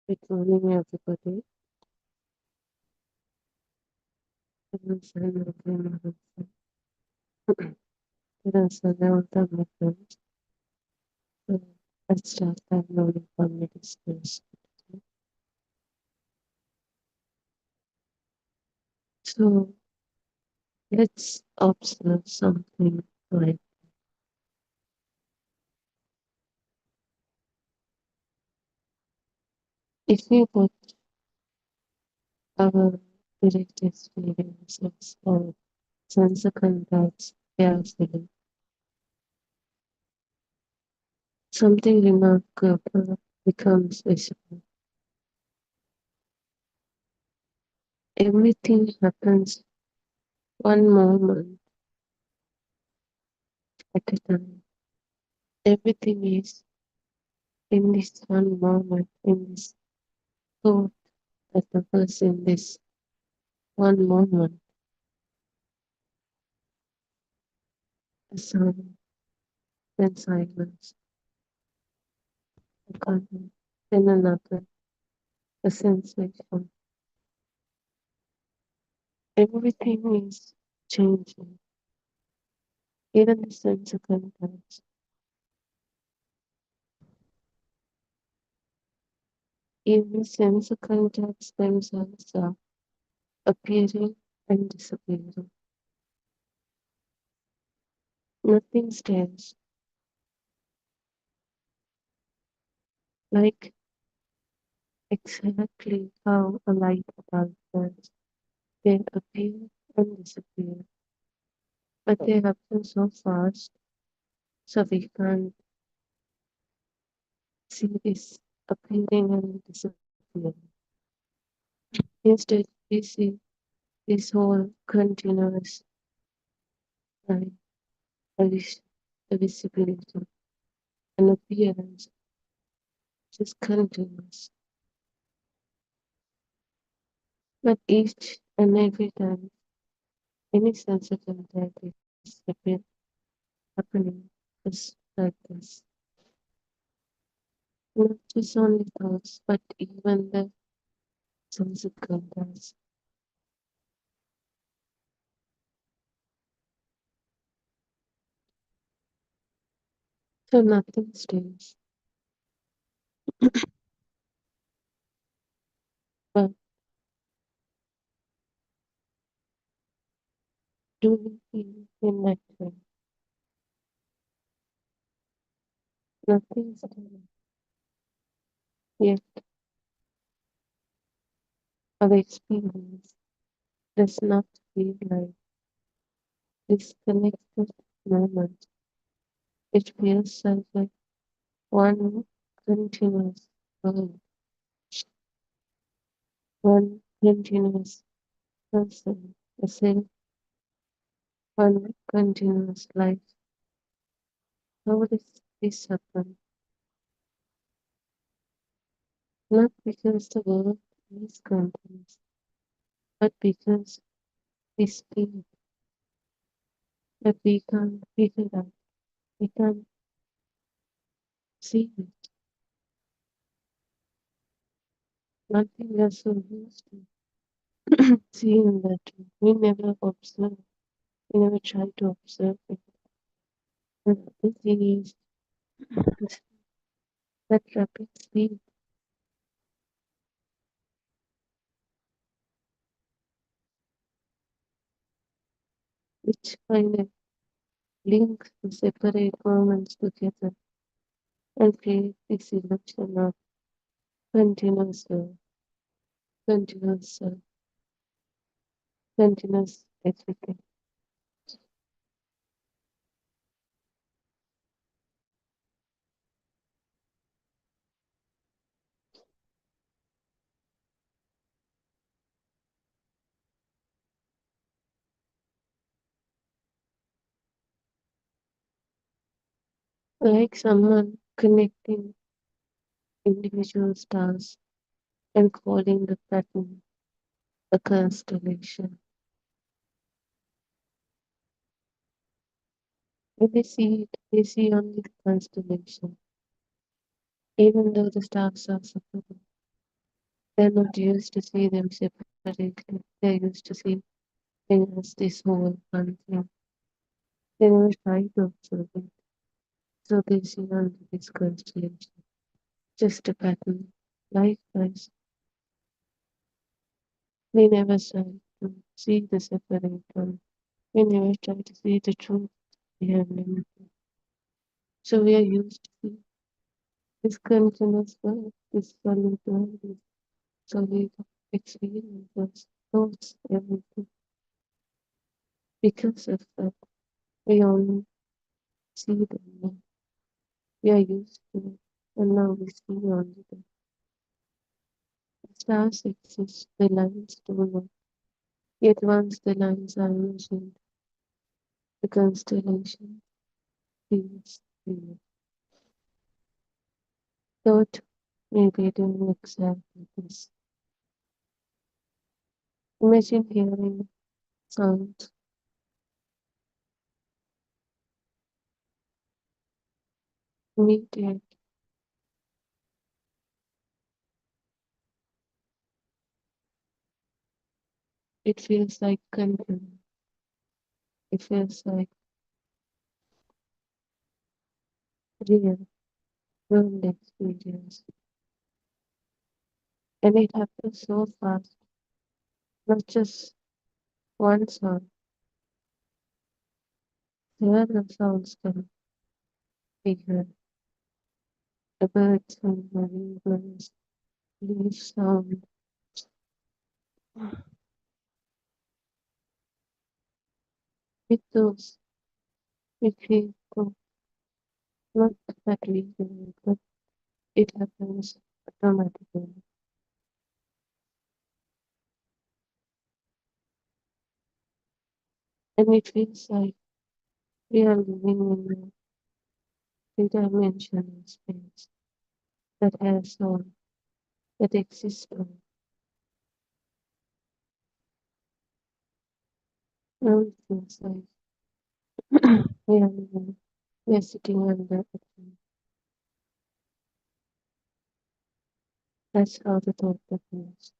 Good morning, everybody. This is Welcome, my friends. So, let's start our morning family discussion. So, let's observe something like if we put our direct experiences or sense contacts carefully, something remarkable becomes visible. Everything happens one moment at a time. Everything is in this one moment, in this thought that occurs in this one moment, a sound, then silence, a comment, then another, a sensation. Everything is changing, even the sense of contact. Even the sense of contacts themselves are appearing and disappearing. Nothing stays, like exactly how a light bulb does. They appear and disappear, but they happen so fast, so we can't see this appearing and disappearing. Instead, we see this whole continuous line, a visibility, an appearance, just continuous. But each and every time any sense of contact is happening just like this. Not just only thoughts, but even the sense of contact. So nothing stays. But do we feel in that way? Nothing stays. Yet our experience does not feel like disconnected moment. It feels like one continuous world, one continuous person, the same one continuous life. How does this happen? Not because the world is continuous, but because we speak, but we can't figure out, we can't see it. Nothing we are so used to seeing that we never observe, we never try to observe it. And the thing is, that rapid speed, which kind of links the separate moments together and create this illusion of continuous, continuous, continuous everything. Like someone connecting individual stars and calling the pattern a constellation. When they see it, they see only the constellation, even though the stars are separate. They're not used to see them separately. They're used to see things as this whole one thing. They never try to observe it. So they see only this constellation, just a pattern. Likewise, we never try to see the separate one. We never try to see the truth behind anything. So we are used to see this continuous world, this solid world, this solid experiences, thoughts, everything. Because of that, we only see them now. We are used to it, and now we see only them. The stars exist, the lines do not. Yet once the lines are mentioned, the constellation feels real. Thought may be doing exactly this. Imagine hearing sounds, immediate. It feels like control. It feels like real world experience. And it happens so fast, not just one sound. Several sounds can be heard. A bird sound, a river, leaf sound. With those, we feel good, not that we do it, but it happens automatically. And it feels like we are living in a three-dimensional space that has soul, that exists on. Now it feels like we are living, we are sitting under a tree. That's how the thought begins.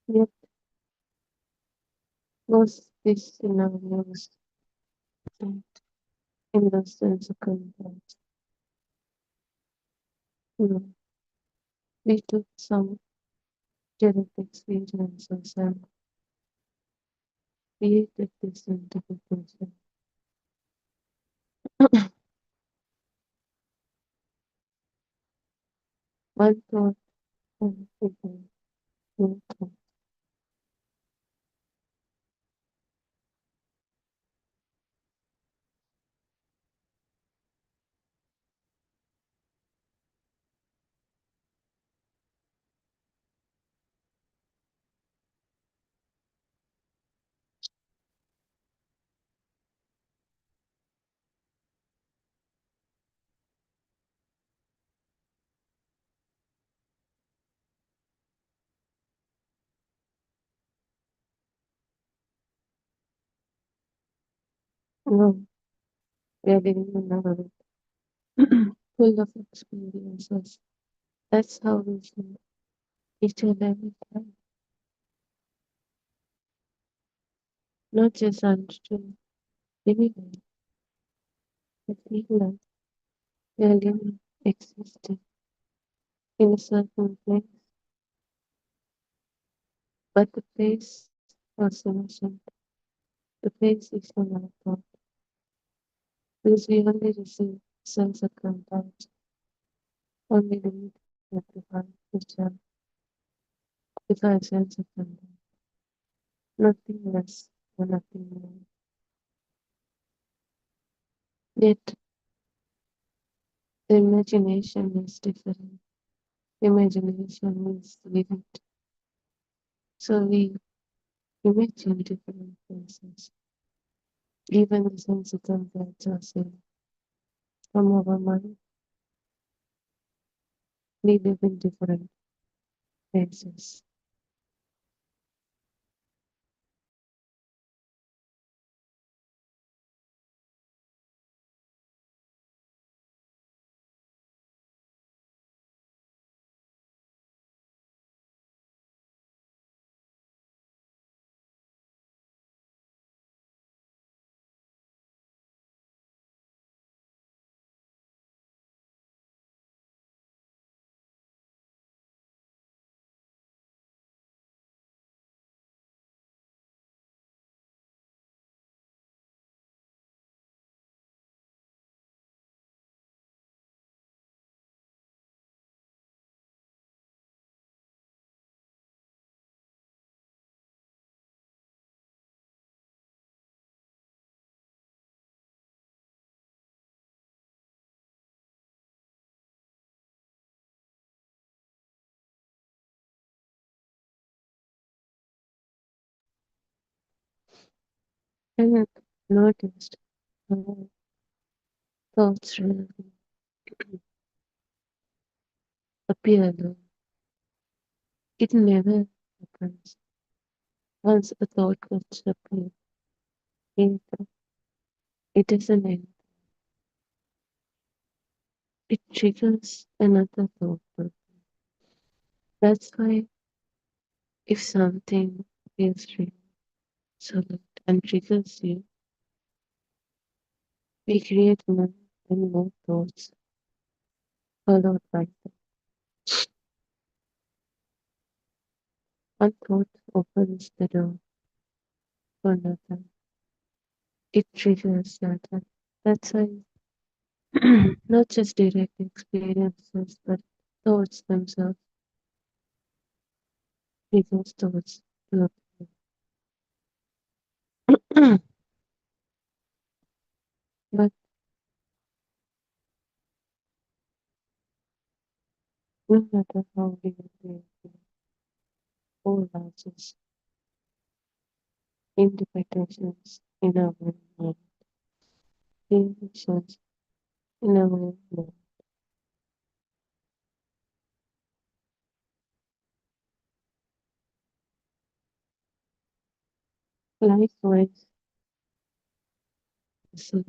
Yet most these scenarios in the sense of context. We took some direct experiences and created this interpretation. One thought and figure, two thought. No, we are living in a world full of experiences. That's how we feel each and every time. Not just understood, anyway, but feel like we are living, existing in a certain place. But the place was innocent. The place is not our thought. Because we only receive sense of contact, only the need to define which are define sense of contact. Nothing less or nothing more. Yet the imagination is different. Imagination is vivid. So we imagine different places. Even the sense of contact are same. From our mind, we live in different places. and noticed how thoughts rarely appear alone. It never happens. Once a thought gets appear, it, it doesn't end. It triggers another thought. That's why if something feels real, solid, and triggers you, we create more and more thoughts followed by them. One thought opens the door for another. It triggers another. That's why not just direct experiences, but thoughts themselves triggers thoughts to appear. But no matter how real they appear, all largest interpretations in our mind, creations in our mind. Likewise, so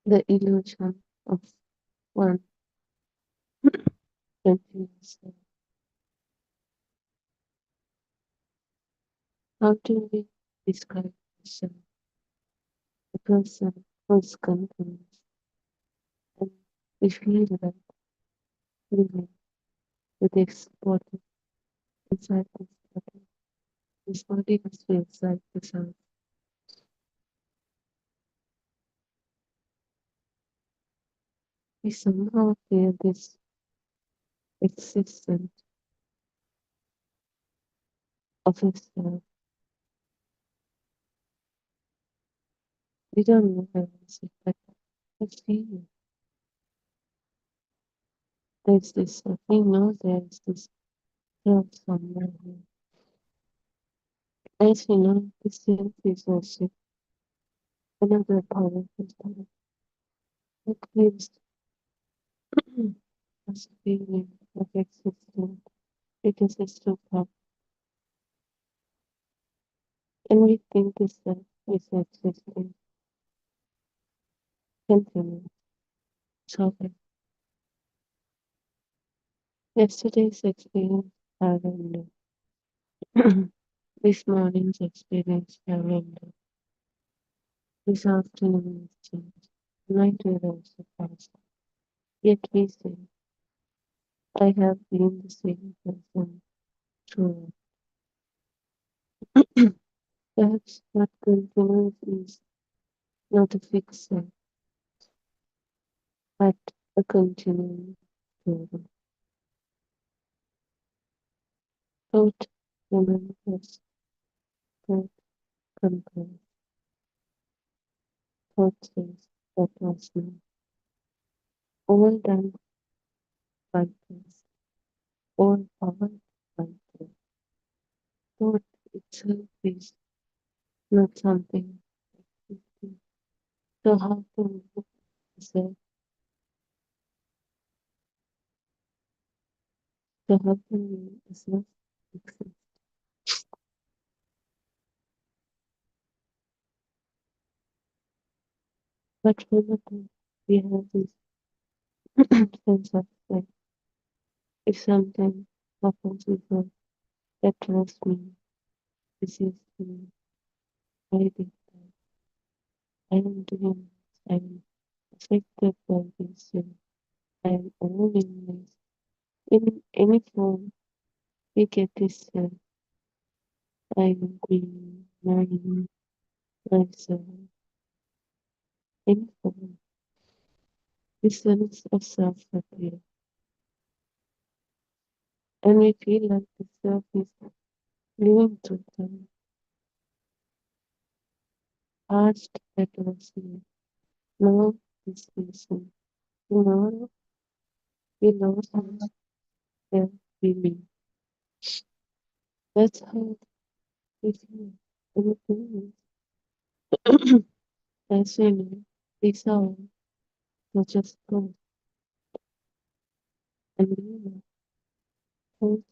the illusion of one continuous. How do we describe ourselves? The person who is confused, and we feel like living with this body inside this body. This body just feels like the self. We somehow feel this existence of a self. We don't realize it, but we feel it. There's this, we know there's this self somewhere here. As we know, the self is also another powerful thing. It gives us a feeling of existence because it's too powerful. And we think the self is existing continues. So yesterday's experience happened. This morning's experience happened. This afternoon's changed. Night will also pass. Yet we say, I have been the same person throughout. Perhaps what continues is not a fixed self, but a continuing story. Thought remembers, thought compares, thought says that was me. All done by this, all powered by this. Thought itself is not something existing. So how can we say, so how can we assess exist? But for the time, we have this sense of like, if something happens with us that trust me, this is me, I did that, I am doing this, I am affected by this, I am owning this. In any form, we get this sense, I am green, mine, myself, any form, this sense of self appears. And we feel like the self is living through time, past that was here, now this person, tomorrow we lost ourselves, we meet. That's how we feel. everything as you know, these are not just thoughts, and you know, thoughts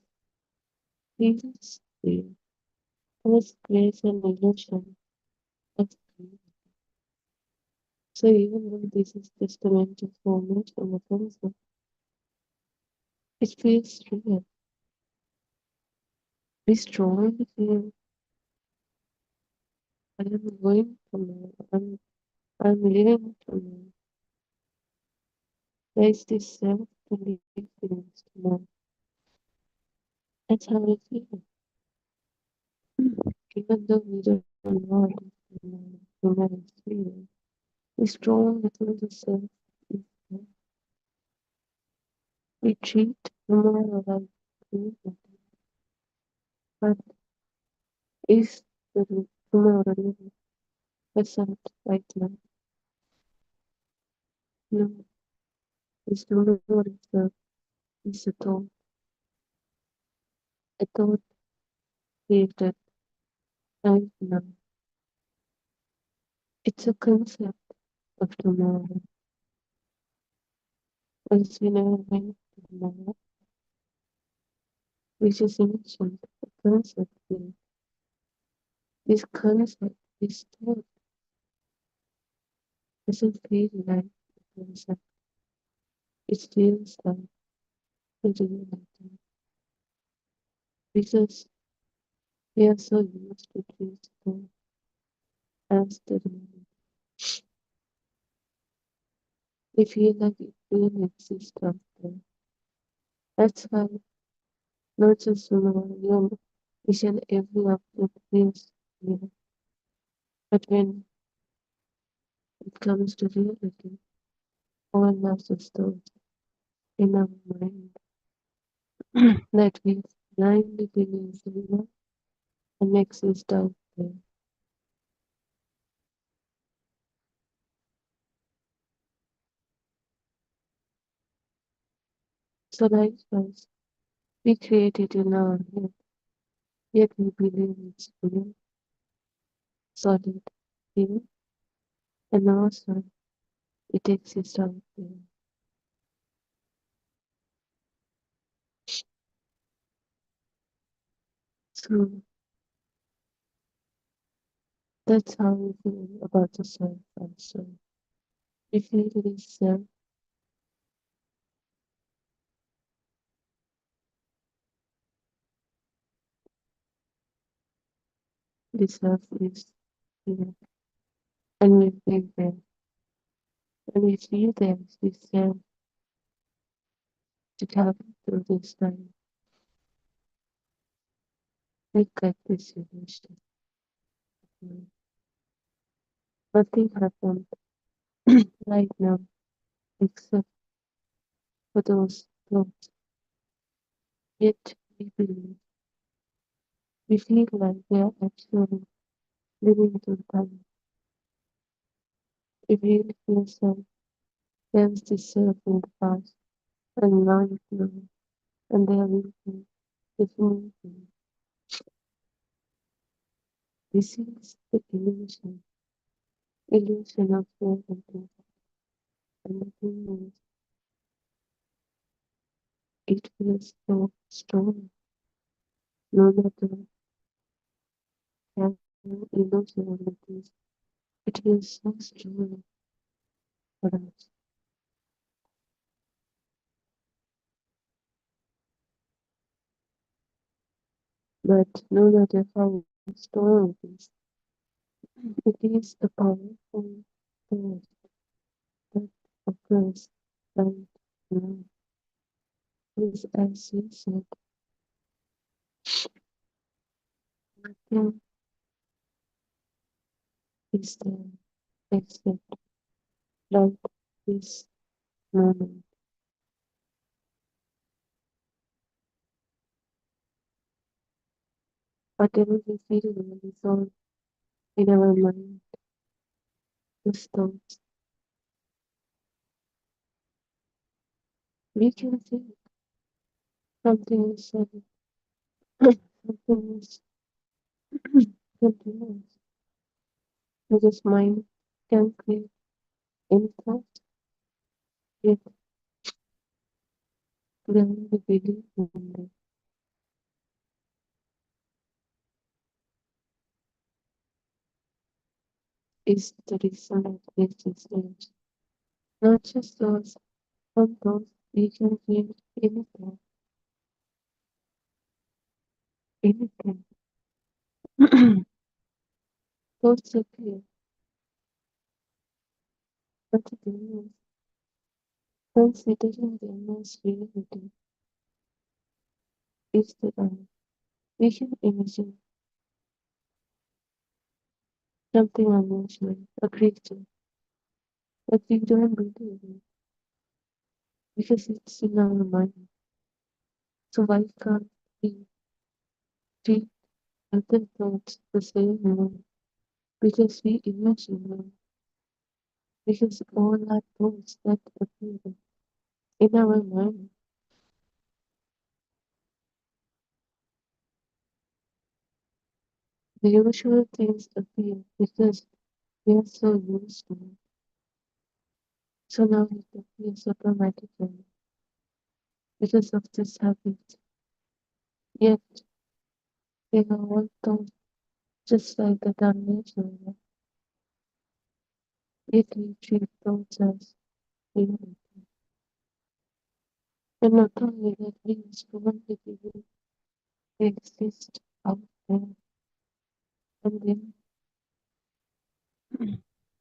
feels real. Thoughts creates an illusion of reality. So even though this is just a mental format from a concept, it feels real. Be strong feel I am going tomorrow. I'm leaving tomorrow. There is this self-belief feelings tomorrow. That's how I feel. Even though we don't know it tomorrow is real. Be strong within the self. We treat tomorrow like real. But is the tomorrow really present right now? No. Is tomorrow itself is a thought. A thought created right now. It's a concept of tomorrow. As we never went to tomorrow, which is ancient, a concept here. This concept, this thought, doesn't feel like a concept. It feels like a reality. Because we are so used to treat thought as the reality. We feel like it really exists out there. That's why not just tomorrow, each and every object feels real. But when it comes to reality, all losses thoughts in our mind that we blindly believe in and exist out there. So likewise, we create it in our head, yet we believe it's real, solid, real, and also it exists out there. So that's how we feel about the self also. We feel this self, this self is real, and we feel there. And we feel there is this self to help through this time. We get this illusion. Nothing happened right now except for those thoughts. Yet we believe, we feel like we are actually living through time. We really feel so there's this self in the past and now it's now, and there will be definitely. This is the illusion of reality. And the thing is, it feels so strong, no matter how illusion it is. It feels so strong for us. But no matter how strong it is a powerful force that occurs right now. Is as you said, nothing is there except right this moment. Whatever we feel when we thought in our mind, those thoughts, we can think something is said, something is continues because mind can create any thought, yet then we believe in them. Is the reason that existence, not just those from those we can create anything, anything. Thoughts appear, but the thing is, considering them as reality is the eye. We can imagine something unusual, a creature, but we don't believe it because it's in our mind. So why can't we treat other thoughts the same way? Because we imagine them, because all our thoughts that appear in our mind, the usual things appear because we are so used to it. So now it appears automatically because of this habit. Yet they are all thoughts just like that are natural. Yet we treat thoughts as reality. And not only that, we strongly believe they exist out there, and then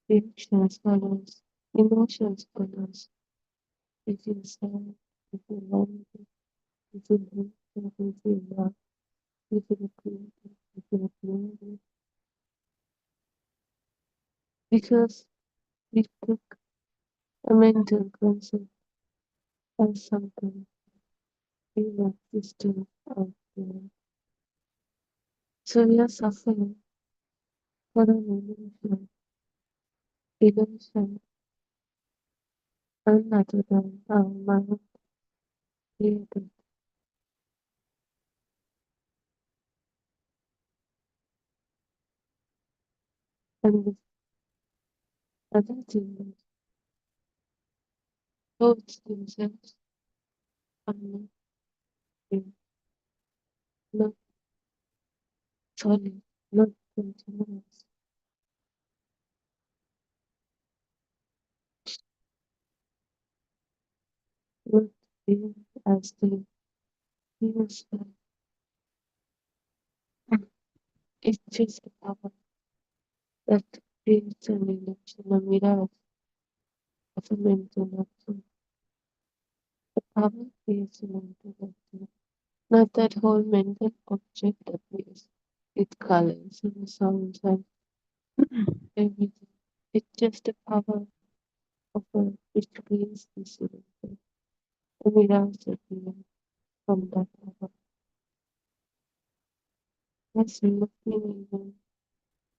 reactions follows, emotions follows. We feel sad, we feel lonely, we feel hurt, we feel love, we feel creative, we feel lonely. Because we took a mental concept as something real existing out there. So we are suffering for an illusion, and other than our mind created. And the other thing is, thoughts themselves are not real, not solid, not continuous. Not real as they feels like. It's just a power that creates an illusion, a mirage of a mental object. The power creates a mental object. Not that whole mental object appears with colors and sounds and everything. It's just a power of a which creates this illusion. A mirage appears from that power. As looking even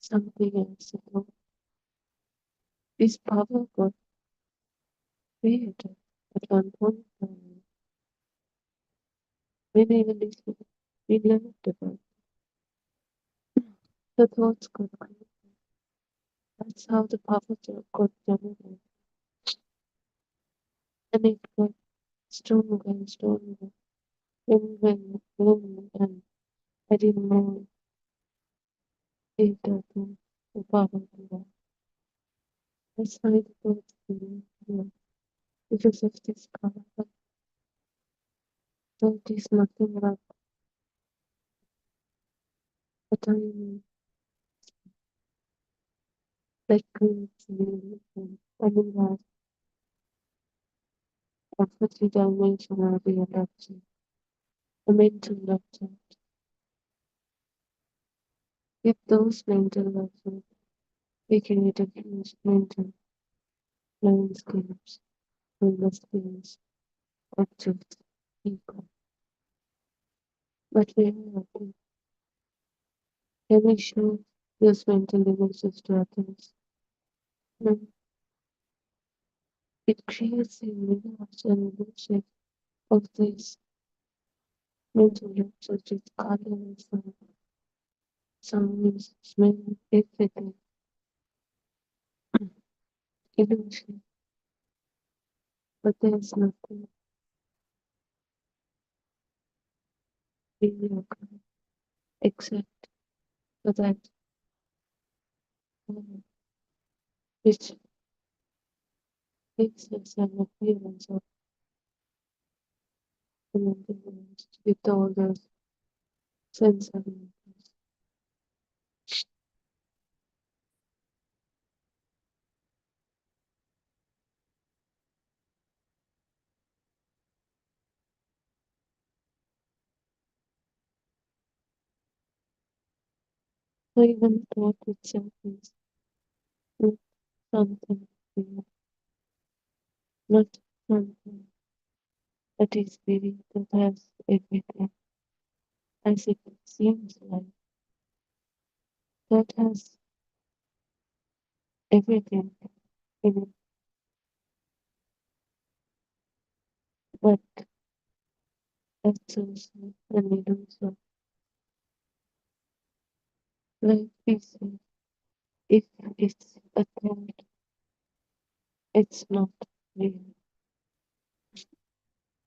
something else ago. This power got created at one point in time. When I listened, we learned about the thoughts got created. That's how the power got generated. And it got stronger and stronger. And I didn't know it to the power to that. That's why the thoughts came here. Because of this power, but thought is nothing but a tiny, like creates an animal of a three-dimensional real object, a mental object. With those mental objects, we create a huge mental landscapes, understands, objects, people. But we are happy. Can we show those mental images to others? No, it creates a mirage and illusion of this mental object with color and sound. sounds, smell, everything, illusion, but there's nothing mediocre except for that moment, which gives us an appearance of independence with all those sensory. So even thought itself is not something real, not something that is big, that has everything, as it seems like, that has everything in it, but that's also an illusion. Like we say, if it's a thought, it's not real.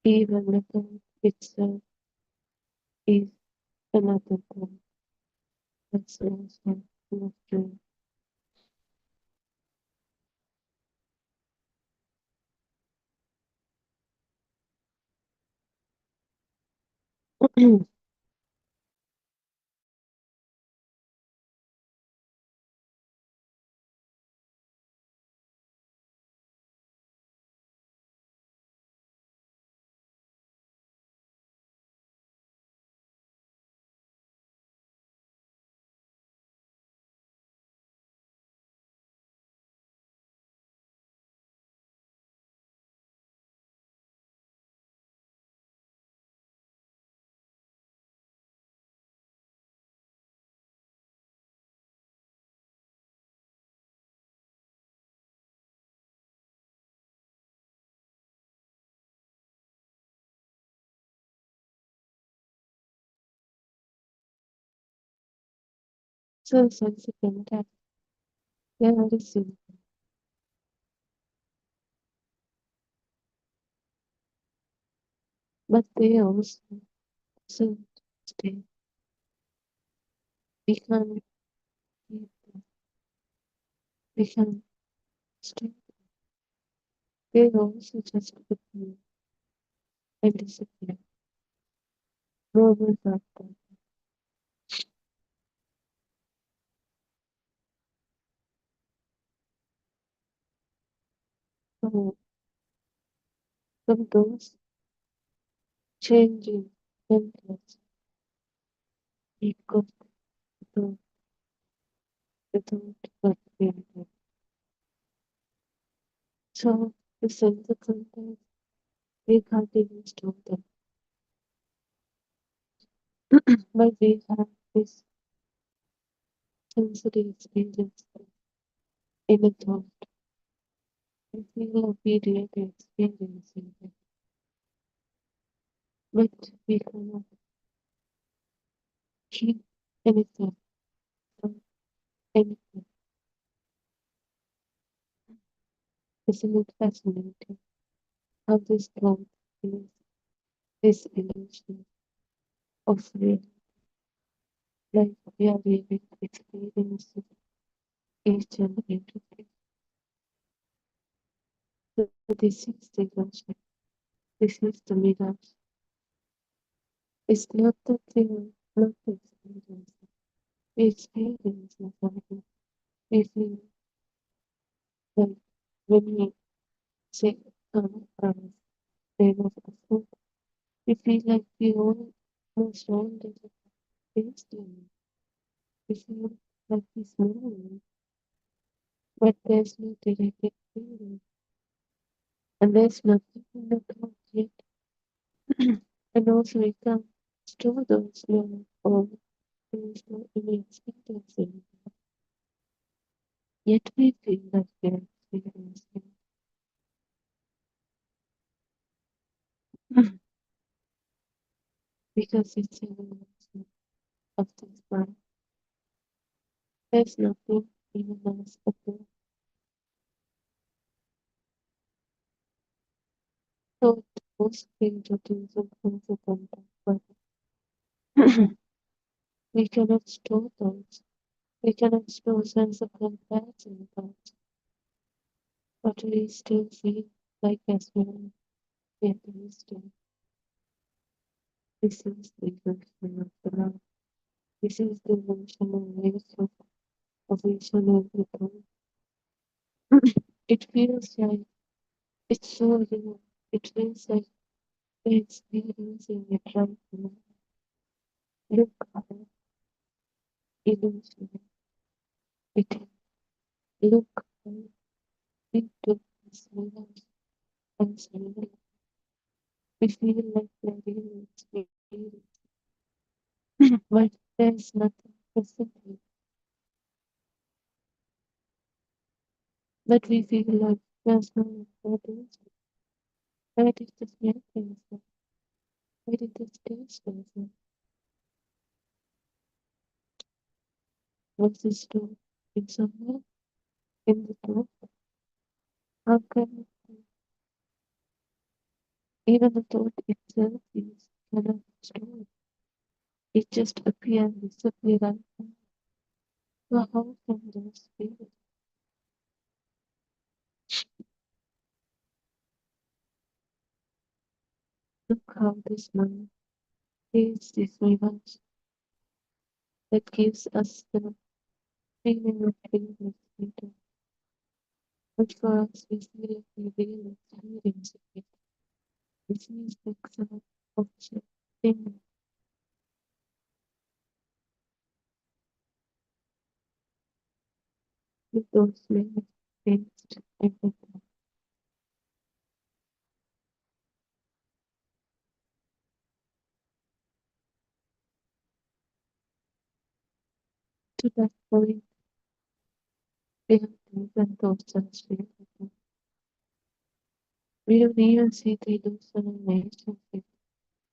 Even the thought itself is another thought that's also not real. So sensitive that they are simple, but they also so stay. We can't keep them. We can stay. They also just appear and disappear. Moments after. So from those changing endless equals to without but created. So the sense of content, we can't even stop them. But we have this sensory experience in a thought. We feel obedient experiencing it. But we cannot keep anything from anything. Isn't it fascinating how this thought is this illusion of real life we are living experiencing each and every day. So this is the illusion. This is the mirage. It's not the thing, not the experience. We experience something. We feel like when we say, there was a food, we feel like we almost rounded it instantly. We feel like this moment, but there's no direct experience, and there's nothing in the thought yet. And also, we can't store those moments or there's no any experience in it. Yet we feel like we're experiencing it. Because it's an illusion of this mind. There's nothing even as a thought. Thought most creative and consequent, but we cannot store thoughts. We cannot store sense of comparison thoughts, but we still feel like as well. Yet we still. This is the version of the love. This is the version of nature, a version of the thought. It feels like it's so real. It feels like we're experiencing it right now. Look how illusion it is. Look how we took this moment and suddenly we feel like we're really experiencing. But there's nothing specific. But we feel like there's no importance. Where did this make things from? Where did this taste come from? Was this true in somewhere? In the thought? How can even the thought itself is cannot store? It just appear and disappear right now. So how can those feel? Look how this mind creates these rhythms that gives us the feeling of feeling freedom. But for us, we feel like we really experience it. This is the exact opposite thing with those limits faced everything. To that point, we have taken those as real. We don't even see the illusion of nature.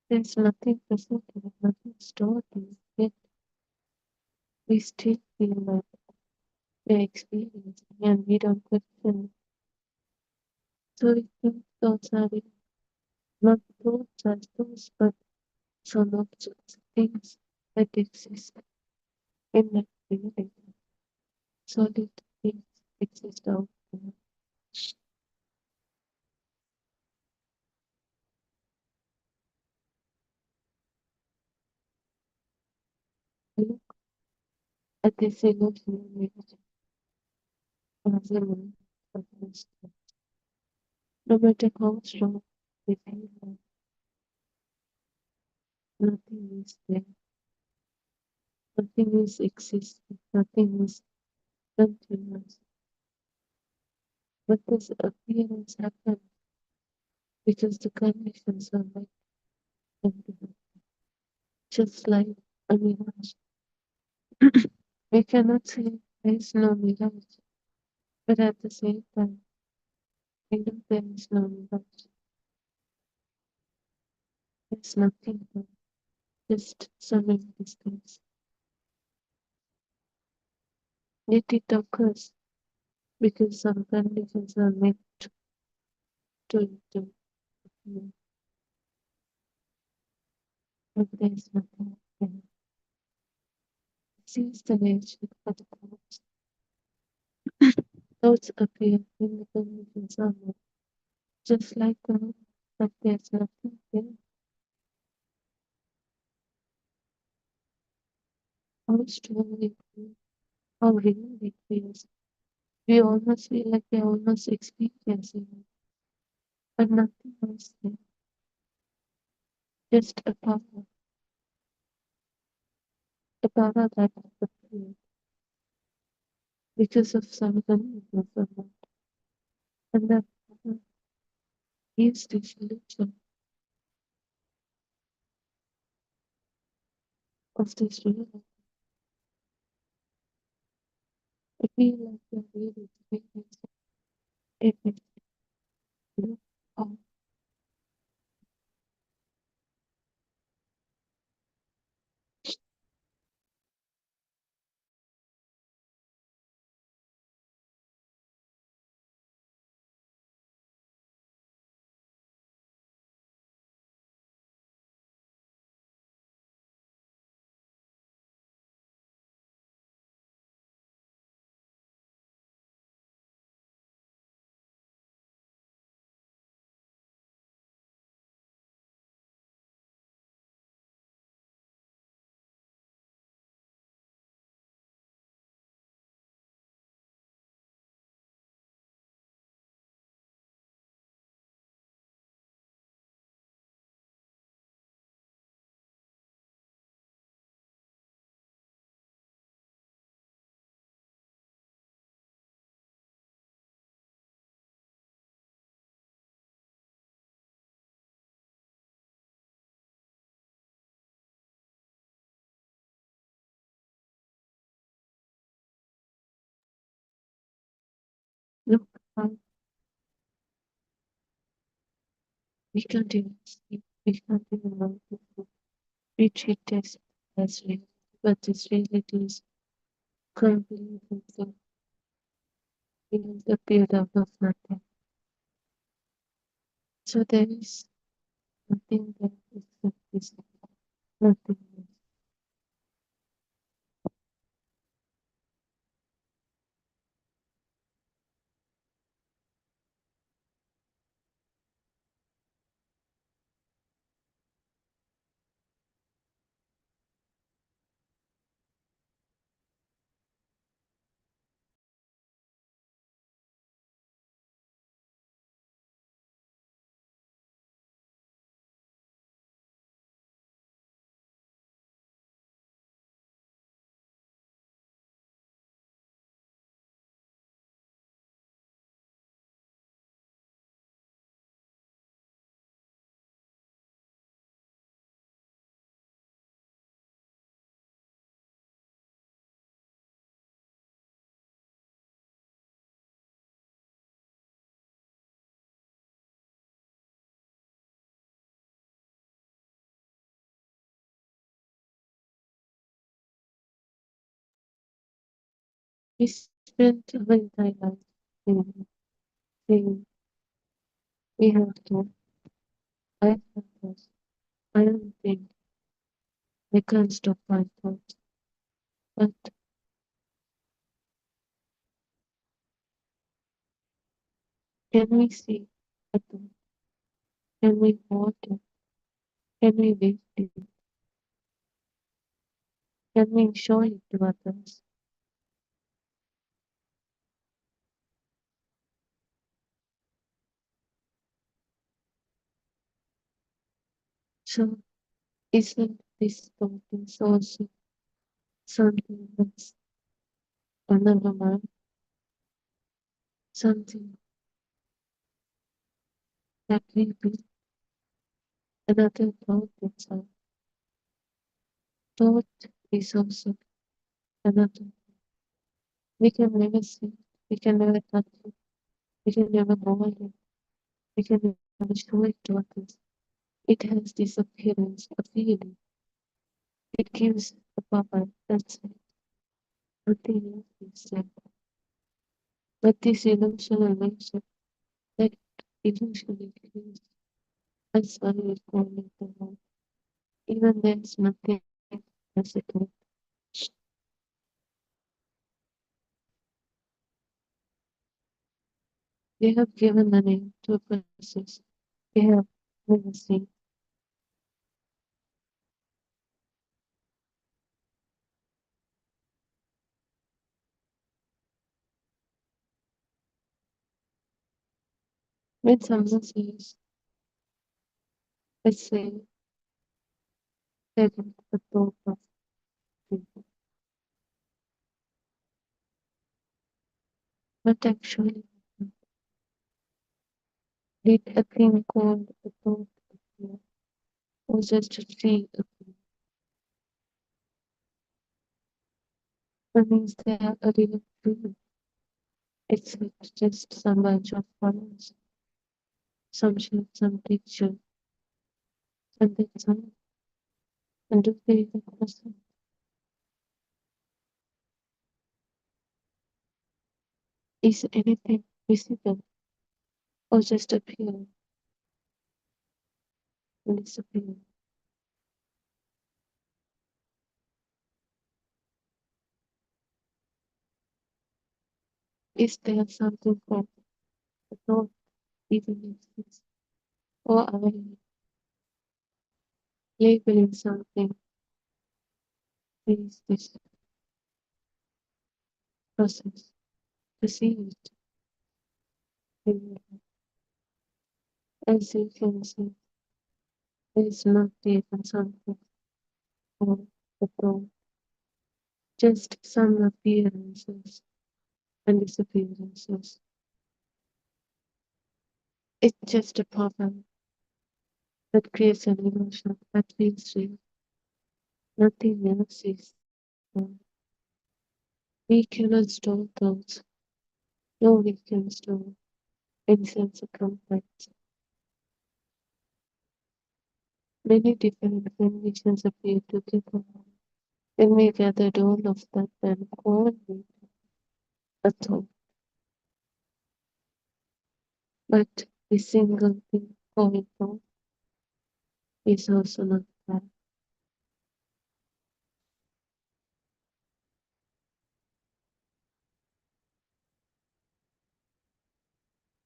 There's nothing present here, nothing stored here, yet we still feel like we're experiencing and we don't question it. So we think thoughts are real, not thoughts as those, but some objects, things that exist in that reality. Solid things exist out there. Look at this illusion image as a man of wisdom. No matter how strong we feel like nothing is there, nothing is existing, nothing is continuous. But this appearance happens because the conditions are like them, just like a mirage. We cannot say there is no mirage, but at the same time, we know there is no mirage. There's nothing there, just some empty space. Yet it occurs because some conditions are met to appear, but there is nothing there. This is the nature of the thoughts. Thoughts appear when the conditions are met, just like the moon, but there's nothing there. How strong it feels, how real it feels. We almost feel like we're almost experiencing it, but nothing else there. Just a power that appeared because of some conditions or not. And that power gives this illusion of this reality. I feel like we're really experiencing everything. Look how Look how we continue sleep, we continue learn to sleep. We treat this as real, but this reality is crumbling into the build-up of nothing. So there is nothing that is invisible, nothing else. We spent our entire life saying we have to, I have this, I don't think I can't stop my thoughts. But can we see a thought? Can we hold it? Can we live it? Can we show it to others? So isn't this thought is also something that's another mind, something that we build, another thought itself. Thought is also another. We can never see it, we can never touch it, we can never hold it, we can never show it to others. It has this appearance, a feeling. It gives a power, that's it. Nothing else is there. But this emotional nature that eventually kills us when we fall into love. Even there's nothing as it is. They have given a name to a process they have never seen. When someone says, let's say, that is the thought of people, but actually, did a thing called a thought appear, or just a tree appear? That means they are a real tree. It's not just some bunch of colors, some shape, some texture, and that's all. And do they even listen? Is anything visible or just appear and disappear? Is there something called a thought even exists? Or are we labeling something is this process to see it in, as you can see, there is not even something called a thought, just some appearances and disappearances. It's just a problem that creates an emotion that feels real. Nothing else is. We cannot store thoughts. no weekends, no any sense of comfort. Many different conditions appear together. When we gathered all of that and only a thought, but the single thing going on is also not bad.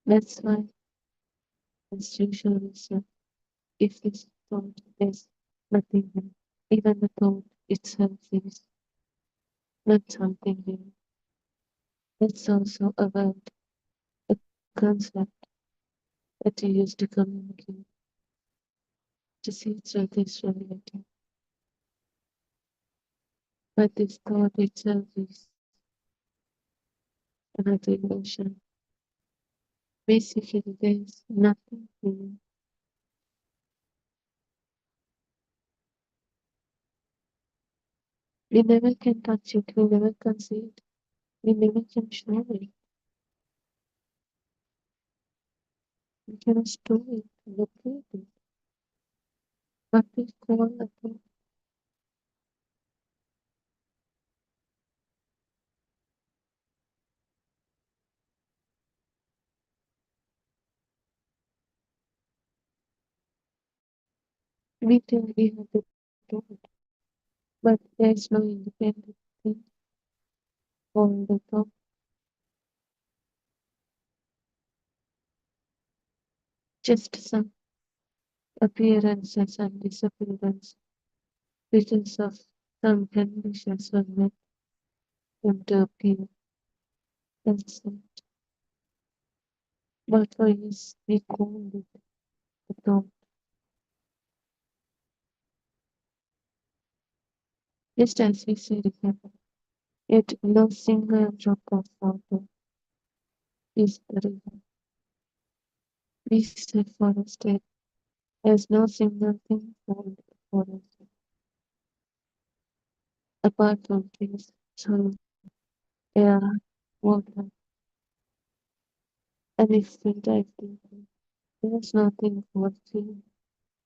That's why, as usual, so if this thought is nothing new, even the thought itself is not something new. It's also about a concept that you use to communicate, to see through this reality. But this thought itself is another illusion. Basically, there's nothing new. We never can touch it, we never can see it, we never can show it, we cannot store it, locate it. What we call a thought, we think we have the thought, but there's no independent thing called the thought. Just some appearances and disappearance because of some conditions were met them to appear. That's it. But for us, we call it a thought. Just as we said before, yet no single drop of water is the river. We said forested. There's no single thing called forest apart from trees, soil, air, water, and if we dive deeper, there's nothing called tree,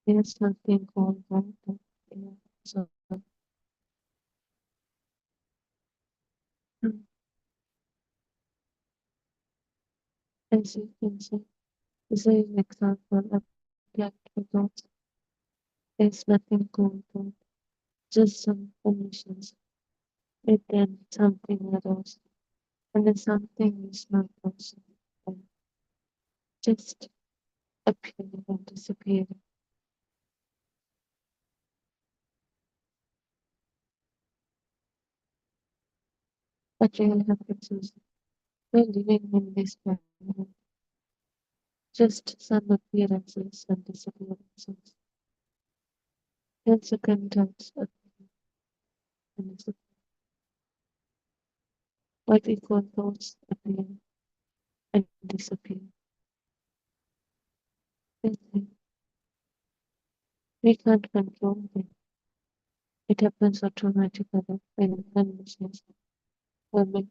there's nothing called water, air, soil. As you can see, this is an example of black thoughts. There's nothing called thought, just some conditions. But then something arose, and then something is not also just appearing and disappearing. But real happens is we're living in this moment, just some appearances and disappearances. Then second thoughts appear and disappear. What we call thoughts appear and disappear. Then we can't control them. It happens automatically when conditions are met.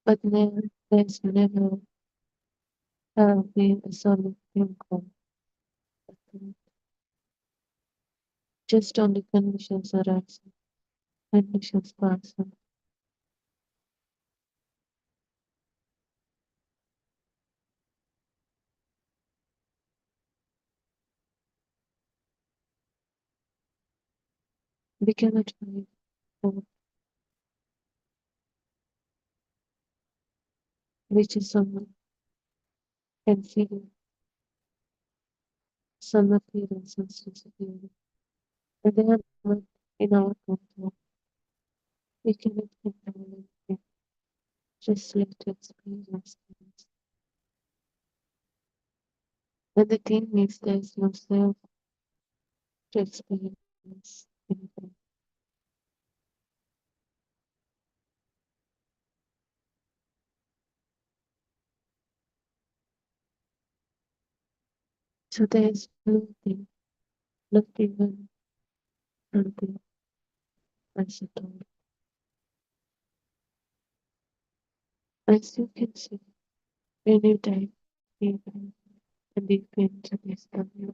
But there's never been a solid thing called a thought. Just only conditions arise, conditions pass on. We cannot find thought which is someone can feel some appearances disappearing. And they are not in our control. We cannot control it. Just let it experience things. And the thing is, there is no self to experience anything. So there is nothing, not even something as at all. As you can see, when you dive deeper and deeper into this area,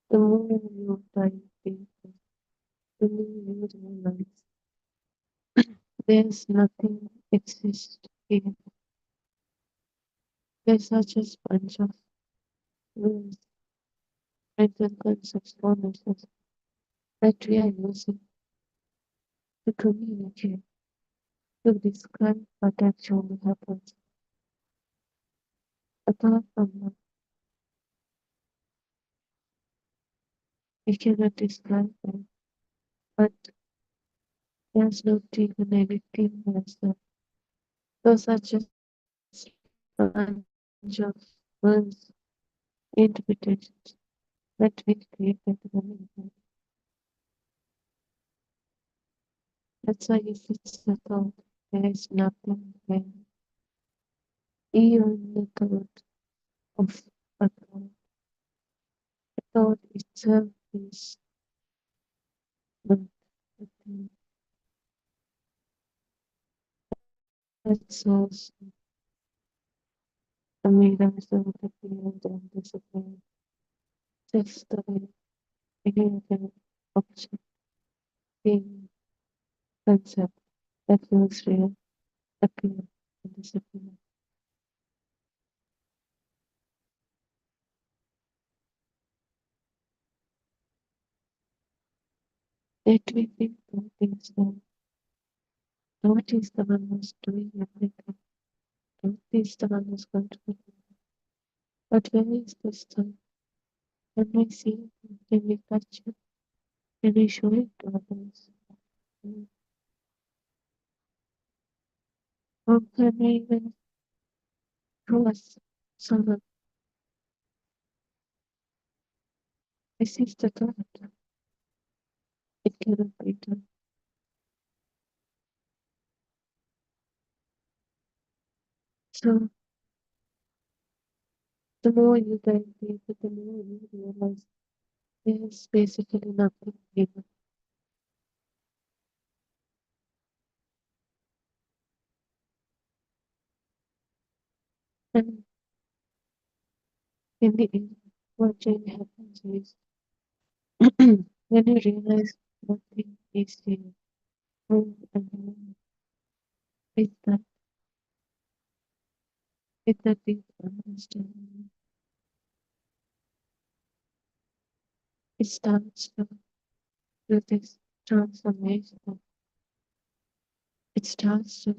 the more you dive deeper, the more you realize there's nothing exists here. There's such a bunch of rules, mental concepts, formulas that we are using to communicate, to describe what actually happens. Apart from that, we cannot describe them, but there's not even anything as that. Those are just a bunch of words, interpretations that we create at the moment. That's why if it's a thought, there is nothing there. Even the thought of a thought, the thought itself is not a thing. That's also the mirrors of the field and disappear. Just the way any other object, being, concept that feels real, appear and disappear. Let me think thought is that thought is the one who's doing everything. Thought is the one who's controlling. But where is this thought? Can we see it? Can we touch it? Can we show it to others? How can we even trust someone? This is the thought. It cannot be done. So the more you dive deeper, the more you realize there's basically nothing here. And in the end, what really happens is when you realize nothing is here, more and more, it's that, it's that deep understanding. It starts to do this transformation. It starts to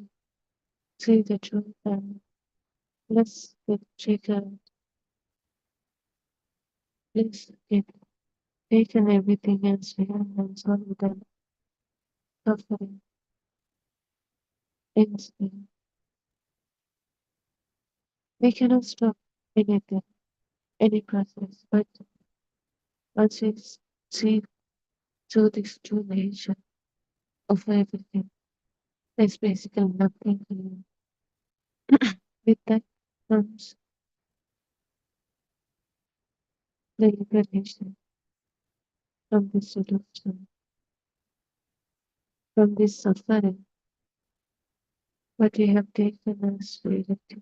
see the truth and let's get triggered, let's get taken everything as real and solve the suffering instead. We cannot stop anything, any process, but once we see through this true nature of everything, there's basically nothing here. With that comes the liberation from this illusion, from this suffering, what we have taken as reality.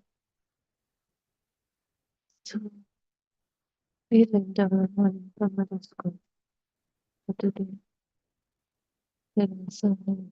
So we learned our mind from other school for today. There is so many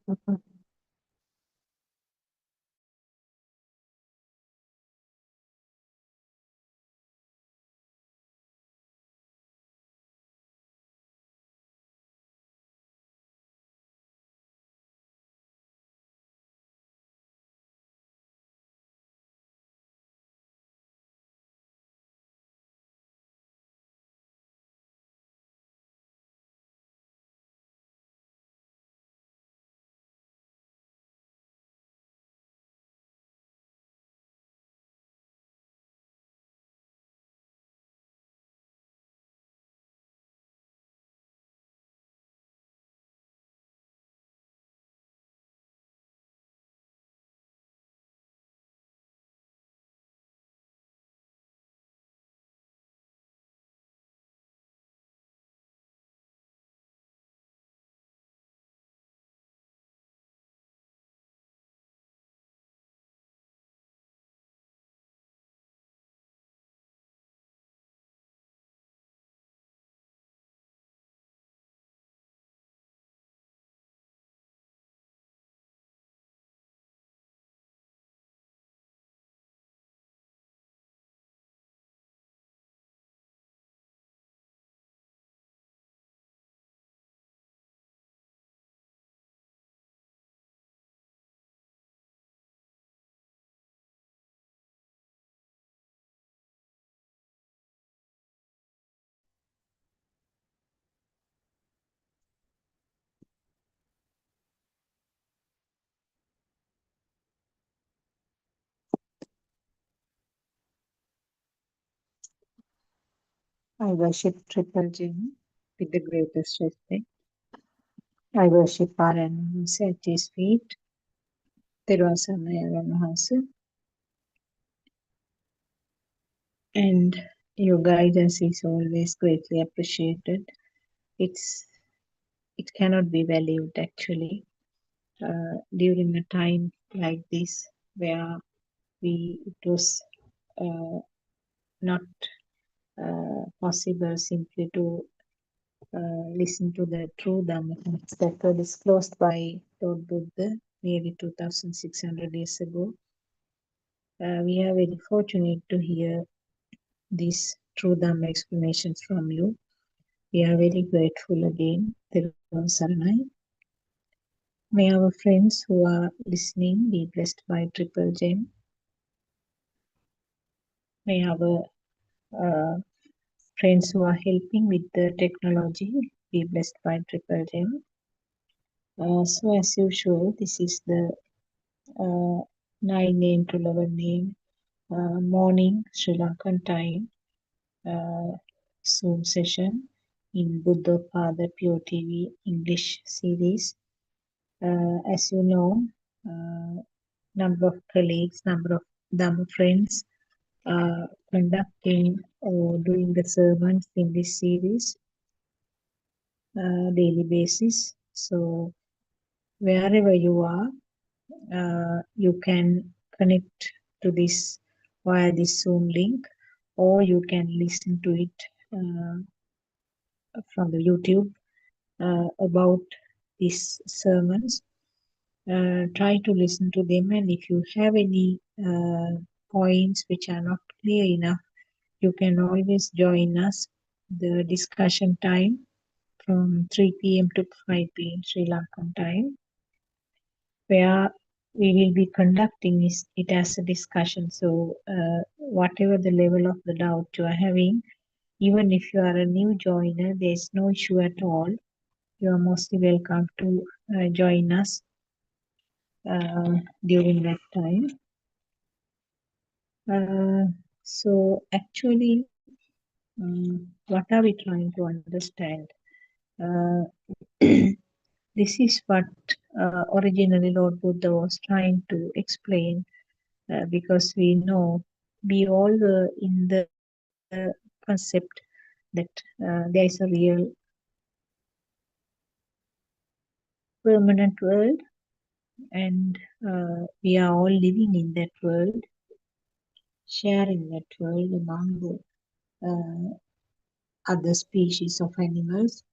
I worship Triple Gem with the greatest respect. I worship our animals at his feet. Tervasana Mahansa. And your guidance is always greatly appreciated. It's it cannot be valued actually during a time like this where it was uh, not possible simply to listen to the true Dhamma texts that were disclosed by Lord Buddha nearly 2600 years ago. We are very fortunate to hear these true Dhamma explanations from you. We are very grateful again. Thiruvan Saranai. May our friends who are listening be blessed by Triple Gem. May our friends who are helping with the technology be blessed by Triple Gem. So as usual, this is the 9 a.m. to 11 a.m. Morning Sri Lankan time uh, Zoom session in Buddothpado PeoTV English series. As you know, number of colleagues, number of Dhamma friends conducting or doing the sermons in this series daily basis. So wherever you are, you can connect to this via this Zoom link, or you can listen to it from the YouTube about these sermons. Try to listen to them, and if you have any points which are not clear enough, you can always join us the discussion time from 3 p.m. to 5 p.m. Sri Lankan time, where we will be conducting it as a discussion. So whatever the level of the doubt you are having, even if you are a new joiner, there is no issue at all. You are mostly welcome to join us during that time. So actually, what are we trying to understand? Uh, this is what originally Lord Buddha was trying to explain, because we know we all were in the concept that there is a real permanent world, and we are all living in that world, sharing that world among the other species of animals,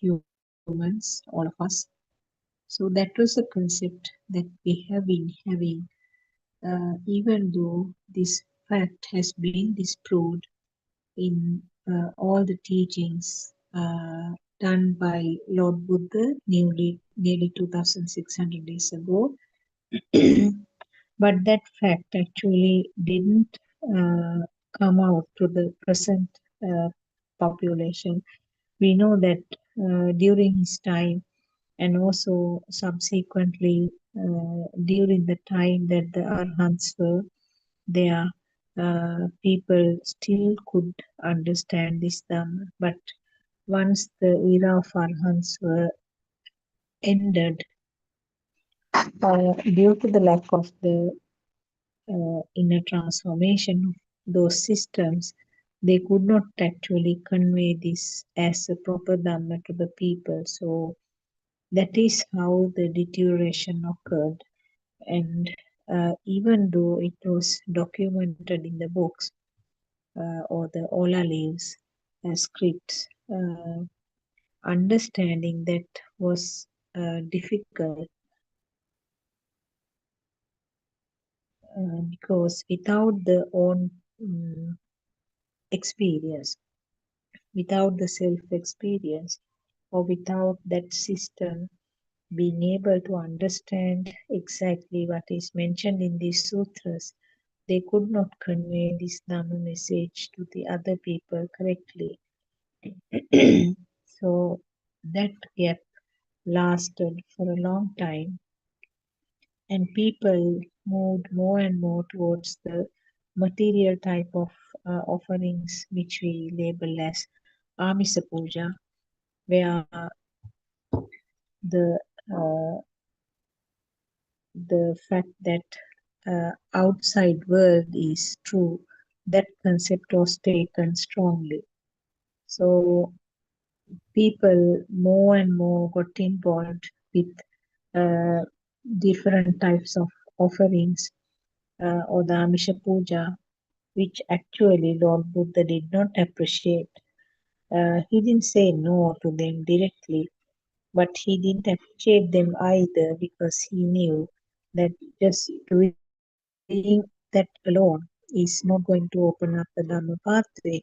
humans, all of us. So that was a concept that we have been having, even though this fact has been disproved in all the teachings done by Lord Buddha nearly 2600 years ago. But that fact actually didn't come out to the present uh, population. We know that during his time, and also subsequently during the time that the Arhants were there, people still could understand this Dhamma. But once the era of Arhants were ended, due to the lack of the inner transformation of those systems, they could not actually convey this as a proper Dhamma to the people. So that is how the deterioration occurred. And even though it was documented in the books or the Ola leaves scripts, understanding that was difficult because without the own experience, without the self experience, or without that system being able to understand exactly what is mentioned in these sutras, they could not convey this Dhamma message to the other people correctly. So that gap lasted for a long time, and people moved more and more towards the material type of offerings which we label as Amisa Puja, where the uh, the fact that outside world is true, that concept was taken strongly. So people more and more got involved with uh, different types of offerings or the Amisha Puja, which actually Lord Buddha did not appreciate. He didn't say no to them directly, but he didn't appreciate them either because he knew that just doing that alone is not going to open up the Dhamma pathway.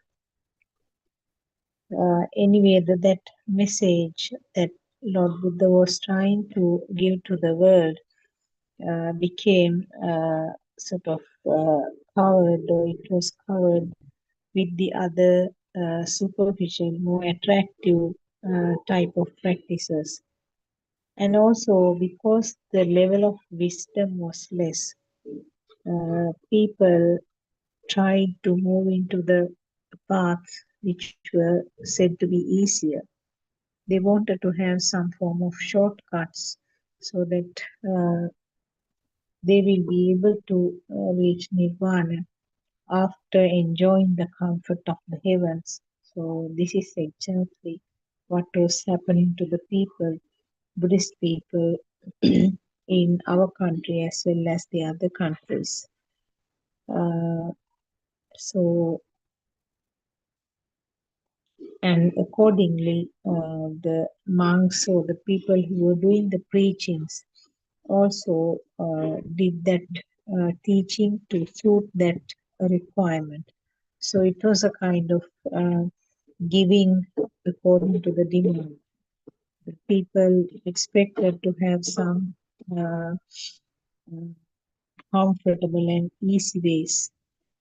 Anyway, that message that Lord Buddha was trying to give to the world became sort of covered, or it was covered with the other superficial, more attractive type of practices. And also because the level of wisdom was less, people tried to move into the paths which were said to be easier. They wanted to have some form of shortcuts so that they will be able to reach nirvana after enjoying the comfort of the heavens. So this is exactly what was happening to the people, Buddhist people in our country as well as the other countries. Uh, so and accordingly, the monks or the people who were doing the preachings also did that teaching to suit that requirement. So it was a kind of giving according to the demand. The people expected to have some uh, comfortable and easy ways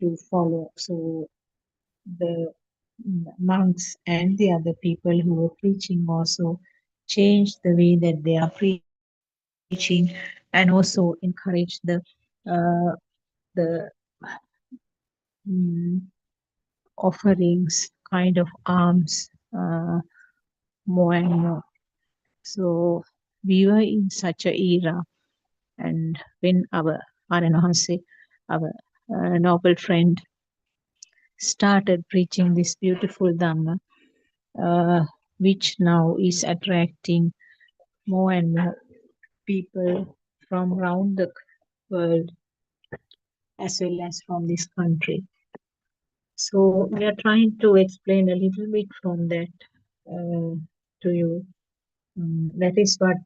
to follow. So the monks and the other people who were preaching also changed the way that they are preaching and also encouraged uh, the mm, offerings, kind of alms, more and more. So we were in such a era, and when our Aranahanse, our noble friend, started preaching this beautiful Dhamma, uh, which now is attracting more and more people from around the world as well as from this country. So we are trying to explain a little bit from that to you. That is what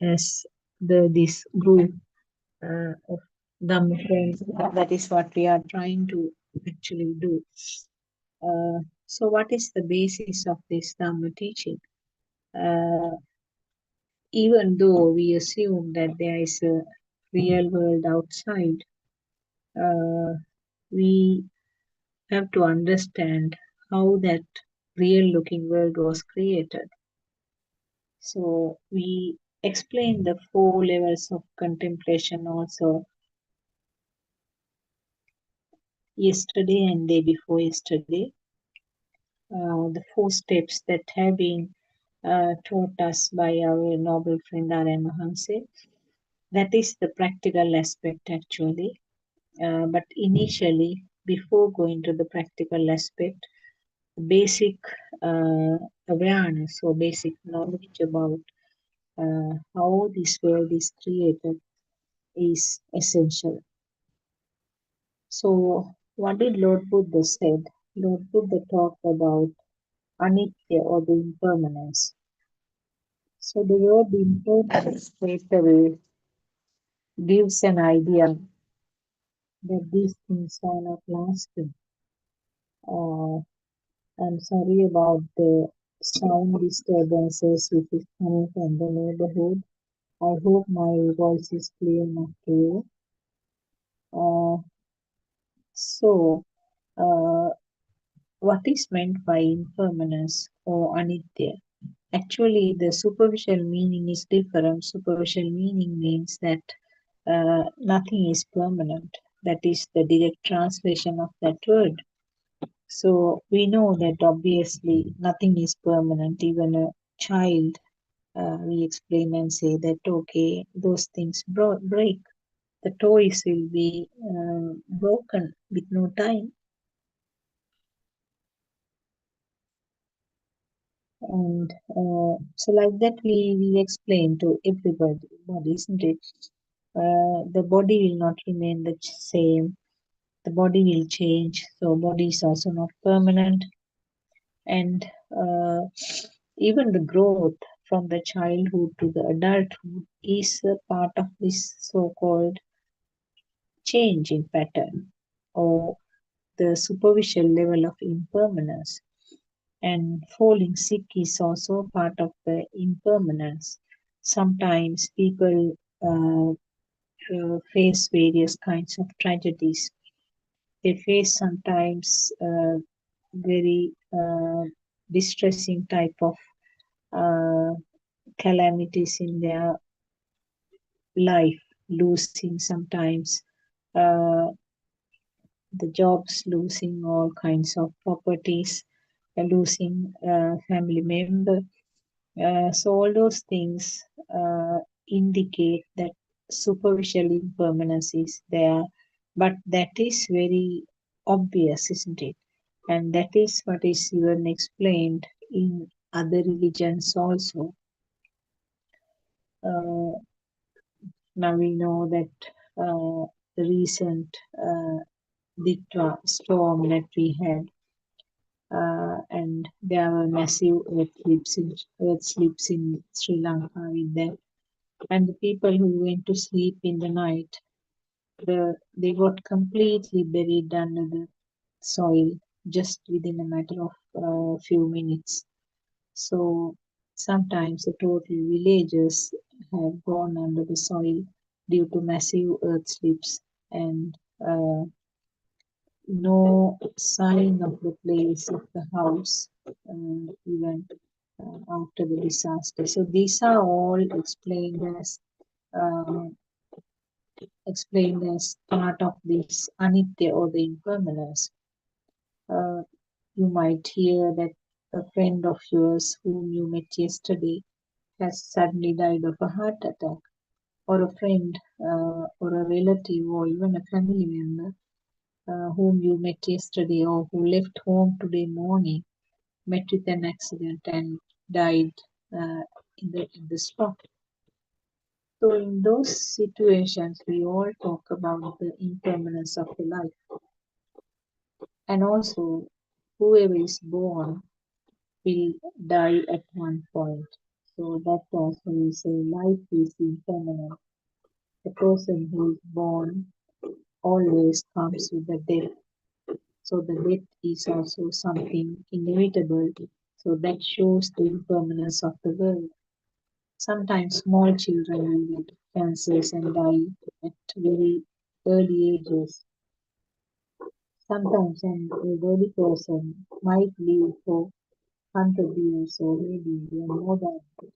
as this group of Dhamma friends, that is what we are trying to actually do. So what is the basis of this Dhamma teaching? Uh, Even though we assume that there is a real world outside, uh, we have to understand how that real looking world was created. So we explain the four levels of contemplation also yesterday and day before yesterday. The four steps that have been taught us by our noble friend Aryan Mahanse. That is the practical aspect actually. But initially, before going to the practical aspect, basic awareness or basic knowledge about how this world is created is essential. So, what did Lord Buddha said? Lord Buddha talked about anitya or the impermanence. So the word impermanence straight away gives an idea that these things are not lasting. Uh, I'm sorry about the sound disturbances which is coming from the neighborhood. I hope my voice is clear enough to you. Uh, so, uh, what is meant by impermanence or anitya? Actually, the superficial meaning is different. Superficial meaning means that nothing is permanent. That is the direct translation of that word. So we know that obviously nothing is permanent. Even a child, we explain and say that okay, those things break. The toys will be broken with no time. And so like that we explain to everybody, isn't it? The body will not remain the same. The body will change. So body is also not permanent. And uh, even the growth from the childhood to the adulthood is a part of this so-called change in pattern or the superficial level of impermanence. And falling sick is also part of the impermanence. Sometimes people face various kinds of tragedies. They face sometimes very distressing type of uh, calamities in their life, losing sometimes uh, the jobs, losing all kinds of properties, losing family member. So all those things indicate that superficial impermanence is there, but that is very obvious, isn't it? And that is what is even explained in other religions also. Uh, Now we know that the recent big storm that we had, and there were massive earth slips in Sri Lanka with that. And the people who went to sleep in the night, they got completely buried under the soil just within a matter of few minutes. So sometimes the total villages have gone under the soil due to massive earth slips and no sign of the place of the house even after the disaster. So these are all uh, explained as part of this anitya or the impermanence. Uh, you might hear that a friend of yours whom you met yesterday has suddenly died of a heart attack, or a friend, or a relative, or even a family member whom you met yesterday or who left home today morning met with an accident and died uh, in the spot. So, in those situations, we all talk about the impermanence of the life, and also whoever is born will die at one point. So, that also we say life is impermanent. The person who is born always comes with the death. So the death is also something inevitable. So that shows the impermanence of the world. Sometimes small children will get cancers and die at very early ages. Sometimes an elderly person might live for 100 years or maybe even more than that.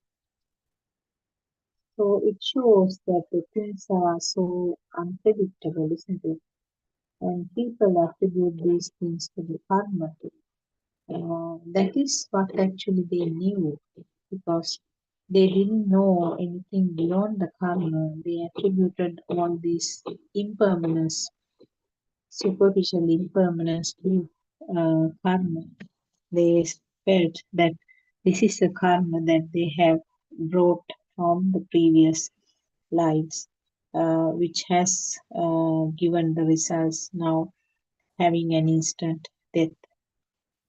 So it shows that the things are so unpredictable, isn't it? And people attribute these things to the karma. That is what actually they knew because they didn't know anything beyond the karma. They attributed all this impermanence, superficial impermanence to karma. They felt that this is the karma that they have brought from the previous lives, which has given the results now having an instant death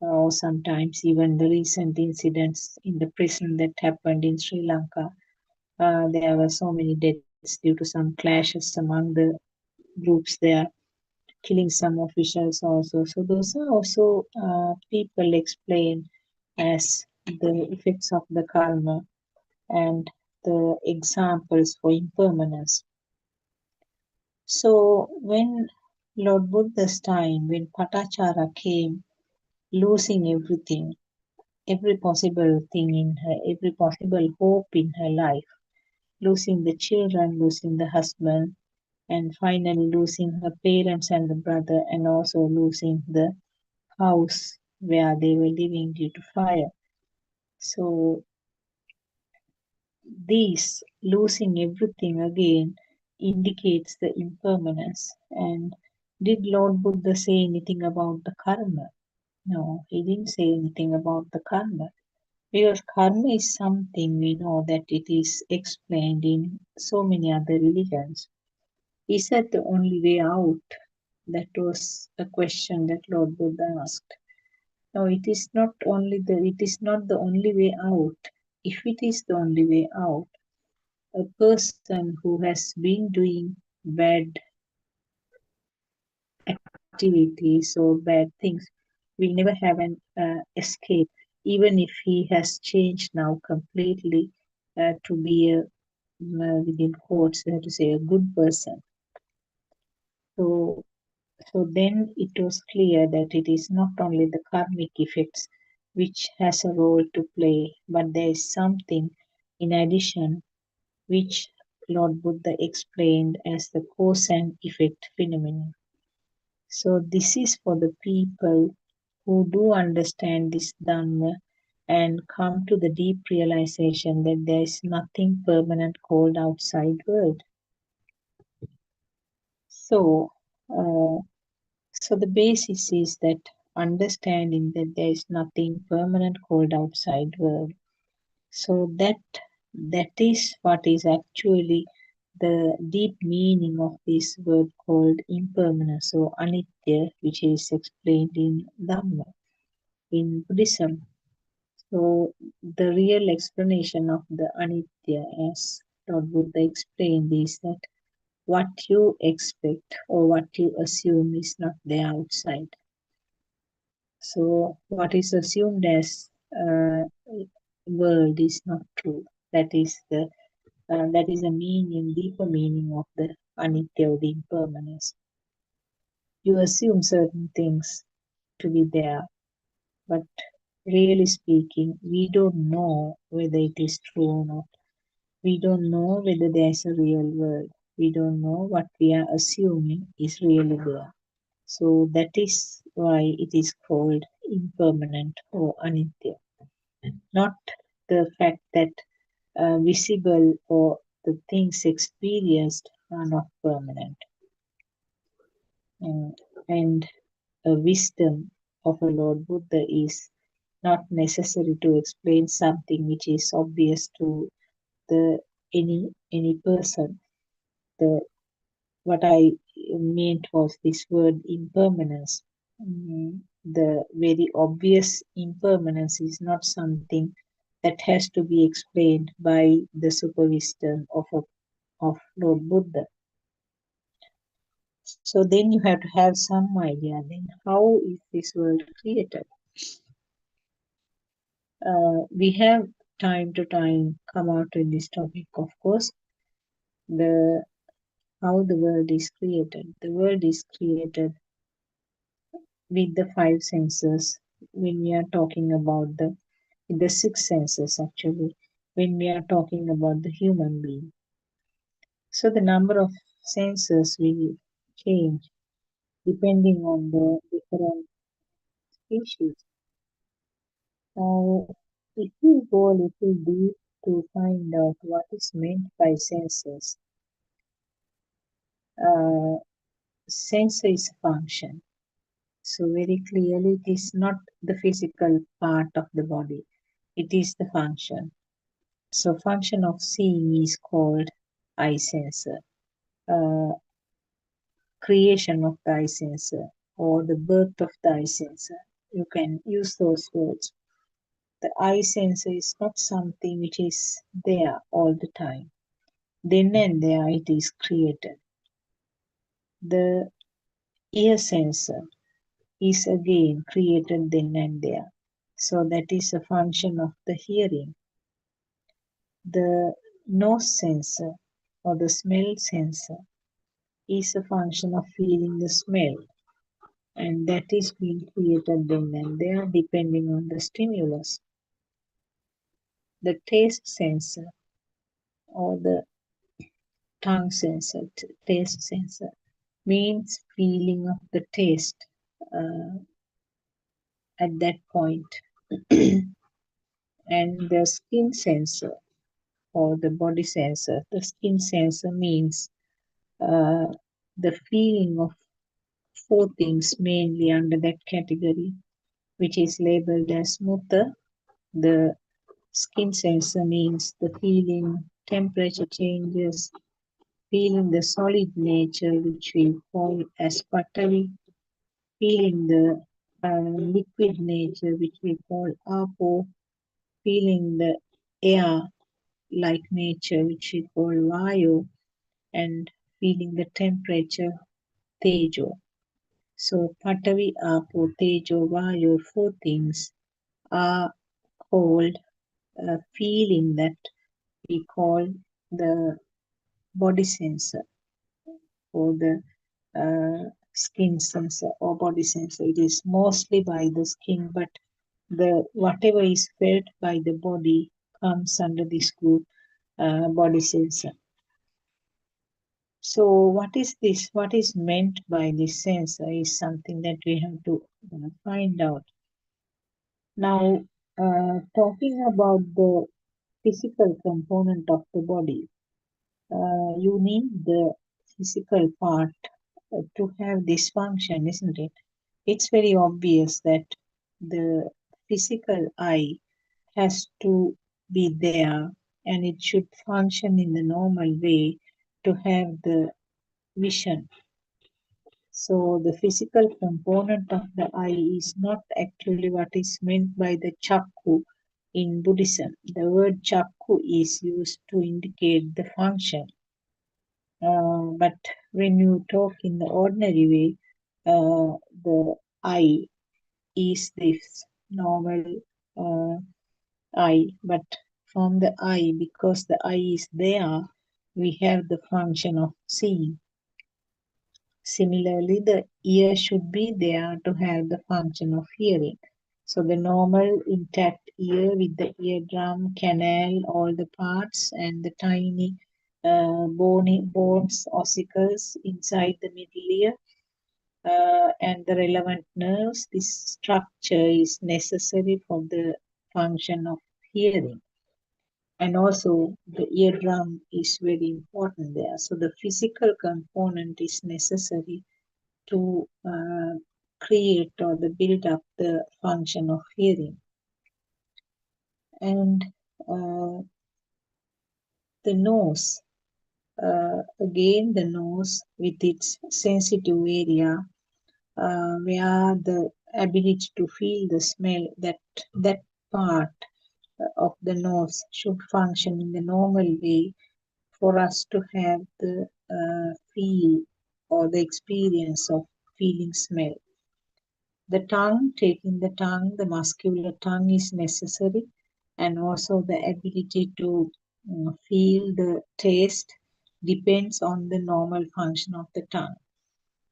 or sometimes even the recent incidents in the prison that happened in Sri Lanka. There were so many deaths due to some clashes among the groups there, killing some officials also. So those are also people explain as the effects of the karma and the examples for impermanence. So when Lord Buddha's time, when Patachara came, losing everything, every possible thing in her, every possible hope in her life, losing the children, losing the husband, and finally losing her parents and the brother, and also losing the house where they were living due to fire. So, this losing everything again indicates the impermanence. And did Lord Buddha say anything about the karma? No, he didn't say anything about the karma. Because karma is something we know that it is explained in so many other religions. Is that the only way out? That was a question that Lord Buddha asked. No, it is not the only way out. If it is the only way out, a person who has been doing bad activities or bad things will never have an escape, even if he has changed now completely to be a within quotes, to say a good person. So, so then it was clear that it is not only the karmic effects which has a role to play, but there is something in addition which Lord Buddha explained as the cause and effect phenomenon. So this is for the people who do understand this Dhamma and come to the deep realization that there is nothing permanent called outside world. So, uh, so the basis is that understanding that there is nothing permanent called outside world. So that is what is actually the deep meaning of this word called impermanence or anitya, which is explained in Dhamma, in Buddhism. So the real explanation of the anitya, as Lord Buddha explained, is that what you expect or what you assume is not there outside. So what is assumed as world is not true. That is a meaning, deeper meaning of the anitya or the impermanence. You assume certain things to be there, but really speaking, we don't know whether it is true or not. We don't know whether there is a real world. We don't know what we are assuming is really there. So that is why it is called impermanent or anitya. Not the fact that visible or the things experienced are not permanent. Mm, and a wisdom of a Lord Buddha is not necessary to explain something which is obvious to the any person. The what I meant was this word impermanence. The very obvious impermanence is not something that has to be explained by the super wisdom of Lord Buddha. So then you have to have some idea then how is this world created. We have time to time come out in this topic, of course, the how the world is created. The world is created with the five senses when we are talking about the six senses actually when we are talking about the human being. So the number of senses will change depending on the different species. Now, if we go a little deep to find out what is meant by senses, uh, sense is a function. So very clearly, it is not the physical part of the body; it is the function. So function of seeing is called eye sensor. Uh, Creation of the eye sensor or the birth of the eye sensor. You can use those words. The eye sensor is not something which is there all the time. Then and there it is created. The ear sensor is again created then and there. So that is a function of the hearing. The nose sensor or the smell sensor is a function of feeling the smell, and that is being created then and there depending on the stimulus. The taste sensor or the tongue sensor, taste sensor, means feeling of the taste uh, at that point. And the skin sensor or the body sensor. The skin sensor means uh, the feeling of four things mainly under that category, which is labeled as mutha. The skin sensor means the feeling temperature changes, feeling the solid nature, which we call as patavi, feeling the liquid nature, which we call apo, feeling the air like nature, which we call vayu, and feeling the temperature, tejo. So patavi, apo, tejo, vayu, four things are called a feeling that we call the body sensor or the skin sensor or body sensor. It is mostly by the skin, but the whatever is felt by the body comes under this group, body sensor. So what is this? What is meant by this sensor is something that we have to find out. Now, talking about the physical component of the body, you need the physical part to have this function, isn't it? It's very obvious that the physical eye has to be there and it should function in the normal way to have the vision. So the physical component of the eye is not actually what is meant by the chakku in Buddhism. The word chakku is used to indicate the function. But when you talk in the ordinary way, the eye is this normal uh, eye, but from the eye, because the eye is there, we have the function of seeing. Similarly, the ear should be there to have the function of hearing. So the normal intact ear with the eardrum, canal, all the parts, and the tiny bony bones, ossicles inside the middle ear, and the relevant nerves. This structure is necessary for the function of hearing. And also the eardrum is very important there. So the physical component is necessary to create or the build up the function of hearing. And the nose, again the nose with its sensitive area, where the ability to feel the smell, that part of the nose should function in the normal way for us to have the feel or the experience of feeling smell. The tongue, taking the tongue, the muscular tongue is necessary, and also the ability to feel the taste depends on the normal function of the tongue.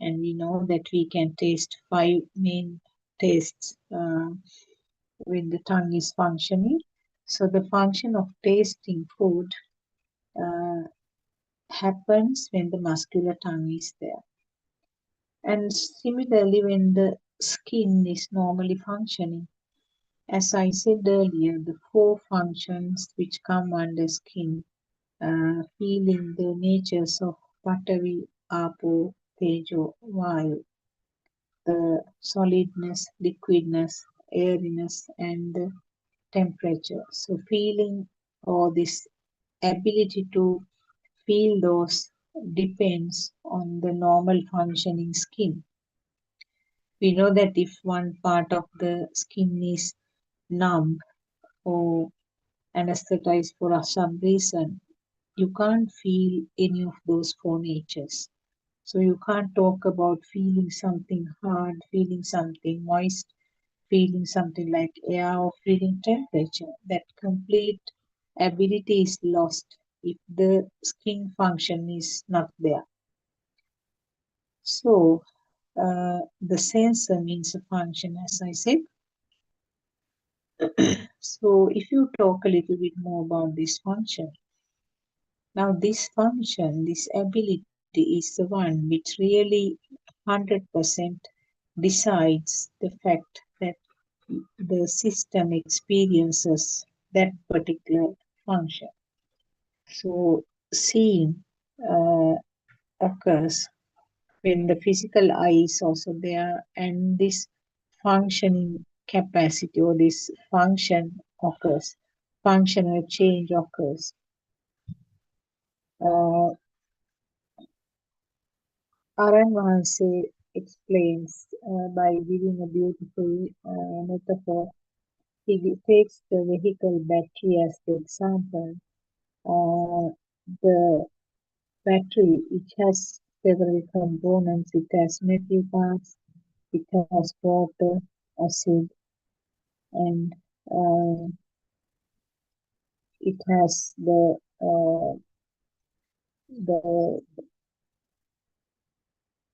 And we know that we can taste five main tastes when the tongue is functioning. So the function of tasting food uh, happens when the muscular tongue is there. And similarly, when the skin is normally functioning, as I said earlier, the four functions which come under skin, feeling the natures of Patavi, Apo, Tejo, Vayu, the solidness, liquidness, airiness, and the temperature. So, feeling or this ability to feel those depends on the normal functioning skin. We know that if one part of the skin is numb or anesthetized for some reason, you can't feel any of those four natures. So you can't talk about feeling something hard, feeling something moist, feeling something like air, or feeling temperature. That complete ability is lost if the skin function is not there. So the sensor means a function, as I said. So if you talk a little bit more about this function, Now, this function, this ability is the one which really 100% decides the fact that the system experiences that particular function. So, seeing uh, occurs when the physical eye is also there, and this functioning capacity or this function occurs, functional change occurs. Uh, Aran explains by giving a beautiful metaphor. He takes the vehicle battery as the example. Uh, the battery, it has several components. It has metal parts, it has water, acid, and uh, it has the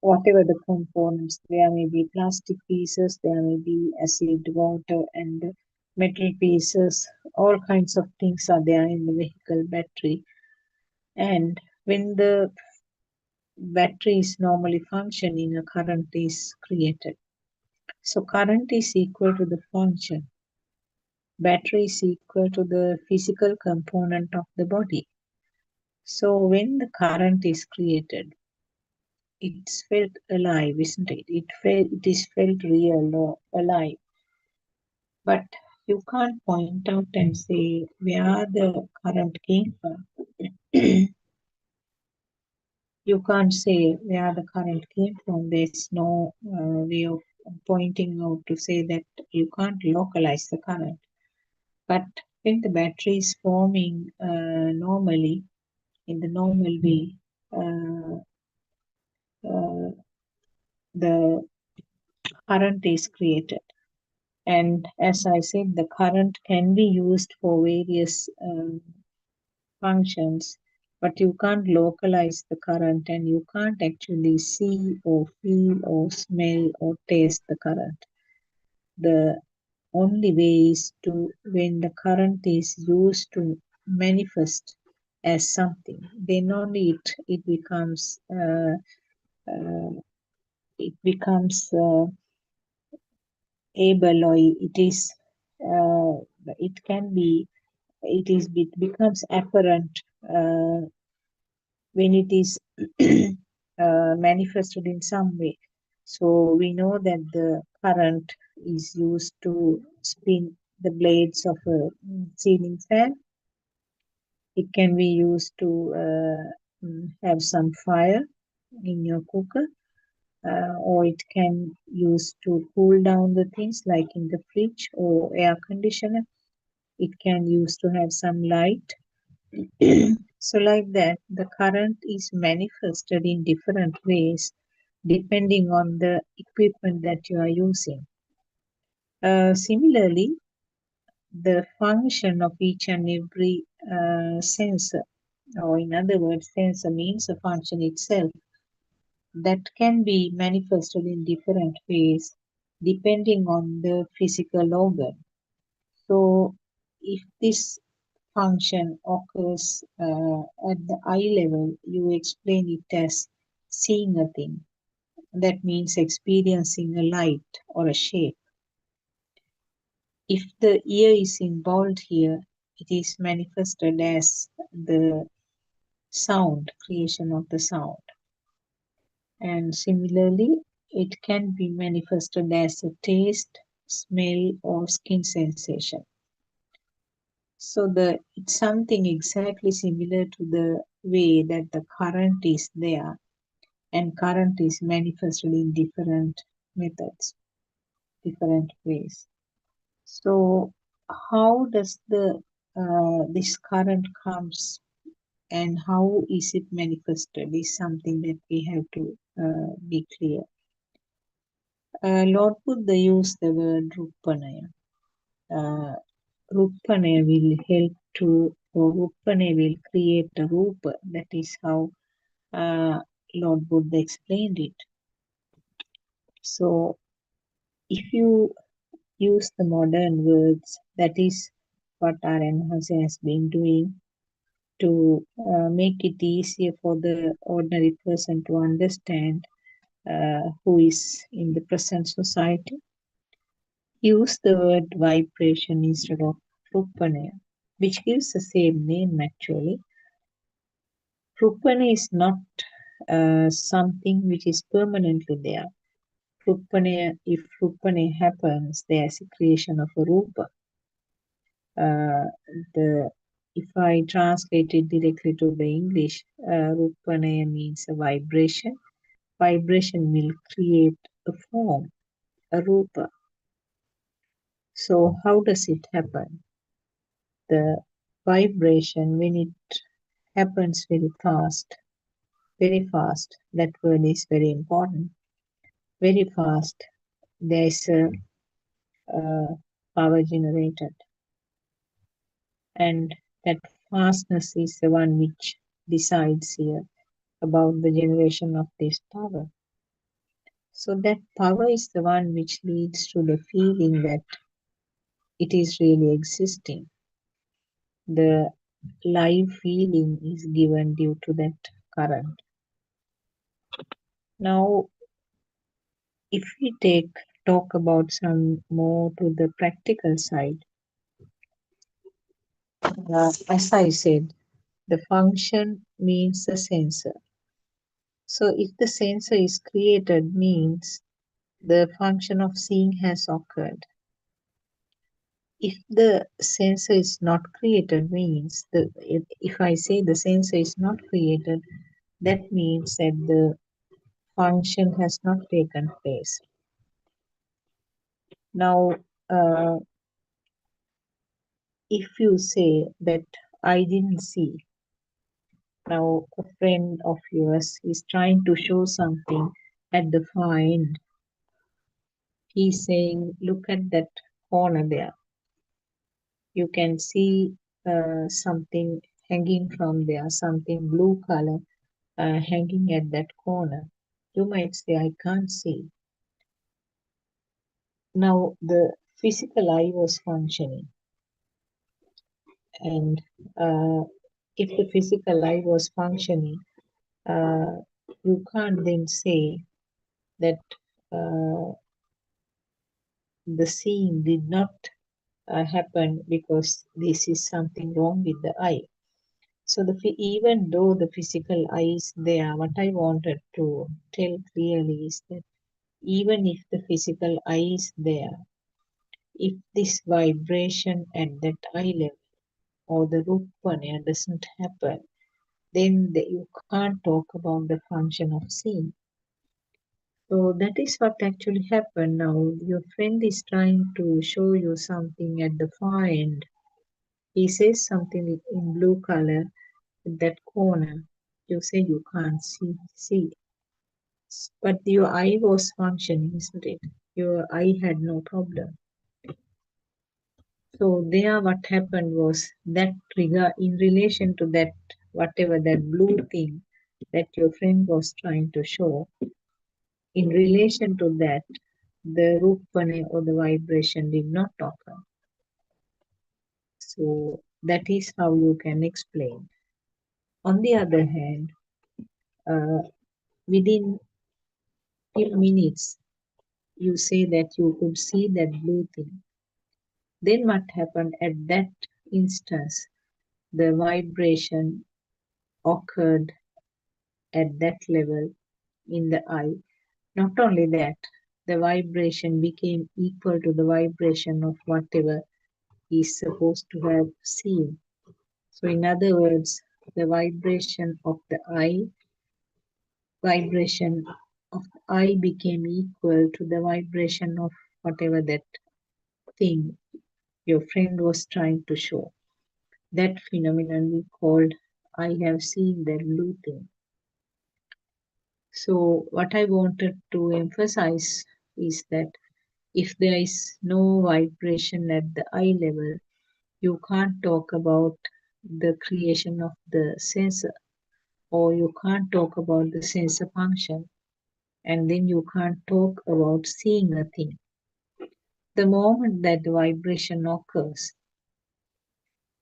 whatever the components. There may be plastic pieces, there may be acid, water, and metal pieces. All kinds of things are there in the vehicle battery. And when the battery is normally functioning, a current is created. So current is equal to the function. Battery is equal to the physical component of the body. So when the current is created, it's felt alive, isn't it? It is felt real or alive. But you can't point out and say where the current came from. You can't say where the current came from. There's no way of pointing out to say that you can't localize the current. But when the battery is forming normally, in the normal way, uh, uh, the current is created. And as I said, the current can be used for various functions, but you can't localize the current and you can't actually see or feel or smell or taste the current. The only way is to when the current is used to manifest as something, then only uh, it becomes able, or uh, it can be it becomes apparent when it is manifested in some way. So we know that the current is used to spin the blades of a ceiling fan. It can be used to have some fire in your cooker, or it can use to cool down the things like in the fridge or air conditioner. It can use to have some light. So, like that, the current is manifested in different ways depending on the equipment that you are using. Similarly, the function of each and every sensor, or in other words, sensor means a function itself, that can be manifested in different ways depending on the physical organ. So, if this function occurs at the eye level, you explain it as seeing a thing. That means experiencing a light or a shape. If the ear is involved here, it is manifested as the sound, creation of the sound. And similarly, it can be manifested as a taste, smell, or skin sensation. So it's something exactly similar to the way that the current is there, and current is manifested in different methods, different ways. So how does the this current comes and how is it manifested is something that we have to be clear. Lord Buddha used the word Rupanaya. Uh, Rupanaya will help to, or Rupanaya will create a Rupa. That is how Lord Buddha explained it. So if you use the modern words, that is what RN has been doing. to make it easier for the ordinary person to understand who is in the present society, use the word vibration instead of rupane, which gives the same name actually. Rupane is not something which is permanently there. Rupane, if Rupane happens, there's a creation of a Rupa. Uh, the if I translate it directly to the English, Rupane means a vibration. Vibration will create a form, a Rupa. So how does it happen? The vibration, when it happens very fast, that word is very important. Very fast, there is a power generated, and that fastness is the one which decides here about the generation of this power. So that power is the one which leads to the feeling that it is really existing. The live feeling is given due to that current. Now, if we talk about some more to the practical side, as I said, the function means the sensor. So if the sensor is created means the function of seeing has occurred. If the sensor is not created means if I say the sensor is not created, that means that the function has not taken place. Now, if you say that I didn't see, now a friend of yours is trying to show something at the far end. He's saying, look at that corner there. You can see something hanging from there, something blue color hanging at that corner. You might say, I can't see. Now, the physical eye was functioning, and if the physical eye was functioning, uh, you can't then say that uh, the seeing did not happen because this is something wrong with the eye. So even though the physical eye is there, what I wanted to tell clearly is that even if the physical eye is there, if this vibration at that eye level or the rupanya doesn't happen, then you can't talk about the function of seeing. So that is what actually happened now. Your friend is trying to show you something at the far end. He says something in blue color at that corner. You say you can't see. But your eye was functioning, isn't it? Your eye had no problem. So there what happened was that trigger in relation to that whatever that blue thing that your friend was trying to show, in relation to that, the rupane or the vibration did not occur. So that is how you can explain. On the other hand, uh, within few minutes, you say that you could see that blue thing. Then what happened at that instance? The vibration occurred at that level in the eye. Not only that, the vibration became equal to the vibration of whatever he is supposed to have seen. So, in other words, the vibration of the eye became equal to the vibration of whatever that thing your friend was trying to show. That phenomenon we called I have seen that blue thing. So, what I wanted to emphasize is that if there is no vibration at the eye level, you can't talk about the creation of the sensor, or you can't talk about the sensor function, and then you can't talk about seeing a thing. The moment that the vibration occurs,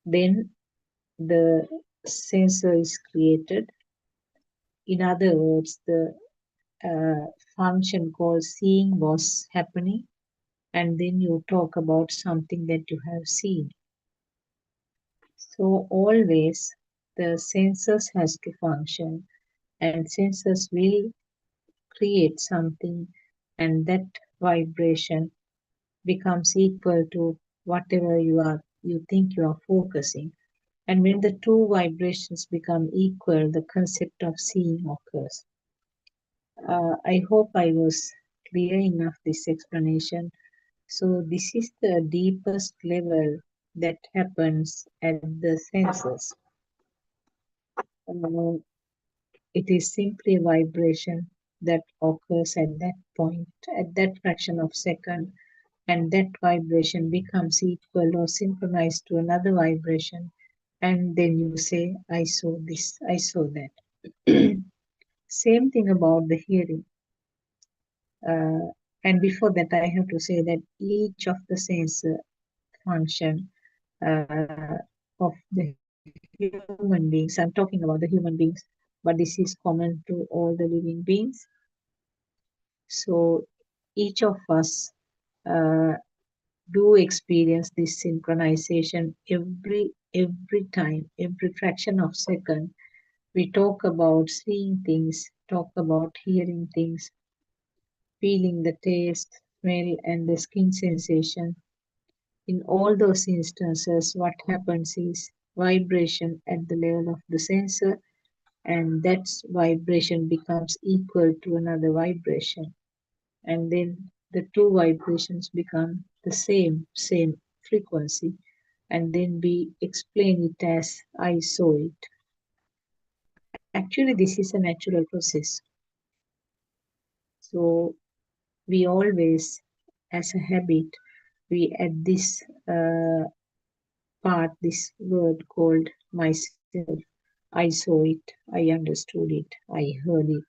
then the sensor is created. In other words, the function called seeing was happening, and then you talk about something that you have seen. So always the sensors has to function, and sensors will create something, and that vibration becomes equal to whatever you think you are focusing. And when the two vibrations become equal, the concept of seeing occurs. I hope I was clear enough this explanation. So this is the deepest level that happens at the senses. Uh, it is simply a vibration that occurs at that point, at that fraction of second, and that vibration becomes equal or synchronized to another vibration, and then you say, I saw this, I saw that. Same thing about the hearing. Uh, and before that, I have to say that each of the sense function of the human beings, I'm talking about the human beings, but this is common to all the living beings. So each of us uh, do experience this synchronization every time, every fraction of second. We talk about seeing things, talk about hearing things, feeling the taste, smell, and the skin sensation. In all those instances, what happens is vibration at the level of the sensor, and that vibration becomes equal to another vibration. And then the two vibrations become the same frequency, and then we explain it as I saw it. Actually, this is a natural process. So we always, as a habit, we add this part, this word called myself. I saw it, I understood it, I heard it,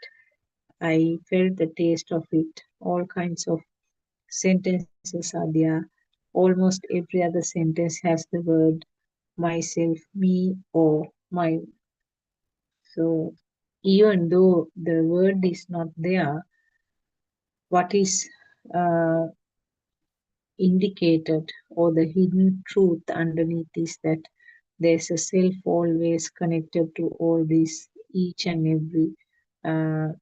I felt the taste of it. All kinds of sentences are there. Almost every other sentence has the word myself, me, or my. So even though the word is not there, what is uh, indicated or the hidden truth underneath is that there's a self always connected to all this, each and every uh,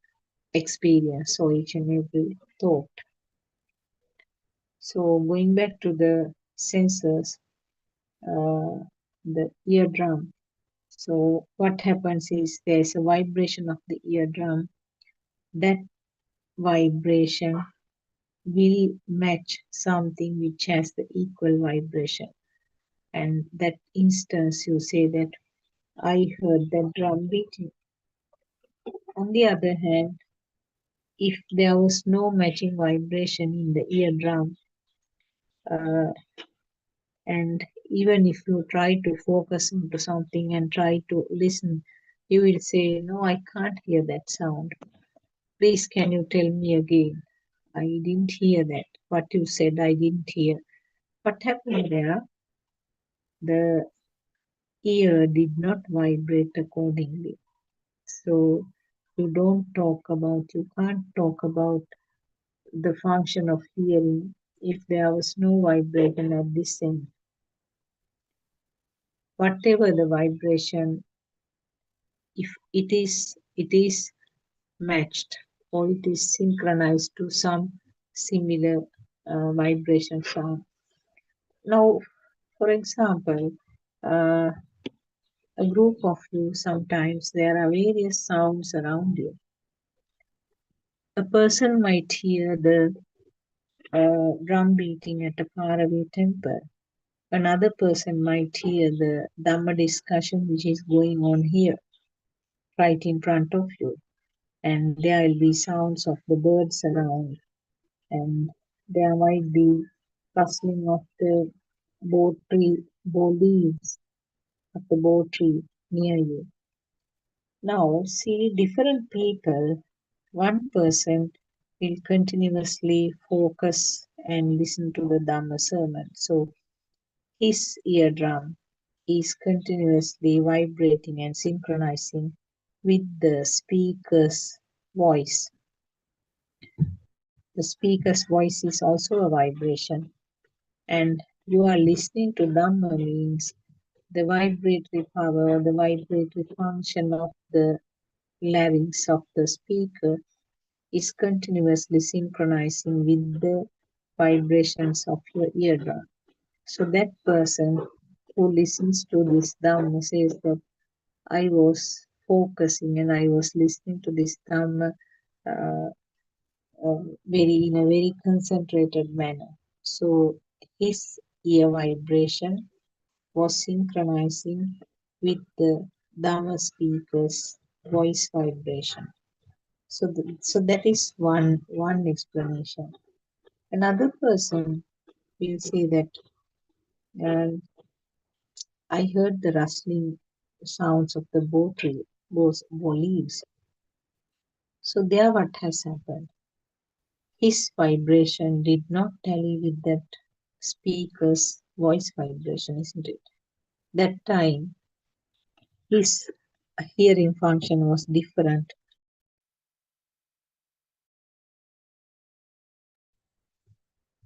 experience or each and every thought. So going back to the sensors, the eardrum. So what happens is there's a vibration of the eardrum. That vibration will match something which has the equal vibration. And that instance, you say that I heard the drum beating. On the other hand, if there was no matching vibration in the eardrum, uh, and even if you try to focus into something and try to listen, you will say, no, I can't hear that sound. Please, can you tell me again? I didn't hear that. What you said, I didn't hear. What happened there? The ear did not vibrate accordingly. So you can't talk about the function of hearing if there was no vibration at this end. Whatever the vibration, if it is matched or it is synchronized to some similar vibration sound. Now, for example, uh, a group of you, sometimes there are various sounds around you. A person might hear the drum beating at a faraway temple. Another person might hear the Dhamma discussion which is going on here, right in front of you. And there will be sounds of the birds around, and there might be rustling of the bow leaves of the bow tree near you. Now, see different people, one person will continuously focus and listen to the Dhamma sermon. So his eardrum is continuously vibrating and synchronizing with the speaker's voice. The speaker's voice is also a vibration, and you are listening to Dhamma means the vibratory power, the vibratory function of the larynx of the speaker is continuously synchronizing with the vibrations of your eardrum. So that person who listens to this Dhamma says that I was focusing and I was listening to this Dhamma uh, very in a very concentrated manner. So his ear vibration was synchronizing with the Dhamma speaker's voice vibration. So that is one explanation. Another person will say that uh, I heard the rustling sounds of the bow leaves. So there, what has happened? His vibration did not tally with that speaker's voice vibration, isn't it? That time, his hearing function was different.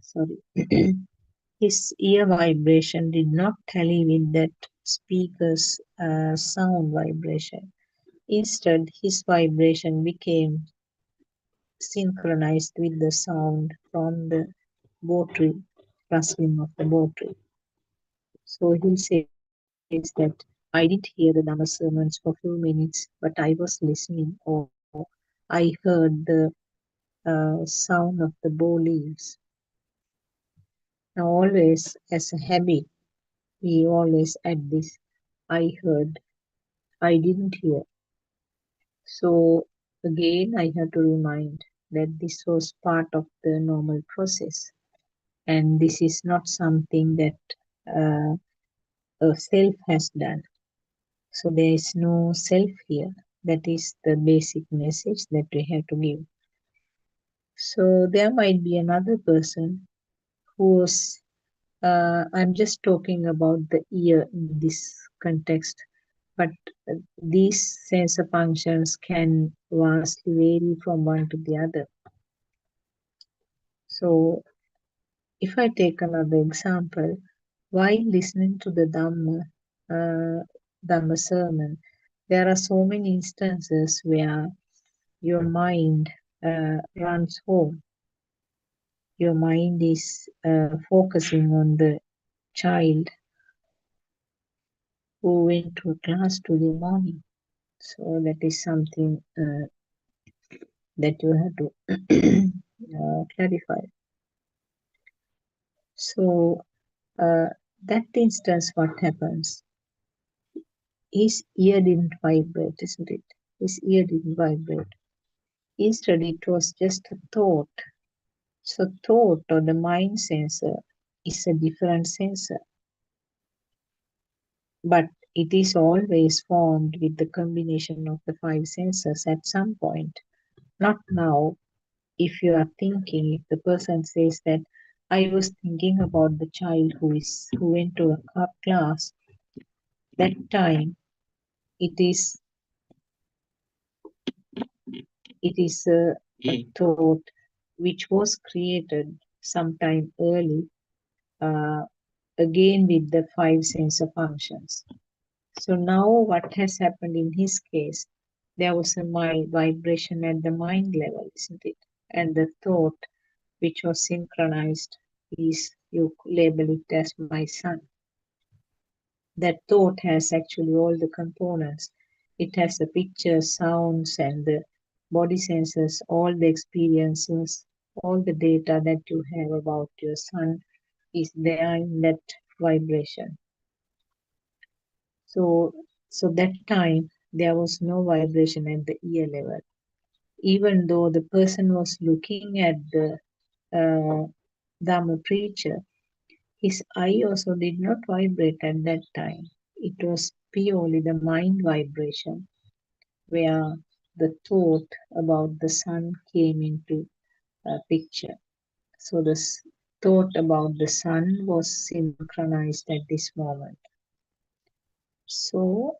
Sorry. His ear vibration did not tally with that speaker's sound vibration. Instead, his vibration became synchronized with the sound from the bow tree, rustling of the bow tree. So he says that I didn't hear the Dhamma sermons for a few minutes, but I was listening, or I heard the sound of the bow leaves. Now, always as a habit, we always add this I heard, I didn't hear. So, again, I have to remind that this was part of the normal process, and this is not something that uh, a self has done. So there is no self here. That is the basic message that we have to give. So there might be another person who's, I'm just talking about the ear in this context, but these sensor functions can vastly vary from one to the other. So if I take another example, while listening to the Dhamma sermon, there are so many instances where your mind runs home. Your mind is focusing on the child who went to class today morning. So that is something that you have to clarify. So uh, that instance, what happens? His ear didn't vibrate, isn't it? His ear didn't vibrate. Instead, it was just a thought. So thought or the mind sensor is a different sensor, but it is always formed with the combination of the five senses at some point. Not now. If you are thinking, if the person says that I was thinking about the child who went to a class, that time it is a thought which was created sometime early, uh, again with the five sensor functions. So now what has happened in his case, there was a mild vibration at the mind level, isn't it? And the thought which was synchronized is, you label it as my son. That thought has actually all the components. It has the pictures, sounds, and the body senses, all the experiences, all the data that you have about your son is there in that vibration. So, so that time there was no vibration at the ear level. Even though the person was looking at the Dhamma preacher, his eye also did not vibrate at that time. It was purely the mind vibration where the thought about the sun came into a picture. So the thought about the sun was synchronized at this moment. So,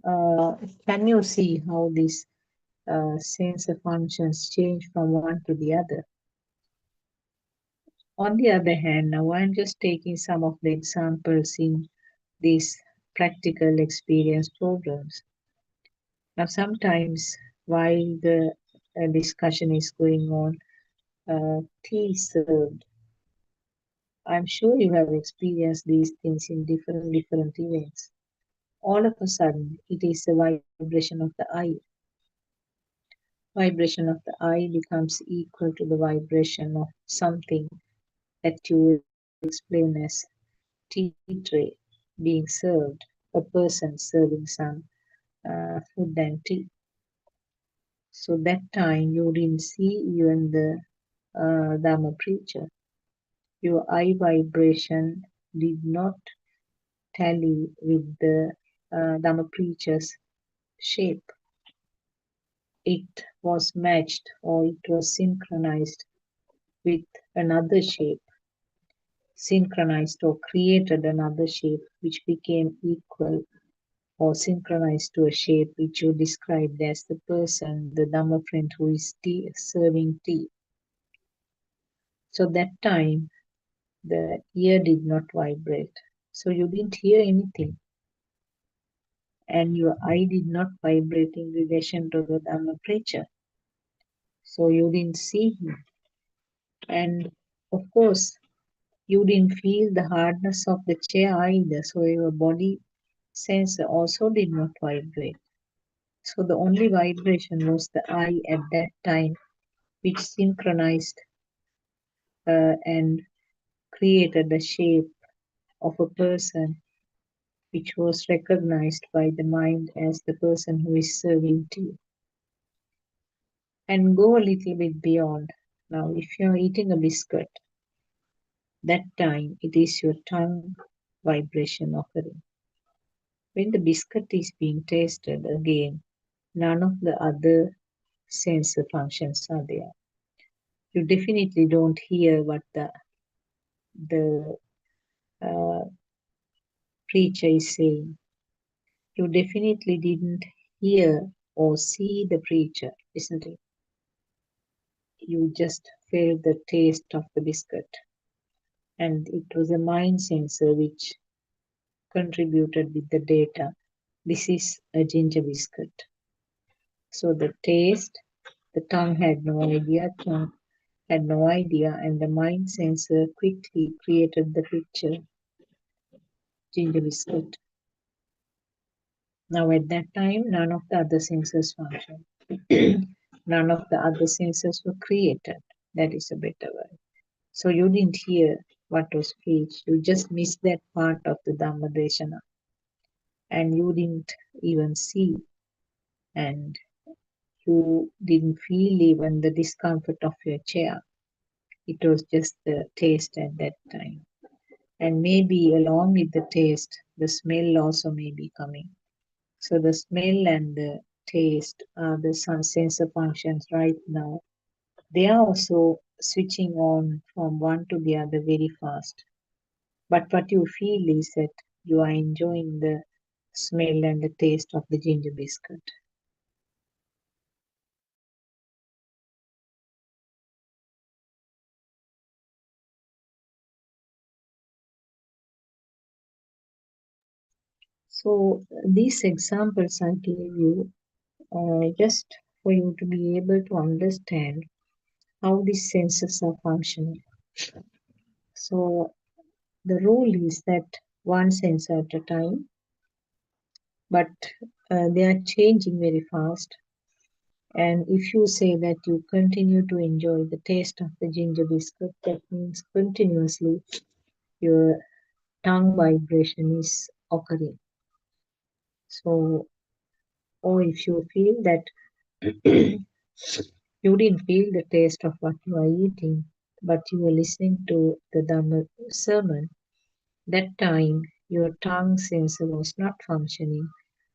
uh, can you see how these sensor functions change from one to the other? On the other hand, now I'm just taking some of the examples in these practical experience programs. Now, sometimes while the discussion is going on, tea is served. I'm sure you have experienced these things in different events. All of a sudden, it is the vibration of the eye. Vibration of the eye becomes equal to the vibration of something that you explain as tea tray being served, a person serving some food and tea. So that time you didn't see even the Dharma preacher. Your eye vibration did not tally with the Dhamma preacher's shape. It was matched or it was synchronized with another shape, synchronized or created another shape which became equal or synchronized to a shape which you described as the person, the Dhamma friend who is serving tea. So that time the ear did not vibrate. So you didn't hear anything. And your eye did not vibrate in relation to the Dhamma preacher. So you didn't see him. And of course, you didn't feel the hardness of the chair either. So your body sensor also did not vibrate. So the only vibration was the eye at that time, which synchronized and created the shape of a person, which was recognized by the mind as the person who is serving tea. And go a little bit beyond. Now, if you're eating a biscuit, that time it is your tongue vibration occurring. When the biscuit is being tasted again, none of the other sensor functions are there. You definitely don't hear what the uh, preacher is saying. You definitely didn't hear or see the preacher, isn't it? You just felt the taste of the biscuit. And it was a mind sensor which contributed with the data. This is a ginger biscuit. So the taste, the tongue had no idea, and the mind sensor quickly created the picture, ginger biscuit. Now at that time, none of the other sensors functioned. None of the other sensors were created. That is a better word. So you didn't hear what was preached. You just missed that part of the Dhammadeshana. And you didn't even see, and you didn't feel even the discomfort of your chair. It was just the taste at that time. And maybe along with the taste, the smell also may be coming. So the smell and the taste are the some sensor functions right now. They are also switching on from one to the other very fast. But what you feel is that you are enjoying the smell and the taste of the ginger biscuit. So these examples I gave you just for you to be able to understand how these senses are functioning. So the rule is that one sense at a time, but they are changing very fast. And if you say that you continue to enjoy the taste of the ginger biscuit, that means continuously your tongue vibration is occurring. So, or if you feel that you didn't feel the taste of what you are eating, but you were listening to the Dhamma sermon, that time your tongue sensor was not functioning,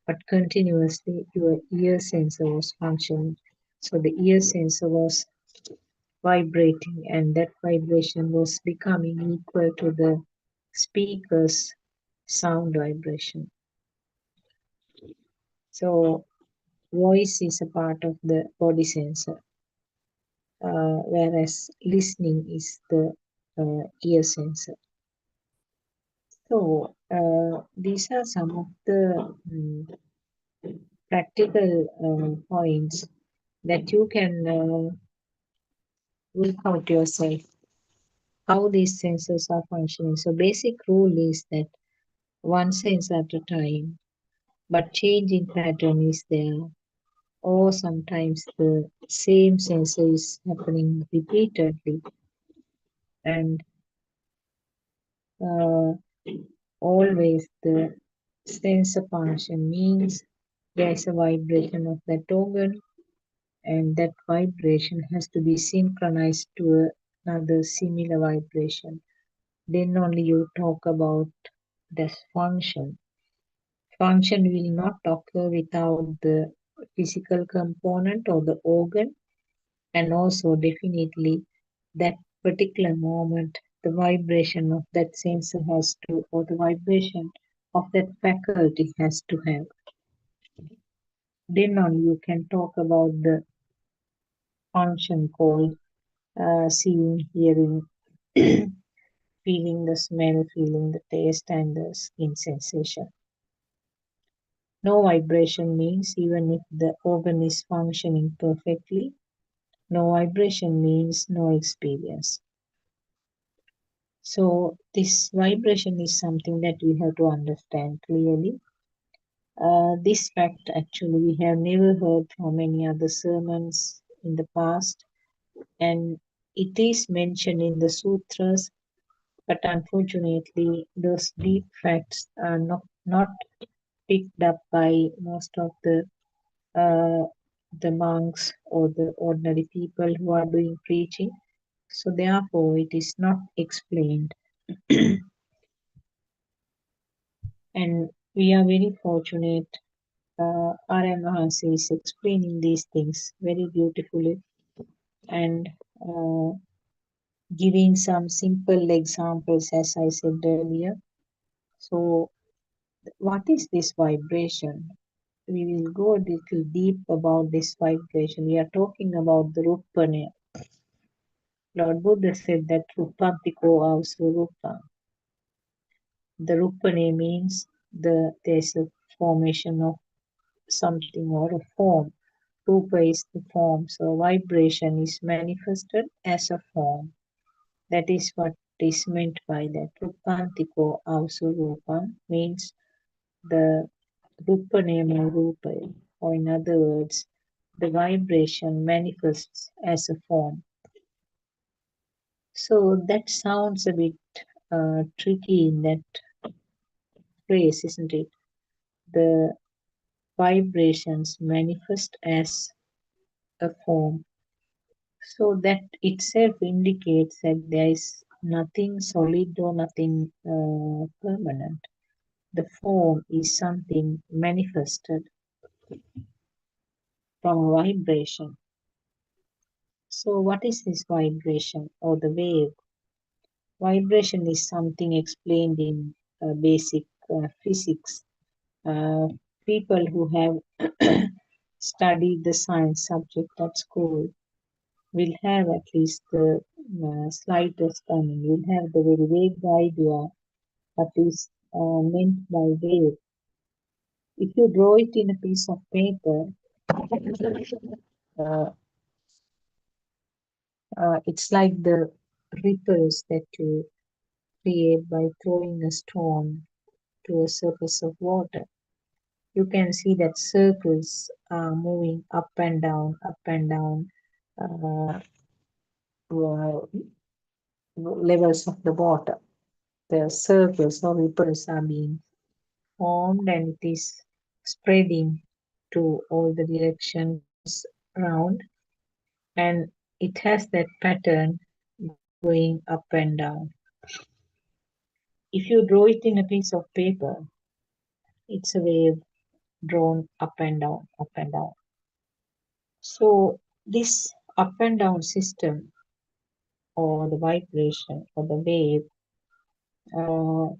but continuously your ear sensor was functioning. So the ear sensor was vibrating, and that vibration was becoming equal to the speaker's sound vibration. So voice is a part of the body sensor, whereas listening is the ear sensor. So these are some of the practical points that you can work out yourself how these sensors are functioning. So basic rule is that one sense at a time, but change in pattern is there, or sometimes the same sensor is happening repeatedly, and uh, always the sensor function means there is a vibration of that organ, and that vibration has to be synchronized to another similar vibration. Then only you talk about this function. Function will not occur without the physical component or the organ, and also definitely that particular moment, the vibration of that sensor has to, or the vibration of that faculty has to have. Then only you can talk about the function called seeing, hearing, feeling the smell, feeling the taste, and the skin sensation. No vibration means even if the organ is functioning perfectly, no vibration means no experience. So, this vibration is something that we have to understand clearly. This fact actually we have never heard from any other sermons in the past, and it is mentioned in the sutras, but unfortunately, those deep facts are not picked up by most of uh, the monks or the ordinary people who are doing preaching. So therefore, it is not explained, and we are very fortunate. R.M. Mahansi is explaining these things very beautifully and uh, giving some simple examples, as I said earlier. So, what is this vibration? We will go a little deep about this vibration. We are talking about the Rupane. Lord Buddha said that Rupantiko Avsvarupa. The Rupane means there's a formation of something or a form. Rupa is the form, so vibration is manifested as a form. That is what is meant by that. Rupantiko Avsvarupa means the Rupanema Rupa, or in other words, the vibration manifests as a form. So that sounds a bit tricky in that phrase, isn't it? The vibrations manifest as a form. So that itself indicates that there is nothing solid or nothing permanent. The form is something manifested from a vibration. So, what is this vibration or the wave? Vibration is something explained in basic physics. Uh, People who have studied the science subject at school will have at least the slightest, I mean, will have the very vague idea what is meant by wave. If you draw it in a piece of paper, uh, it's like the ripples that you create by throwing a stone to a surface of water. You can see that circles are moving up and down uh, levels of the water. The circles or ripples are being formed and it is spreading to all the directions around, and it has that pattern going up and down. If you draw it in a piece of paper, it's a wave drawn up and down, up and down. So this up and down system or the vibration or the wave uh,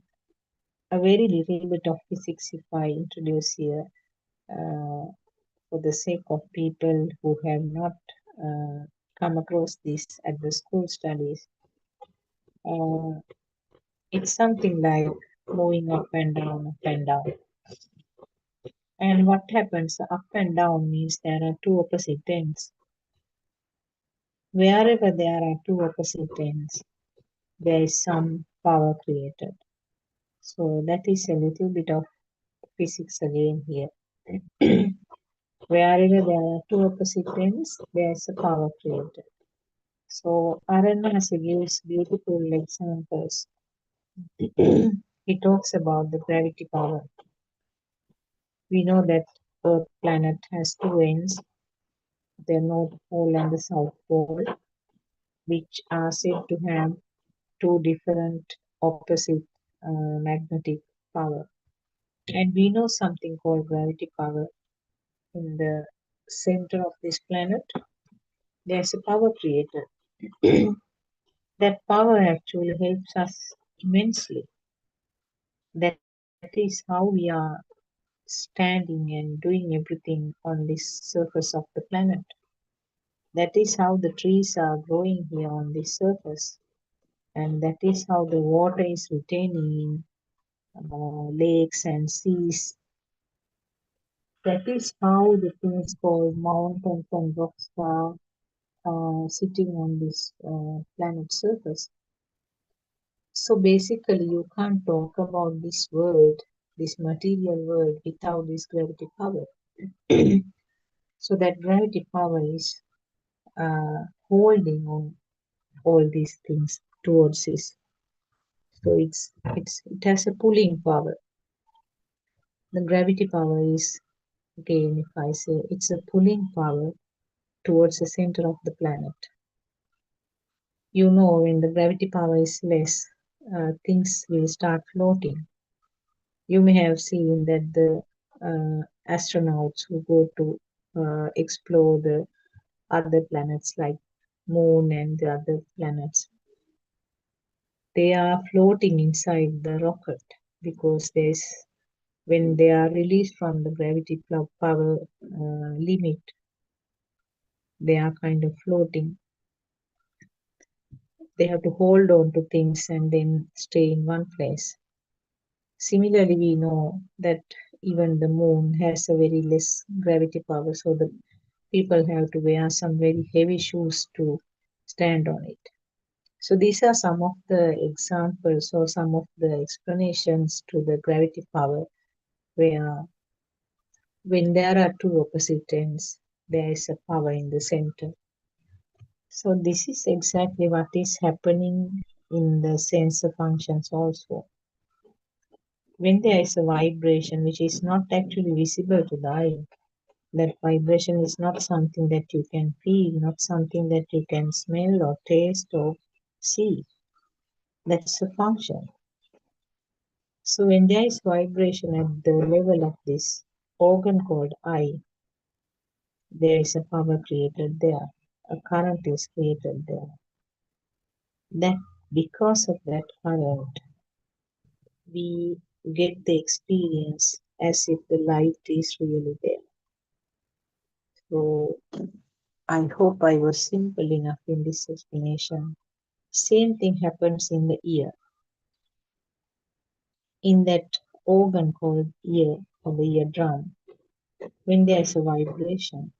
a very little bit of physics if I introduce here for the sake of people who have not uh, come across this at the school studies. Uh, it's something like moving up and down, up and down. And what happens up and down means there are two opposite ends. Wherever there are two opposite ends, there is some power created. So that is a little bit of physics again here. Wherever there are two opposite ends, there is a power created. So Aranhasi gives beautiful examples. He talks about the gravity power. We know that Earth planet has two ends, the North Pole and the South Pole, which are said to have two different opposite magnetic power. And we know something called gravity power. In the center of this planet, there's a power creator. That power actually helps us immensely. That is how we are standing and doing everything on this surface of the planet. That is how the trees are growing here on this surface. And that is how the water is retaining in lakes and seas. That is how the things called mountains and rocks are sitting on this planet surface. So basically, you can't talk about this world, this material world, without this gravity power. So that gravity power is holding on all these things towards us. So it has a pulling power. The gravity power is, again, if I say, it's a pulling power towards the center of the planet. You know, when the gravity power is less, things will start floating. You may have seen that the astronauts who go to explore the other planets like Moon and the other planets, they are floating inside the rocket because there's when they are released from the gravity power limit, they are kind of floating. They have to hold on to things and then stay in one place. Similarly, we know that even the moon has a very less gravity power, so the people have to wear some very heavy shoes to stand on it. So these are some of the examples or some of the explanations to the gravity power where when there are two opposite ends, there is a power in the center. So this is exactly what is happening in the sensor functions also. When there is a vibration which is not actually visible to the eye, that vibration is not something that you can feel, not something that you can smell or taste or see. That's a function. So when there is vibration at the level of this organ called eye, there is a power created there. A current is created there. That because of that current, we get the experience as if the light is really there. So I hope I was simple enough in this explanation. Same thing happens in the ear. In that organ called ear or the eardrum, when there is a vibration,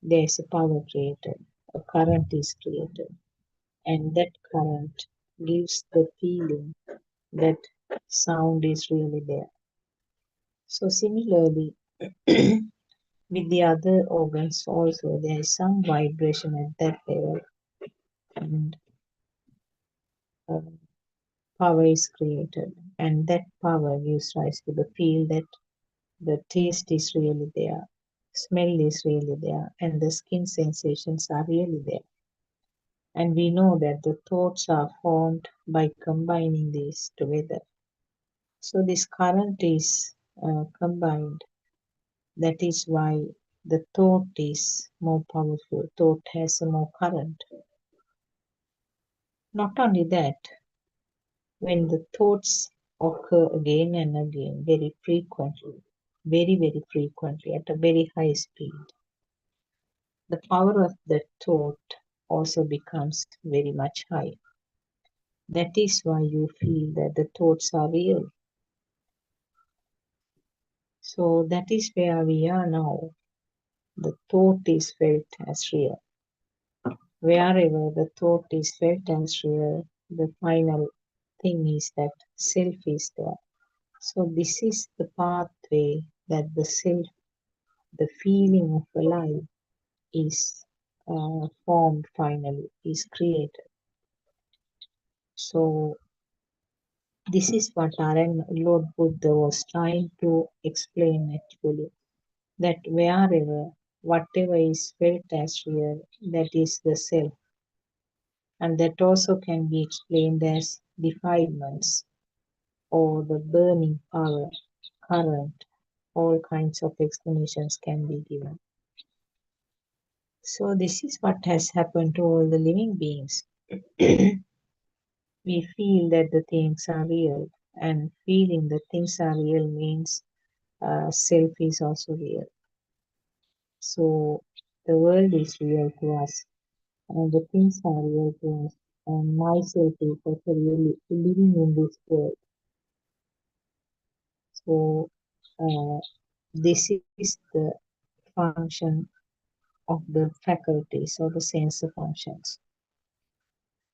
there is a power created, a current is created, and that current gives the feeling that sound is really there. So similarly, with the other organs also, there is some vibration at that level, and uh, power is created, and that power gives rise to the feel that the taste is really there, smell is really there, and the skin sensations are really there. And we know that the thoughts are formed by combining these together. So this current is combined. That is why the thought is more powerful. Thought has a more current. Not only that, when the thoughts occur again and again very frequently, very frequently at a very high speed, the power of the thought also becomes very much high. That is why you feel that the thoughts are real. So that is where we are now. The thought is felt as real. Wherever the thought is felt as real, the final thing is that self is there. So this is the pathway that the self, the feeling of alive is formed finally, is created. So this is what RN Lord Buddha was trying to explain actually, that wherever, whatever is felt as real, that is the self. And that also can be explained as defilements or the burning power, current, all kinds of explanations can be given. So this is what has happened to all the living beings. We feel that the things are real, and feeling that things are real means self is also real. So the world is real to us, and the things are real to us, and myself is also really living in this world. So this is the function of the faculties or the sensor functions.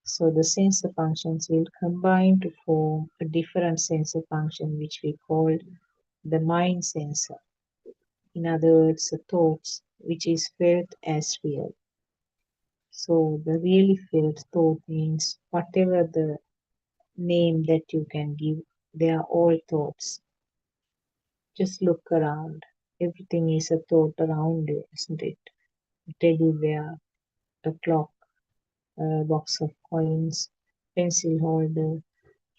So the sensor functions will combine to form a different sensor function which we call the mind sensor. In other words, the thoughts which is felt as real. So the really felt thought means whatever the name that you can give, they are all thoughts. Just look around. Everything is a thought around you, isn't it? A teddy bear, a clock, a box of coins, pencil holder.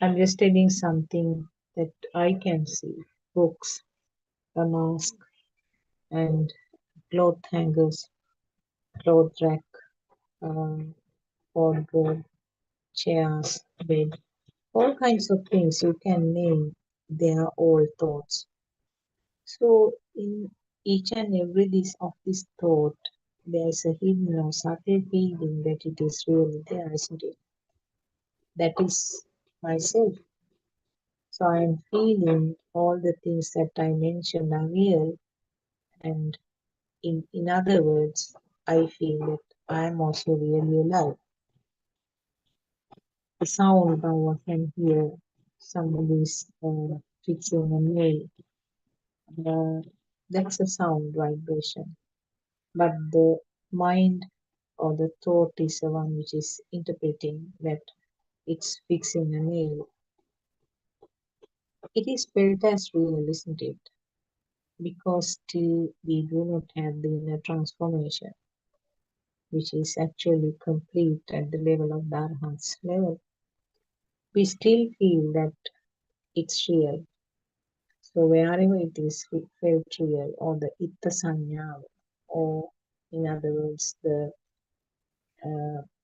I'm just telling something that I can see. Books, a mask, and cloth hangers, cloth rack, um, wardrobe, chairs, bed, all kinds of things you can name. They are all thoughts. So in each and every of this thought, there is a hidden or subtle feeling that it is really there, isn't it? That is myself. So I am feeling all the things that I mentioned are real, and in other words, I feel that I am also really alive. The sound now I can hear somebody's fixing a nail. Uh, that's a sound vibration. But the mind or the thought is the one which is interpreting that it's fixing a nail. It is felt as real, isn't it? Because still we do not have the inner transformation, which is actually complete at the level of the Arhat's level. We still feel that it's real. So wherever it is felt real, or the itta sanya, or in other words, the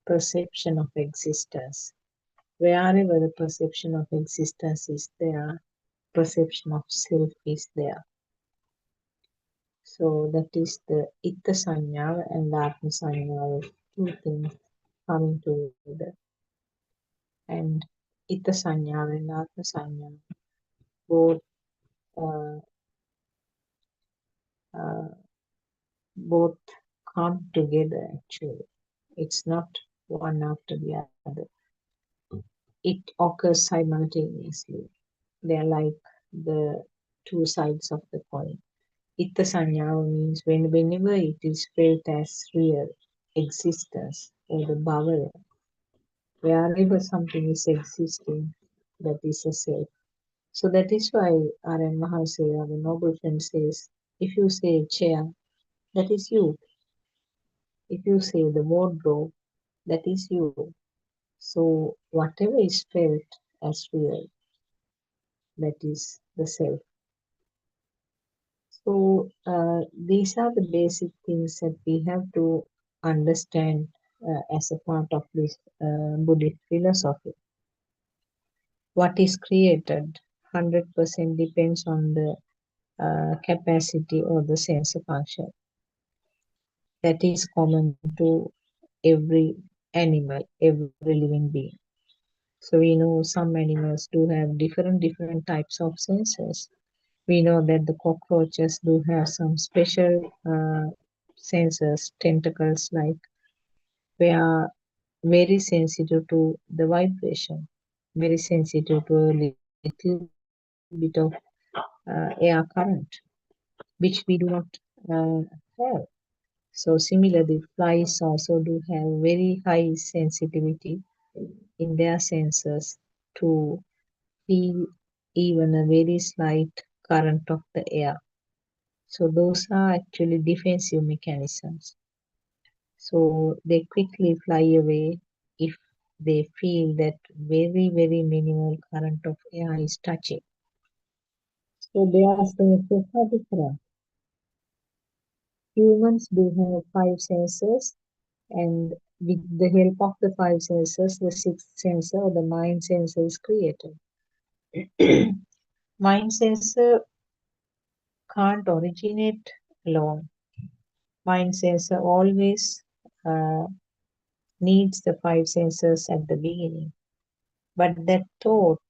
perception of existence. Wherever the perception of existence is there, perception of self is there. So that is the itta sanya and the atma sanya, two things coming together. And itta sanya and atma sanya both uh, uh, both come together actually. It's not one after the other. It occurs simultaneously. They are like the two sides of the coin. Itta sanya means whenever it is felt as real existence or the bhava, wherever something is existing, that is a self. So that is why R.N. Mahasaya, the noble friend, says, if you say chair, that is you. If you say the wardrobe, that is you. So whatever is felt as real, that is the self. So these are the basic things that we have to understand as a part of this Buddhist philosophy. What is created 100% depends on the capacity or the sensor function that is common to every animal, every living being. So we know some animals do have different types of sensors. We know that the cockroaches do have some special sensors, tentacles like they are very sensitive to the vibration, very sensitive to a little bit of air current, which we do not have. So similarly, flies also do have very high sensitivity in their sensors to feel even a very slight current of the air. So those are actually defensive mechanisms. So they quickly fly away if they feel that very minimal current of air is touching. So their senses are different. Humans do have five senses, and with the help of the five senses, the sixth sensor or the mind sensor is created. Mind sensor can't originate alone. Mind sensor always uh, needs the five sensors at the beginning. But that thought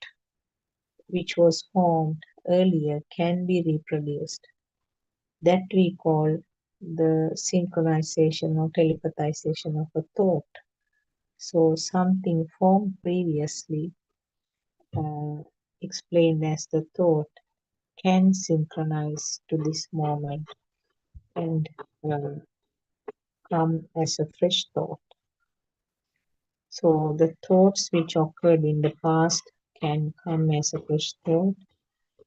which was formed earlier can be reproduced. That we call the synchronization or telepathization of a thought. So something formed previously, uh, explained as the thought, can synchronize to this moment and uh, come as a fresh thought. So the thoughts which occurred in the past can come as a fresh thought.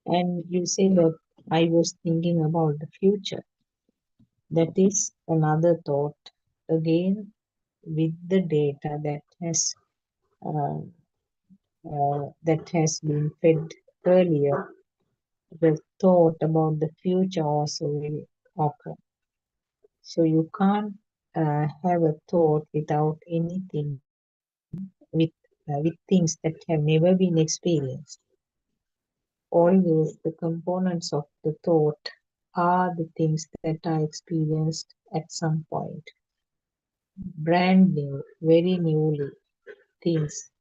And you say that I was thinking about the future. That is another thought, again with the data uh, that has been fed earlier. The thought about the future also will occur. So you can't have a thought without anything with things that have never been experienced. Always the components of the thought are the things that are experienced at some point. Brand new, very newly things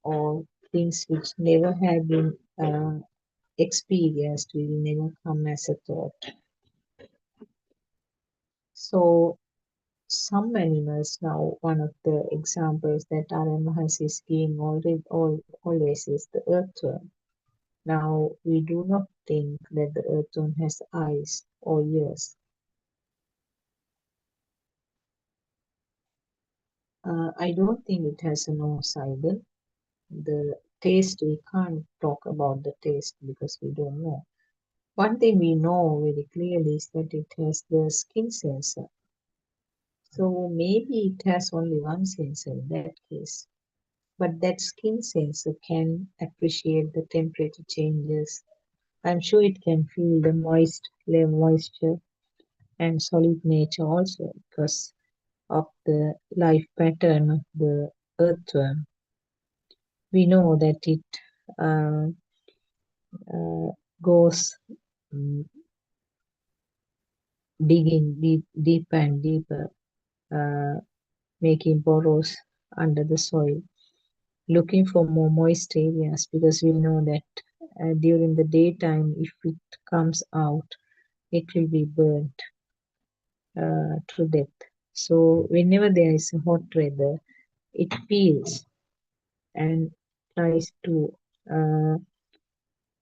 or things which never have been experienced will never come as a thought. So some animals now, one of the examples that RMS is giving always is the earthworm. Now, we do not think that the earthworm has eyes or ears. I don't think it has a nose either. The taste, we can't talk about the taste because we don't know. One thing we know very clearly is that it has the skin sensor. So maybe it has only one sensor in that case. But that skin sensor can appreciate the temperature changes. I'm sure it can feel the moisture and solid nature also because of the life pattern of the earthworm. We know that it uh, uh, goes um, digging deeper and deeper, uh, making burrows under the soil, looking for more moist areas because we know that during the daytime, if it comes out, it will be burnt to death. So whenever there is a hot weather, it peels and tries to uh,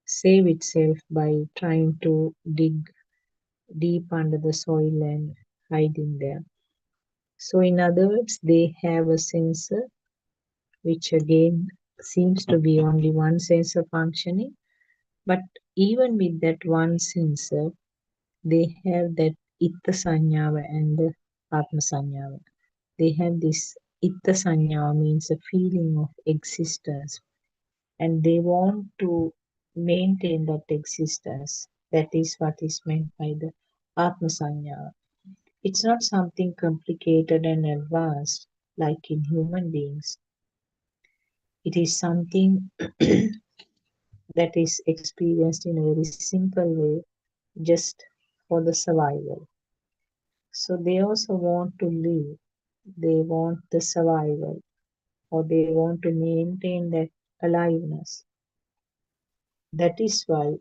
save itself by trying to dig deep under the soil and hiding there. So in other words, they have a sensor which again seems to be only one sensor functioning, but even with that one sensor, they have that itta sanyava and the atma sanyava. They have this itta sanyava means a feeling of existence, and they want to maintain that existence. That is what is meant by the atma sanyava. It's not something complicated and advanced like in human beings. It is something that is experienced in a very simple way just for the survival. So they also want to live, they want the survival, or they want to maintain that aliveness. That is why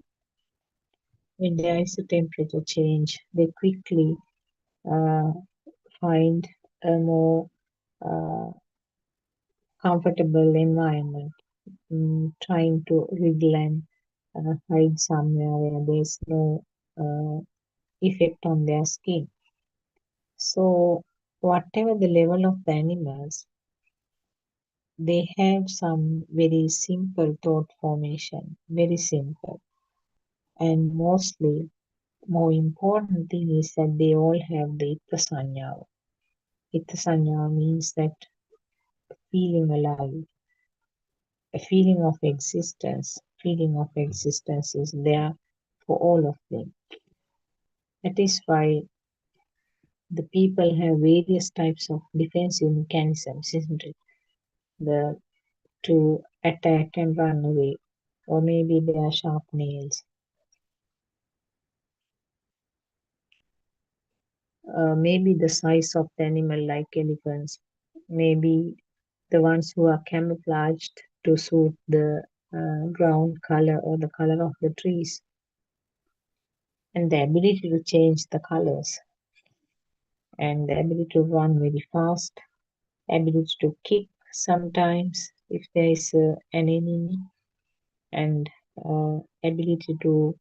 when there is a temperature change, they quickly uh, find a more uh, comfortable environment, trying to wriggle and hide somewhere where there's no uh, effect on their skin. So, whatever the level of the animals, they have some very simple thought formation, very simple. And mostly, more important thing is that they all have the Itta. Itta means that feeling alive, a feeling of existence. Feeling of existence is there for all of them. That is why the people have various types of defensive mechanisms, isn't it? The to attack and run away, or maybe they are sharp nails, maybe the size of the animal like elephants, maybe the ones who are camouflaged to suit the ground color or the color of the trees, and the ability to change the colors, and the ability to run very fast, ability to kick sometimes if there is an enemy, and ability to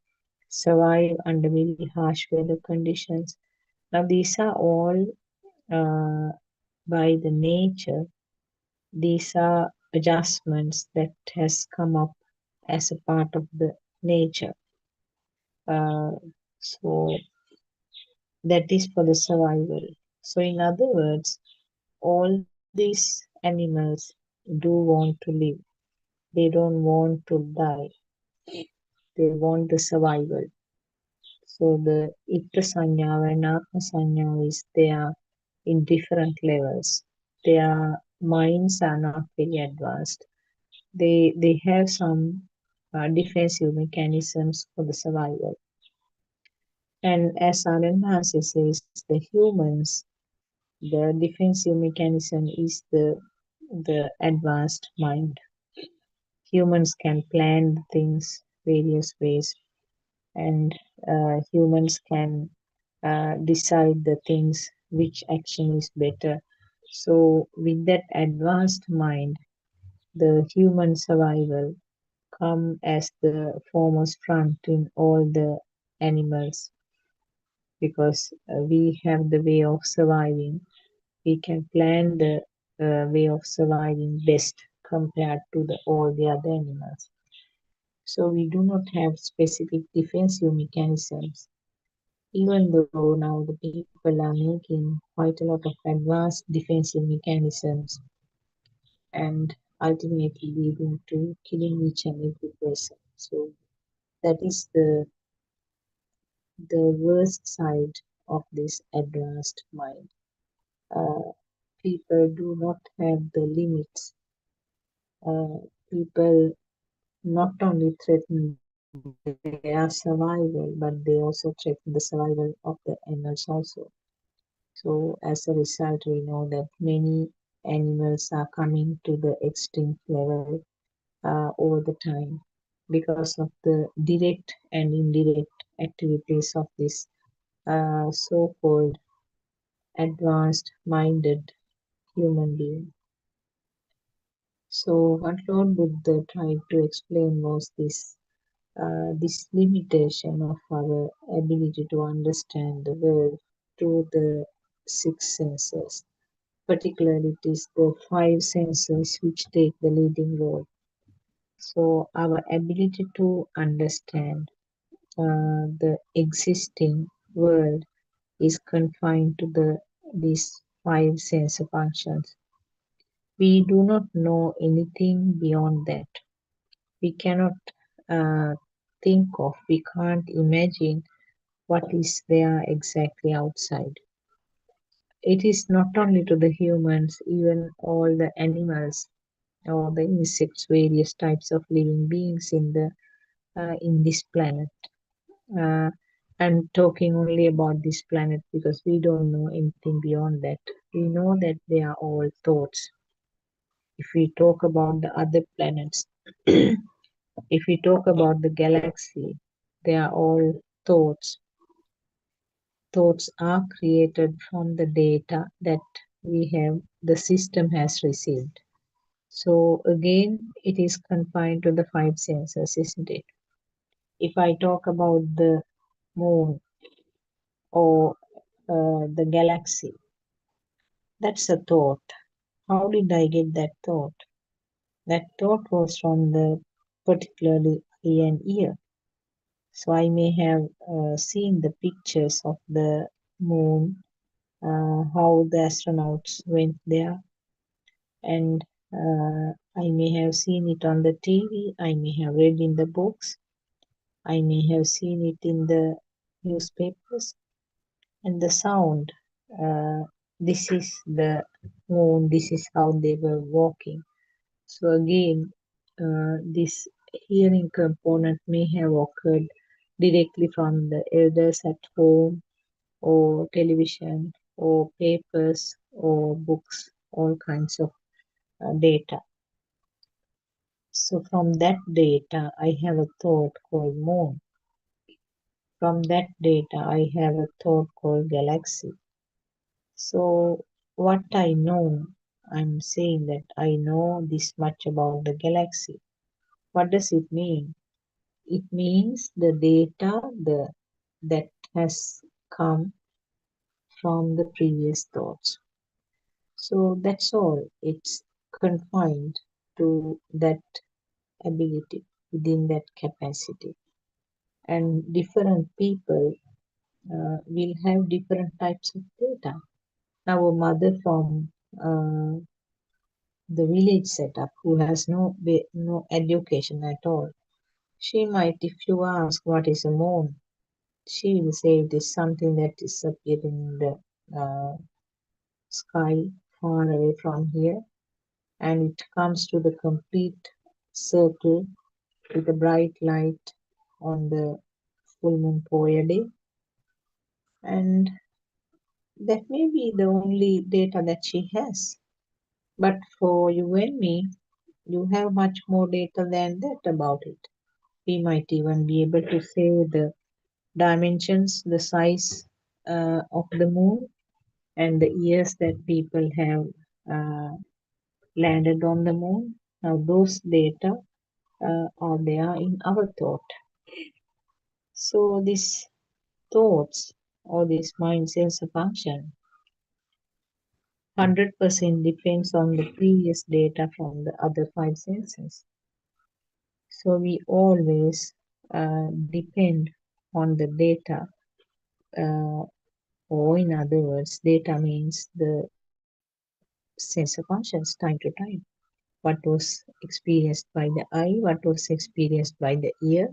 survive under very harsh weather conditions. Now, these are all uh, by the nature, these are adjustments that has come up as a part of the nature. Uh, so that is for the survival. So in other words, all these animals do want to live. They don't want to die. They want the survival. So the Itta Sanya and Atma Sanya is there in different levels. Their minds are not very advanced. They have some defensive mechanisms for the survival. And as Anand says, the humans, the defensive mechanism is the advanced mind. Humans can plan things various ways, and humans can decide the things which action is better. So with that advanced mind, the human survival come as the foremost front in all the animals, because we have the way of surviving. We can plan the way of surviving best compared to all the other animals. So we do not have specific defensive mechanisms, even though now the people are making quite a lot of advanced defensive mechanisms and ultimately leading to killing each and every person. So that is the worst side of this advanced mind. Uh, People do not have the limits. People not only threaten their survival, but they also threaten the survival of the animals also. So, as a result, we know that many animals are coming to the extinct level over the time because of the direct and indirect activities of this so called advanced minded human being. So, what Lord Buddha tried to explain was this limitation of our ability to understand the world through the six senses. Particularly, it is the five senses which take the leading role. So, our ability to understand the existing world is confined to these five sense functions. We do not know anything beyond that. We cannot uh, think of, we can't imagine what is there exactly outside. It is not only to the humans, even all the animals or the insects, various types of living beings in the in this planet. Uh, I'm talking only about this planet because we don't know anything beyond that. We know that they are all thoughts. If we talk about the other planets, if we talk about the galaxy, they are all thoughts. Thoughts are created from the data that the system has received. So again, it is confined to the five senses, isn't it? If I talk about the moon or the galaxy, that's a thought. How did I get that thought? That thought was from the particularly eye and ear. So I may have seen the pictures of the moon, how the astronauts went there, and I may have seen it on the TV, I may have read in the books, I may have seen it in the newspapers, and the sound. Uh, this is the moon, this is how they were walking. So again, this hearing component may have occurred directly from the elders at home, or television, or papers, or books, all kinds of data. So from that data, I have a thought called moon. From that data, I have a thought called galaxy. So what I know, I'm saying that I know this much about the galaxy. What does it mean? It means the data that has come from the previous thoughts. So that's all. It's confined to that ability, within that capacity. And different people will have different types of data. Now, a mother from the village setup who has no education at all, she might, if you ask what is a moon, she will say it is something that is appearing in the uh, sky far away from here, and it comes to the complete circle with a bright light on the full moon day, and that may be the only data that she has. But for you and me, you have much more data than that about it. We might even be able to say the dimensions, the size of the moon, and the years that people have uh, landed on the moon. Now, those data are there in our thought. So, these thoughts or this mind sensor function 100% depends on the previous data from the other five senses. So, we always depend on the data, uh, or in other words, data means the sensor functions time to time. What was experienced by the eye, what was experienced by the ear.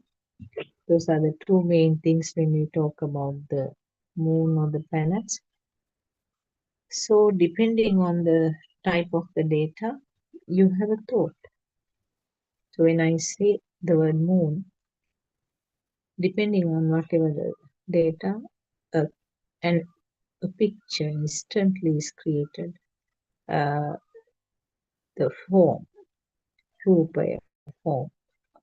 Those are the two main things when we talk about the moon or the planets. So, depending on the type of the data, you have a thought. So, when I say the word moon, depending on whatever the data, uh, and a picture instantly is created. The form, rupa, form.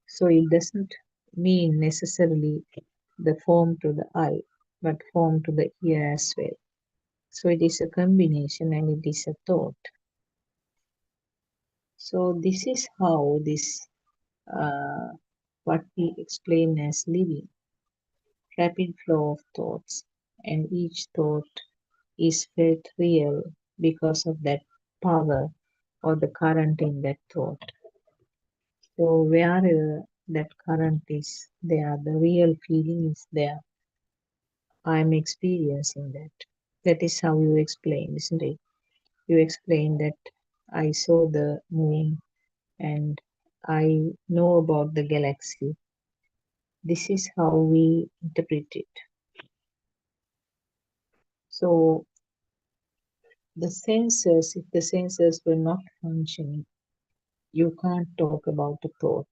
So it doesn't mean necessarily the form to the eye, but form to the ear as well. So it is a combination and it is a thought. So this is how this uh, what we explain as living, rapid flow of thoughts, and each thought is felt real because of that power or the current in that thought. So wherever that current is there, the real feeling is there. I'm experiencing that. That is how you explain, isn't it? You explain that I saw the moon and I know about the galaxy. This is how we interpret it. So the sensors, if the sensors were not functioning, you can't talk about a thought.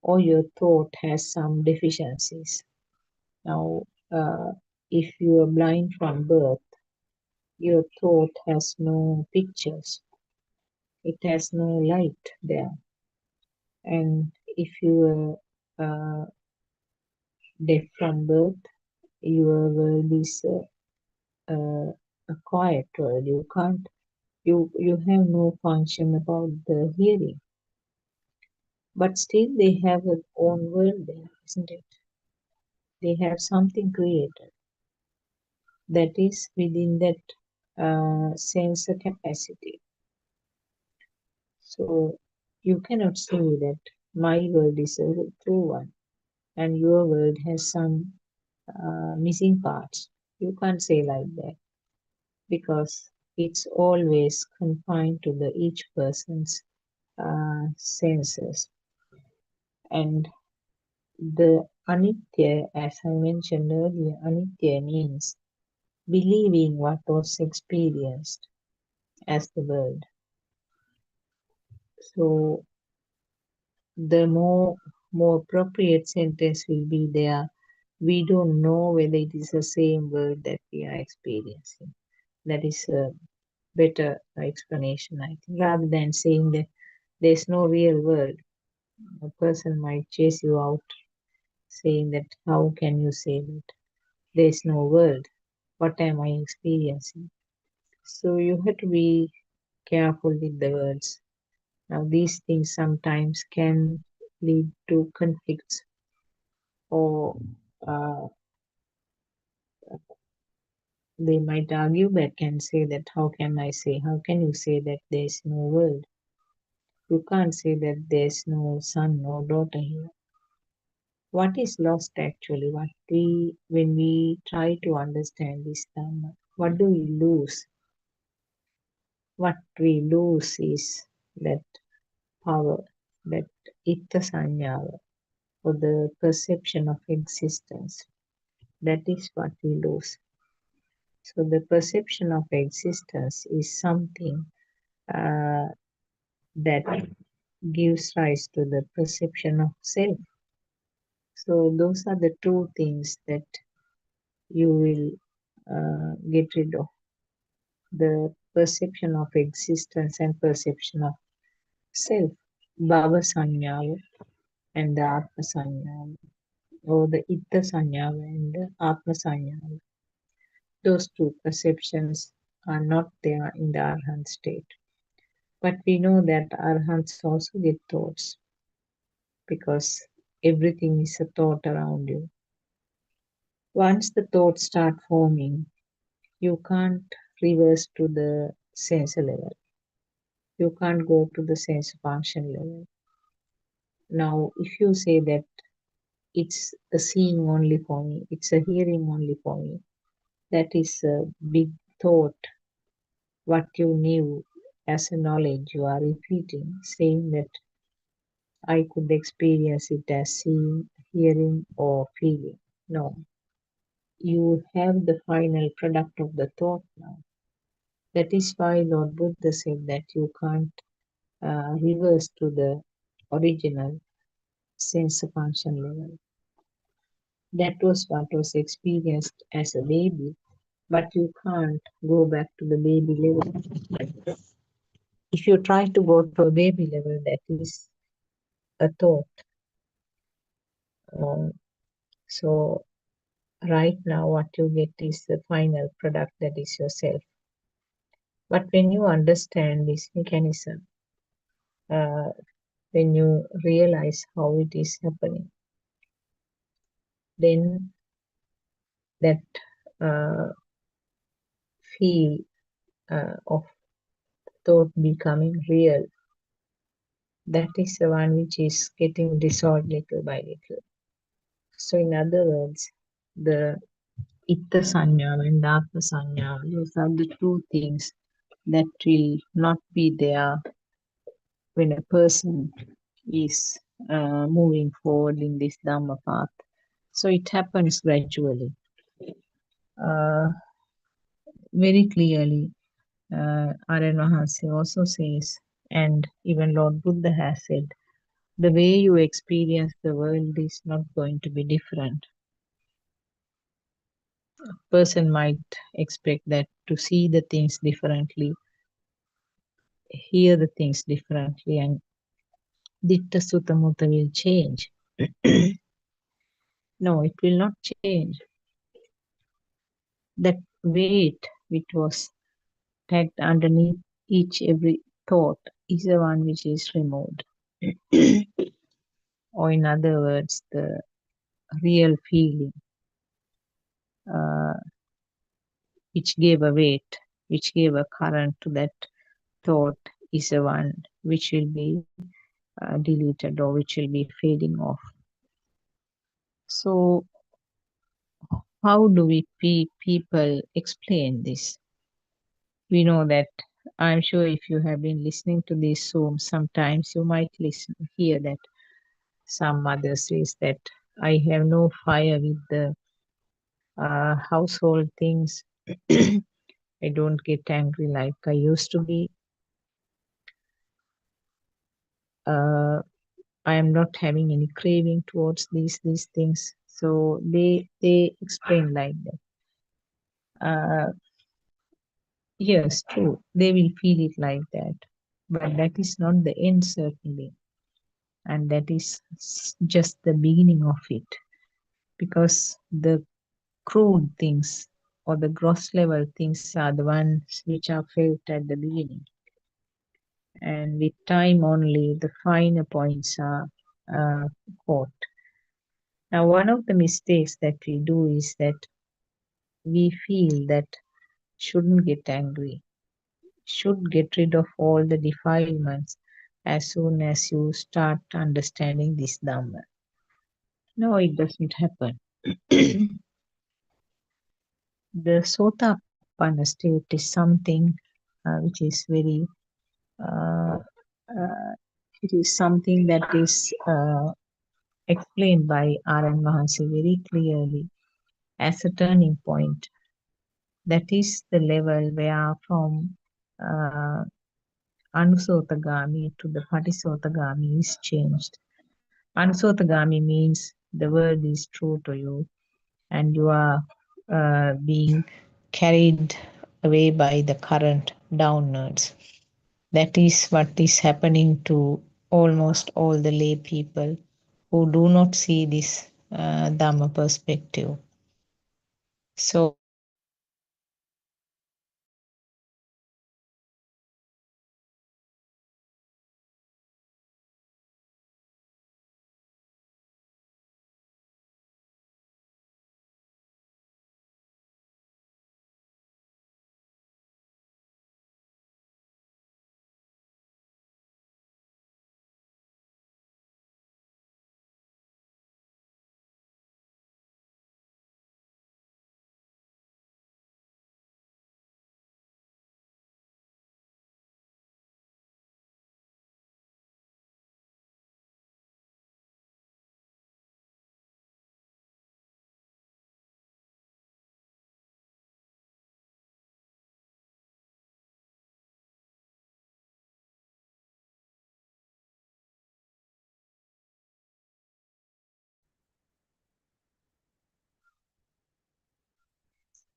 or your thought has some deficiencies. Now, if you are blind from birth, your thought has no pictures, it has no light there. And if you are deaf from birth, your world is a quiet world. You have no function about the hearing, but still they have their own world there, isn't it? They have something created that is within that sensor capacity. So you cannot say that my world is a true one and your world has some missing parts. You can't say like that because it's always confined to the each person's senses. And the anitya, as I mentioned earlier, anitya means believing what was experienced as the world. So the more appropriate sentence will be there. We don't know whether it is the same world that we are experiencing. That is a better explanation, I think, rather than saying that there's no real world. A person might chase you out saying that how can you say that there's no world? What am I experiencing? So you have to be careful with the words. Now these things sometimes can lead to conflicts or uh, they might argue back and say that how can you say that there's no world? You can't say that there's no son or daughter here. What is lost actually? When we try to understand this Dhamma, what do we lose? What we lose is that power, that itta sanyava, or the perception of existence. That is what we lose. So the perception of existence is something uh, that gives rise to the perception of self. So those are the two things that you will get rid of: the perception of existence and perception of self, bhava sanyava and the atma sanyava, or the itta sanyava and the atma sanyava. Those two perceptions are not there in the arhat state. But we know that arhats also get thoughts because everything is a thought around you. Once the thoughts start forming, you can't reverse to the sense level. You can't go to the sense function level. Now, if you say that it's a seeing only for me, it's a hearing only for me, that is a big thought. What you knew as a knowledge, you are repeating, saying that I could experience it as seeing, hearing, or feeling. No, you have the final product of the thought now. That is why Lord Buddha said that you can't reverse to the original sense function level. That was what was experienced as a baby, but you can't go back to the baby level. If you try to go to a baby level, that is a thought. Um, so right now, what you get is the final product, that is yourself. But when you understand this mechanism, uh, when you realize how it is happening, then that uh, feel of thought becoming real, that is the one which is getting dissolved little by little. So, in other words, the itta sanya and atma sanya, those are the two things that will not be there when a person is moving forward in this Dhamma path. So, it happens gradually. Very clearly, Aryan Mahansi also says, and even Lord Buddha has said, The way you experience the world is not going to be different. Person might expect that to see the things differently, hear the things differently, and Ditta Sutta Mutta will change. No, it will not change. That weight which was tagged underneath each every thought is the one which is removed. Or in other words, the real feeling uh, which gave a weight, which gave a current to that thought is the one which will be deleted or which will be fading off. So, how do we people explain this? We know that I'm sure if you have been listening to this Zoom, sometimes you might hear that some mother says that I have no fire with the household things. I don't get angry like I used to be. Uh, I am not having any craving towards these things. So they explain like that. Yes, true. They will feel it like that, but that is not the end certainly, and that is just the beginning of it, because the crude things or the gross level things are the ones which are felt at the beginning, and with time only the finer points are uh, caught. Now, one of the mistakes that we do is that we feel that shouldn't get angry, should get rid of all the defilements as soon as you start understanding this Dhamma. No, it doesn't happen. The Sotapanna state is something which is very, uh, uh, it is something that is explained by R.N. Mahansi very clearly as a turning point. That is the level where from uh, Anusotagami to the Patisotagami is changed. Anusotagami means the word is true to you and you are being carried away by the current downwards. That is what is happening to almost all the lay people who do not see this Dhamma perspective. So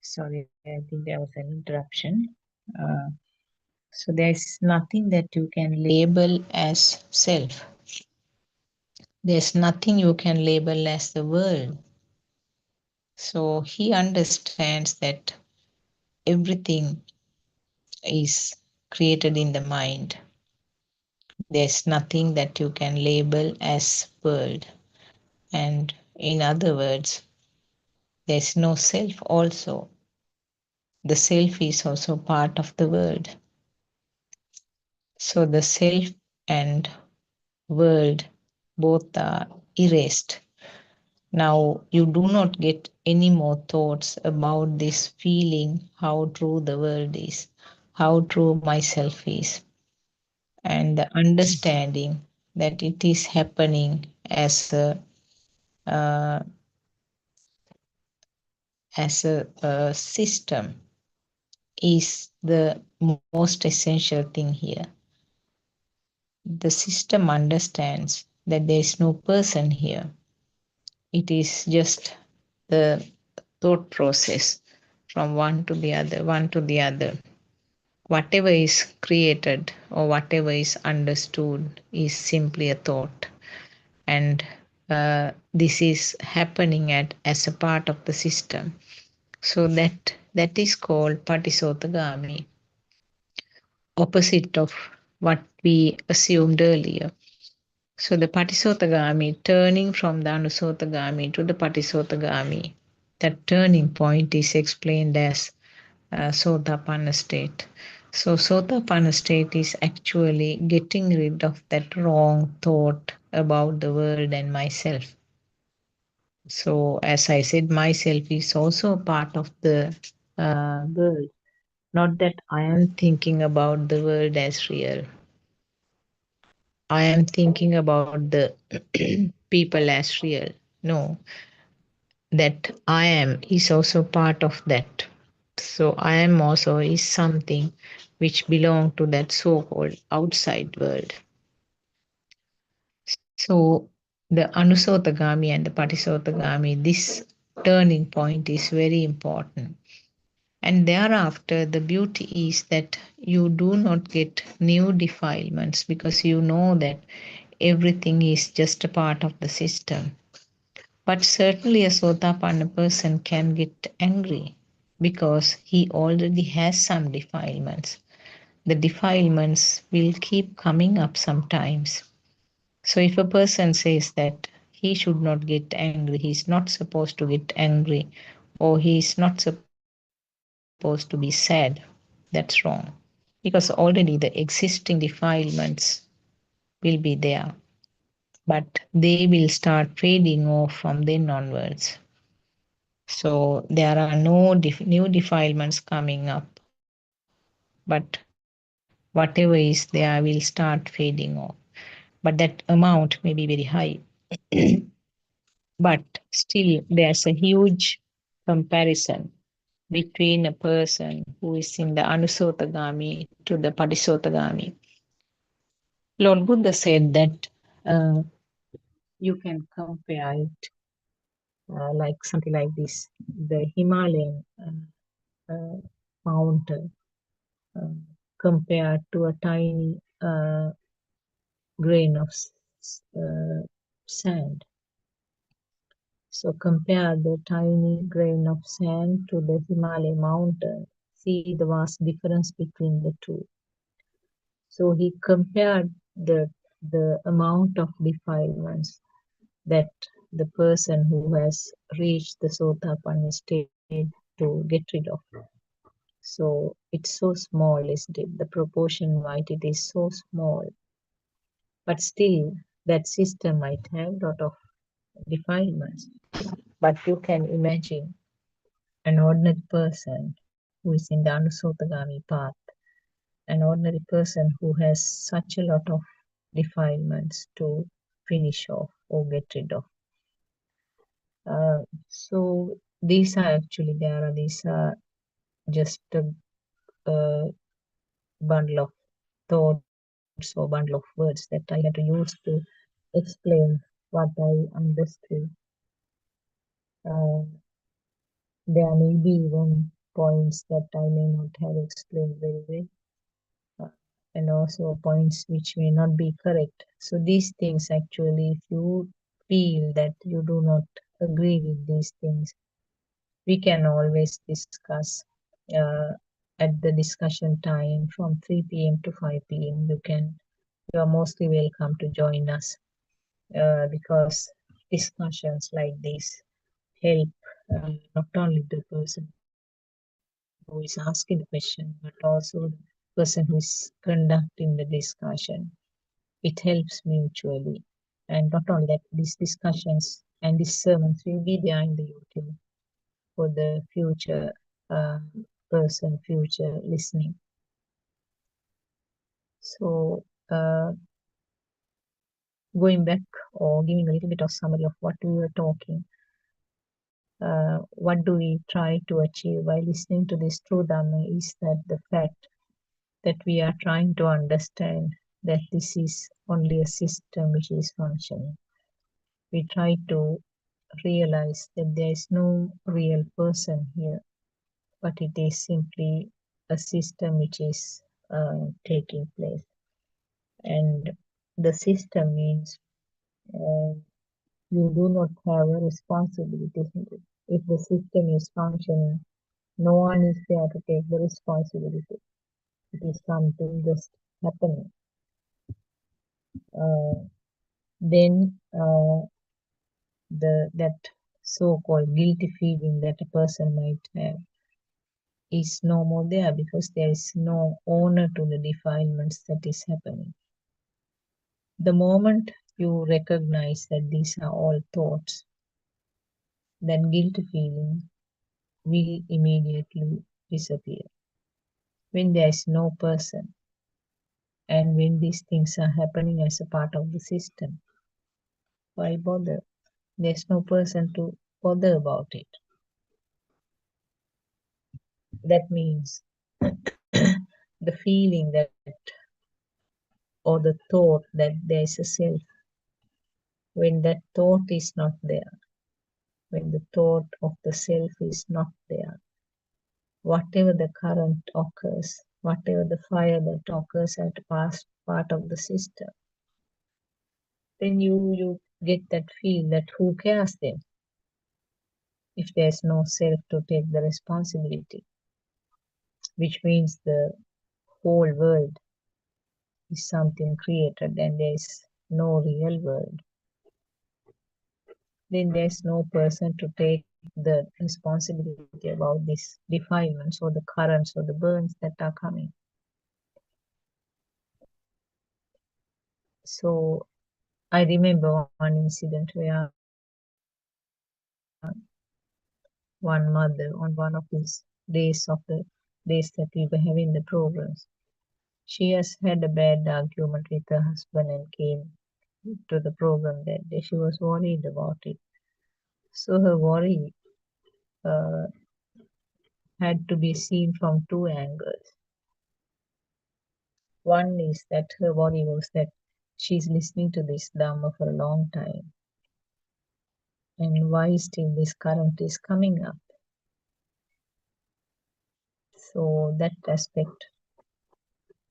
sorry, I think there was an interruption. Uh, so there's nothing that you can label as self. There's nothing you can label as the world. So he understands that everything is created in the mind. There's nothing that you can label as world. And in other words, there's no self also. The self is also part of the world. So the self and world both are erased. Now you do not get any more thoughts about this feeling, how true the world is, how true myself is, and the understanding that it is happening uh, as a system is the most essential thing here. The system understands that there is no person here. It is just the thought process from one to the other, one to the other. Whatever is created or whatever is understood is simply a thought. And this is happening as a part of the system. So that is called Patisotagami, opposite of what we assumed earlier. So the Patisotagami, turning from the Anusotagami to the Patisotagami, that turning point is explained as Sotapanna state. So Sotapanna state is actually getting rid of that wrong thought about the world and myself. So as I said, myself is also a part of the world. Not that I am thinking about the world as real. I am thinking about the people as real. No, that I am is also part of that. So I am also is something which belong to that so-called outside world. So the Anusotagami and the Patisotagami, this turning point is very important. And thereafter, the beauty is that you do not get new defilements because you know that everything is just a part of the system. But certainly, a Sotapanna person can get angry because he already has some defilements. The defilements will keep coming up sometimes. So, if a person says that he should not get angry, he's not supposed to get angry, or he's not supposed to be sad, that's wrong. Because already the existing defilements will be there, but they will start fading off from then onwards. So there are no new defilements coming up, but whatever is there will start fading off. But that amount may be very high. But still, there's a huge comparison between a person who is in the Anusotagami to the Padisotagami. Lord Buddha said that uh, you can compare it like something like this: the Himalayan uh, mountain uh, compared to a tiny grain of sand. So compare the tiny grain of sand to the Himalaya mountain. See the vast difference between the two. So he compared the amount of defilements that the person who has reached the Sotapanna state to get rid of. So it's so small, isn't it? The proportion wise it is so small. But still, that system might have a lot of defilements. But you can imagine an ordinary person who is in the Anusotagami path, an ordinary person who has such a lot of defilements to finish off or get rid of. So these are actually there are these are just a bundle of thoughts or bundle of words that I had to use to explain what I understood. Uh, there may be even points that I may not have explained very well, and also points which may not be correct. So these things actually, if you feel that you do not agree with these things, we can always discuss uh, at the discussion time from 3 p.m. to 5 p.m. You are mostly welcome to join us because discussions like this help not only the person who is asking the question, but also the person who is conducting the discussion. It helps mutually. And not only that, these discussions and these sermons will be there in the YouTube for the future person, future listening. So, going back or giving a little bit of summary of what we were talking, what do we try to achieve by listening to this true Dhamma is that the fact that we are trying to understand that this is only a system which is functioning. We try to realize that there is no real person here, but it is simply a system which is taking place. And the system means you do not have a responsibility. If the system is functioning, no one is there to take the responsibility. It is something just happening. Then that so-called guilty feeling that a person might have is no more there, because there is no owner to the defilements that is happening. The moment you recognize that these are all thoughts, then guilty feeling will immediately disappear. When there is no person, and when these things are happening as a part of the system, why bother? There's no person to bother about it. That means the feeling that, or the thought that there is a self, when that thought is not there, when the thought of the self is not there, whatever the current occurs, whatever the fire that occurs at a past part of the system, then you get that feel that who cares then, if there's no self to take the responsibility, which means the whole world is something created and there is no real world. Then there's no person to take the responsibility about these defilements or the currents or the burns that are coming. So I remember one incident where one mother, on one of these days that we were having the programs, she has had a bad argument with her husband and came to the program that day. She was worried about it. So her worry had to be seen from two angles. One is that her worry was that she's listening to this Dhamma for a long time, and why still this current is coming up. So that aspect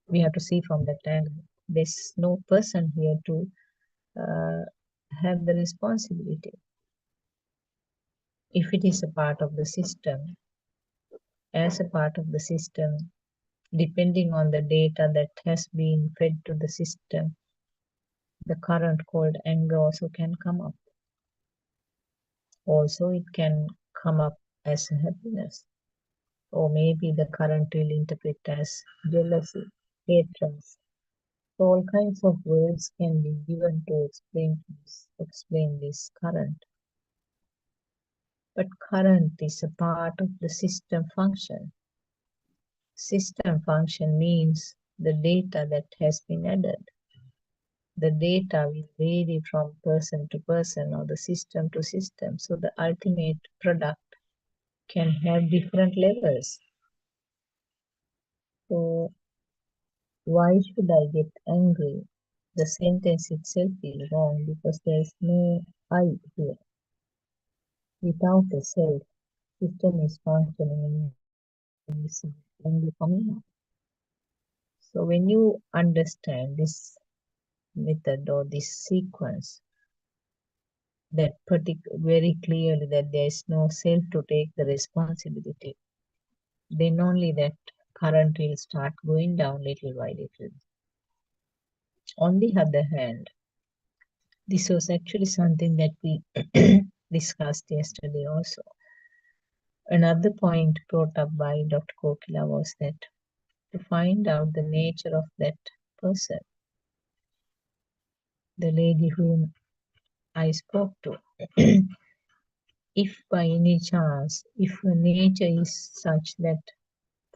we have to see from that angle. There's no person here to have the responsibility. If it is a part of the system, as a part of the system, depending on the data that has been fed to the system, the current called anger also can come up. Also, it can come up as a happiness, or maybe the current will interpret as jealousy, hatred. So all kinds of words can be given to explain this current. But current is a part of the system function. System function means the data that has been added. The data will vary from person to person or the system to system. So the ultimate product can have different levels. So why should I get angry? The sentence itself is wrong because there is no I here. Without a self, system is functioning and is only coming up. So when you understand this method or this sequence, that very clearly that there is no self to take the responsibility, then only that current will start going down little by little. On the other hand, this was actually something that we discussed yesterday also. Another point brought up by Dr. Kokila was that to find out the nature of that person, the lady whom I spoke to, if by any chance, if her nature is such that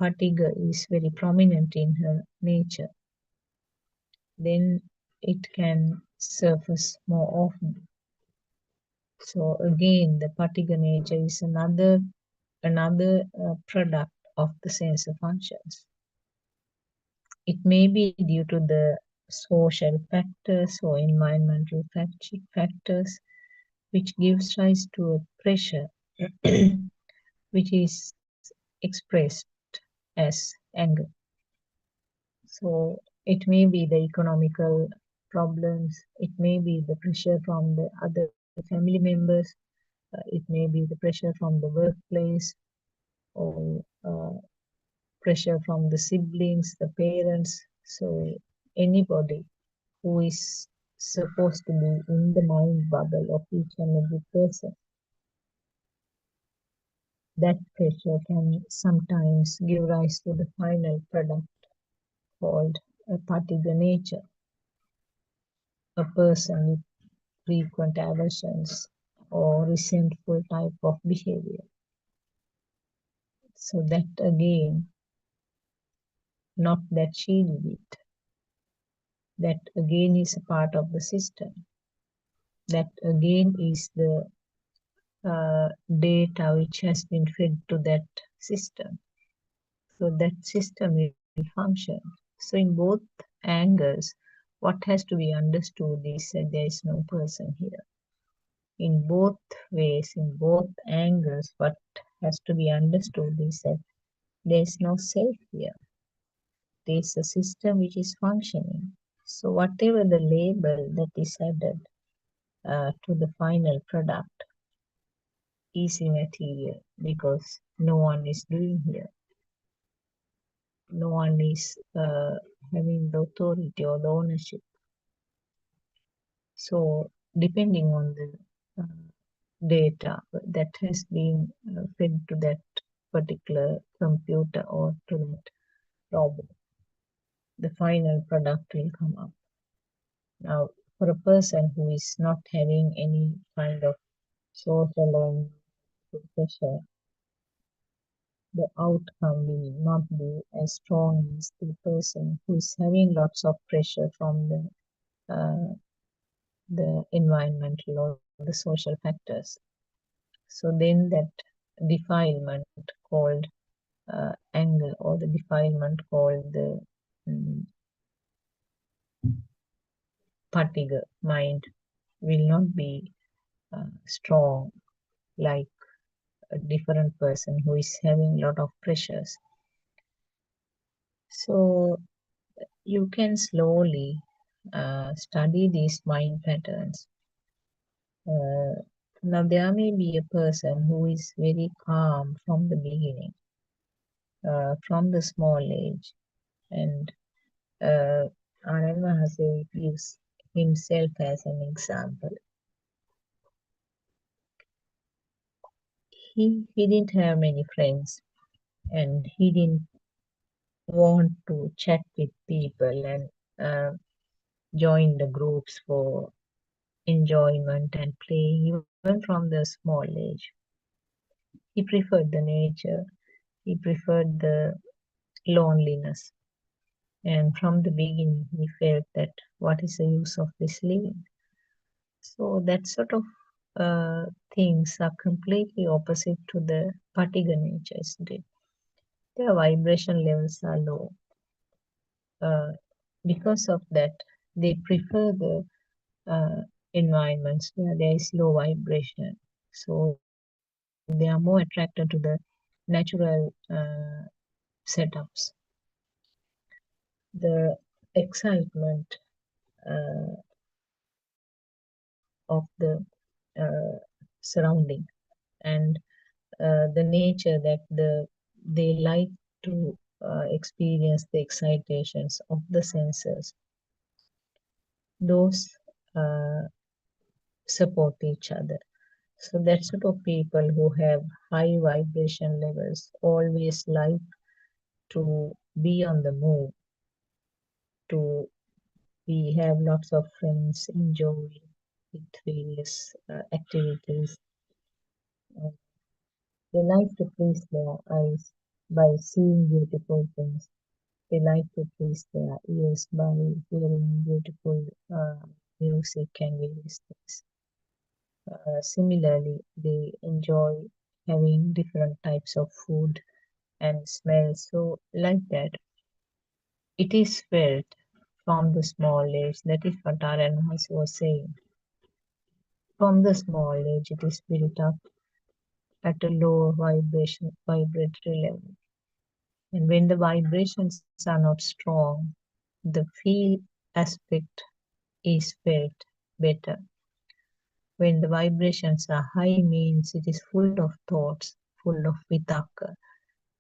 Patiga is very prominent in her nature, then it can surface more often. So again, the Patiga nature is another product of the sensor functions. It may be due to the social factors or environmental factors, which gives rise to a pressure which is expressed as anger. So it may be the economical problems, it may be the pressure from the other family members, it may be the pressure from the workplace, or pressure from the siblings, the parents. So anybody who is supposed to be in the mind bubble of each and every person, that pressure can sometimes give rise to the final product called a particular nature, a person with frequent aversions or resentful type of behavior. So that again, not that she did it, that again is a part of the system. That again is the data which has been fed to that system. So that system will function. So in both angles, what has to be understood is that there is no person here. In both ways, in both angles, what has to be understood is that there is no self here. There is a system which is functioning. So whatever the label that is added to the final product is immaterial, because no one is doing here. No one is having the authority or the ownership. So depending on the data that has been fed to that particular computer or to that robot, the final product will come up. Now, for a person who is not having any kind of social or pressure, the outcome will not be as strong as the person who is having lots of pressure from the environmental or the social factors. So then that defilement called anger, or the defilement called the particle mind, will not be strong like a different person who is having a lot of pressures. So you can slowly study these mind patterns. Now there may be a person who is very calm from the beginning, from the small age, and Anand Mahasev gives himself as an example. He didn't have many friends, and he didn't want to chat with people and join the groups for enjoyment and playing, even from the small age. He preferred the nature, he preferred the loneliness. And from the beginning, he felt that what is the use of this living? So that sort of things are completely opposite to the particle nature, isn't it? Their vibration levels are low. Because of that, they prefer the environments where there is low vibration. So they are more attracted to the natural setups. The excitement of the surrounding, and the nature that they like to experience the excitations of the senses, those uh, support each other. So that sort of people who have high vibration levels always like to be on the move, to we have lots of friends, enjoy with various activities. Uh, they like to please their eyes by seeing beautiful things. They like to please their ears by hearing beautiful music and various things. Similarly, they enjoy having different types of food and smells. So, like that, it is felt from the small age. That is what Aranhas was saying. From the small age, it is built up at a lower vibratory level. And when the vibrations are not strong, the feel aspect is felt better. When the vibrations are high means it is full of thoughts, full of vitaka.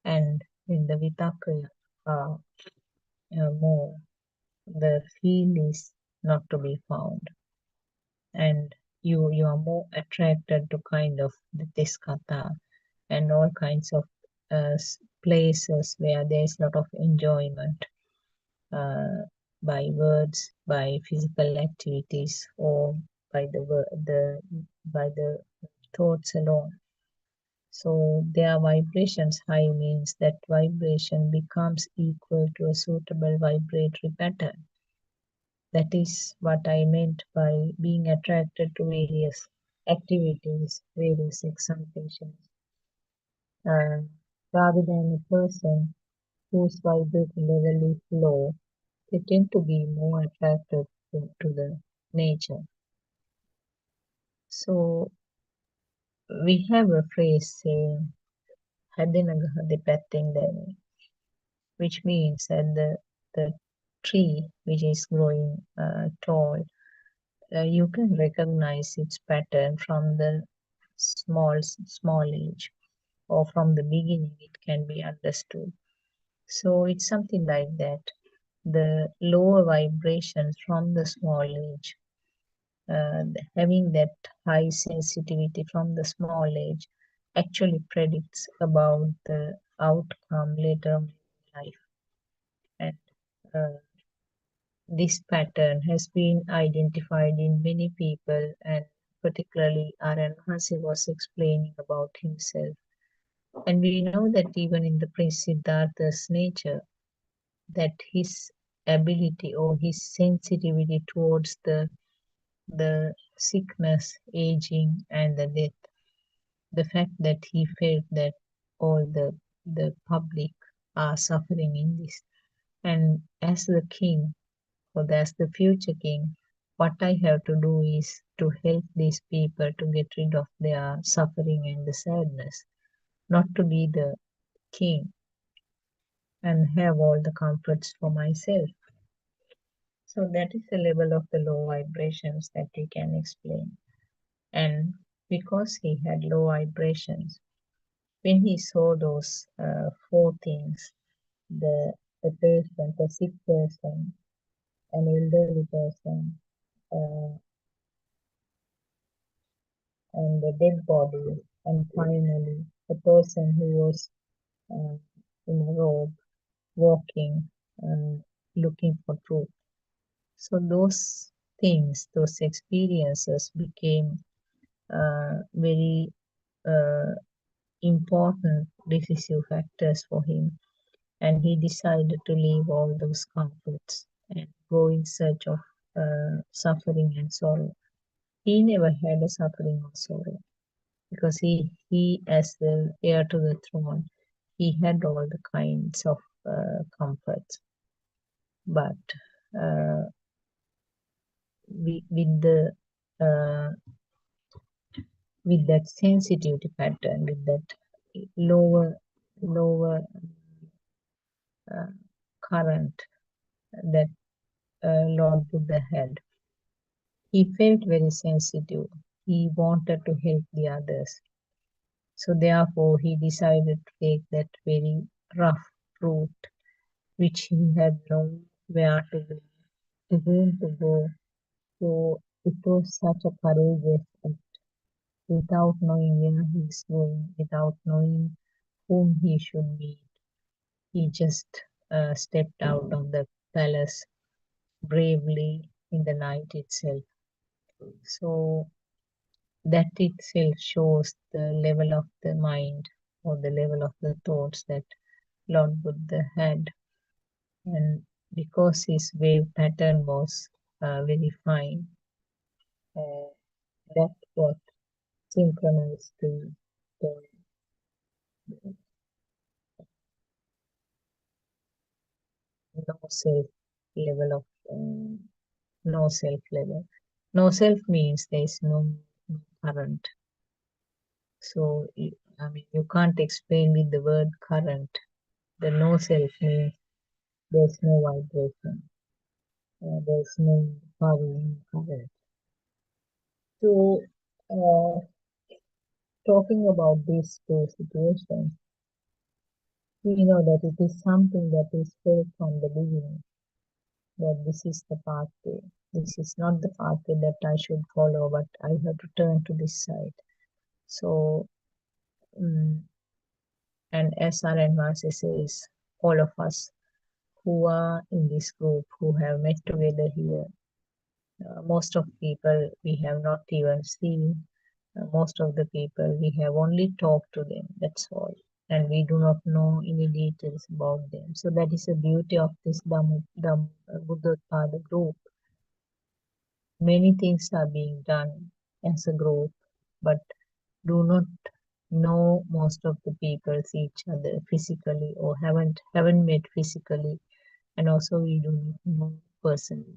And when the vitaka are more, the feel is not to be found. And you are more attracted to kind of the Teskata and all kinds of places where there is a lot of enjoyment uh, by words, by physical activities, or by the thoughts alone. So their vibrations high means that vibration becomes equal to a suitable vibratory pattern. That is what I meant by being attracted to various activities, various excitations, uh, rather than a person whose vibrating level is low. They tend to be more attracted to the nature. So we have a phrase saying "Hadinagaha petting them," which means that the tree which is growing tall, you can recognize its pattern from the small age, or from the beginning it can be understood. So it's something like that. The lower vibrations from the small age, having that high sensitivity from the small age, actually predicts about the outcome later on in life. And uh, this pattern has been identified in many people, and particularly Aranhasi was explaining about himself. And we know that even in the Prince Siddhartha's nature, that his ability or his sensitivity towards the sickness, aging, and the death, the fact that he felt that all the public are suffering in this, and as the king, or as the future king, what I have to do is to help these people to get rid of their suffering and the sadness, not to be the king and have all the comforts for myself. So that is the level of the low vibrations that we can explain. And because he had low vibrations, when he saw those four things, the patient, the sick person, an elderly person, uh, and the dead body, and finally the person who was uh, in a robe walking, looking for truth. So those things, those experiences became very uh, important decisive factors for him, and he decided to leave all those comforts and go in search of suffering and sorrow. He never had a suffering or sorrow because he as the heir to the throne, he had all the kinds of comforts. But uh, with the uh, with that sensitivity pattern, with that lower uh, current that Lord Buddha had. He felt very sensitive. He wanted to help the others. So therefore he decided to take that very rough route which he had known where to go, to whom to go. So it was such a courageous act without knowing where he is going, without knowing whom he should meet. He just stepped out of the palace bravely in the night itself. So that itself shows the level of the mind or the level of the thoughts that Lord Buddha had. And because his wave pattern was very fine, uh, that got synchronized to the no self level of uh, no self level. No self means there is no current. So, I mean, you can't explain with the word current. The no self means there's no vibration, there's no power in current. So, uh, talking about these two situations, we know that it is something that is felt from the beginning, that this is the pathway. This is not the pathway that I should follow, but I have to turn to this side. So, mm and as our advisor says, all of us who are in this group, who have met together here, most of people we have not even seen. Most of the people we have only talked to them, that's all. And we do not know any details about them. So that is the beauty of this Buddothpado group. Many things are being done as a group, but do not know most of the people each other physically or haven't met physically, and also we do not know personally.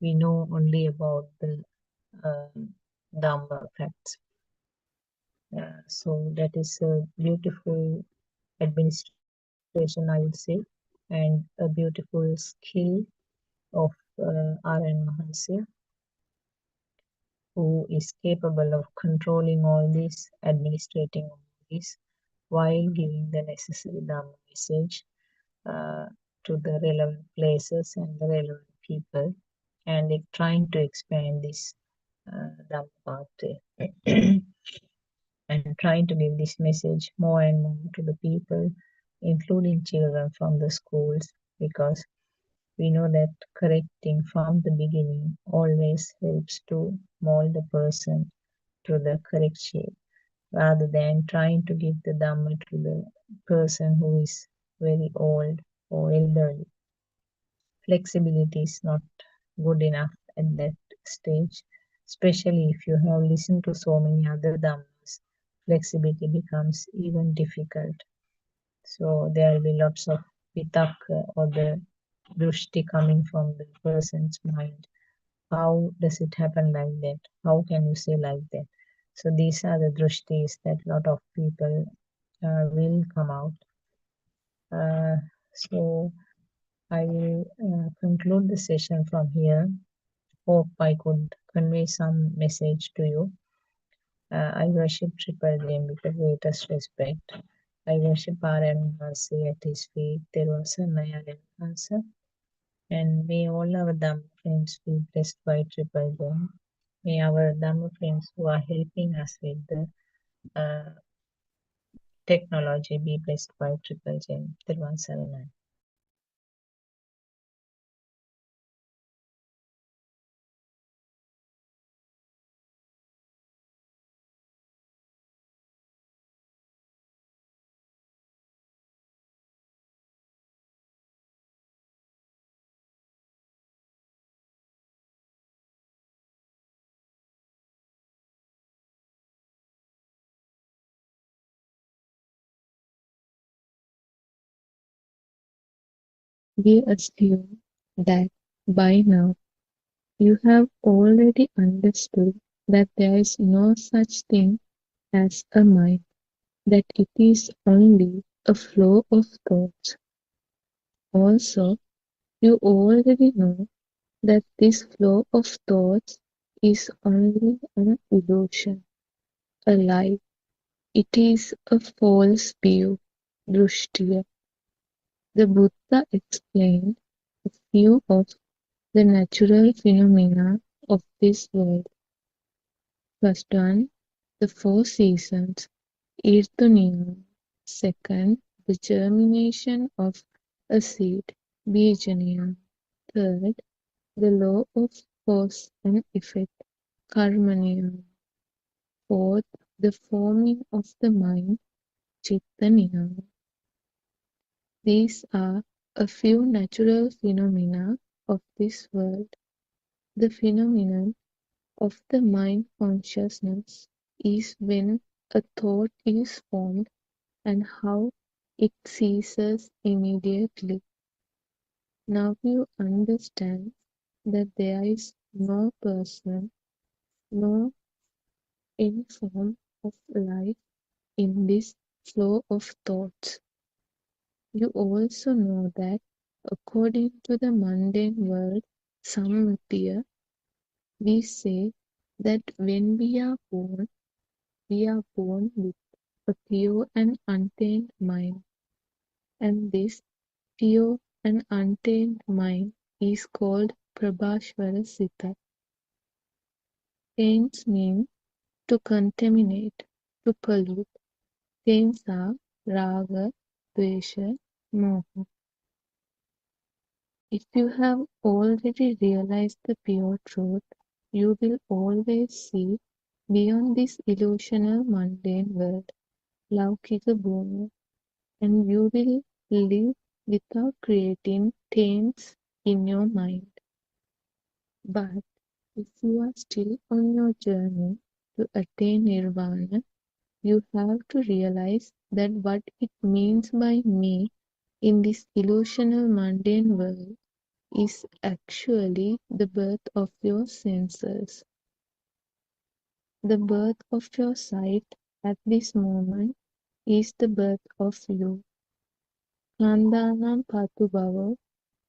We know only about the Dhamma facts. So that is a beautiful administration, I would say, and a beautiful skill of R.N. Mahansia, who is capable of controlling all this, administrating all this, while giving the necessary Dhamma message uh, to the relevant places and the relevant people, and trying to expand this Dhamma path and trying to give this message more and more to the people, including children from the schools, because we know that correcting from the beginning always helps to mold the person to the correct shape, rather than trying to give the Dhamma to the person who is very old or elderly. Flexibility is not good enough at that stage, especially if you have listened to so many other Dhammas. Flexibility becomes even difficult. So there will be lots of vitaka or the drushti coming from the person's mind. How does it happen like that? How can you say like that? So these are the drushtis that a lot of people will come out. So I will conclude the session from here. Hope I could convey some message to you. I worship Triple Game with the greatest respect. I worship Paranasi at his feet. There was a answer. And may all our Dhamma friends be blessed by Triple Game. May our Dhamma friends who are helping us with the technology be blessed by Triple Gem. Tirvan Saranai. We assume that by now you have already understood that there is no such thing as a mind, that it is only a flow of thoughts. Also, you already know that this flow of thoughts is only an illusion, a lie. It is a false view, drushtiya. The Buddha explained a few of the natural phenomena of this world. First one, the four seasons, Irtuniyam. Second, the germination of a seed, Bijaniyam. Third, the law of cause and effect, Karmaniyam. Fourth, the forming of the mind, Chittaniyam. These are a few natural phenomena of this world. The phenomenon of the mind consciousness is when a thought is formed and how it ceases immediately. Now you understand that there is no person, no any form of life in this flow of thoughts. You also know that according to the mundane world, Sammatya, we say that when we are born with a pure and untainted mind, and this pure and untainted mind is called Prabhaswara Sita. Taints mean to contaminate, to pollute. Taints are Raga, Dvesha, Moha. If you have already realized the pure truth, you will always see beyond this illusional mundane world, Laukika Bhumi, and you will live without creating taints in your mind. But if you are still on your journey to attain nirvana, you have to realize that what it means by me in this illusional mundane world is actually the birth of your senses. The birth of your sight at this moment is the birth of you. Khandanam patubhavo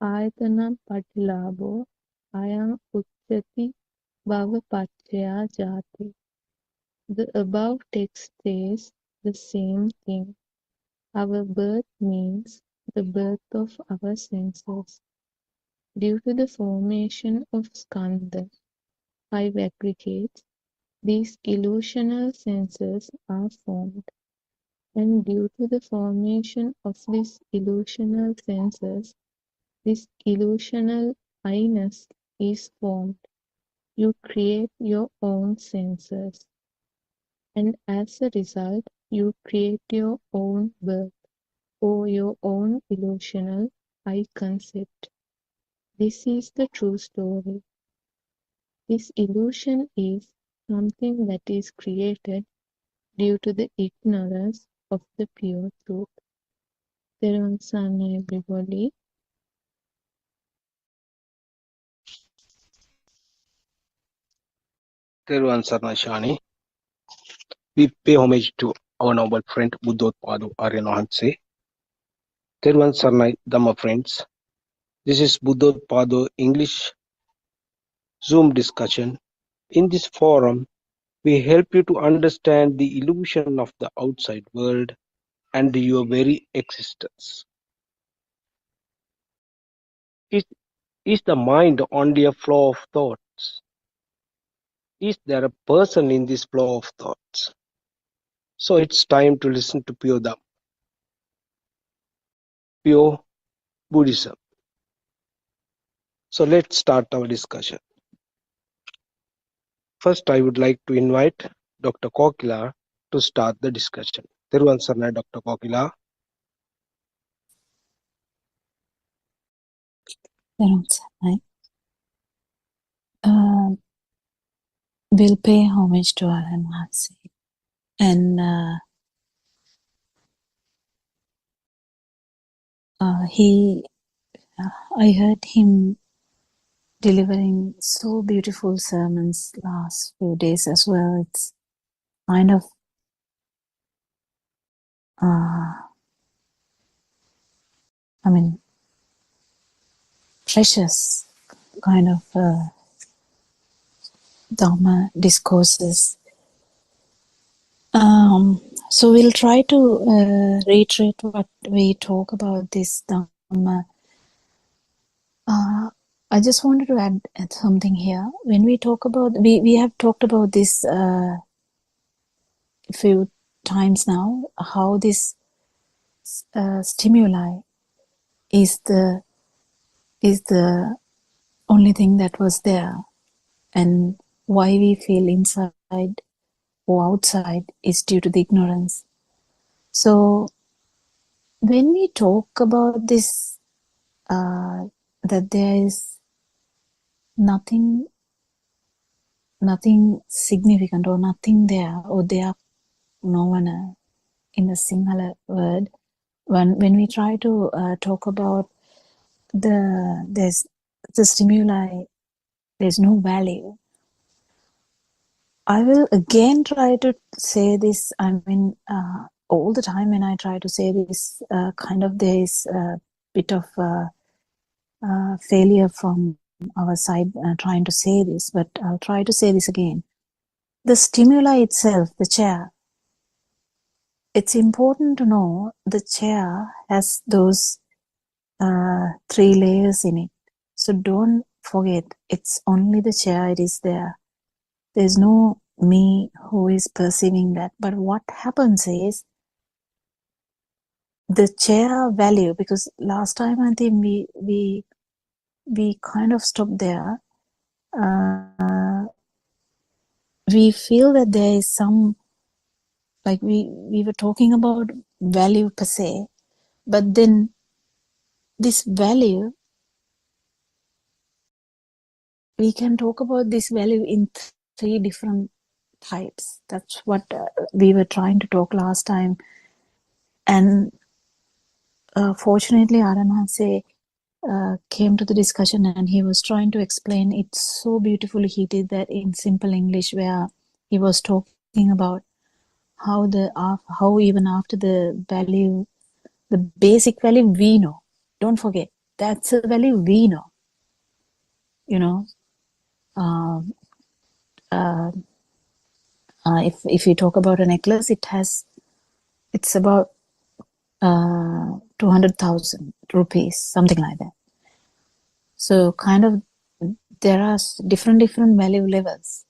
ayatanam patilabho ayam uchati bhava pachya jati. The above text says the same thing. Our birth means the birth of our senses. Due to the formation of skandha, 5 aggregates, these illusional senses are formed, and due to the formation of these illusional senses, this illusional I-ness is formed. You create your own senses, and as a result, you create your own birth or your own illusional I concept. This is the true story. This illusion is something that is created due to the ignorance of the pure truth. Therun Sana, everybody. Teruvan Sarnashani. We pay homage to our noble friend Buddothpado Aryanwahanse. Teruvan Sarnai Dhamma friends. This is Buddothpado English Zoom discussion. In this forum, we help you to understand the illusion of the outside world and your very existence. Is the mind only a flow of thoughts? Is there a person in this flow of thoughts? So it's time to listen to Pure Dhamma, Pure Buddhism. So let's start our discussion. First, I would like to invite Dr. Kokila to start the discussion. Thiruvan Sarnai, Dr. Kokila. We'll pay homage to Alan Watsi. And I heard him delivering so beautiful sermons last few days as well. It's kind of precious kind of Dharma discourses. So we'll try to reiterate what we talk about this Dhamma. I just wanted to add something here. When we talk about, we have talked about this a few times now, how this stimuli is the only thing that was there, and why we feel inside or outside is due to the ignorance. So when we talk about this, that there is nothing significant or nothing there, or there no one in the Sinhala word, when we try to talk about there's the stimuli, there's no value. I will again try to say this. I mean, all the time when I try to say this, kind of there is a bit of failure from our side trying to say this, but I'll try to say this again. The stimuli itself, the chair, it's important to know the chair has those 3 layers in it. So don't forget, it's only the chair, it is there. There's no me who is perceiving that. But what happens is the chair value, because last time I think we kind of stopped there. We feel that there is some, like we were talking about value per se, but then this value, we can talk about this value in 3 different types. That's what we were trying to talk last time. And fortunately, Aranhanse came to the discussion and he was trying to explain it so beautifully. He did that in simple English, where he was talking about how even after the value, the basic value we know, don't forget, that's a value we know, you know. If you talk about a necklace, it's about 200,000 rupees, something like that. So kind of there are different value levels.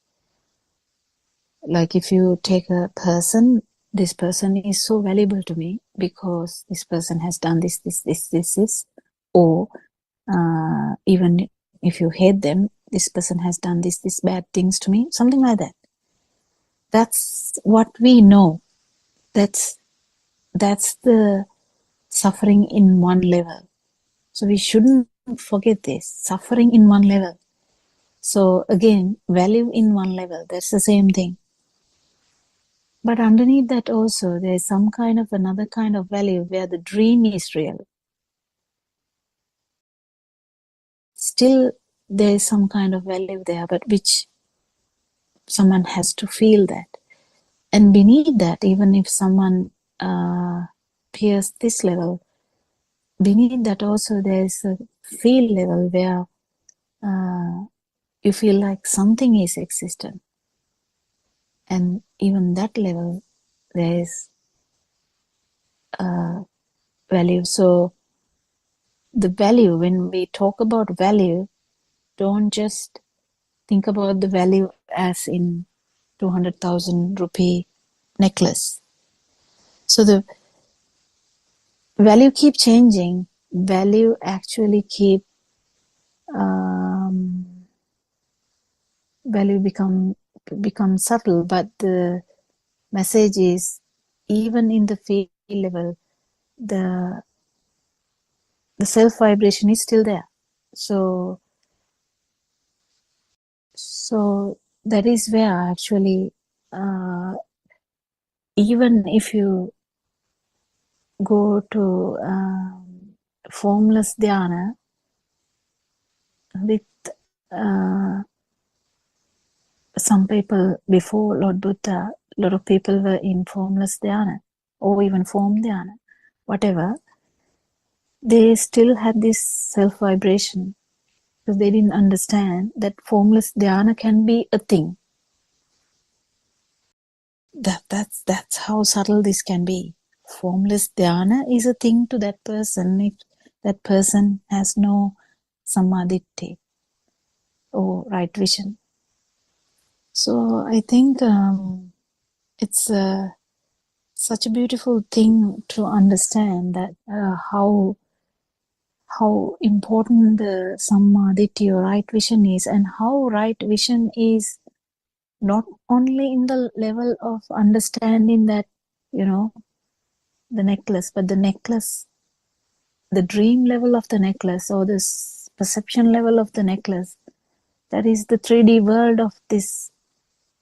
Like if you take a person, this person is so valuable to me because this person has done this, or even if you hate them, this person has done this bad things to me, something like that. That's what we know. That's the suffering in one level. So we shouldn't forget this, suffering in one level. So again, value in one level, that's the same thing. But underneath that also, there's some kind of another kind of value where the dream is real. Still, there is some kind of value there, but which someone has to feel that. And beneath that, even if someone pierces this level, beneath that also there is a feel level where you feel like something is existent. And even that level, there is value. So the value, when we talk about value, don't just think about the value as in 200,000 rupee necklace. So the value keep changing. Value actually keep value become subtle, but the message is even in the field level, the self vibration is still there. So that is where actually even if you go to formless dhyana with some people before Lord Buddha, a lot of people were in formless dhyana or even form dhyana, whatever. They still had this self vibration because they didn't understand that formless dhyana can be a thing. That's how subtle this can be. Formless dhyana is a thing to that person if that person has no samadhi or right vision. So I think it's such a beautiful thing to understand that how important the samadhi or right vision is, and how right vision is not only in the level of understanding that, you know, the necklace, but the necklace, the dream level of the necklace, or this perception level of the necklace, that is the 3D world of this,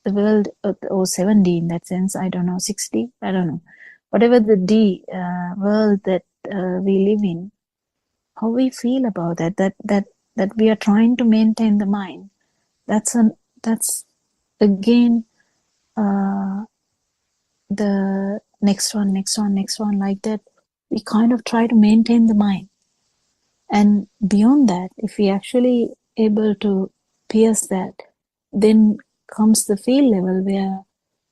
the world, or 7D in that sense, I don't know, 6D, I don't know, whatever the D world that we live in, how we feel about that we are trying to maintain the mind. That's again the next one, like that. We kind of try to maintain the mind. And beyond that, if we actually able to pierce that, then comes the feel level where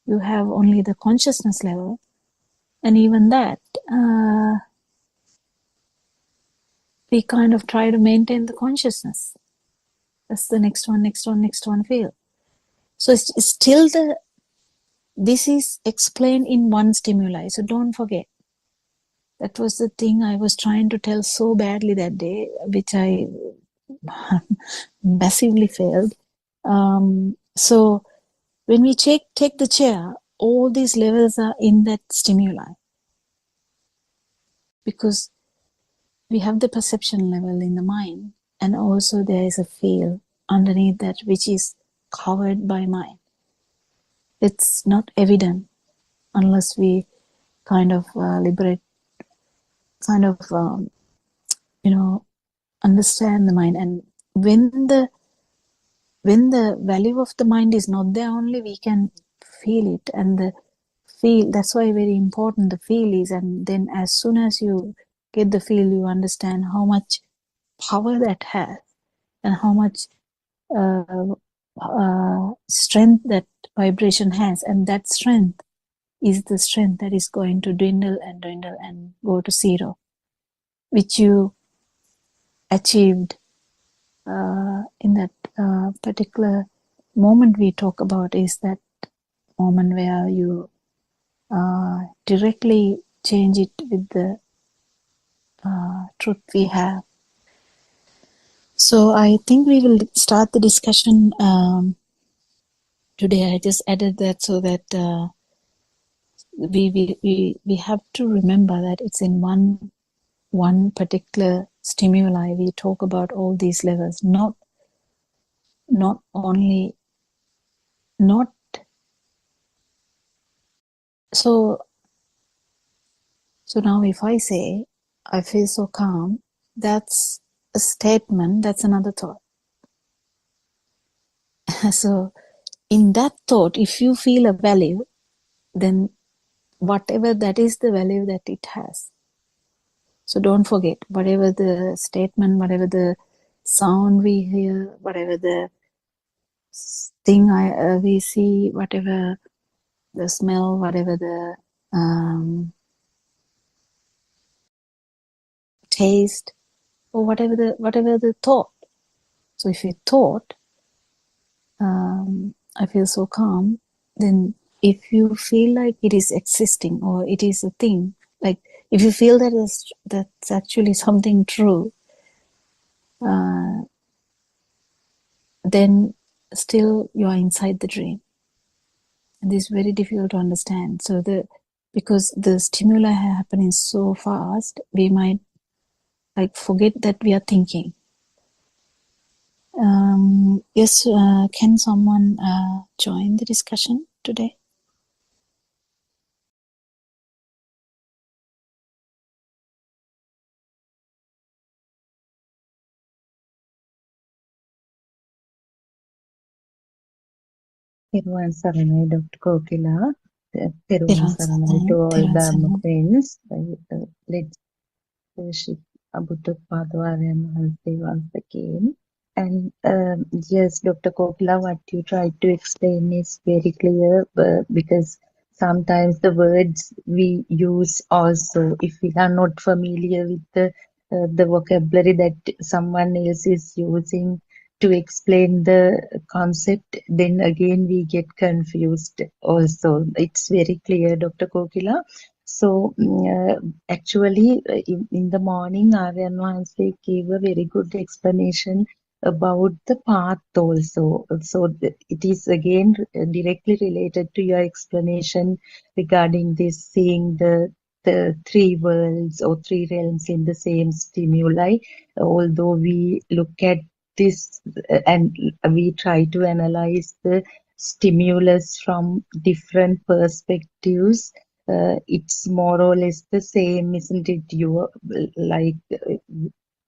you have only the consciousness level. And even that, we kind of try to maintain the consciousness. That's the next one feel. So it's still this is explained in one stimuli. So don't forget. That was the thing I was trying to tell so badly that day, which I massively failed. So when we take the chair, all these levels are in that stimuli. Because we have the perception level in the mind, and also there is a feel underneath that which is covered by mind. It's not evident unless we kind of liberate, kind of understand the mind. And when the value of the mind is not there, only we can feel it. And the feel, that's why very important the feel is. And then as soon as you get the feel, you understand how much power that has, and how much strength that vibration has. And that strength is the strength that is going to dwindle and go to zero, which you achieved in that particular moment we talk about. Is that moment where you directly change it with the truth we have. So I think we will start the discussion today. I just added that so that we have to remember that it's in one particular stimuli. We talk about all these levels, not only, not so. So now if I say I feel so calm, that's a statement, that's another thought. So in that thought, if you feel a value, then whatever that is the value that it has. So don't forget, whatever the statement, whatever the sound we hear, whatever the thing we see, whatever the smell, whatever the taste, or whatever the thought. So if you thought, I feel so calm, then if you feel like it is existing or it is a thing, like if you feel that's actually something true, then still you are inside the dream. And this is very difficult to understand. So because the stimuli are happening so fast, we might like forget that we are thinking. Yes, can someone join the discussion today? Peruwan Saranai, Dr. Kokila. Peruwan Saranai to all Dharma friends. Let's worship Buddothpado once again. And yes, Dr. Kokila, what you tried to explain is very clear because sometimes the words we use also, if we are not familiar with the vocabulary that someone else is using to explain the concept, then again we get confused also. It's very clear, Dr. Kokila. So actually in the morning, Aryan Wahanse gave a very good explanation about the path also. So it is again directly related to your explanation regarding this seeing the three worlds or three realms in the same stimuli. Although we look at this and we try to analyze the stimulus from different perspectives, it's more or less the same, isn't it? You like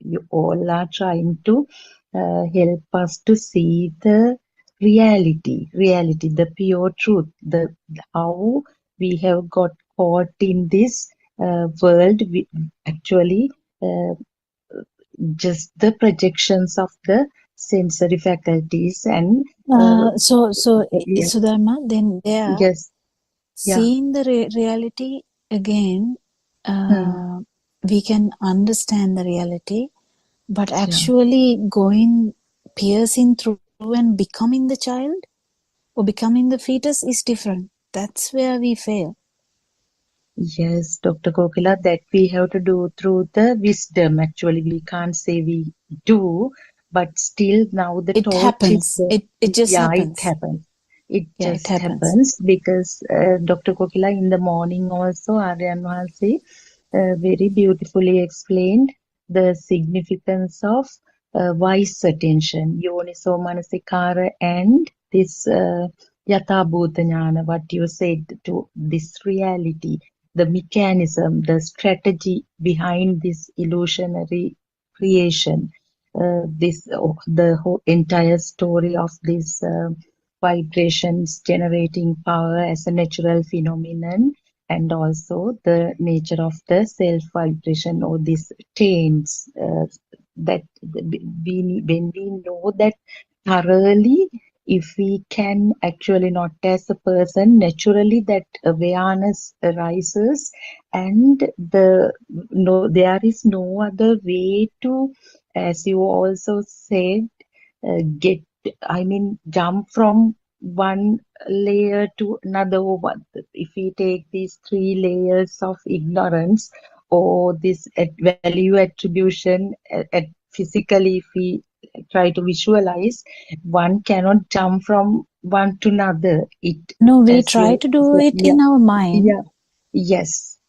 you all are trying to help us to see the reality, the pure truth, the how we have got caught in this world. We, actually, uh, just the projections of the sensory faculties and So yes, Sudharma, then there, yes, yeah, seeing the reality again, hmm, we can understand the reality, but yeah. actually going, piercing through and becoming the child or becoming the fetus is different. That's where we fail. Yes, Dr. Kokila, that we have to do through the wisdom. Actually, we can't say we do, but still now the It torch is happens. there. It just Yeah, it happens. happens. It Yeah, it just happens. happens because Dr. Kokila in the morning also, Aryan Vasi very beautifully explained the significance of wise attention, Yoniso Manasikara, and this Yatha Bhuta Jnana, what you said to this reality, the mechanism, the strategy behind this illusionary creation, the whole entire story of this vibrations generating power as a natural phenomenon, and also the nature of the self vibration or these taints that when we know that thoroughly, if we can actually not as a person, naturally that awareness arises, and there is no other way to, as you also said, get, I mean, jump from one layer to another. If we take these three layers of ignorance or this value attribution physically, if we try to visualize, one cannot jump from one to another. It, No, we as try you to do said, it yeah, in our mind. yeah, yes,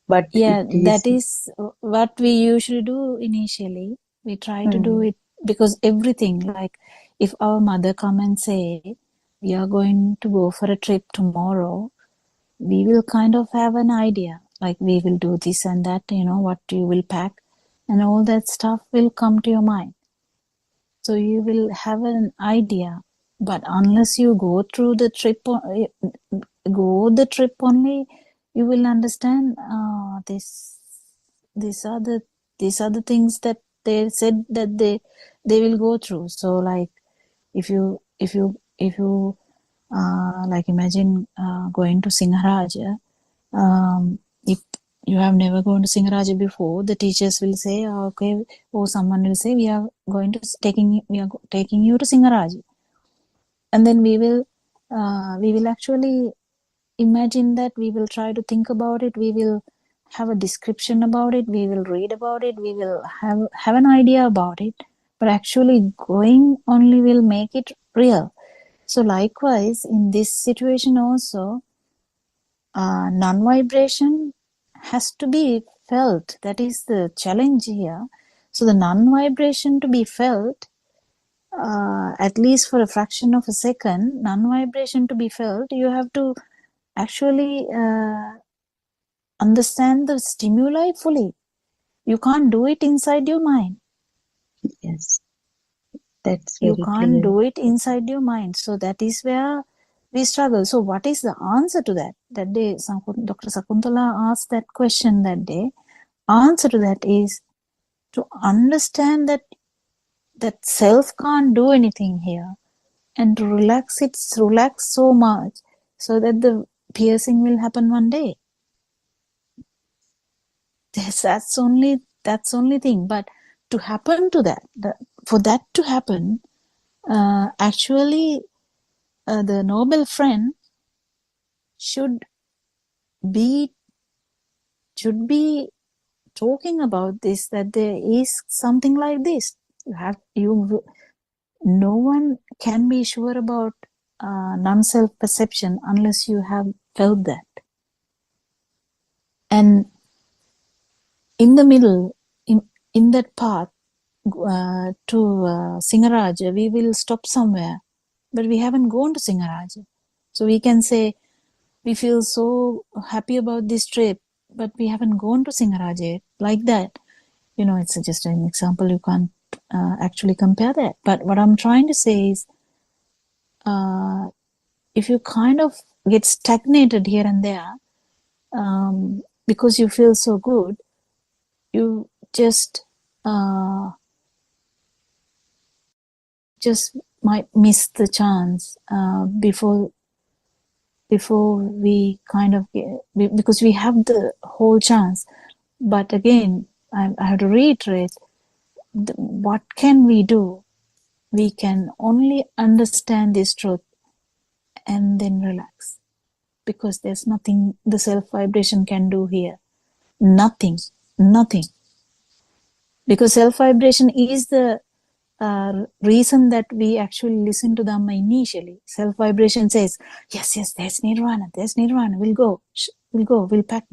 but it Yeah, is, that is what we usually do initially. We try to do hmm, it because everything, like if our mother come and say, we are going to go for a trip tomorrow, we will kind of have an idea. Like we will do this and that, what you will pack and all that stuff will come to your mind. So you will have an idea. But unless you go through the trip, only, you will understand these are the these are the things that they said that they will go through. So like if you like imagine going to Singaraja. If you have never gone to Singaraja before, the teachers will say, okay, or someone will say, we are taking you to Singaraja, and then we will actually imagine that, we will try to think about it, we will have a description about it, we will read about it, we will have an idea about it, but actually going only will make it real. So likewise in this situation also, non-vibration has to be felt. That is the challenge here. So the non-vibration to be felt, at least for a fraction of a second, non-vibration to be felt, you have to actually understand the stimuli fully. You can't do it inside your mind. yes, that's You very can't clear. do it inside your mind. So that is where we struggle. So what is the answer to that? That day, Dr. Sakuntala asked that question that day. Answer to that is to understand that self can't do anything here, and to relax so much so that the piercing will happen one day. That's only thing. But to happen to that, for that to happen, actually the noble friend should be talking about this, that there is something like this. No one can be sure about non-self perception unless you have felt that. And in the middle, in that path to Singaraja, we will stop somewhere, but we haven't gone to Singaraja. So we can say we feel so happy about this trip, but we haven't gone to Singaraja yet. Like that, it's just an example. You can't actually compare that. But what I'm trying to say is, if you kind of get stagnated here and there, because you feel so good, you just might miss the chance before we kind of because we have the whole chance. But again, I have to reiterate, what can we do? We can only understand this truth and then relax, because there's nothing the self vibration can do here. Nothing. Because self vibration is the reason that we actually listen to Dhamma initially. Self vibration says, yes, there's nirvana, we'll go, we'll pack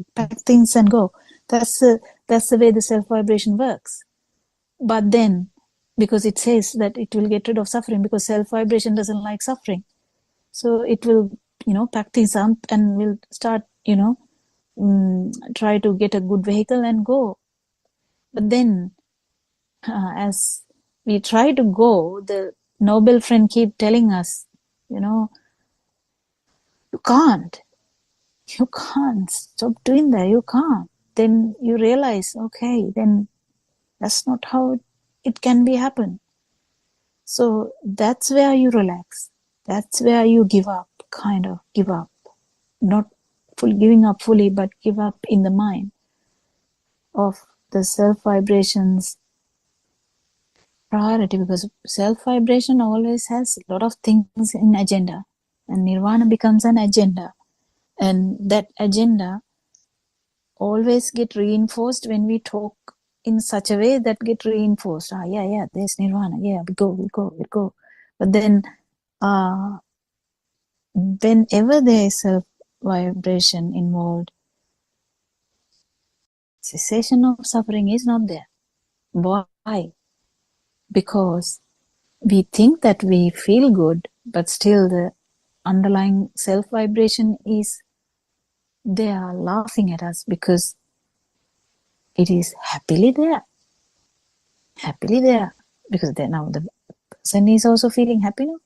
things and go. That's the way the self vibration works. But then, because it says that it will get rid of suffering, because self vibration doesn't like suffering, so it will pack things up and will start try to get a good vehicle and go. But then as we try to go, the noble friend keep telling us, you can't stop doing that, you can't. Then you realize, okay, then that's not how it can be happen. So that's where you relax, that's where you give up, kind of give up, not giving up fully, but give up in the mind of the self vibrations priority, because self vibration always has a lot of things in agenda, and nirvana becomes an agenda, and that agenda always get reinforced when we talk in such a way that get reinforced. Yeah, there's nirvana, yeah, we go. But then whenever there is self vibration involved, cessation of suffering is not there. Why? Because we think that we feel good, but still the underlying self vibration is there laughing at us, because it is happily there, because then now the person is also feeling happy now,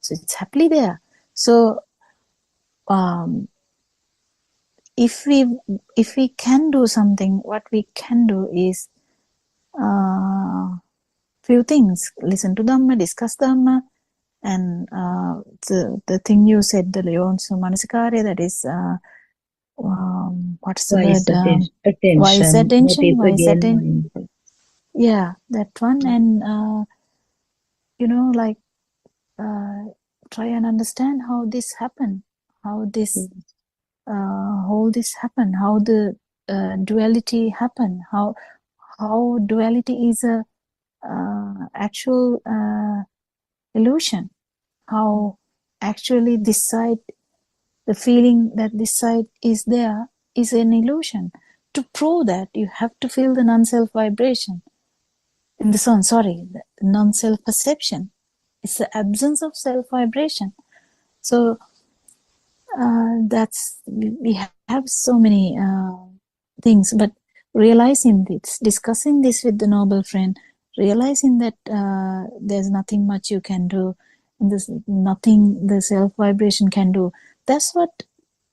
so it's happily there. So if we can do something, what we can do is few things: listen to Dhamma, discuss Dhamma, and the thing you said, the Yonso Manasikare, that is what's the Wise word? attention. Wise That attention, is wise again attention. mindful. Yeah, that one. And like try and understand how this happened, how this whole this happened, how the duality happened, how duality is a actual illusion, how actually this side, the feeling that this side is there, is an illusion. To prove that, you have to feel the non-self vibration in the sun. The non-self perception. It's the absence of self vibration. So we have so many things, but realizing this, discussing this with the noble friend, realizing that there's nothing much you can do, there's nothing the self vibration can do. That's what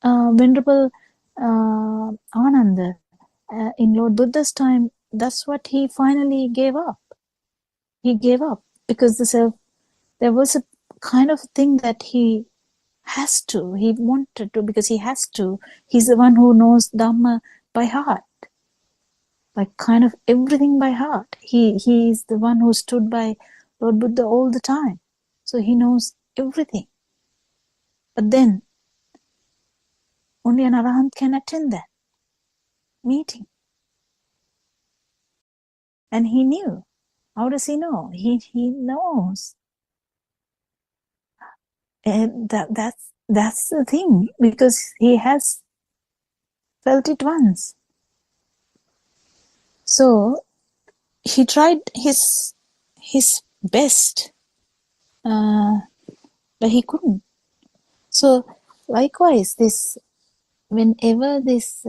Venerable Ananda in Lord Buddha's time, that's what he finally gave up. He gave up because there was a kind of thing that he wanted to, because he has to. He's the one who knows Dhamma by heart, like kind of everything by heart. He is the one who stood by Lord Buddha all the time, so he knows everything. But then only an Arahant can attend that meeting, and he knew. How does he know? He knows, and that's the thing, because he has felt it once. So he tried his best, but he couldn't. So likewise, this, whenever this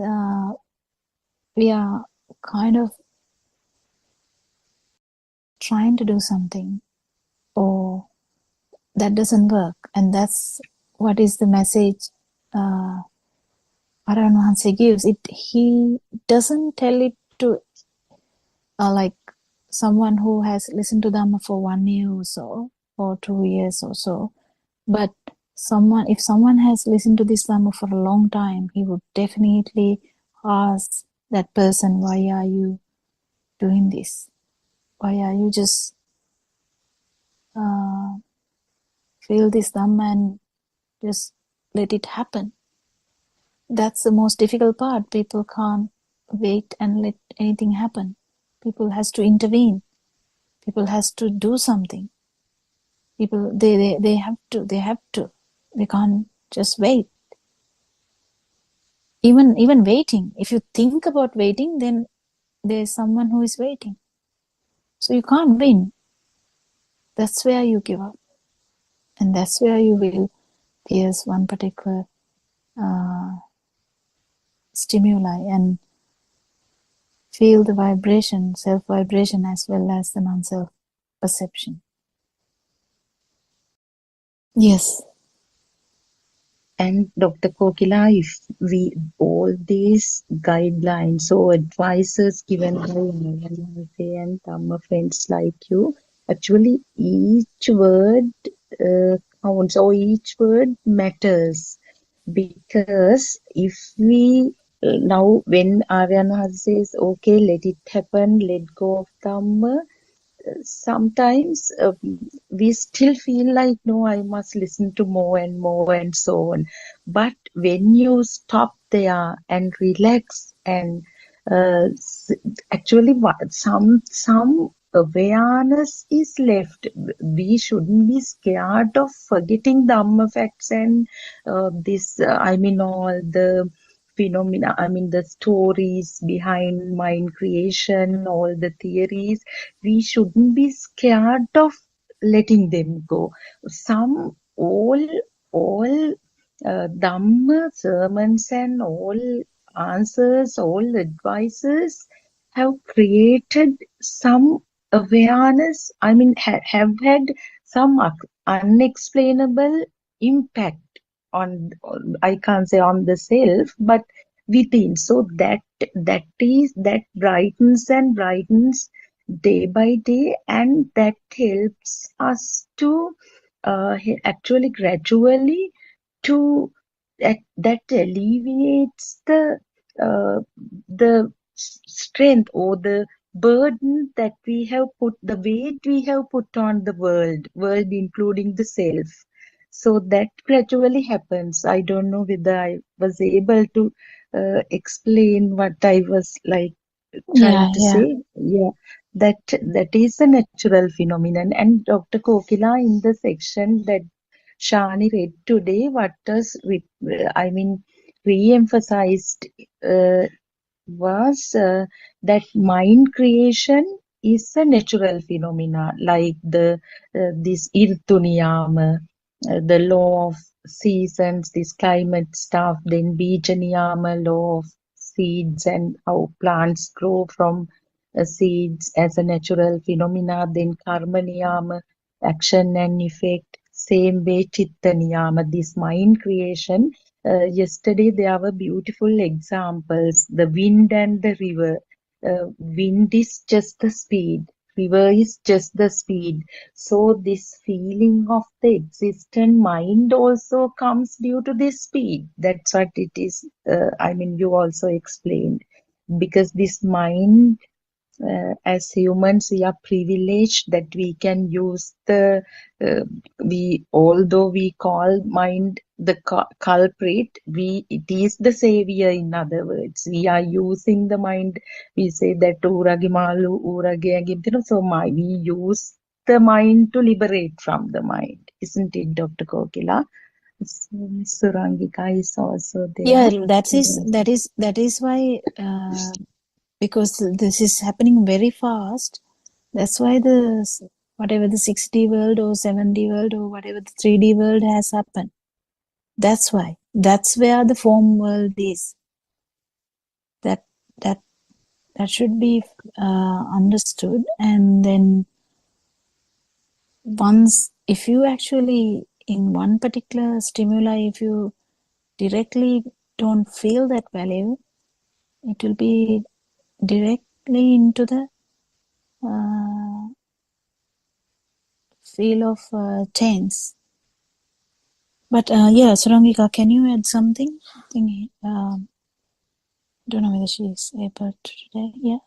we are kind of trying to do something, or that doesn't work. And that's what is the message Arahant Wahanse gives. He doesn't tell it to like someone who has listened to Dhamma for 1 year or so, or 2 years or so. But if someone has listened to this Dhamma for a long time, he would definitely ask that person, why are you doing this? Why are you just feel this Dhamma and just let it happen? That's the most difficult part. People can't wait and let anything happen. People has to intervene. People has to do something. People, they have to. They can't just wait. Even waiting. If you think about waiting, then there's someone who is waiting. So you can't win. That's where you give up. And that's where you will pierce one particular stimuli and feel the vibration, self-vibration, as well as the non-self perception. Yes. And Dr. Kokila, if we all these guidelines or advices given by Namaste and Dhamma friends like you, actually each word counts, or each word matters. Because if we now, when Arahant says, okay, let it happen, let go of Dhamma, sometimes we still feel like, no, I must listen to more and so on. But when you stop there and relax and actually some awareness is left. We shouldn't be scared of forgetting Dhamma facts and all the phenomena, the stories behind mind creation, all the theories. We shouldn't be scared of letting them go. All Dhamma sermons and all answers, all advices have created some awareness. Have had some unexplainable impact on, I can't say on the self, but within. So that brightens and brightens day by day, and that helps us to actually gradually to that alleviates the strength or the burden that we have put, the weight we have put on the world including the self. So that gradually happens. I don't know whether I was able to explain what I was like trying to say. Yeah, that is a natural phenomenon. And Dr. Kokila, in the section that Shani read today, what does re-emphasized was that mind creation is a natural phenomena, like this Irtuniyama, the law of seasons, this climate stuff, then Bijaniyama, law of seeds and how plants grow from seeds as a natural phenomena, then Karma Niyama, action and effect, same way Chitta Niyama, this mind creation. Yesterday there were beautiful examples, the wind and the river. Wind is just the speed, river is just the speed. So this feeling of the existent mind also comes due to this speed. That's what it is. You also explained. Because this mind, as humans, we are privileged that we can use although we call mind the culprit, it is the savior. In other words, we are using the mind. We say that urage malu, urage, so we use the mind to liberate from the mind, isn't it, Dr. Kokila? So Ms. Surangika is also there. Yeah, that is why because this is happening very fast. That's why whatever the 6D world or 7D world or whatever the 3D world has happened. That's why. That's where the form world is. That should be understood. And then once, if you actually, in one particular stimuli, if you directly don't feel that value, it will be directly into the feel of change. But yeah, Surangika, can you add something? I think, don't know whether she is able to today. Yeah.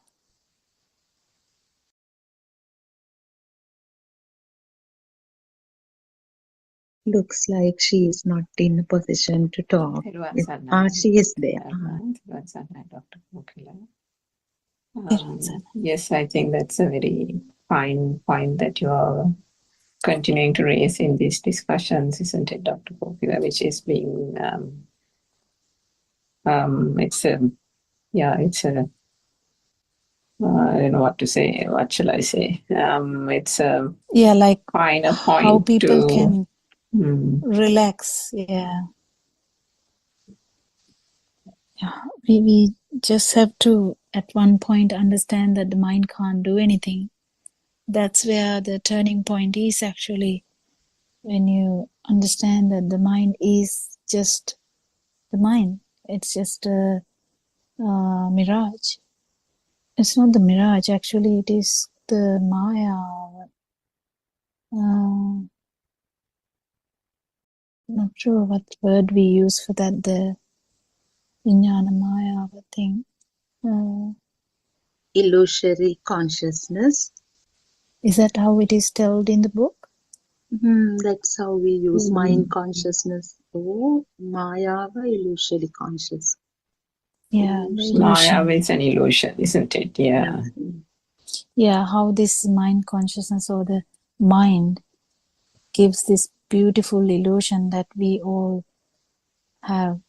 Looks like she is not in a position to talk. She is there. Dr. Kokila. Yes, I think that's a very fine point that you are continuing to raise in these discussions, isn't it, Dr. Kokila, which is being, it's a, yeah, it's a, I don't know what to say. What shall I say? It's a Yeah, like finer point how people to, can relax. Yeah. We just have to, at one point, understand that the mind can't do anything. That's where the turning point is actually, when you understand that the mind is just the mind. It's just a mirage. It's not the mirage, actually, it is the Maya. Not sure what word we use for that, the Vijnana Maya thing. Illusory consciousness. Is that how it is told in the book? That's how we use mind consciousness. Oh, Maya, illusory conscious. Yeah, Maya is an illusion, isn't it? Yeah. Yeah, how this mind consciousness or the mind gives this beautiful illusion that we all have,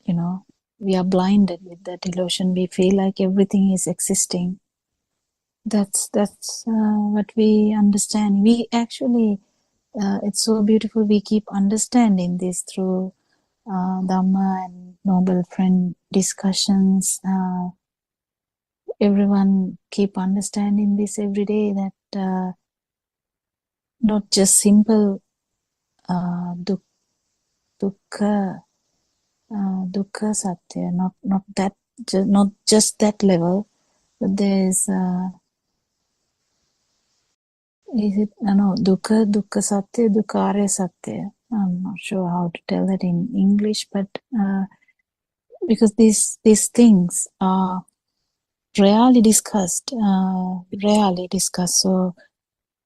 you know, we are blinded with that illusion. We feel like everything is existing. That's what we understand. We actually, it's so beautiful. We keep understanding this through Dhamma and Noble Friend discussions. Everyone keep understanding this every day, that not just simple dukkha satya, not that, not just that level, but there is it no dukkha satya, dukkha satya. I'm not sure how to tell that in English, but because these things are rarely discussed, so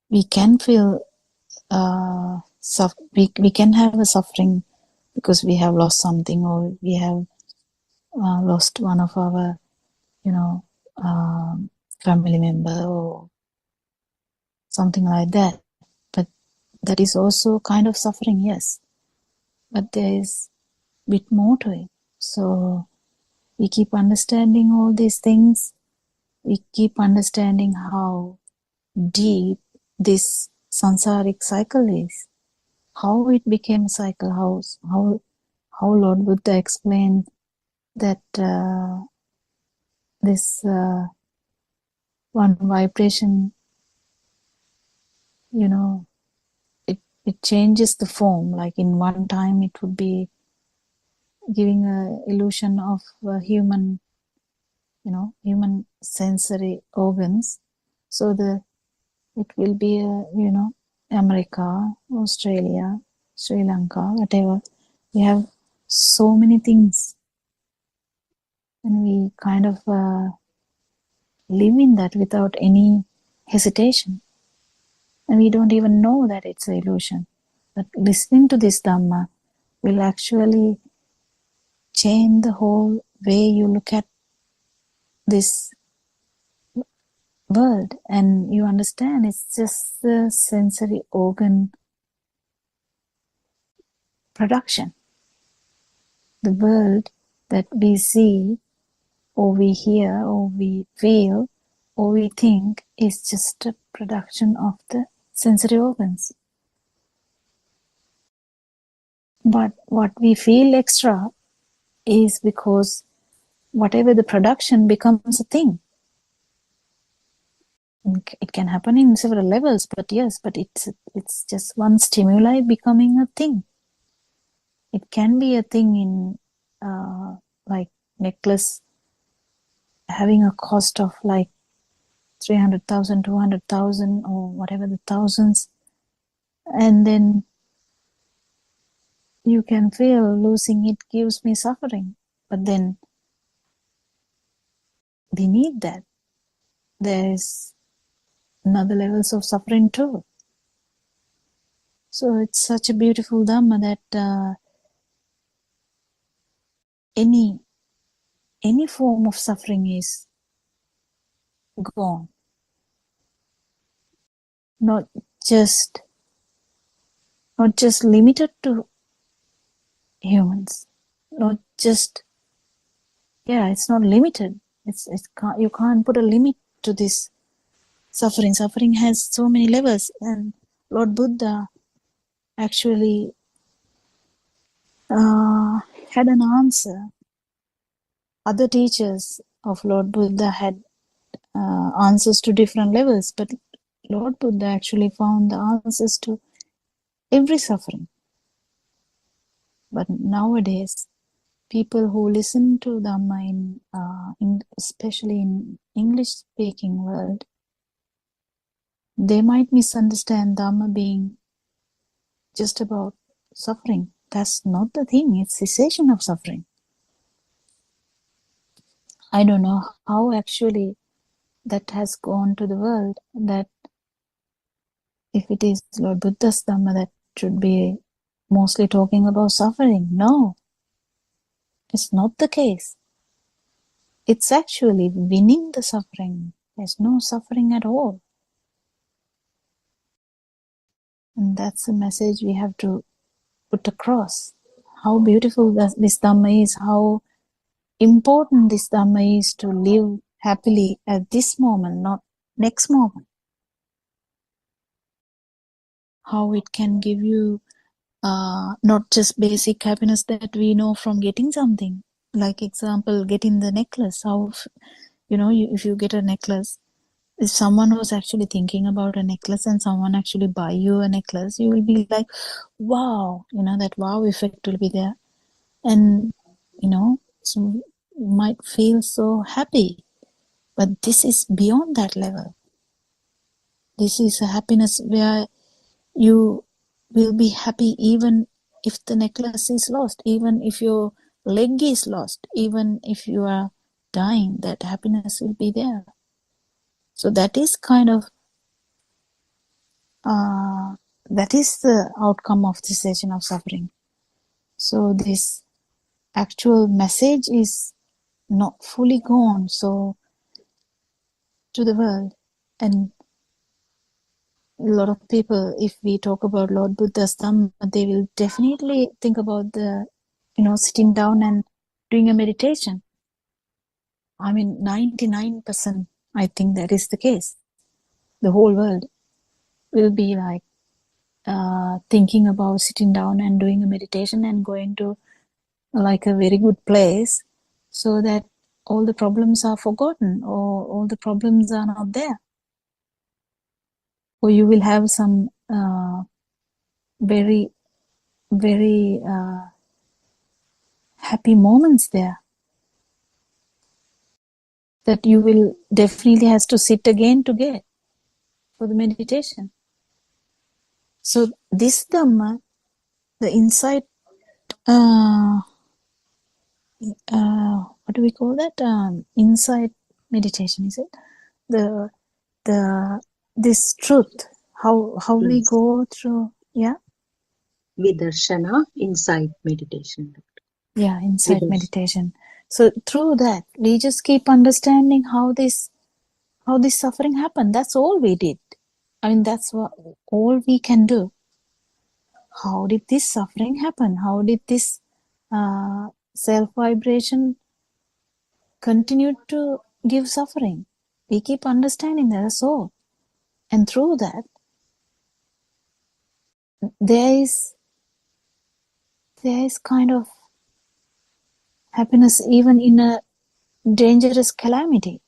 we can feel we can have a suffering because we have lost something, or we have lost one of our, family member or something like that. But that is also kind of suffering, yes. But there is a bit more to it. So we keep understanding all these things. We keep understanding how deep this samsaric cycle is, how it became a cycle, how Lord Buddha explained that this one vibration, it changes the form. Like in one time it would be giving a illusion of human sensory organs. So it will be America, Australia, Sri Lanka, whatever. We have so many things, and we kind of live in that without any hesitation, and we don't even know that it's an illusion. But listening to this Dhamma will actually change the whole way you look at this world, and you understand it's just the sensory organ production. The world that we see, or we hear, or we feel, or we think is just a production of the sensory organs. But what we feel extra is because whatever the production becomes a thing. It can happen in several levels, but yes, but it's just one stimuli becoming a thing. It can be a thing in like necklace having a cost of like 300,000, 200,000, or whatever the thousands, and then you can feel losing it gives me suffering, but then beneath that there is another levels of suffering too. So it's such a beautiful Dhamma that any form of suffering is gone. Not just limited to humans. Not just it's not limited. You can't put a limit to this suffering. Suffering has so many levels, and Lord Buddha actually had an answer. Other teachers of Lord Buddha had answers to different levels, but Lord Buddha actually found the answers to every suffering. But nowadays, people who listen to Dhamma especially in English-speaking world, they might misunderstand Dhamma being just about suffering. That's not the thing. It's cessation of suffering. I don't know how actually that has gone to the world, that if it is Lord Buddha's Dhamma that should be mostly talking about suffering. No, it's not the case. It's actually winning the suffering. There's no suffering at all. And that's the message we have to put across. How beautiful this Dhamma is, how important this Dhamma is to live happily at this moment, not next moment. How it can give you not just basic happiness that we know from getting something. Like example, getting the necklace. How, if you get a necklace, if someone was actually thinking about a necklace and someone actually buy you a necklace, you will be like, wow, that wow effect will be there. And, so you might feel so happy. But this is beyond that level. This is a happiness where you will be happy even if the necklace is lost, even if your leg is lost, even if you are dying, that happiness will be there. So that is kind of that is the outcome of cessation of suffering. So this actual message is not fully gone so to the world. And a lot of people, if we talk about Lord Buddha's Dhamma, they will definitely think about the sitting down and doing a meditation. I mean, 99% I think that is the case. The whole world will be like thinking about sitting down and doing a meditation and going to like a very good place so that all the problems are forgotten or all the problems are not there. Or you will have some very, very happy moments there that you will definitely has to sit again to get for the meditation. So this Dhamma, the insight, what do we call that? Insight meditation, is it? This truth, how we go through, Vidarshana, insight meditation. Insight meditation. So through that, we just keep understanding how this suffering happened. That's all we did. I mean, that's all we can do. How did this suffering happen? How did this self-vibration continue to give suffering? We keep understanding that, that's all. And through that, there is kind of happiness even in a dangerous calamity.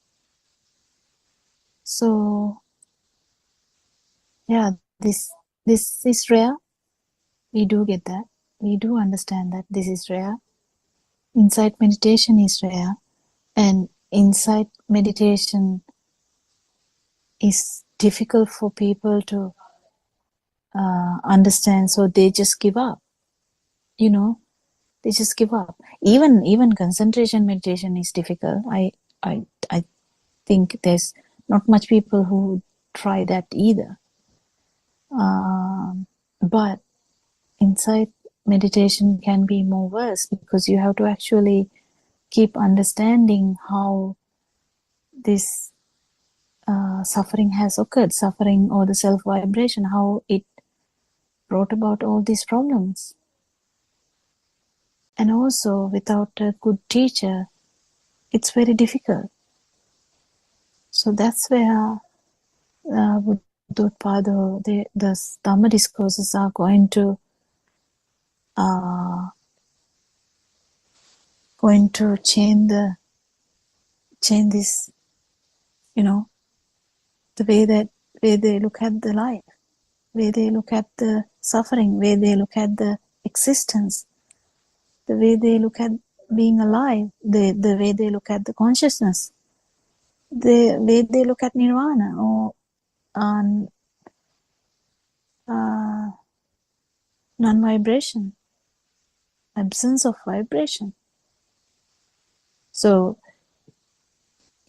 So yeah, this is rare. We do get that. We do understand that this is rare. Insight meditation is rare, and insight meditation is difficult for people to understand, so they just give up. You know, they just give up. Even concentration meditation is difficult. I think there's not much people who try that either. But insight meditation can be more worse because you have to actually keep understanding how this suffering has occurred, suffering or the self vibration, how it brought about all these problems. And also, without a good teacher, it's very difficult. So that's where Buddothpado, the Dhamma discourses are going to change this, you know, the way they look at the life, where they look at the suffering, where they look at the existence, the way they look at being alive, the way they look at the consciousness, the way they look at nirvana or non-vibration, absence of vibration. So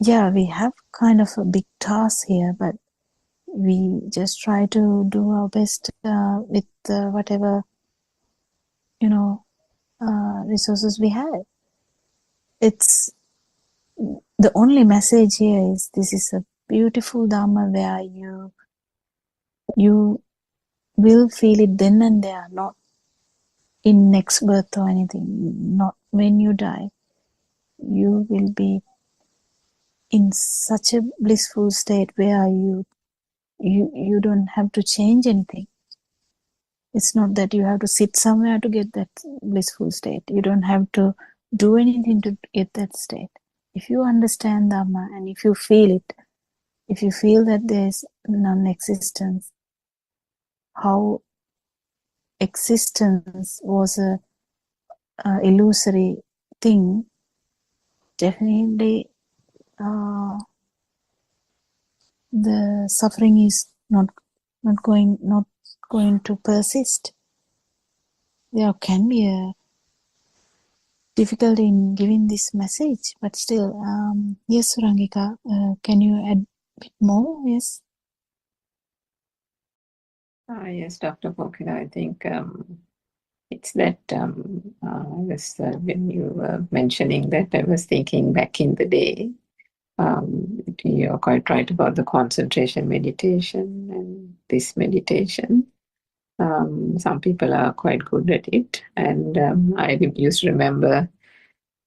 yeah, we have kind of a big task here, but we just try to do our best with whatever, you know, resources we have. It's the only message here is this is a beautiful Dhamma where you will feel it then and there, not in next birth or anything, not when you die. You will be in such a blissful state where you don't have to change anything. It's not that you have to sit somewhere to get that blissful state. You don't have to do anything to get that state. If you understand Dhamma and if you feel it, if you feel that there's non-existence, how existence was a illusory thing, definitely the suffering is not going to persist. There can be a difficulty in giving this message, but still, yes, Surangika, can you add a bit more? Yes. Yes, Dr. Pokila, I think it's that when you were mentioning that, I was thinking back in the day, you're quite right about the concentration meditation and this meditation. Some people are quite good at it, and I used to remember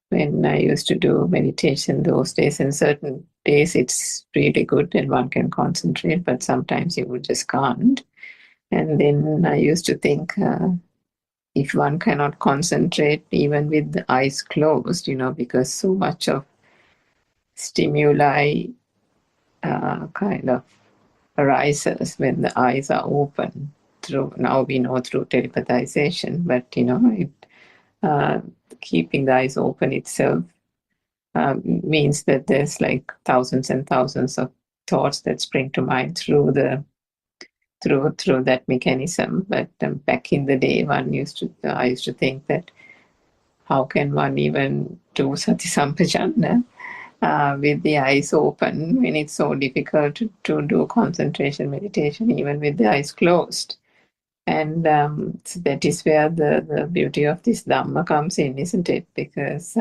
when I used to do meditation those days, and certain days it's really good and one can concentrate, but sometimes you just can't. And then I used to think, if one cannot concentrate even with the eyes closed, because so much of stimuli kind of arises when the eyes are open. Now we know through telepathization, but keeping the eyes open itself means that there's like thousands and thousands of thoughts that spring to mind through that mechanism. But back in the day, I used to think that how can one even do Sati Sampajanna with the eyes open when it's so difficult to do concentration meditation even with the eyes closed. And so that is where the beauty of this Dhamma comes in, isn't it? Because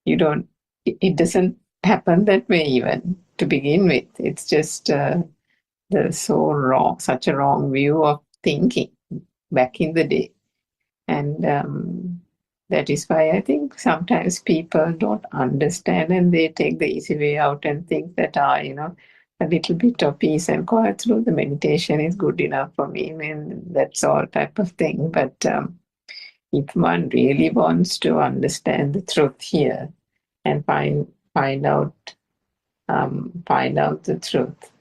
it doesn't happen that way even to begin with. It's just such a wrong view of thinking back in the day. And that is why I think sometimes people don't understand and they take the easy way out and think that, a little bit of peace and quiet through the meditation is good enough for me. I mean, that's all type of thing. But if one really wants to understand the truth here and find out the truth,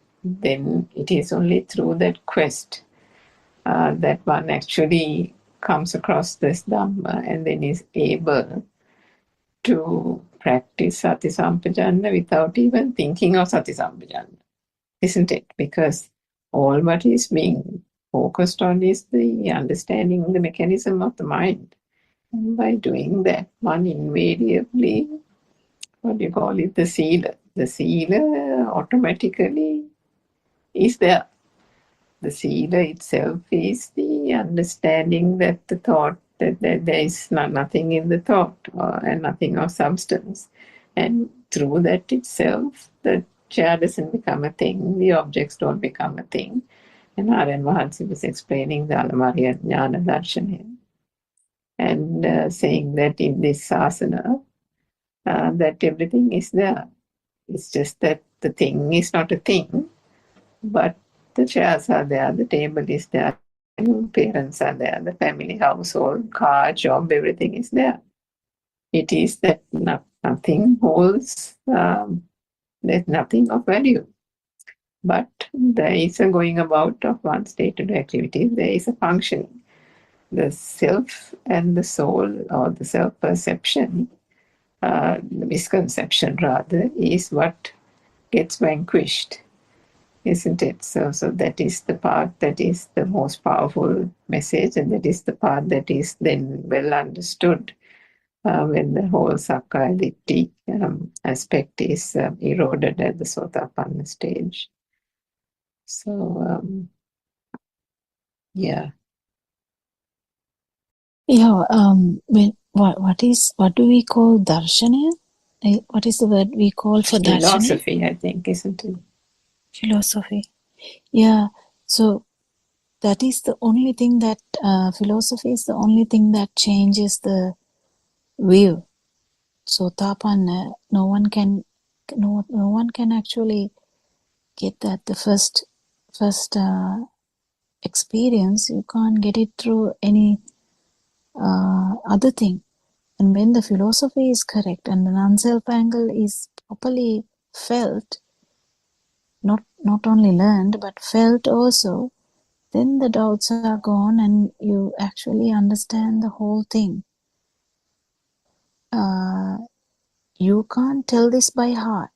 then it is only through that quest that one actually comes across this Dhamma and then is able to practice Sati Sampajanna without even thinking of Sati Sampajanna, isn't it? Because all what is being focused on is the understanding the mechanism of the mind. And by doing that, one invariably, what do you call it, the sila automatically is there. The sila itself is the understanding that the thought, that there is nothing in the thought and nothing of substance. And through that itself, the chair doesn't become a thing, the objects don't become a thing. And Aryan Mahansi was explaining the Alamariya Jnana Darshanaya and saying that in this asana, that everything is there. It's just that the thing is not a thing, but the chairs are there, the table is there, parents are there, the family, household, car, job, everything is there. It is that nothing holds, there's nothing of value. But there is a going about of one's day-to-day activities, there is a functioning. The self and the soul, or the self-perception, the misconception rather, is what gets vanquished, isn't it? So that is the part that is the most powerful message, and that is the part that is then well understood when the whole Sakkaya Ditthi aspect is eroded at the Sotapanna stage. So, yeah. Yeah, what do we call darshanaya? What is the word we call for darshanaya? Philosophy, I think, isn't it? Philosophy. Yeah, so that is the only thing that, philosophy is the only thing that changes the view. Sotapanna, no one can actually get that. The first experience, you can't get it through any other thing. And when the philosophy is correct and the non-self angle is properly felt, not only learned but felt also, then the doubts are gone and you actually understand the whole thing. You can't tell this by heart.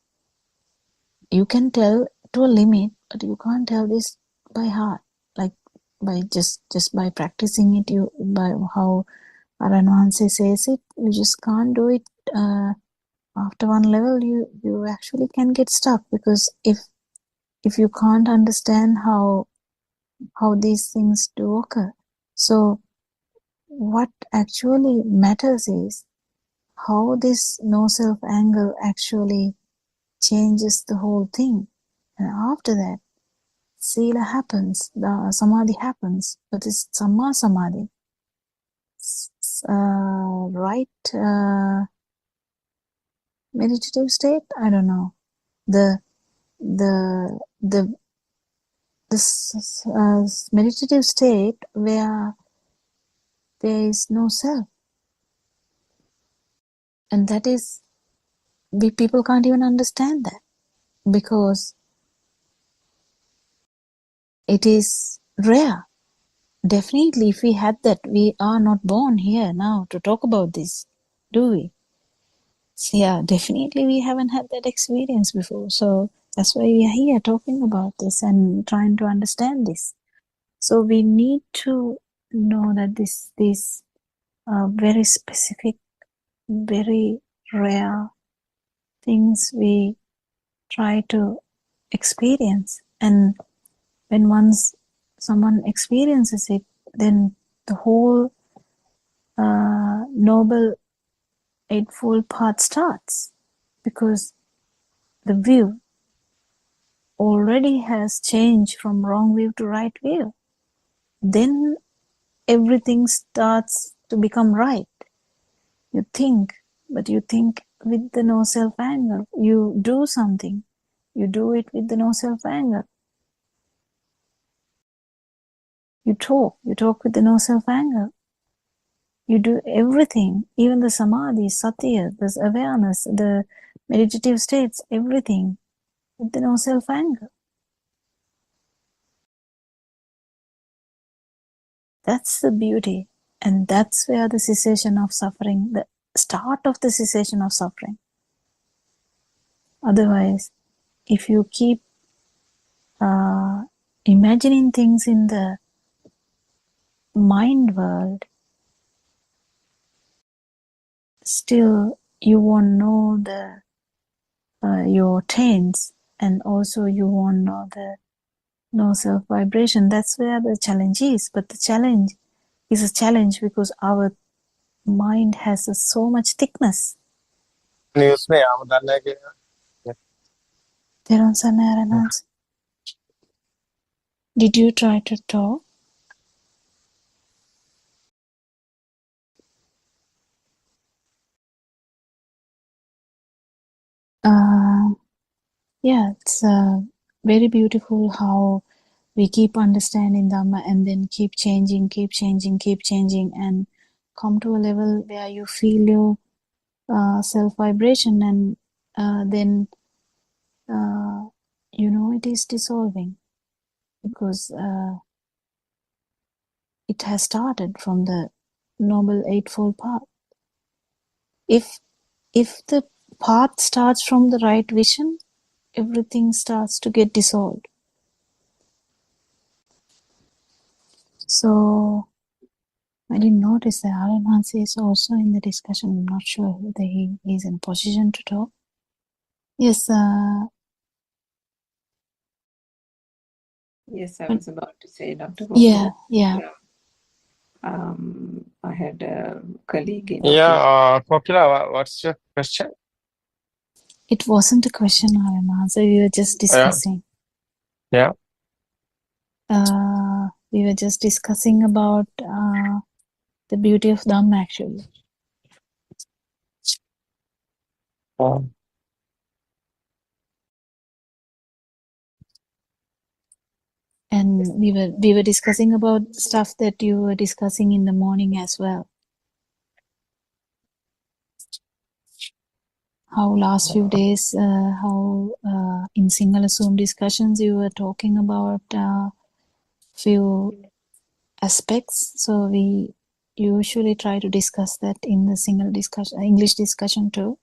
You can tell to a limit, but you can't tell this by heart. Like by just by practicing it, by how Aryan Mahansi says it, you just can't do it. After one level, you actually can get stuck, because if you can't understand how these things do occur. So what actually matters is how this no-self angle actually changes the whole thing. And after that, sila happens, the samadhi happens, but it's samma samadhi. Right meditative state, I don't know. This meditative state where there is no self. And that is, people can't even understand that, because it is rare. Definitely, if we had that, we are not born here now to talk about this, do we? So yeah, definitely we haven't had that experience before. So that's why we are here talking about this and trying to understand this. So we need to know that these very specific, very rare things we try to experience. And when someone experiences it, then the whole Noble Eightfold Path starts, because the view already has changed from wrong view to right view. Then everything starts to become right. You think, but you think with the no-self anger. You do something, you do it with the no-self anger. You talk with the no-self anger. You do everything, even the samadhi, satya, this awareness, the meditative states, everything with the no-self anger. That's the beauty. And that's where the cessation of suffering, the start of the cessation of suffering. Otherwise, if you keep imagining things in the mind world, still you won't know the your taints, and also you won't know the no self vibration. That's where the challenge is. But the challenge is a challenge because our mind has so much thickness. News में आप बताने के Theron Sanaranans, did you try to talk? Yeah, it's very beautiful how we keep understanding Dhamma and then keep changing, and come to a level where you feel your self vibration, and then you know it is dissolving because it has started from the Noble Eightfold Path. If the path starts from the right vision, everything starts to get dissolved. So I didn't notice that Aryan Hansi is also in the discussion. I'm not sure whether he is in a position to talk. Yes. Yes, I was about to say, Dr. Yeah. I had a colleague in Yeah, Kokila, what's your question? It wasn't a question, Aryan Hansi. We were just discussing. Yeah. We were just discussing about the beauty of Dhamma, actually. And we were discussing about stuff that you were discussing in the morning as well. How last few days, how in Sinhala Zoom discussions you were talking about few aspects. So we usually try to discuss that in the Sinhala discussion, English discussion too.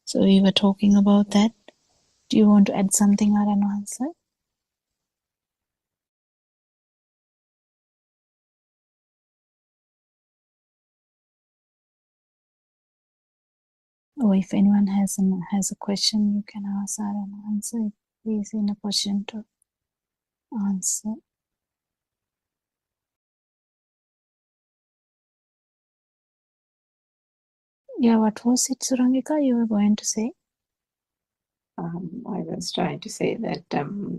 So we were talking about that. Do you want to add something, Aryan Hansa? Or if anyone has a question, you can ask Aryan Hansa if he is in a position to answer. Yeah, what was it, Surangika, you were going to say? I was trying to say that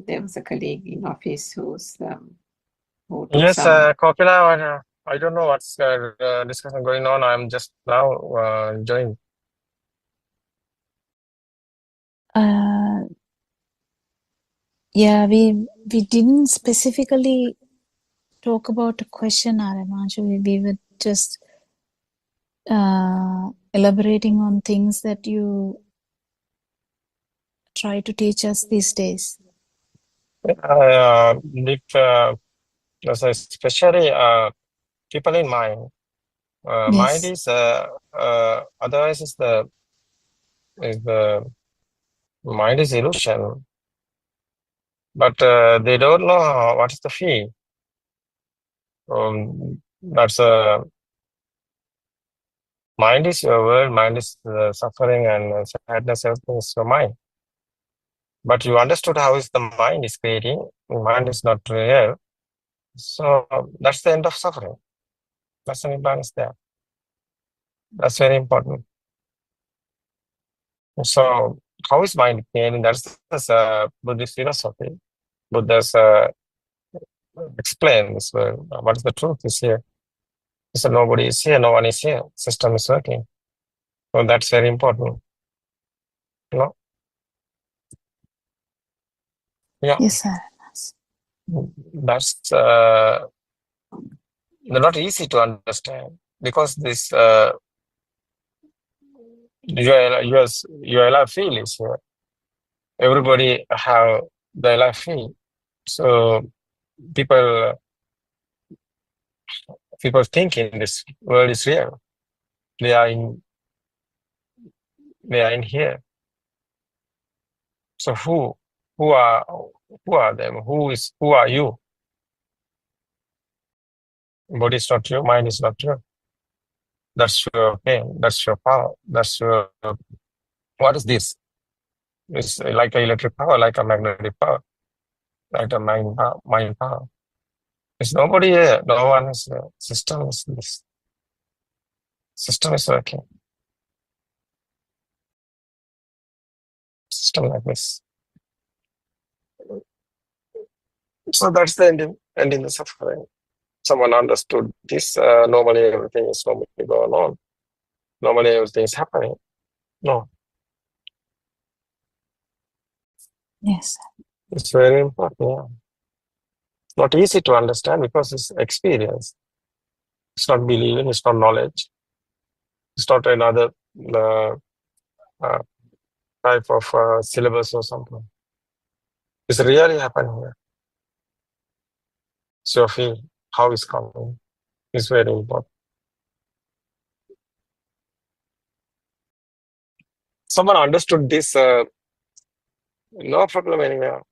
there was a colleague in office who took Yes, some. Kokila, I don't know what's discussion going on. I'm just now joined. Yeah, we didn't specifically talk about a question, Aramanshu. We were just elaborating on things that you try to teach us these days. Especially people in mind. Mind Yes. is otherwise is the mind is illusion, but they don't know what is the feel. That's mind is your world. Mind is suffering and sadness. Everything is your mind. But you understood how is the mind is creating. Mind is not real. So that's the end of suffering. That's the Nibbana is there. That's very important. So how is mind creating? That's Buddhist philosophy. Buddha's explain this world. What is the truth is here. So nobody is here, no one is here. System is working. So that's very important. You know? Yeah. Yes, sir. That's not easy to understand because this your life feel is here. Everybody have their life feel. So people People thinking this world is real. They are in here. So who are them? Who are you? Body is not you, mind is not you. That's your pain, that's your power, that's your what is this? It's like an electric power, like a magnetic power, like a mind power. There's nobody here, no one is here. System is this. System is working. System like this. So that's the ending the suffering. Someone understood this. Normally everything is normally going on. Normally everything is happening. No. Yes. It's very important. Yeah. It's not easy to understand because it's experience. It's not believing. It's not knowledge. It's not another type of syllabus or something. It's really happening here. So feel how it's coming is very important. Someone understood this. No problem anywhere.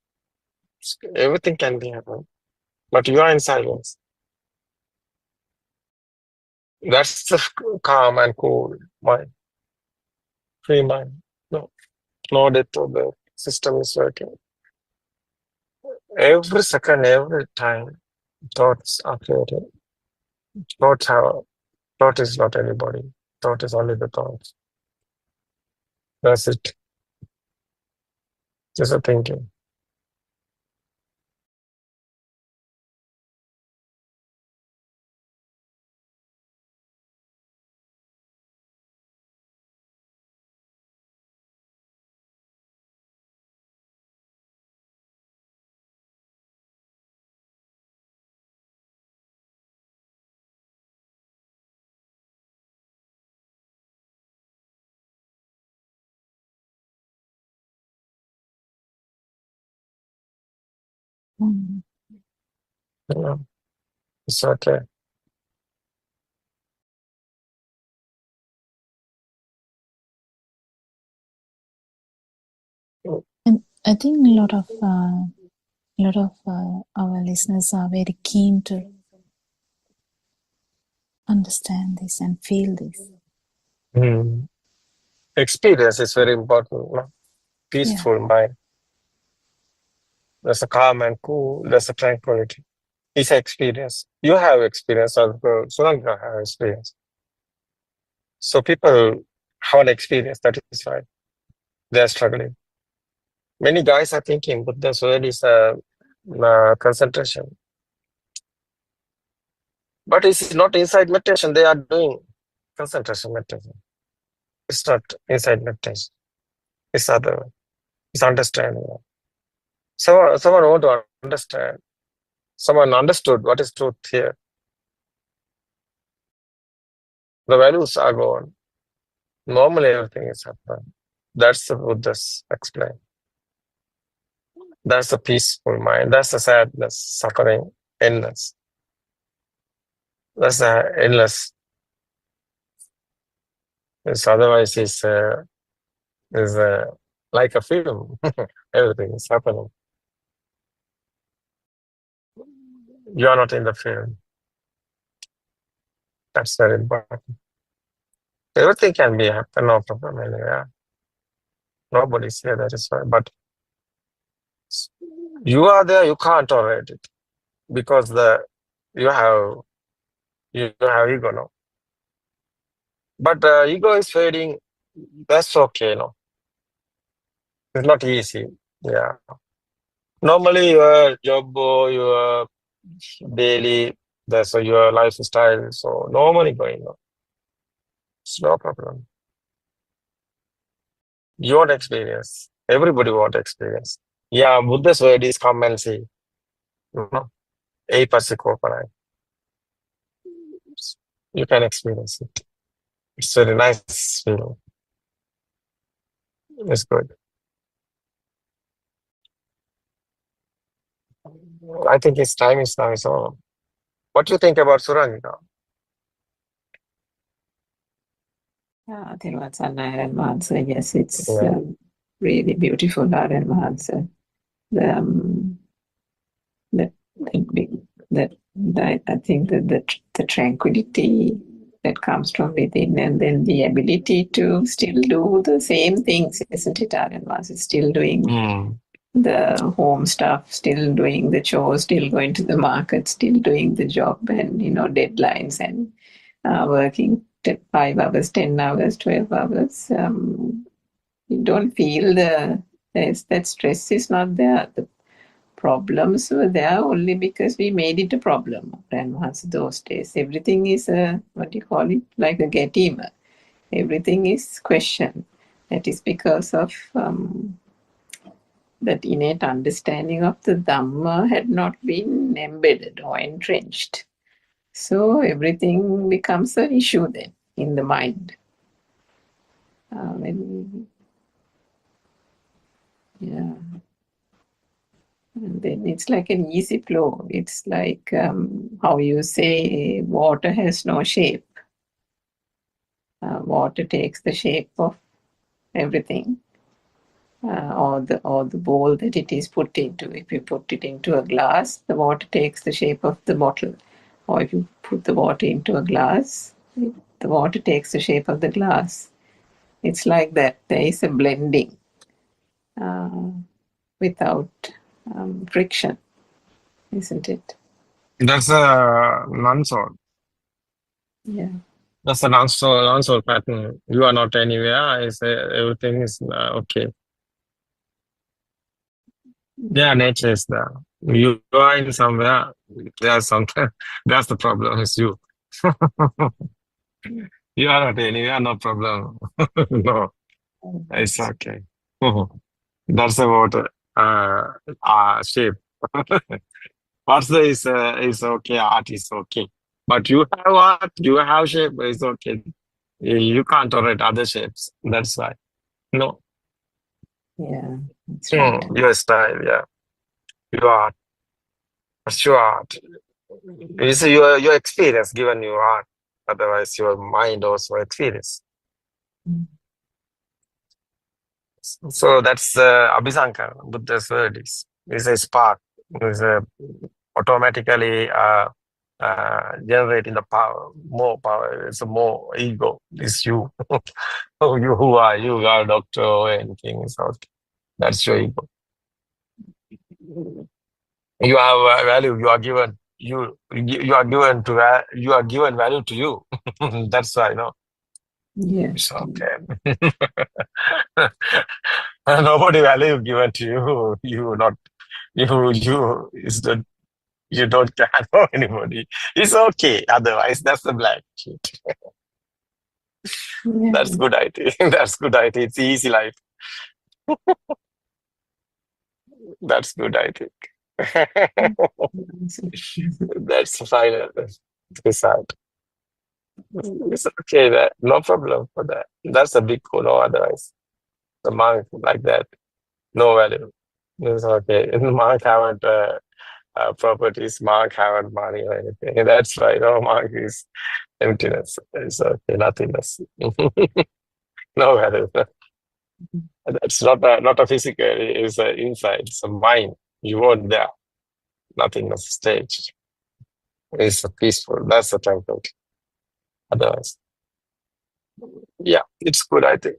Everything can be happening, but you are in silence. That's the calm and cool mind, free mind. No death of the system is working. Every second, every time, thoughts are created. Thought is not anybody. Thought is only the thoughts. That's it. Just a thinking. Mm. Yeah. It's okay. And I think a lot of our listeners are very keen to understand this and feel this. Experience is very important. No? Peaceful mind. There's a calm and cool. There's a tranquility. It's an experience. You have experience, or Suranga have experience. So people have an experience, that is right. They're struggling. Many guys are thinking, but this word is concentration. But it's not inside meditation. They are doing concentration meditation. It's not inside meditation. It's other. It's understanding. Someone want to understand. Someone understood what is truth here. The values are gone. Normally everything is happening. That's the Buddha's explain. That's the peaceful mind. That's the sadness, suffering, endless. That's the endless. It's otherwise is like a film. Everything is happening. You are not in the film. That's very important. Everything can be happen, no problem anyway. Nobody's here, that is why. But you are there, you can't tolerate it because you have ego, no. But ego is fading. That's okay, no. It's not easy. Yeah. Normally your job or your daily, that's your lifestyle. So normally going on. It's no problem. You want experience. Everybody want experience. Yeah, Buddha's word is come and see. You can experience it. It's very nice feeling. It's good. I think its time is now is over. What do you think about Suranga? Thiruvan Sannaya Mahansa, yes, it's Yeah. really beautiful Aryan Mahansa. That that big that I think that the tranquility that comes from within, and then the ability to still do the same things, isn't it? Aryan Mahansa is still doing the home stuff, still doing the chores, still going to the market, still doing the job, and deadlines, and working 5 hours, 10 hours, 12 hours. You don't feel that stress is not there. The problems were there only because we made it a problem. Grandmas those days, everything is what do you call it? Like a gatekeeper. Everything is questioned. That is because of that innate understanding of the Dhamma had not been embedded or entrenched. So everything becomes an issue then in the mind. Yeah. And then it's like an easy flow. It's like how you say water has no shape. Water takes the shape of everything, or the bowl that it is put into. If you put it into a glass, the water takes the shape of the bottle. Or if you put the water into a glass, the water takes the shape of the glass. It's like that. There is a blending without friction, isn't it? That's a non-soul. Yeah. That's a non-soul pattern. You are not anywhere. I say everything is okay. Yeah, nature is there. You are in somewhere. There's something. That's the problem. It's you. You are not anywhere. No problem. No, it's okay. That's the water shape. What's the is okay. Art is okay. But you have art. You have shape. It's okay. You can't tolerate other shapes. That's why. No. Yeah, that's right. Your style, yeah. Your art. It's your art. It's your experience given you art. Otherwise, your mind also experience. So that's Abhisankara. Buddha's word is a spark. Is automatically generating the power, more power. It's more ego. It's you. Oh, you who are you are a doctor or anything. So that's your ego. You have a value. You are given. You are given to you are given value to you. That's why, no. Yeah. It's okay. Nobody value given to you. You not you is the you don't care for anybody. It's okay. Otherwise, that's the black sheet. Yeah. That's good idea. That's good idea. It's easy life. That's good, I think. That's final result. It's okay. That no problem for that. That's a big no. Otherwise, the monk like that, no value. It's okay. The monk haven't properties. Monk haven't money or anything. That's why no monk is emptiness. It's okay. Nothingness. No value. That's not a physical. It's a inside. It's a mind. You weren't there. Nothingness stage. It's a peaceful. That's the tranquil. Otherwise, yeah, it's good. I think.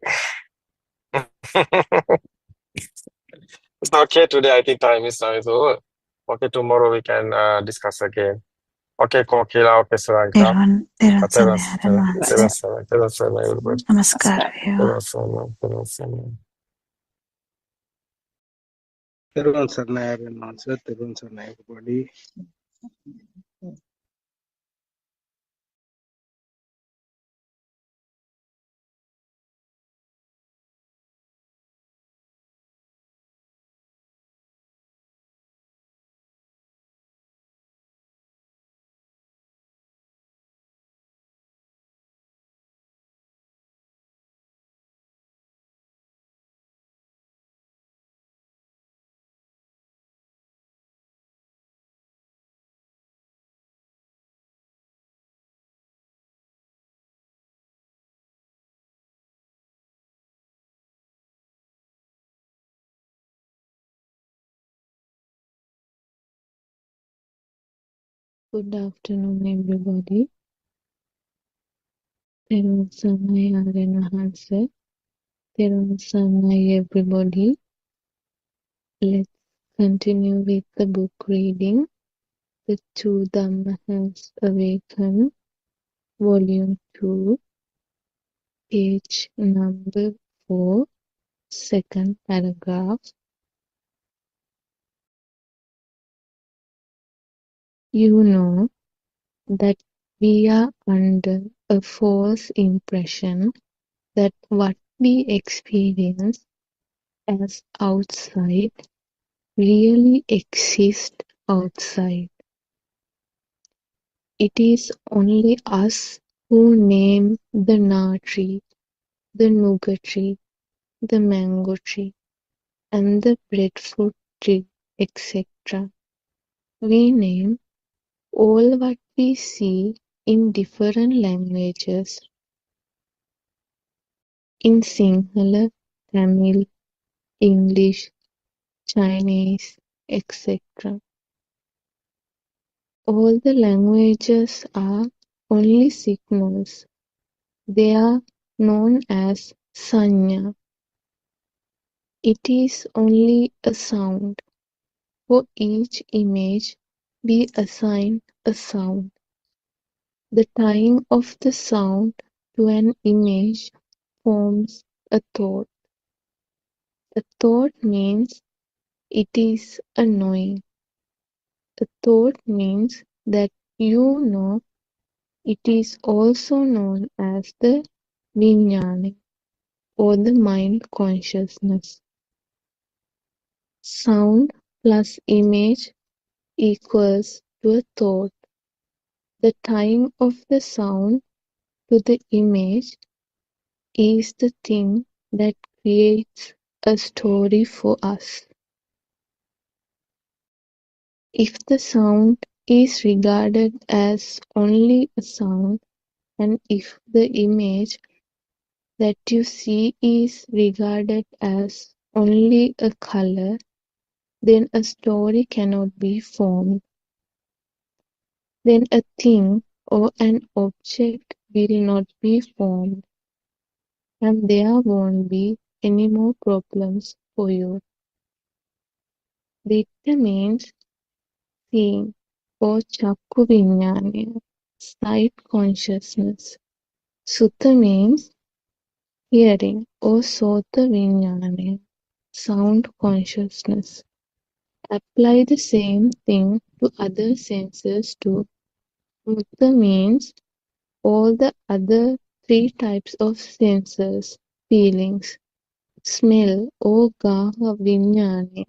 It's okay today. I think time is now is over. Okay, tomorrow we can discuss again. Okay, Kokila. Okay, Saranka. Thiruvan Sannaya Everybody. Namaskar. Everyone, sir, I have an answer. Everyone, sir, everybody. Good afternoon, everybody. Therun Sarnai Aryan Wahanse. Therun Sarnai, everybody. Let's continue with the book reading. The Two Dhamma Has Awakened, Volume 2, page number 4, second paragraph. You know that we are under a false impression that what we experience as outside really exists outside. It is only us who name the na tree, the nougat tree, the mango tree, and the breadfruit tree, etc. We name all what we see in different languages. In Sinhala, Tamil, English, Chinese, etc. All the languages are only signals. They are known as sanya. It is only a sound. For each image, we assign a sound. The tying of the sound to an image forms a thought. A thought means it is a knowing. A thought means that you know. It is also known as the vijnana or the mind consciousness. Sound plus image equals to a thought. The tying of the sound to the image is the thing that creates a story for us. If the sound is regarded as only a sound, and if the image that you see is regarded as only a color, then a story cannot be formed. Then a thing or an object will not be formed, and there won't be any more problems for you. Ditta means seeing or chakku vinyana, sight consciousness. Sutta means hearing or sota vinyana, sound consciousness. Apply the same thing to other senses too. Mutta means all the other three types of senses, feelings. Smell or gaha vinyana,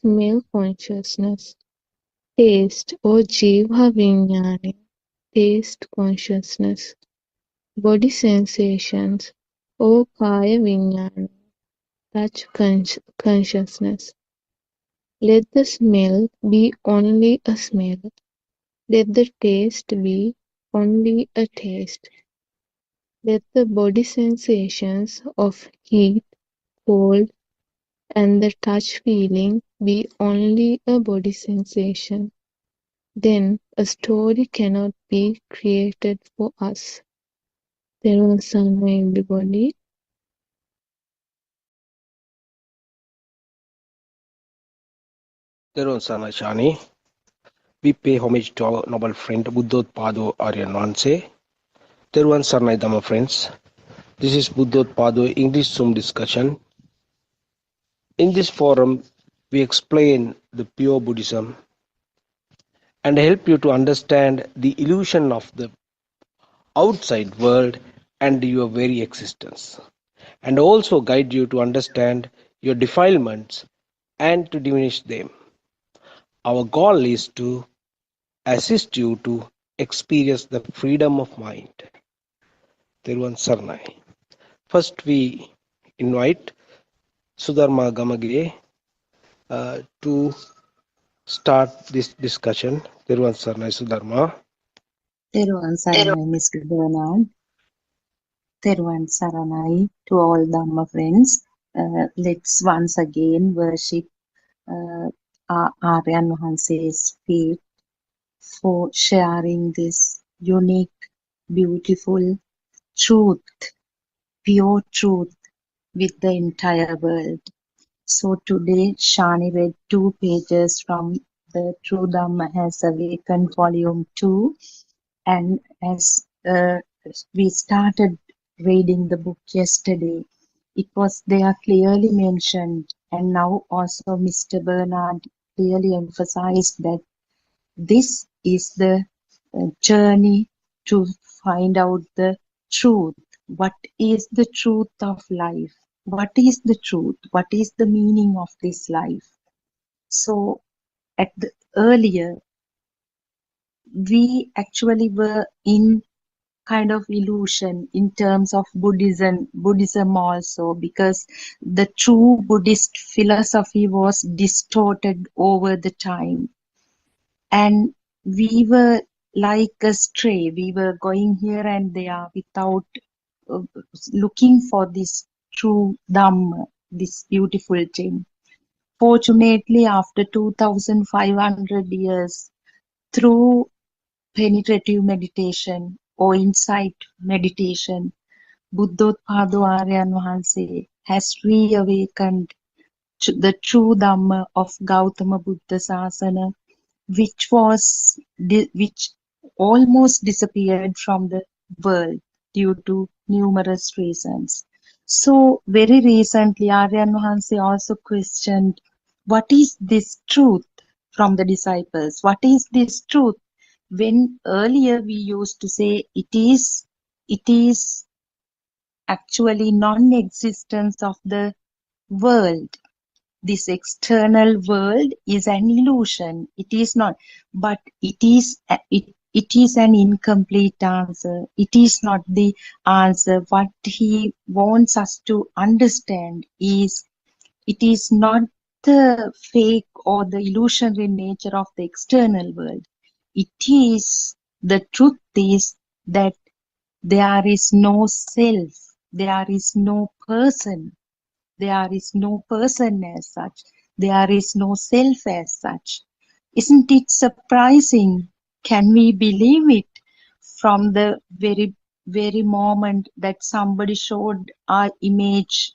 smell consciousness. Taste or jivha vinyana, taste consciousness. Body sensations or kaya vinyana, touch consciousness. Let the smell be only a smell. Let the taste be only a taste. Let the body sensations of heat, cold, and the touch feeling be only a body sensation. Then a story cannot be created for us. Therun Sarnai, everybody. Therun Sarnai Shani. We pay homage to our noble friend Buddothpado Aryan Wahanse. Therun Sarnai Dhamma friends. This is Buddothpado English Zoom discussion. In this forum, we explain the pure Buddhism and help you to understand the illusion of the outside world and your very existence, and also guide you to understand your defilements and to diminish them. Our goal is to assist you to experience the freedom of mind. Thiruvan Sarnai. First, we invite Sudharma Gamagire to start this discussion. Thiruvan Sarnai Sudharma. Teruvan Saranai, Mr. Bernard. Teruvan Saranai to all Dhamma friends. Let's once again worship Aryan Wahanse's feet for sharing this unique, beautiful truth, pure truth with the entire world. So today Shani read 2 pages from the True Dhamma Has Awakened Volume 2, and as we started reading the book yesterday, it was there clearly mentioned, and now also Mr. Bernard clearly emphasized that this is the journey to find out the truth. What is the truth of life? What is the truth? What is the meaning of this life? So at the earlier, we actually were in kind of illusion in terms of Buddhism also, because the true Buddhist philosophy was distorted over the time, and we were like a stray. We were going here and there without uh, looking for this true Dhamma, this beautiful gem. Fortunately, after 2,500 years, through penetrative meditation or insight meditation, Buddothpado Aryan Wahanse has reawakened the true Dhamma of Gautama Buddha Sasana, which almost disappeared from the world due to numerous reasons. So very recently, Aryan Wahanse also questioned, what is this truth from the disciples? What is this truth? When earlier we used to say it is actually non-existence of the world. This external world is an illusion. It is not, but it is an incomplete answer. It is not the answer. What he wants us to understand is it is not the fake or the illusionary nature of the external world. It is, the truth is that there is no self, there is no person, there is no person as such, there is no self as such. Isn't it surprising? Can we believe it? From the very moment that somebody showed our image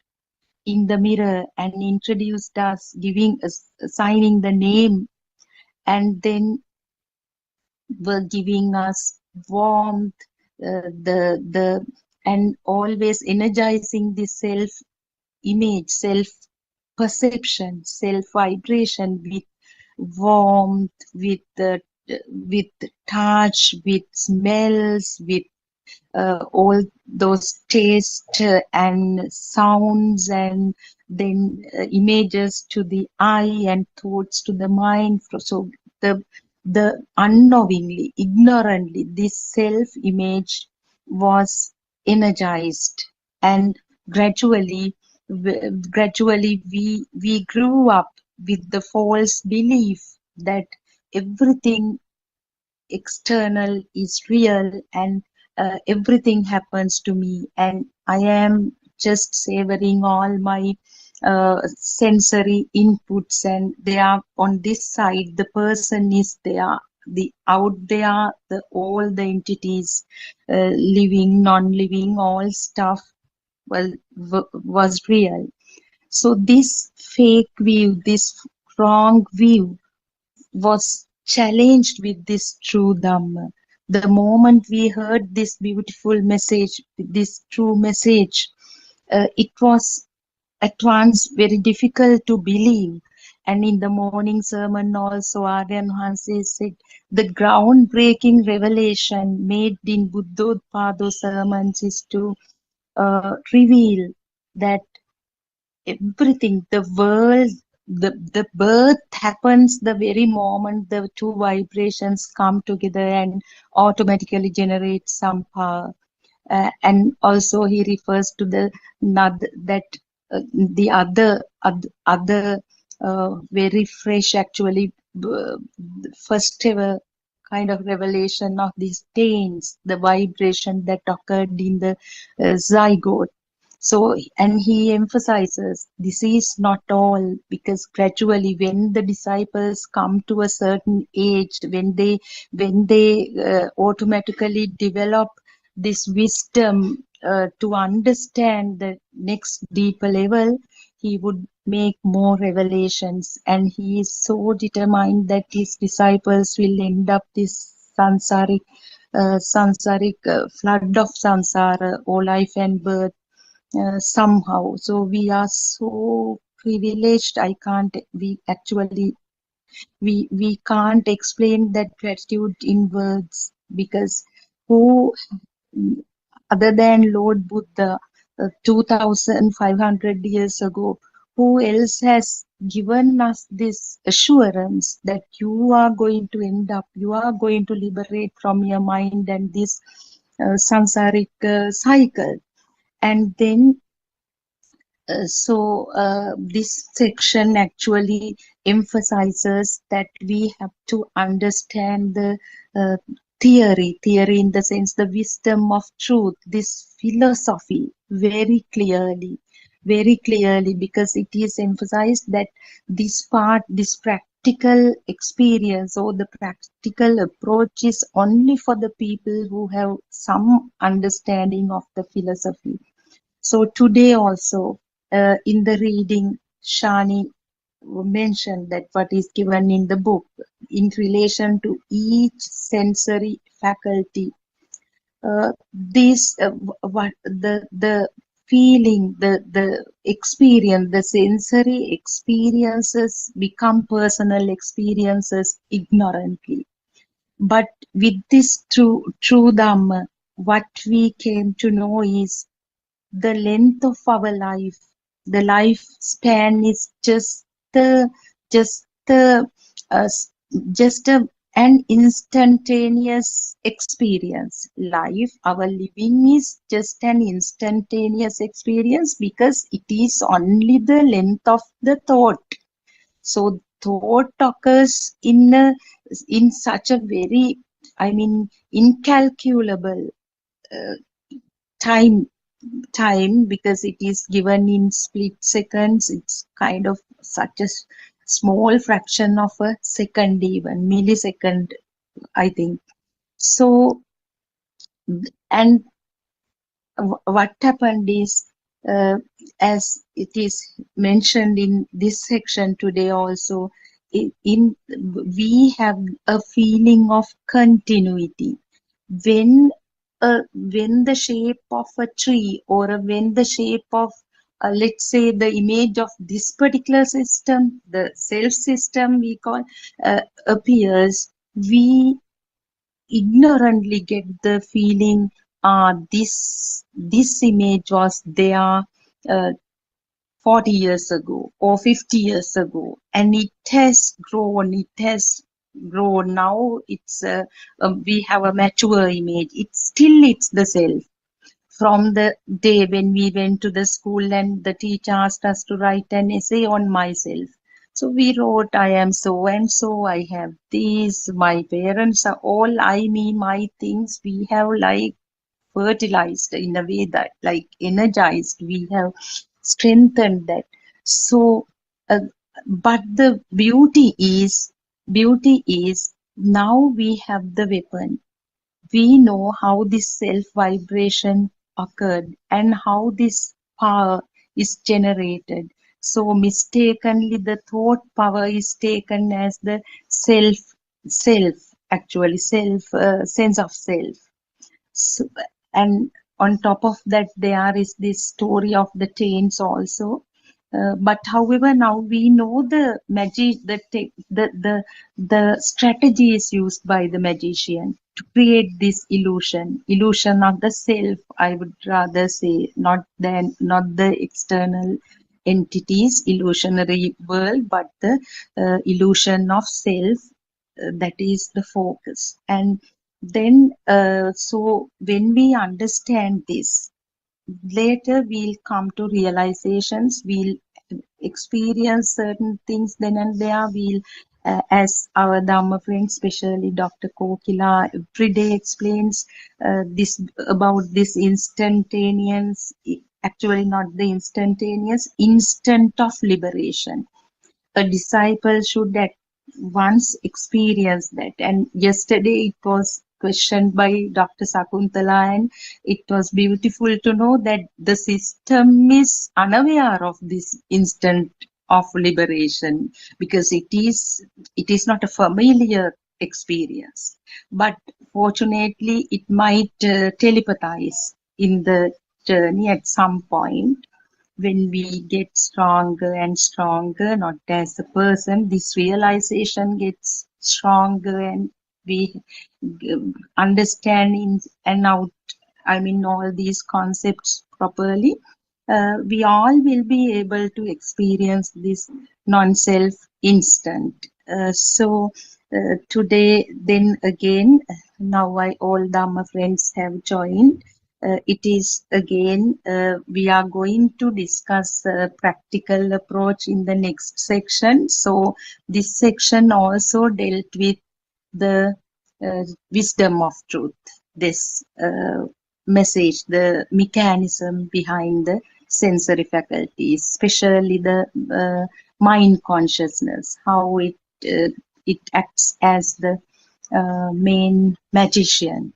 in the mirror and introduced us, giving us, signing the name, and then were giving us warmth, the and always energizing the self image, self perception, self vibration with warmth, with touch, with smells, with all those taste and sounds, and then images to the eye and thoughts to the mind. So the unknowingly, ignorantly, this self image was energized, and gradually we grew up with the false belief that everything external is real, and everything happens to me, and I am just savoring all my sensory inputs, and they are on this side, the person is there, the out there, the all the entities, living, non-living, all stuff, well, was real. So this fake view, this wrong view was challenged with this true Dhamma. The moment we heard this beautiful message, this true message, it was at once very difficult to believe. And in the morning sermon also, Aryan Hanse said, the groundbreaking revelation made in Buddothpado sermons is to reveal that everything, the world, the birth happens the very moment the two vibrations come together and automatically generate some power. And also he refers to the the other very fresh, actually, first ever kind of revelation of these stains, the vibration that occurred in the zygote. So, and he emphasizes this is not all, because gradually when the disciples come to a certain age, when they automatically develop this wisdom to understand the next deeper level, he would make more revelations, and he is so determined that his disciples will end up this sansaric flood of sansara or life and birth somehow. So we are so privileged. We can't explain that gratitude in words, because who other than Lord Buddha 2500 years ago, who else has given us this assurance that you are going to you are going to liberate from your mind and this samsaric cycle. And then this section actually emphasizes that we have to understand the uh, theory in the sense the wisdom of truth, this philosophy very clearly, because it is emphasized that this practical experience or the practical approach is only for the people who have some understanding of the philosophy. So today also, in the reading, Shani mentioned that what is given in the book in relation to each sensory faculty, what the feeling, the experience, the sensory experiences become personal experiences ignorantly. But with this true Dhamma, what we came to know is the length of our life, the lifespan is just the uh, just an instantaneous experience. Life, our living is just an instantaneous experience because it is only the length of the thought. So thought occurs in such a very, I mean, incalculable uh, time because it is given in split seconds. It's kind of such a small fraction of a second, even millisecond, I think. So, and what happened is, as it is mentioned in this section today also, we have a feeling of continuity when the shape of a tree or when the shape of let's say the image of this particular system, the self system we call, appears, we ignorantly get the feeling this image was there uh, 40 years ago or 50 years ago, and it has grown. Now we have a mature image. It's the self. From the day when we went to the school and the teacher asked us to write an essay on myself, so we wrote, I am so and so, I have this, my parents are all I, me, my things. We have like fertilized in a way that like energized, we have strengthened that. So but the beauty is now we have the weapon. We know how this self vibration occurred and how this power is generated. So mistakenly the thought power is taken as the self self actually self sense of self. So, and on top of that, there is this story of the taints also. But however, now we know the magic, the strategy is used by the magician to create this illusion of the self. I would rather say not the external entities, illusionary world, but the illusion of self. That is the focus. And then so when we understand this, later we'll come to realizations, we'll experience certain things then and there. We'll as our Dhamma friend, especially Dr. Kokila, every day explains this about this instantaneous actually not the instantaneous, instant of liberation. A disciple should at once experience that. And yesterday it was questioned by Dr. Sakuntala, and it was beautiful to know that the system is unaware of this instant of liberation, because it is not a familiar experience. But fortunately, it might telepathize in the journey at some point. When we get stronger and stronger, not as a person, this realization gets stronger, and we understand in and out, all these concepts properly. We all will be able to experience this non-self instant. Today, then again, now all Dhamma friends have joined. It is again, we are going to discuss a practical approach in the next section. So this section also dealt with the wisdom of truth, this message, the mechanism behind the sensory faculties, especially the mind consciousness, how it acts as the main magician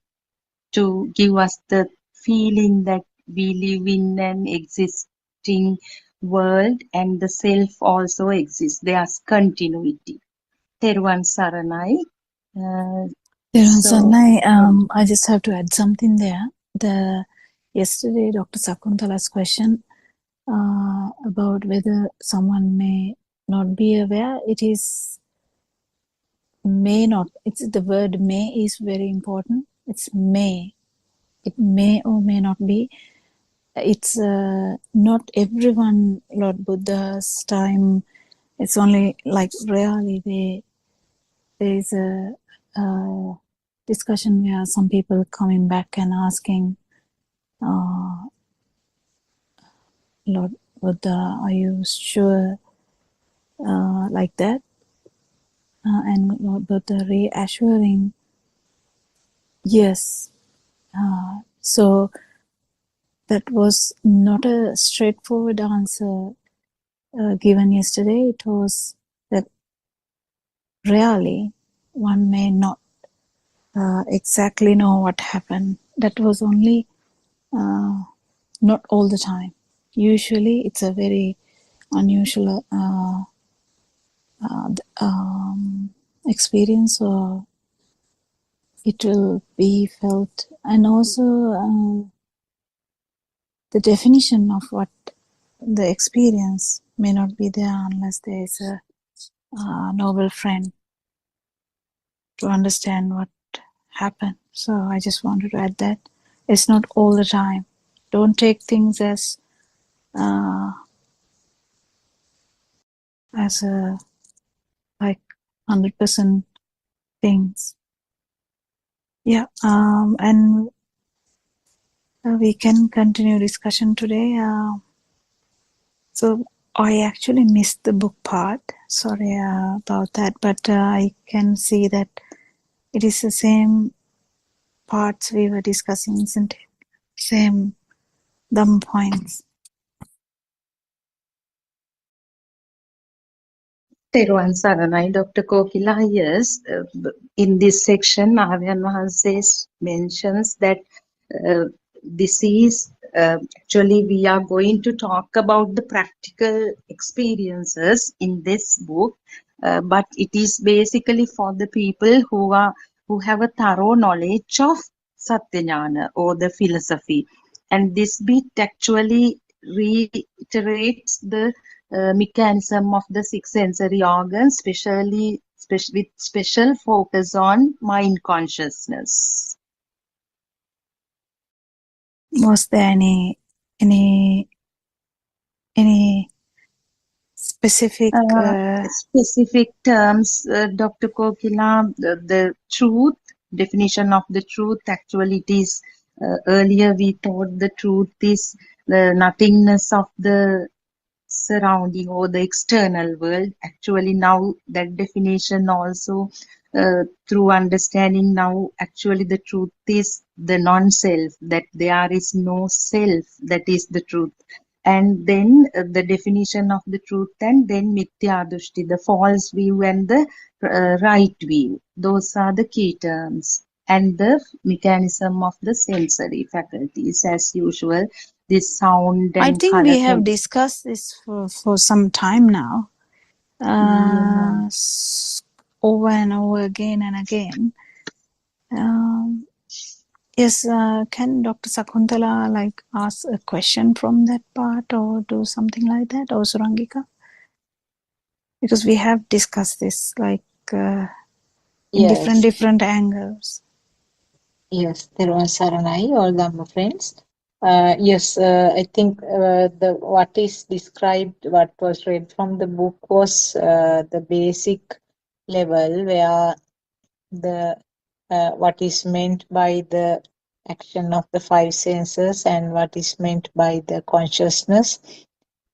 to give us the feeling that we live in an existing world and the self also exists. There's continuity. Teruvan Saranai. I just have to add something there. Yesterday, Dr. Sakuntala's question about whether someone may not be aware, may not. It's the word may is very important. It's may. It may or may not be. It's not everyone. Lord Buddha's time, it's only like rarely there is a discussion where some people coming back and asking, Lord Buddha, are you sure? Like that, and Lord Buddha reassuring, yes. So that was not a straightforward answer given yesterday. It was that rarely one may not exactly know what happened. That was only not all the time. Usually it's a very unusual experience, or it will be felt. And also the definition of what the experience may not be there unless there is a noble friend to understand what happened. So I just wanted to add that it's not all the time. Don't take things as a like 100% things. Yeah, and we can continue discussion today. So I actually missed the book part. Sorry about that, but I can see that it is the same parts we were discussing, isn't it? Same dumb points. Teruvan Saranai, Dr. Kokila, yes. In this section, Mahavyan Mahanse mentions that this is actually we are going to talk about the practical experiences in this book, but it is basically for the people who have a thorough knowledge of Satyajnana or the philosophy. And this bit actually reiterates the mechanism of the six sensory organs, with special focus on mind consciousness. Was there any specific specific terms, Dr. Kokila? The truth, definition of the truth, actually it is earlier we thought the truth is the nothingness of the surrounding or the external world. Actually now that definition also through understanding now, actually the truth is the non-self, that there is no self, that is the truth. And then the definition of the truth, and then mithya drushti, the false view and the right view. Those are the key terms. And the mechanism of the sensory faculties, as usual, this sound I and think color. we have discussed this for some time now, Yeah. over and over again and again. Yes, can Dr. Sakuntala ask a question from that part or do something like that, or Surangika? Because we have discussed this in Yes, different angles. yes, there was Saranai, all Dhamma friends. Yes, I think what is described, what was read from the book was the basic level where the what is meant by the action of the five senses and what is meant by the consciousness,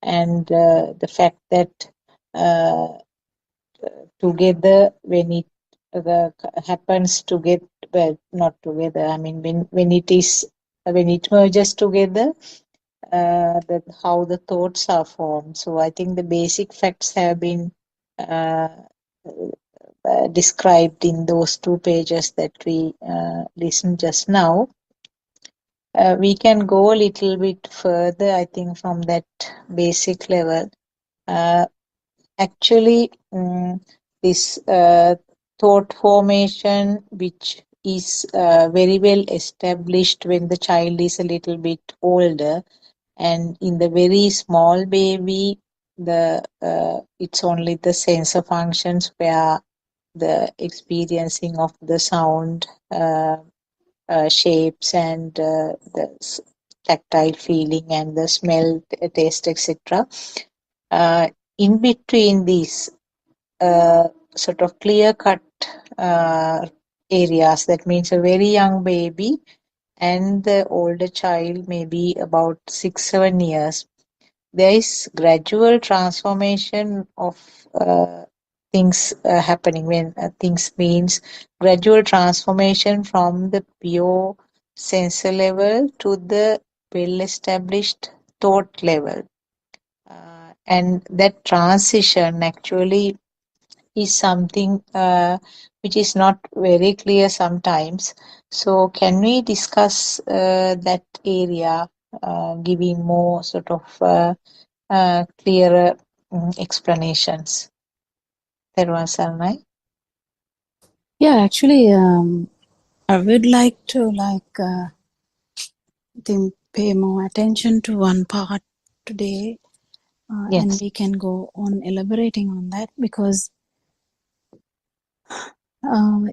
and the fact that uh, together when it happens together, well, not together, I mean when it merges together, how the thoughts are formed. So I think the basic facts have been uh, described in those 2 pages that we listened just now. We can go a little bit further, I think, from that basic level. Actually, this thought formation, which is very well established when the child is a little bit older, and in the very small baby, it's only the sensor functions where the experiencing of the sound, shapes, and the tactile feeling and the smell, taste, etc. In between these sort of clear-cut areas, that means a very young baby and the older child, maybe about 6-7 years, there is gradual transformation of things happening. When things means gradual transformation from the pure sensor level to the well-established thought level. And that transition actually is something which is not very clear sometimes. So can we discuss that area, giving more sort of clearer explanations? Terwan Sarnai? Yeah, actually, I would like to pay more attention to one part today, and Yes. we can go on elaborating on that, because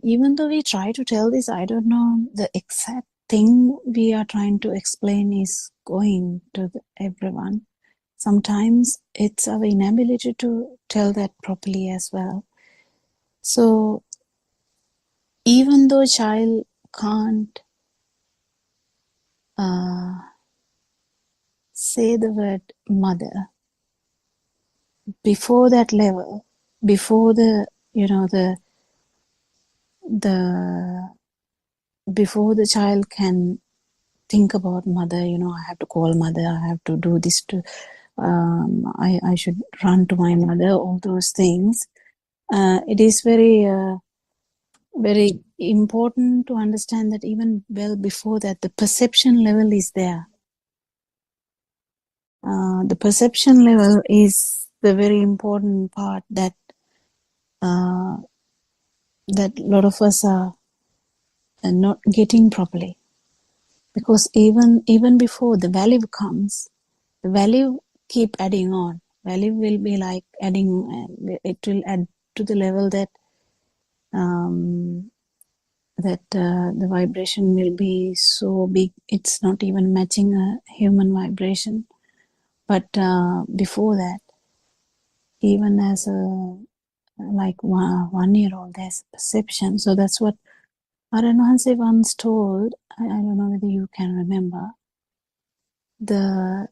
even though we try to tell this, I don't know the exact thing we are trying to explain is going to everyone. Sometimes it's our inability to tell that properly as well. So even though child can't say the word mother, before that level, before the before the child can think about mother, I have to call mother, I have to do this to, I should run to my mother, all those things. It is very, very important to understand that even well before that, the perception level is there. The perception level is the very important part that that a lot of us are not getting properly. Because even before the value comes, the value keep adding on. Value will be like adding, it will add to the level that the vibration will be so big, it's not even matching a human vibration. But before that, even as a like 1 year old, there's perception. So that's what Aranhanse once told. I don't know whether you can remember. The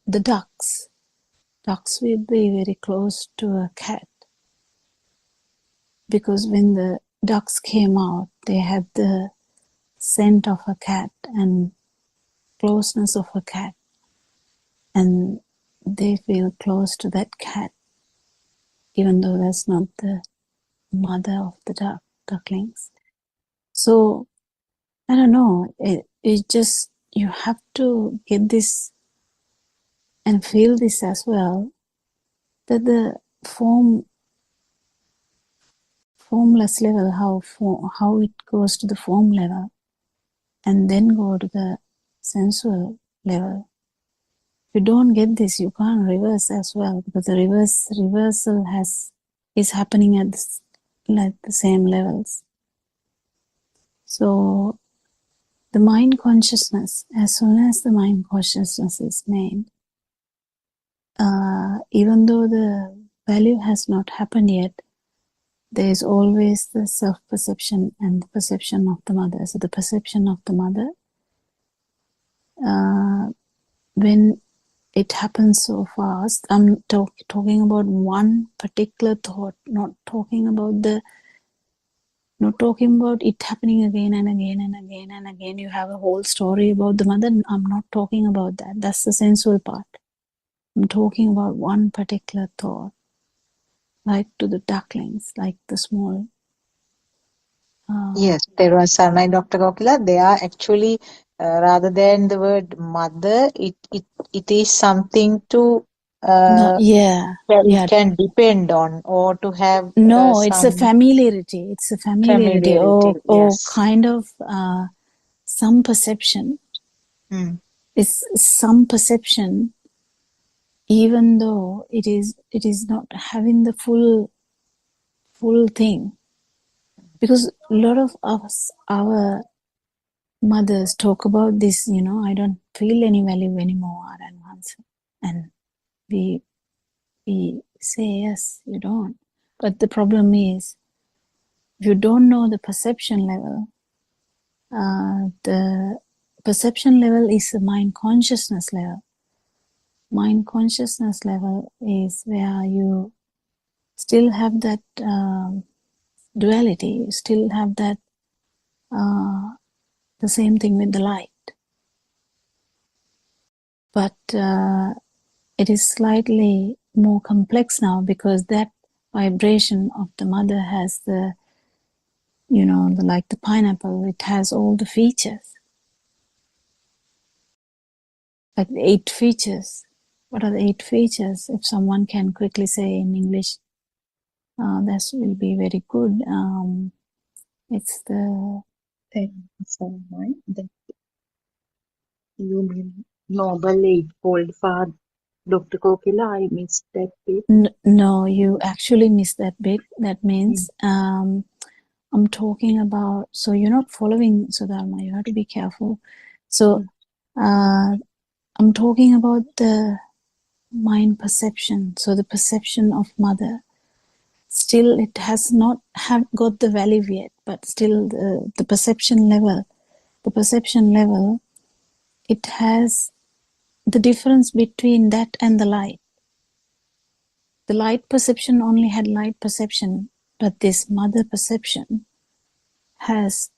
ducks will be very close to a cat, because when the ducks came out, they had the scent of a cat and closeness of a cat, and they feel close to that cat, even though that's not the mother of the ducklings. So I don't know, it just, you have to get this and feel this as well, that the formless level, how it goes to the form level and then go to the sensual level. If you don't get this, you can't reverse as well, because the reversal is happening at the same levels. So the mind consciousness, as soon as the mind consciousness is made, even though the value has not happened yet, there is always the self-perception and the perception of the mother. So the perception of the mother, when it happens so fast, I'm talking about one particular thought, not talking about it happening again and again and again and again. You have a whole story about the mother. I'm not talking about that. That's the sensual part. I'm talking about one particular thought, like to the ducklings, like the small. Yes, Teruvan Saranai, Dr. Kokila, they are actually, rather than the word mother, it is something to can depend on, or to have No, it's a some familiarity. It's a familiarity, or yes. kind of some perception. It's some perception, even though it is not having the full thing. Because a lot of us, our mothers talk about this, I don't feel any value anymore, and we say, yes, you don't. But the problem is, if you don't know the perception level, the perception level is the mind consciousness level. Mind consciousness level is where you still have that duality, you still have that the same thing with the light. But it is slightly more complex now, because that vibration of the mother has the, like the pineapple, it has all the features. Like the 8 features. What are the 8 features? If someone can quickly say in English, that will be very good. It's the... You mean Noble Eightfold Father, Dr. Kokila? I missed that bit. No, you actually missed that bit. That means I'm talking about, so you're not following Sudharma, you have to be careful. So I'm talking about the mind perception. So the perception of mother, still it has not got the value yet, but still the perception level, it has the difference between that and the light. The light perception only had light perception, but this mother perception has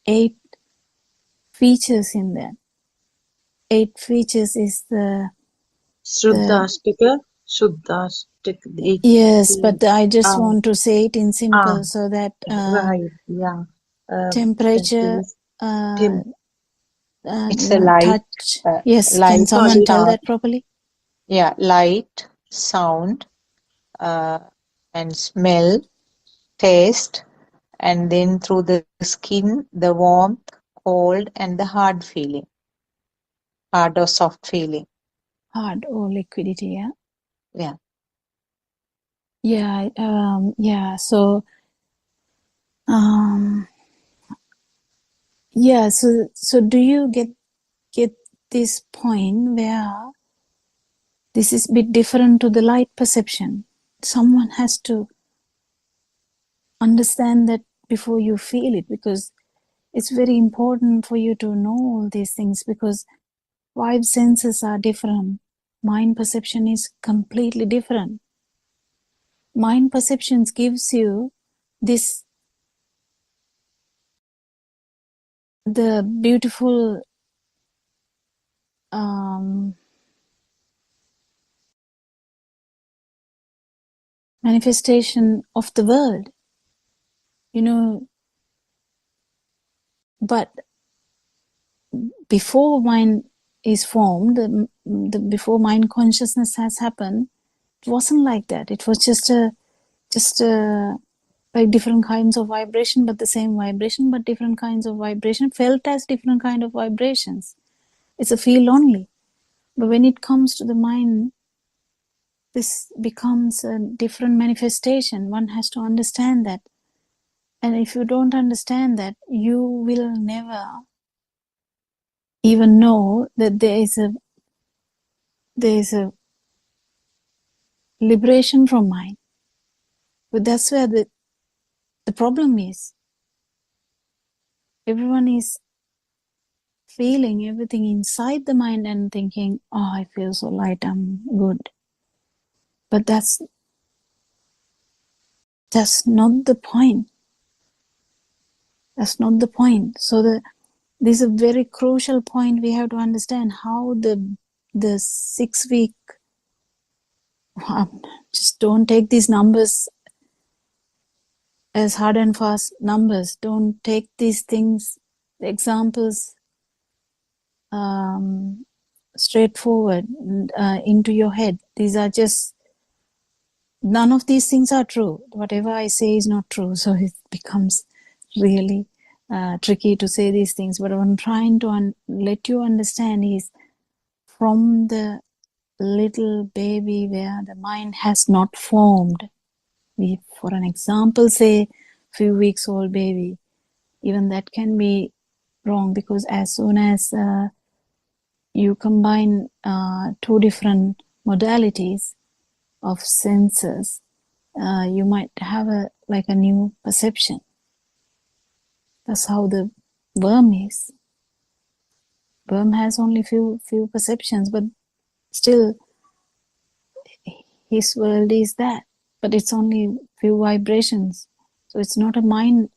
8 features in there. 8 features is the Shuddhastika. Yes, but I just want to say it in simple, so that right, yeah. temperature, it's a light, touch. Yes, light, can someone tell that properly? Yeah, light, sound, and smell, taste, and then through the skin, the warmth, cold, and the hard feeling, hard or soft feeling. Hard or liquidity, yeah? Yeah. Yeah, yeah, so, yeah, so do you get this point where this is a bit different to the light perception? Someone has to understand that before you feel it, because it's very important for you to know all these things, because 5 senses are different. Mind perception is completely different. Mind perceptions gives you this the beautiful manifestation of the world, but before mind is formed, before mind consciousness has happened, it wasn't like that. It was just like different kinds of vibration, but the same vibration, but different kinds of vibration, felt as different kind of vibrations. It's a feel only. But when it comes to the mind, this becomes a different manifestation. One has to understand that. And if you don't understand that, you will never even know that there is a liberation from mind. But that's where the problem is. Everyone is feeling everything inside the mind and thinking, oh, I feel so light, I'm good. But that's not the point. That's not the point. So this is a very crucial point. We have to understand how the 6 week, just don't take these numbers as hard and fast numbers. Don't take these things, the examples, straightforward into your head. These are just, none of these things are true. Whatever I say is not true. So it becomes really tricky to say these things. But what I'm trying to let you understand is, from the little baby where the mind has not formed, we, for an example, say few weeks old baby, even that can be wrong, because as soon as you combine two different modalities of senses, you might have a new perception. That's how the worm is. Worm has only few perceptions, but still his world is that. But it's only few vibrations. So it's not a mind.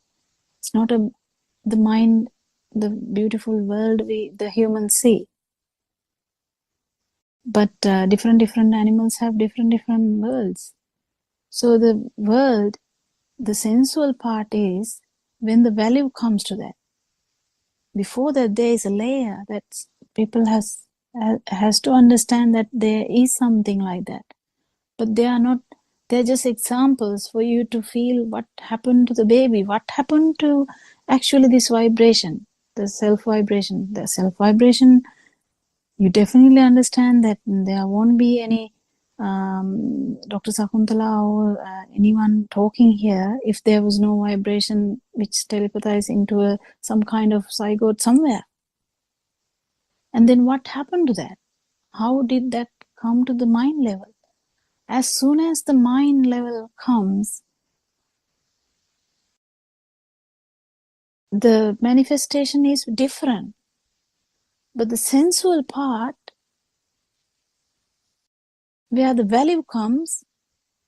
It's not the mind, the beautiful world the humans see. But different animals have different worlds. So the world, the sensual part is when the value comes to that. Before that, there is a layer that people has to understand that there is something like that. But they are not, they're just examples for you to feel what happened to the baby, what happened to actually this vibration, the self vibration. The self vibration, you definitely understand that there won't be any Dr. Sakuntala or anyone talking here if there was no vibration which telepathized into some kind of zygote somewhere. And then what happened to that? How did that come to the mind level? As soon as the mind level comes, the manifestation is different. But the sensual part, where the value comes,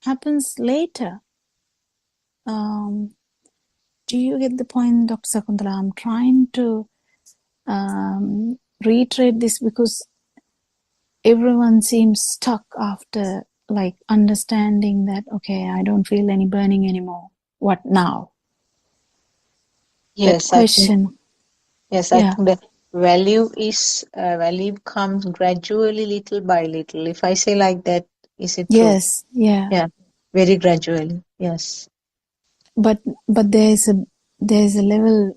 happens later. Do you get the point, Dr. Sakuntala? I'm trying to reiterate this because everyone seems stuck after understanding that, okay, I don't feel any burning anymore. What now? Yes, that question. I think the value comes gradually, little by little. If I say like that, is it true? Yes, yeah. Yeah, very gradually. Yes. But there's a level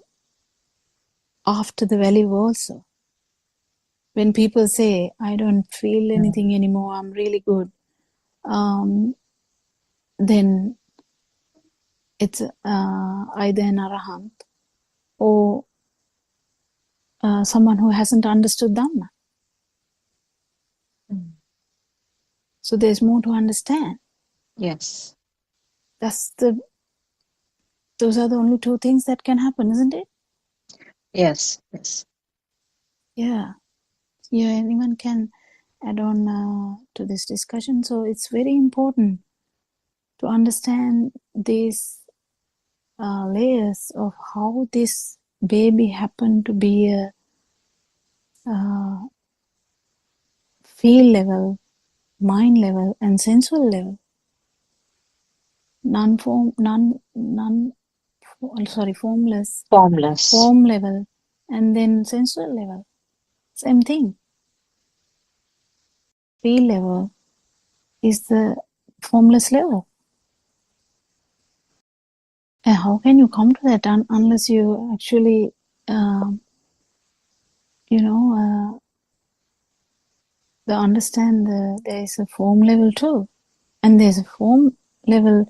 after the value also. When people say, I don't feel anything anymore, I'm really good, then it's either an arahant or someone who hasn't understood Dhamma. So there's more to understand. Yes. Those are the only two things that can happen, isn't it? Yes. Yeah. Anyone can add on to this discussion. So it's very important to understand these layers of how this baby happened to be a feel level, mind level, and sensual level. Formless, form level, and then sensual level. Same thing. Feel level is the formless level. And how can you come to that unless you actually, understand there is a form level too, and there's a form level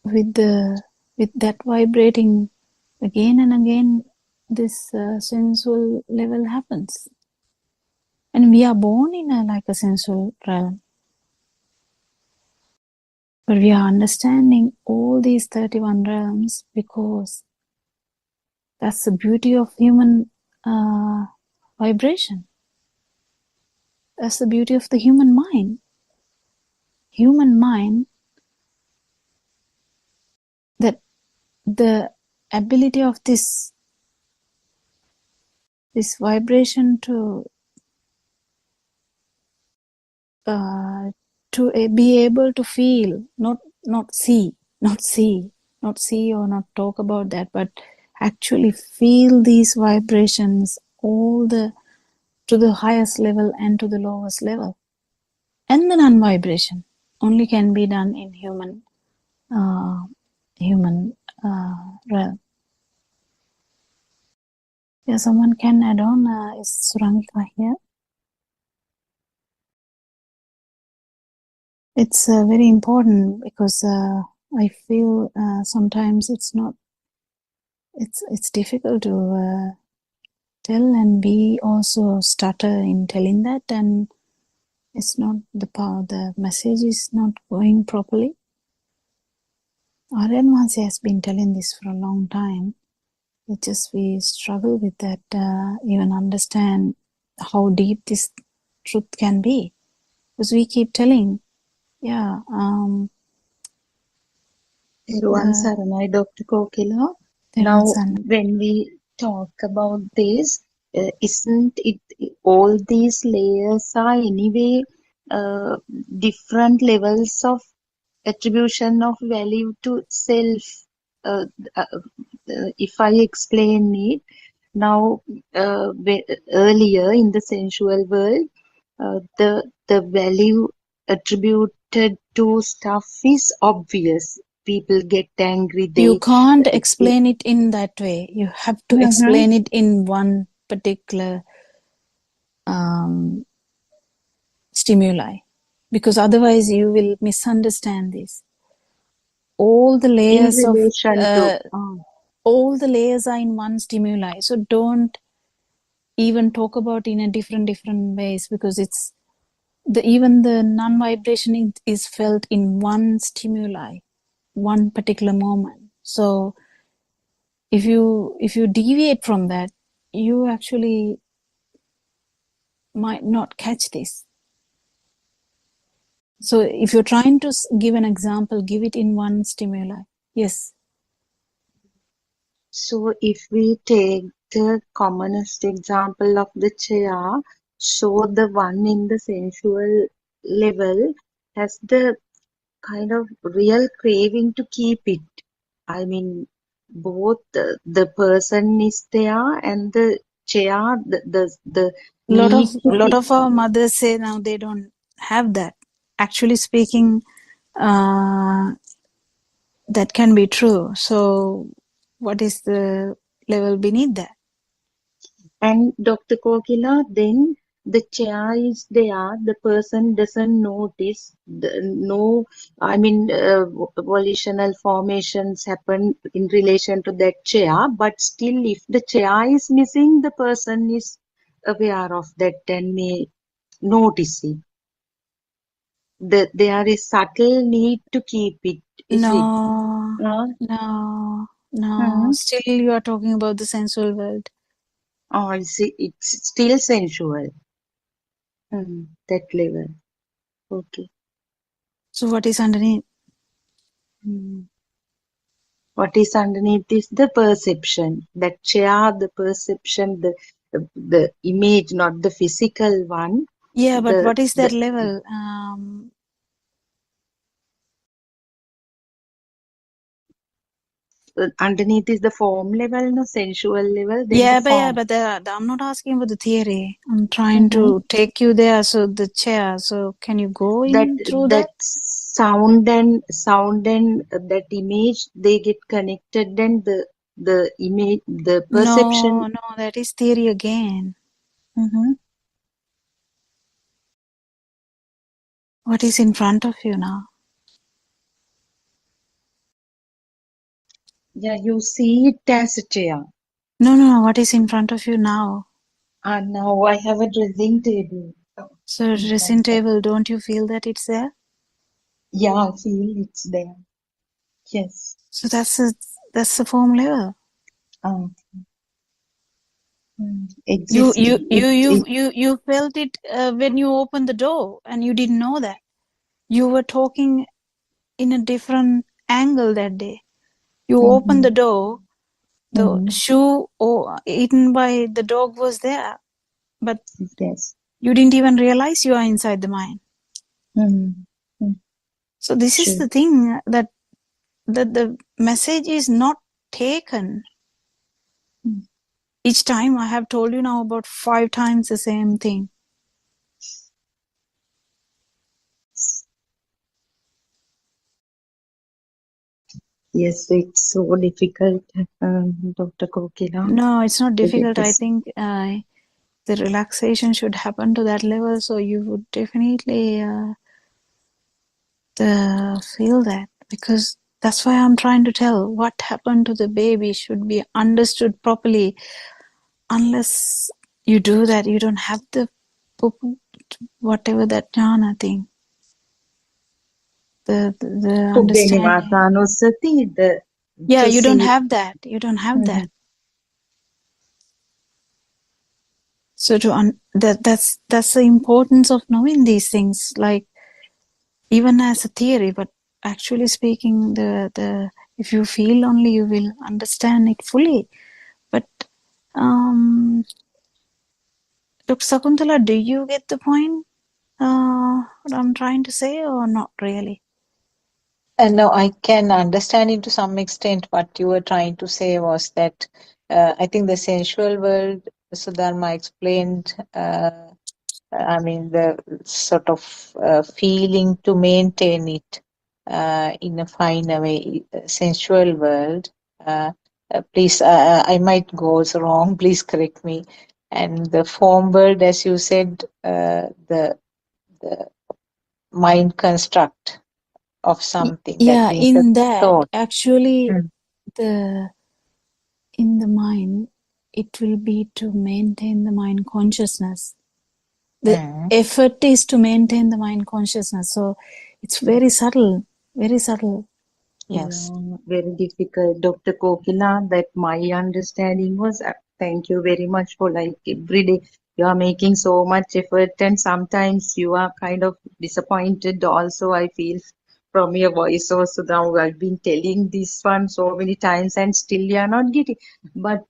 with that vibrating again and again. This sensual level happens, and we are born in a sensual realm. But we are understanding all these 31 realms because that's the beauty of human vibration. That's the beauty of the human mind. Human mind, that the ability of this vibration to be able to feel, not see or not talk about that, but actually feel these vibrations to the highest level and to the lowest level. And the non-vibration only can be done in human realm. Yeah, someone can add on. Is Surangika here? It's very important because I feel sometimes it's difficult to tell, and we also stutter in telling that, and it's not the message is not going properly. Aryan Mahansi has been telling this for a long time. It's just we struggle with that, even understand how deep this truth can be, because we keep telling, Everyone Saranai, Dr. Kokila. Now, when we talk about this, isn't it all these layers are anyway different levels of attribution of value to self? If I explain it now, earlier in the sensual world, the value attributed to stuff is obvious. People get angry. You can't explain it in that way. You have to explain it in one particular stimuli, because otherwise you will misunderstand this. All the layers all the layers are in one stimuli. So don't even talk about in a different ways, because it's even the non-vibration is felt in one stimuli, one particular moment. So if you deviate from that, you actually might not catch this. So if you're trying to give an example, give it in one stimuli. Yes. So if we take the commonest example of the chair, so the one in the sensual level has the kind of real craving to keep it. I mean, both the person is there and the chair, the need to lot of our mothers say now they don't have that. Actually speaking, that can be true. So what is the level beneath that? And Dr. Kokila, then the chair is there, the person doesn't notice, volitional formations happen in relation to that chair, but still if the chair is missing, the person is aware of that and may notice it. There is subtle need to keep it. No. Still you are talking about the sensual world. Oh, it's still sensual. That level. Okay. So what is underneath? What is underneath is the perception. That chair, the perception, the image, not the physical one. Yeah, but what is that The level? underneath is the form level, no sensual level. Then Yeah, the form. but I'm not asking about the theory. I'm trying to take you there. So the chair. So can you go in through that? That sound and that image, they get connected, and the image, the perception. No, that is theory again. What is in front of you now? Yeah, you see it as a chair. No. What is in front of you now? And now I have a dressing table. So dressing table, don't you feel that it's there? Yeah, I feel it's there. Yes. So that's the form level. Existing. You felt it when you opened the door, and you didn't know that. You were talking in a different angle that day. You opened the door, the shoe eaten by the dog was there, but yes, you didn't even realize you are inside the mind. So this is the thing, that the message is not taken. Each time I have told you now about 5 times the same thing. Yes, it's so difficult, Dr. Kokila. No, it's not to get difficult. I this. think the relaxation should happen to that level, so you would definitely feel that, because that's why I'm trying to tell what happened to the baby should be understood properly. Unless you do that, you don't have the whatever that jhana thing, the understanding. Yeah, you don't have that. You don't have that. So that's the importance of knowing these things, like even as a theory, but actually speaking, the if you feel only, you will understand it fully. But Dr. Sakuntala, do you get the point? What I'm trying to say, or not really? No, I can understand it to some extent. What you were trying to say was that I think the sensual world, Sudharma explained, I mean, the sort of feeling to maintain it in a finer way, sensual world. Please, I might go wrong, please correct me. And the form world, as you said, the mind construct of something, Yeah, that means a in that, thought. actually, in the mind, it will be to maintain the mind consciousness. The effort is to maintain the mind consciousness. So it's very subtle, very subtle. Yes. Yeah, very difficult, Dr. Kokila. That my understanding was, thank you very much for, like, every day you are making so much effort, and sometimes you are kind of disappointed also, I feel, from your voice also. Now I've been telling this one so many times and still you are not getting. But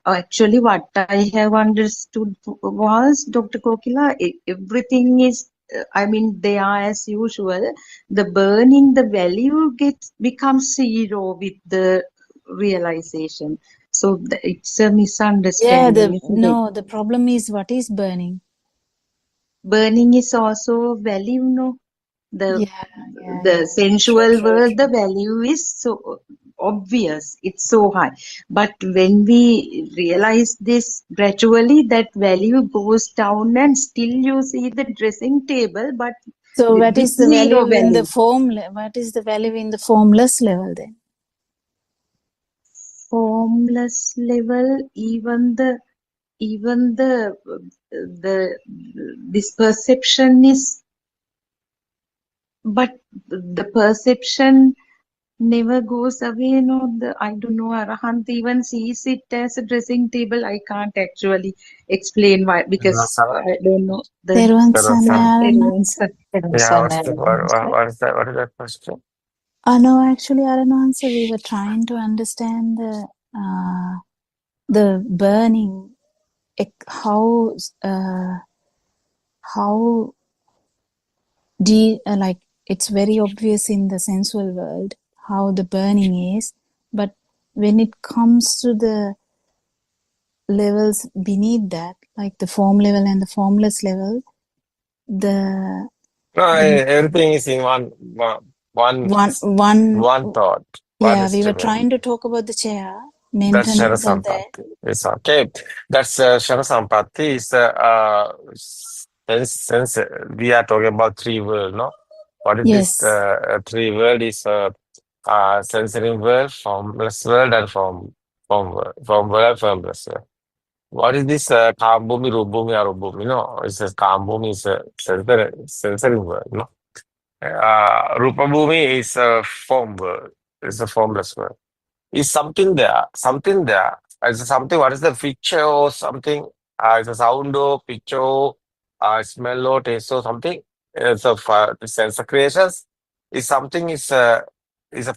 actually what I have understood was, Dr. Kokila, everything is, I mean, they are as usual. The burning, the value becomes zero with the realization. So it's a misunderstanding, isn't it? The problem is, what is burning? Burning is also value, no? The Yeah. sensual True. world, the value is so obvious, it's so high. But when we realize this gradually, that value goes down, and still you see the dressing table, but So what with is the zero value in the value. what is the value in the formless level then? Formless level, even the this perception is, but the perception never goes away. No, I don't know, Arahant even sees it as a dressing table. I can't actually explain why, because I don't know the Teruvan Sarah, Sarnaya. everyone's. yeah, what is that? What is that question? No, actually, Aranansa, we were trying to understand the burning, how like it's very obvious in the sensual world how the burning is, but when it comes to the levels beneath that, like the form level and the formless level, the everything is in one thought. One yeah, is we to were me. trying to talk about the chair, That's maintenance of that. Sharasampati. It's okay. That's Sharasampati is sense. We are talking about three world, no? What is Yes. this? Three world is sensory world, formless world, and form world. Form world, formless world. What is this? Kambhumi, Rupbhumi, Arupbhumi? No, it's a Kambhumi is a sensory world, no? Rupabhumi is a form world. It's a formless world. Is something there? Something there? Is something? What is the picture or something? Is a sound or picture, smell or taste or something? It's a sense of creations. Is something is a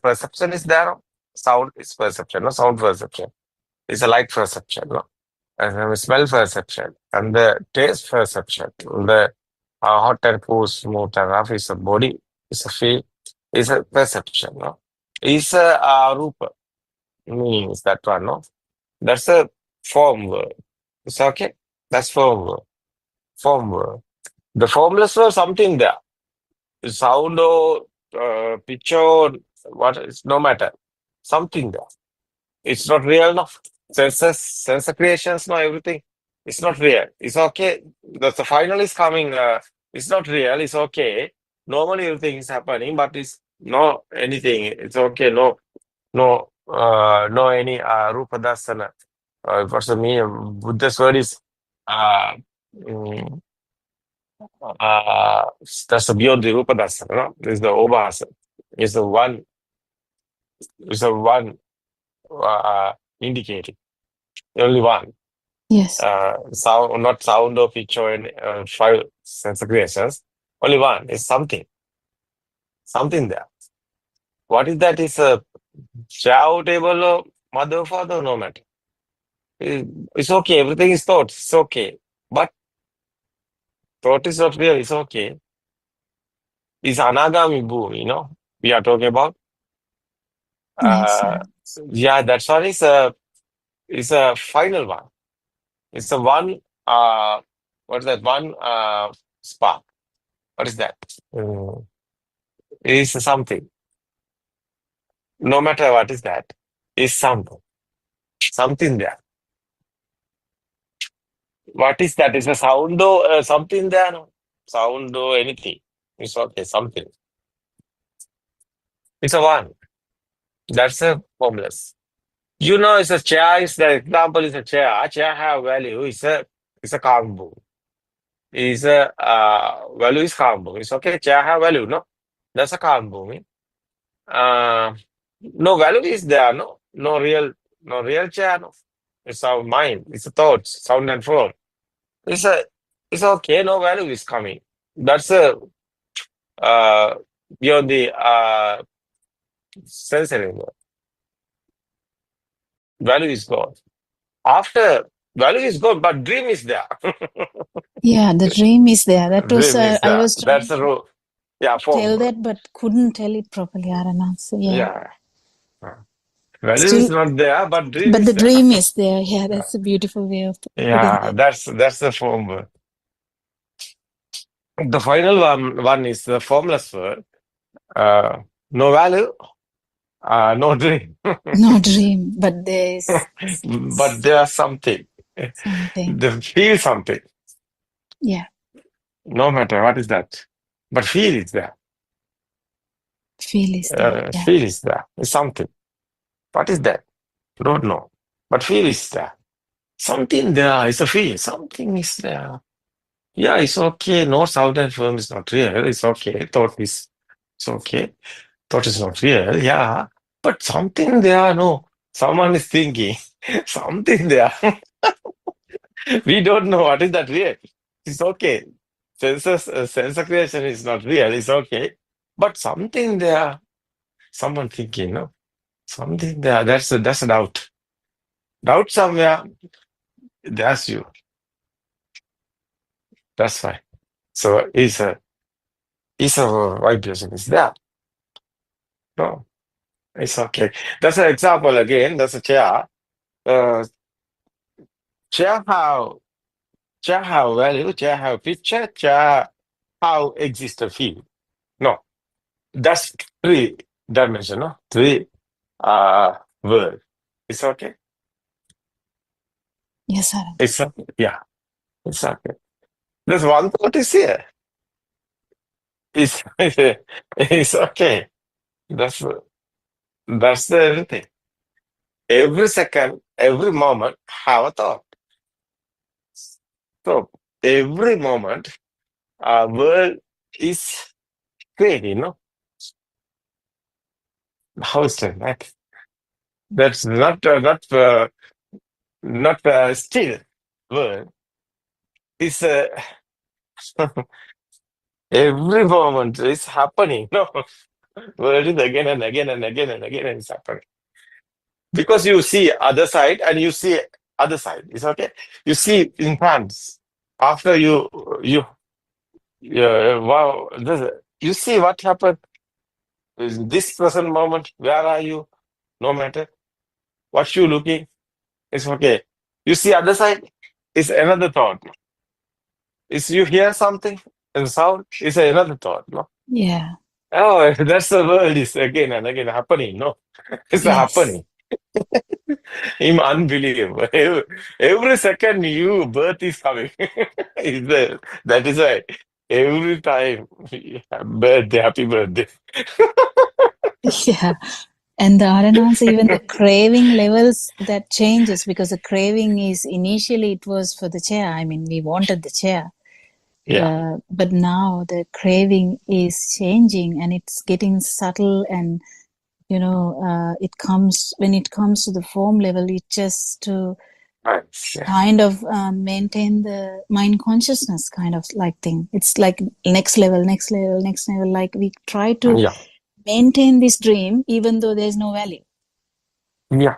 perception is there? Sound is perception, no sound perception. It's a light perception, no? And the smell perception and the taste perception. The hot and cool, smooth and rough is a body. It's a feel. It's a perception, no? It's a rupa means that one, no? That's a form word. It's okay? That's form word. Form word. The formless word, something there. Sound or picture, or what, it's no matter. Something there. It's not real enough. Sense creations, no, everything. It's not real. It's okay. The final is coming. It's not real. It's okay. Normally everything is happening, but it's no anything. It's okay. No any rupa dasana. What's the meaning? Buddha's word is mm, that's beyond the rupa dasana. No? It's the obhasa. It's the one. It's the one indicating. Only one. Yes. Sound, not sound or picture and five sense creations. Only one is something. Something there. What is that? Is a chow table or mother or father? No matter. It's okay. Everything is thought. It's okay. But thought is not real. It's okay. It's anagami bhumi, you know? We are talking about. Yes, sir. Yeah, that one is a final one. It's a one. What is that? One spark. What is that? It's something. No matter what is that, is something. Something there. What is that? Is a sound or something there? No? Sound or anything. It's okay, something. It's a one. That's a formless. You know, it's a chair. Is the example is a chair. A chair have value. It's a kambu. Is a value is kambu. It's okay. Chair have value. No, that's a kambu. No value is there. No real chair. No, it's our mind. It's a thoughts, sound and form. It's okay. No value is coming. That's a beyond the sensory world. Value is gone. After value is gone, but dream is there. Yeah, the dream is there. That was Dream is I there. was trying That's a rule. Yeah, to tell form. that, but couldn't tell it properly, Aranansa. Yeah. Value Still, is not there, but dream but is the there. dream is there. Yeah, that's a beautiful way of putting Yeah, it. that's the form word. The final one is the formless word. No value, no dream. No dream, but there is But there's something. something. They feel something. Yeah. No matter what is that. But feel is there. Feel is there. Yeah. Feel is there. It's something. What is that? Don't know. But feel is there. Something there is a feel. Something is there. Yeah, it's okay. No sound and form is not real. It's okay. Thought is it's okay. Thought is not real. Yeah. But something there, no. Someone is thinking. Something there. We don't know what is that real. It's okay. Sense creation is not real. It's okay. But something there. someone thinking, no? Something there, that's a doubt. Doubt somewhere, that's you. That's why. So is a vibration is there. No, it's okay. That's an example again. That's a chair. Chair have value, chair have picture, chair have exist a field. No, that's three dimension, no? Three world. It's okay? Yes, sir. It's okay. Yeah, it's okay. There's one thought is here. It's it's okay. That's the everything. Every second, every moment, have a thought. So every moment, our world is created, no? How is that? That's not still world. It's every moment is happening. No, world is again and again and again and again and it's happening. Because you see other side and you see other side. It's okay. You see in France. After wow, you see what happened in this present moment. Where are you? No matter what you looking, it's okay. You see other side, it's another thought. Is you hear something and sound, it's another thought. No. Yeah. Oh, that's the world is again and again happening. No, it's Yes. happening. Unbelievable. Every second you birth is coming. Is there? That is why every time birthday, happy birthday. Yeah. And the awareness, even the craving levels that changes, because the craving is initially it was for the chair. I mean, we wanted the chair. Yeah. But now the craving is changing and it's getting subtle, and it comes when it comes to the form level, it just to Nice. Yeah. kind of maintain the mind consciousness kind of like thing. It's like next level. Like we try to Yeah. maintain this dream even though there's no value. Yeah.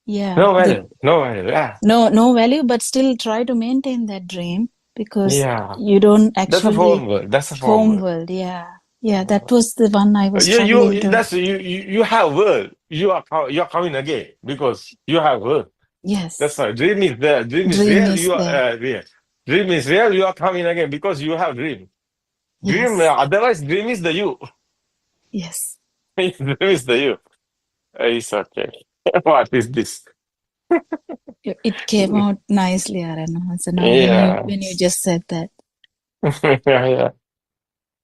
Yeah. No value. No value. Yeah. No value, but still try to maintain that dream because Yeah. you don't That's a actually form world. That's a form form world. world. Yeah, that was the one I was You struggling to. that's you have world. You're coming again because you have world. Yes. That's why dream is there. Dream is Dream real. is You are there. real. Dream is real. You are coming again because you have dream. Dream. Yes. Otherwise, dream is the you. Yes. Dream is the you. It's okay. What is this? It came out nicely, Arana. So now Yeah. when you just said that, Yeah.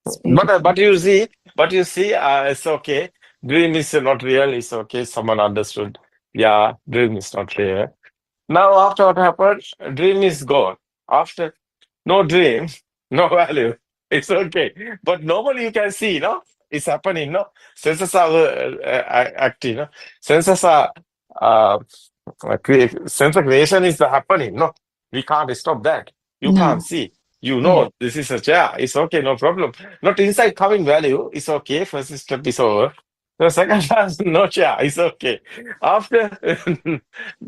it's beautiful. But you see, it's okay. Dream is not real. It's okay. Someone understood. Yeah, dream is not real. Now, after what happened, dream is gone. After no dream, no value. It's okay. But normally you can see, no, it's happening. No, senses are active. No, senses are sense of creation is happening. No, we can't stop that. You No. can't see. You know, Yeah. this is a chair. It's okay, no problem. Not inside coming value. It's okay. First step is over. The second class, no chair. It's okay. After,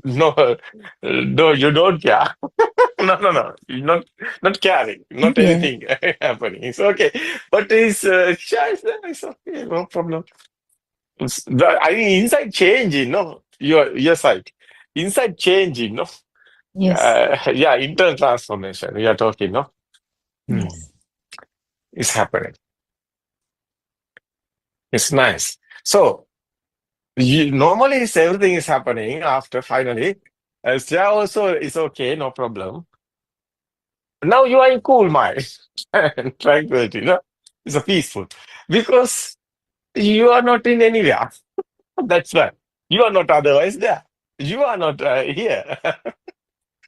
no, you don't care. No. You're not caring. Not Yeah. anything happening. It's okay. But chair is there. It's okay. No problem. I mean, inside changing, no? Your side. Inside changing, no? Yes. Yeah, internal transformation. We are talking, no? Yes. It's happening. It's nice. So, normally everything is happening after finally. Yeah, also it's okay, no problem. Now you are in cool mind. Tranquility, no? It's a peaceful. Because you are not in anywhere. That's why. You are not otherwise there. You are not here.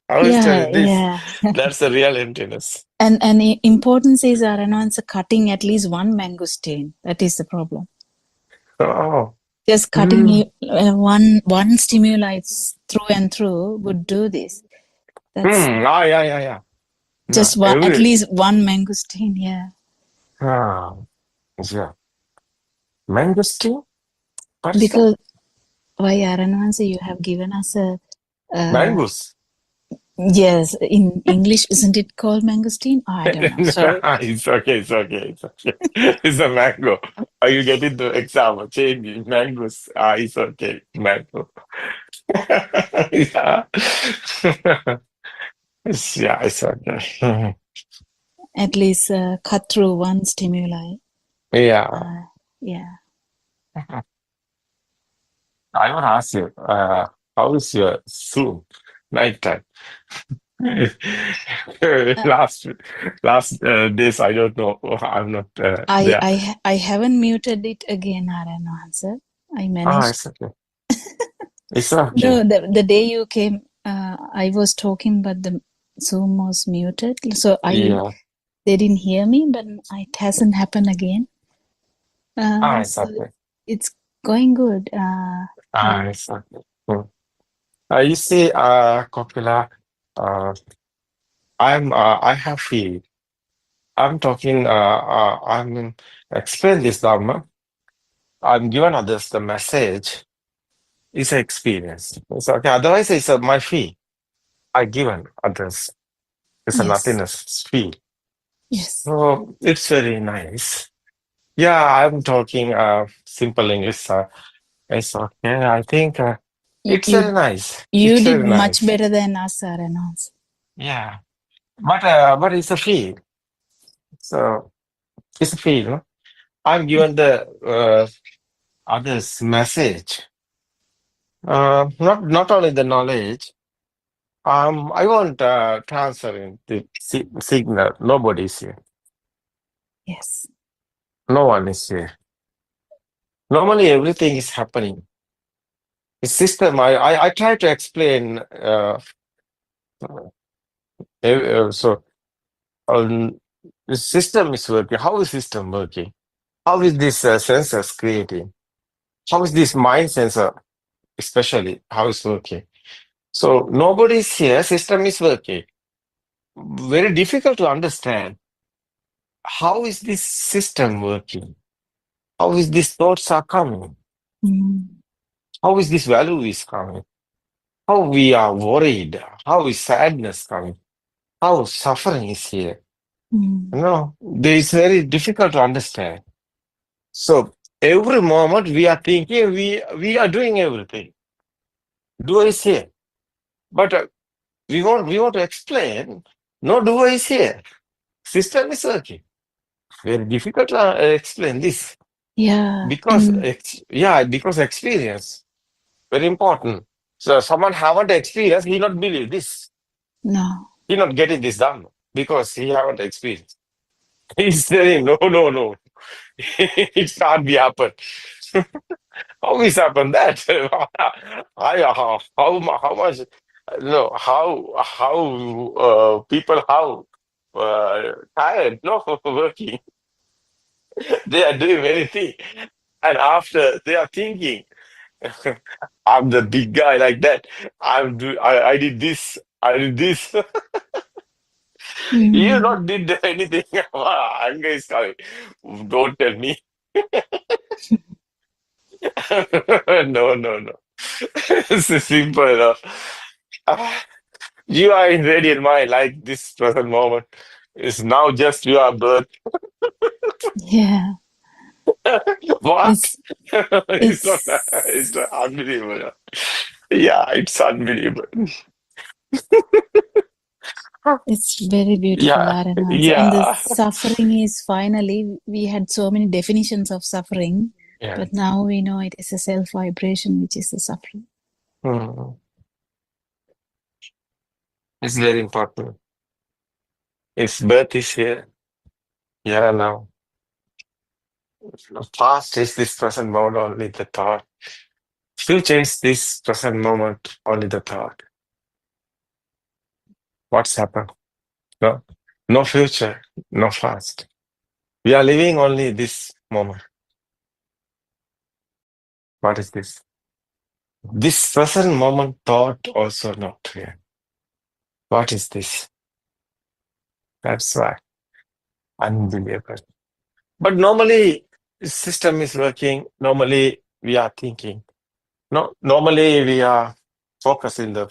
I was telling this. Yeah. That's the real emptiness. And the importance is Arana, cutting at least one mangosteen. That is the problem. Oh. Just cutting one stimuli through and through would do this. That's Yeah. just Yeah, at least one mangosteen. Yeah. Yeah. Mangosteen? What is that? Because why Aranwansi, you have given us a Mangoes. yes, in English, isn't it called mangosteen? Oh, I don't know. Sorry. It's okay, it's okay, it's okay. It's a mango. Are you getting the example? Change mangoes. It's okay. Mango. Yeah. Yeah, it's okay. At least cut through one stimuli. Yeah. Yeah. I want to ask you, how is your Zoom nighttime? Last days, I don't know. I'm not there. I haven't muted it again, Aranwansi. I managed. It's okay. It's okay. No, the day you came, I was talking, but the Zoom was muted. So they didn't hear me, but it hasn't happened again. It's So okay. it's going good. It's okay. You see, Kopila, I have feel. I'm talking, I'm explain this Dharma. I'm giving others the message. It's an experience. It's okay. Otherwise, it's my fee. I given others. It's a nothingness fee. Yes. So it's very nice. Yeah, I'm talking simple English. It's okay. I think it's very nice. You It's did very much nice. better than us, Aranwansi. Yeah, but it's a fee. So it's a fee. No? I'm given the others message. Not only the knowledge. I won't transfer in the signal. Nobody's here. Yes. No one is here. Normally, everything is happening. The system. I try to explain. So the system is working. How is system working? How is this sensors creating? How is this mind sensor, especially, how is working? So nobody is here. System is working. Very difficult to understand. How is this system working? How is these thoughts are coming? How is this value is coming? How we are worried? How is sadness coming? How suffering is here? It's very difficult to understand. So every moment we are thinking we are doing everything. Doer is here. But we want to explain, no doer is here. System is working. Very difficult to explain this. Yeah. Because experience. Very important. So someone haven't experienced, he not believe this. No. He not getting this done because he haven't experienced. He's saying, no. It can't be happen. How is happen that? How much? No, how people how tired? No, working. They are doing many things, and after they are thinking, I'm the big guy like that. I did this. I did this. You not did anything. Anger is coming. Don't tell me. No. It's simple. You are in radiant mind like this present moment. It's now just your birth. Yeah. What? It's not unbelievable. Yeah, it's unbelievable. It's very beautiful, Aranwansi. Yeah. And the suffering is finally, we had so many definitions of suffering, but now we know it is a self-vibration, which is the suffering. It's very important. Its birth is here. Yeah, now. Past is this present moment, only the thought. Future is this present moment, only the thought. What's happened? No future, no past. We are living only this moment. What is this? This present moment thought also not here. What is this? That's why. Unbelievable. But normally, system is working. Normally, we are thinking. No, normally we are focusing the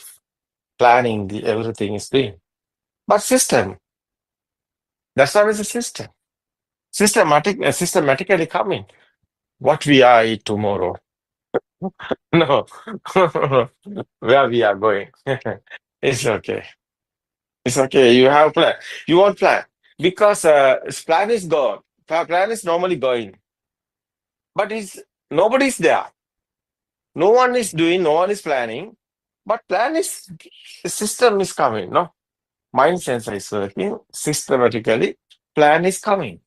planning, the everything is doing. But system, that's always a system. Systematically coming. What we are eat tomorrow. No, where we are going. It's okay. It's okay. You have plan. You want plan because plan is gone. Plan is normally going, but it's nobody's there. No one is doing. No one is planning. But plan is the system is coming. No, mind sensor is working systematically. Plan is coming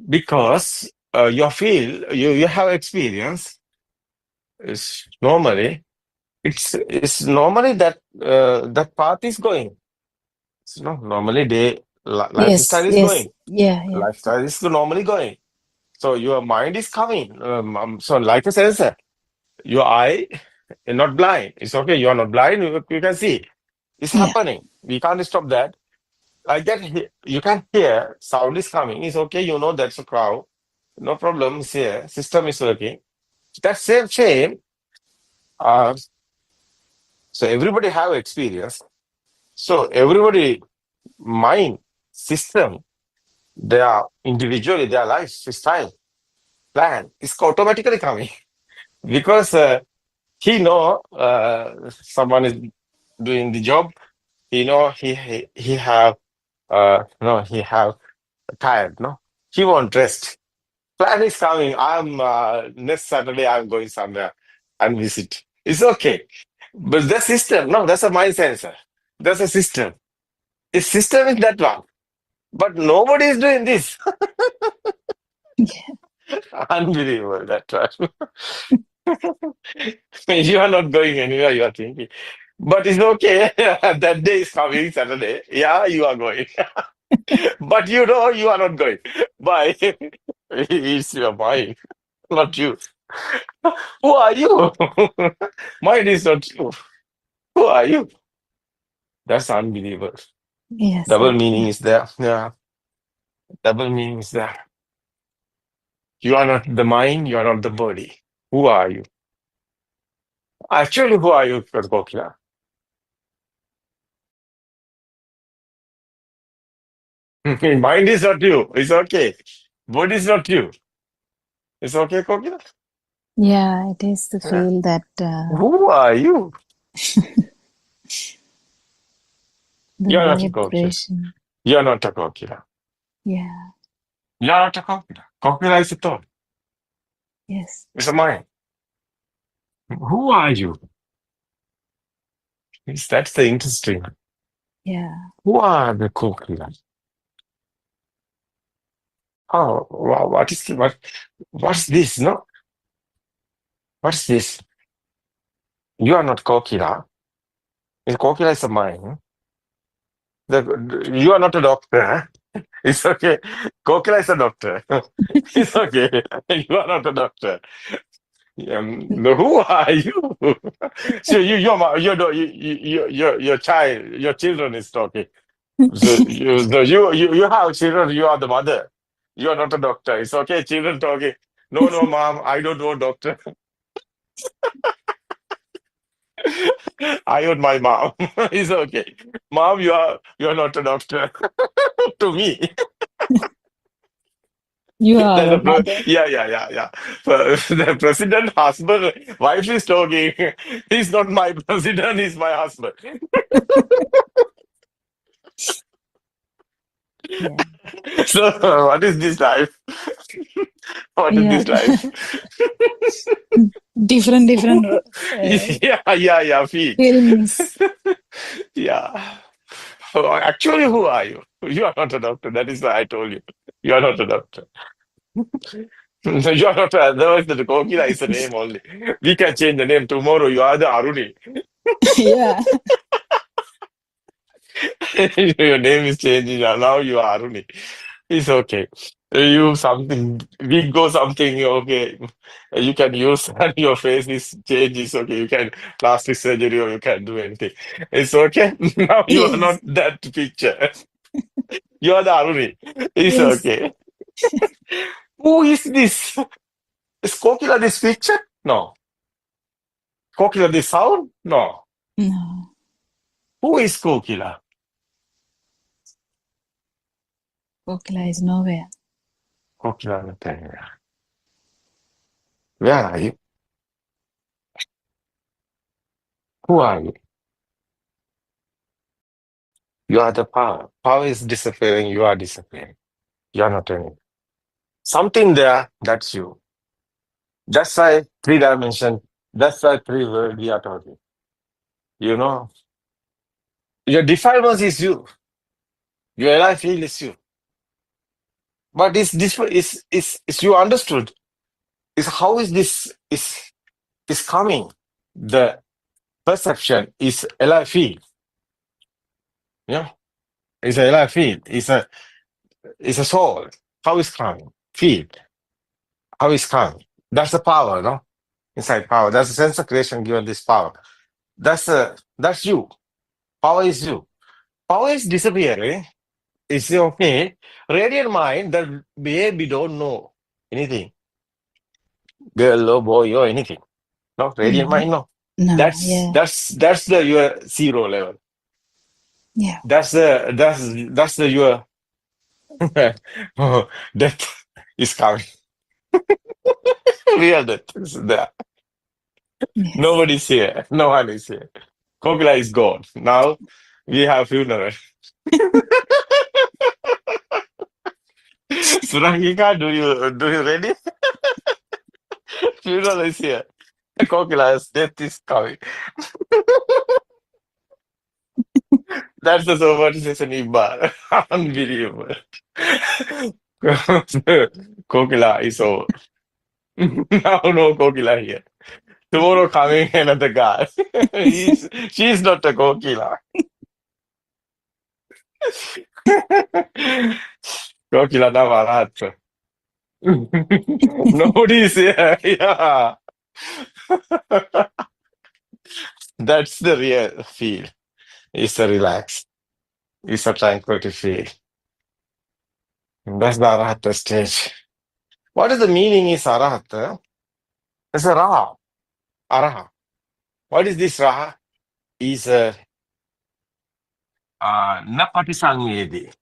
because you feel you have experience. Is normally it's normally that that path is going. So, no, normally lifestyle is going. Yeah. Lifestyle is normally going. So your mind is coming. So like a sensor, your eye is not blind. It's okay. You are not blind. You can see. It's Yeah. happening. We can't stop that. I get you can hear sound is coming. It's okay. You know that's a crowd. No problem. It's here. System is working. That same. So everybody have experience. So everybody mind system. They are individually their lifestyle plan is automatically coming because he know someone is doing the job. He know he have no he have tired. No, he won't rest. Plan is coming. I'm next Saturday. I'm going somewhere and visit. It's okay, but the system. No, that's a mind sensor. That's a system. The system is that one, but nobody is doing this. Yeah. Unbelievable, that one. You are not going anywhere, you are thinking. But it's okay. That day is coming, Saturday. Yeah, you are going. But you know you are not going. Why? It's your mind, not you. Who are you? Mind is not you. Who are you? That's unbelievable. Yes. Double meaning is there. Yeah. Double meaning is there. You are not the mind, you are not the body. Who are you? Actually, who are you, Kokila? Mind is not you. It's okay. Body is not you. It's okay, Kokila? Yeah, it is to feel that Who are you? the You're not a Kokila. vibration. You're not a Kokila. Yeah. You're not a Kokila. Kokila is a thought. Yes. It's a mind. Who are you? That's the interesting. Yeah. Who are the Kokila? Oh, wow, what's this? No? What's this? You are not Kokila. Kokila is a mind. You are not a doctor. Huh? It's okay. Kokila is a doctor. It's okay. You are not a doctor. Who are you? So your child, your children is talking. So you have children. You are the mother. You are not a doctor. It's okay. Children talking. No, mom. I don't know doctor. I own my mom. It's okay. Mom, you are not a doctor. To me. You are Then a mother. yeah. The president husband, wife is talking. He's not my president, he's my husband. Yeah. So what is this life? What is Yeah. this life? Different Yeah, feel. feelings. Yeah. Oh, actually, who are you? You are not a doctor. That is why I told you. You are not a doctor. You are not. Otherwise, the Kokila is the name only. We can change the name tomorrow. You are the Aruni. Yeah. Your name is changing. Now you are Aruni. It's okay. You something we go something okay. You can use and your face is changed. It's okay. You can plastic surgery or you can do anything. It's okay. Now you are not Yes. that picture. You are the Aruni. It's Yes. okay. Who is this? Is Kokila this picture? No. Kokila this sound? No. No. Who is Kokila? Kokila is nowhere. Kokila not anywhere. Where are you? Who are you? You are the power. Power is disappearing. You are disappearing. You are not anywhere. Something there, that's you. That's why 3 dimension. That's why 3 world we are talking. You know, your defilement is you. Your life feel is you. But is this is you understood? Is how is this is coming? The perception is alive field. Yeah, it's a alive field. It's a soul. How is coming? Field. How is coming? That's the power, no? Inside power. That's the sense of creation given this power. That's you. Power is you. Power is disappearing. It's okay. Radiant mind, the baby don't know anything. Girl or boy or anything. No, radiant mind, no. No, That's the your 0 level. Yeah. That's the your death is coming. Real death is there. Yes. Nobody's here. No one is here. Kokila is gone. Now we have funeral. Surangika, do you ready? Funeral is here. Kokila's death is coming. That's the somatization Ibar. Unbelievable. Kokila is over. Now no Kokila here. Tomorrow coming another guy. She's not a Kokila. Kokila now Arahat. Nobody is here. Yeah. That's the real feel. It's a relax. It's a tranquility feel. That's the Arahata stage. What is the meaning is Arahata? It's a Raha. Araha. What is this Raha? Is a Napatisangvedi.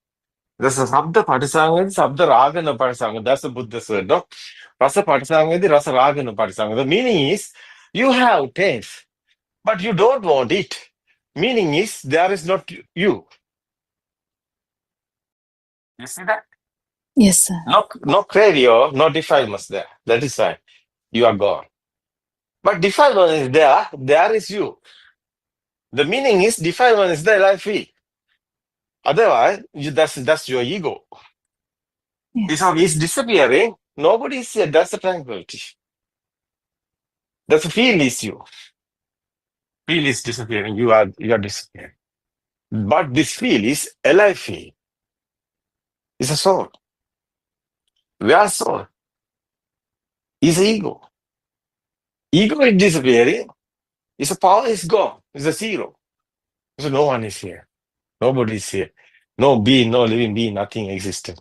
That's a Sabda Patisangvedi, Sabda Raga Napatisanga. That's the Buddha's word, no? Rasa Patisangvedi, Rasa Raga Napatisanga. The meaning is you have taste, but you don't want it. Meaning is there is not you. You see that? Yes, sir. No cravio, no defilements there. That is why you are gone. But defilement is there. There is you. The meaning is defilement is there. I feel. Otherwise, that's your ego. Yes. It's disappearing. Nobody is here. That's the tranquility. That's the feel is you. Feel is disappearing. You are disappearing. But this feel is alive feel. It's a soul. We are soul. It's ego. Ego is disappearing. It's a power is gone. It's a 0. So no one is here. Nobody is here. No being, no living being, nothing existed.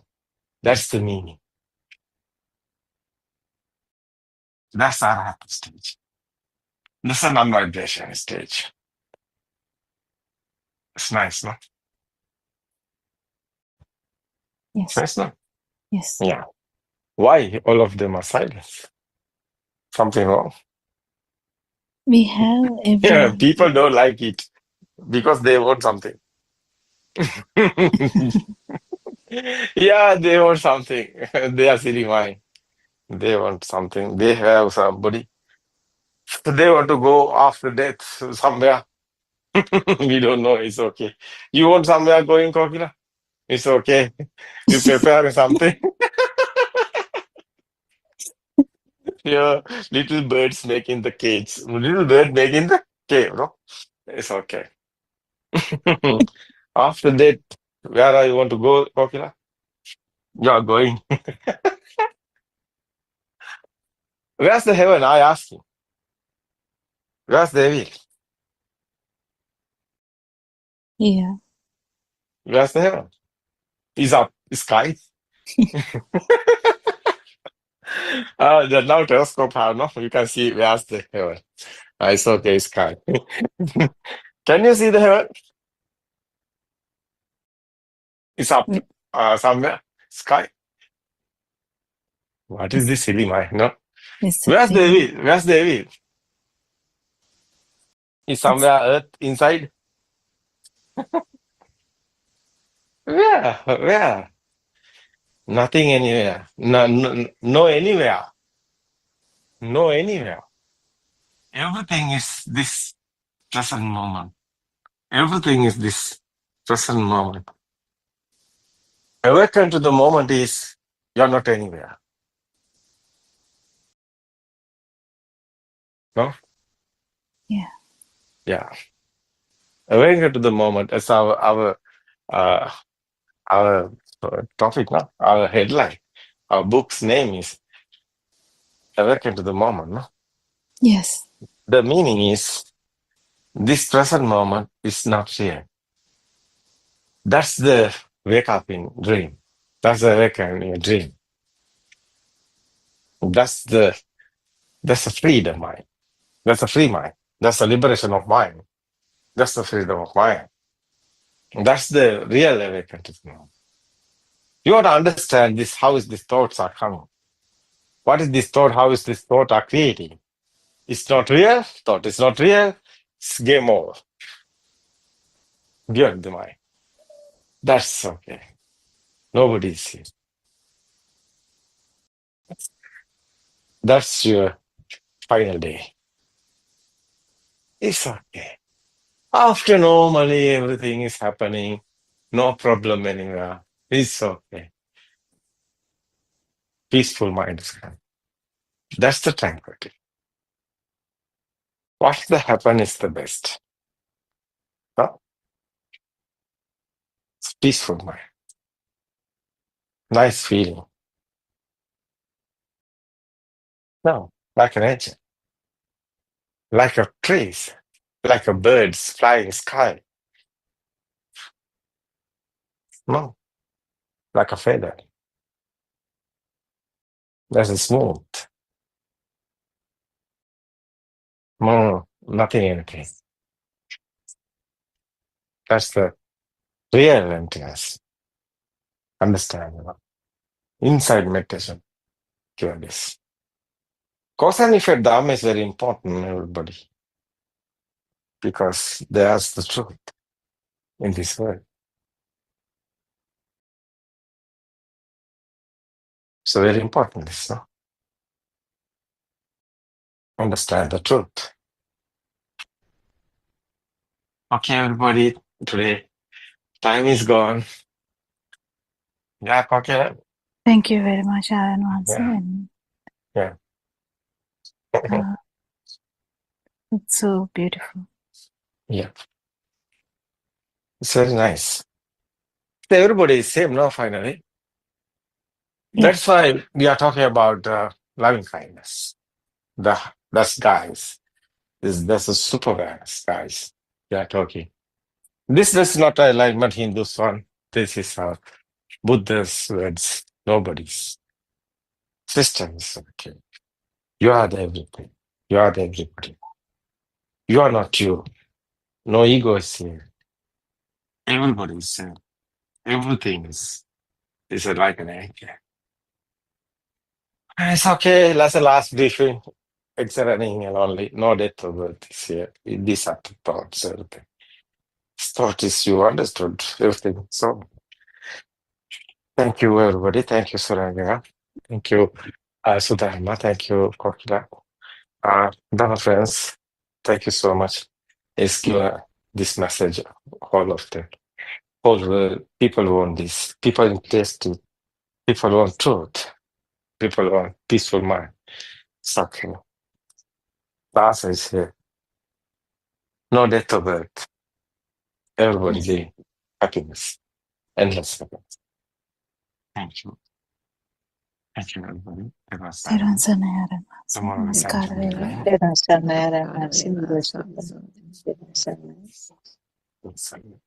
That's the meaning. That's our happy stage. That's a non-vibration stage. It's nice, no? Yes. It's nice, no? Yes. Yeah. Why all of them are silent? Something wrong? We have Yeah, everyone. people don't like it because they want something. Yeah, they want something. They are silly mind. They want something. They have somebody. So they want to go after death somewhere. We don't know. It's okay. You want somewhere going, Kokila? It's okay. You prepare something. Yeah, little birds making the cage. Little bird making the cave, no? It's okay. After that, where are you want to go, Kokila? You are going. Where's the heaven? I ask you. Where's the heaven? Here. Where's the heaven? Is up sky. Now telescope have no, you can see where's the heaven. It's okay, sky. Can you see the heaven? It's up somewhere. Sky. What is this silly mind? No. Where's the evil? Where's the evil? Is somewhere earth inside? Where? Where? Nothing anywhere. No anywhere. No anywhere. Everything is this present moment. Everything is this present moment. Awaken to the moment is you're not anywhere. No? Yeah. Yeah. Awaken to the moment as our topic, no? Our headline. Our book's name is Awaken to the Moment, no? Yes. The meaning is this present moment is not here. That's the wake up in dream. That's the awaken in a dream. That's a freedom mind. That's a free mind. That's a liberation of mind. That's the freedom of mind. That's the real awaken to the moment. You want to understand this, how is these thoughts are coming? What is this thought? How is this thought are creating? It's not real. Thought is not real. It's game over. Beyond the mind. That's okay. Nobody is here. That's your final day. It's okay. After normally everything is happening, no problem anywhere. It's okay. Peaceful mind is coming. That's the tranquility. What the happen is the best. No? It's peaceful mind. Nice feeling. No, like an nature. Like a trees. Like a birds flying sky. No. Like a feather. That's a smooth. No, nothing anything. That's the real emptiness. Understand, you know? Inside meditation, cure this. Cause and effect dharma is very important, everybody. Because there's the truth in this world. So very important, this, no? Understand the truth. Okay, everybody, today time is gone. Yeah, okay. Thank you very much, Aaron Wansi. Yeah. And Yeah. it's so beautiful. Yeah. It's very nice. So everybody is same, no, finally. Yeah. That's why we are talking about loving kindness. That's guys. That's a super guys. We are talking. This is not a alignment Hindus one. This is Buddha's words. Nobody's. Systems. Okay. You are the everything. You are the everybody. You are not you. No ego is here. Everybody is here. Everything is like an anchor. It's okay. That's the last briefing. It's running only. No death of birth this year. These are the thoughts, everything. Thought is you understood everything. So thank you, everybody. Thank you, Suranga. Thank you, Sudharma. Thank you, Kokila. Dharma friends, thank you so much. It's given this message, all of the whole world. People want this. People interested. People want truth. People want peaceful mind. Suffering. The answer is here. No death of birth. Everybody living happiness. Endless happiness. Thank you. Thank you, everybody. It was Therun Sarnay, Aaron Wansi. tomorrow is Namaskara, Saturday. Sarnay.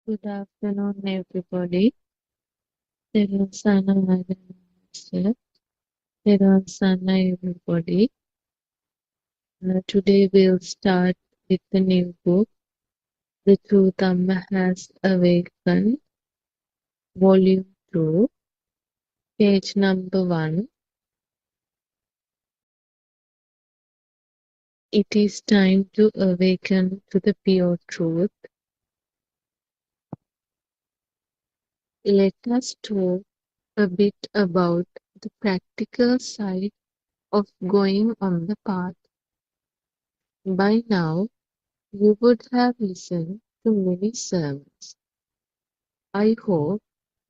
Good afternoon, everybody. Everyone, everybody. Today we'll start with the new book, The Truth Amma Has Awakened, Volume 2, page number 1. It is time to awaken to the pure truth. Let us talk a bit about the practical side of going on the path. By now, you would have listened to many sermons. I hope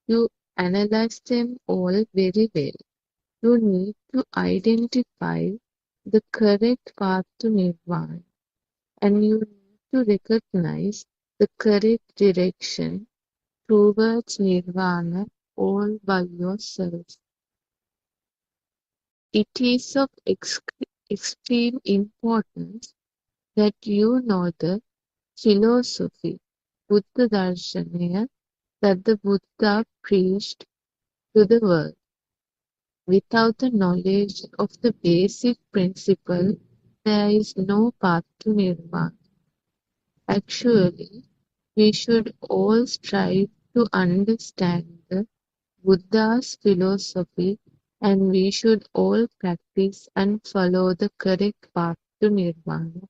you analyze them all very well. You need to identify the correct path to Nirvana, and you need to recognize the correct direction towards Nirvana all by yourself. It is of extreme importance that you know the philosophy, Buddha Darshana, that the Buddha preached to the world. Without the knowledge of the basic principle, there is no path to Nirvana. Actually, we should all strive to understand the Buddha's philosophy, and we should all practice and follow the correct path to Nirvana.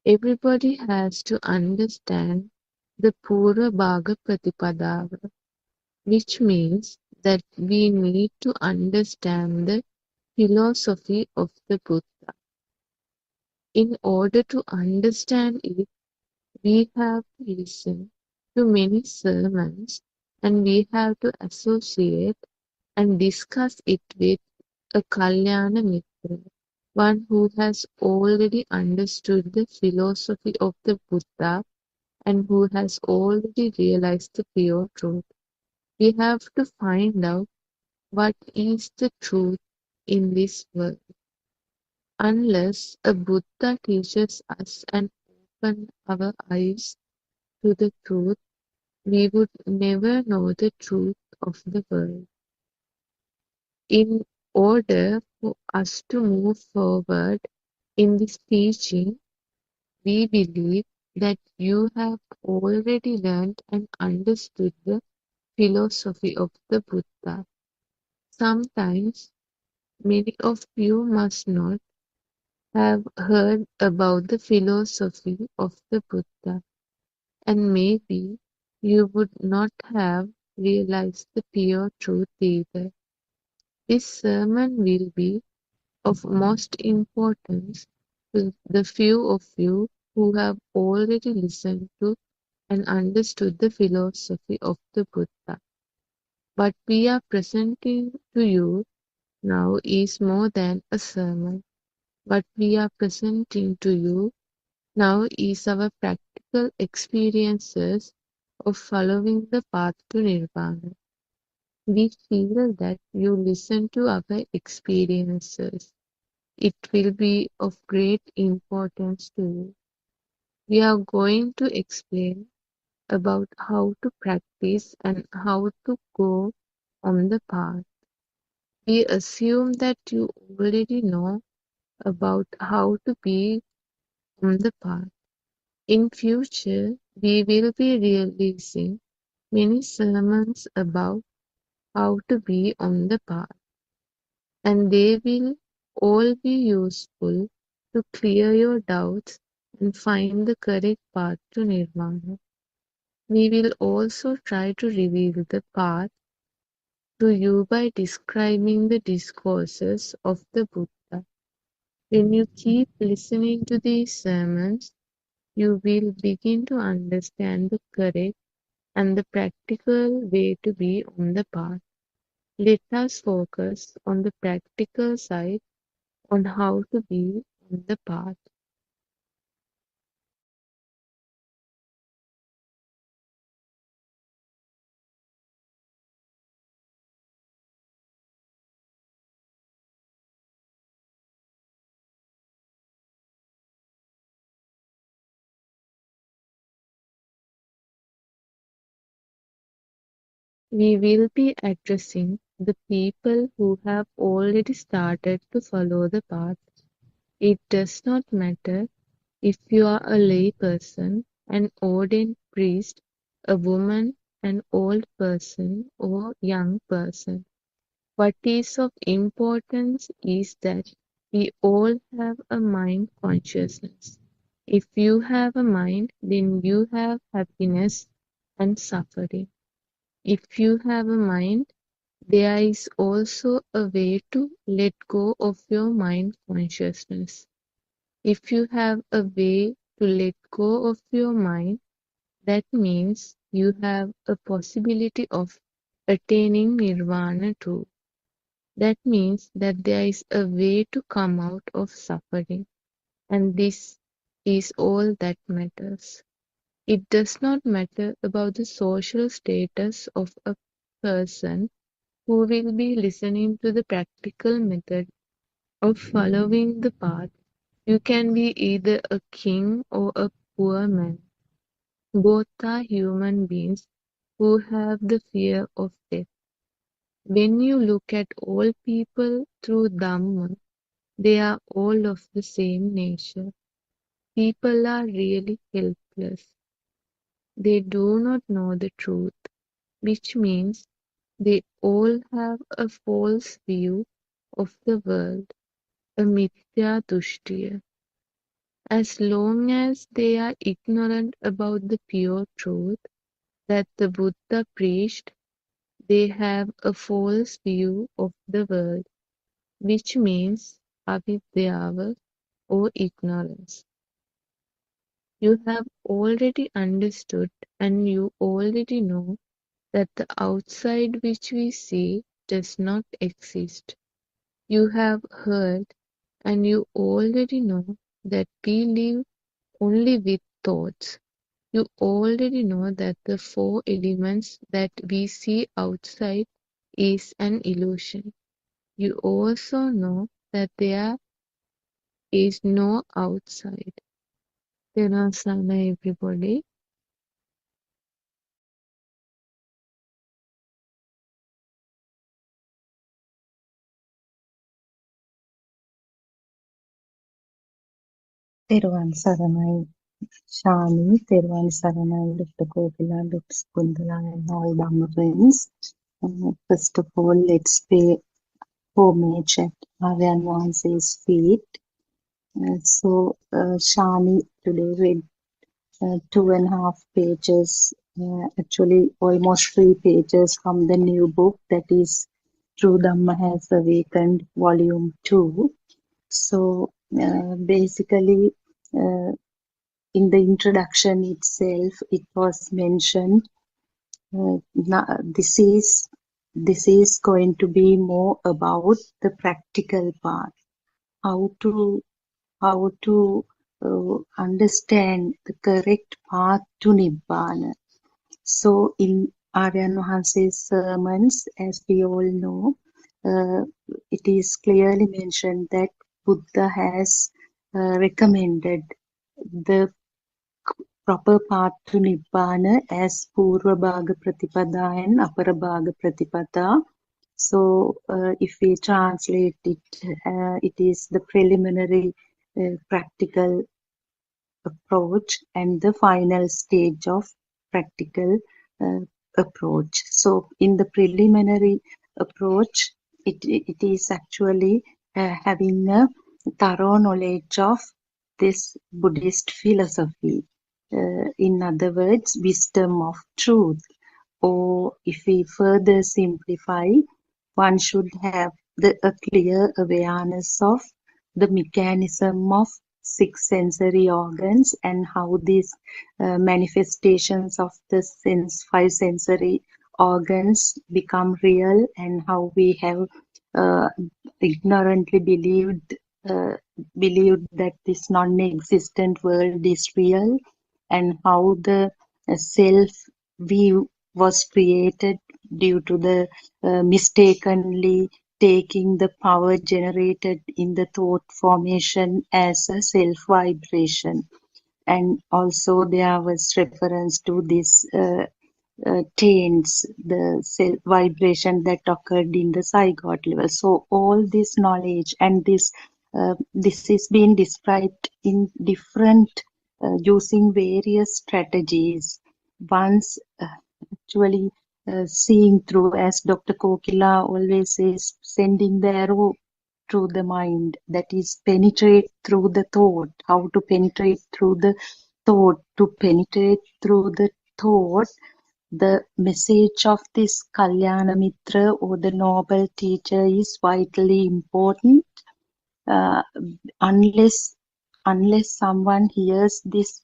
Everybody has to understand the Pura Bhaga Pratipadava, which means that we need to understand the philosophy of the Buddha. In order to understand it, we have to listen to many sermons, and we have to associate and discuss it with a Kalyana Mitra, one who has already understood the philosophy of the Buddha and who has already realized the pure truth. We have to find out what is the truth in this world. Unless a Buddha teaches us and opens our eyes to the truth, we would never know the truth of the world. In order for us to move forward in this teaching, we believe that you have already learned and understood the philosophy of the Buddha. Sometimes many of you must not have heard about the philosophy of the Buddha, and maybe you would not have realized the pure truth either. This sermon will be of most importance to the few of you who have already listened to and understood the philosophy of the Buddha. What we are presenting to you now is more than a sermon. What we are presenting to you now is our practical experiences of following the path to Nirvana. We feel that you listen to our experiences. It will be of great importance to you. We are going to explain about how to practice and how to go on the path. We assume that you already know about how to be on the path. In future, we will be releasing many sermons about how to be on the path, and they will all be useful to clear your doubts and find the correct path to Nirvana. We will also try to reveal the path to you by describing the discourses of the Buddha. When you keep listening to these sermons, you will begin to understand the correct and the practical way to be on the path. Let us focus on the practical side, on how to be on the path. We will be addressing the people who have already started to follow the path. It does not matter if you are a lay person, an ordained priest, a woman, an old person, or young person. What is of importance is that we all have a mind consciousness. If you have a mind, then you have happiness and suffering. If you have a mind, there is also a way to let go of your mind consciousness. If you have a way to let go of your mind, that means you have a possibility of attaining nirvana too. That means that there is a way to come out of suffering, and this is all that matters. It does not matter about the social status of a person who will be listening to the practical method of following the path. You can be either a king or a poor man. Both are human beings who have the fear of death. When you look at all people through Dhamma, they are all of the same nature. People are really helpless. They do not know the truth, which means they all have a false view of the world, a mithya dushtiya. As long as they are ignorant about the pure truth that the Buddha preached, they have a false view of the world, which means avidyava or ignorance. You have already understood and you already know that the outside which we see does not exist. You have heard and you already know that we live only with thoughts. You already know that the four elements that we see outside is an illusion. You also know that there is no outside. Terasana, everybody. තෙරුවන් සරණයි Shani, තෙරුවන් සරණයි Dr. Kokila, Dr. Skundala and all Dhamma friends. First of all, let's pay homage at Aryan Wanse's feet. Shani today read 2.5 pages, actually almost 3 pages from the new book that is True Dhamma Has Awakened, Volume 2. So basically, in the introduction itself, it was mentioned this is going to be more about the practical part, how to understand the correct path to Nibbana. So in Aryan Wahanse's sermons, as we all know, it is clearly mentioned that Buddha has recommended the proper path to Nibbana as Purva Bhaga Pratipada and Apara Bhaga Pratipada. So if we translate it, it is the preliminary practical approach and the final stage of practical approach. So in the preliminary approach, it is actually having a thorough knowledge of this Buddhist philosophy. In other words, wisdom of truth. Or if we further simplify, one should have a clear awareness of the mechanism of 6 sensory organs and how these manifestations of the 5 sensory organs become real, and how we have ignorantly believed that this non-existent world is real, and how the self view was created due to the mistakenly taking the power generated in the thought formation as a self vibration. And also there was reference to this taints the cell vibration that occurred in the zygote level. So all this knowledge and this is being described in different using various strategies. Once actually seeing through, as Dr. Kokila always says, sending the arrow through the mind, that is penetrate through the thought. How to penetrate through the thought? To penetrate through the thought, the message of this Kalyana Mitra or the noble teacher is vitally important. Uh, unless someone hears this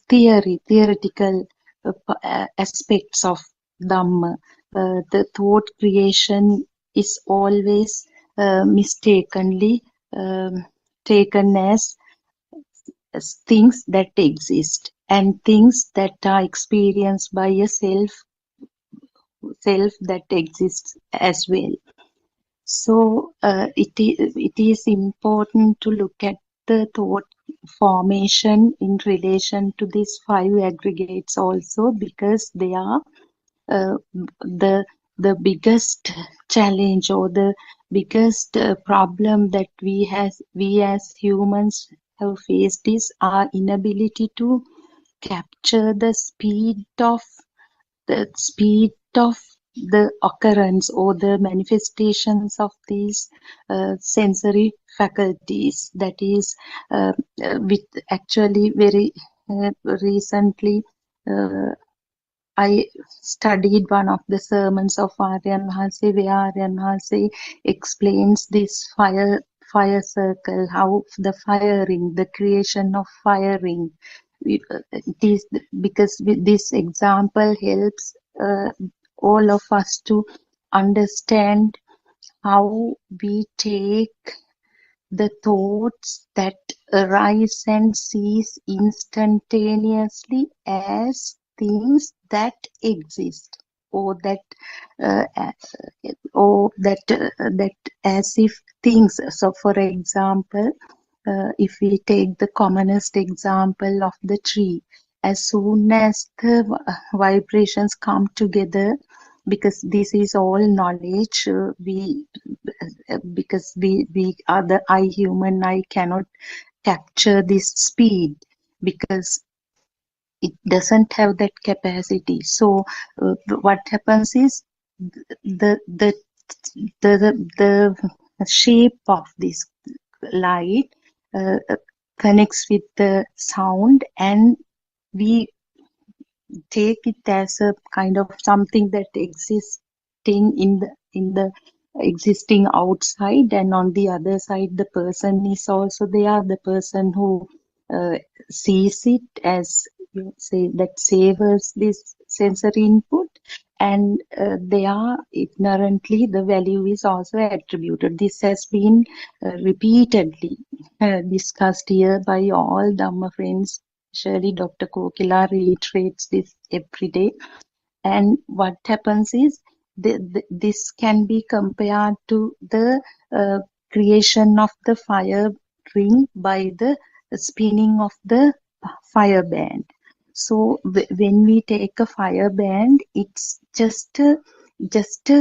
theoretical aspects of Dhamma, the thought creation is always mistakenly taken as things that exist and things that are experienced by a self that exists as well. So it is important to look at the thought formation in relation to these 5 aggregates also, because they are the biggest challenge or the biggest problem that we as humans have faced is our inability to capture the speed of the occurrence or the manifestations of these sensory faculties. That is with actually very recently I studied one of the sermons of Aryan Mahalse, where Aryan Mahalse explains this fire circle, how the firing, the creation of firing. It is because this example helps all of us to understand how we take the thoughts that arise and cease instantaneously as things that exist, or that that as if things. So for example, if we take the commonest example of the tree, as soon as the vibrations come together, because this is all knowledge, because we are the human eye cannot capture this speed because it doesn't have that capacity. So what happens is the shape of this light connects with the sound, and we take it as a kind of something that existing in the existing outside, and on the other side the person is also there, the person who sees it, as you say, that savors this sensory input, and they are ignorantly the value is also attributed. This has been repeatedly discussed here by all Dhamma friends. Surely Dr. Kokila reiterates this every day. And what happens is this can be compared to the creation of the fire ring by the spinning of the fire band. So when we take a fire band, it's just a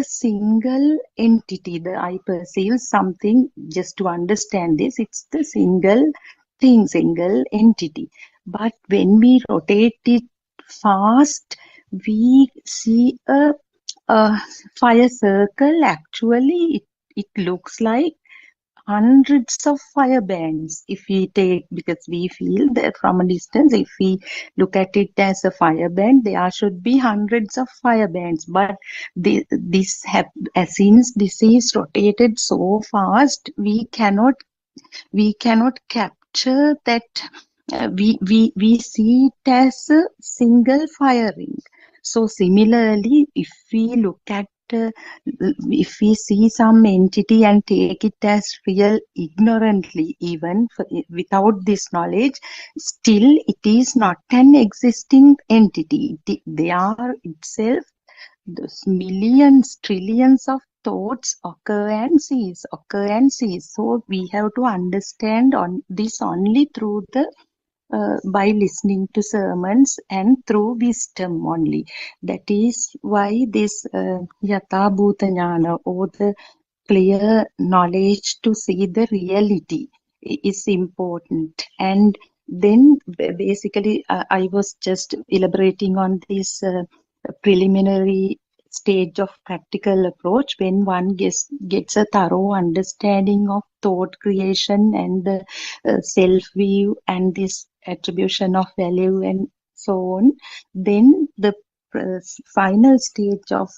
single entity. The eye perceives something. Just to understand this, it's the single thing, single entity. But when we rotate it fast, we see a fire circle. Actually, it looks like hundreds of fire bands if we take, because we feel that from a distance, if we look at it as a fire band, there should be hundreds of fire bands. But since this is rotated so fast, we cannot capture that. We see it as a single firing. So similarly, if we look at if we see some entity and take it as real ignorantly, even without this knowledge, still it is not an existing entity. They are itself those millions, trillions of thoughts occur and cease. So we have to understand on this only through the by listening to sermons and through wisdom only. That is why this Yatha Bhuta Jnana, or the clear knowledge to see the reality, is important. And then basically I was just elaborating on this preliminary stage of practical approach. When one gets a thorough understanding of thought creation and the self view and this attribution of value and so on, then the final stage of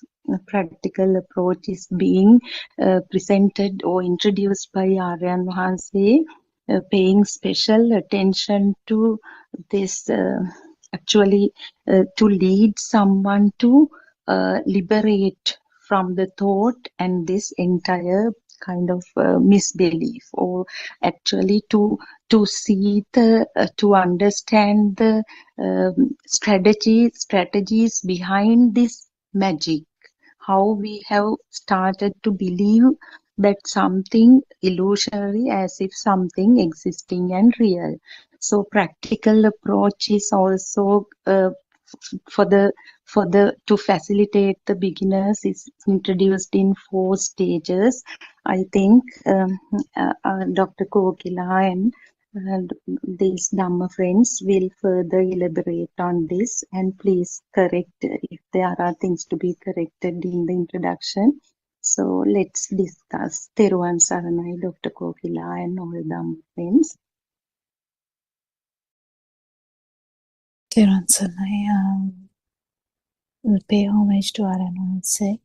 practical approach is being presented or introduced by Aryan Wahanse, paying special attention to this actually to lead someone to liberate from the thought and this entire kind of misbelief, or actually to see the to understand the strategies behind this magic, how we have started to believe that something illusionary as if something existing and real. So practical approach is also for the to facilitate the beginners is introduced in 4 stages. I think Dr. Kokila and these Dhamma friends will further elaborate on this, and please correct if there are things to be corrected in the introduction. So let's discuss. Theruvan Saranai, Dr. Kokila and all Dhamma friends. Theruvan Saranai, we'll pay homage to Aryan Wahanse.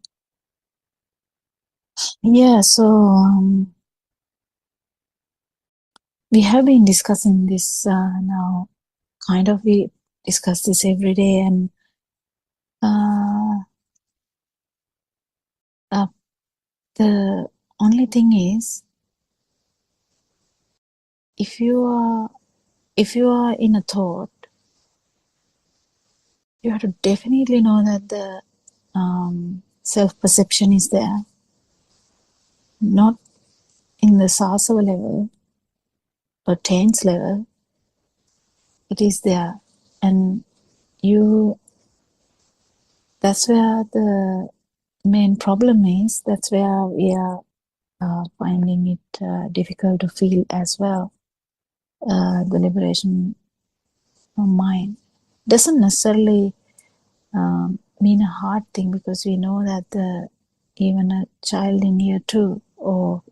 Yeah, so we have been discussing this now. Kind of, we discuss this every day, and the only thing is, if you are in a thought, you have to definitely know that the self-perception is there, not in the Sasava level or Taints level. It is there, and that's where the main problem is. That's where we are finding it difficult to feel as well. The liberation from mind doesn't necessarily mean a hard thing, because we know that even a child in year 2 or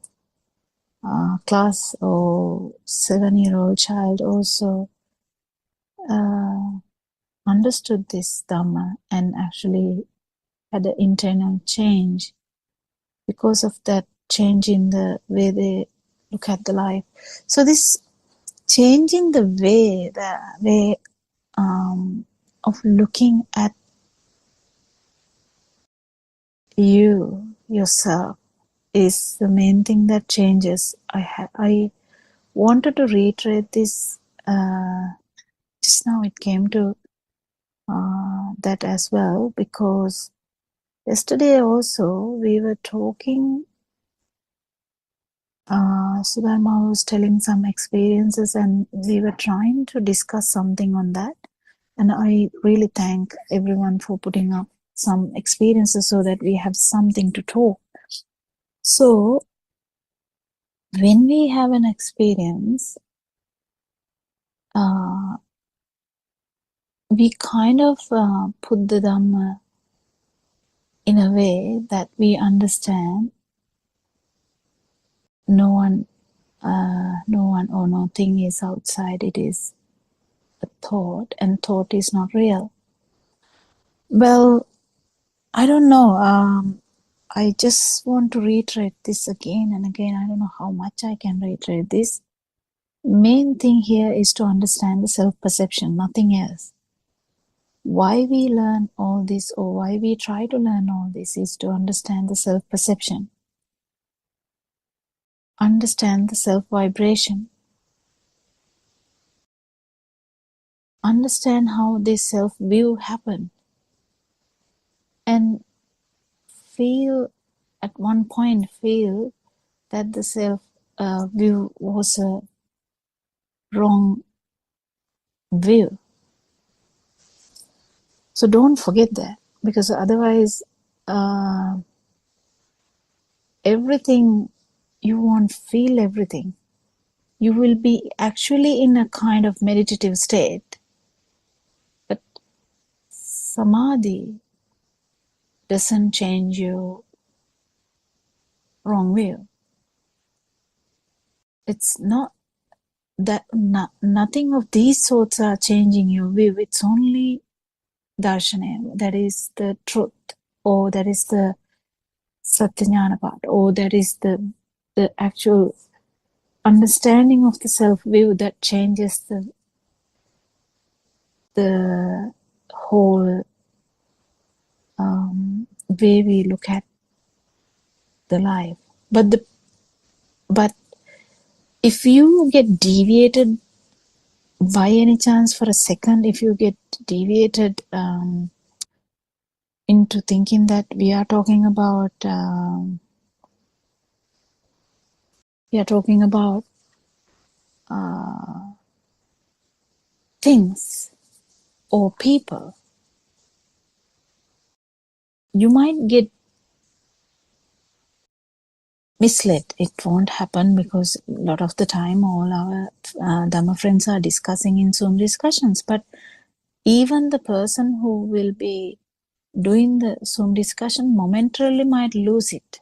class or 7-year-old child also understood this Dhamma and actually had an internal change because of that change in the way they look at the life. So this change in the way of looking at yourself is the main thing that changes. I wanted to reiterate this just now. It came to that as well, because yesterday also we were talking, Sudharma was telling some experiences and we were trying to discuss something on that, and I really thank everyone for putting up some experiences so that we have something to talk. So when we have an experience, we kind of put the Dhamma in a way that we understand no one or nothing is outside. It is a thought, and thought is not real. Well, I don't know. I just want to reiterate this again and again. I don't know how much I can reiterate this. Main thing here is to understand the self-perception, nothing else. Why we learn all this, or why we try to learn all this, is to understand the self-perception. Understand the self-vibration. Understand how this self-view happened. And at one point feel that the self-view was a wrong view. So don't forget that, because otherwise everything, you won't feel everything. You will be actually in a kind of meditative state, but samadhi doesn't change your wrong view. It's not that nothing of these sorts are changing your view. It's only darshana, that is the truth, or that is the satyajnana part, or that is the actual understanding of the self view that changes the whole way we look at the life. But if you get deviated by any chance for a second, if you get deviated into thinking that we are talking about things or people, you might get misled. It won't happen, because a lot of the time all our Dhamma friends are discussing in Zoom discussions, but even the person who will be doing the Zoom discussion momentarily might lose it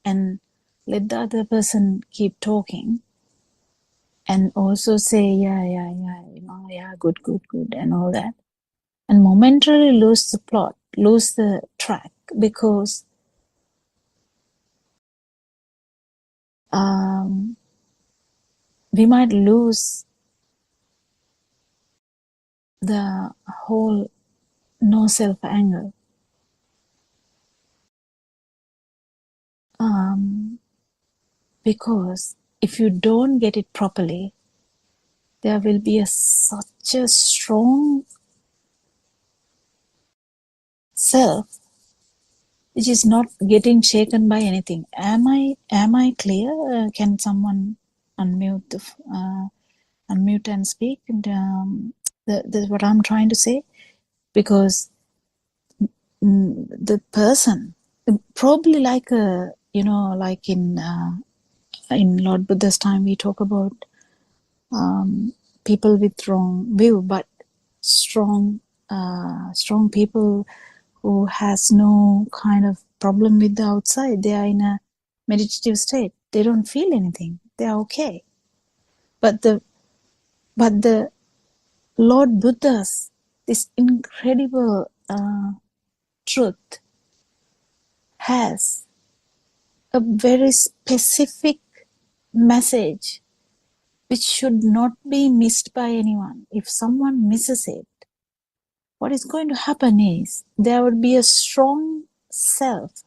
and let the other person keep talking and also say yeah, good, and all that, and momentarily lose the plot, lose the track, because we might lose the whole no self angle. Because if you don't get it properly, there will be such a strong self which is not getting shaken by anything. Am I clear? Can someone unmute and speak? And that's what I'm trying to say, because the person, probably like like in Lord Buddha's time, we talk about people with wrong view, but strong people who has no kind of problem with the outside. They are in a meditative state. They don't feel anything. They are okay. But the Lord Buddha's, this incredible truth, has a very specific message which should not be missed by anyone. If someone misses it, what is going to happen is there would be a strong self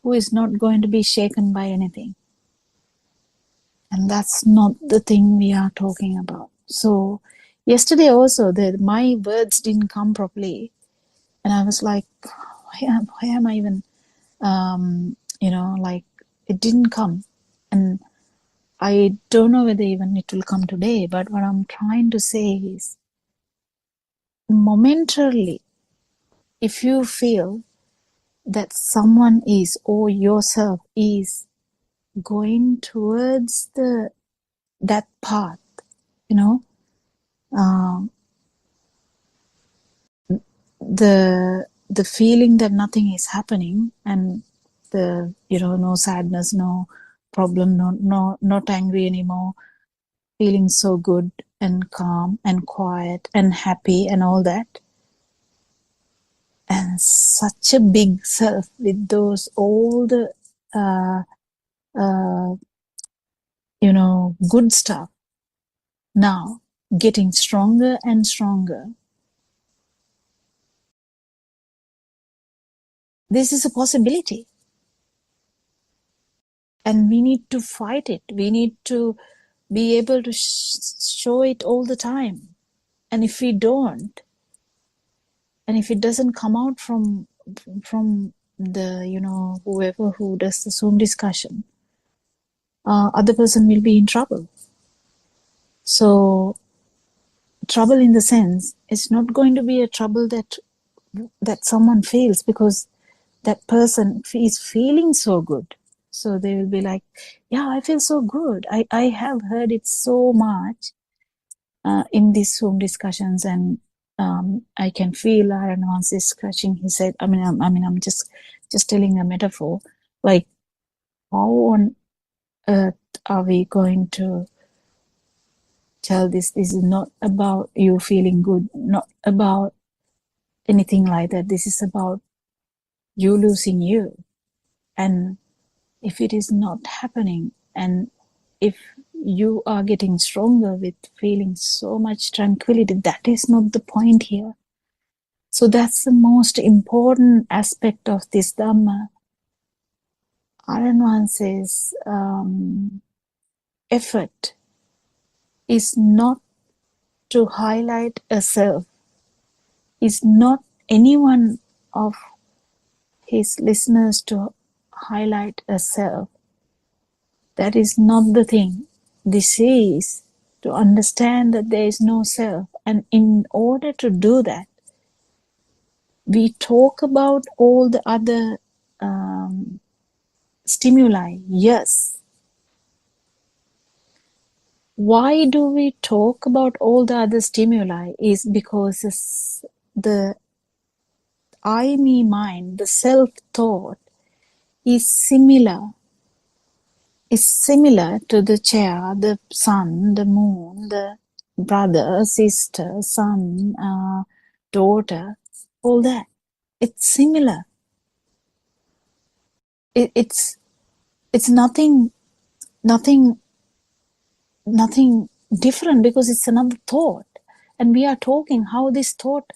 who is not going to be shaken by anything. And that's not the thing we are talking about. So yesterday also, my words didn't come properly. And I was like, why am I even, like it didn't come. And I don't know whether even it will come today. But what I'm trying to say is, momentarily, if you feel that someone is, or yourself is, going towards that path, the feeling that nothing is happening, and the no sadness, no problem, not angry anymore, feeling so good and calm and quiet and happy and all that, and such a big self with those all the good stuff now getting stronger and stronger. This is a possibility, and we need to fight it. We need to be able to show it all the time. And if we don't, and if it doesn't come out from the whoever who does the Zoom discussion, other person will be in trouble. So trouble in the sense, it's not going to be a trouble that someone feels because that person is feeling so good. So they will be like, yeah, I feel so good. I have heard it so much in these Zoom discussions, and I can feel Aaron once is scratching his head. I'm just telling a metaphor. Like, how on earth are we going to tell this? This is not about you feeling good, not about anything like that. This is about you losing you. And if it is not happening, and if you are getting stronger with feeling so much tranquility, that is not the point here. So that's the most important aspect of this Dhamma. Aranwan says, effort is not to highlight a self, is not anyone of his listeners to highlight a self. That is not the thing. This is to understand that there is no self. And in order to do that, we talk about all the other stimuli. Yes. Why do we talk about all the other stimuli? Is because the I, me, mine, the self-thought is similar to the chair, the sun, the moon, the brother, sister, son, daughter, all that. It's similar. It's nothing different because it's another thought. And we are talking how this thought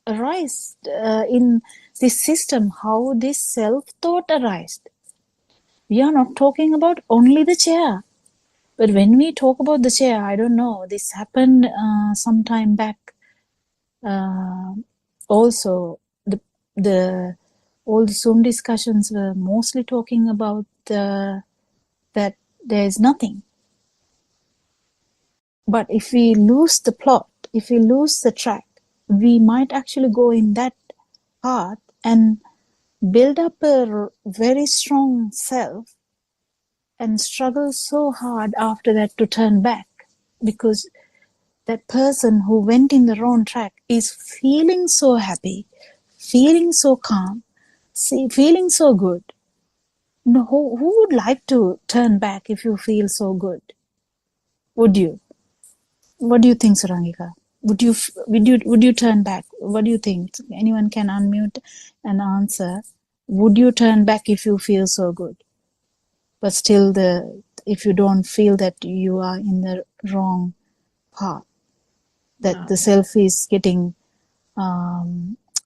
arises in this system, how this self-thought arises. We are not talking about only the chair. But when we talk about the chair, I don't know, this happened some time back. Also, all the Zoom discussions were mostly talking about that there is nothing. But if we lose the plot, if we lose the track, we might actually go in that path and build up a very strong self and struggle so hard after that to turn back, because that person who went in the wrong track is feeling so happy, feeling so calm, feeling so good. No, who would like to turn back if you feel so good? Would you? What do you think, Surangika? Would you turn back? What do you think? Anyone can unmute and answer. Would you turn back if you feel so good? But still, if you don't feel that you are in the wrong path, that the self is getting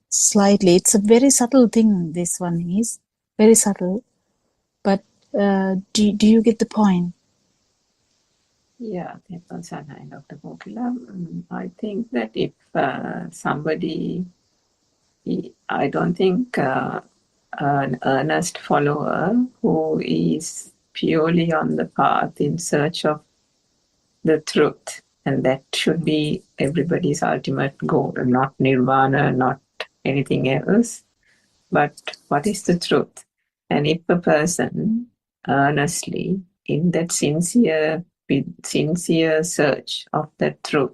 slightly, it's a very subtle thing, this one is very subtle, but do you get the point? Yeah, that was Dr. Kokila. I think that if somebody, I don't think an earnest follower who is purely on the path in search of the truth, and that should be everybody's ultimate goal, not nirvana, not anything else, but what is the truth? And if a person earnestly, in that sincere search of that truth,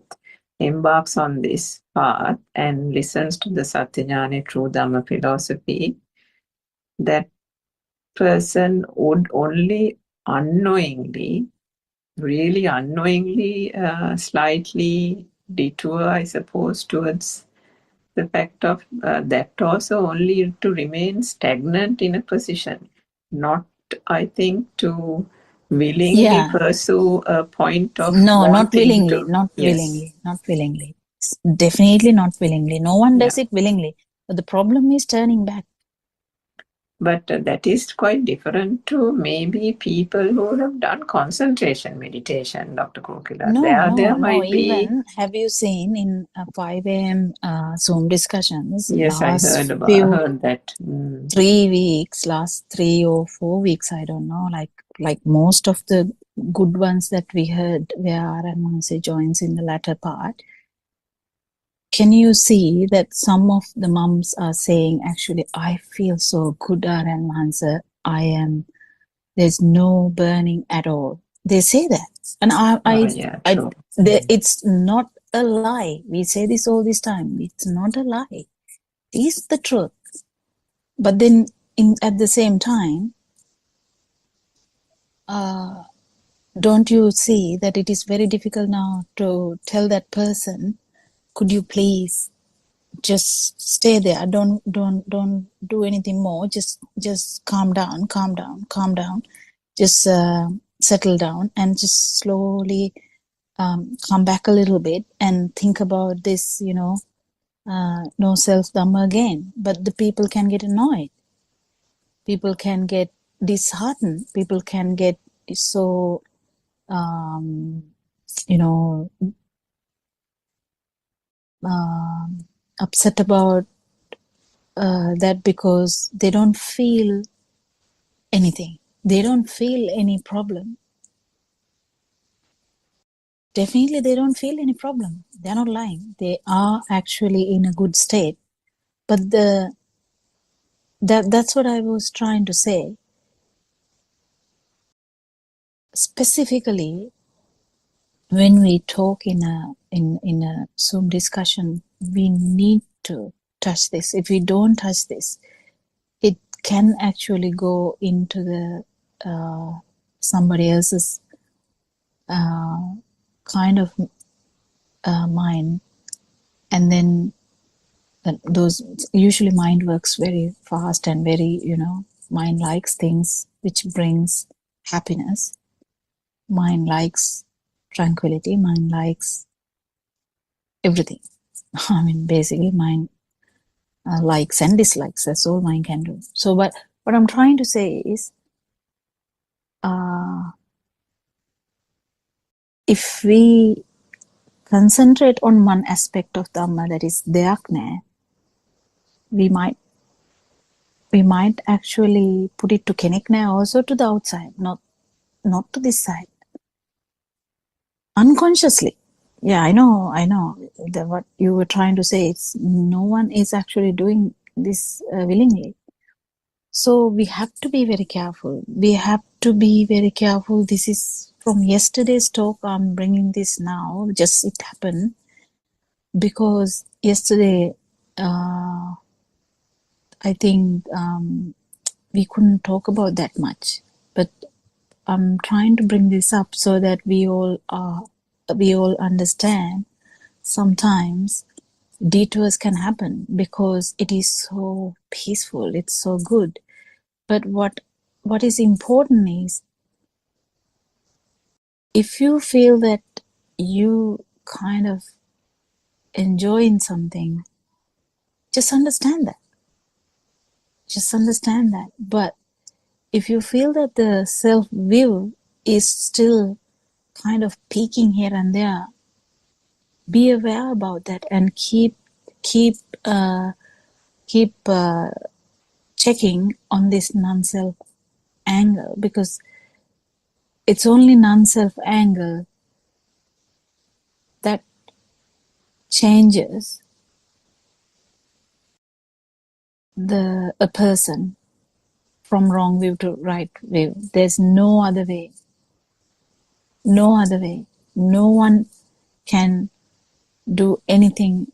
embarks on this path and listens to the Satyajnana true Dhamma philosophy, that person would only unknowingly, really unknowingly, slightly detour, I suppose, towards the fact of that also only to remain stagnant in a position, not, I think, to willingly pursue a point of not willingly, to, not yes. willingly, definitely not willingly. No one does it willingly, but the problem is turning back. But that is quite different to maybe people who have done concentration meditation, Dr. Kokila. There might be. Even, have you seen in 5 a.m. Zoom discussions? Yes, I heard that. 3 weeks, last 3 or 4 weeks, I don't know. Like most of the good ones that we heard, where Aranmanse joins in the latter part, can you see that some of the mums are saying, actually, I feel so good, Aryan Mansa. There's no burning at all. They say that. And yeah, true. it's not a lie. We say this all this time. It's not a lie. It's the truth. But then at the same time, don't you see that it is very difficult now to tell that person, could you please just stay there, don't do anything more, just calm down, just settle down and just slowly come back a little bit and think about this, no self dhamma again. But the people can get annoyed, people can get disheartened, people can get so upset about that, because they don't feel anything. They don't feel any problem. Definitely they don't feel any problem. They're not lying. They are actually in a good state. But that's what I was trying to say. Specifically, when we talk in a Zoom discussion, we need to touch this. If we don't touch this, it can actually go into the somebody else's kind of mind, and then those usually mind works very fast and very, mind likes things which brings happiness. Mind likes tranquility. Mind likes everything. I mean, basically, mind likes and dislikes. That's all mind can do. So, but what I'm trying to say is, if we concentrate on one aspect of Dhamma, that is Deyakne, we might actually put it to Kenikne, also to the outside, not to this side. Unconsciously. Yeah, I know what you were trying to say. It's no one is actually doing this willingly. So we have to be very careful. This is from yesterday's talk. I'm bringing this now. Just it happened because yesterday, I think we couldn't talk about that much. But I'm trying to bring this up so that we all understand. Sometimes detours can happen because it is so peaceful, it's so good. But what is important is, if you feel that you kind of enjoying something, just understand that. But if you feel that the self-view is still kind of peeking here and there, be aware about that and keep checking on this non-self angle, because it's only non-self angle that changes a person from wrong view to right view. There's no other way. No one can do anything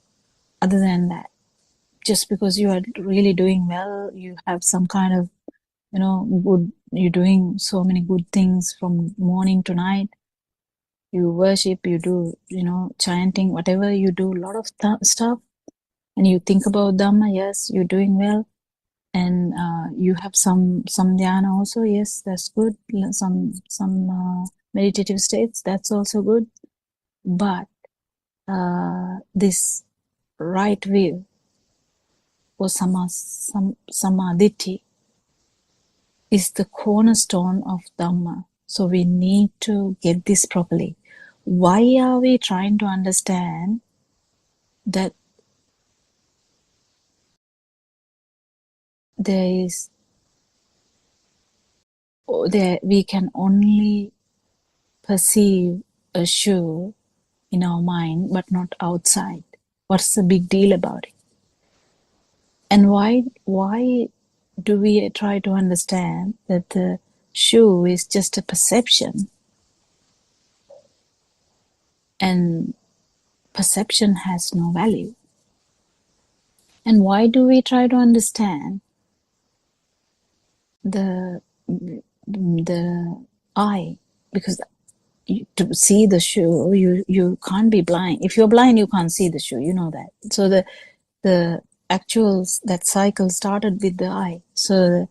other than that. Just because you are really doing well, you have some kind of, good, you're doing so many good things from morning to night. You worship, you do, chanting, whatever you do, a lot of stuff, and you think about Dhamma, yes, you're doing well. And you have some dhyana also, yes, that's good. Some meditative states, that's also good. But this right view or samadhi is the cornerstone of Dhamma. So we need to get this properly. Why are we trying to understand that we can only perceive a shoe in our mind, but not outside? What's the big deal about it? And why do we try to understand that the shoe is just a perception, and perception has no value? And why do we try to understand the eye? Because to see the shoe, you can't be blind. If you're blind, you can't see the shoe. You know that. So the actual that cycle started with the eye. So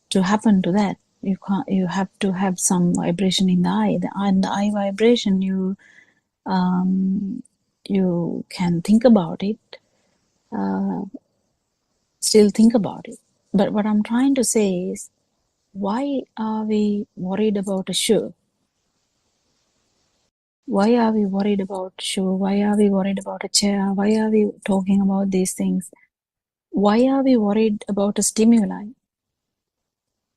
to happen to that, you have to have some vibration in the eye. And the eye vibration, you can think about it. Still think about it. But what I'm trying to say is, why are we worried about a shoe? Why are we worried about shoe? Why are we worried about a chair? Why are we talking about these things? Why are we worried about a stimuli?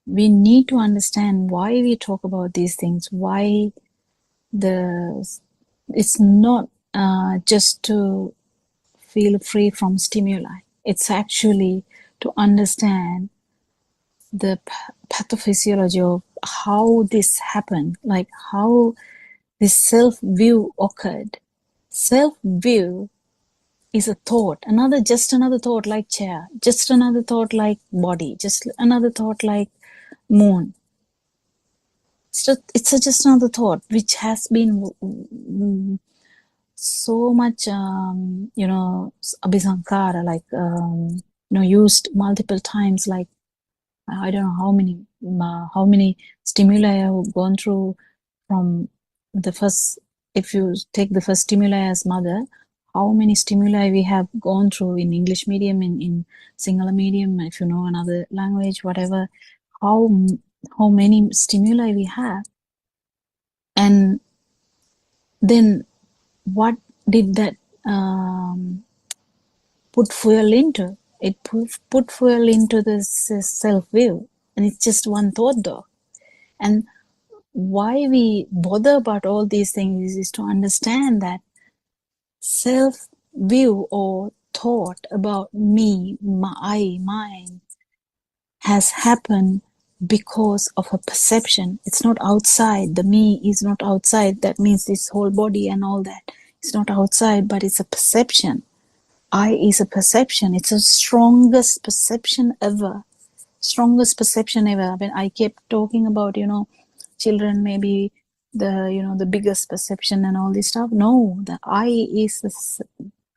We need to understand why we talk about these things. Why it's not just to feel free from stimuli. It's actually to understand the pathophysiology of how this happened, like how this self-view occurred. Self-view is a thought, just another thought like chair, just another thought like body, just another thought like moon. It's just another thought which has been so much, abhisankara, like, used multiple times, like, I don't know how many stimuli I have gone through from the first. If you take the first stimuli as mother, how many stimuli we have gone through in English medium, in Sinhala medium, if you know another language, whatever, how many stimuli we have. And then what did that put fuel into? It put fuel into this self-view, and it's just one thought though. And why we bother about all these things is to understand that self-view or thought about me, mine, has happened because of a perception. It's not outside. The me is not outside. That means this whole body and all that. It's not outside, but it's a perception. I is a perception. It's the strongest perception ever. Strongest perception ever. When I kept talking about, children maybe the biggest perception and all this stuff. No, the I is the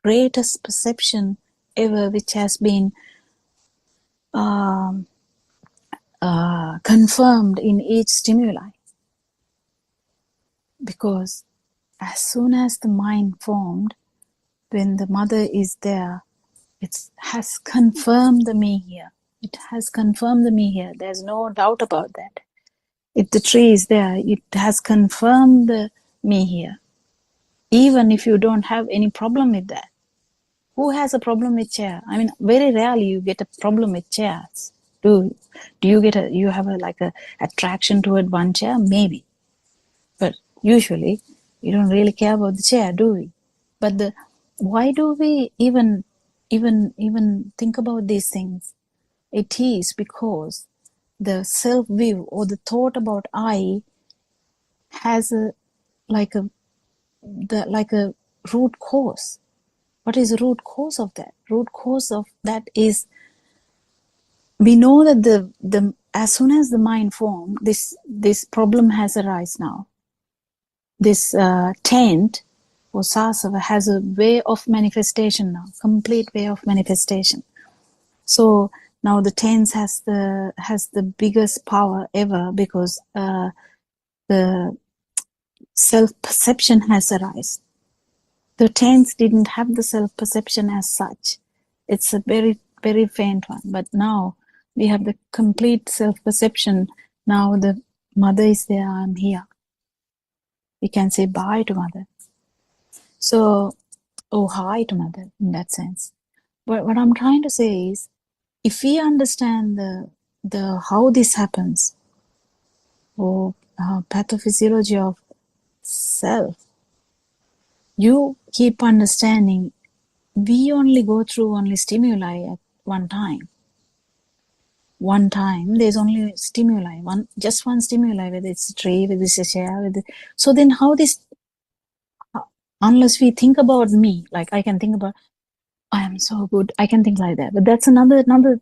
greatest perception ever, which has been confirmed in each stimuli. Because as soon as the mind formed, when the mother is there, it has confirmed the me here. It has confirmed the me here. There's no doubt about that. If the tree is there, it has confirmed the me here. Even if you don't have any problem with that. Who has a problem with chair? I mean, very rarely you get a problem with chairs. Do you have a attraction toward one chair? Maybe. But usually you don't really care about the chair, do we? But why do we even think about these things? It is because the self-view or the thought about I has a root cause. What is the root cause of that? Root cause of that is, we know that the as soon as the mind formed, this problem has arisen now. This tent or sasava has a way of manifestation now, complete way of manifestation. So now the tense has the biggest power ever, because the self-perception has arisen. The tense didn't have the self-perception as such. It's a very, very faint one. But now we have the complete self-perception. Now the mother is there, I'm here. We can say bye to mother. So, hi to mother in that sense. But what I'm trying to say is, if we understand the how this happens, or pathophysiology of self, you keep understanding we only go through only stimuli at one time. One time, there's only stimuli, just one stimuli, whether it's a tree, whether it's a chair. So then how this, unless we think about me, like I can think about, I am so good, I can think like that. But that's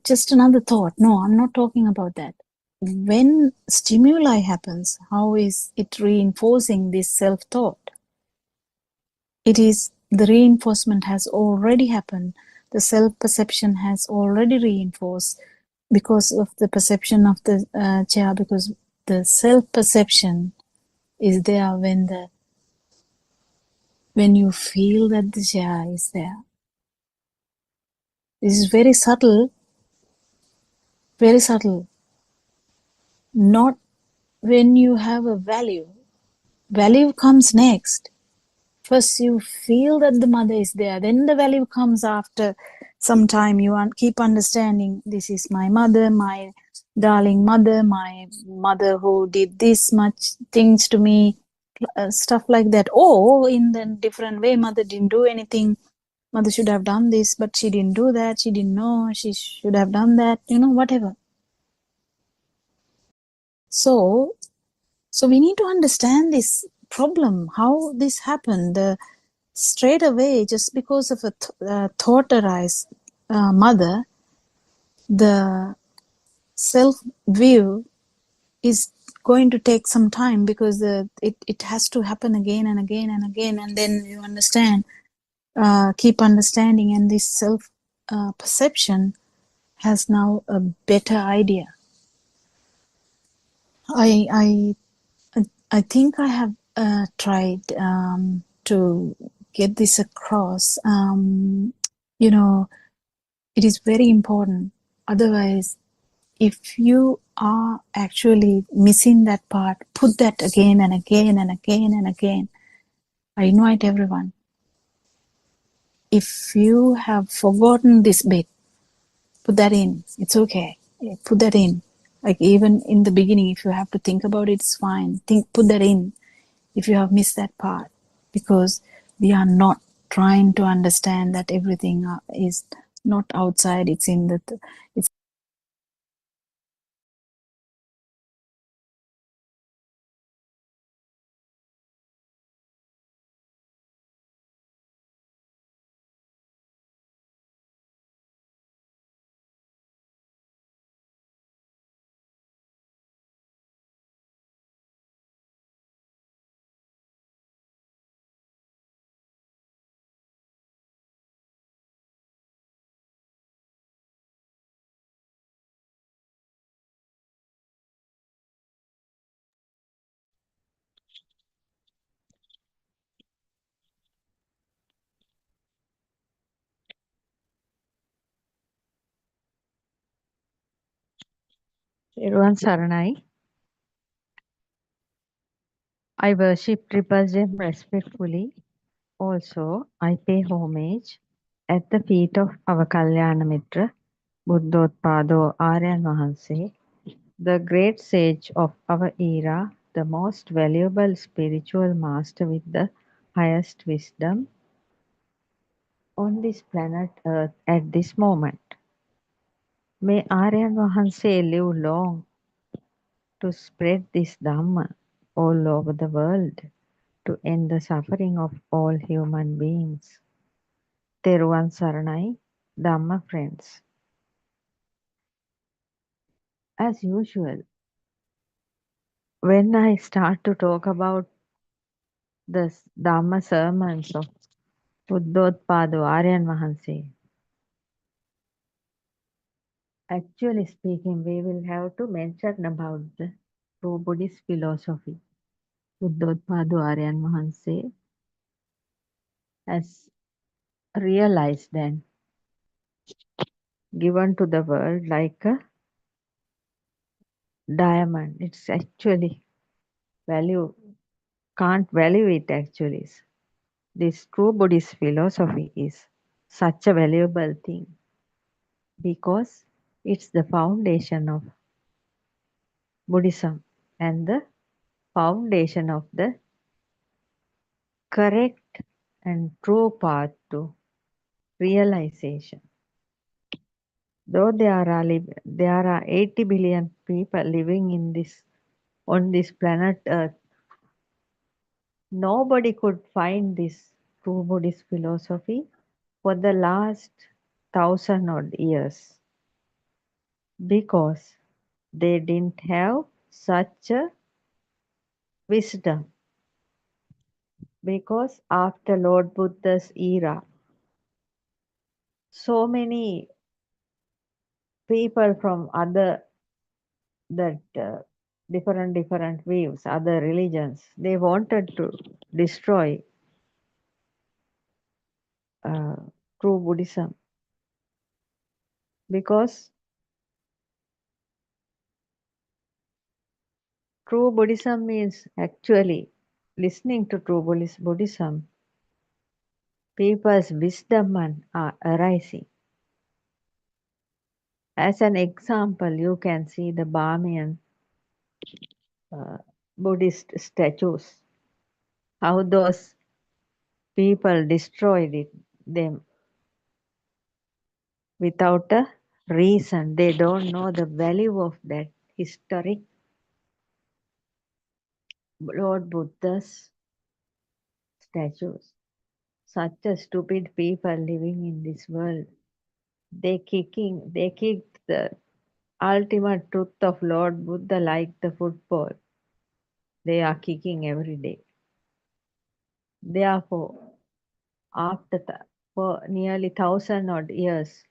just another thought. No, I'm not talking about that. When stimuli happens, how is it reinforcing this self-thought? It is, the reinforcement has already happened. The self-perception has already reinforced because of the perception of the chair, because the self-perception is there when you feel that the chair is there. This is very subtle, very subtle. Not when you have a value. Value comes next. First you feel that the mother is there, then the value comes after some time. You keep understanding, this is my mother, my darling mother, my mother who did this much things to me, stuff like that. Or in the different way, mother didn't do anything, mother should have done this, but she didn't do that, she didn't know, she should have done that, whatever. So we need to understand this problem, how this happened. Straight away, just because of a thought arise, mother, the self-view is going to take some time, because it has to happen again and again and again, and then you understand, keep understanding, and this self-perception has now a better idea. I think I have tried to get this across. It is very important. Otherwise, if you are actually missing that part, put that again and again and again and again. I invite everyone. If you have forgotten this bit, put that in. It's okay. Put that in. Like even in the beginning, if you have to think about it, it's fine. Put that in. If you have missed that part, because we are not trying to understand that everything is not outside, it's in it's Everyone Saranai. I worship Triple Gem respectfully. Also, I pay homage at the feet of our Kalyana Mitra, Buddothpado Aryan Mahanse, the great sage of our era, the most valuable spiritual master with the highest wisdom on this planet Earth at this moment. May Aryan Mahanse live long to spread this Dhamma all over the world, to end the suffering of all human beings. Teruvan Saranai, Dhamma friends. As usual, when I start to talk about the Dhamma sermons of Buddothpado Aryan Mahanse, actually speaking, we will have to mention about the true Buddhist philosophy. Buddothpado Aryan Mahanse has realized and given to the world like a diamond. It's actually can't value it actually. This true Buddhist philosophy is such a valuable thing because it's the foundation of Buddhism and the foundation of the correct and true path to realization. Though there are 80 billion people living on this planet Earth, nobody could find this true Buddhist philosophy for the last 1,000 odd years because they didn't have such a wisdom. Because after Lord Buddha's era, so many people from other that different views, other religions, they wanted to destroy uh, true Buddhism because true Buddhism means actually listening to true Buddhism, people's wisdom are arising. As an example, you can see the Burmese Buddhist statues, how those people destroyed them without a reason. They don't know the value of that historic Lord Buddha's statues. Such a stupid people living in this world. They kicked the ultimate truth of Lord Buddha like the football. They are kicking every day. Therefore, for nearly 1,000 odd years,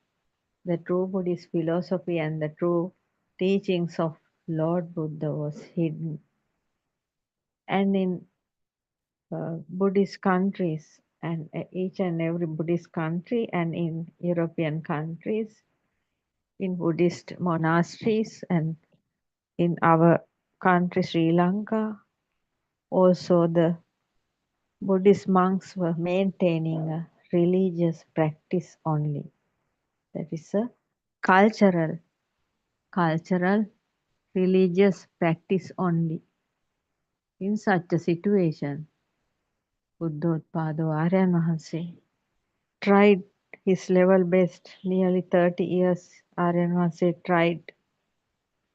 the true Buddhist philosophy and the true teachings of Lord Buddha was hidden. And in Buddhist countries, and each and every Buddhist country, and in European countries, in Buddhist monasteries, and in our country, Sri Lanka, also the Buddhist monks were maintaining a religious practice only. That is a cultural religious practice only. In such a situation, Buddothpado Aryan Mahanse tried his level best. Nearly 30 years Aryan Mahanse tried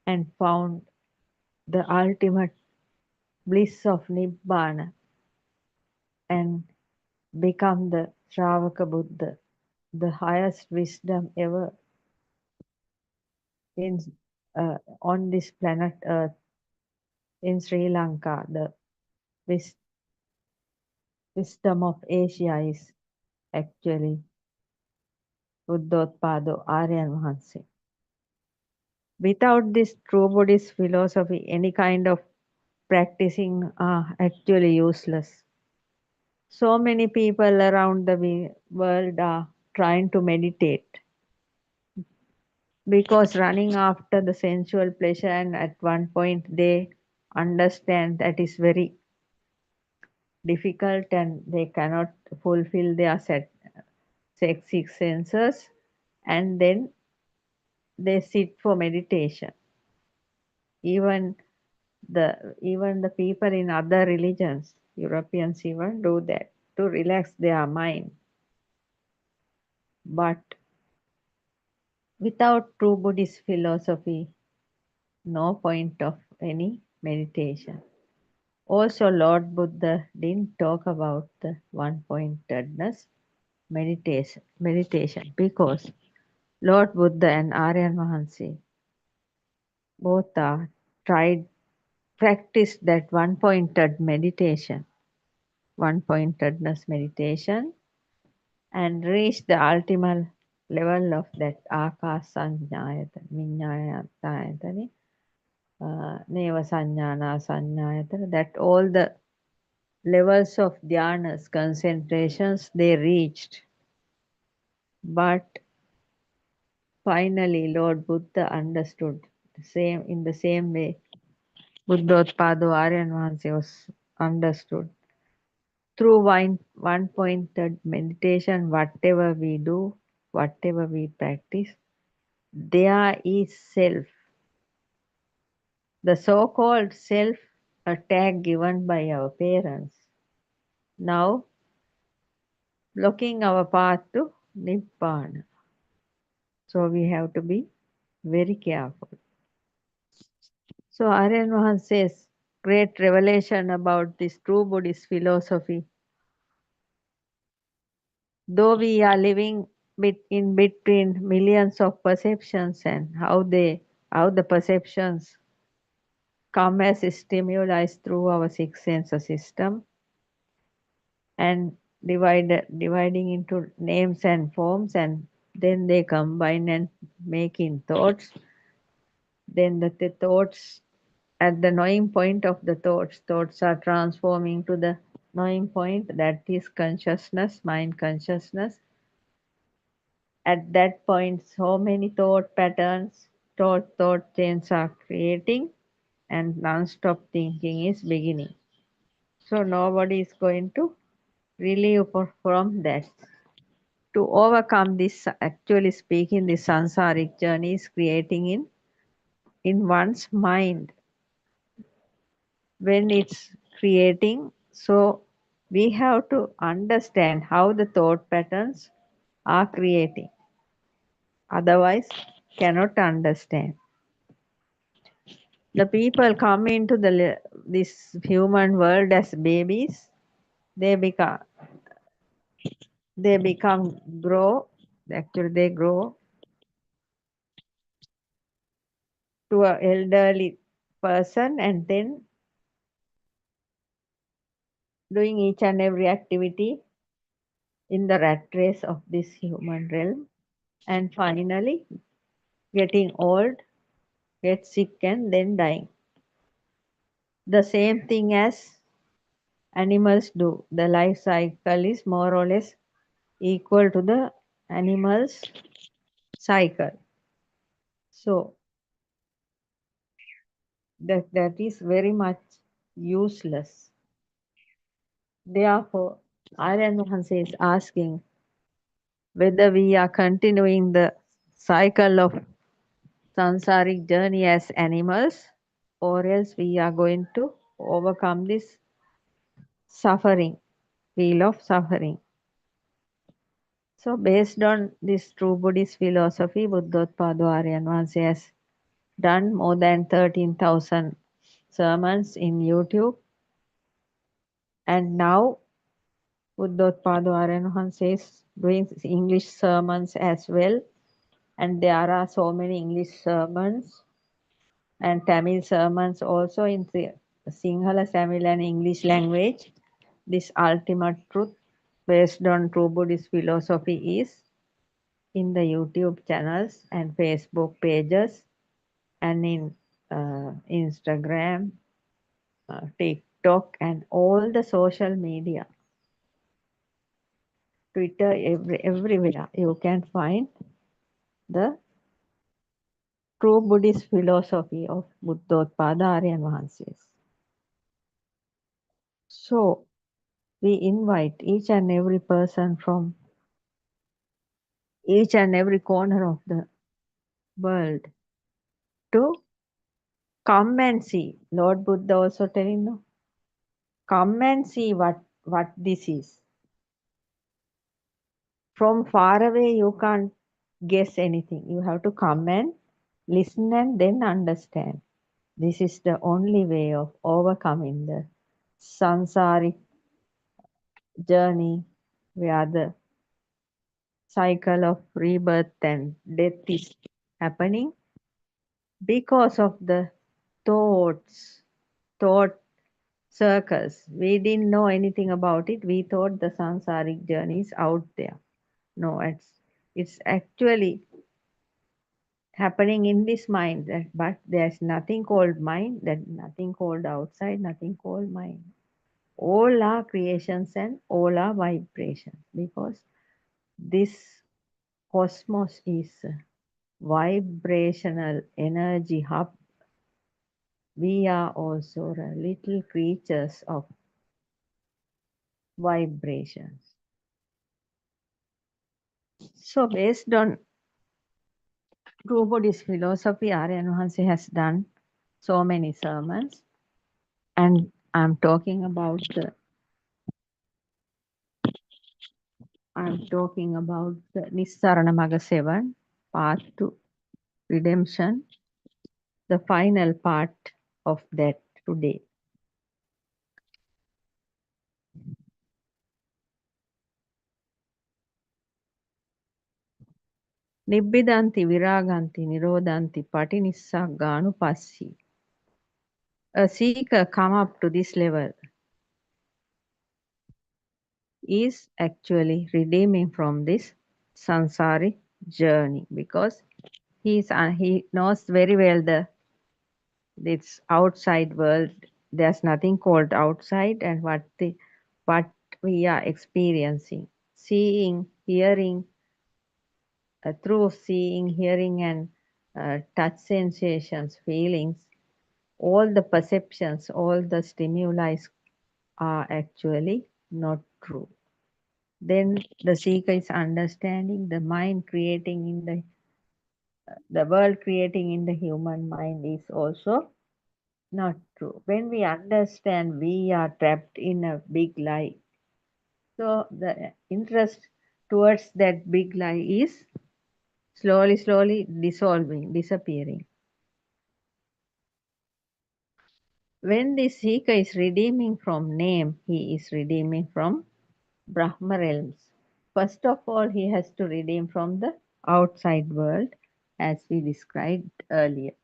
and found the ultimate bliss of Nibbana and become the Shravaka Buddha, the highest wisdom ever on this planet Earth. In Sri Lanka, the wisdom of Asia is actually Buddothpado Aryan Mahanse. Without this true Buddhist philosophy, any kind of practicing are actually useless. So many people around the world are trying to meditate because running after the sensual pleasure, and at one point they understand that is very difficult and they cannot fulfill their sexy senses, and then they sit for meditation. Even the people in other religions, Europeans even do that to relax their mind. But without true Buddhist philosophy, no point of any meditation. Also, Lord Buddha didn't talk about the one-pointedness meditation because Lord Buddha and Aryan Mahansi both are practiced that one-pointedness meditation, and reached the ultimate level of that Akasanyayatana, Viññāyatana, Neva Sanyana Sanyayatana, that all the levels of dhyanas, concentrations, they reached. But finally, Lord Buddha understood in the same way Buddothpado Aryan Mahansa was understood. Through one-pointed meditation, whatever we do, whatever we practice, there is self. The so-called self, a tag given by our parents, now blocking our path to Nibbana. So we have to be very careful. So Aryan Mahan says, great revelation about this true Buddhist philosophy. Though we are living in between millions of perceptions and how the perceptions come as stimuli through our six sense system and dividing into names and forms, and then they combine and making thoughts. Then the thoughts, at the knowing point of the thoughts are transforming to the knowing point, that is consciousness, mind consciousness. At that point, so many thought patterns, thought chains are creating, and non-stop thinking is beginning. So nobody is going to relieve from that. To overcome this, actually speaking, this sansaric journey is creating in one's mind. When it's creating, so we have to understand how the thought patterns are creating. Otherwise, cannot understand. The people come into this human world as babies. They grow. Actually, they grow to an elderly person, and then doing each and every activity in the rat race of this human realm, and finally getting old, get sick, and then dying. The same thing as animals do. The life cycle is more or less equal to the animal's cycle. So that is very much useless. Therefore, Aryan Mahansa is asking whether we are continuing the cycle of sansaric journey as animals, or else we are going to overcome this suffering, wheel of suffering. So based on this true Buddhist philosophy, Buddothpado Aryan Mahansa has done more than 13,000 sermons in YouTube. And now Buddothpado Aryan Mahansa is doing English sermons as well. And there are so many English sermons and Tamil sermons also in the Sinhala, Tamil and English language. This ultimate truth based on true Buddhist philosophy is in the YouTube channels and Facebook pages and in Instagram, TikTok and all the social media, Twitter, everywhere you can find the true Buddhist philosophy of Buddothpada Aryan Mahansa. So we invite each and every person from each and every corner of the world to come and see. Lord Buddha also telling, no, come and see what this is. From far away you can't guess anything. You have to come and listen and then understand. This is the only way of overcoming the samsaric journey where the cycle of rebirth and death is happening because of the thought circles. We didn't know anything about it. We thought the samsaric journey is out there. No, it's actually happening in this mind, but there's nothing called mind, that nothing called outside, nothing called mind. All are creations and all are vibrations, because this cosmos is a vibrational energy hub. We are also little creatures of vibrations. So based on true Buddhist philosophy, Aryan Mahansa has done so many sermons, and I'm talking about the I'm talking about the Nissarana Magga 7, path to redemption, the final part of that today. Nibbidanti viraganti nirodhanti patinissagganupassi. A seeker come up to this level is actually redeeming from this sansari journey, because he knows very well this outside world. There's nothing called outside, and what we are experiencing, seeing, hearing, through seeing, hearing, and touch sensations, feelings, all the perceptions, all the stimuli are actually not true. Then the seeker is understanding the mind creating in the world creating in the human mind is also not true. When we understand we are trapped in a big lie, so the interest towards that big lie is slowly dissolving, disappearing. When the seeker is redeeming from name, he is redeeming from Brahma realms. First of all, he has to redeem from the outside world, as we described earlier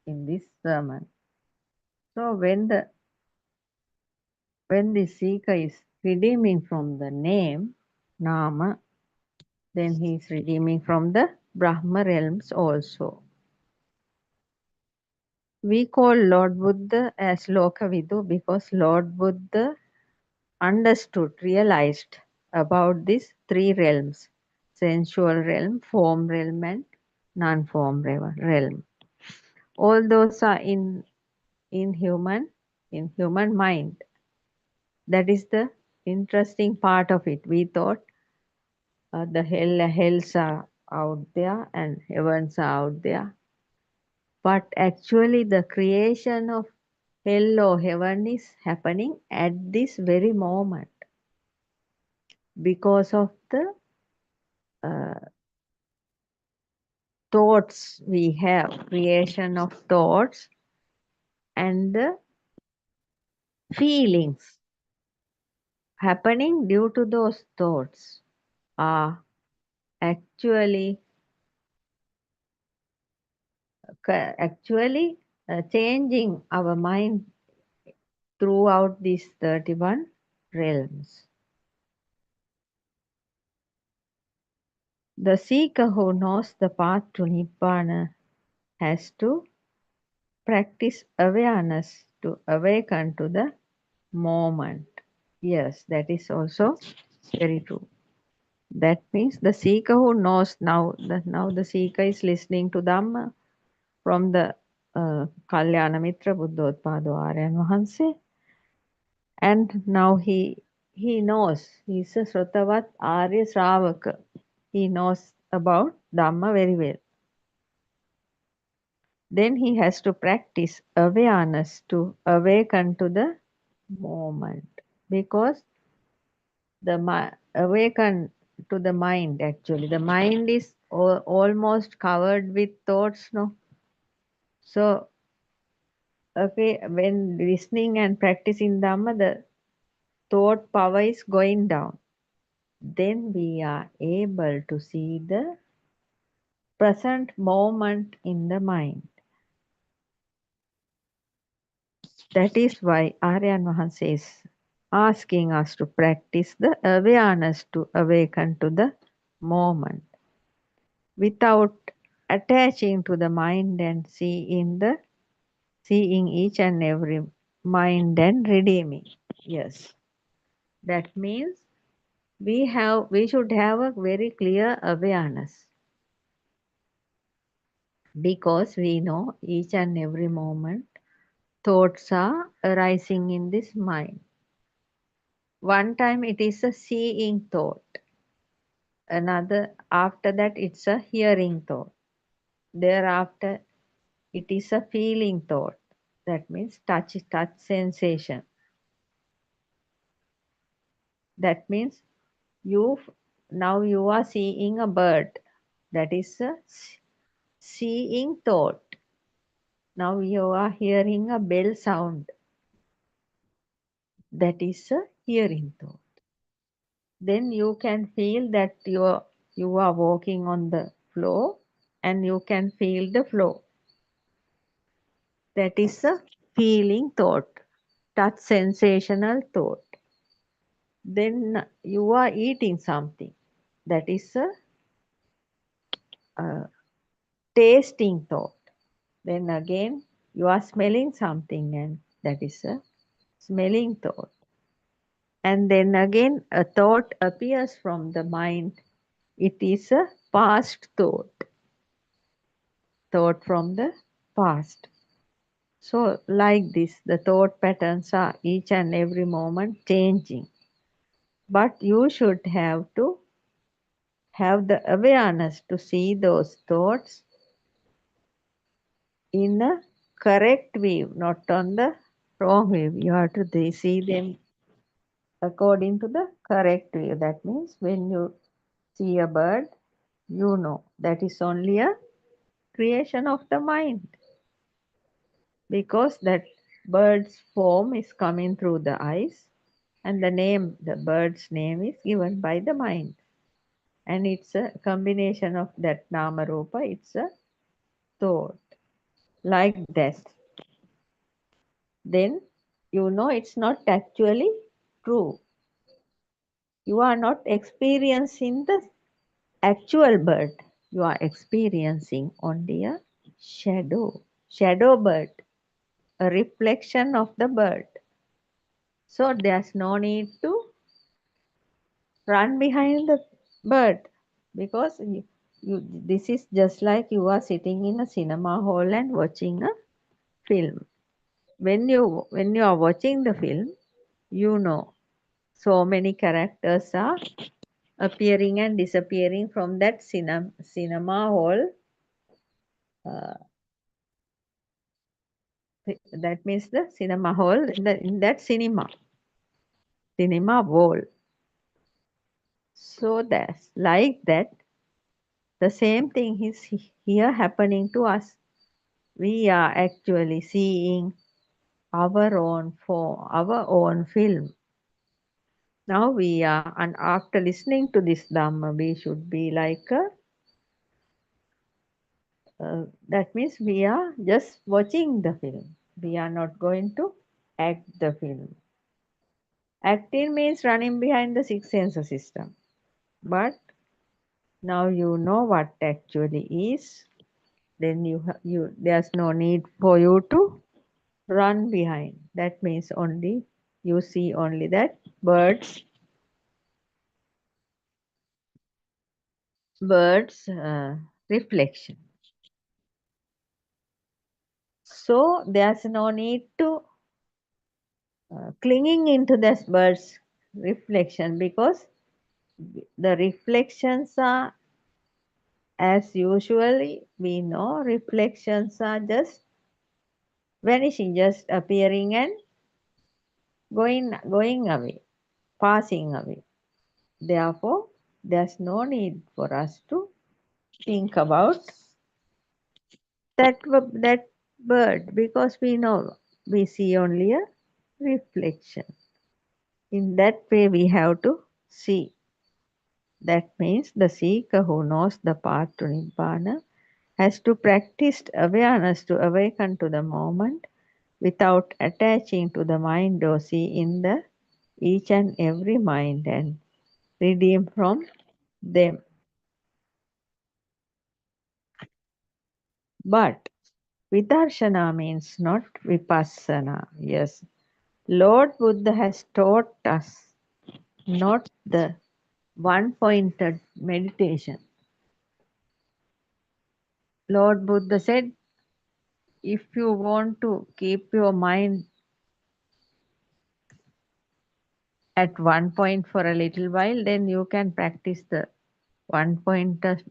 in this sermon. So when the seeker is redeeming from the name, Nama, then he is redeeming from the Brahma realms also. We call Lord Buddha as Lokavidu because Lord Buddha understood, realized about these three realms: sensual realm, form realm, and non-form realm. All those are in human mind. That is the interesting part of it. We thought the hells are out there and heavens are out there, but actually the creation of hell or heaven is happening at this very moment because of the thoughts we have, creation of thoughts, and the feelings happening due to those thoughts are actually changing our mind throughout these 31 realms. The seeker who knows the path to Nibbana has to practice awareness to awaken to the moment. Yes, that is also very true. That means the seeker who knows now the seeker is listening to Dhamma from the Kalyana Mitra Buddothpado Aryan Wahanse, and now he knows, he is a Srotavat Arya Shravaka. He knows about Dhamma very well. Then he has to practice awareness to awaken to the moment, because awaken to the mind, actually the mind is almost covered with thoughts, no? So okay, when listening and practicing Dhamma, the thought power is going down. Then we are able to see the present moment in the mind. That is why Aryan Wahanse is asking us to practice the awareness to awaken to the moment without attaching to the mind and seeing each and every mind and redeeming. Yes, that means we should have a very clear awareness, because we know each and every moment thoughts are arising in this mind. One time it is a seeing thought, another after that it's a hearing thought, thereafter it is a feeling thought. That means touch sensation. That means you now you are seeing a bird. That is a seeing thought. Now you are hearing a bell sound. That is a hearing thought. Then you can feel that you are walking on the floor and you can feel the floor. That is a feeling thought, touch sensational thought. Then you are eating something. That is a tasting thought. Then again you are smelling something and that is a smelling thought. And then again a thought appears from the mind. It is a past thought. Thought from the past. So like this, the thought patterns are each and every moment changing. But you should have to have the awareness to see those thoughts in a correct view, not on the wrong view. You have to see them according to the correct view. That means when you see a bird, you know that is only a creation of the mind, because that bird's form is coming through the eyes and the bird's name is given by the mind, and it's a combination of that nama rupa. It's a thought like that. Then you know it's not actually true. You are not experiencing the actual bird. You are experiencing only a shadow bird, a reflection of the bird. So there's no need to run behind the bird, because this is just like you are sitting in a cinema hall and watching a film. When you are watching the film, you know so many characters are appearing and disappearing from that cinema hall. That means the cinema hall in that cinema wall. So that's like that. The same thing is here happening to us. We are actually seeing our own form, our own film. Now we are, and after listening to this Dhamma, we should be like that means we are just watching the film. We are not going to act the film. Acting means running behind the six sense system. But now you know what actually is. Then there's no need for you to run behind. That means only you see only that bird's reflection. So there's no need to clinging into this bird's reflection, because the reflections are, as usually we know, reflections are just vanishing, just appearing and going away, passing away. Therefore, there's no need for us to think about that bird, because we know we see only a reflection. In that way, we have to see. That means the seeker who knows the path to Nibbana has to practice awareness to awaken to the moment without attaching to the mind or see in the each and every mind and redeem from them. But vidarshana means not vipassana. Yes, Lord Buddha has taught us not the one-pointed meditation. Lord Buddha said, if you want to keep your mind at one point for a little while, then you can practice the one-pointed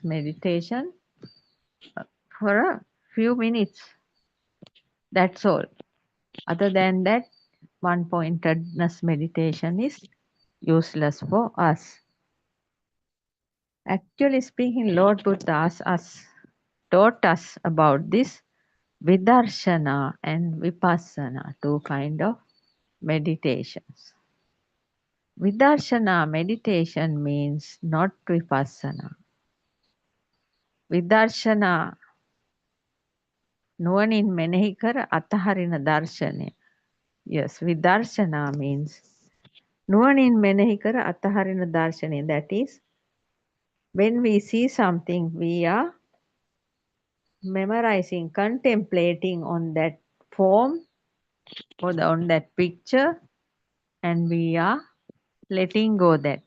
meditation for a few minutes. That's all. Other than that, one-pointedness meditation is useless for us. Actually speaking, Lord Buddha taught us about this Vidarshana and Vipassana, two kind of meditations. Vidarshana meditation means not Vipassana. Vidarshana නුවණින් මෙනෙහි කර අතහරින දර්ශනය. Yes, Vidarshana means නුවණින් මෙනෙහි කර අතහරින දර්ශනය. That is, when we see something, we are memorizing, contemplating on that form or on that picture, and we are letting go that.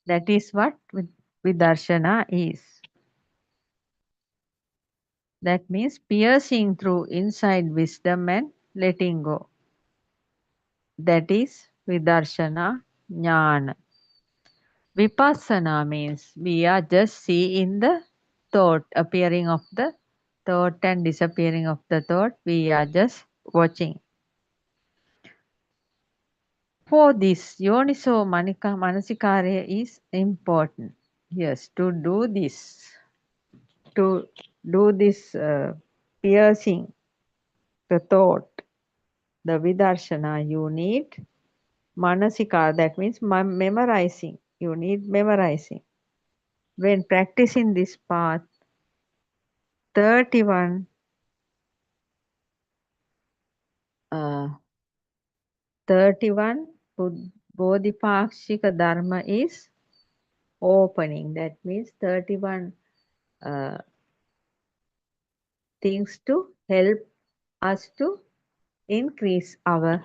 That is what Vidarshana is. That means piercing through inside wisdom and letting go. That is Vidarshana Jnana. Vipassana means we are just seeing the thought, appearing of the thought and disappearing of the thought. We are just watching. For this, Yoniso Manasikara is important. Yes, to do this, piercing the thought, the Vidarshana, you need Manasikara. That means memorizing. You need memorizing. When practicing this path, 31 Bodhipakshika Dharma is opening. That means 31 things to help us to increase our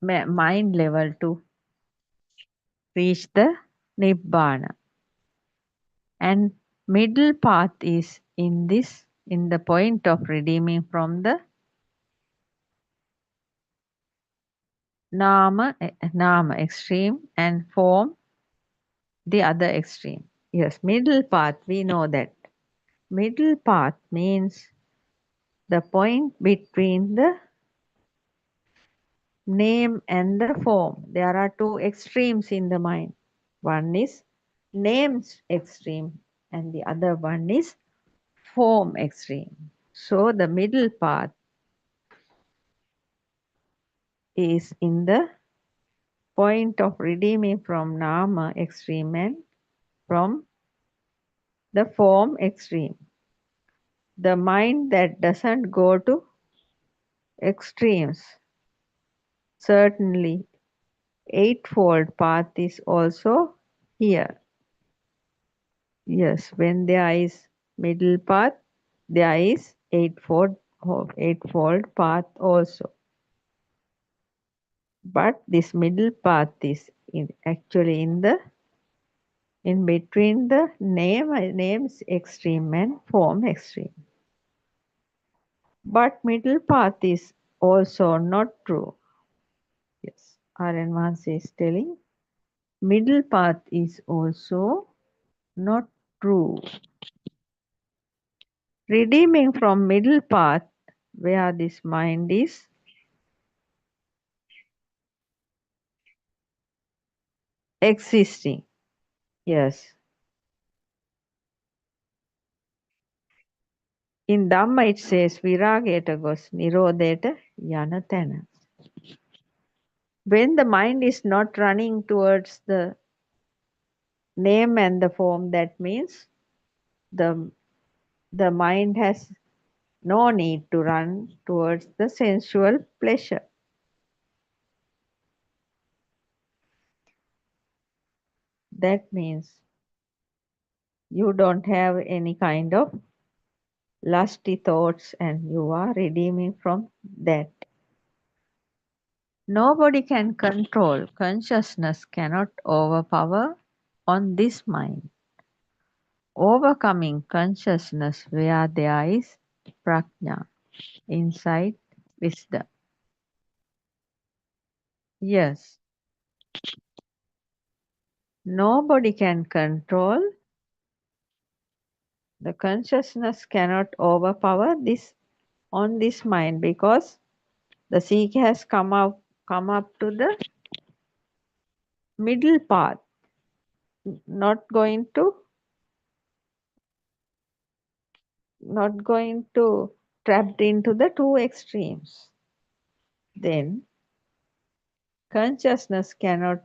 mind level to reach the Nibbana. And middle path is in the point of redeeming from the Nama extreme and form the other extreme. Yes, middle path, we know that. Middle path means the point between the name and the form. There are two extremes in the mind. One is name extreme and the other one is form extreme. So the middle path is in the point of redeeming from Nama extreme and from the form extreme. The mind that doesn't go to extremes. Certainly, eightfold path is also here. Yes, when there is middle path, there is eightfold path also. But this middle path is actually in between the names extreme and form extreme. But middle path is also not true. Yes, Aryan Mahansa is telling middle path is also not true. Redeeming from middle path where this mind is existing. Yes. In Dhamma it says virageta gos nirodheta yana thana. When the mind is not running towards the name and the form, that means the mind has no need to run towards the sensual pleasure. That means you don't have any kind of lusty thoughts and you are redeeming from that. Nobody can control. Consciousness cannot overpower on this mind. Overcoming consciousness where there is prajna, insight, wisdom. Yes. Nobody can control. The consciousness cannot overpower this on this mind because the seeker has come up to the middle path, not going to trapped into the two extremes. Then consciousness cannot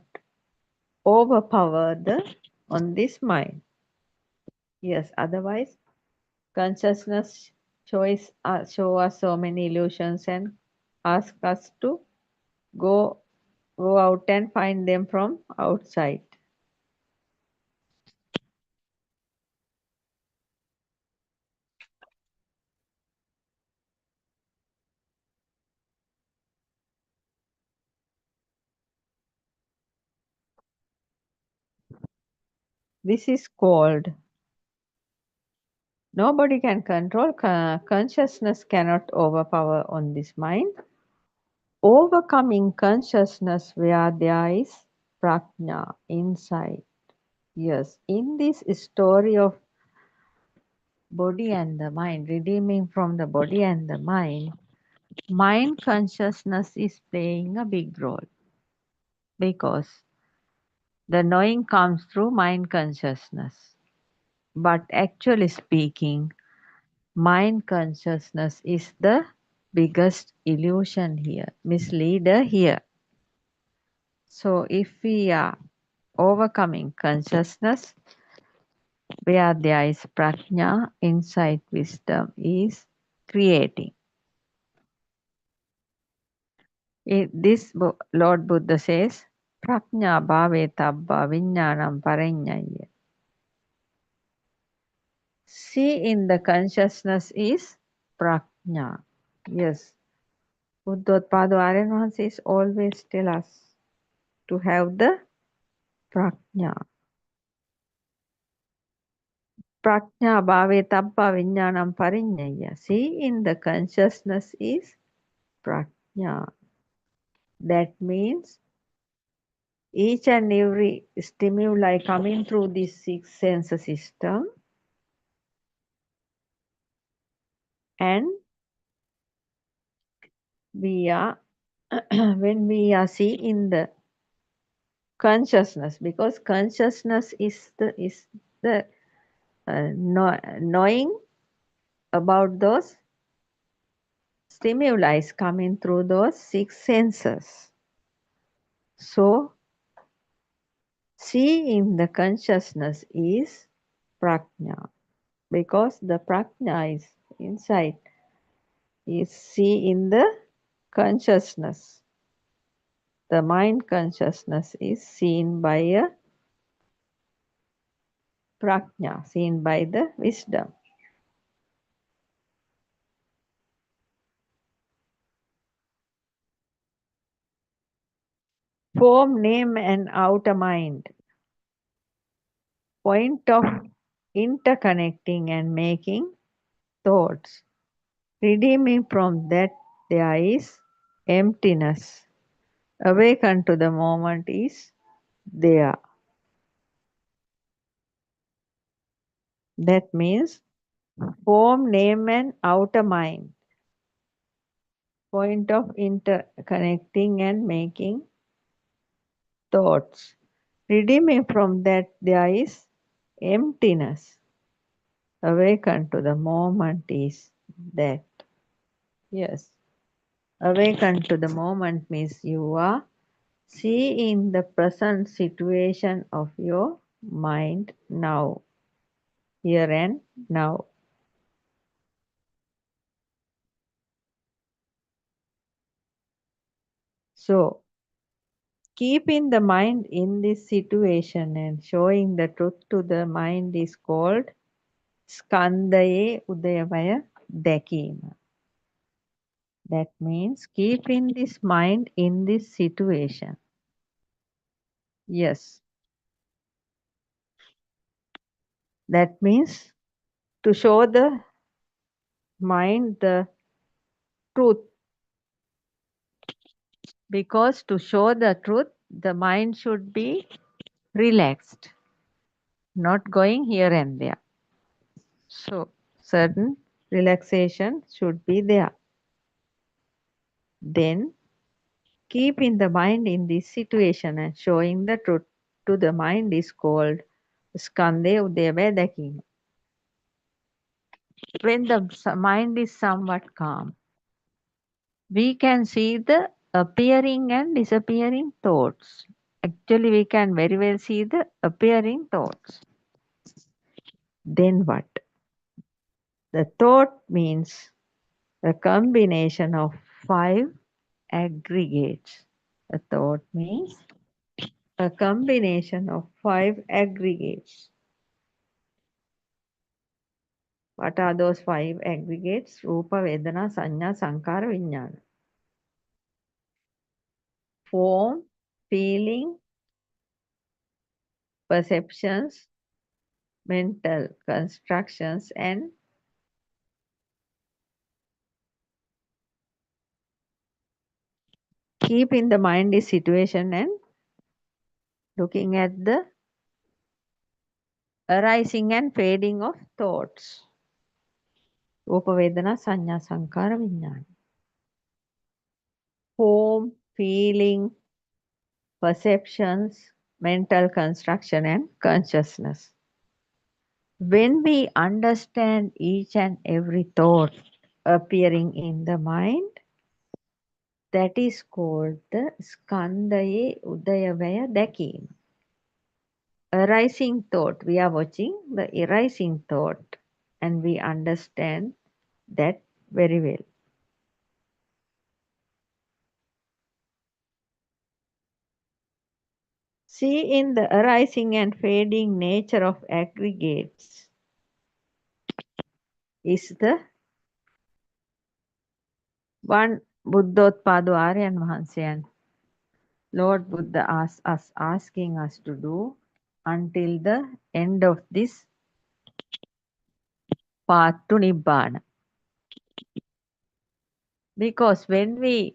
overpower on this mind. Yes, otherwise consciousness show us so many illusions and ask us to go out and find them from outside. This is called nobody can control. Consciousness cannot overpower on this mind. Overcoming consciousness where there is prajna, insight. Yes, in this story of body and the mind, redeeming from the body and the mind consciousness is playing a big role because the knowing comes through mind consciousness. But actually speaking, mind consciousness is the biggest illusion here, misleader here. So if we are overcoming consciousness, where there is prajna, insight, wisdom is creating. This Lord Buddha says, prajna bhave tabba viññānam pareññaya. See in the consciousness is prajna. Yes, Buddothpado Aryan Vahanse always tell us to have the prajna. Prajna bhave tabba viññānam pareññaya. See in the consciousness is prajna. That means each and every stimuli coming through this six sense system, and we are when we are seeing the consciousness, because consciousness is the knowing about those stimuli coming through those six senses. So see in the consciousness is prajna, because the prajna is insight, is see in the consciousness. The mind consciousness is seen by a prajna, seen by the wisdom. Form, name and outer mind. Point of interconnecting and making thoughts. Redeeming from that there is emptiness. Awaken to the moment is there. That means form, name and outer mind. Point of interconnecting and making thoughts. Redeeming from that there is emptiness. Awaken to the moment is that. Yes. Awaken to the moment means you are seeing the present situation of your mind now. Here and now. So, keeping the mind in this situation and showing the truth to the mind is called Skandhaye Udayavaya Dakima. That means keeping this mind in this situation. Yes. That means to show the mind the truth. Because to show the truth, the mind should be relaxed, not going here and there. So, certain relaxation should be there. Then, Keeping the mind in this situation and showing the truth to the mind is called skandhe udayavaya dakima. When the mind is somewhat calm, we can see the appearing and disappearing thoughts. Actually, we can very well see the appearing thoughts. Then what? The thought means the combination of 5 aggregates. A thought means a combination of 5 aggregates. What are those 5 aggregates? Rupa, Vedana, Sanya, Sankara, Vijnana. Form, feeling, perceptions, mental constructions, and keep in the mind this situation and looking at the arising and fading of thoughts. Rupa, Vedana, Sanya, Sankara, Vijnana. Form, feeling, perceptions, mental construction, and consciousness. When we understand each and every thought appearing in the mind, that is called the Skandaye Udayavaya Dakim. Arising thought, we are watching the arising thought and we understand that very well. See in the arising and fading nature of aggregates is the one Buddothpado Aryan Mahanse and Lord Buddha asking us to do until the end of this path to Nibbana. Because when the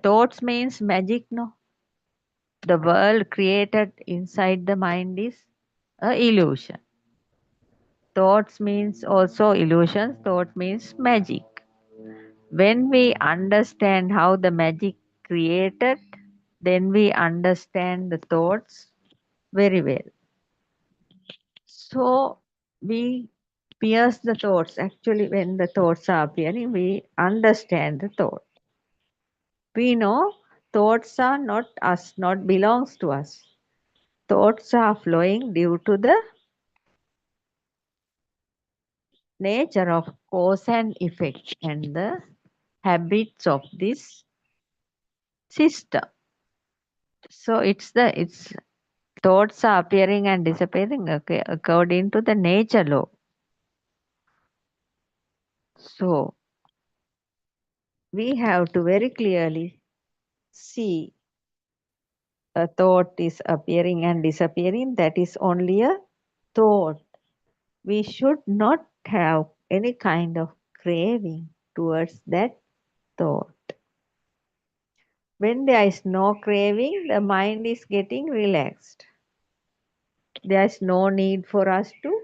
thoughts means magic, no? The world created inside the mind is a illusion. Thoughts means also illusions, thought means magic. When we understand how the magic created, then we understand the thoughts very well. So we pierce the thoughts. Actually, when the thoughts are appearing, we understand the thought. We know thoughts are not us, not belongs to us. Thoughts are flowing due to the nature of cause and effect and the habits of this system. So it's thoughts are appearing and disappearing according to the nature law. So we have to very clearly see a thought is appearing and disappearing. That is only a thought. We should not have any kind of craving towards that thought. When there is no craving, the mind is getting relaxed. There is no need for us to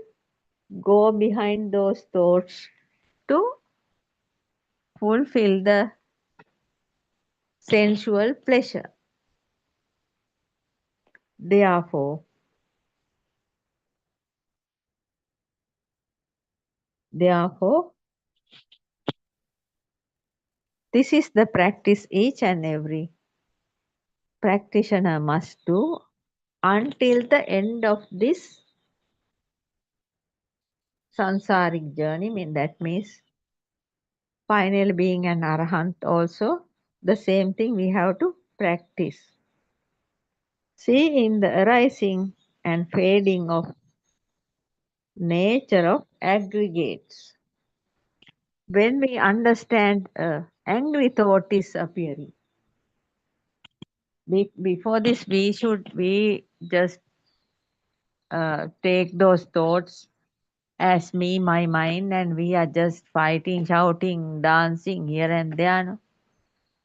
go behind those thoughts to fulfill the sensual pleasure. Therefore, this is the practice each and every practitioner must do until the end of this sansaric journey. That means finally being an arahant also, the same thing we have to practice. See in the arising and fading of nature of aggregates. When we understand angry thought is appearing, before this we just take those thoughts as me, my mind, and we are just fighting, shouting, dancing here and there. No?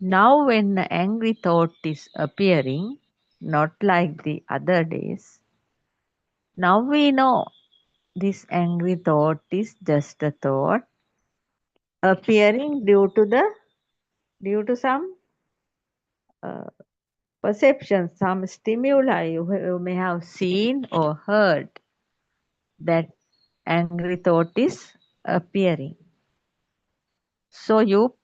Now when the angry thought is appearing, not like the other days, now we know this angry thought is just a thought appearing due to some perception, some stimuli you may have seen or heard, that angry thought is appearing. So you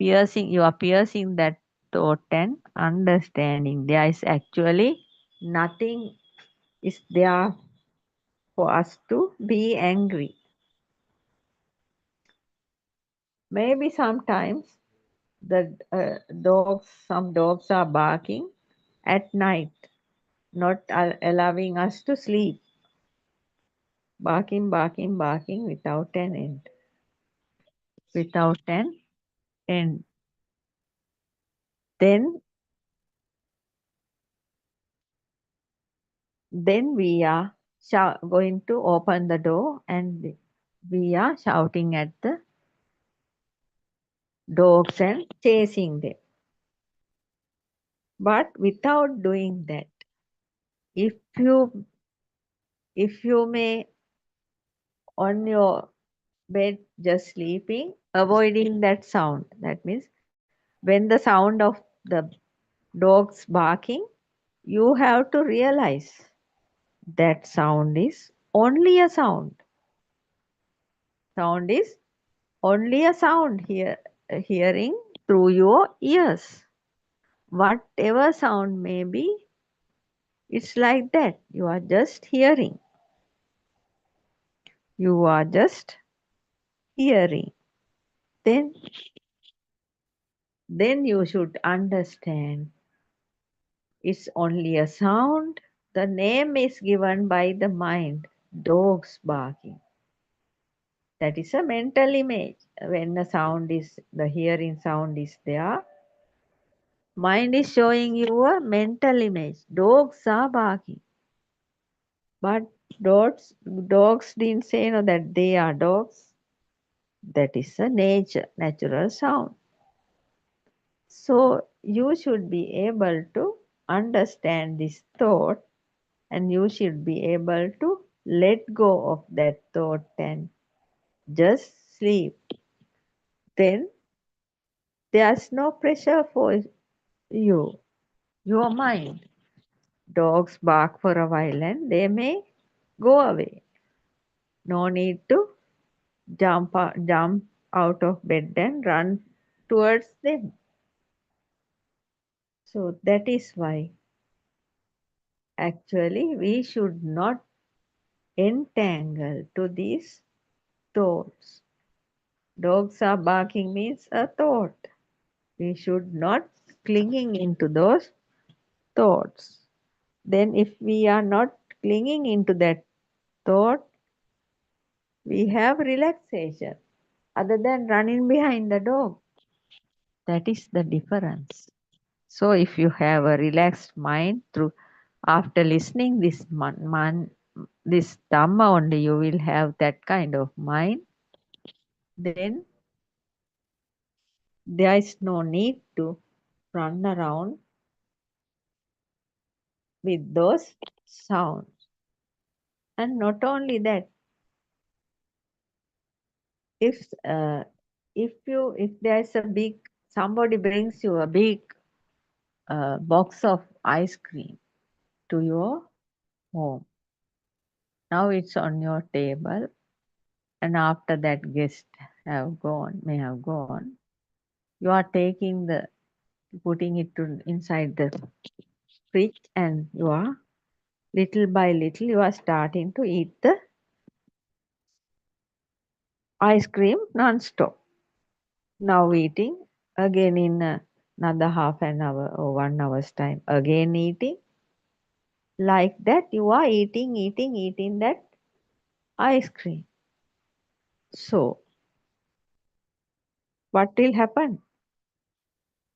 are piercing that thought and understanding there is actually nothing is there for us to be angry. Maybe sometimes the some dogs are barking at night, not allowing us to sleep. Barking, barking, barking without an end. Without an end. Then we are going to open the door and we are shouting at the dogs and chasing them. But without doing that, if you may on your bed just sleeping, avoiding that sound, that means when the sound of the dogs barking, you have to realize that sound is only a sound. Sound is only a sound hearing through your ears. Whatever sound may be, it's like that. You are just hearing. You are just hearing. Then you should understand it's only a sound. The name is given by the mind, dogs barking. That is a mental image. When the hearing sound is there, mind is showing you a mental image. Dogs are barking. But dogs didn't say that they are dogs. That is a natural sound. So you should be able to understand this thought and you should be able to let go of that thought and just sleep. Then there's no pressure for you, your mind. Dogs bark for a while and they may go away. No need to jump out of bed and run towards them. So that is why actually we should not entangle to these thoughts. Dogs are barking means a thought. We should not clinging into those thoughts. Then if we are not clinging into that thought, we have relaxation other than running behind the dog. That is the difference. So if you have a relaxed mind through after listening this this Dhamma only, you will have that kind of mind. Then there is no need to run around with those sounds. And not only that, if there is a big, somebody brings you a big box of ice cream to your home. Now it's on your table, and after that guest may have gone, you are putting it inside the fridge, and you are little by little you are starting to eat the ice cream non-stop. Now eating again in another half an hour or 1 hour's time, again eating. Like that you are eating that ice cream. So what will happen?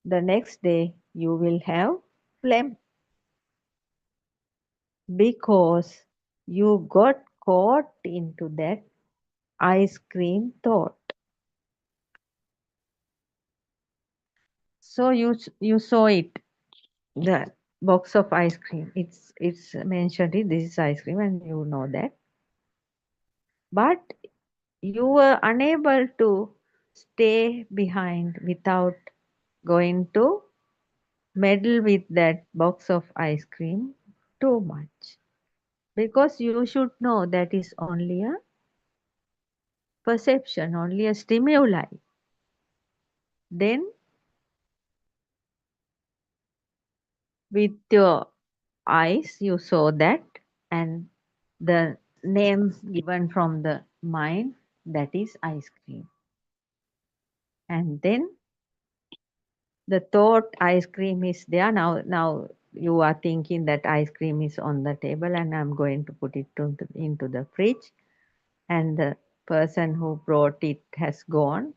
The next day you will have phlegm because you got caught into that ice cream thought. So you saw it, the box of ice cream. It's mentioned this is ice cream and you know that. But you were unable to stay behind without going to meddle with that box of ice cream too much, because you should know that is only a perception, only a stimuli. Then with your eyes you saw that, and the name given from the mind, that is ice cream. And then the thought ice cream is there. Now you are thinking that ice cream is on the table and I'm going to put it into the fridge, and the person who brought it has gone.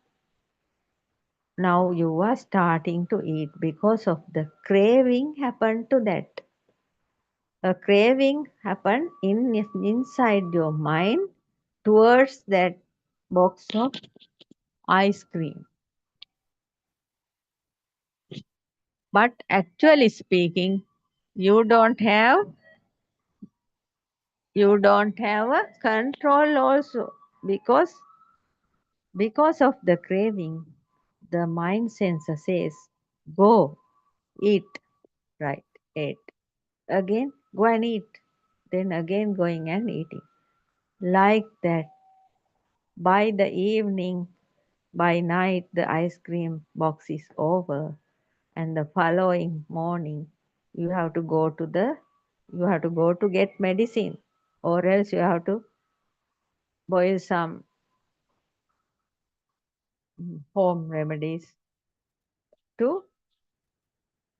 Now you are starting to eat because of the craving happened to that. A craving happened inside your mind towards that box of ice cream. But actually speaking, you don't have a control also, because of the craving, the mind sensor says, go eat, right? Eat. Again, go and eat. Then again going and eating. Like that. By the evening, by night, the ice cream box is over, and the following morning you have to go to get medicine, or else you have to boil some home remedies to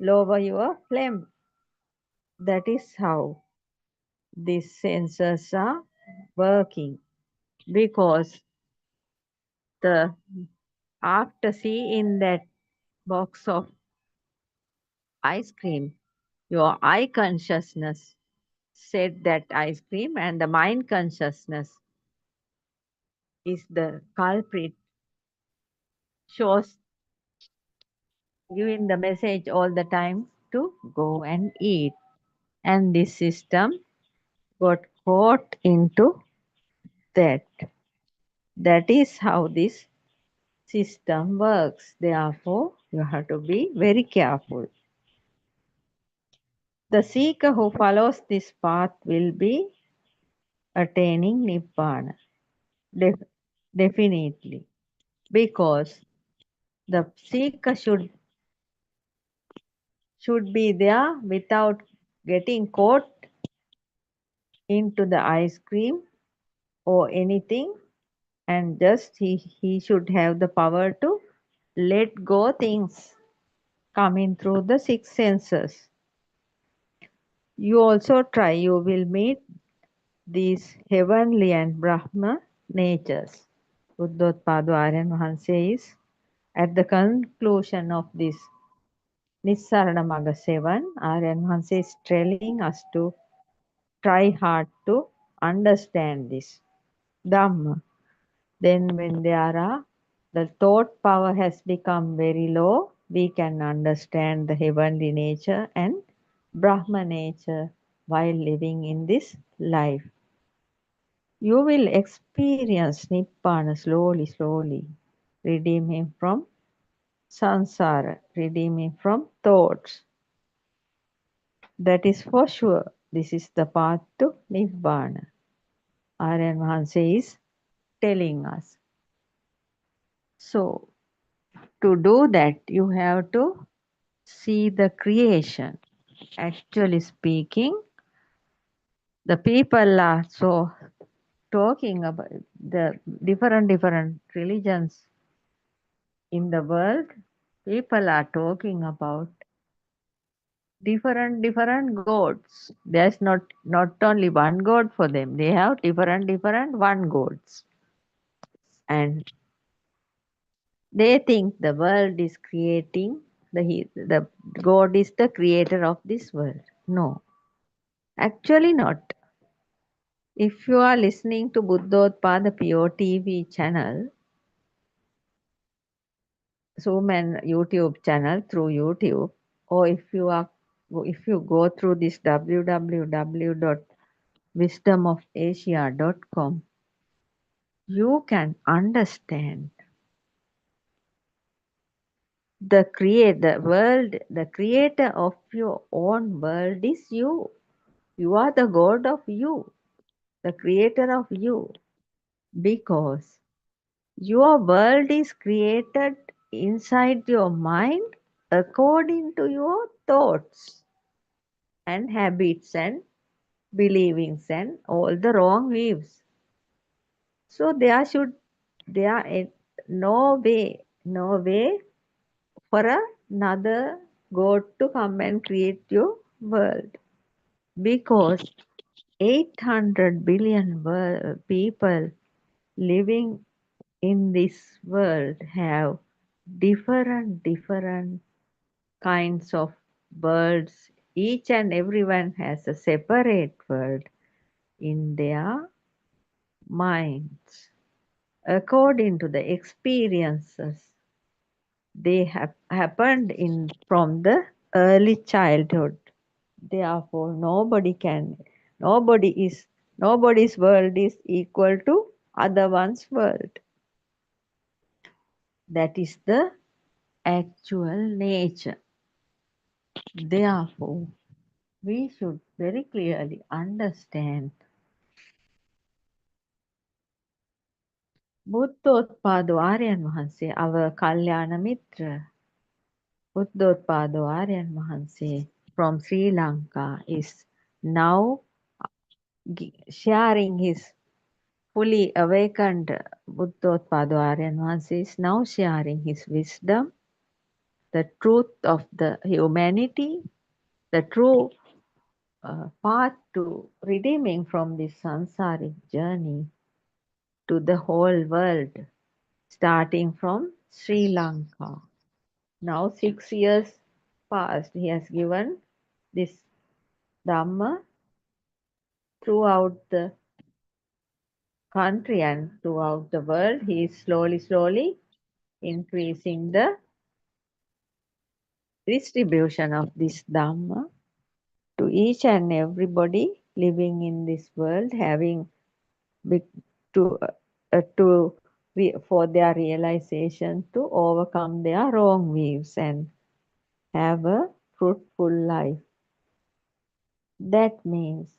lower your flame. That is how these sensors are working, because the after seeing that box of ice cream, your eye consciousness said that ice cream, and the mind consciousness is the culprit, shows giving the message all the time to go and eat. And this system got caught into that. That is how this system works. Therefore, you have to be very careful. The seeker who follows this path will be attaining Nibbana, definitely, because the seeker should be there without getting caught into the ice cream or anything, and just he should have the power to let go things coming through the six senses. You also try, you will meet these heavenly and Brahma natures. Buddothpado Aryan Wahanse is at the conclusion of this Nissarana Magga 7, Aryan Wahanse is telling us to try hard to understand this Dhamma. Then when the thought power has become very low, we can understand the heavenly nature and Brahma nature while living in this life. You will experience Nibbana slowly, redeeming from samsara, redeeming from thoughts. That is for sure. This is the path to Nibbana. Aryan Wahanse is telling us. So, to do that, you have to see the creation. Actually speaking, the people are so talking about the different religions in the world. People are talking about different gods. There's not only one god for them. They have different one gods. And they think the world is creating, the God is the creator of this world. No, actually not. If you are listening to Buddothpado PeoTV channel, Zoom and YouTube channel through YouTube, or if you go through this www.wisdomofasia.com, you can understand the world, the creator of your own world is you. You are the God of you, the creator of you, because your world is created inside your mind according to your thoughts and habits and believings and all the wrong views. So there is no way for another God to come and create your world, because 800 billion people living in this world have different kinds of worlds. Each and everyone has a separate world in their minds according to the experiences they have happened in from the early childhood. Therefore, nobody's world is equal to other one's world. That is the actual nature. Therefore, we should very clearly understand Buddothpado Aryan Mahanse, our Kalyana Mitra, Buddothpado Aryan Mahanse from Sri Lanka is now sharing his fully awakened Buddothpado Aryan Mahanse is now sharing his wisdom, the truth of the humanity, the true path to redeeming from this samsaric journey to the whole world, starting from Sri Lanka. Now 6 years past, he has given this Dhamma throughout the country and throughout the world. He is slowly increasing the distribution of this Dhamma to each and everybody living in this world, having to for their realization to overcome their wrong views and have a fruitful life. That means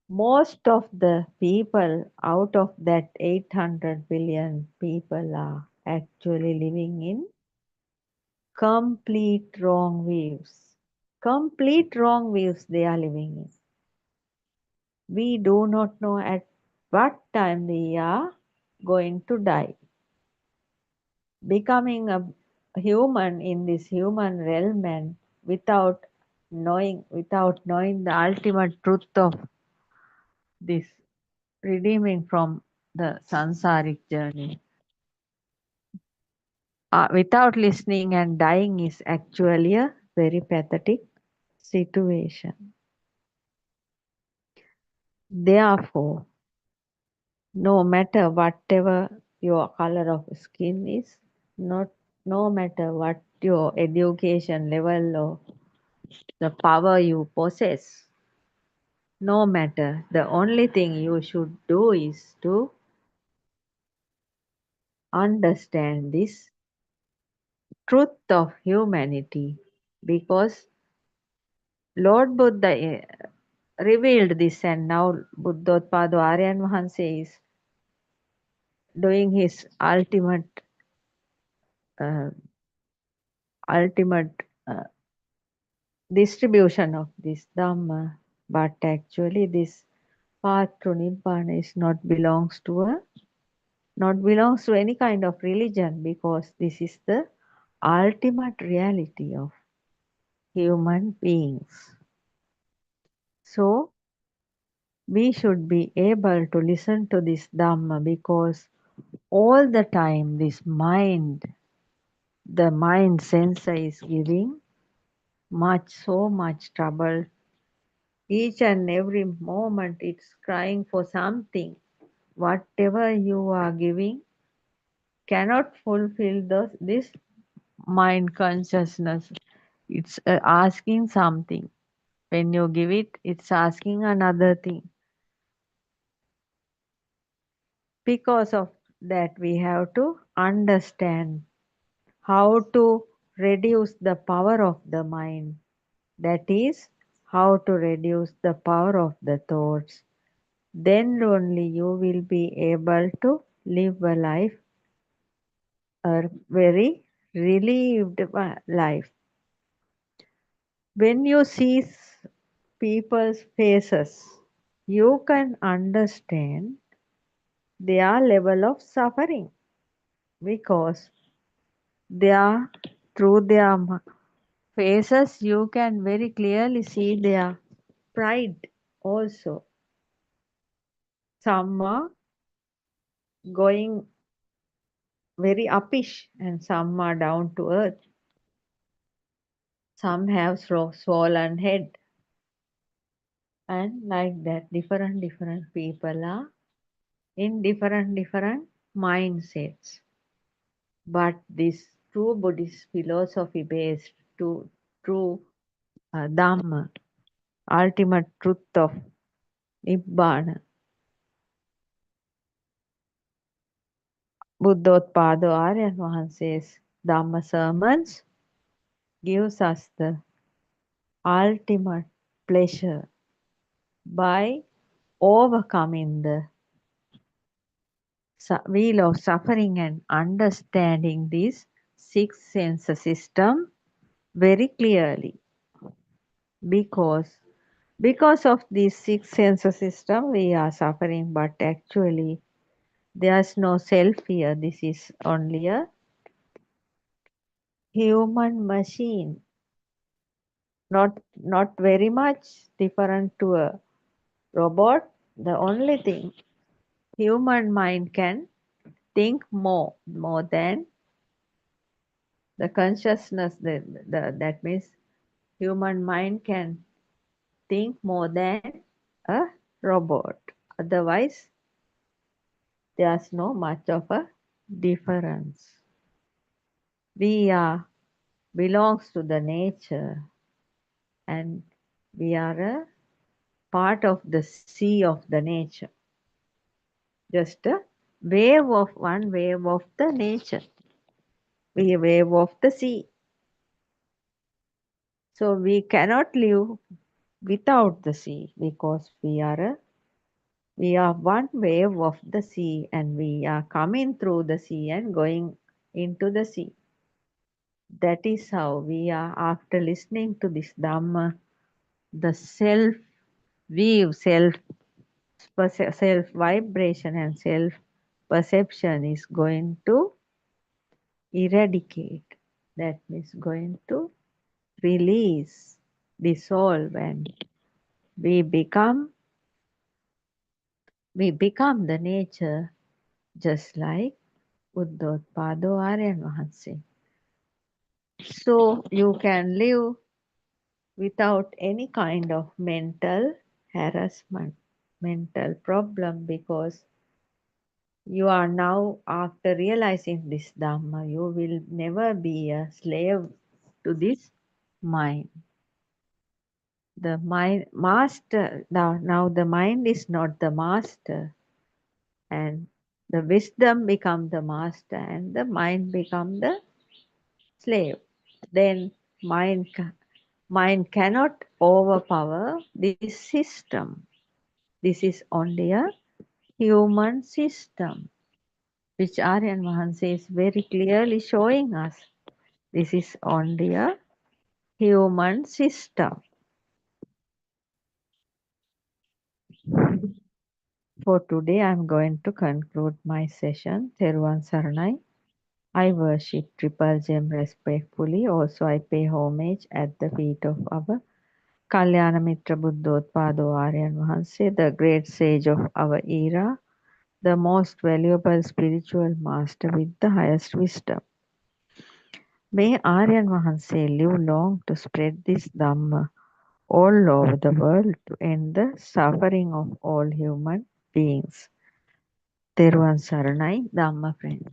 most of the people out of that 800 billion people are actually living in complete wrong views. Complete wrong views they are living in. We do not know at what time we are going to die. Becoming a human in this human realm and without knowing the ultimate truth of this redeeming from the sansaric journey, without listening and dying is actually a very pathetic situation. Therefore, no matter whatever your color of skin is, no matter what your education level or the power you possess, no matter, the only thing you should do is to understand this truth of humanity, because Lord Buddha revealed this, and now Buddothpado Aryan Mahanse is doing his uh, ultimate distribution of this Dhamma. But actually this path to Nibbana is not belongs to any kind of religion, because this is the ultimate reality of human beings. So we should be able to listen to this Dhamma, because all the time this the mind sensor is giving so much trouble. Each and every moment it's crying for something. Whatever you are giving cannot fulfill this mind consciousness. It's asking something. When you give it, it's asking another thing. Because of that, we have to understand how to reduce the power of the mind. That is, how to reduce the power of the thoughts. Then only you will be able to live a life, a very relieved life. When you see people's faces, you can understand their level of suffering because they are through their faces you can very clearly see their pride also. Some are going very uppish and some are down to earth. Some have swollen head and like that different people are in different mindsets. But this true Buddhist philosophy based to true Dhamma, ultimate truth of Nibbana, Buddothpado Aryan Wahanse's Dhamma sermons gives us the ultimate pleasure by overcoming the wheel of suffering and understanding this six sense system very clearly. Because of this six sense system we are suffering, but actually there's no self here. This is only a human machine, not very much different to a robot. The only thing, human mind can think more than the consciousness. That means human mind can think more than a robot. Otherwise, there's no much of a difference. We are belongs to the nature and we are a part of the sea of the nature. Just a one wave of the nature. We a wave of the sea. So we cannot live without the sea because we are one wave of the sea and we are coming through the sea and going into the sea. That is how we are, after listening to this Dhamma, the self view, self vibration and self perception is going to eradicate. That means going to release, dissolve, and we become the nature, just like Buddothpado Aryan Wahanse. So you can live without any kind of mental harassment, mental problem, because you are now, after realizing this Dhamma, you will never be a slave to this mind. The mind master, now the mind is not the master, and the wisdom become the master and the mind become the slave. Then mind cannot overpower this system. This is only a human system, which Aryan Wahanse is very clearly showing us. This is only a human system. For today, I'm going to conclude my session. Theruvan Saranai. I worship Triple Gem respectfully. Also, I pay homage at the feet of our Kalyana Mitra Buddothpado Aryan Wahanse, the great sage of our era, the most valuable spiritual master with the highest wisdom. May Aryan Wahanse live long to spread this Dhamma all over the world to end the suffering of all human beings. Theruvan Saranai, Dhamma friends.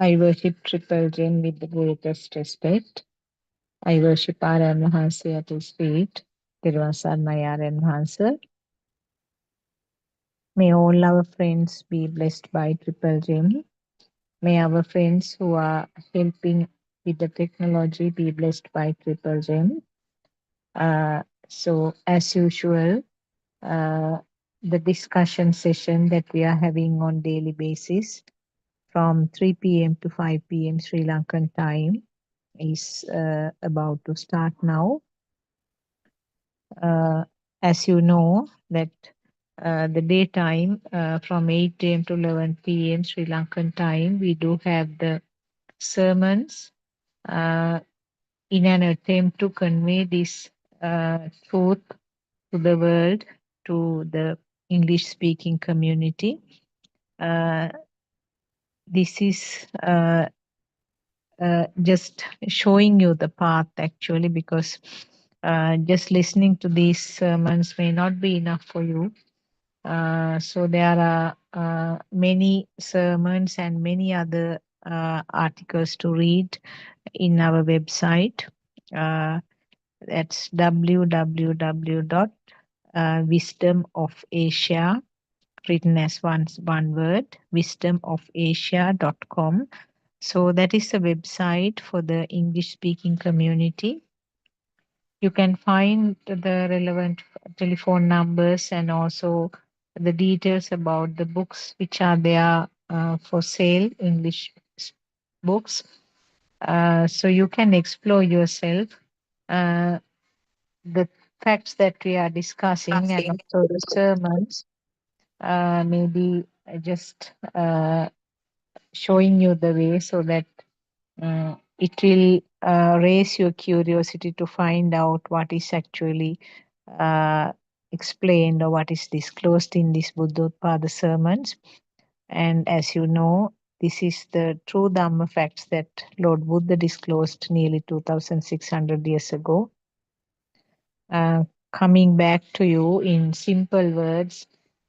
I worship Triple Gem with the greatest respect. I worship Aryan Mahansa at his feet. Tiruvasarnai Aryan Mahansa. May all our friends be blessed by Triple Gem. May our friends who are helping with the technology be blessed by Triple Gem. So, as usual, the discussion session that we are having on daily basis from 3 p.m. to 5 p.m. Sri Lankan time is about to start now. As you know that the daytime from 8 a.m. to 11 p.m. Sri Lankan time, we do have the sermons in an attempt to convey this truth to the world, to the English speaking community. This is just showing you the path actually, because just listening to these sermons may not be enough for you. So there are many sermons and many other articles to read in our website. That's www.wisdomofasia, written as one word, wisdomofasia.com. So that is a website for the English speaking community. You can find the relevant telephone numbers and also the details about the books which are there for sale, English books. So you can explore yourself the facts that we are discussing and also the sermons, maybe just showing you the way so that it will raise your curiosity to find out what is actually explained or what is disclosed in these Buddothpado sermons. And as you know, this is the true Dhamma facts that Lord Buddha disclosed nearly 2,600 years ago. Coming back to you in simple words,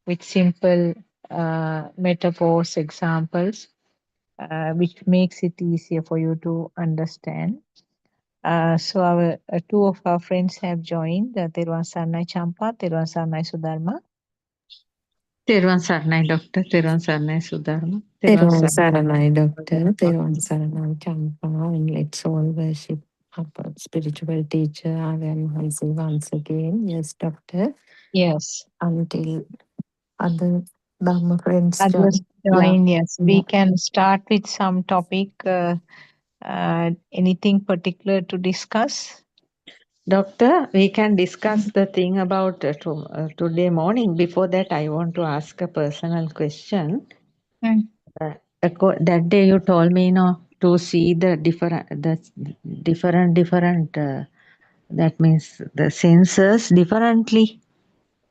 with simple metaphors, examples, which makes it easier for you to understand. So our two of our friends have joined, Teruvan Sarnai Champa, Teruvan Sarnai Sudharma. Teruvan Sarnai, Doctor. Teruvan Sarnai Sudharma. Teruvan Saranai, Doctor. Teruvan Saranai, Champa. And let's all worship our spiritual teacher, Aryan Mahansa, once again. Yes, Doctor. Yes. Until other Dhamma friends join. Others join, Yeah. yes. We can start with some topic. Anything particular to discuss? Doctor, we can discuss the thing about today morning. Before that, I want to ask a personal question. That day you told me, to see the different. That means the senses differently.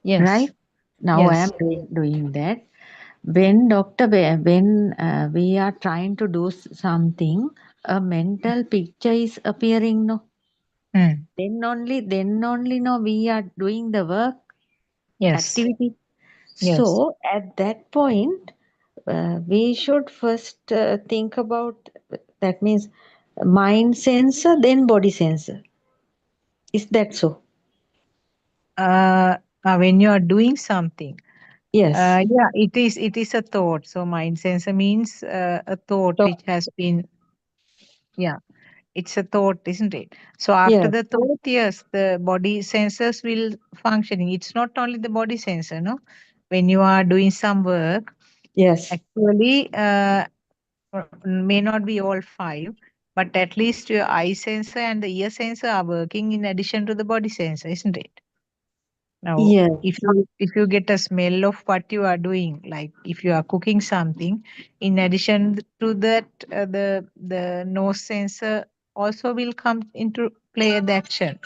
Yes. Right? Now Yes. I am doing that. When Doctor, when we are trying to do something, a mental picture is appearing, no. Then only no, we are doing the work, Yes. activity. Yes. So at that point, we should first think about, that means mind sensor, then body sensor. Is that so? When you are doing something. Yes. Yeah, it is a thought. So mind sensor means a thought which has been, yeah, it's a thought, isn't it? So after Yes. the thought, yes, the body sensors will functioning. It's not only the body sensor, no. When you are doing some work, yes, actually, may not be all five, but at least your eye sensor and the ear sensor are working in addition to the body sensor, isn't it? Now, yes, if you get a smell of what you are doing, like if you are cooking something, in addition to that, the nose sensor also will come into play the action.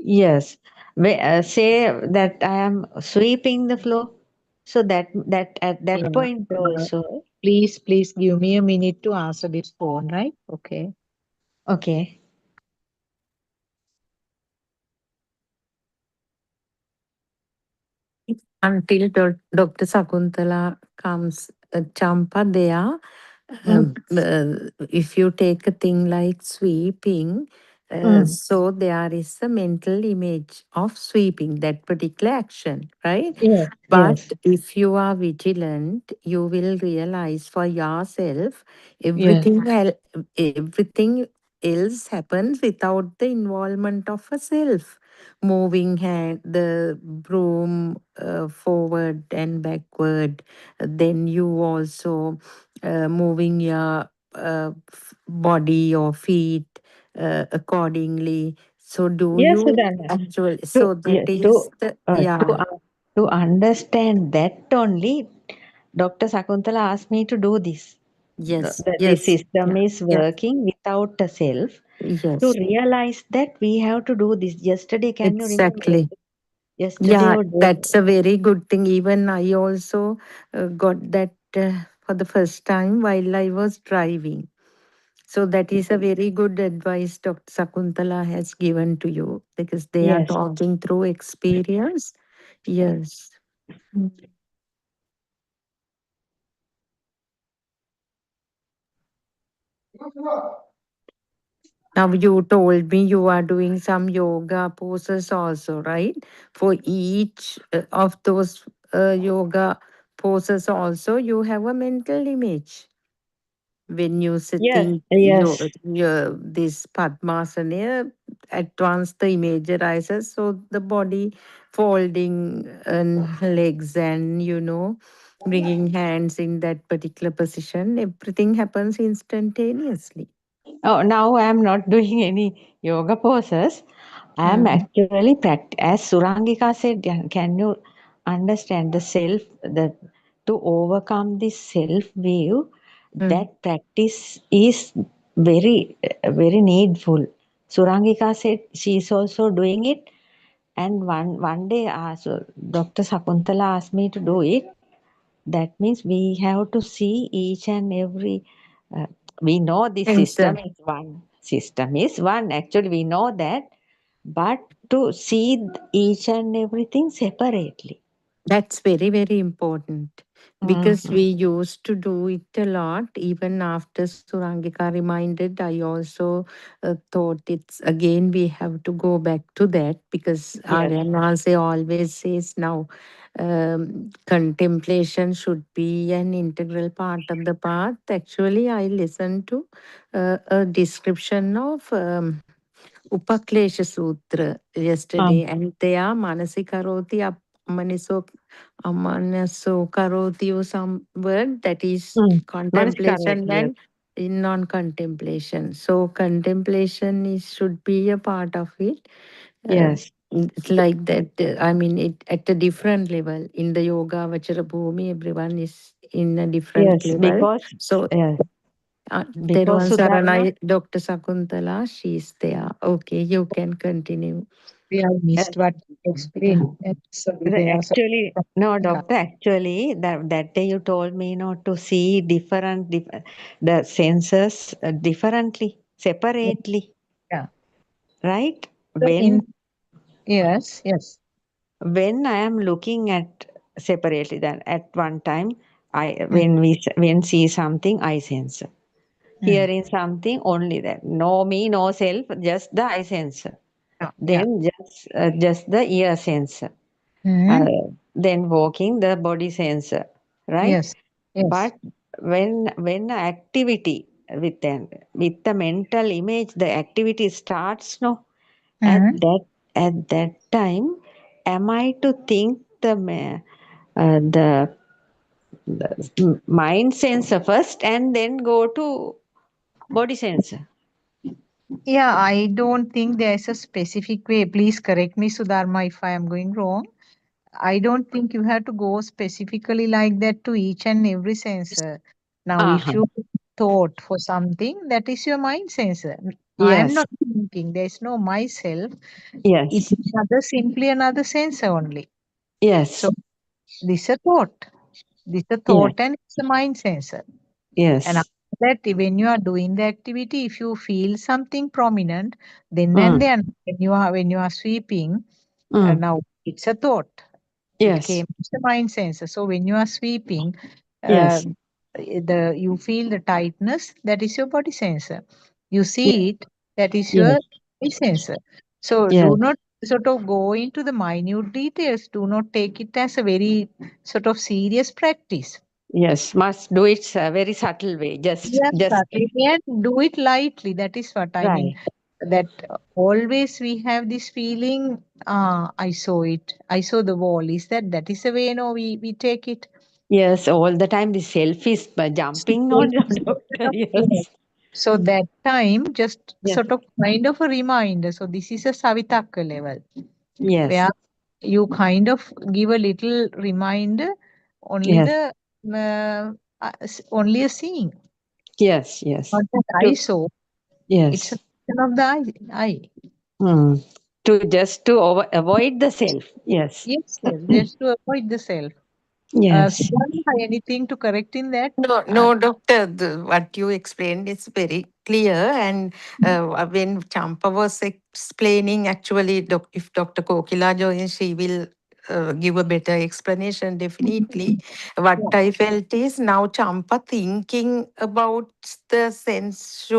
yes. Say that I am sweeping the floor. So that at that point also. Please give me a minute to answer this phone, right? Okay. Okay. Until Dr. Sakuntala comes, Champa there, If you take a thing like sweeping, so there is a mental image of sweeping that particular action, right? Yes, But yes, if you are vigilant, you will realize for yourself yes. everything else happens without the involvement of a self. Moving hand, the broom forward and backward. Then you also moving your body or feet accordingly. So do Yes, you Sudhana. actually? To, So that yeah, is the to, yeah. to understand that only, Dr. Sakuntala asked me to do this. Yes, That this yes, system yeah, is yeah, working without a self. To yes, realize that we have to do this. Yesterday, can you remember? exactly. Yesterday Yeah, or day? that's a very good thing. Even I also got that for the first time while I was driving. So that is a very good advice Dr. Sakuntala has given to you because they are Yes. talking through experience. Yes. Mm. Now you told me you are doing some yoga poses also, right? For each of those yoga poses also, you have a mental image. When you Yes. sitting Yes. your this padmasana, at once the image arises. So the body folding and legs and bringing hands in that particular position, everything happens instantaneously. Oh, now I am not doing any yoga poses. I am Mm, actually as Surangika said, can you understand the self, the to overcome this self view, mm. that practice is very needful. Surangika said she is also doing it, and one day so Dr. Sakuntala asked me to do it. That means we have to see each and every. Uh, we know this system Answer. is one. System is one. Actually, we know that, but to see each and everything separately. That's very, very important because Mhm. we used to do it a lot. Even after Surangika reminded, I also thought it's again we have to go back to that because Yes. Aryanase always says now contemplation should be an integral part of the path. Actually, I listened to a description of Upaklesha Sutra yesterday, Um, and they are Manasikaroti Amanaso Karoti or some word that is contemplation Yes. and in non-contemplation. So contemplation should be a part of it. Uh, Yes. it's like that. I mean, it at a different level in the yoga Vachara Bhumi. Everyone is in a different Yes. level. So Yes. there Because was Sudharma, Dr. Sakuntala. She's there. Okay, you can continue. We have uh, missed what you explained. Sorry, there are some. actually, no, doctor. Actually, that day you told me not to see the senses differently, separately, Yeah. right? So in yes, yes. When I am looking at separately, then at one time, Mm, when see something, I sense. mm. Hearing something, only that. No me, no self, just the eye sense. Yeah, yeah. Then just the ear sense. Uh, Mm, then walking the body sense, right? yes, yes. But when activity with the mental image, the activity starts. No, at Mm. that time, am I to think the mind sensor first and then go to body sensor? Yeah, I don't think there's a specific way. Please correct me, Sudharma, if I am going wrong. I don't think you have to go specifically like that to each and every sensor. Now, if Uh-huh. you thought for something, that is your mind sensor. I am Yes, not thinking. There is no myself. It yes, is simply another sensor only. So, yes, this is a thought. This is a yes, thought and it's a mind sensor. And yes. after that, when you are doing the activity, if you feel something prominent, then and Mm, then when you are sweeping, mm, now it's a thought. It yes, came as a mind sensor. So when you are sweeping, uh, yes, you feel the tightness, that is your body sensor. You Yes. see it, that is your Yes. eye sensor. So do Yes. not sort of go into the minute details. Do not take it as a very sort of serious practice. Yes. Must do it a very subtle way. Yes, Just certainly, and do it lightly. That is what I mean. right. That always we have this feeling, I saw it, I saw the wall. That is the way, we take it. Yes. All the time the self is jumping. No, doctor. Yes. Yes. So that time, just Yes. sort of kind of a reminder. So this is a Savitaka level Yes. where you kind of give a little reminder, only Yes. the only a seeing, Yes. Yes. not that I To, saw. It's a yes. function of the eye. Hmm. To just to avoid the self. Yes. Yes, yes, just to avoid the self. Yes. Suparna, anything to correct in that? No, Uh, no, doctor. What you explained is very clear. And when Champa was explaining, actually, if Dr. Kokila joins, she will give a better explanation. Definitely, what yeah. I felt is now Champa thinking about the sense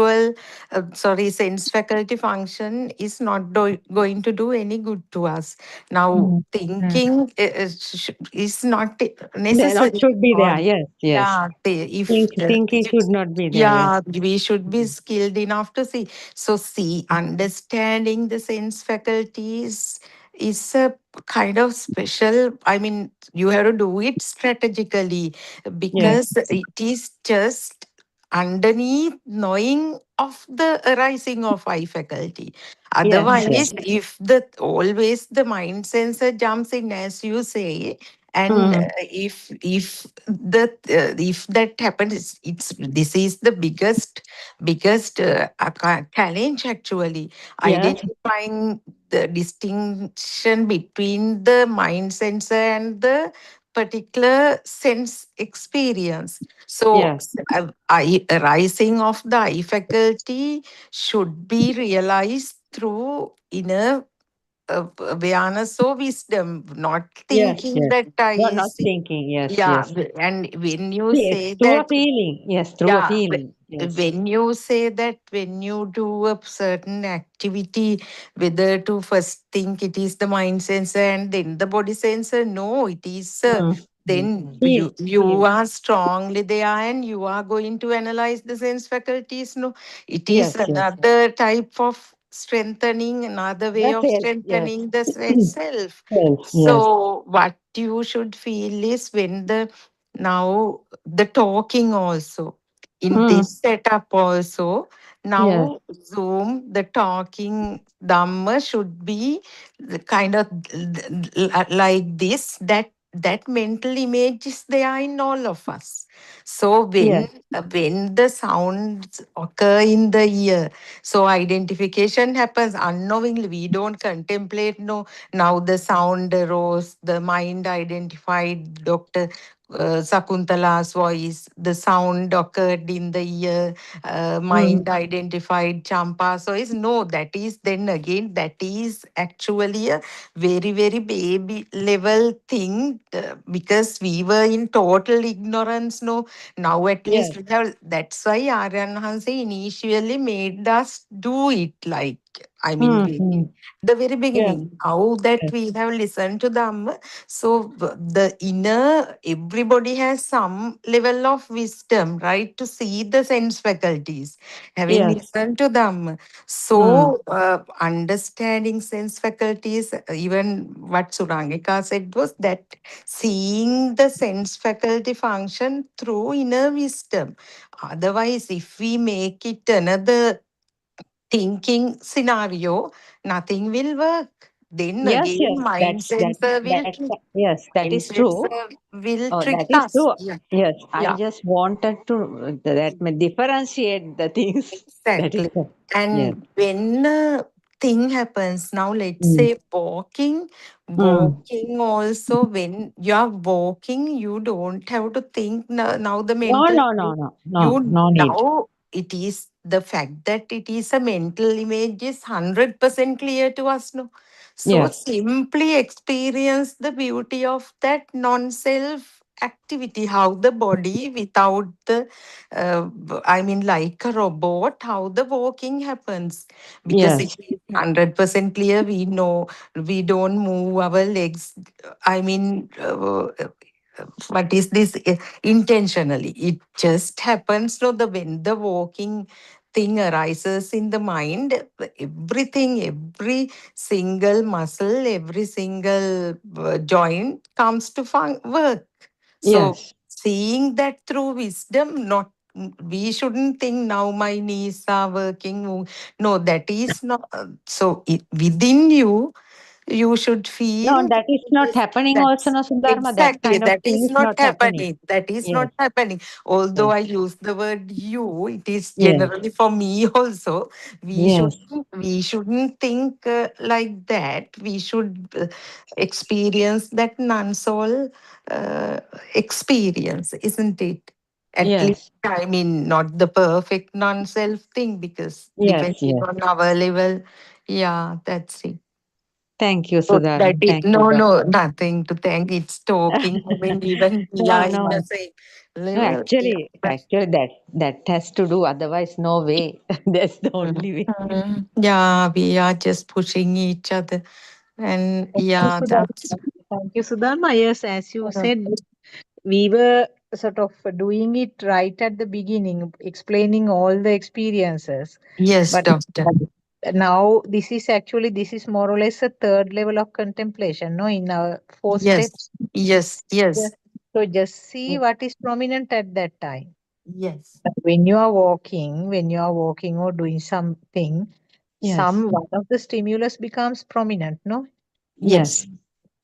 faculty function is not going to do any good to us. Now, Mm, mm, thinking is not They not necessary. should be there. Yes. Yes. Yeah, if Thinking should not be there. Yes. yeah, we should be skilled enough to see. So, see, understanding the sense faculties is a kind of special. I mean, you have to do it strategically Yes. because it is just underneath knowing of the arising of eye faculty. Yes. Yes. Otherwise, if the mind sensor jumps in, as you say, and Hmm. if that happens, this is the biggest challenge actually, Yes. identifying the distinction between the mind sensor and the particular sense experience. So Yes. arising of the eye faculty should be realized through inner awareness or wisdom, not Yes. thinking Yes. that No, I not see. thinking. Yes. Yeah, Yes. and when you Yes. say Through a that, feeling. Yes. Through a yeah, feeling. Yes. when you say that when you do a certain activity, whether to first think it is the mind sensor and then the body sensor, no, it is Hmm. then Feel. you are strongly there and you are going to analyze the sense faculties. No, it is Yes. Yes. another type of strengthening, another way The of self. Yes. strengthening the self. Self. Yes. So what you should feel is when now the talking also in Hmm. this setup also, Yes. now Zoom, the talking Dhamma should be the kind of like this, that mental image is there in all of us. So Yes. when the sounds occur in the ear, so identification happens unknowingly. We don't contemplate. No, now the sound arose, the mind identified Dr. Sakuntala's voice, the sound occurred in the ear, Hmm. mind identified Champa. So is no, that is then again, that is actually a very, very baby level thing because we were in total ignorance. No, now at Yes. least we have, that's why Aryan Hanse initially made us do it like, I mean, Hmm. Hmm. the very Yes. beginning. Now that Yes. we have listened to them, so the inner, everybody has some level of wisdom, right, to see the sense faculties, having Yes. listened to them. Hmm. So understanding sense faculties, even what Surangika said was that seeing the sense faculty function through inner wisdom. Otherwise, if we make it another thinking scenario, nothing will work. Then Yes. again, Yes. mind sensor will Yes. That mind is true. sensor will Oh, trick that is us. true. Yeah, Yes, I yeah, just wanted to that may differentiate the things. That is exactly. the yes. And when a thing happens, now let's Mm. say walking, Mm. walking also, when you are walking, you don't have to think now the No, mental, no, no, no, no, you no need. now it is the fact that it is a mental image is 100% clear to us. No, so Yes. simply experience the beauty of that non-self activity, how the body without the, like a robot, how the walking happens. Because it Yes. is 100% clear, we know we don't move our legs. I mean, what is this intentionally? It just happens. So the when the walking thing arises in the mind, everything, every single muscle, every single joint comes to work. So Yes. seeing that through wisdom, not we shouldn't think now my knees are working. No, that is not. So within you, you should No, feel that is not yes, happening also, that's no, Sudharma. That exactly, kind of that thing is is not not happening. happening. That is Yes. not happening. Although Yes. I use the word you, it is Yes. generally for me also. We Yes. shouldn't think like that. We should experience that non-soul uh, experience, isn't it? At least, Yes. I mean, not the perfect non-self thing, because Yes. depending Yes. on our level, yeah, that's it. Thank you, So that Sudharma. is, Thank you no, very no, much. nothing to thank. It's talking. I mean, even we No, are in the no. same No, level. Yeah, actually, that has to do. Otherwise, no way. That's the only way. yeah, we are just pushing each other. And Thank you, yeah, that's Sudharma. Thank you, Sudharma. Yes, as you said, we were sort of doing it right at the beginning, explaining all the experiences. yes, But doctor. now this is more or less a third level of contemplation, no, in our four Yes, steps. yes, yes, Just, so just see what is prominent at that time. yes, When you are walking or doing something, Yes. one of the stimulus becomes prominent, no? yes, Yes.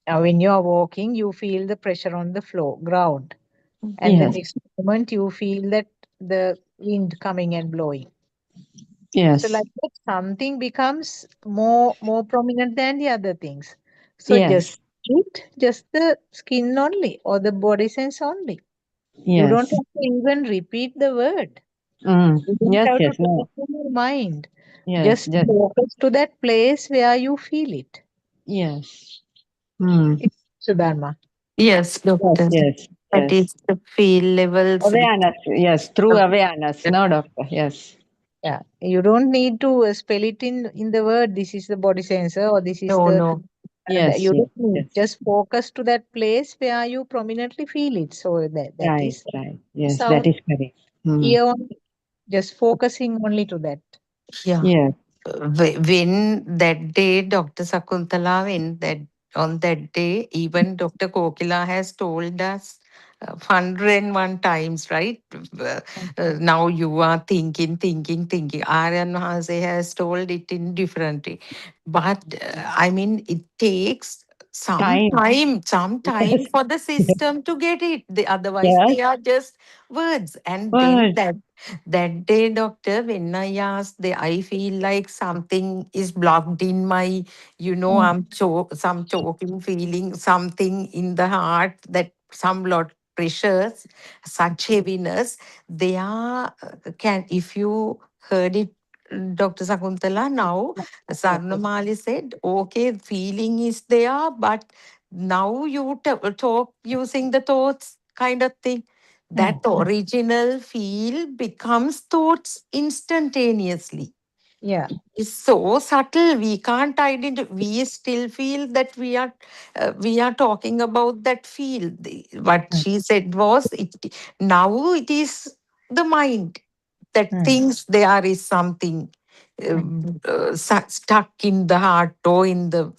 Now, when you are walking, you feel the pressure on the floor, ground, and the Yes. next moment you feel that the wind coming and blowing. So, Yes. like that, something becomes more prominent than the other things. So, Yes. just the skin only or the body sense only. You don't Yes. have to even repeat the word. You don't Yes. have to Yes. take No. it to your mind. Yes. Just Just. focus to that place where you feel it. Yes. Mm. It's Sudharma. yes, Yes. doctor. Yes. That Yes. is the feel levels. Awareness. Yes. Through awareness. No, doctor. Yes. Yeah, you don't need to spell it in the word. This is the body sensor, or this is No, the. no. Yes. You Yes. don't need. Yes. Just focus to that place where you prominently feel it. So that Right. is Right. Yes. That sound is correct. Mm. ear only. Just focusing only to that. Yeah. Yes. When that day, Dr. Sakuntala, on that day, even Dr. Kokila has told us 101 times, right? Now you are thinking. Aryan Mahase has told it in differently. But I mean, it takes Time. some time Yes. for the system to get it. Otherwise, Yes. they are just words. And then Word. that day, doctor, when I asked, I feel like something is blocked in my, Mm. some choking feeling, something in the heart, that some blood pressures, such heaviness. They are, if you heard it, Dr. Sakuntala, now Sarnamali said, okay, feeling is there, but now you talk using the thoughts kind of thing. That Mm. original feel becomes thoughts instantaneously. Yeah. It's so subtle, we can't identify. We still feel that we are talking about that feel. What Mm. she said was, now it is the mind that Hmm. thinks there is something Mm. stuck in the heart or in the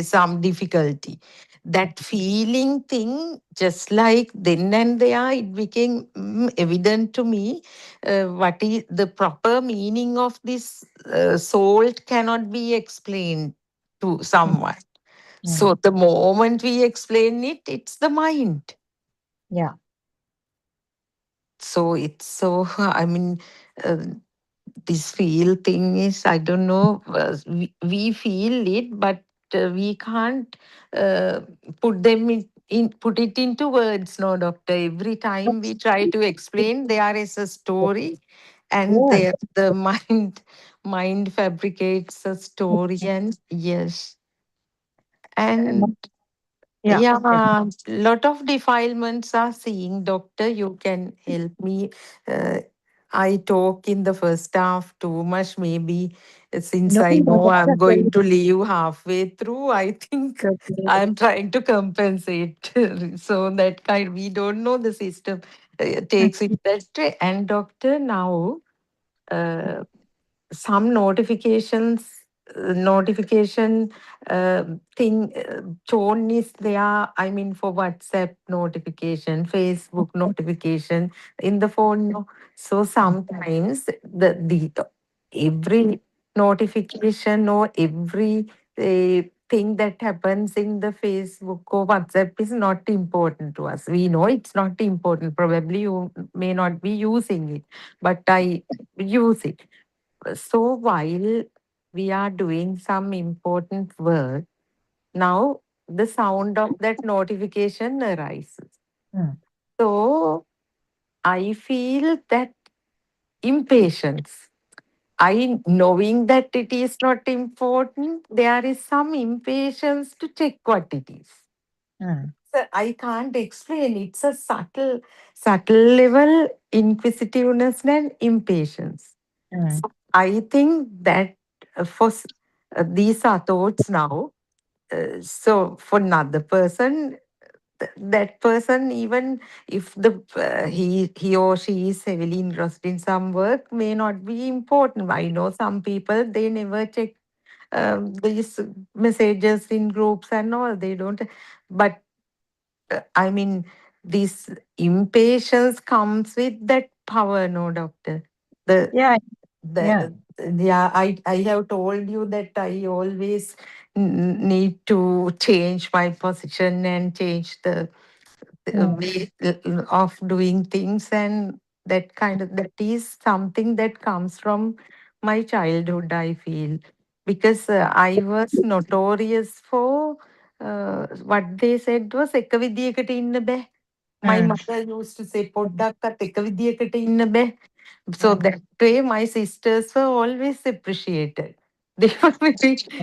some difficulty. That feeling thing, just like then and there, it became evident to me what is the proper meaning of this soul cannot be explained to Mm. someone. Hmm. So the moment we explain it, it's the mind. Yeah. So it's so, I mean, uh, this feel thing is, I don't know, we feel it, but we can't uh, put it into words, no, doctor. Every time we try to explain, there is a story, and Yeah. there the mind fabricates a story, and yes, and Yeah. Yeah, lot of defilements are seeing. Doctor, you can help me. Uh, I talk in the first half too much. Maybe since No, I know that's I'm okay. going to leave halfway through, I think It's okay. I'm trying to compensate. So that kind, we don't know the system takes it that way. And doctor, now uh, some notification thing tone is there. I mean, for WhatsApp notification, Facebook notification in the phone, no. So sometimes the every notification or every thing that happens in the Facebook or WhatsApp is not important to us. We know it's not important. Probably you may not be using it, but I use it. So while we are doing some important work, now the sound of that notification arises. Mm. So I feel that impatience. I knowing that it is not important, there is some impatience to check what it is. Mm. So I can't explain. It's a subtle level inquisitiveness and impatience. Mm. So I think that these are thoughts now. So for another person, that person, even if he or she is heavily interested in some work, may not be important. I know some people, they never check these messages in groups and all. They don't. But I mean, this impatience comes with that power, no, doctor. The Yeah, yeah. the yeah, I have told you that I always need to change my position and change the Mm. way of doing things, and that is something that comes from my childhood, I feel, because I was notorious for what they said was එක විදියකට ඉන්න බෑ. My Mm. mother used to say පොඩ්ඩක්වත් එක විදියකට ඉන්න බෑ. So Mm. that way my sisters were always appreciated. They were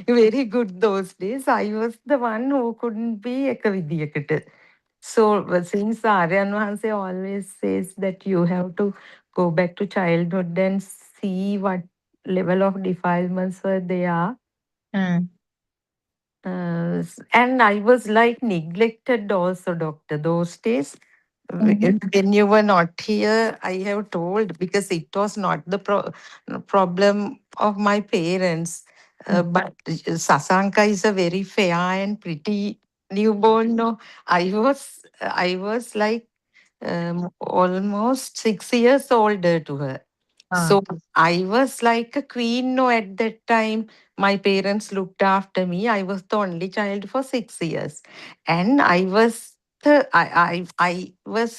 very good those days. I was the one who couldn't be එක විදියකට. So since Aryan Vahanse always says that you have to go back to childhood and see what level of defilements were there. Mm. And I was like neglected also, doctor, those days. Mhm. When you were not here, I have told, because it was not the problem of my parents. Mm. But Sasanka is a very fair and pretty newborn. No, I was like almost 6 years older to her. Ah. So I was like a queen. No, at that time, my parents looked after me. I was the only child for 6 years, and I was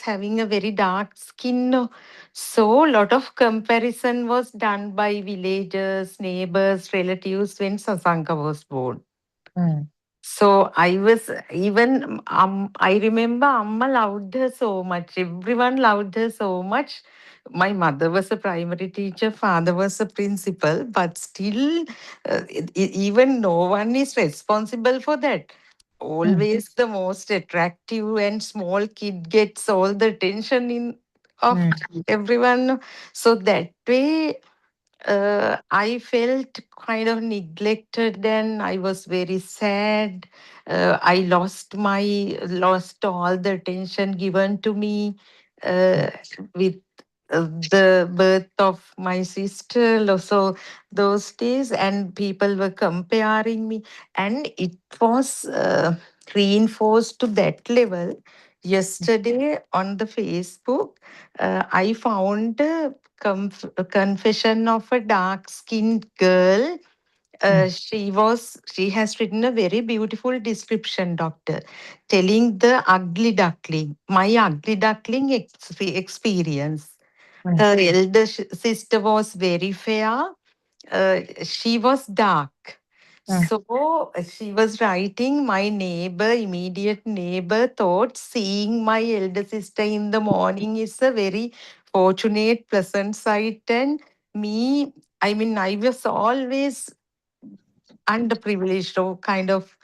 having a very dark skin. No. So a lot of comparison was done by villagers, neighbors, relatives when Sasanka was born. Mm. So I was even I remember Amma loved her so much. Everyone loved her so much. My mother was a primary teacher, father was a principal, but still, even no one is responsible for that. Mm. Always the most attractive and small kid gets all the attention in of Mm. everyone. So that way I felt kind of neglected, and I was very sad. I lost all the attention given to me with the birth of my sister. So those days, and people were comparing me, and it was reinforced to that level. Yesterday on the Facebook, I found a confession of a dark skinned girl. Mm. She has written a very beautiful description, doctor, telling the ugly duckling, my ugly duckling experience. Mm. Her elder sister was very fair. She was dark. Mm. So she was writing, my neighbor, immediate neighbor, thought seeing my elder sister in the morning is a very fortunate, pleasant sight. And I was always underprivileged or kind of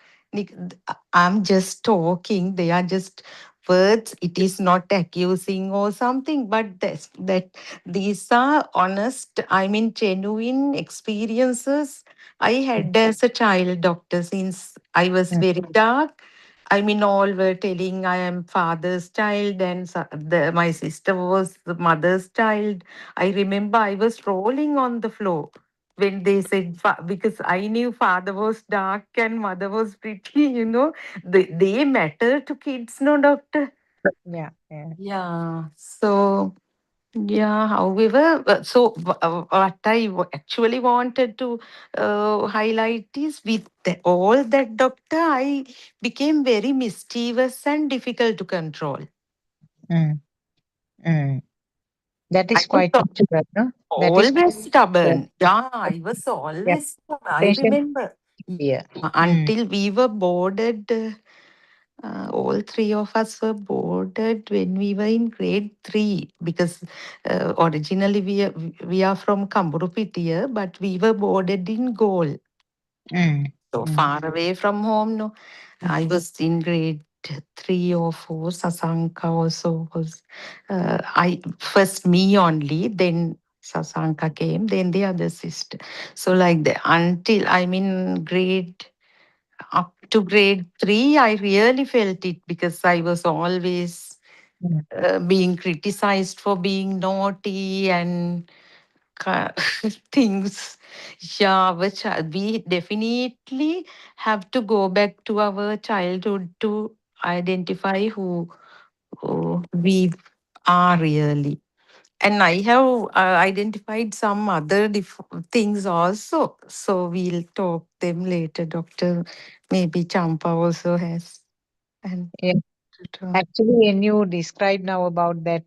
I'm just talking. They are just words. It is not accusing or something, but that these are honest, I mean, genuine experiences I had as a child doctor since I was Mm, very dark. I mean, all were telling I am father's child, and my sister was the mother's child. I remember I was rolling on the floor when they said, because I knew father was dark and mother was pretty, they matter to kids, no, doctor? yeah, yeah. Yeah. So, yeah, however, what I actually wanted to highlight is with all that, doctor, I became very mischievous and difficult to control. Mm, mm. That I is was quite natural, no? That is quite always natural. stubborn. Yeah, I was Yeah, always stubborn. I attention remember. here. Mm, Until we were boarded, all three of us were boarded when we were in grade 3, because originally we are from Kamburupitiya, but we were boarded in Galle, mm, so mm, far away from home. No, I was in grade 3 or 4. Sasanka also was. I first me only, then Sasanka came, then the other sister. So like the until I'm in grade up to grade 3, I really felt it because I was always mm. being criticized for being naughty and ki- things. Yeah, which we definitely have to go back to our childhood to identify who we are really. And I have identified some other things also. So we'll talk them later, Doctor. Maybe Champa also has. And Yeah. Actually, when you describe now about that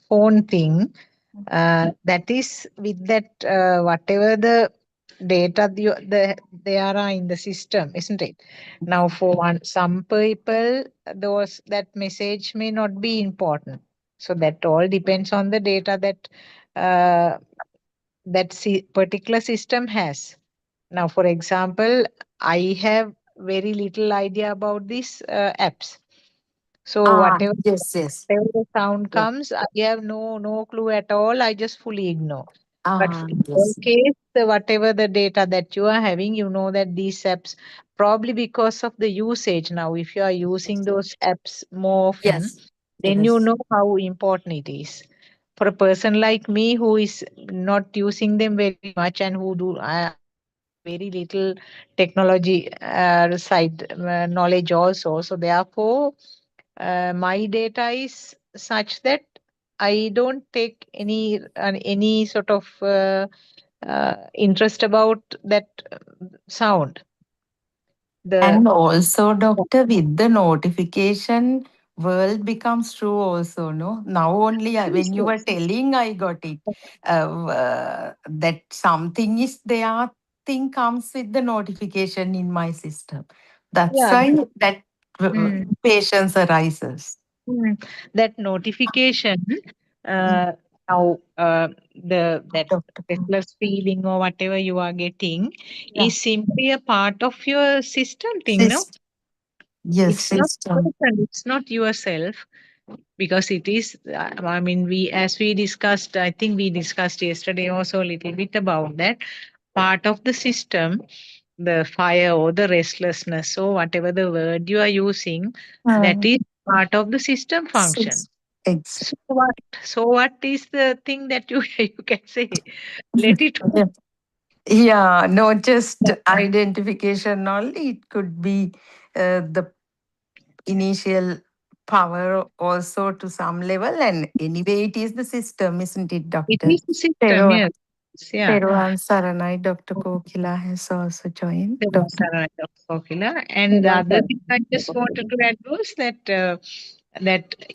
phone thing, that is with that whatever the data there are in the system, isn't it? Now, for some people, those that message may not be important. So that all depends on the data that uh, particular system has. Now, for example, I have very little idea about these apps. So whatever yes, yes. whatever the sound Yeah. comes, I have no clue at all. I just fully ignore. But in your Yes. case, whatever the data that you are having, you know that these apps, probably because of the usage now, if you are using those apps more often, Yes. then you Yes. know how important it is. For a person like me who is not using them very much and I have very little technology side knowledge also. So therefore, my data is such that I don't take any sort of interest about that sound. The And also, doctor, with the notification, world becomes true also, no? Now only when you were telling, I got it. That something is there, thing comes with the notification in my system. That's yeah, why that mm, patience arises. that notification Mm. uh, now the that Doctor. restless feeling or whatever you are getting Yeah. is simply a part of your system thing, no? System. Yes, It's not system. person, it's not yourself. Because it is I mean, we as we discussed, I think we discussed yesterday also a little bit about that part of the system, the fire or the restlessness or whatever the word you are using, that Mm. is part of the system function. Exactly. So what is the thing that you you can say, let it go. Yeah, not just identification only. It could be the initial power also to some level. And anyway, it is the system, isn't it, It Doctor? is the system, Pero, yes. Yeah. Peruan Saranai, Dr. Kokila has also joined. There was Doctor. a Kokila. And the Everyone other said thing I just wanted to add was that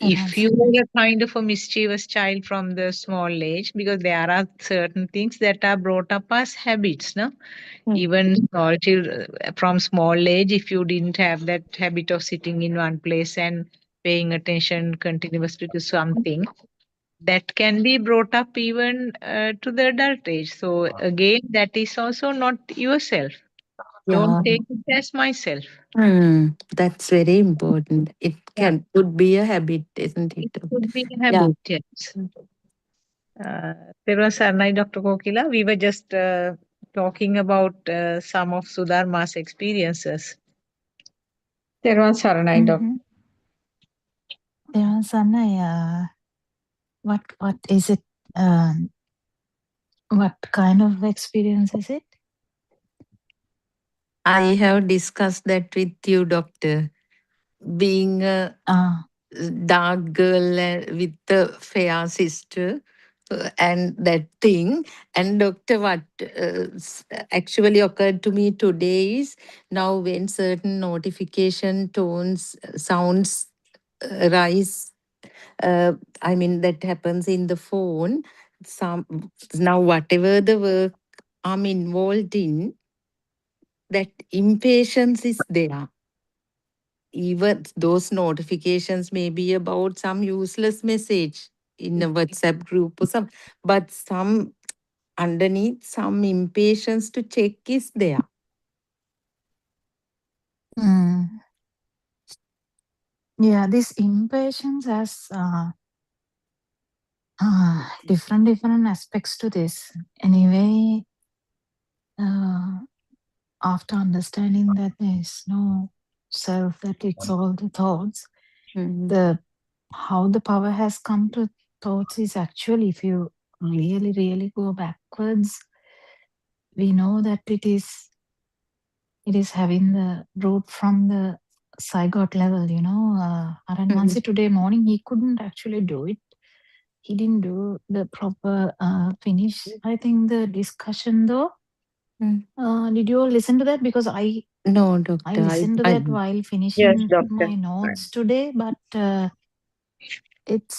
Peruan if you Saranai. are a kind of a mischievous child from the small age, because there are certain things that are brought up as habits, no? Mm. Even small children from small age, if you didn't have that habit of sitting in one place and paying attention continuously to something, that can be brought up even to the adult age. So again, that is also not yourself. Don't take it as myself. That's very important. It could be a habit, isn't it? It could be a habit, yes. There was Sarnai, Dr. Kokila. We were just talking about some of Sudharma's experiences. There was Sarnai, Doctor. There was Sarnai, what is it? What kind of experience is it? I have discussed that with you, Doctor. Being a dark girl with the fair sister and that thing. And Doctor, what actually occurred to me today is now when certain notification tones, sounds rise, I mean, that happens in the phone. Now, whatever the work I'm involved in, that impatience is there. Even those notifications may be about some useless message in a WhatsApp group or some, but some underneath some impatience to check is there. Yeah, this impatience has different aspects to this. Anyway, after understanding that there is no self, that it's all the thoughts, how the power has come to thoughts is actually, if you really go backwards, we know that it is having the root from the zygote level, Aran Mansi today morning, he couldn't actually do it. He didn't do the proper finish, I think, the discussion though. Did you all listen to that? Because No, Doctor. I listened to that while finishing my notes today, but it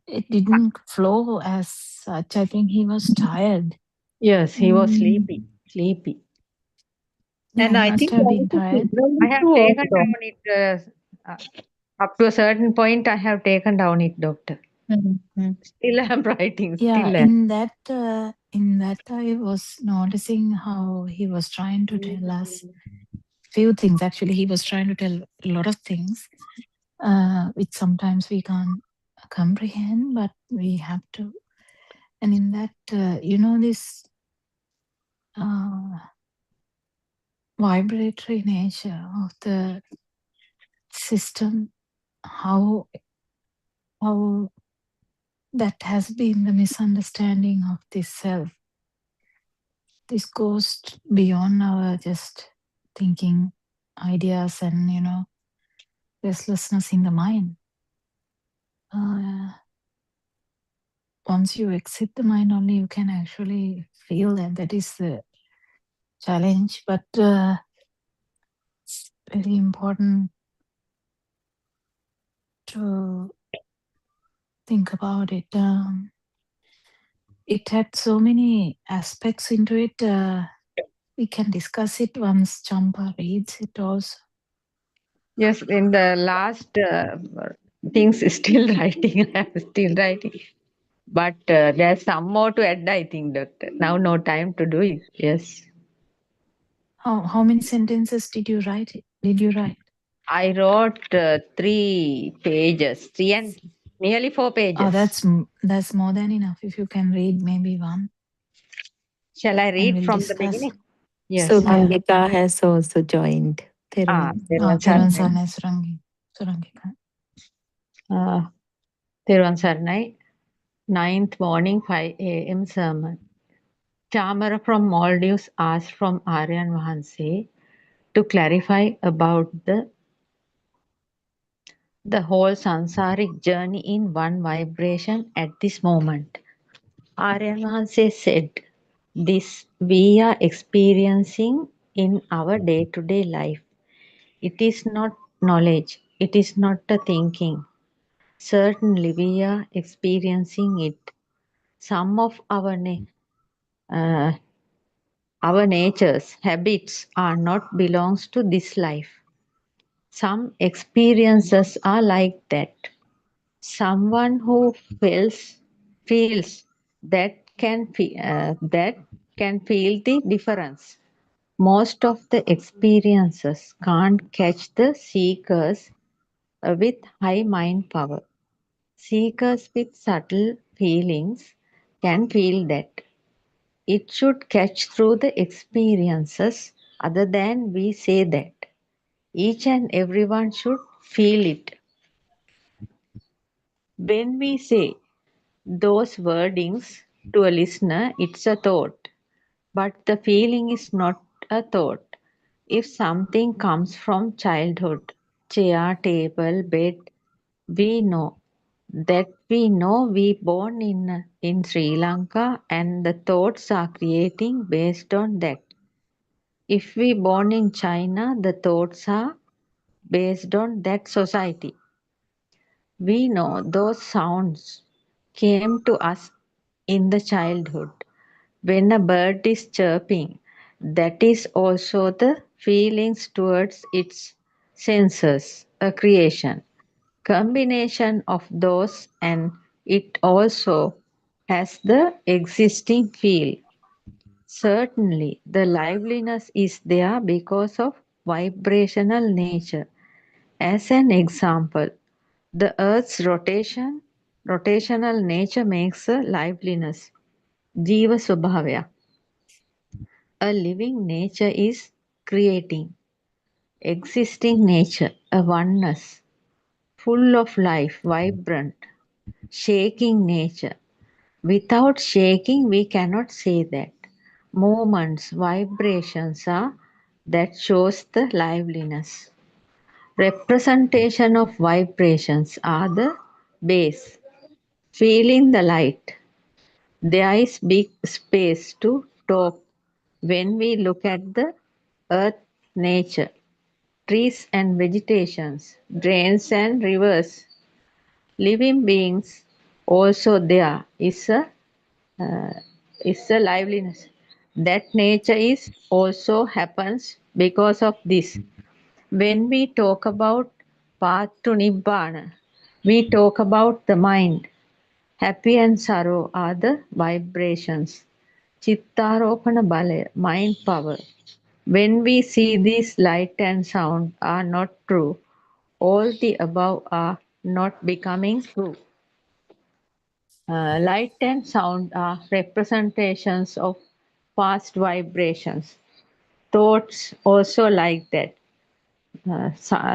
didn't flow as such. I think he was tired. Yes, he was sleepy. Yeah, And he I must think have been tired. I have taken down it up to a certain point. I have taken down it, Doctor. Still I am writing. Yeah, Still in that I was noticing how he was trying to tell us few things. Actually, he was trying to tell a lot of things, which sometimes we can't comprehend, but we have to. And in that, this vibratory nature of the system, how that has been the misunderstanding of this self. This goes beyond our just thinking ideas and, restlessness in the mind. Once you exit the mind, only you can actually feel that is the challenge. But it's very important to think about it. It had so many aspects into it. We can discuss it once Champa reads it also. Yes, in the last things still writing. I am still writing. But there's some more to add, I think, Doctor. Now no time to do it. Yes. How many sentences did you write? I wrote 3 pages, 3 and nearly 4 pages. Oh, that's more than enough. If you can read maybe one. Shall I read we'll from discuss. the beginning? Yes. So Angika has also joined. Teruvan Surangika. Teruvan Saranai, 9th morning, 5 a.m. sermon. Chamara from Maldives asked from Aryan Vahanse to clarify about the whole sansaric journey in one vibration at this moment. Aryan Vahanse said, this we are experiencing in our day-to-day life. It is not knowledge. It is not a thinking. Certainly we are experiencing it. Some of our natures, habits are not belongs to this life. Some experiences are like that. Someone who feels that can feel the difference. Most of the experiences can't catch the seekers with high mind power. Seekers with subtle feelings can feel that. It should catch through the experiences other than we say that. Each and everyone should feel it. When we say those wordings to a listener, it's a thought, but the feeling is not a thought. If something comes from childhood, chair, table, bed, we know that we born in Sri Lanka and the thoughts are creating based on that. If we born in China, the thoughts are based on that society. We know those sounds came to us in the childhood. When a bird is chirping, that is also the feelings towards its senses, a creation. Combination of those, and it also has the existing feel. Certainly, the liveliness is there because of vibrational nature. As an example, the Earth's rotational nature makes a liveliness. Jiva Swabhavya. A living nature is creating. Existing nature, a oneness, full of life, vibrant, shaking nature. Without shaking, we cannot say that. Movements, vibrations are that shows the liveliness. Representation of vibrations are the base. Feeling the light. There is big space to talk when we look at the earth nature, trees and vegetations, drains and rivers, living beings. Also there uh, is a liveliness. That nature is also happens because of this. When we talk about path to Nibbana, we talk about the mind. Happy and sorrow are the vibrations. Chittaropana balaya, mind power. When we see these light and sound are not true, all the above are not becoming true. Light and sound are representations of past vibrations. Thoughts also like that.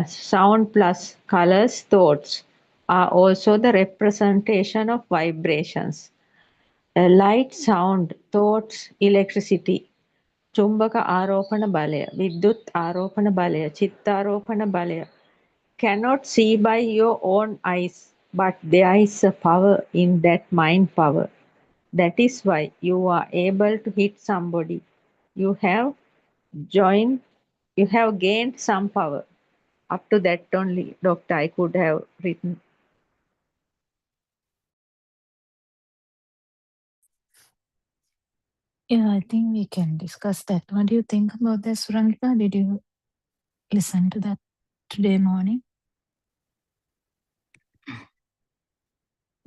Sound plus colors, thoughts are also the representation of vibrations. Light, sound, thoughts, electricity. Chumbaka Aropana Balaya, Vidyut Aropana Balaya, Chittaropana Balaya. Cannot see by your own eyes, but there is a power in that mind power. That is why you are able to hit somebody. You have joined, you have gained some power. Up to that only, Doctor, I could have written. Yeah, I think we can discuss that. What do you think about this, Surangika? Did you listen to that today morning?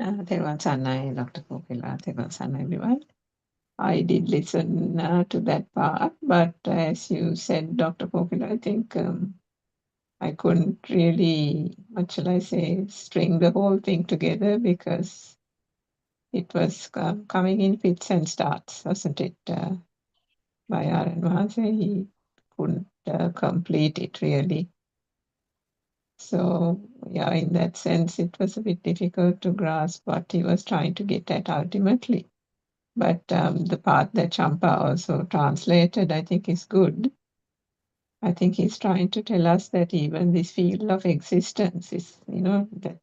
Therwan Sanai, Dr. Kokila, Therwan Sanai, everyone. I did listen to that part, but as you said, Dr. Kokila, I think I couldn't really, what shall I say, string the whole thing together because it was coming in fits and starts, wasn't it? By R.N. Vase, he couldn't complete it really. So, yeah, in that sense, it was a bit difficult to grasp what he was trying to get at ultimately. But the part that Champa also translated, I think, is good. I think he's trying to tell us that even this field of existence is, that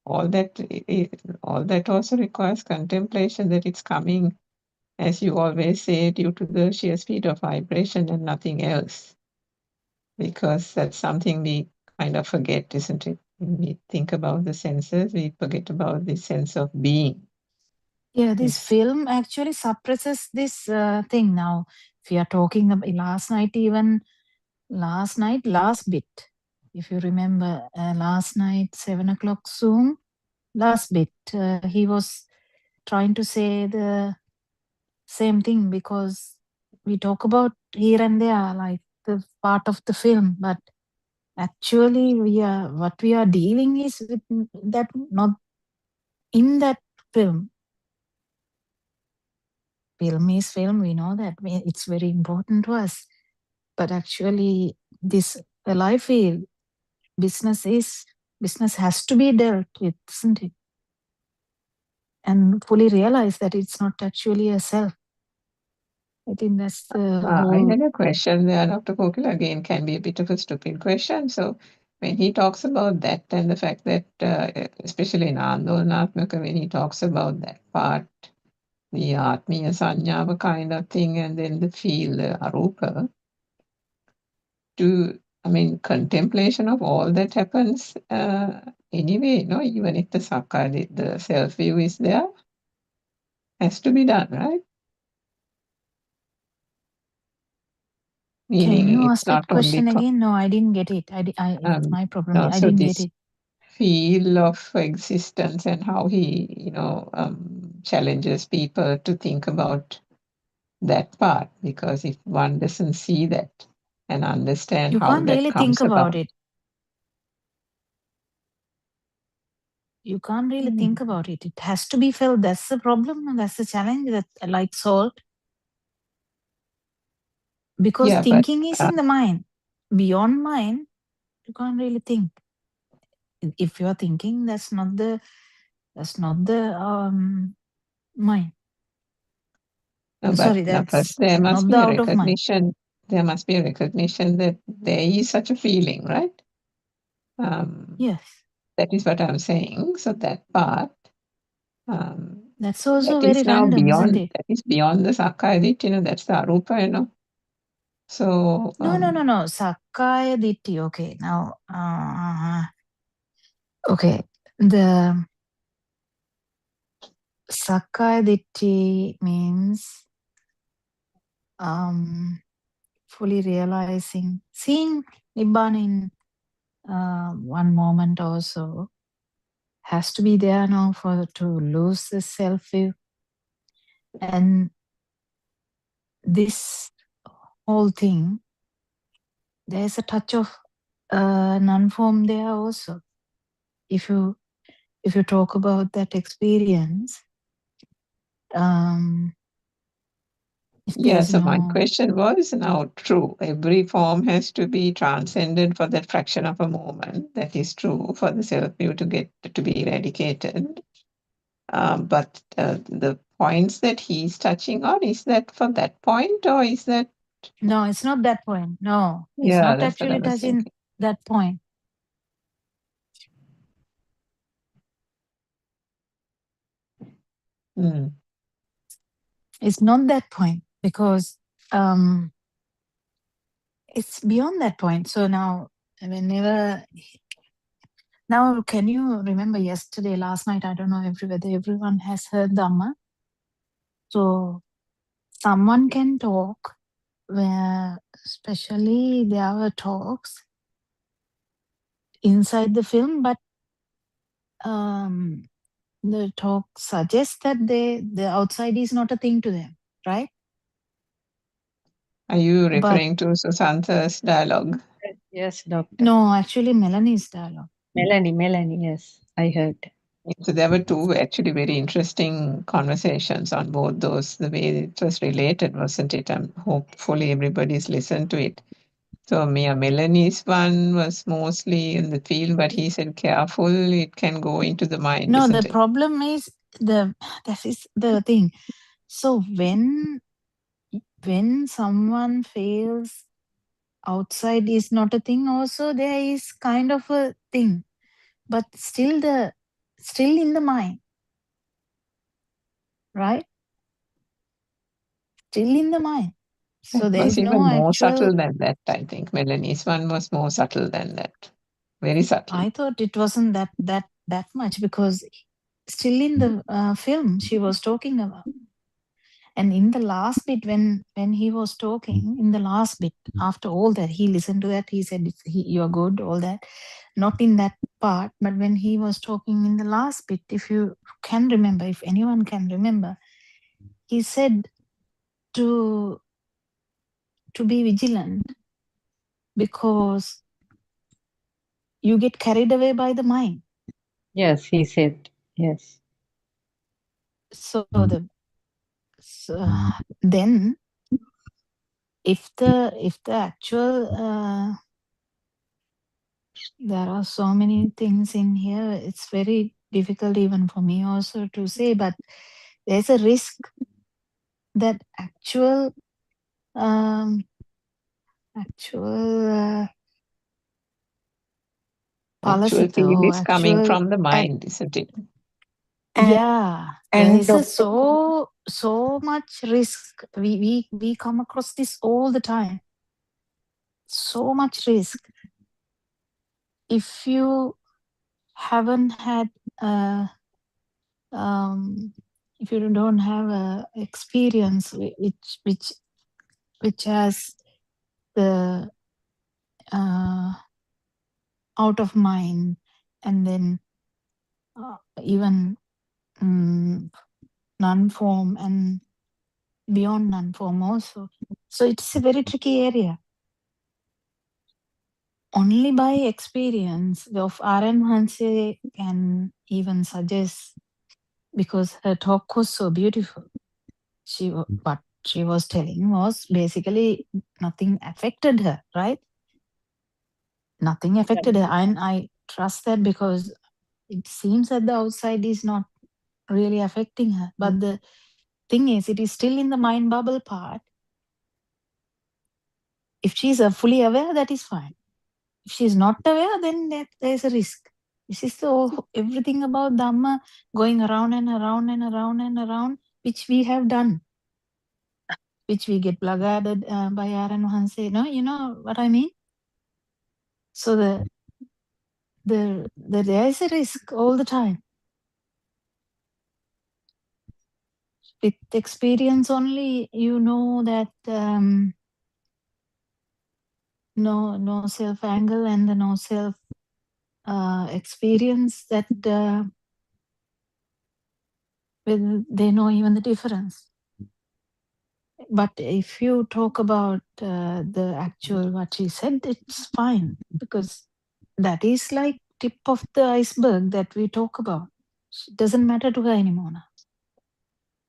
all that also requires contemplation, that it's coming, as you always say, due to the sheer speed of vibration and nothing else. Because that's something we kind of forget, isn't it? When we think about the senses, we forget about the sense of being. Yeah, this film actually suppresses this thing now. If we are talking about last last bit. If you remember, last night, 7 o'clock Zoom, last bit, he was trying to say the same thing because we talk about here and there, like the part of the film, but actually what we are dealing is with that, not in that film. Film is film, we know that. It's very important to us. But actually, this alive field, business has to be dealt with, isn't it? And fully realize that it's not actually a self. I think that's the I whole... had a question there, Dr. Kokila. Again, can be a bit of a stupid question. So when he talks about that and the fact that, especially in Andolanaatmaka, when he talks about that part, the Atmiya Sanyava kind of thing, and then the feel, the Arupa, contemplation of all that happens anyway, even if the Sakkaya, the self-view is there, has to be done, right? Can Meaning you it's ask that not only question again? No, I didn't get it. It's my problem. I so didn't get this it. feel of existence and how he, challenges people to think about that part, because if one doesn't see that and understand You how can't that really think comes about about. it. You can't really Mm. think about it. It has to be felt. That's the problem, and that's the challenge. That, like salt, because Yeah, but thinking is in the mind. Beyond mind, you can't really think. If you're thinking, that's not the mind. no, Sorry, but that's there must not the be a out of mind. recognition. There must be a recognition that there is such a feeling, right? Yes, That is what I'm saying. So that part, that's also that very is now random, isn't beyond. it? That is beyond the Sakkaya Ditthi. That's the Arupa. So No. Sakkaya Ditthi. Okay, now, okay, the Sakkaya Ditthi means fully realizing, seeing Nibbana in one moment also has to be there now to lose the self-view. And this whole thing, there's a touch of non-form there also. If you talk about that experience, if yeah, there's so my no... question was now true. Every form has to be transcended for that fraction of a moment. That is true for the self-view to get to be eradicated. But the points that he's touching on, is that for that point, or is that... No, it's not that point. No, it's Yeah, not that's what I actually was touching thinking. that point. Mm. It's not that point, because it's beyond that point. So now, now, can you remember yesterday, last night, I don't know whether everyone has heard Dhamma. So someone can talk where, especially there were talks inside the film, but the talk suggests that the outside is not a thing to them, right? Are you But referring to Susanta's dialogue? Yes, doctor. no, actually Melanie's dialogue. Melanie, yes, I heard. So there were two actually very interesting conversations on both those. The way it was related, wasn't it? Hopefully everybody's listened to it. So Melanie's one was mostly in the field, but he said, careful, it can go into the mind, No, the isn't it? problem is that is the thing. So when someone feels outside is not a thing, also there is kind of a thing, but still in the mind, right? Still in the mind. So It there was is no even more actual... subtle than that, I think. Melanie's one was more subtle than that. Very subtle. I thought it wasn't that much, because still in the film she was talking about. And in the last bit, when he was talking, in the last bit, after all that, he listened to that, he said, you're good, all that. Not in that part, but when he was talking in the last bit, if you can remember, if anyone can remember, he said to to be vigilant because you get carried away by the mind. Yes, he said. Yes. So then if the actual there are so many things in here, it's very difficult even for me also to say, but there's a risk that actual Actual palasita feel or is coming actual from the mind, isn't it? yeah, there And is a Dr. so much risk. We come across this all the time. So much risk. If you haven't had if you don't have a experience which has the out of mind, and then even non-form and beyond non-form also. So it's a very tricky area. Only by experience of R.N. Hanse can even suggest, because her talk was so beautiful. What she was telling was basically nothing affected her, right? Nothing affected her. And I trust that because it seems that the outside is not really affecting her. But the thing is, it is still in the mind bubble part. If she's fully aware, that is fine. If she's not aware, then there's a risk. This is everything about Dhamma going around and around and around and around, which we have done, which we get blagaded by R.N. Hanse. No, you know what I mean? So there is a risk all the time. With experience only, you know that no self angle and the no self experience, that they know even the difference. But if you talk about the actual what she said, it's fine, because that is like tip of the iceberg that we talk about. It doesn't matter to her anymore now.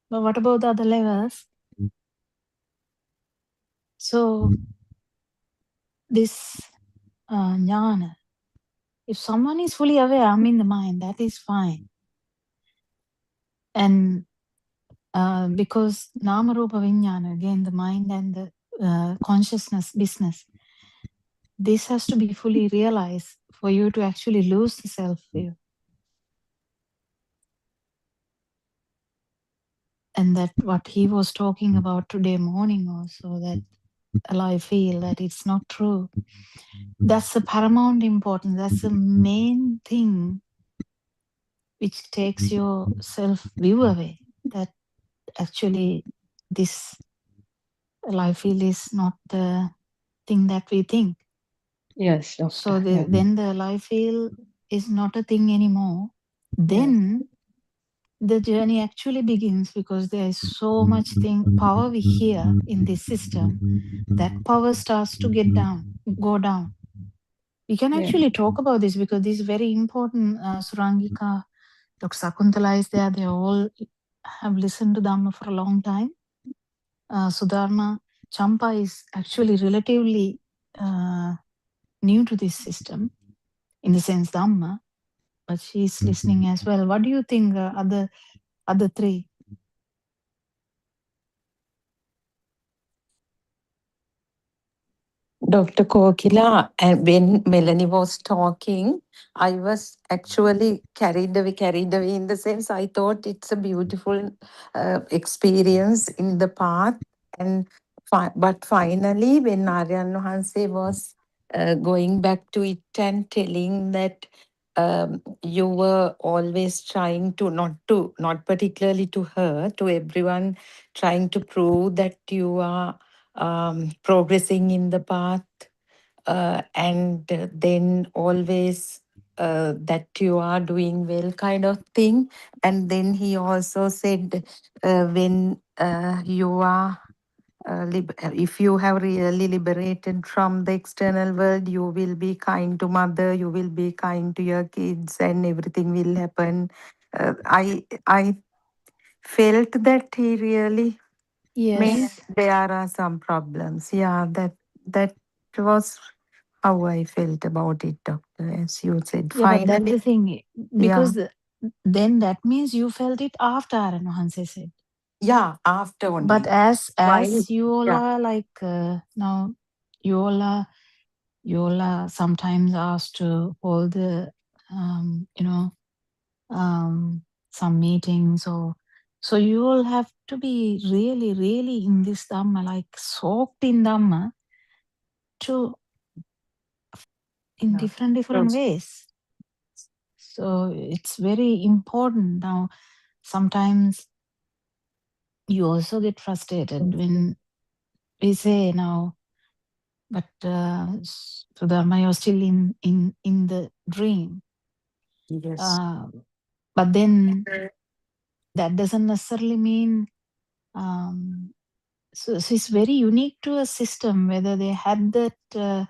But what about the other levels? So this jnana, if someone is fully aware, I'm in the mind, that is fine. And because nama rupa vijnana, again the mind and the consciousness business, this has to be fully realized for you to actually lose the self-view. And that what he was talking about today morning also, that I feel that it's not true. That's the paramount importance. That's the main thing which takes your self-view away. That actually this life feel is not the thing that we think. Yes, doctor. So then the life feel is not a thing anymore. Then the journey actually begins, because there is so much power we hear in this system. That power starts to go down. We can actually talk about this because this is very important. Surangika, Dr. Sakuntala is there. They all have listened to Dhamma for a long time. Sudharma Champa is actually relatively new to this system, in the sense Dhamma, but she's listening as well. What do you think, other three? Dr. Kokila, and when Melanie was talking, I was actually carried away in the sense I thought it's a beautiful experience in the path. And but finally, when Aryan Hanse was going back to it and telling that you were always trying to, not particularly to her, to everyone, trying to prove that you are progressing in the path, and then always that you are doing well, kind of thing. And then he also said, when you are if you have really liberated from the external world, you will be kind to mother, you will be kind to your kids, and everything will happen. I felt that he really means Yes. there are some problems. Yeah, that was how I felt about it, doctor. As you said, Yeah, but that's finally, the thing. yeah, Because then that means you felt it after Aaron Hanse said. yeah, after But only. as While, you all yeah, are like now, you all are sometimes asked to hold the some meetings, or so you all have to be really, really in this Dhamma, like soaked in Dhamma to in yeah. different ways. So it's very important. Now sometimes you also get frustrated when we say now, but Sudharma, you're still in the dream. Yes. But then that doesn't necessarily mean so it's very unique to a system whether they had that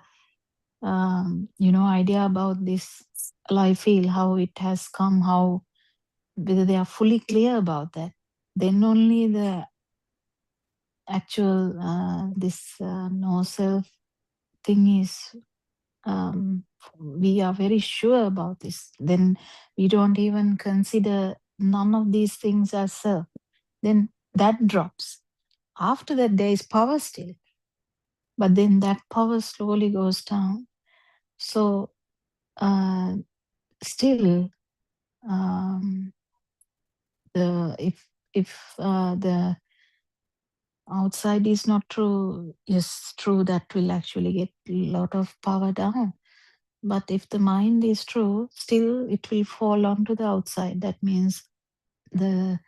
idea about this life feel, how it has come, how whether they are fully clear about that, then only the actual this no self thing is we are very sure about this, then we don't even consider none of these things as self, then that drops. After that there is power still, but then that power slowly goes down. So still the if the outside is not true, is true, that will actually get a lot of power down. But if the mind is true, still it will fall onto the outside. That means the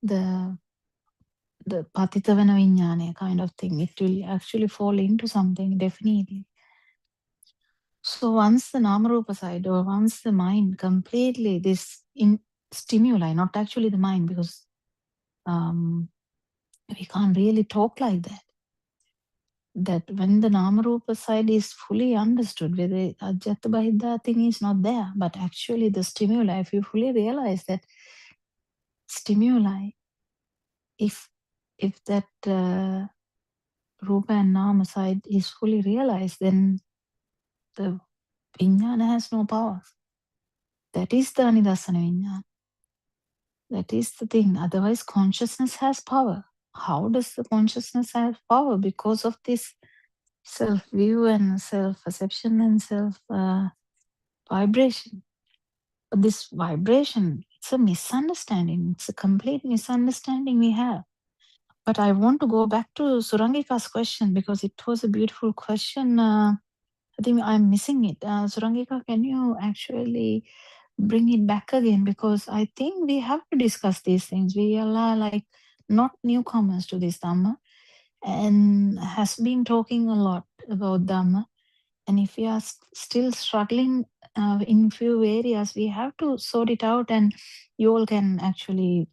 the patitavana vinyane kind of thing. It will actually fall into something, definitely. So once the namarupa side, or once the mind completely this in stimuli, not actually the mind, because we can't really talk like that. That when the namarupa side is fully understood, where the ajata bahidha thing is not there, but actually the stimuli, if you fully realize that stimuli, if that rupa and nama side is fully realized, then the vijnana has no power. That is the anidasana vijnana. That is the thing. Otherwise, consciousness has power. How does the consciousness have power? Because of this self-view and self-perception and self-vibration. But this vibration, it's a misunderstanding. It's a complete misunderstanding we have. But I want to go back to Surangika's question because it was a beautiful question. I think I'm missing it. Surangika, can you actually bring it back again? Because I think we have to discuss these things. We are like not newcomers to this Dhamma and has been talking a lot about Dhamma. And if we are still struggling in few areas, we have to sort it out, and you all can actually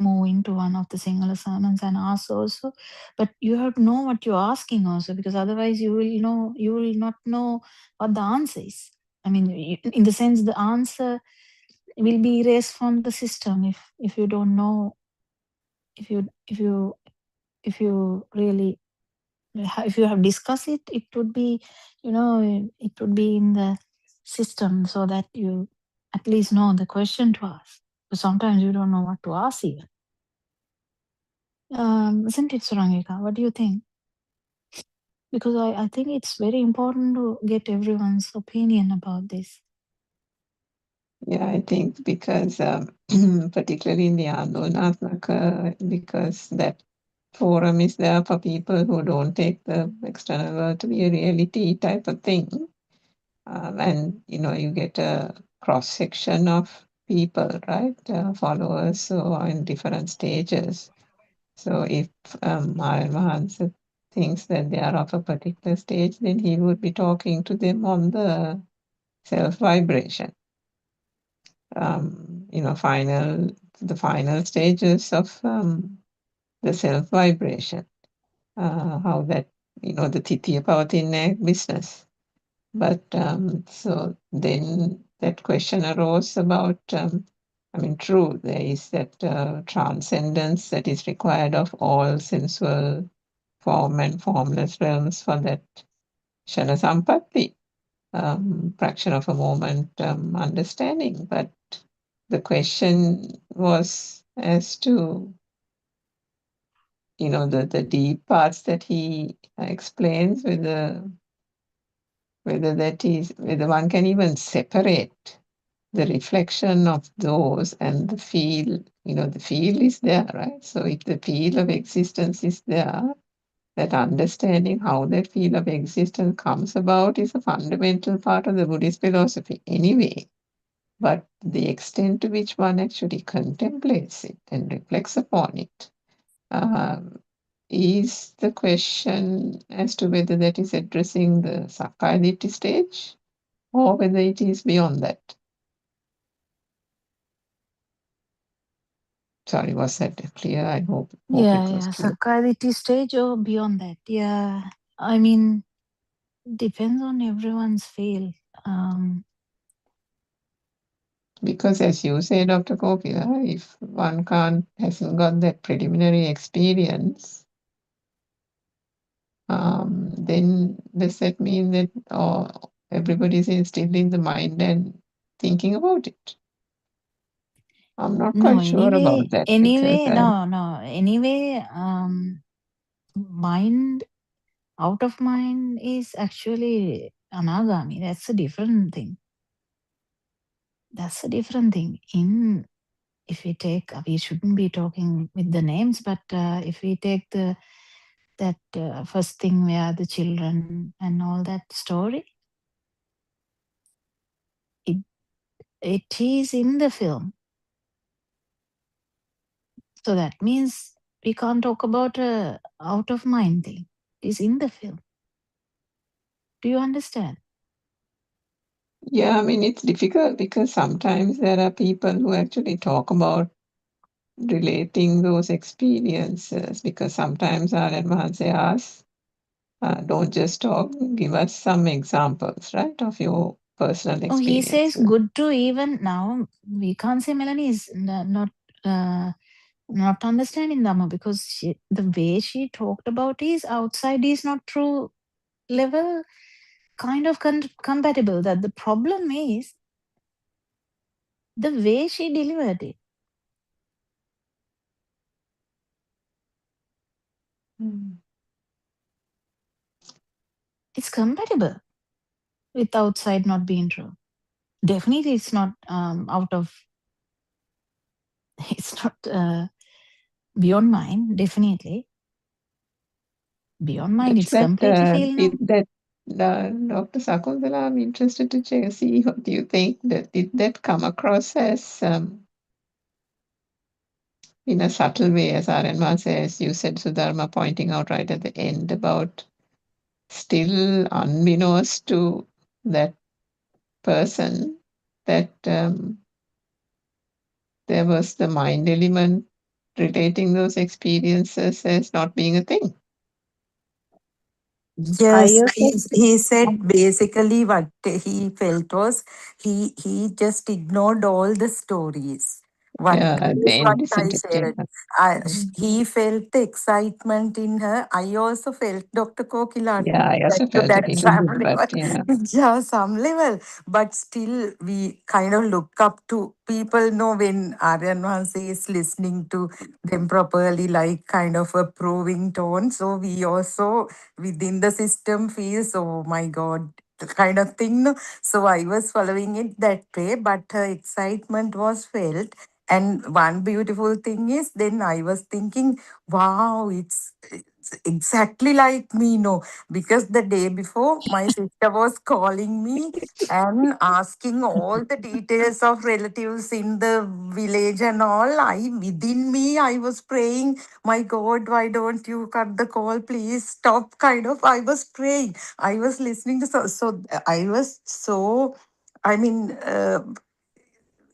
move into one of the Sinhala sermons and ask also. But you have to know what you're asking also, because otherwise you will not know what the answer is. I mean, in the sense the answer will be erased from the system if you don't know, if you really, if you have discussed it, it would be, it would be in the system so that you at least know the question to ask. But sometimes you don't know what to ask even. Isn't it, Surangika? What do you think? Because I think it's very important to get everyone's opinion about this. Yeah, I think because particularly in the Andolnatmaka, because that forum is there for people who don't take the external world to be a reality type of thing. And, you get a cross-section of people, right? Followers who are in different stages. So if Mahansa thinks that they are of a particular stage, then he would be talking to them on the self-vibration. The final stages of the self-vibration. how that, the Titiya Pavatina business. But so then that question arose about, true, there is that transcendence that is required of all sensual form and formless realms for that Shana Sampatti, fraction of a moment understanding. But the question was as to, the deep parts that he explains, whether one can even separate the reflection of those and the feel. The feel is there, right? So if the feel of existence is there, that understanding how that feel of existence comes about is a fundamental part of the Buddhist philosophy anyway. But the extent to which one actually contemplates it and reflects upon it is the question as to whether that is addressing the Sakkaya Ditthi stage or whether it is beyond that. Sorry, was that clear? I hope it was clear. Sakkaya Ditthi stage or beyond that. Yeah, I mean, depends on everyone's feel. Because as you say, Dr. Kopila, if one hasn't got that preliminary experience, then does that mean that everybody's still in the mind and thinking about it? I'm not quite sure about that. Anyway, mind, out of mind is actually anagami. That's a different thing. If we take, we shouldn't be talking with the names, but if we take that first thing where the children and all that story, it is in the film. So that means we can't talk about a out of mind thing. It is in the film. Do you understand? Yeah, it's difficult because sometimes there are people who actually talk about relating those experiences, because sometimes Aryan Mahanse asks, don't just talk, give us some examples, right, of your personal experiences. He says good to even now. We can't say Melanie is not understanding Dhamma because the way she talked about is outside is not true level kind of compatible. That the problem is the way she delivered it. It's compatible with outside not being true. Definitely, it's not out of. It's not beyond mind. Definitely, beyond mind. It's completely feel now. Dr. Sakunthala, I'm interested to see what do you think. Did that come across as in a subtle way, as Aryan says, you said, Sudharma, pointing out right at the end about still unbeknownst to that person that there was the mind element relating those experiences as not being a thing. Yes, he said basically what he felt was he just ignored all the stories. What I said. He felt the excitement in her. I also felt Dr. Kokila I also felt that a little some bit, level. but yeah. Yeah, some level. But still, we kind of look up to people know when Aryan Vansi is listening to them properly, like kind of approving tone. So we also within the system feels, oh my God, kind of thing. No? So I was following it that way, but her excitement was felt. And one beautiful thing is, then I was thinking, wow, it's exactly like me, no? Because the day before, my sister was calling me and asking all the details of relatives in the village and all. Within me, I was praying, my God, why don't you cut the call? Please stop. Kind of, I was praying. I was listening to, so I was so, I mean,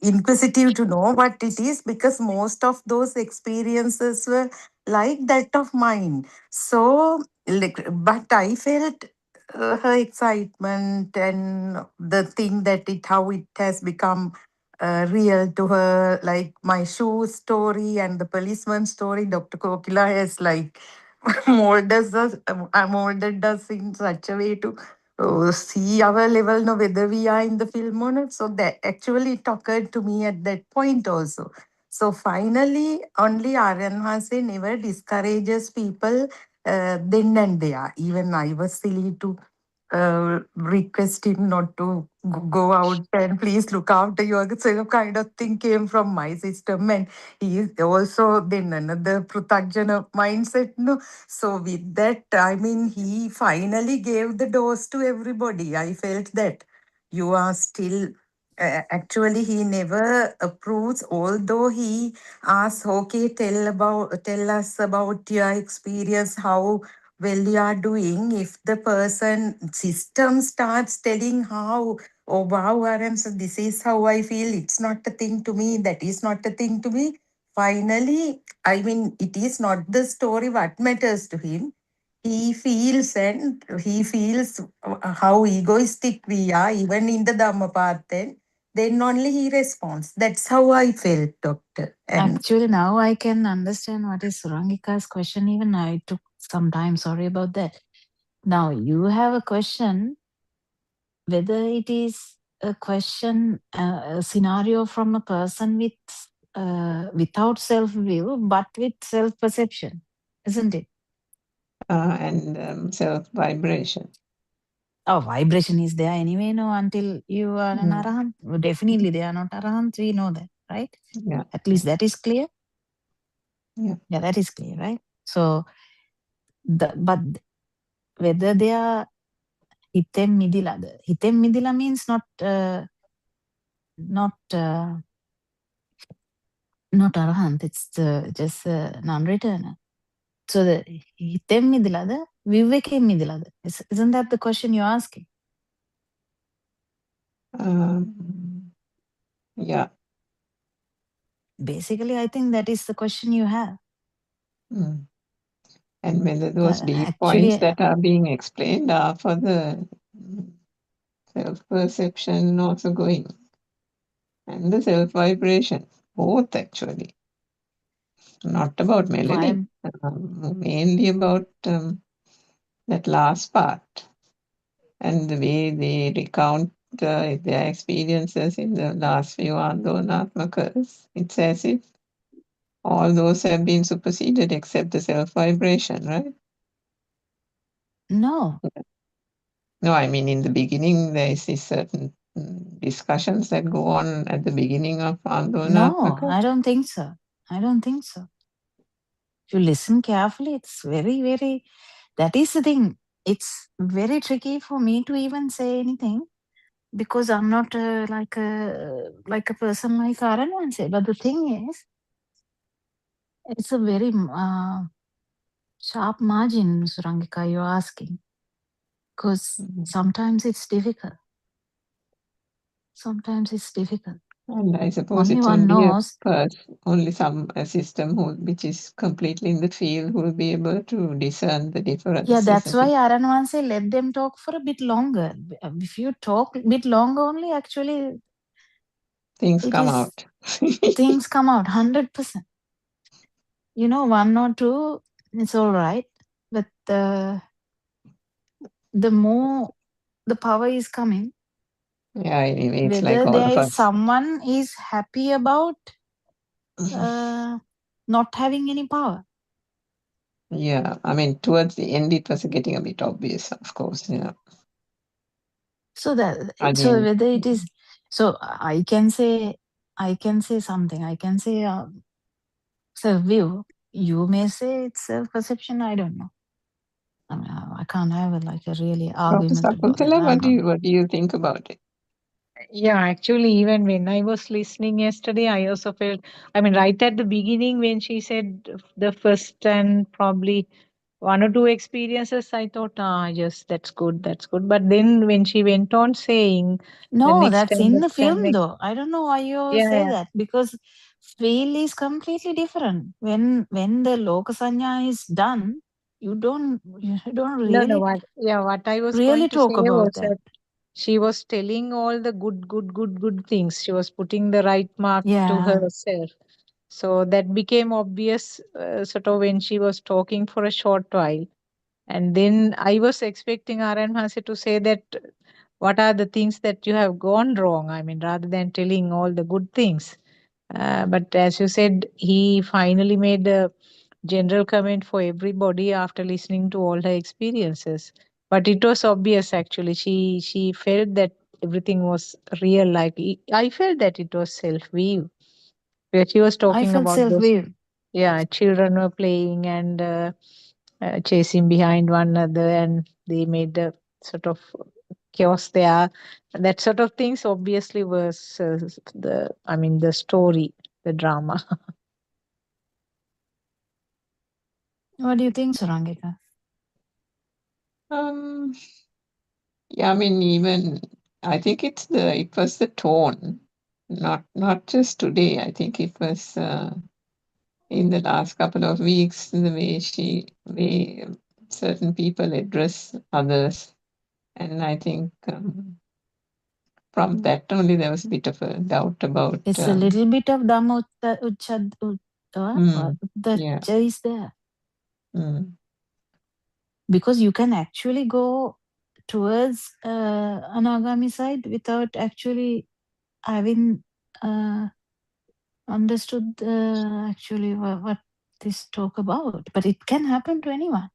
inquisitive to know what it is, because most of those experiences were like that of mine. So, but I felt her excitement and the thing that how it has become real to her, like my shoe story and the policeman story. Dr. Kokila has like molded us in such a way to see our level, no, whether we are in the film or not. So that actually it occurred to me at that point also. So finally, only Aryan Hase never discourages people then and there. Even I was silly to request him not to go out and please look after yourself kind of thing came from my system. And he is also then another Pruthajana mindset. No, so with that, I mean, he finally gave the dose to everybody. I felt that you are still. Actually, he never approves, although he asks, okay, tell us about your experience, how well you are doing. If the person system starts telling how, oh wow, Aaron, so this is how I feel, it's not a thing to me, that is not a thing to me. Finally, I mean, it is not the story what matters to him. He feels how egoistic we are, even in the Dhammapada. Then only he responds. That's how I felt, doctor. And Actually, now I can understand what is Surangika's question. Even I took some time. Sorry about that. Now you have a question whether it is a question, a scenario from a person with without self-will, but with self-perception, isn't it? And self-vibration. Oh, vibration is there anyway, no, until you are an arahant. Definitely they are not arahant, we know that, right? Yeah. At least that is clear. Yeah. Yeah, that is clear, right? So, but whether they are hitem midilada. Hitem midila means not arahant. It's just non-returner. So the hitem midilada, viveke midilada. Isn't that the question you're asking? Yeah. Basically, I think that is the question you have. And whether those deep Actually, points that are being explained are for the self-perception also going, and the self-vibration, both actually. Not about melody, mainly about that last part and the way they recount their experiences in the last few Andonatmakas. It's as if all those have been superseded except the self-vibration, right? No. No, I mean, in the beginning, there is this certain discussions that go on at the beginning of No, Andonatmaka. I don't think so. I don't think so. If you listen carefully, it's very, very, that is the thing. It's very tricky for me to even say anything because I'm not like a person like Aranwanse. But the thing is, it's a very sharp margin, Surangika, you're asking. Because sometimes it's difficult. Sometimes it's difficult. And I suppose Only it's one only knows. a system which is completely in the field who will be able to discern the difference. Yeah, that's why Aranwanse let them talk for a bit longer. If you talk a bit longer only, actually things come out. Things come out 100%. You know, 1 or 2, it's all right. But the more the power is coming, yeah, anyway, it's whether like all there of is us. someone is happy about not having any power. Yeah, I mean, towards the end, it was getting a bit obvious, of course. Yeah. So whether it is, so I can say something. I can say self-view. You may say it's self-perception. I don't know. I mean, I can't have a really argument about it. Professor Sakuntala, what do you think about it? Yeah, actually, even when I was listening yesterday, I also felt, I mean, right at the beginning when she said the first and probably one or two experiences, I thought, yes, that's good, that's good. But then when she went on saying the No, next that's time, in the next time, film next, though. I don't know why you yeah, say yeah. that, because feel is completely different. When the lokasanya is done, you don't No, really what I was going really to say talk about was that. that she was telling all the good things. She was putting the right mark to Yeah, herself. So that became obvious, sort of when she was talking for a short while. And then I was expecting R.N. Hase to say that what are the things that you have gone wrong? I mean, rather than telling all the good things. But as you said, he finally made a general comment for everybody after listening to all her experiences. But it was obvious actually. She felt that everything was real. Like I felt that it was self-view. Where she was I talking felt about those, self-view. yeah, children were playing and chasing behind one another, and they made a sort of chaos there. That sort of things obviously was the story, the drama. What do you think, Surangika? Yeah, I mean, even I think it was the tone, not just today. I think it was in the last couple of weeks, the way certain people address others, and I think from that only there was a bit of a doubt about. It's a little bit of Dhamma the Yeah. is there. Mm. Because you can actually go towards anagami side without actually having understood actually what this talk about, but it can happen to anyone.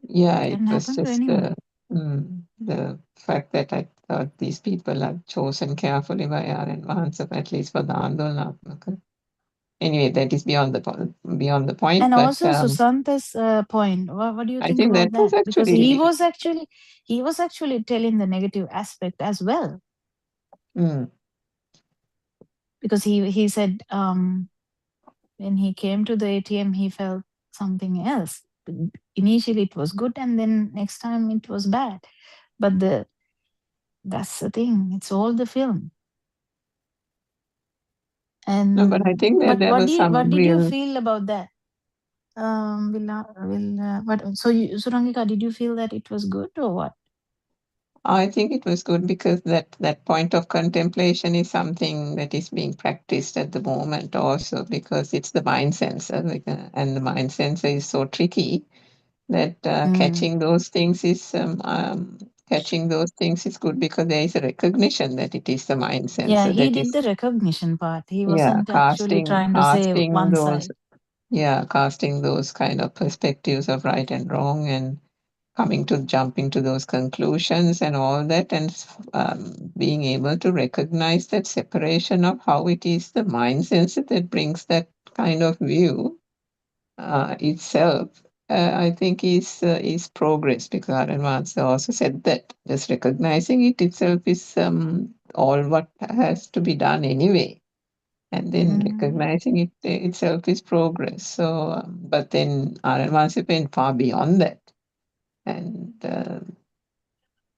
Yeah, It it can was happen to just anyone. the fact that I thought these people are chosen carefully by R.N. Mahansab, at least for the Andolanatmaka. Anyway, that is beyond the point. And But also Susanta's point. What do you I think think about that was that? Because actually. he was actually telling the negative aspect as well. Because he said when he came to the ATM, he felt something else. Initially, it was good, and then next time it was bad. But that's the thing. It's all the film. And No, but I think that there was some what did you real. feel about that? Surangika, did you feel that it was good or what? I think it was good because that point of contemplation is something that is being practiced at the moment also, because it's the mind sensor, and the mind sensor is so tricky that catching those things is good, because there is a recognition that it is the mind Yeah, sensor he that did is the recognition part. He yeah wasn't actually trying to say casting one those side. casting those kind of perspectives of right and wrong, and jumping to those conclusions and all that, and being able to recognize that separation of how it is the mind sensor that brings that kind of view itself, I think is progress, because Arun Mansell also said that just recognizing it itself is all what has to be done anyway. And then recognizing it itself is progress. So, but then Arun Mansell went far beyond that. And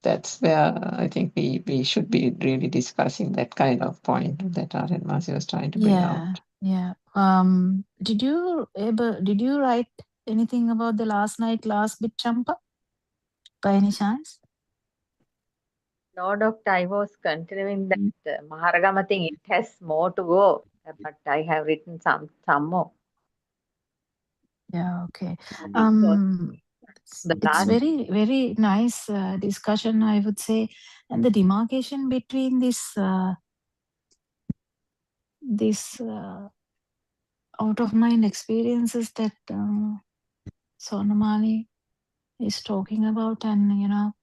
that's where I think we should be really discussing that kind of point that R.N. Masi was trying to bring out. Yeah. Did you write anything about the last bit champa by any chance? No, doctor, I was continuing that Maharagama thing. It has more to go, but I have written some more. Yeah, okay. The It's last, very, very nice discussion, I would say. And the demarcation between this out of mind experiences that Sonamali is talking about, and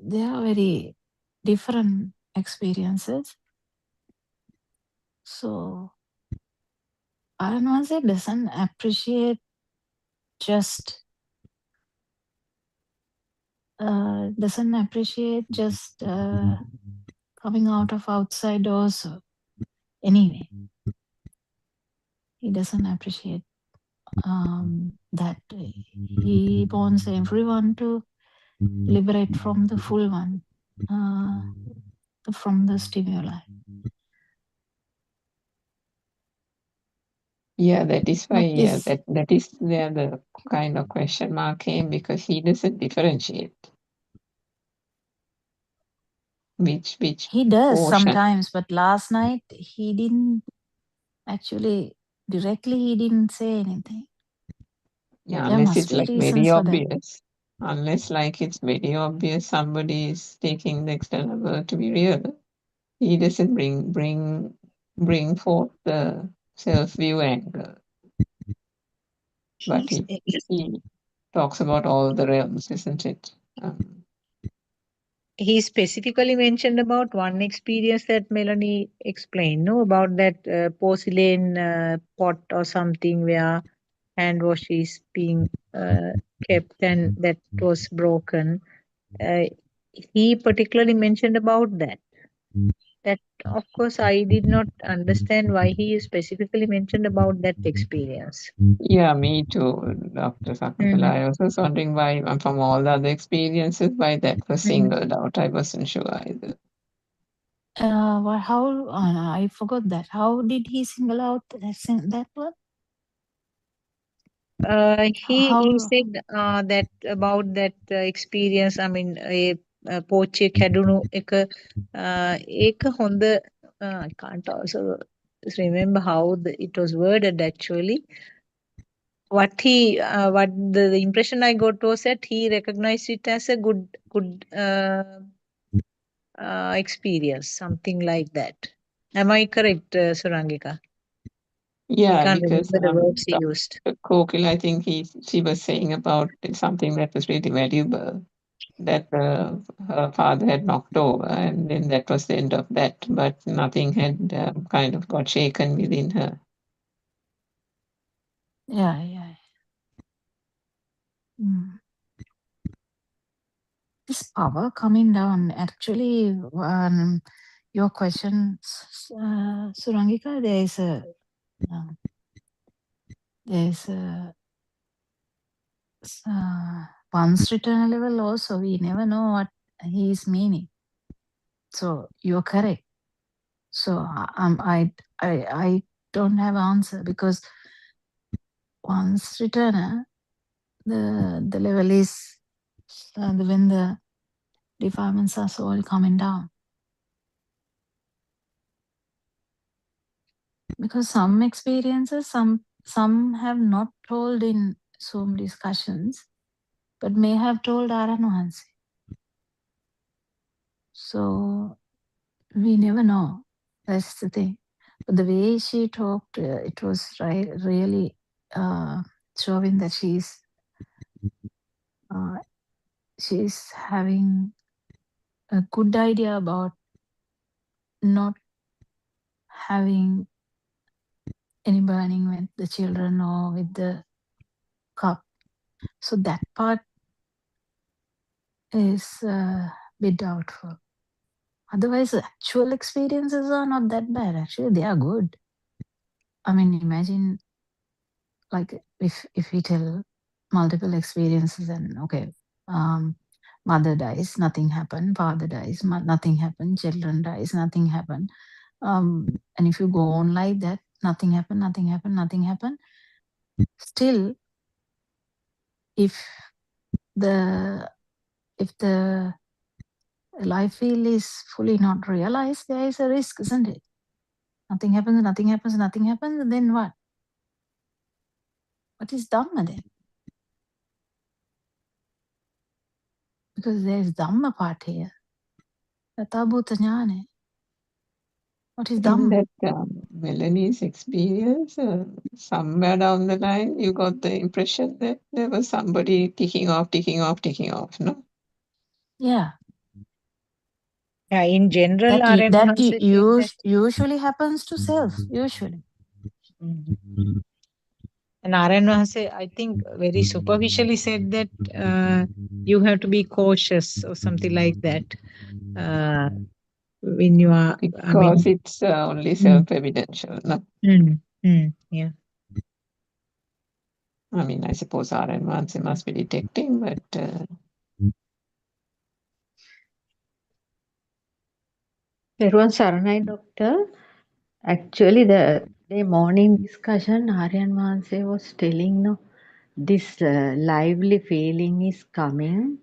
they are very different experiences. So Aranwase doesn't appreciate just coming out of outside doors anyway. he doesn't appreciate that he wants everyone to liberate from the full one, from the stimuli. Yeah, that is why But this, that is where the kind of question mark came, because he doesn't differentiate which he does portion. sometimes, but last night he didn't actually directly, he didn't say anything. Yeah, There unless must it's be like very reasons for that. obvious. Unless like it's very obvious somebody is taking the external world to be real, he doesn't bring forth the self-view angle. But he talks about all the realms, isn't it? He specifically mentioned about one experience that Melanie explained, no, about that porcelain pot or something where hand wash is being kept and that was broken. He particularly mentioned about that. That, of course, I did not understand why he specifically mentioned about that experience. Yeah, me too, Dr. Sakatala. I was also wondering why, from all the other experiences, why that was singled out. I wasn't sure either. Well, how I forgot that. How did he single out that one? He said that about that experience. I mean, පෝච්චිය කැඩුණු එක ඒක හොඳ I can't also remember how it was worded actually. What the impression I got was that he recognized it as a good experience, something like that. Am I correct, Surangika? I Yeah, can't because remember the words he used. Kokil, I think she was saying about something that was really valuable, that her father had knocked over, and then that was the end of that. But nothing had kind of got shaken within her. Yeah. This power coming down. Actually, your question, Surangika, there's once written level also, we never know what he is meaning. So you're correct. So I don't have answer, because once written, the level is when the defilements are all coming down. Because some experiences, some have not told in Zoom discussions, but may have told Aranwansi. So we never know. That's the thing. But the way she talked, it was really showing that she's having a good idea about not having any burning with the children or with the cup. So that part is a bit doubtful. Otherwise, the actual experiences are not that bad. Actually, they are good. I mean, imagine, like, if we tell multiple experiences, and okay, mother dies, nothing happened. Father dies, nothing happened. Children dies, nothing happened. And if you go on like that, nothing happened. Still, if the life field is fully not realized, there is a risk, isn't it? Nothing happens, then what? What is Dhamma then? Because there is Dhamma part here. Yatabhuta jnana. What is In Dhamma? that Melanie's experience, somewhere down the line, you got the impression that there was somebody ticking off, no? Yeah. Yeah, in general, That said that. usually happens to self, usually. And Aranwase, I think, very superficially said that you have to be cautious or something like that when you are. Because it's only self-evidential, no? Yeah. I mean, I suppose RN1 must be detecting, but Peruan Saranai doctor, actually the morning discussion, Aryan Manse was telling no, this lively feeling is coming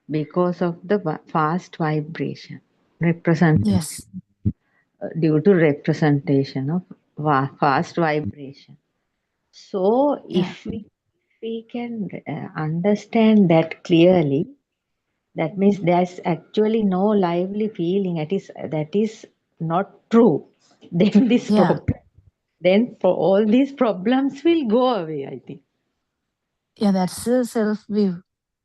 because of the fast vibration, Yes. due to representation of fast vibration. So Yeah. if we can understand that clearly, that means there's actually no lively feeling. That is not true. Then this Yeah. then for all these problems will go away, I think. Yeah, that's the self view.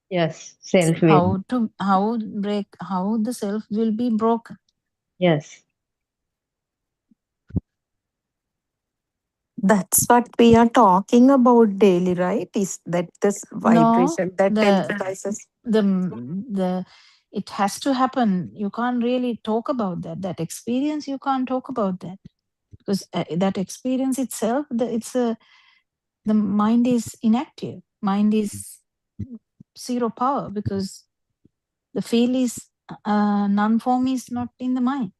Yes, self will. How the self will be broken. Yes. That's what we are talking about daily, right? Is that this No, vibration that emphasizes? the it has to happen. You can't really talk about that experience. You can't talk about that because that experience itself, the mind is inactive. Mind is zero power because the feel is non-form is not in the mind.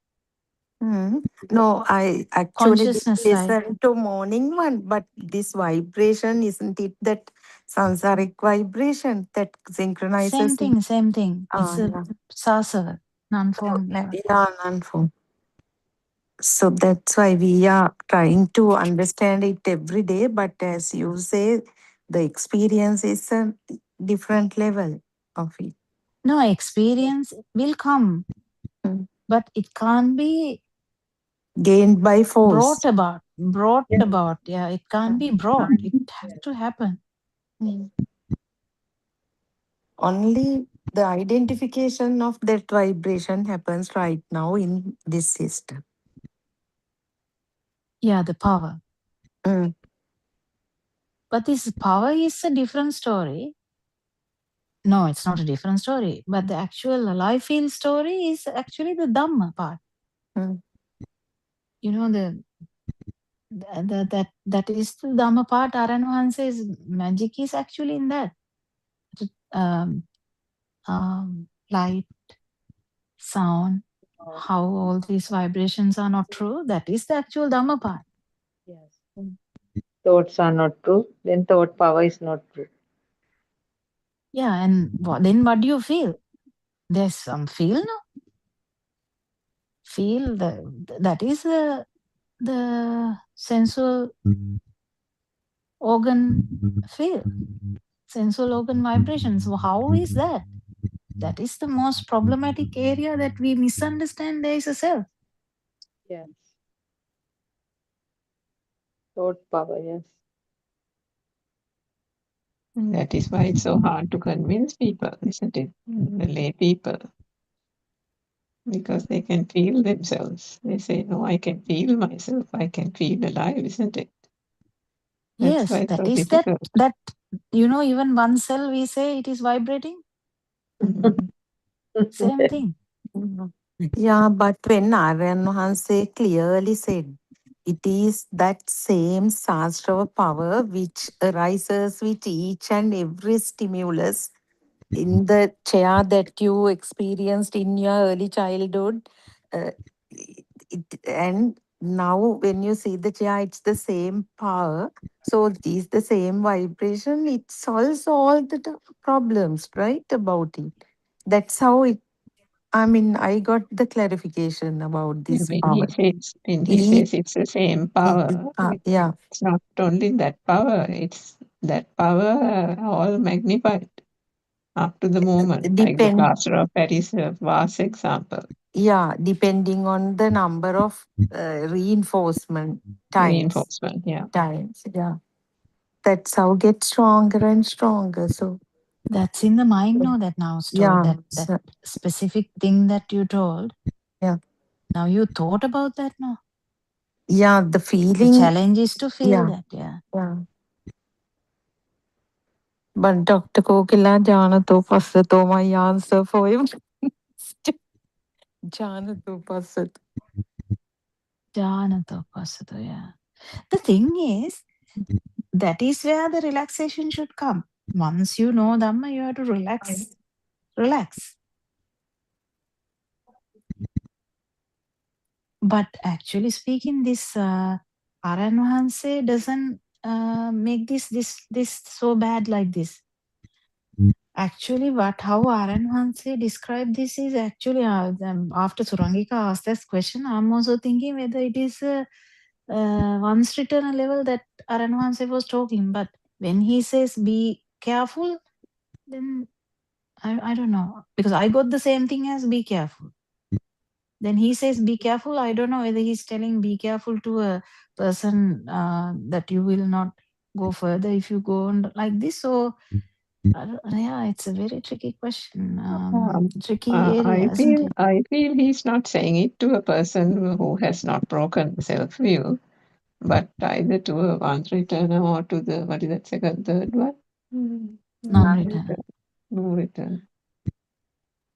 No, I actually did Consciousness side. listen to morning one, but this vibration, isn't it that sansaric vibration that synchronizes? Same thing. It's a Yeah. sasava, non-form level. Yeah, non-form. So that's why we are trying to understand it every day. But as you say, the experience is a different level of it. No, experience will come, but it can't be Gained by force. brought about. Yeah, it can't be brought. It has to happen. Only the identification of that vibration happens right now in this system. Yeah, the power. But this power is a different story. No, it's not a different story. But the actual alive feel story is actually the Dhamma part. You know, that is the Dhamma part. Aranahan says magic is actually in that. Light, sound, how all these vibrations are not true. That is the actual Dhamma part. Yes. Thoughts are not true. Then thought power is not true. Yeah, and then what do you feel? There's some feel, no? Feel that is the sensual organ feel, sensual organ vibrations. So how is that? That is the most problematic area that we misunderstand there is a self. Yes. Thought power, yes. that is why it's so hard to convince people, isn't it? The lay people. Because they can feel themselves. They say, no, I can feel myself. I can feel alive, isn't it? That's Yes, why it's that so is difficult. that even one cell we say it is vibrating. Same thing. Yeah, but when Aryan Mahanse clearly said, it is that same Sastra power which arises with each and every stimulus in the chair that you experienced in your early childhood. Uh, and now when you see the chair, it's the same power. So it is the same vibration. It solves all the problems, right, about it. That's how it, I mean, I got the clarification about this When power. he says it's the same power, Yeah. it's not only that power, it's that power all magnified up to the moment, like the plaster of Paris vase example. Yeah, depending on the number of reinforcement times. Reinforcement, yeah. Times, yeah. That's how it gets stronger and stronger. So that's in the mind, no, that now stored, yeah, that specific thing that you told. Yeah. Now you thought about that, no? Yeah, the feeling. The challenge is to feel that, Yeah. But Dr. Kokila, Janato Pasato, my answer for him. Janato Pasato. Janato Pasato, yeah. The thing is, that is where the relaxation should come. Once you know Dhamma, you have to relax. Relax. But actually speaking, this Aran Wahanse doesn't make this so bad like this. Actually, how Aran Wahanse described this is actually after Surangika asked this question, I'm also thinking whether it is once written a level that Aran Wahanse was talking. But when he says be careful, then I don't know, because I got the same thing as be careful. Then he says be careful. I don't know whether he's telling be careful to a person that you will not go further if you go on like this. So yeah, it's a very tricky question, tricky area, isn't it? I feel he's not saying it to a person who has not broken self-view, but either to a one-returner or to the, what is that second, third one? Non-returner. No-return.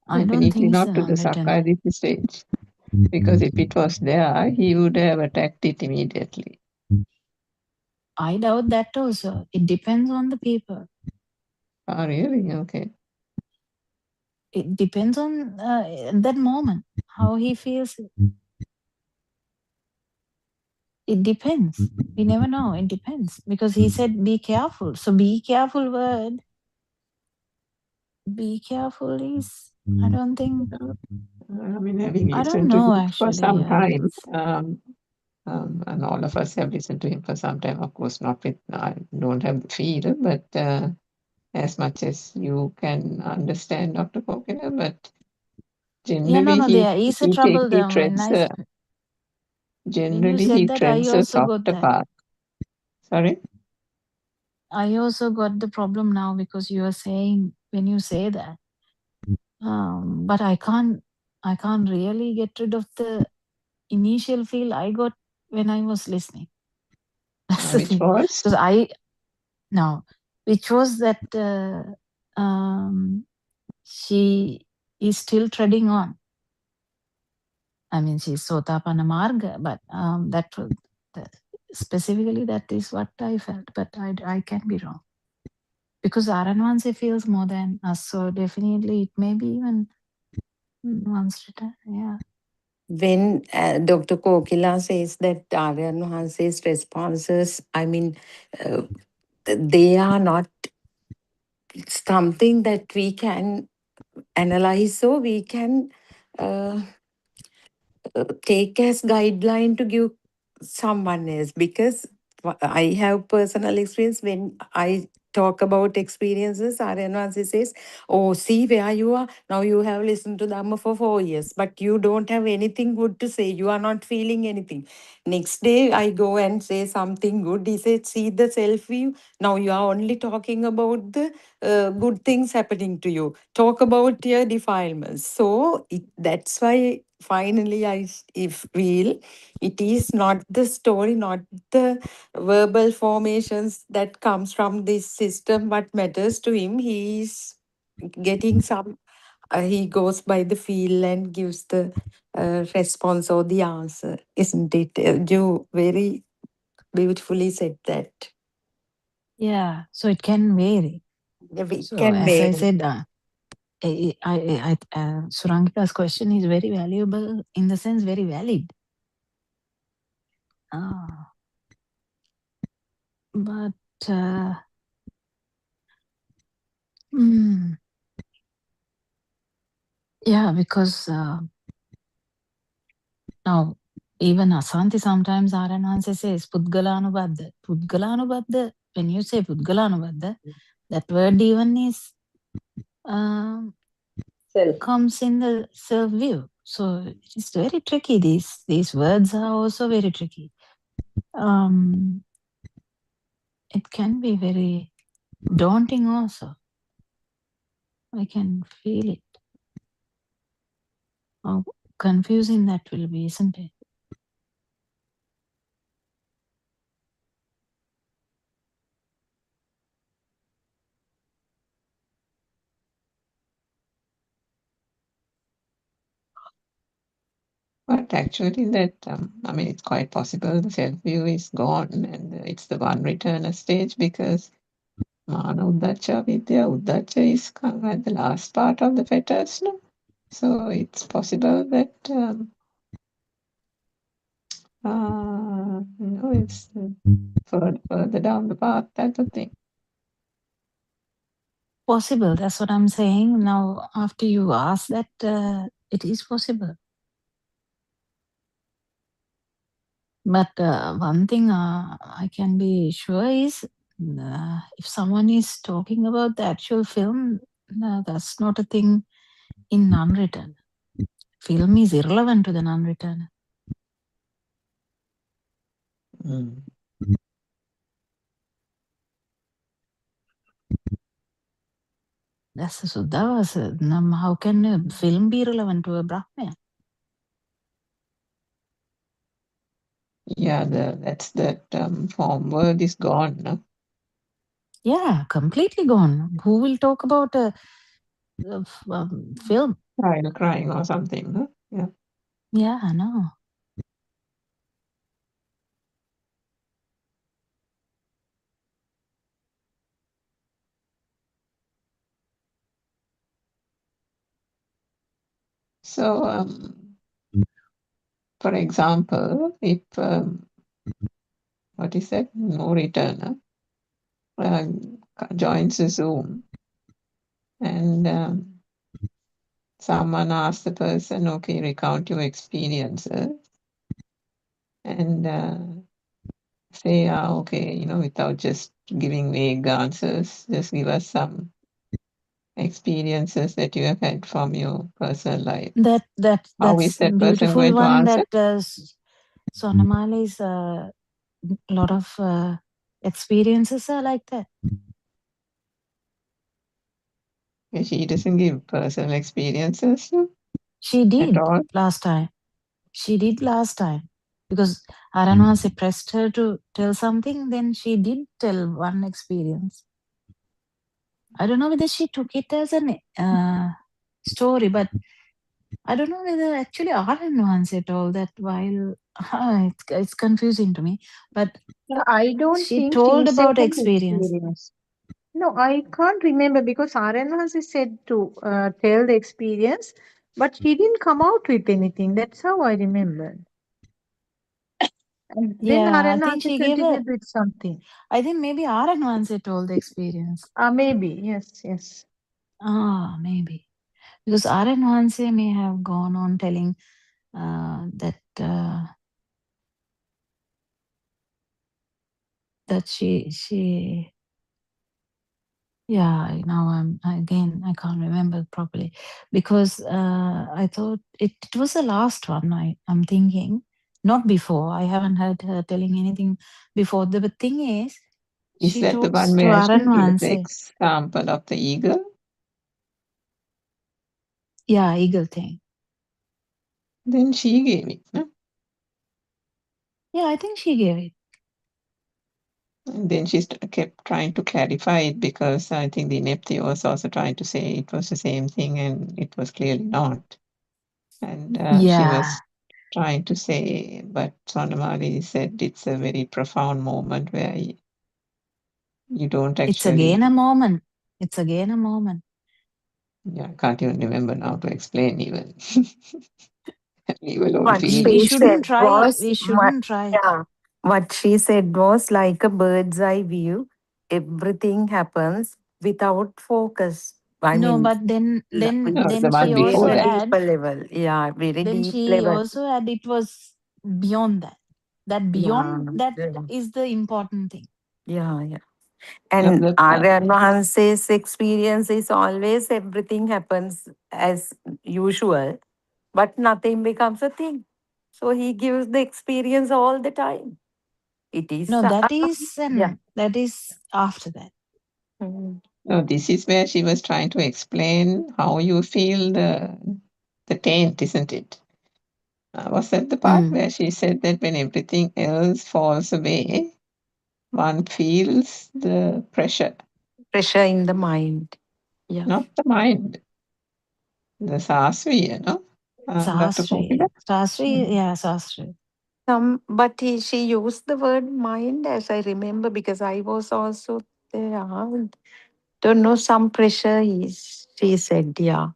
I don't Definitely think it's not a to the non-returner. Sakkaya stage. Because if it was there, he would have attacked it immediately. I doubt that also. It depends on the people. Oh, really? Okay. It depends on that moment, how he feels. It depends. We never know. It depends. Because he said be careful. So be careful word. Be careful is, I don't think. I mean, having I don't listened to know him for actually. some time, and all of us have listened to him for some time, of course, not with, I don't have the feel, but as much as you can understand Dr. Kokila, but Yeah, generally there is a trouble he there. treads When you generally he said that, I treads a also got softer that. path. Sorry? I also got the problem now because you are saying when you say that. But I can't really get rid of the initial feel I got when I was listening. That's the Which thing. was? Because which was that she is still treading on. I mean, she's Sotapanna Marga, but specifically that is what I felt, but I can be wrong. Because Aranwanse feels more than us, so definitely it may be even once written, yeah. When Dr. Kokila says that Aryan Wahanse's responses, I mean, they are not something that we can analyze, so we can take as guideline to give someone else, because I have personal experience. When I talk about experiences, Aryanvasi says, oh, see where you are. Now you have listened to Dhamma for 4 years, but you don't have anything good to say. You are not feeling anything. Next day, I go and say something good. He said, see the self-view. Now you are only talking about the good things happening to you. Talk about your defilements. So that's why finally I feel it is not the story, not the verbal formations that comes from this system what matters to him. He is getting some, he goes by the feel and gives the response or the answer, isn't it? You very beautifully said that. Yeah, so it can vary. We So can as I vary. said, Surangika's question is very valuable, in the sense very valid. But yeah, because now even Asanti sometimes Aranhanse says Pudgalanubadda. Pudgalanubadda, when you say Pudgalanubadda, that word even is comes in the self-view. So it's very tricky. These words are also very tricky. It can be very daunting also. I can feel it. How confusing that will be, isn't it? But actually that, I mean, it's quite possible the self-view is gone and it's the one returner stage because Mana Uddacha Vidya, Uddacha is come at the last part of the fetters, no? So it's possible that, it's further down the path, that's the thing. Possible, that's what I'm saying. Now, after you ask that, it is possible. But one thing I can be sure is if someone is talking about the actual film, that's not a thing in non-written. Film is irrelevant to the non-written. Mm. That's a Suddhavasa. How can a film be relevant to a Brahmaya? Yeah, that's that form word is gone, no? Yeah, completely gone. Who will talk about a film? Crying or something, no? Yeah. Yeah, I know. So, for example, if what is that? No returner joins a Zoom and someone asks the person, okay, recount your experiences and say, okay, without just giving vague answers, just give us some experiences that you have had from your personal life. How is That's that person beautiful going to one. answer? That Sonamala is a lot of experiences are like that. She doesn't give personal experiences She at did all. last time. She did last time because Aranwasi pressed her to tell something. Then she did tell one experience. I don't know whether she took it as a story, but I don't know whether actually Aranwasi told that while it's confusing to me. But I don't she think told she said about an experience. experience. No, I can't remember because Aranvasi said to tell the experience, but she didn't come out with anything. That's how I remember. And then Yeah, I think Aranvasi she gave continued with something. I think maybe Aranwasi told the experience. Maybe, yes. Maybe. Because Aranwasi may have gone on telling that she yeah, now I can't remember properly because I thought it was the last one. I'm thinking not before. I haven't heard her telling anything before. The thing is she that the talks one to where she gives the Aranwasi. example of the eagle? Yeah, eagle thing. Then she gave it, no? Yeah, I think she gave it. And then she kept trying to clarify it because I think the Nepthi was also trying to say it was the same thing and it was clearly not. And she was trying to say, but Sonamali said it's a very profound moment where you don't actually... It's again a moment. Yeah, I can't even remember now to explain even. Even What feeling. We she shouldn't said try. was, We shouldn't try. yeah, what she said was like a bird's eye view. Everything happens without focus. I No, mean, but then the one she before also very that. deep add. level. Yeah, very Then deep she level. also add it was beyond that. That beyond that is the important thing. Yeah. And Aryan Mahanse's experience is always everything happens as usual, but nothing becomes a thing. So he gives the experience all the time. It is No, that is yeah. that is after that. No, this is where she was trying to explain how you feel the taint, isn't it? Was that the part where she said that when everything else falls away, one feels the pressure? Pressure in the mind. Yeah. Not the mind. The sasviya, no? Dr. Sastri. Kokila? Sastri, yeah, Sastri. But she used the word mind, as I remember, because I was also there. Don't know, some pressure is, she said, yeah.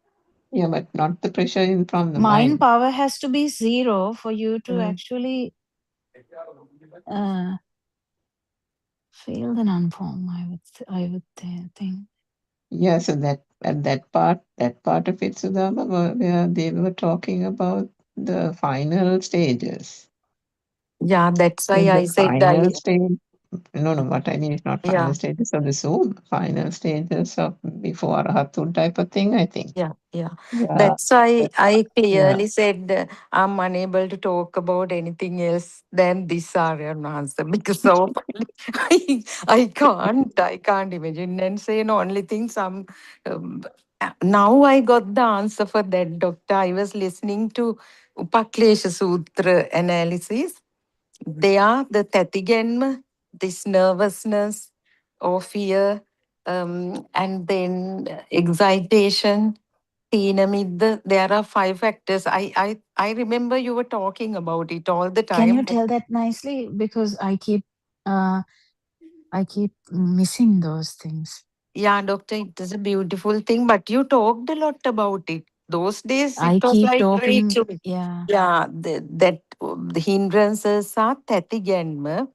Yeah, but not the pressure in from the Mind mind. power has to be 0 for you to Mm. actually feel the non-form, I would think. Yeah, so that part of it, Sudama, where they were talking about the final stages. Yeah, that's why In the I said, final stage, no, what I mean is not final yeah, stages of the Zoom, final stages of before Arahatun type of thing, I think. yeah. Yeah, That's why that, I yeah, clearly said I'm unable to talk about anything else than this Aryan answer because so I can't imagine and say no only thing um, now I got the answer for that, doctor. I was listening to Upaklesha Sutra analysis. They are the Tatigenma, this nervousness or fear, and then excitation, Tinamid. There are 5 factors. I remember you were talking about it all the Can you time. tell that nicely? Because I keep missing those things. Yeah, doctor, it is a beautiful thing, but you talked a lot about it. Those days it I was keep like great talking, to me. yeah. Yeah, the hindrances are Tatigenma.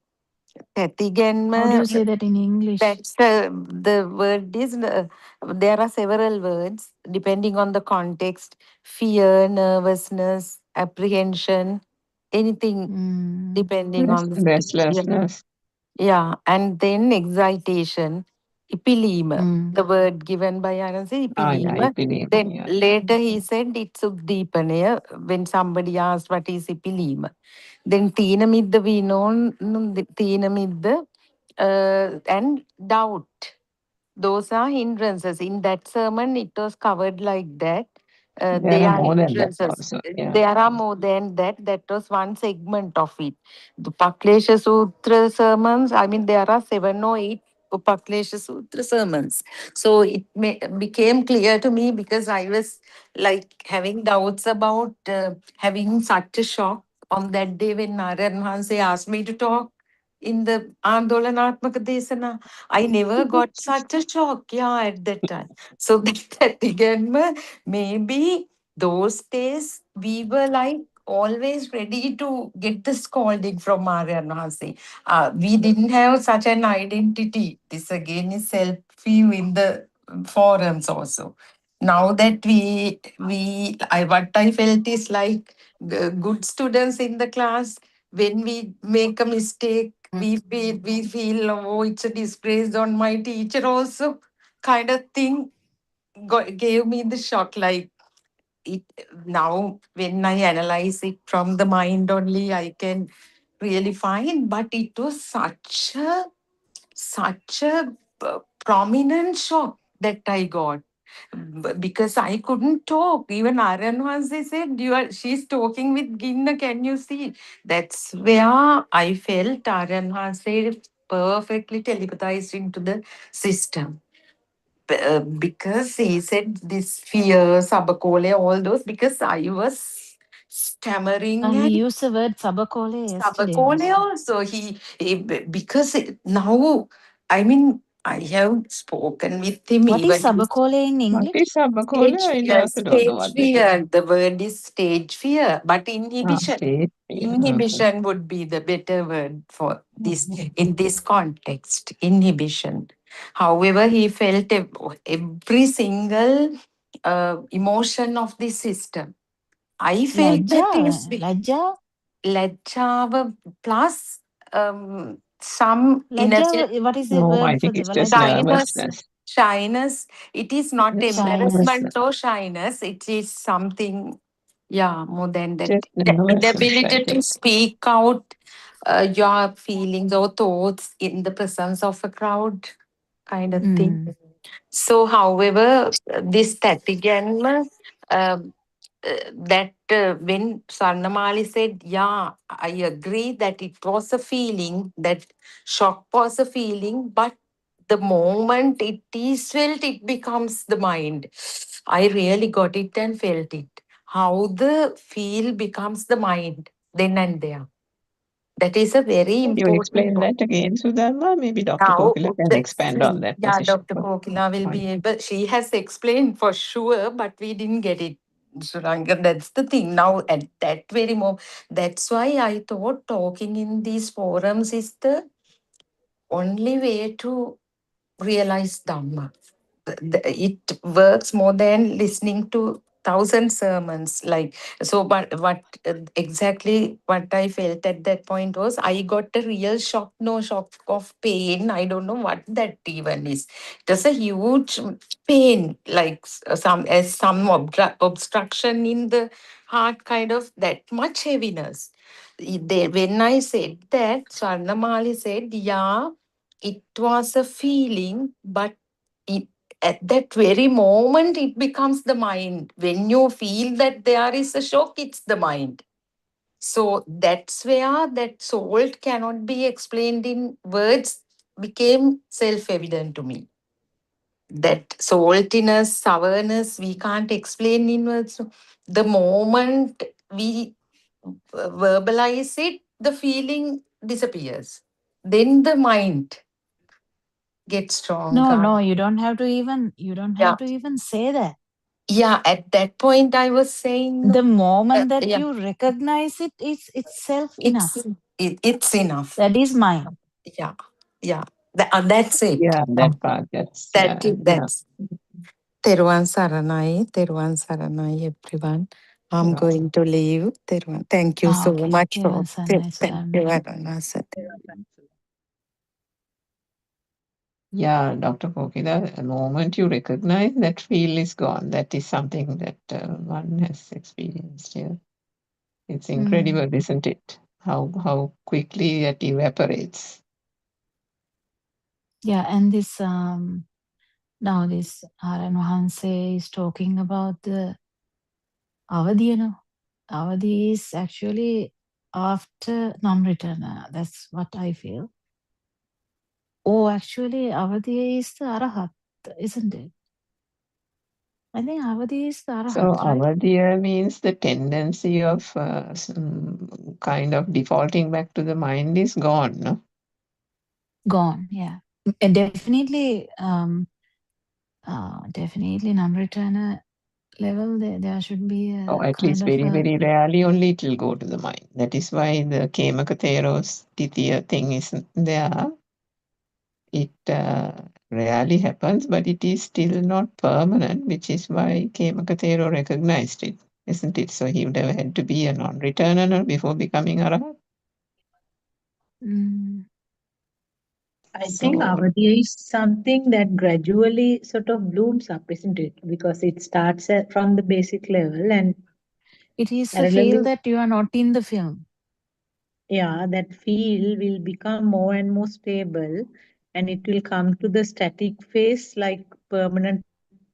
How do you Tatigenma, say that in English? that's the word is, there are several words depending on the context: fear, nervousness, apprehension, anything Mm, depending on the. Yeah. restlessness. Yeah, and then excitation, ipilima, mm, the word given by Anansi, Yeah, I ipilima. believe, Then yeah. later he said it's Sukdeepanaya when somebody asked what is ipilima. Then Teenamidda we know, Teenamidda and doubt. Those are hindrances. In that sermon, it was covered like that. There They are are more than that hindrances. also, yeah. There are more than that. That was one segment of it. The Upaklesha Sutra sermons, I mean, there are 7 or 8 Upaklesha Sutra sermons. So it became clear to me because I was like having doubts about having such a shock on that day when Narayan Hanse asked me to talk in the Andolanatmaka Desana. I never got such a shock, yeah, at that time. So that again, maybe those days we were like always ready to get the scolding from Arya Nasi. We didn't have such an identity. This again is self-view in the forums also. Now that what I felt is like good students in the class, when we make a mistake, we feel oh it's a disgrace on my teacher also kind of thing gave me the shock like it now when I analyze it from the mind only I can really find but it was such a prominent shock that I got because I couldn't talk. Even Aryan once they said, she's talking with Ginna, can you see? That's where I felt Aryan Hanse perfectly telepathized into the system. Because he said this fear, sabakole, all those, because I was stammering he and used the word sabakole yesterday Sabakole also. also because now I mean I have spoken with him What is even sabakole in What English? is stage Sabakola? I fear, also don't know stage what that is. fear. The word is stage fear, but inhibition. State, yeah, okay. Inhibition would be the better word for this in this context. Inhibition. However, he felt every single emotion of the system. I felt that is Lajja? Lajjava plus some inner Lajja, what is the No, word I for think the it's just Lajja? shyness. nervousness. Shyness. It is not Just Shyness. embarrassment nervousness. or shyness. It is something, yeah, more than that. Just The nervousness, I inability to think. speak out your feelings or thoughts in the presence of a crowd, kind of thing. Mm. So, however, this Tatigan, that when Sarnamali said, yeah, I agree that it was a feeling, that shock was a feeling, but the moment it is felt, it becomes the mind. I really got it and felt it. how the feel becomes the mind then and there. That is a very Can you important explain point. that again, Sudharma? Maybe Dr. Now, Kokila can expand on that yeah, position. Dr. Kokila will be able, she has explained for sure, but we didn't get it. Suranga, that's the thing. Now, at that very moment, that's why I thought talking in these forums is the only way to realize Dhamma. It works more than listening to thousand sermons. Like, so, but what exactly what I felt at that point was I got a real shock, no shock of pain. I don't know what that even is. It was a huge pain, like some obstruction in the heart, kind of that much heaviness. When I said that, Swarnamali said, yeah, it was a feeling, but it, at that very moment, it becomes the mind. When you feel that there is a shock, it's the mind. So that's where that salt cannot be explained in words became self-evident to me. That saltiness, sourness, we can't explain in words. The moment we verbalize it, the feeling disappears. Then the mind gets stronger. No, you don't have to even say that. Yeah, at that point I was saying The moment that yeah, you recognize it, it's itself it's enough. it's enough. That is mine. Yeah, yeah. That's it. Yeah, that part. That's That's Teruvan Saranai, everyone. I'm going to leave. Teruvan. Thank you so Okay. much for Teruvan Saranai, thank you, Aruna sir. Yeah, Dr. Kokila, the moment you recognize that feel is gone, that is something that one has experienced here. It's incredible, isn't it? How quickly it evaporates. Yeah, and this now this Aran Wahanse is talking about the Avadi, you know. Avadi is actually after non-returner. That's what I feel. Oh, actually, Avadi is the Arahat, isn't it? I think Avadi is the So Arahat, right? avadhiya means the tendency of some kind of defaulting back to the mind is gone, no? Gone, yeah. And definitely, non-returner level, there should be Or a at least kind of very, a very rarely only it will go to the mind. That is why the Kemakateros Titiya thing is there. It rarely happens, but it is still not permanent, which is why Kemakatero recognized it, isn't it? So he would have had to be a non-returner before becoming Arahat. I think So Avadhi is something that gradually sort of blooms up, isn't it? Because it starts from the basic level and it is a feel parallelly, that you are not in the film. yeah, that field will become more and more stable and it will come to the static phase like permanent,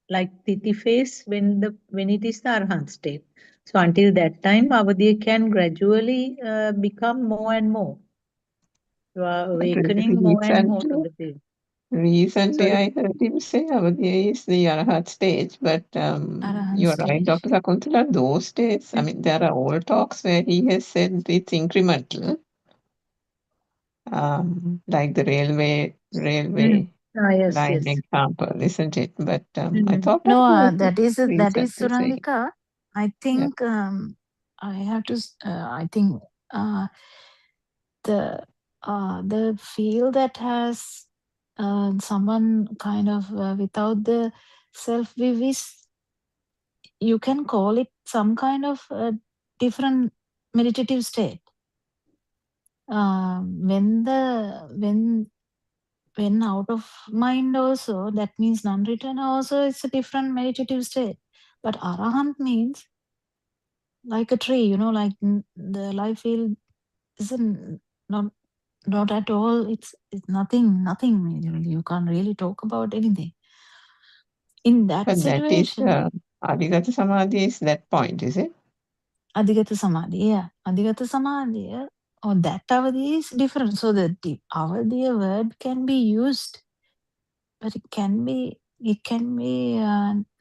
like Titi phase when it is the Arhat state. So until that time, Avadhi can gradually become more and more. You are but awakening more and more to the field. recently Sorry? I heard him say Avadhiya is the Arahat stage, but Arahat you're right, stage. Dr. Sakuntala, those states, I mean, there are all talks where he has said it's incremental, like the railway Yes, line yes. example, isn't it? But I Mm. thought No, he was that is recently saying, Surangika. I yeah. think I have to. I think the feel that has someone kind of without the self is, you can call it some kind of different meditative state. When out of mind also, that means non-return also, it's a different meditative state. But arahant means like a tree, like the life field isn't not at all. It's nothing. You can't really talk about anything in that But that is situation. Adhigata Samadhi is that point, is it? Adhigata samadhi, yeah, adhigata samadhi, or that avadhi is different. So the avadhi word can be used, but it can be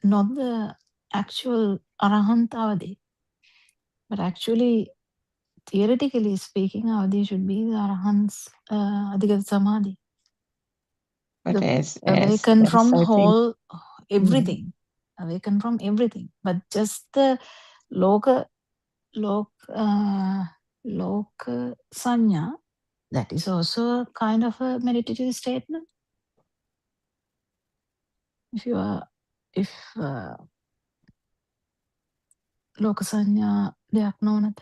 not the actual arahant avadhi. But actually, theoretically speaking, Avadi should be the Arahant's Adhigata Samadhi. But The as awaken from I think, whole everything. Awaken from everything. But just the loka sanya, that is also a kind of a meditative statement. If loka sanya දෙයක් නොවනද?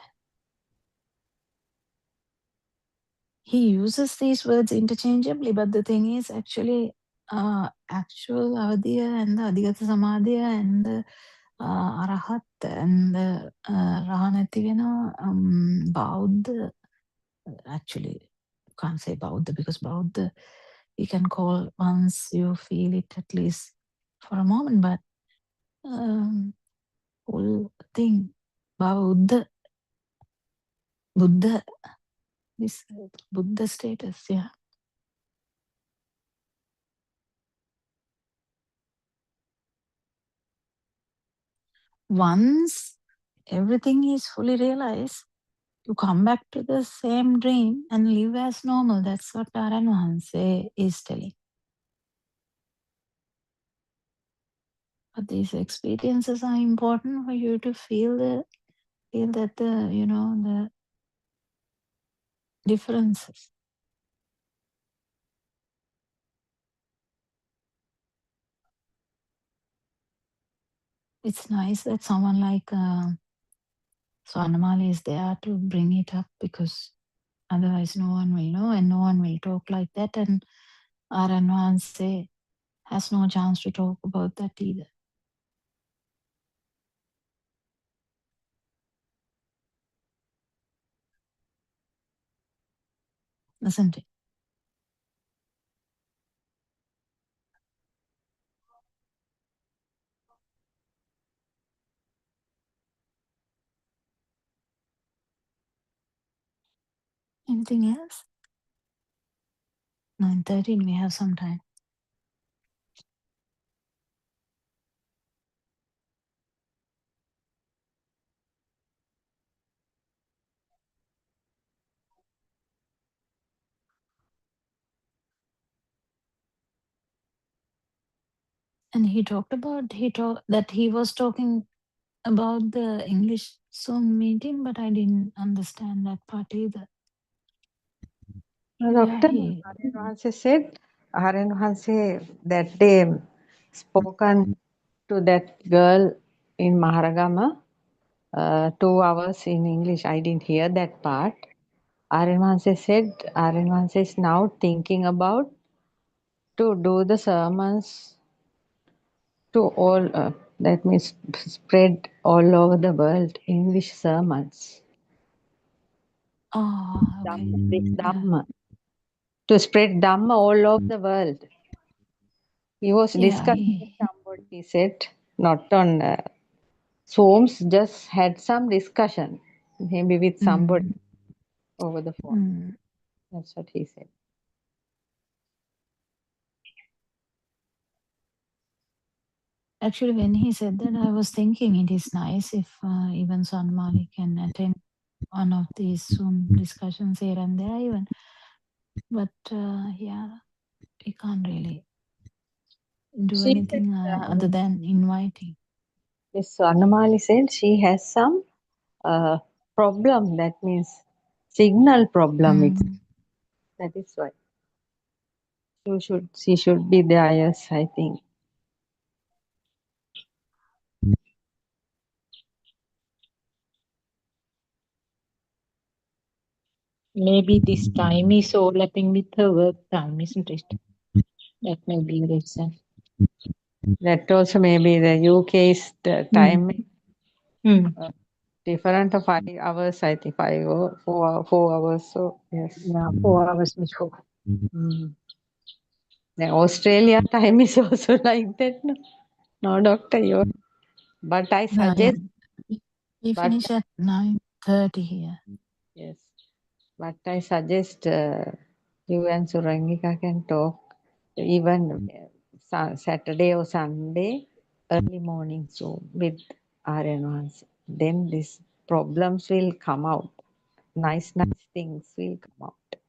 He uses these words interchangeably, but the thing is actually actual avadiya and the adhigata samadhiya and the arahat and the rahanati Bauddha. Actually, can't say Bauddha because Bauddha you can call once you feel it at least for a moment, but whole thing Buddha, this Buddha status, yeah. Once everything is fully realized, you come back to the same dream and live as normal. That's what Taran Wahanse is telling. But these experiences are important for you to feel that the differences. It's nice that someone like Swarnamali is there to bring it up, because otherwise no one will know and no one will talk like that, and Taran Wahanse has no chance to talk about that either. Isn't it? Anything else? 9:13, we have some time. And he was talking about the English Zoom meeting, but I didn't understand that part either. Doctor, He Aryan Hanse that day spoken to that girl in Maharagama 2 hours in English. I didn't hear that part. Aryan Hanse said Aryan Hanse is now thinking about to do the sermons to all, that means spread all over the world, English sermons. okay. This Dhamma. To spread Dhamma all over the world. He was discussing with somebody, he said, not on Zooms, just had some discussion, maybe with somebody over the phone. That's what he said. Actually, when he said that, I was thinking it is nice if even Swarnamali can attend one of these Zoom discussions here and there even. But yeah, we can't really do She anything said, other than inviting. Miss Swarnamali said she has some problem, that means signal problem. That is why. She should be there, yes, I think. Maybe this time is overlapping with her work time, isn't it? That may be the reason. That also may be the UK's the time different of 5 hours, I think 5 or 4 hours. So yes. Yeah, 4 hours before. The Australia time is also like that. No, doctor, you. But I suggest. We finish at 9:30 here. Yes, but I suggest you and Surangika can talk even Saturday or Sunday early morning Zoom with Aryan Vans. Then this problems will come out. Nice things will come out.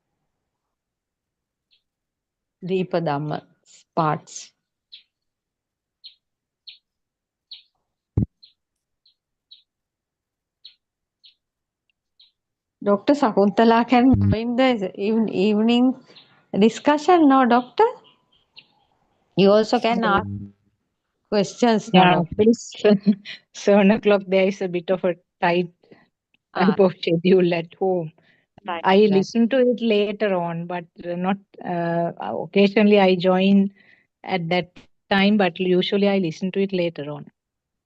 Deepa Dhamma parts. Dr. Sakuntala can join the evening discussion, no, Doctor? You also can ask questions, no, Yeah, Doctor? please. 7 o'clock, there is a bit of a tight type of schedule at home. Right, I right. listen to it later on, but not occasionally I join at that time, but usually I listen to it later on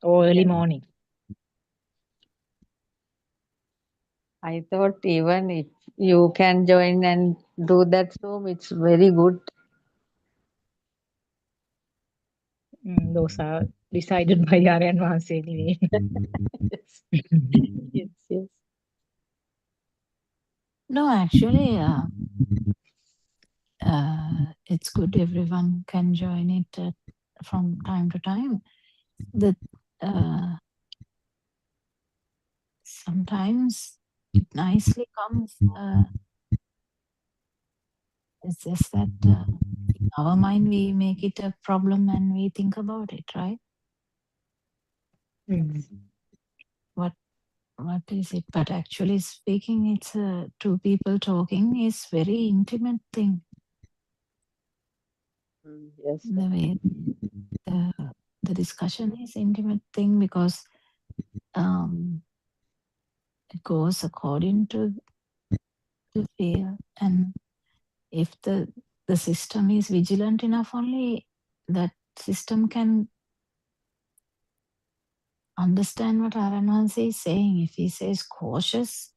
or early Yes. morning. I thought even if you can join and do that Zoom, it's very good. Those are decided by Aryan Vahase anyway. Yes. Yes, yes. No, actually, it's good everyone can join it from time to time. The sometimes it nicely comes. It's just that in our mind we make it a problem and we think about it, right? What is it? But actually speaking, it's two people talking is very intimate thing. Yes. The way the discussion is intimate thing because it goes according to the fear, and if the system is vigilant enough, only that system can understand what Aranwansi is saying. If he says cautious,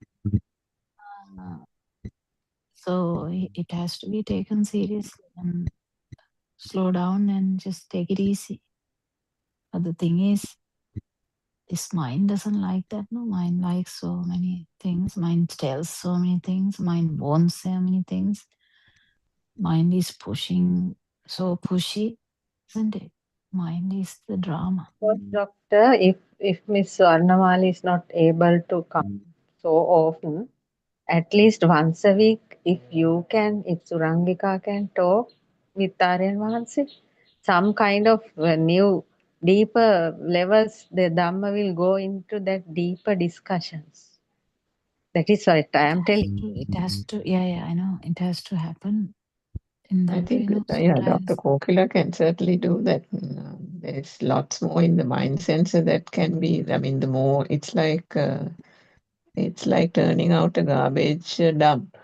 so it has to be taken seriously and slow down and just take it easy. But the thing is, this mind doesn't like that. No, mind likes so many things. Mind tells so many things. Mind wants so many things. Mind is pushing, so pushy, isn't it? Mind is the drama. But Doctor, if Miss Swarnamal is not able to come so often, at least once a week, if you can, if Surangika can talk with Aryan Vahansi, some kind of new, deeper levels, the Dhamma will go into that deeper discussions. That is what I am telling. It has to, yeah, I know. It has to happen in I that way, think, no? yeah, Dr. Sometimes. Kokila can certainly do that. There's lots more in the mind sensor that can be, I mean, the more, it's like turning out a garbage dump.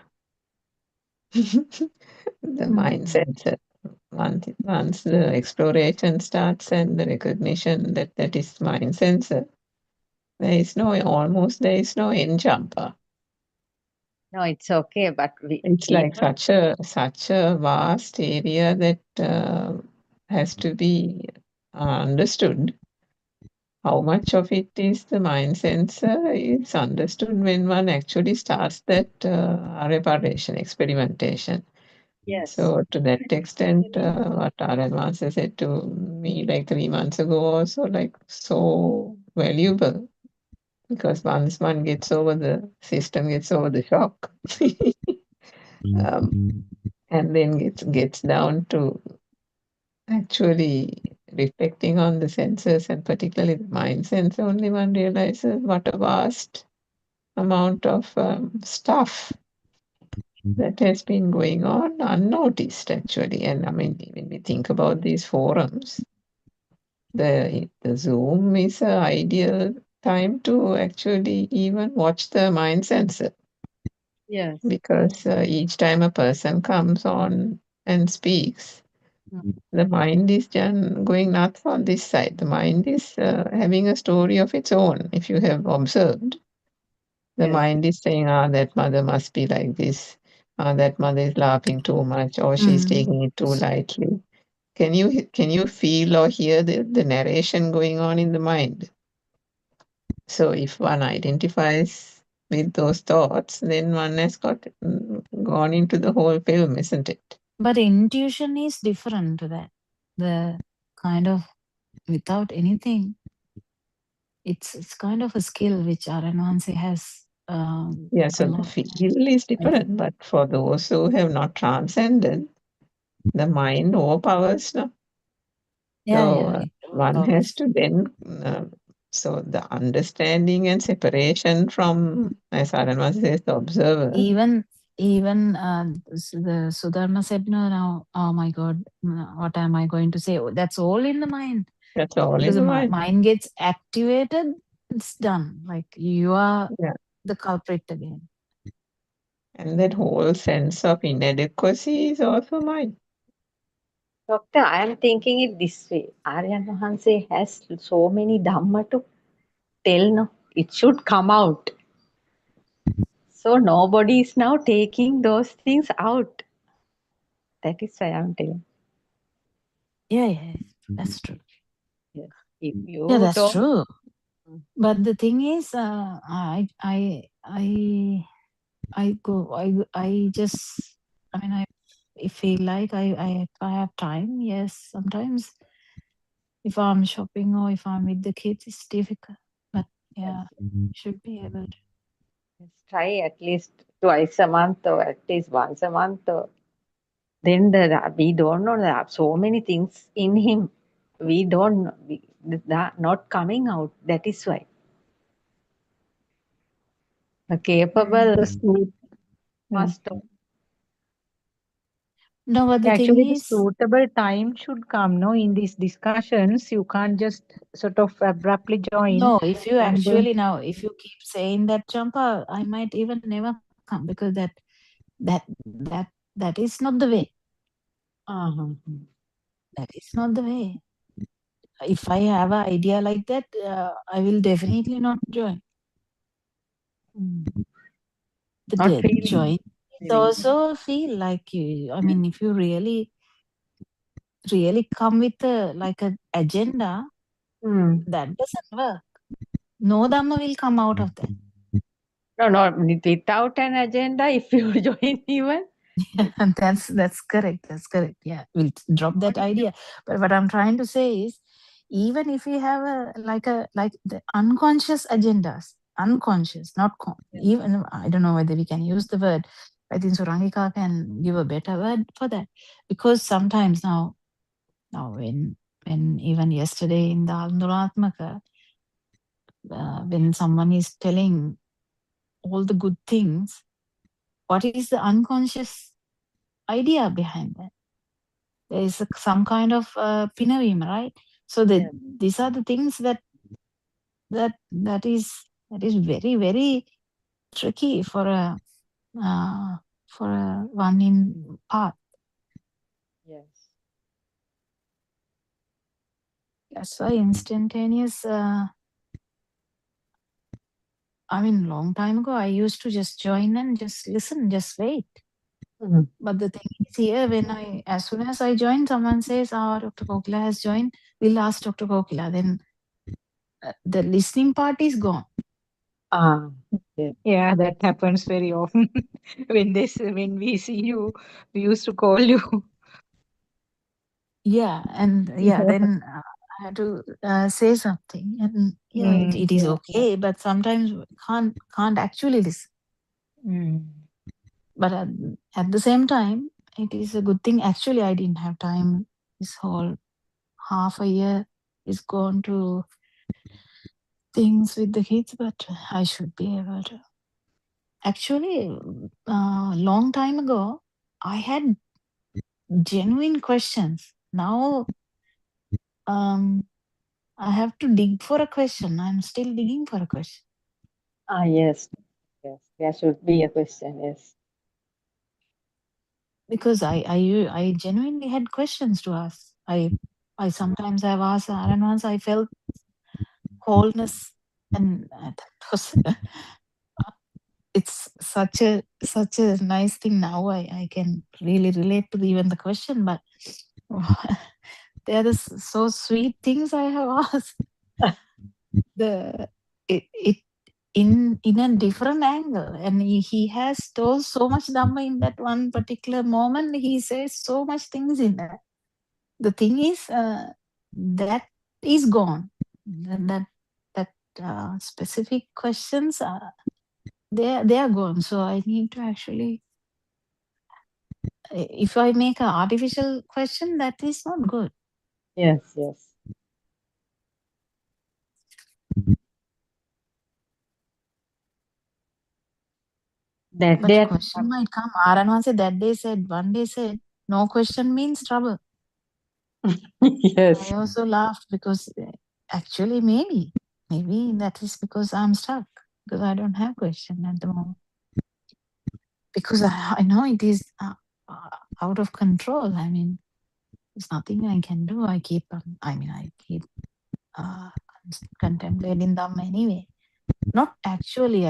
The mind sensor. Once the exploration starts and the recognition that is mind sensor, there is no end jumper. No, it's okay, but It's like such a vast area that has to be understood. How much of it is the mind sensor is understood when one actually starts that reparation experimentation. Yes. So to that extent, what Aryan Master said to me like 3 months ago also, like so valuable, because once one gets over the shock, and then gets down to actually reflecting on the senses and particularly the mind sense, only one realizes what a vast amount of stuff that has been going on unnoticed actually. And I mean, when we think about these forums, the Zoom is an ideal time to actually even watch the mind sensor. Yes. Because each time a person comes on and speaks, the mind is going nuts on this side. The mind is having a story of its own. If you have observed, the mind is saying, that mother must be like this. That mother is laughing too much, or she's taking it too lightly. Can you feel or hear the narration going on in the mind? So if one identifies with those thoughts, then one has gone into the whole film, isn't it? But intuition is different to that. The kind of without anything, it's kind of a skill which Aranwansi has. Yeah, A so the lot. feel is different, but for those who have not transcended, the mind overpowers, no? Yeah, So it one has overpowers. to then, so the understanding and separation from, as Aranwansi says, the observer. Even the Sudharma said, no, now, oh my God, what am I going to say? Oh, that's all in the mind. That's all Because in the the mind. mind gets activated, it's done. Like you are Yeah. the culprit again. And that whole sense of inadequacy is also mine. Doctor, I am thinking it this way. Aryan Mahanse has so many Dhamma to tell, no? It should come out. So nobody is now taking those things out. That is why I am telling. Yeah, that's true. Yes. If you Yeah, that's don't, true. But the thing is, I just, I mean, I feel like if I have time, yes, sometimes if I'm shopping or if I'm with the kids, it's difficult. But yeah, should be able to. try at least twice a month or at least once a month. Then we don't know, there are so many things in him. We don't know. Not coming out. That is why. The capable must. No, but the thing Actually, the is, suitable time should come, no? In these discussions, you can't just sort of abruptly join. no, if you and then- actually now, if you keep saying that, Champa, I might even never come because that is not the way. That is not the way. If I have an idea like that, I will definitely not join. Not feeling. Join is also feel like you. I mean, if you really come with an agenda, that doesn't work. No Dhamma will come out of that. No, without an agenda, if you join even. That's correct. That's correct. Yeah, we'll drop that idea. But what I'm trying to say is, even if you have like the unconscious agendas, unconscious, not even, I don't know whether we can use the word. I think Surangika can give a better word for that, because sometimes now when even yesterday in the Anduratmaka, when someone is telling all the good things, what is the unconscious idea behind that? There is some kind of pinavim, right? So these are the things that is very, very tricky for a one in path. Yes. That's why instantaneous. I mean, long time ago, I used to just join and just listen, just wait. But the thing is here, as soon as I join, someone says, Dr. Kokila has joined, we'll ask Dr. Kokila. Then the listening part is gone. Yeah, that happens very often. when we see you, we used to call you. Yeah, and then I had to say something, and it is okay, but sometimes can't actually listen. But at the same time, it is a good thing. Actually, I didn't have time. This whole half a year is gone to things with the kids, but I should be able to. Actually, long time ago, I had genuine questions. Now, I have to dig for a question. I'm still digging for a question. Yes. There should be a question. Yes. Because I genuinely had questions to ask. I sometimes have asked Aaron once. I felt coldness, and that was it's such a nice thing now. I can really relate to even the question, but they are the so sweet things I have asked. It in a different angle, and he has told so much Dhamma in that one particular moment. He says so much things in that. The thing is, that is gone. That specific questions, they are gone. So I need to actually, if I make an artificial question, that is not good. Yes, yes. That But day, question might come. Aranwan said that day said, one day said, no question means trouble. yes. I also laughed because actually maybe that is because I'm stuck, because I don't have question at the moment. Because I know it is out of control. I mean, there's nothing I can do. I keep contemplating them anyway. Not actually.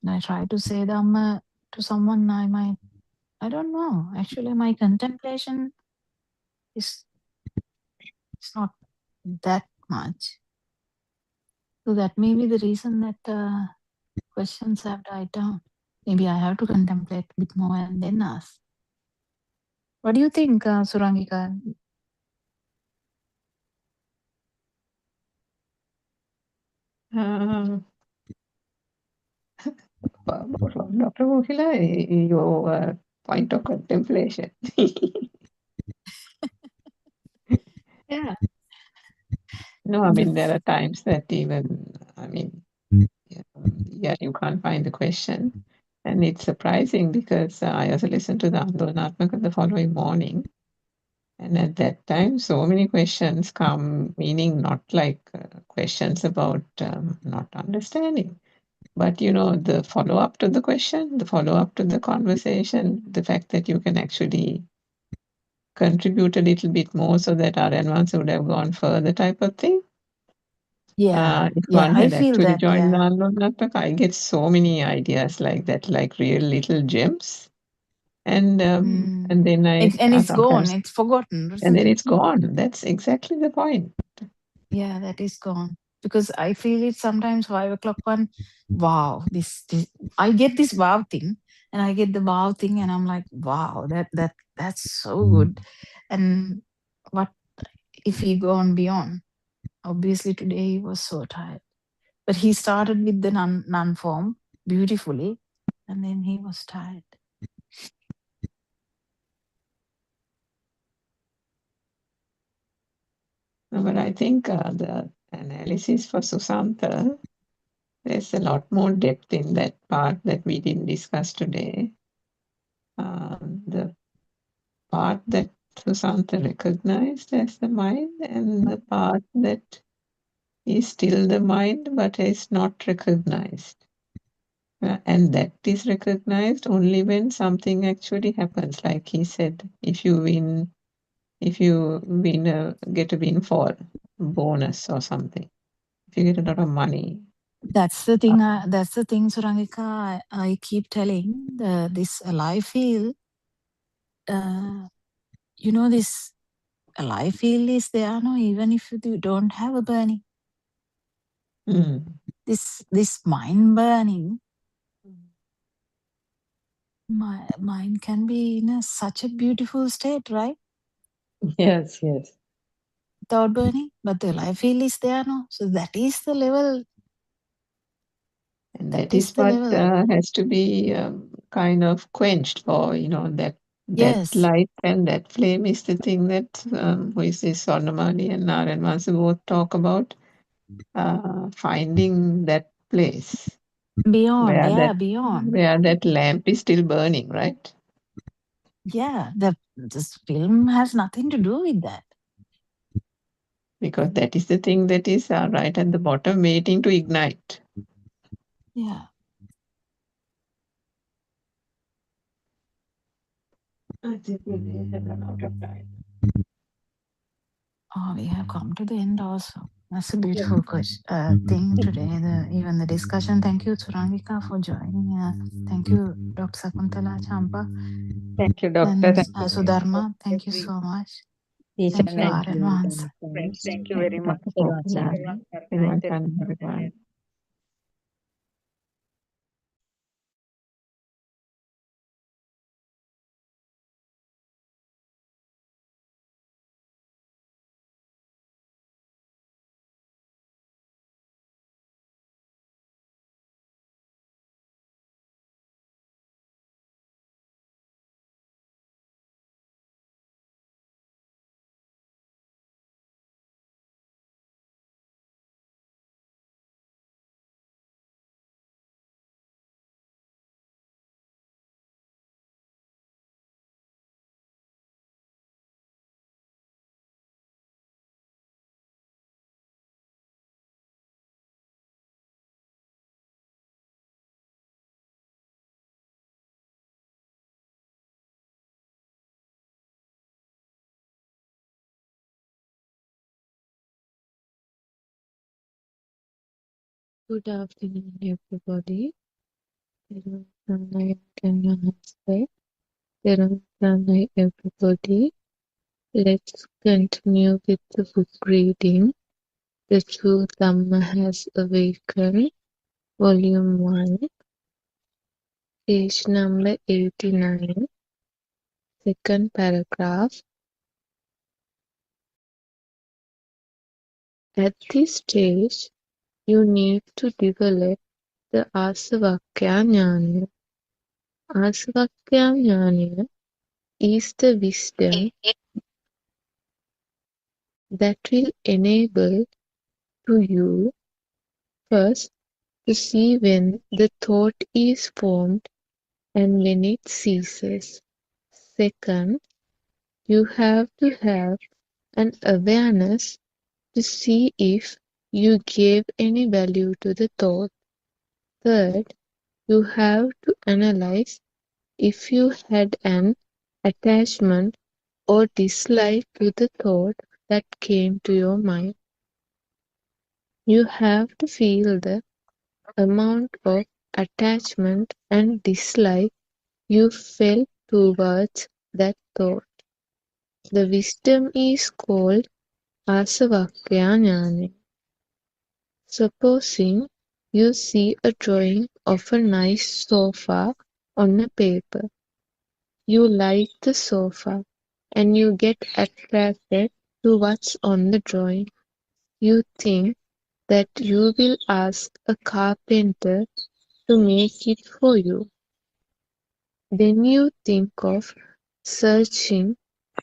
When I try to say them to someone, I don't know. Actually, my contemplation is not that much. So that may be the reason that questions have died down. Maybe I have to contemplate a bit more and then ask. What do you think, Surangika? Dr. Mohila, your point of contemplation. Yeah. No, I mean, there are times that even, yeah, you can't find the question. And it's surprising because I also listened to the Andolanaatmaka the following morning. And at that time, so many questions come, meaning not like questions about not understanding, but the follow up to the question, the follow up to the conversation, the fact that you can actually contribute a little bit more so that our advance would have gone further type of thing. If one I had feel actually that. joined the Yeah. Andolanaatmaka, I get so many ideas like that, like real little gems. And then I It's gone. sometimes, It's forgotten, and isn't then it? it's gone. That's exactly the point. Yeah, that is gone. Because I feel it sometimes 5 o'clock one. Wow, this I get this wow thing, and I get the wow thing, and I'm like, wow, that's so good. And what if he gone beyond? Obviously, today he was so tired, but he started with the nun form beautifully, and then he was tired. No, but I think the analysis for Susantha, there's a lot more depth in that part that we didn't discuss today. The part that Susantha recognized as the mind, and the part that is still the mind but is not recognized. And that is recognized only when something actually happens. Like he said, if you get a windfall bonus or something, if you get a lot of money. That's the thing. Surangika. I keep telling this alive feel. This alive feel is there. No, even if you don't have a burning. This mind burning. Mind can be in such a beautiful state, right? Yes, yes. Without burning, but the life feel is there, no? So that is the level. And that is the what level. has to be kind of quenched for, that Yes. light and that flame is the thing that, who is this Swarnamali and Narayan Vasu both talk about, finding that place. Beyond, beyond. Where that lamp is still burning, right? Yeah, this film has nothing to do with that. Because that is the thing that is right at the bottom waiting to ignite. Yeah. I think we have run out of time. Oh, we have come to the end also. That's a beautiful thing today. Even the discussion. Thank you, Surangika, for joining us. Thank you, Dr. Sakuntala Champa. Thank you, Doctor. And Thank you very much. Sudharma, thank you so much. Each Thank and you, every Aryan Vans. friends. Thank you very much. Everyone. Good afternoon, everybody. Teranganai Namaste. Teranganai, everybody. Let's continue with the book reading. The True Dhamma Has Awakened, Volume 1, page number 89, second paragraph. At this stage, you need to develop the Asavakya Jnana. Asavakya Jnana is the wisdom that will enable to you first to see when the thought is formed and when it ceases. Second, you have to have an awareness to see if you gave any value to the thought. Third, you have to analyze if you had an attachment or dislike to the thought that came to your mind. You have to feel the amount of attachment and dislike you felt towards that thought. The wisdom is called Asavakya Jnana. Supposing you see a drawing of a nice sofa on a paper. You like the sofa and you get attracted to what's on the drawing. You think that you will ask a carpenter to make it for you. Then you think of searching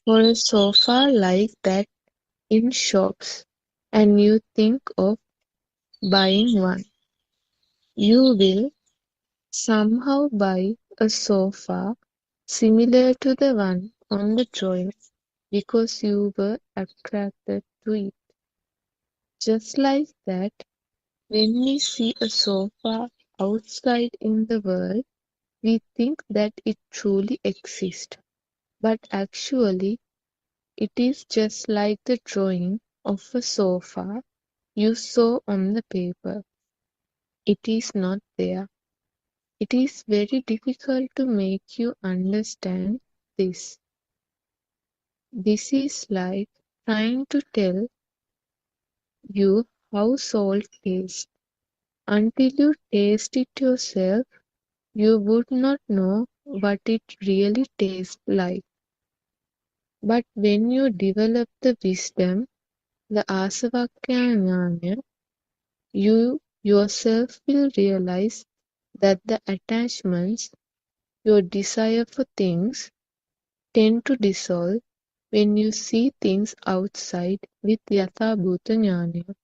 for a sofa like that in shops and you think of buying one. You will somehow buy a sofa similar to the one on the drawing because you were attracted to it. Just like that, when we see a sofa outside in the world, we think that it truly exists. But actually, it is just like the drawing of a sofa you saw on the paper. It is not there. It is very difficult to make you understand this. This is like trying to tell you how salt tastes. Until you taste it yourself, you would not know what it really tastes like. But when you develop the wisdom, the Asavakya Jnana, you yourself will realize that the attachments, your desire for things, tend to dissolve when you see things outside with Yathabhuta Jnana.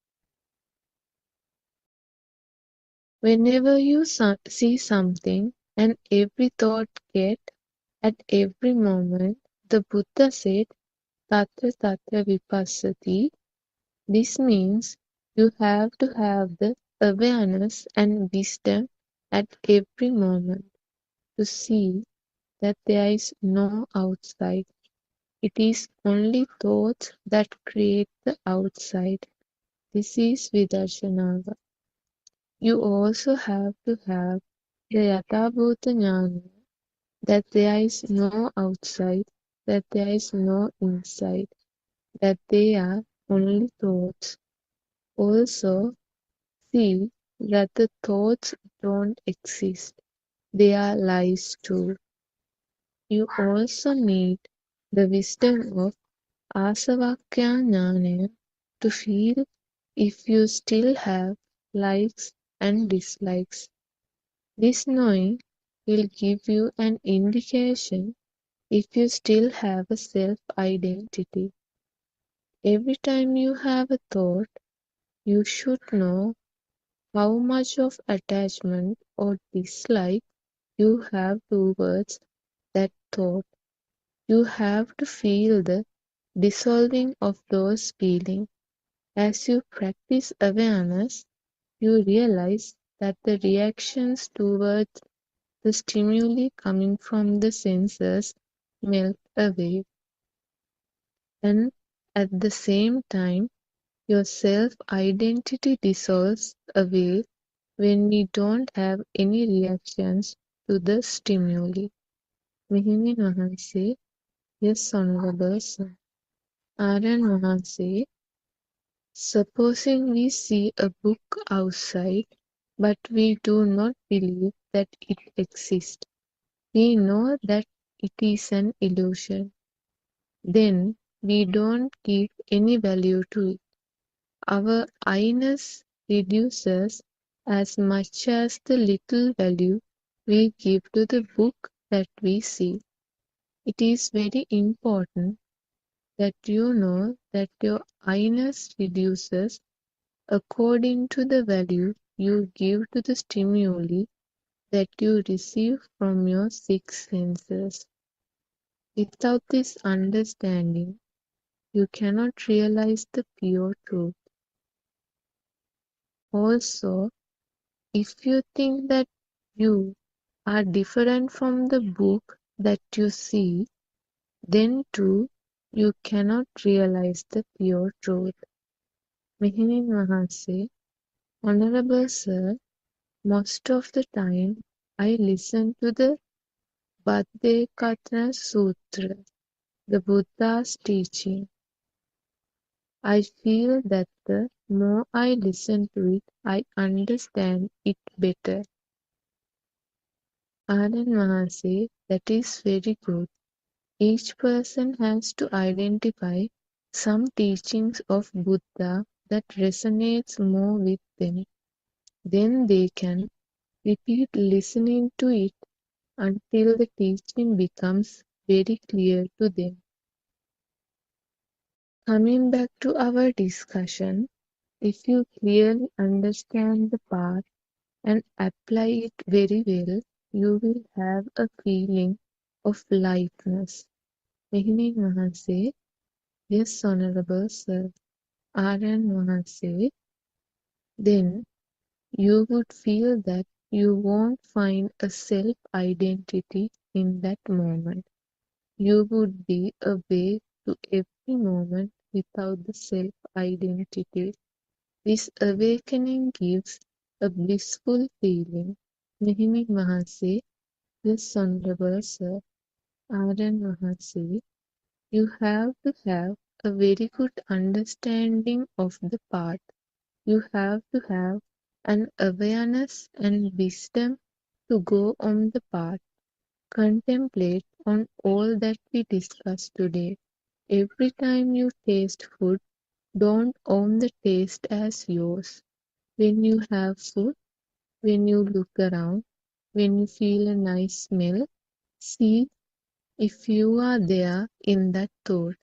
Whenever you see something and every thought get at every moment, the Buddha said, Tatra Tatra Vipassati. This means you have to have the awareness and wisdom at every moment to see that there is no outside. It is only thoughts that create the outside. This is Vidarshanava. You also have to have the Yathabhuta Jnana, that there is no outside, that there is no inside, that they are only thoughts. Also, see that the thoughts don't exist. They are lies too. You also need the wisdom of Asavakya Jnana to feel if you still have likes and dislikes. This knowing will give you an indication if you still have a self-identity. Every time you have a thought, you should know how much of attachment or dislike you have towards that thought. You have to feel the dissolving of those feelings. As you practice awareness, you realize that the reactions towards the stimuli coming from the senses melt away, and at the same time, your self-identity dissolves away when we don't have any reactions to the stimuli. Mehimin Wahanse, yes, Honorable Sir. Aryan Wahanse, supposing we see a book outside, but we do not believe that it exists. We know that it is an illusion. Then we don't give any value to it. Our I-ness reduces as much as the little value we give to the book that we see. It is very important that you know that your I-ness reduces according to the value you give to the stimuli that you receive from your six senses. Without this understanding, you cannot realize the pure truth. Also, if you think that you are different from the book that you see, then too you cannot realize the pure truth. Mehimin Wahanse, Honorable Sir, most of the time I listen to the Buddothpado Sutra, the Buddha's teaching. I feel that the more I listen to it, I understand it better. Aryan Wahanse, that is very good. Each person has to identify some teachings of Buddha that resonates more with them. Then they can repeat listening to it until the teaching becomes very clear to them. Coming back to our discussion, if you clearly understand the path and apply it very well, you will have a feeling of lightness. Mehimin Wahanse, yes, Honorable Sir. Aryan Wahanse, then you would feel that you won't find a self-identity in that moment. You would be awake to every moment without the self-identity. This awakening gives a blissful feeling. Mehimin Wahanse, yes, Honorable Sir. Aryan Wahanse, you have to have a very good understanding of the path. You have to have an awareness and wisdom to go on the path. Contemplate on all that we discussed today. Every time you taste food, don't own the taste as yours. When you have food, when you look around, when you feel a nice smell, see if you are there in that thought.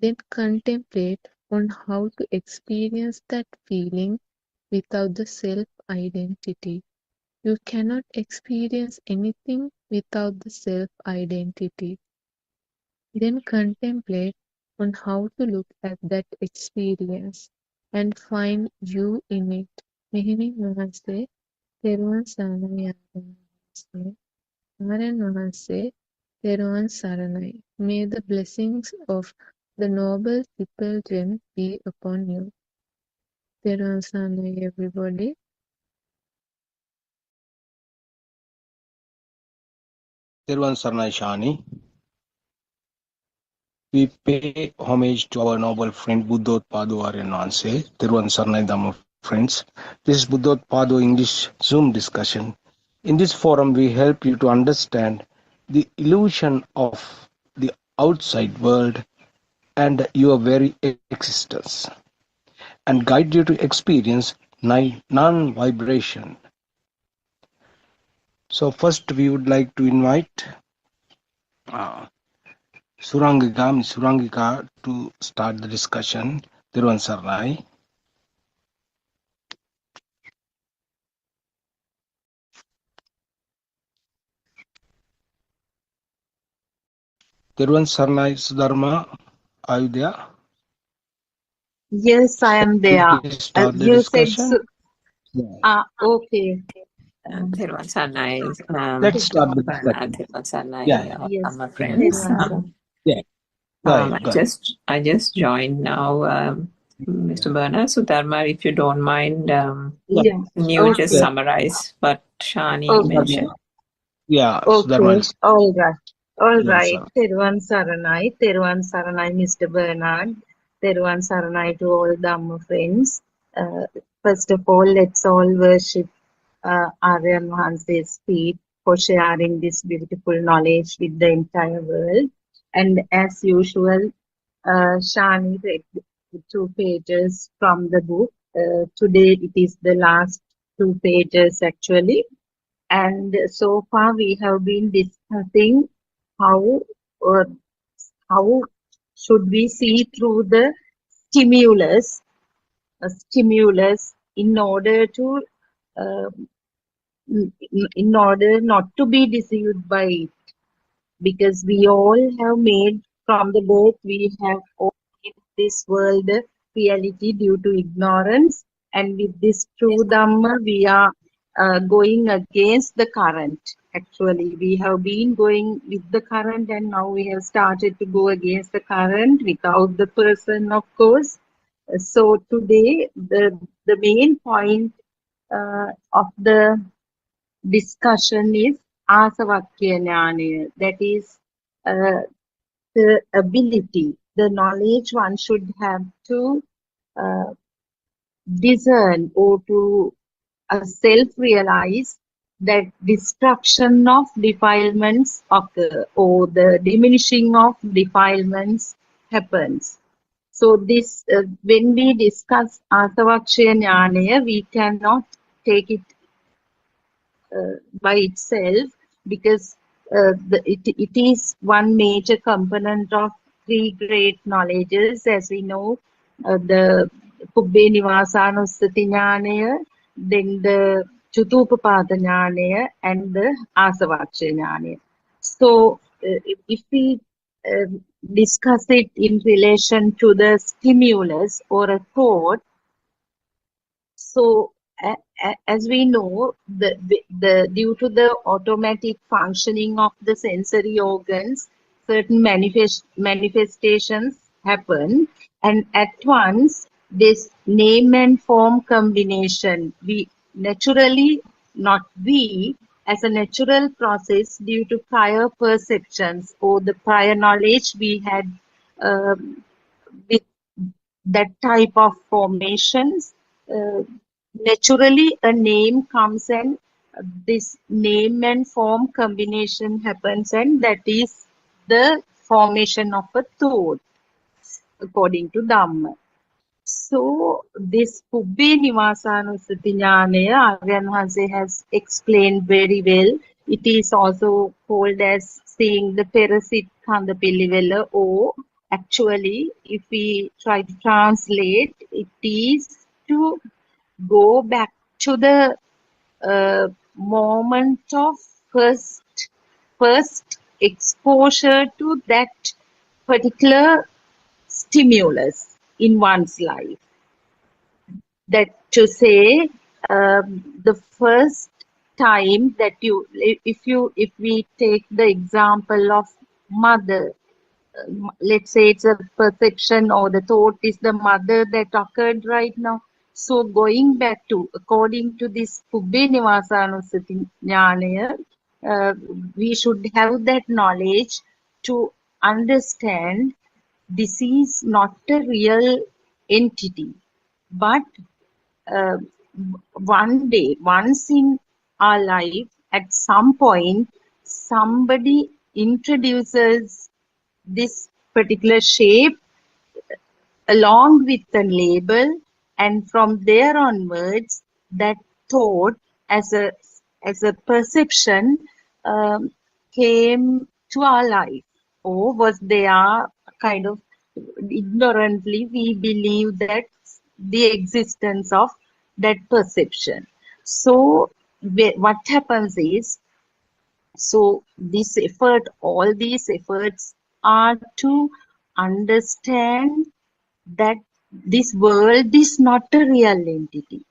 Then contemplate on how to experience that feeling without the self-identity. You cannot experience anything without the self-identity. Then contemplate on how to look at that experience and find you in it. Mehimin Wahanse, Therwan Saranai Aryan Wahanse, Aryan Wahanse, Therwan Saranai. May the blessings of the Noble Triple Gem be upon you. Therwan Saranai, everybody. Therwan Saranai Shani. We pay homage to our noble friend Buddothpado Aryan Wahanse. Therwan Saranai Dhamma friends. This is Buddothpado English Zoom discussion. In this forum, we help you to understand the illusion of the outside world and your very existence, and guide you to experience non-vibration. So first, we would like to invite Surangika to start the discussion. Therwan Saranai. Therwan Saranai Sudharma, are you there? Yes, I am there. Please start the You said discussion. okay. Therwan Saranai, Let's start the discussion. Therwan Saranai, Yeah. Yes. my friends. Yeah. Go ahead. I just joined now. Mr. Bernard. So, Dharma, if you don't mind, Yeah. can you just Okay. summarize what Shani Okay. mentioned? Yeah, so that Okay. means All right. All yes, right. Teruvan Saranai, Mr. Bernard. Teruvan Saranai to all Dhamma friends. First of all, let's all worship Aryan Mahanse's feet for sharing this beautiful knowledge with the entire world. And as usual, Shani read the 2 pages from the book. Today it is the last 2 pages actually. And so far we have been discussing how or how should we see through the stimulus in order to uh, in order not to be deceived by it, because we all have made from the birth, we have all made this world a reality due to ignorance, and with this true Dhamma we are going against the current. Actually, we have been going with the current, and now we have started to go against the current without the person, of course. So today the main point of the discussion is asavakya jnana, that is the ability, the knowledge one should have to uh, discern or to self-realize that destruction of defilements occur or the diminishing of defilements happens. So this, when we discuss asavakya jnana, we cannot take it by itself, because it is one major component of 3 great knowledges, as we know, the Pubbe Nivasanussati Jnanaya, then the Chutupapada Jnanaya, and the Asavakya Jnanaya. So if we discuss it in relation to the stimulus or a thought, so as we know, the due to the automatic functioning of the sensory organs, certain manifestations happen, and at once this name and form combination, we naturally, not we, as a natural process due to prior perceptions or the prior knowledge we had with that type of formations, naturally a name comes, and this name and form combination happens, and that is the formation of a thought according to Dhamma. So this Pubbe Nivasanussati Jnanaya, Aryan Hanse has explained very well. It is also called as seeing the Perasit Kandapillivela, or actually, if we try to translate, it is to go back to the moment of first exposure to that particular stimulus in one's life. That to say, the first time that if we take the example of mother, let's say it's a perception or the thought is the mother that occurred right now. So going back to, according to this Pubbe Nivasanussati Jnanaya, we should have that knowledge to understand this is not a real entity, but uh, one day, once in our life, at some point, somebody introduces this particular shape along with the label, and from there onwards, that thought as a perception came to our life, or was there kind of ignorantly we believe that the existence of that perception. So what happens is, so this effort, all these efforts are to understand that this world is not a real entity.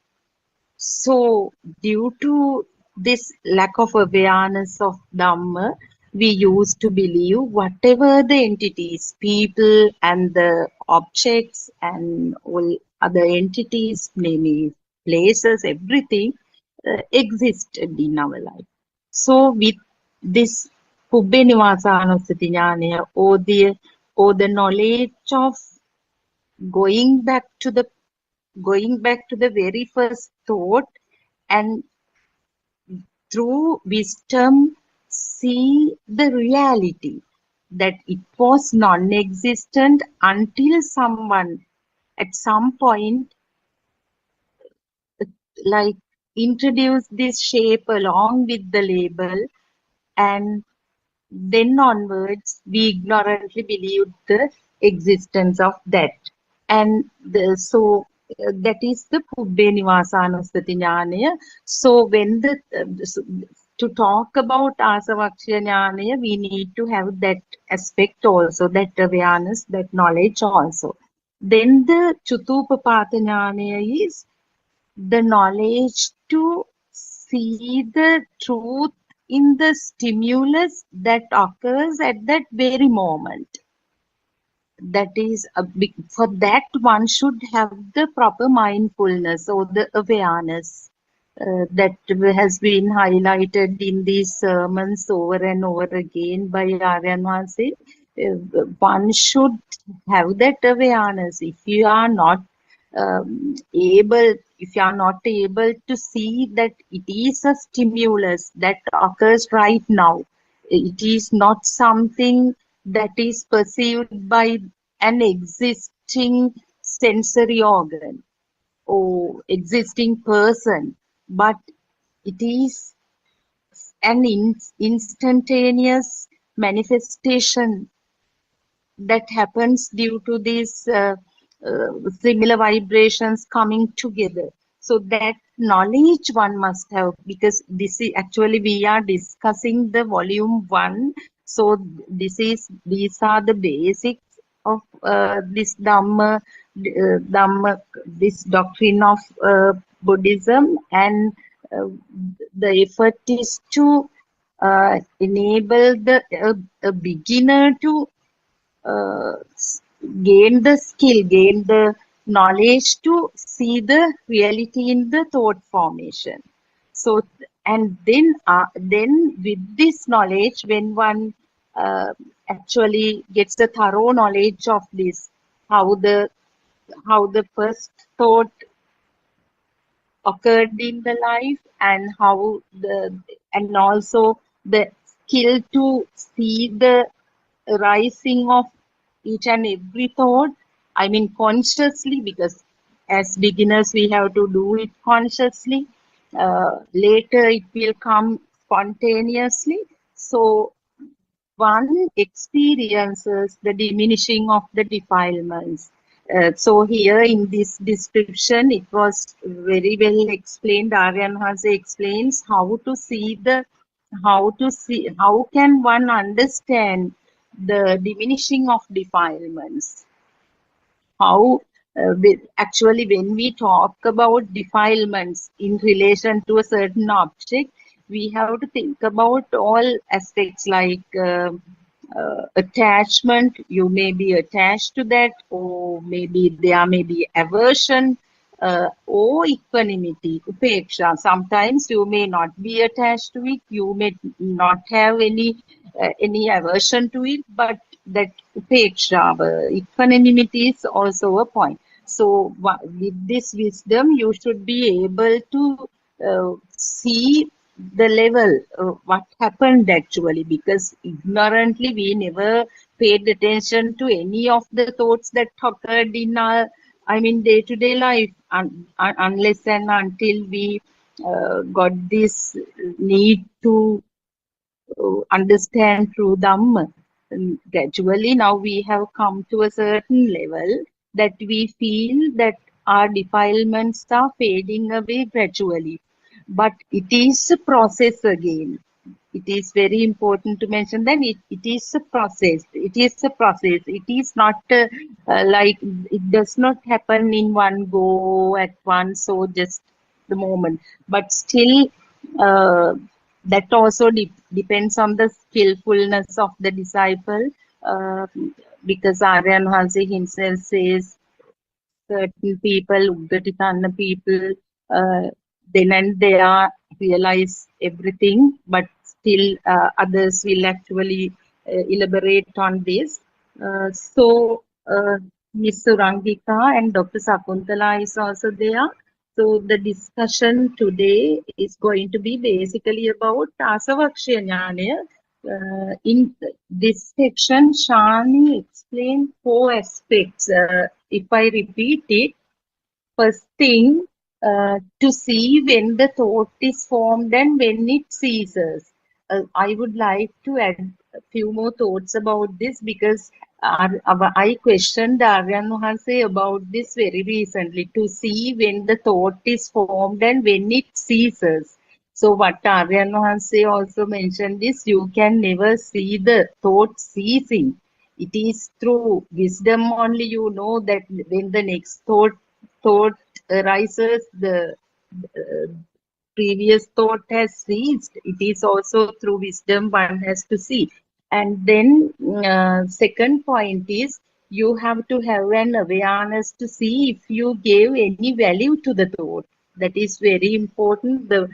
So due to this lack of awareness of Dhamma, we used to believe whatever the entities, people and the objects and all other entities, maybe places, everything existed in our life. So with this Pubbe Nivasanusati Jnana, or the knowledge of going back to the very first thought, and through wisdom see the reality that it was non-existent until someone at some point like introduced this shape along with the label, and then onwards we ignorantly believed the existence of that. And that is the Pubbe Nivasanusati Jnana. So when to talk about Asavakshya Jnana, we need to have that aspect also, that awareness, that knowledge also. Then the Chutupapata Jnana is the knowledge to see the truth in the stimulus that occurs at that very moment. That is a big, for that one should have the proper mindfulness or the awareness that has been highlighted in these sermons over and over again by Aryan Vasi. One should have that awareness. If you are not able to see that it is a stimulus that occurs right now, it is not something that is perceived by an existing sensory organ or existing person, but it is an instantaneous manifestation that happens due to these similar vibrations coming together. So that knowledge one must have, because this is actually we are discussing the volume 1. So these are the basics of this Dhamma, this doctrine of Buddhism, and the effort is to enable a beginner to gain the skill, gain the knowledge to see the reality in the thought formation. So, and then with this knowledge, when one actually gets the thorough knowledge of this, how the first thought occurred in the life, and how and also the skill to see the rising of each and every thought, I mean consciously, because as beginners we have to do it consciously. Later it will come spontaneously. So one experiences the diminishing of the defilements. So here in this description, it was very well explained. Aryan Hase explains how can one understand the diminishing of defilements. How actually when we talk about defilements in relation to a certain object, we have to think about all aspects like attachment. You may be attached to that, or maybe there may be aversion, or equanimity, upeksha. Sometimes you may not be attached to it, you may not have any aversion to it, but that upeksha, equanimity is also a point. So with this wisdom, you should be able to see the level, what happened actually, because ignorantly we never paid attention to any of the thoughts that occurred in our, I mean, day-to-day life, unless and until we got this need to understand through Dhamma. Gradually now we have come to a certain level that we feel that our defilements are fading away gradually. But it is a process again. It is very important to mention that it is a process. It is a process. It is not like, it does not happen in one go at once or just the moment. But still, that also depends on the skillfulness of the disciple. because Aryan Hansi himself says certain people, Uggatikana people, then and there realize everything, but still others will actually elaborate on this. Ms. Surangika and Dr. Sakuntala is also there. So the discussion today is going to be basically about Asavakshya Jnana. In this section, Shani explained 4 aspects. If I repeat it, first thing, to see when the thought is formed and when it ceases. I would like to add a few more thoughts about this because I questioned Aryan Mohase about this very recently, to see when the thought is formed and when it ceases. So what Aryan Mohase also mentioned is you can never see the thought ceasing. It is through wisdom only you know that when the next thought arises, the previous thought has ceased. It is also through wisdom one has to see. And then second point is you have to have an awareness to see if you gave any value to the thought. That is very important. The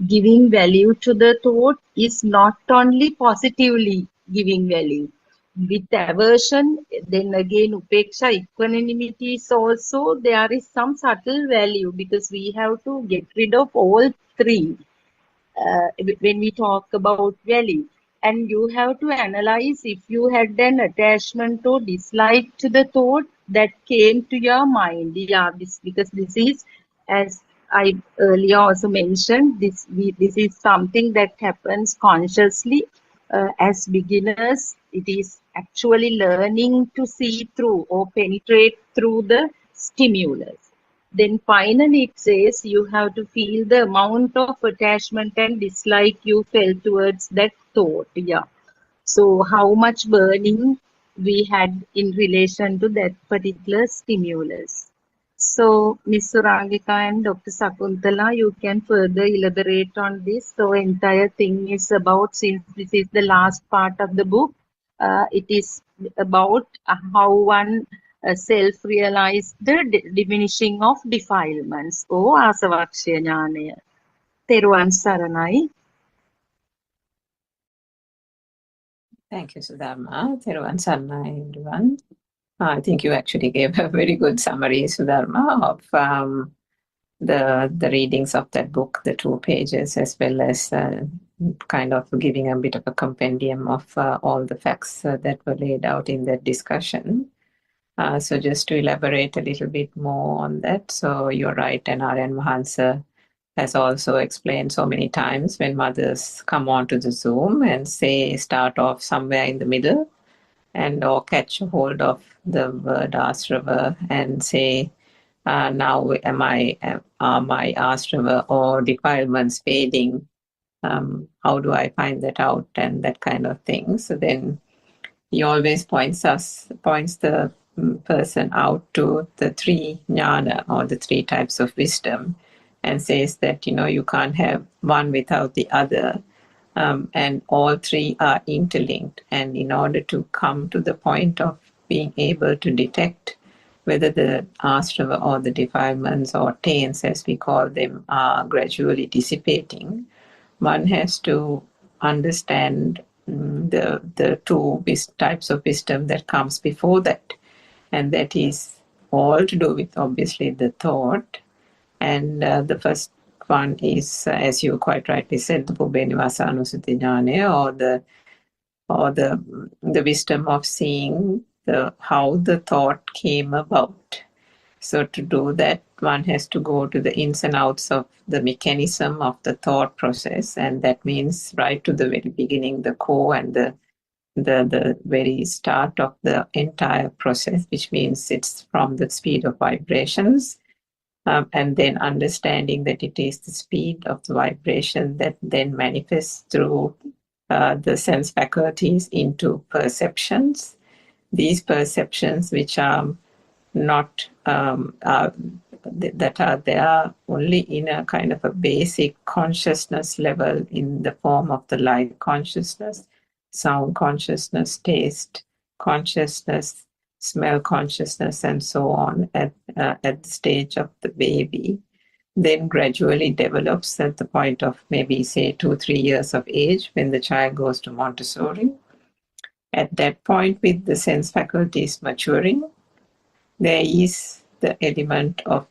giving value to the thought is not only positively giving value. With aversion, then again upeksha, equanimity is also, there is some subtle value because we have to get rid of all 3 when we talk about value. And you have to analyze if you had an attachment or dislike to the thought that came to your mind. Yeah, because this is, as I earlier also mentioned, this is something that happens consciously. As beginners, it is actually learning to see through or penetrate through the stimulus. Then finally it says you have to feel the amount of attachment and dislike you felt towards that thought. Yeah. So how much burning we had in relation to that particular stimulus. So Ms. Surangika and Dr. Sakuntala, you can further elaborate on this. So entire thing is about, since this is the last part of the book, it is about how one self-realize the diminishing of defilements. O Asavakshya Jnanaya. Teruvan Saranai. Thank you, Sudharma. Theruvan Sarnai, everyone. I think you actually gave a very good summary, Sudharma, of the readings of that book, the 2 pages, as well as kind of giving a bit of a compendium of all the facts that were laid out in that discussion. So just to elaborate a little bit more on that. So you're right, and Aryan Mahansa has also explained so many times when mothers come onto the Zoom and say, start off somewhere in the middle and or catch a hold of the word Asrava and say, now are my Asrava or defilements fading? How do I find that out and that kind of thing? So then he always points the person out to the 3 jnana or the 3 types of wisdom and says that, you can't have one without the other. And all 3 are interlinked. And in order to come to the point of being able to detect whether the asrava or the defilements or taints, as we call them, are gradually dissipating, one has to understand the 2 types of wisdom that comes before that. And that is all to do with, obviously, the thought. And the first one is, as you quite rightly said, the Pubbeniwasa Anusati Jnana, or the wisdom of seeing how the thought came about. So to do that, one has to go to the ins and outs of the mechanism of the thought process, and that means right to the very beginning, the core and the very start of the entire process, which means it's from the speed of vibrations. And then understanding that it is the speed of the vibration that then manifests through the sense faculties into perceptions. These perceptions, which are not that are there only in a kind of a basic consciousness level in the form of the light consciousness, sound consciousness, taste, consciousness, smell consciousness, and so on at the stage of the baby, then gradually develops at the point of maybe say 2-3 years of age when the child goes to Montessori. At that point, with the sense faculties maturing, there is the element of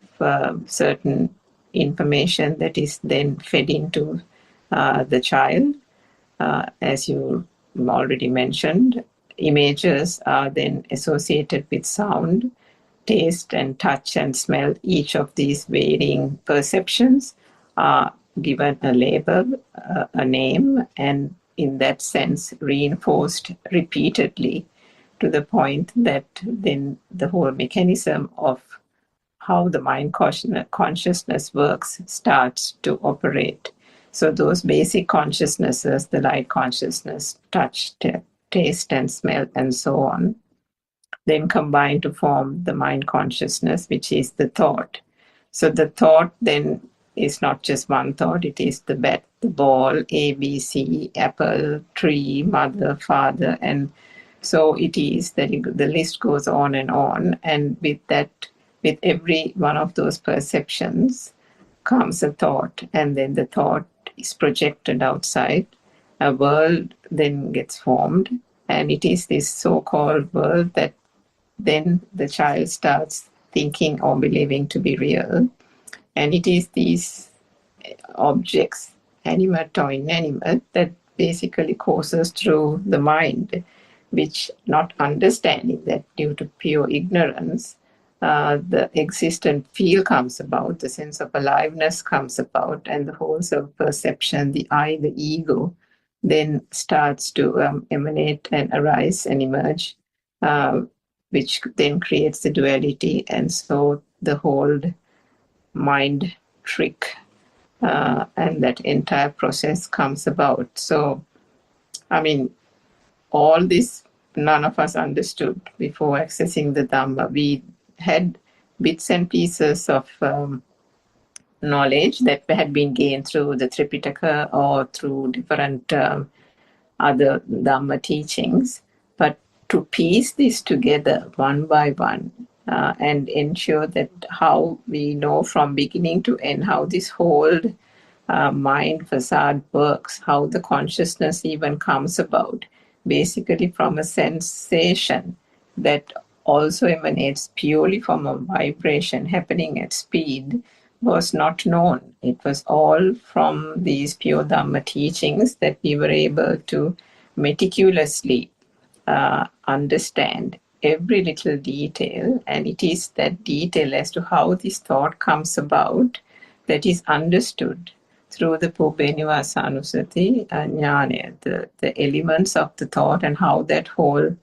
certain information that is then fed into the child. As you already mentioned, images are then associated with sound, taste and touch and smell. Each of these varying perceptions are given a label, a name, and in that sense reinforced repeatedly to the point that then the whole mechanism of how the mind consciousness works starts to operate. So those basic consciousnesses, the light consciousness, touch, taste and smell and so on, then combine to form the mind consciousness, which is the thought. So the thought then is not just one thought, it is the bat, the ball, A, B, C, apple, tree, mother, father, and so it is that the list goes on, and with that, with every one of those perceptions comes a thought, and then the thought is projected outside. A world then gets formed, and it is this so-called world that then the child starts thinking or believing to be real. And it is these objects, animate or inanimate, that basically courses through the mind, which, not understanding that due to pure ignorance, the existent feel comes about, the sense of aliveness comes about, and the whole self-perception, the I, the ego, then starts to emanate and arise and emerge, which then creates the duality, and so the whole mind trick and that entire process comes about. So, I mean, all this none of us understood before accessing the Dhamma. We had bits and pieces of knowledge that had been gained through the Tripitaka or through different other Dhamma teachings, but to piece this together one by one and ensure that how we know from beginning to end how this whole mind facade works, how the consciousness even comes about, basically from a sensation that also emanates purely from a vibration happening at speed, was not known. It was all from these pure Dhamma teachings that we were able to meticulously understand every little detail, and it is that detail as to how this thought comes about that is understood through the Pubbenivasanusati Jnana, the elements of the thought and how that whole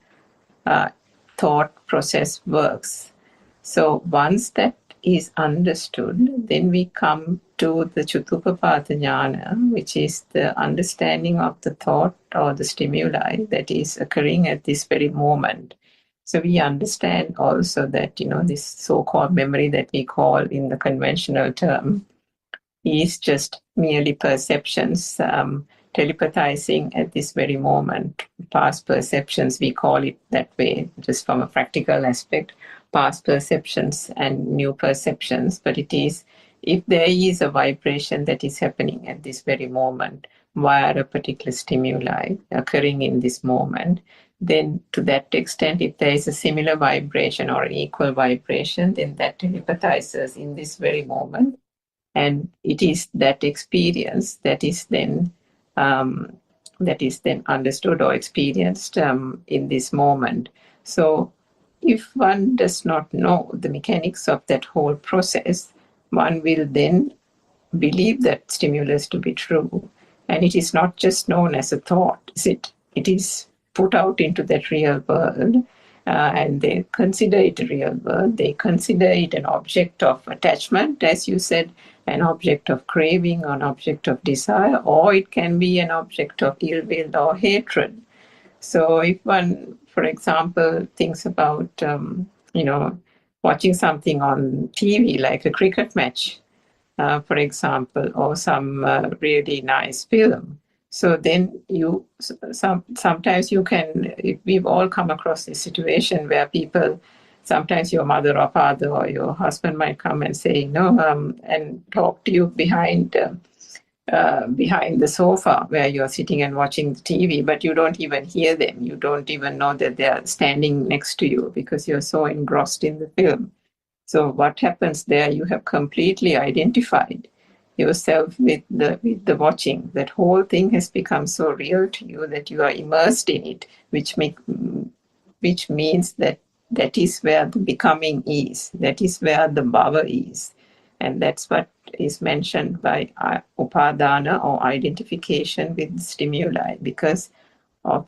thought process works. So once that is understood, then we come to the Chutupapada Jnana, which is the understanding of the thought or the stimuli that is occurring at this very moment. So we understand also that, this so-called memory that we call in the conventional term is just merely perceptions telepathizing at this very moment. Past perceptions, we call it that way, just from a practical aspect, past perceptions and new perceptions. But it is, if there is a vibration that is happening at this very moment via a particular stimuli occurring in this moment, then to that extent, if there is a similar vibration or an equal vibration, then that telepathizes in this very moment. And it is that experience that is then understood or experienced in this moment. So if one does not know the mechanics of that whole process, one will then believe that stimulus to be true. And it is not just known as a thought, is it? It is put out into that real world, and they consider it a real world. They consider it an object of attachment, as you said, an object of craving, an object of desire, or it can be an object of ill will or hatred. So if one, for example, thinks about, watching something on TV, like a cricket match, for example, or some really nice film. So then sometimes you can, we've all come across this situation where people, sometimes your mother or father or your husband might come and say, and talk to you behind the sofa where you're sitting and watching the TV, but you don't even hear them. You don't even know that they're standing next to you because you're so engrossed in the film. So what happens there? You have completely identified yourself with the watching. That whole thing has become so real to you that you are immersed in it, which means that is where the becoming is. That is where the bhava is. And that's what is mentioned by upadana, or identification with stimuli, because of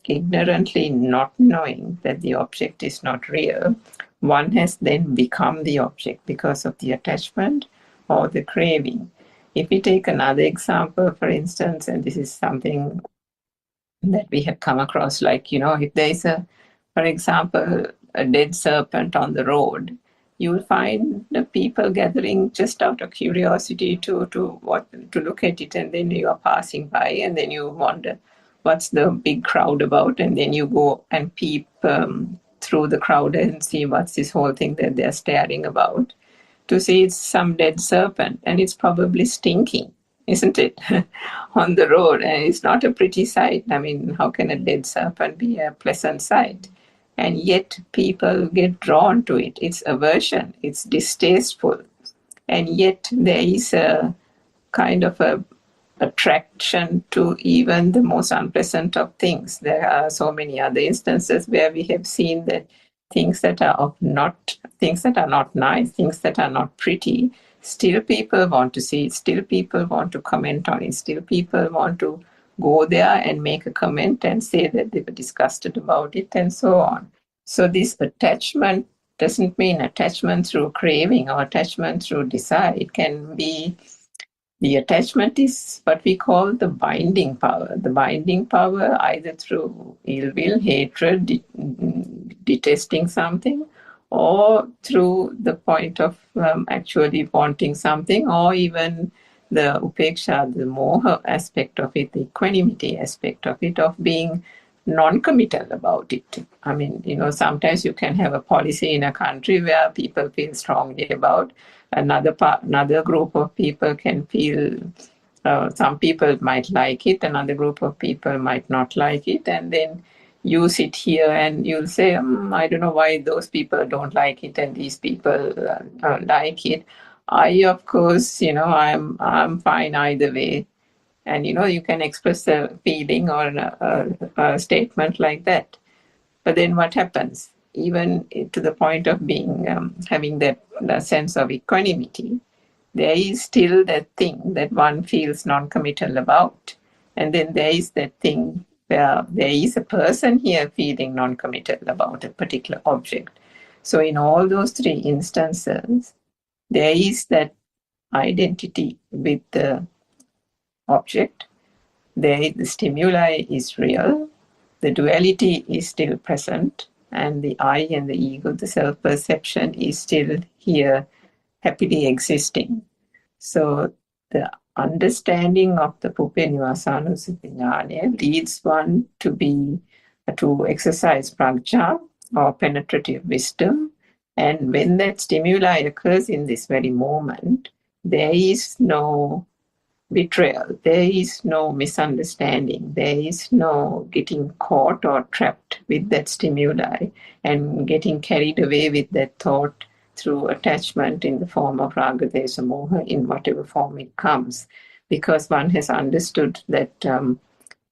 ignorantly not knowing that the object is not real, one has then become the object because of the attachment or the craving. If we take another example, for instance, and this is something that we have come across, like, if there is for example, a dead serpent on the road, you will find the people gathering just out of curiosity to look at it, and then you are passing by, and then you wonder what's the big crowd about, and then you go and peep through the crowd and see what's this whole thing that they're staring about, to see it's some dead serpent, and it's probably stinking, isn't it, on the road, and it's not a pretty sight. I mean, how can a dead serpent be a pleasant sight? And yet people get drawn to it. It's aversion, it's distasteful, and yet there is a kind of a attraction to even the most unpleasant of things. There are so many other instances where we have seen that things that are not nice, things that are not pretty, still people want to see it, still people want to comment on it, still people want to go there and make a comment and say that they were disgusted about it, and so on. So this attachment doesn't mean attachment through craving or attachment through desire. It can be, the attachment is what we call the binding power. The binding power either through ill will, hatred, detesting something, or through the point of actually wanting something, or even the upeksha, the moha aspect of it, the equanimity aspect of it, of being non-committal about it. I mean, sometimes you can have a policy in a country where people feel strongly about. Another group of people can feel, some people might like it, another group of people might not like it, and then you sit here and you'll say, I don't know why those people don't like it and these people like it. Of course, I'm fine either way. And you can express a feeling or a statement like that. But then what happens? Even to the point of being having that sense of equanimity, there is still that thing that one feels non-committal about. And then there is that thing where there is a person here feeling non-committal about a particular object. So in all those three instances, there is that identity with the object. The stimuli is real, the duality is still present, and the I and the ego, the self-perception, is still here, happily existing. So the understanding of the Pupenivasānussati ஞāna leads one to exercise prajna, or penetrative wisdom. And when that stimuli occurs in this very moment, there is no betrayal, there is no misunderstanding, there is no getting caught or trapped with that stimuli and getting carried away with that thought through attachment in the form of raga, desha, moha, in whatever form it comes, because one has understood that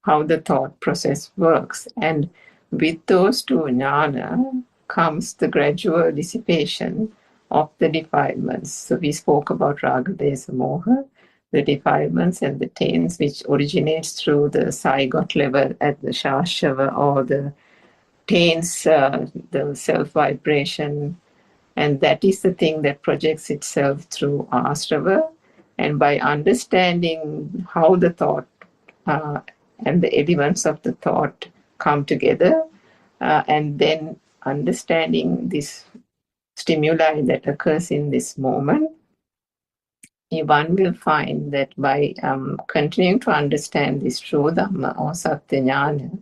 how the thought process works. And with those two jnana comes the gradual dissipation of the defilements. So we spoke about raga, desha, moha, the defilements and the taints which originates through the zygote level at the shashava, or the taints, the self-vibration, and that is the thing that projects itself through asrava. And by understanding how the thought and the elements of the thought come together, and then understanding this stimuli that occurs in this moment, one will find that by continuing to understand this true Dhamma or Satya Jnana,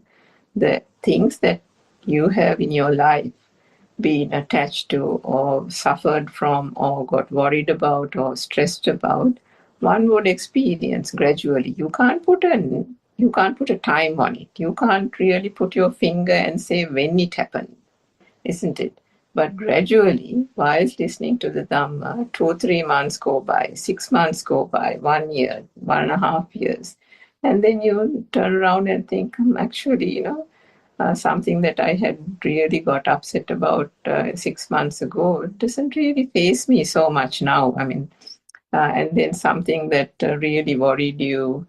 the things that you have in your life been attached to or suffered from or got worried about or stressed about, one would experience gradually. You can't put a time on it. You can't really put your finger and say when it happened, isn't it? But gradually, whilst listening to the Dhamma, 2-3 months go by, 6 months go by, 1 year, 1.5 years. And then you turn around and think, actually, something that I had really got upset about 6 months ago doesn't really faze me so much now. I mean, and then something that really worried you,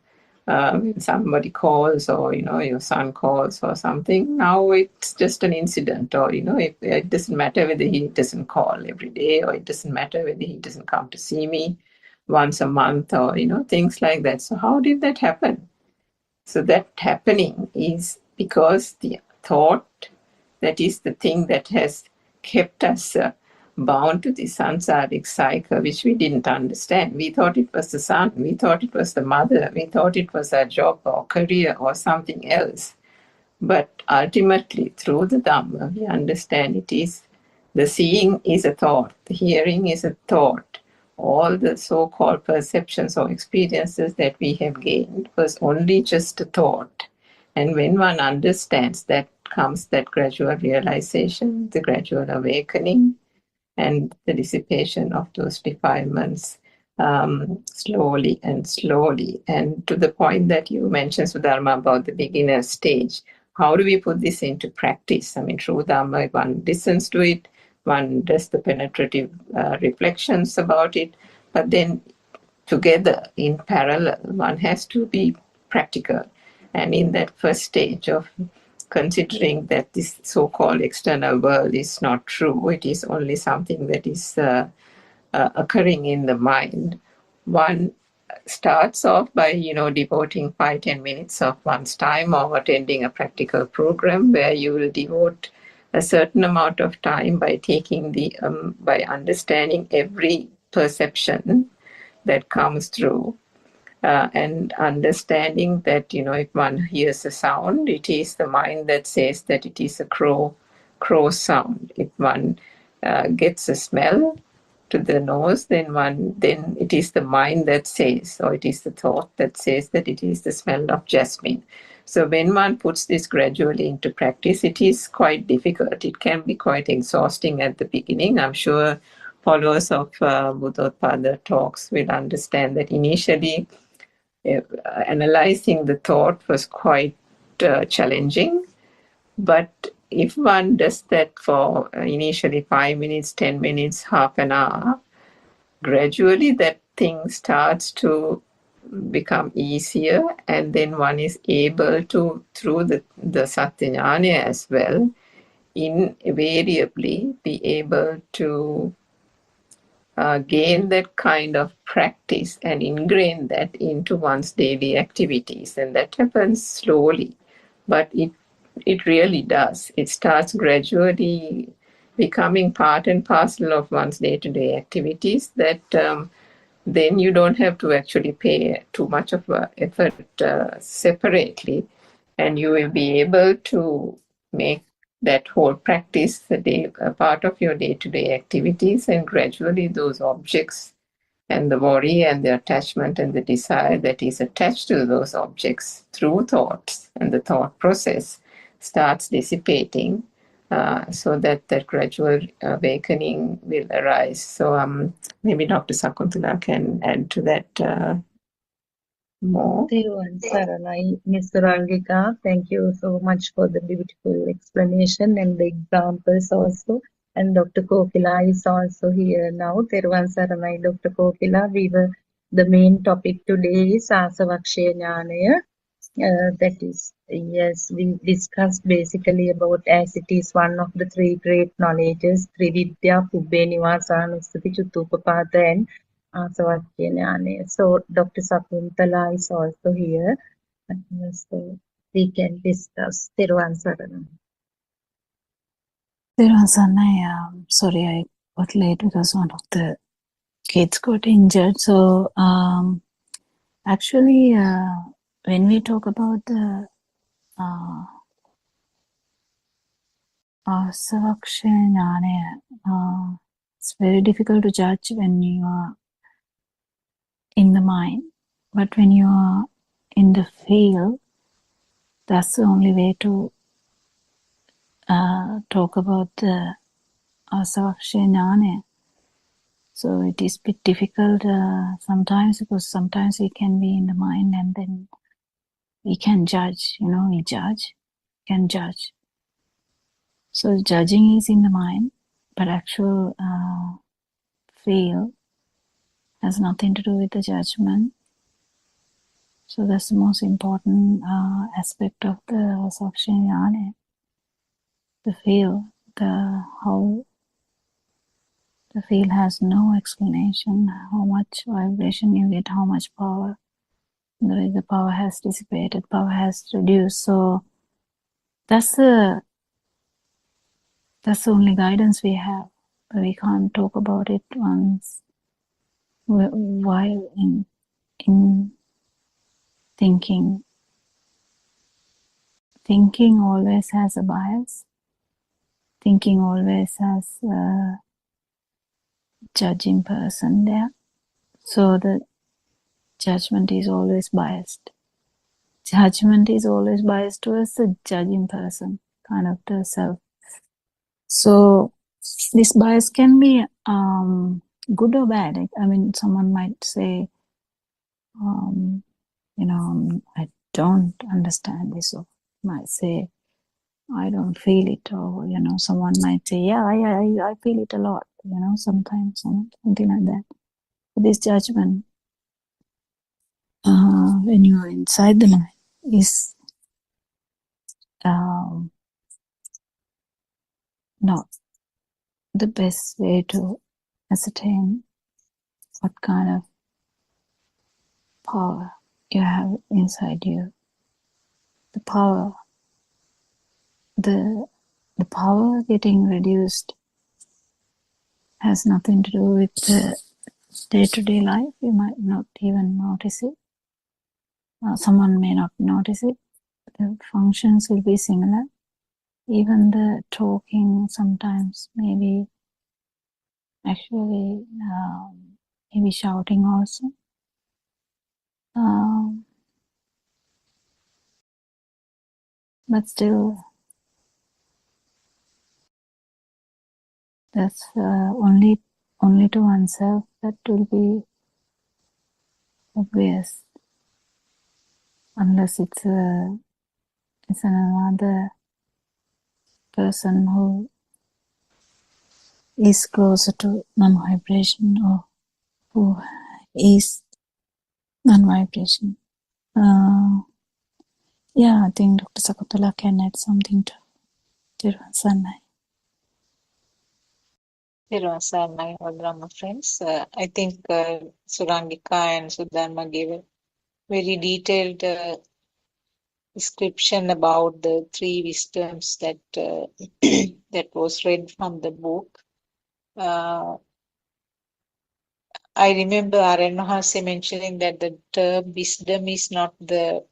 when somebody calls or, your son calls or something, now it's just an incident, or, it doesn't matter whether he doesn't call every day, or it doesn't matter whether he doesn't come to see me once a month, or, things like that. So how did that happen? So that happening is because the thought, that is the thing that has kept us bound to the samsaric cycle, which we didn't understand. We thought it was the son, we thought it was the mother, we thought it was our job or career or something else. But ultimately, through the Dhamma, we understand it is the seeing is a thought, the hearing is a thought. All the so-called perceptions or experiences that we have gained was only just a thought. And when one understands that, comes that gradual realization, the gradual awakening, and the dissipation of those defilements, slowly and slowly. And to the point that you mentioned, Sudharma, about the beginner stage, how do we put this into practice? I mean, through Dhamma, one listens to it, one does the penetrative reflections about it, but then together in parallel, one has to be practical. And in that first stage of considering that this so-called external world is not true, it is only something that is occurring in the mind, one starts off by, devoting 5-10 minutes of one's time, or attending a practical program where you will devote a certain amount of time by taking by understanding every perception that comes through, and understanding that, if one hears a sound, it is the mind that says that it is a crow sound. If one gets a smell to the nose, then it is the mind that says, or it is the thought that says that it is the smell of jasmine. So when one puts this gradually into practice, it is quite difficult. It can be quite exhausting at the beginning. I'm sure followers of Buddothpado talks will understand that initially analyzing the thought was quite challenging. But if one does that for initially 5 minutes, 10 minutes, half an hour, gradually that thing starts to become easier, and then one is able to, through the Satya Jnana as well, invariably be able to gain that kind of practice and ingrain that into one's daily activities. And that happens slowly, but it really does. It starts gradually becoming part and parcel of one's day-to-day activities, that then you don't have to actually pay too much of effort separately, and you will be able to make that whole practice a part of your day-to-day activities, and gradually those objects and the worry and the attachment and the desire that is attached to those objects through thoughts and the thought process starts dissipating, so that gradual awakening will arise. So maybe Dr. Sakuntala can add to that more. Ms. Rangika, thank you so much for the beautiful explanation and the examples also. And Dr. Kokila is also here now. Teruvan Saranai, Dr. Kokila. The main topic today is Asavaksheya Jnanaya. That is, yes, we discussed basically about, as it is one of the 3 great knowledges, Trividya, Pubbe Nivasa, Nusati, Chuttupapata, and Asavaksheya Jnanaya. So Dr. Sakuntala is also here, so we can discuss. Teruvan Saranai. Teruvan Saranai, sorry I got late because one of the kids got injured. So actually, when we talk about the Asavaksha, it's very difficult to judge when you are in the mind, but when you are in the field, that's the only way to talk about the Asavaksha. So it is a bit difficult sometimes, because sometimes we can be in the mind and then we can judge, we can judge. So judging is in the mind, but actual feel has nothing to do with the judgment. So that's the most important aspect of the Asavaksha, the feel, how the field has no explanation, how much vibration you get, how much power, the power has dissipated, power has reduced. So that's the only guidance we have. But we can't talk about it once while in thinking. Thinking always has a bias. Thinking always has a judging person there. So the judgment is always biased. Judgment is always biased towards the judging person, kind of the self. So this bias can be good or bad. I mean, someone might say, I don't understand this, or might say, I don't feel it, or someone might say, yeah, I feel it a lot, sometimes, something like that. This judgment, when you are inside the mind, is not the best way to ascertain what kind of power you have inside you. The power getting reduced has nothing to do with the day-to-day life. You might not even notice it. Someone may not notice it. The functions will be similar. Even the talking sometimes maybe actually maybe shouting also. But still, that's only to oneself that will be obvious, unless it's another person who is closer to non-vibration, or who is non-vibration. Yeah, I think Dr. Sakutala can add something to Thiruvan Sannai. Thiruvan Sannai, all Brahma friends. I think Surangika and Sudharma gave a very detailed description about the three wisdoms that that was read from the book. I remember Aranahase mentioning that the term wisdom is not the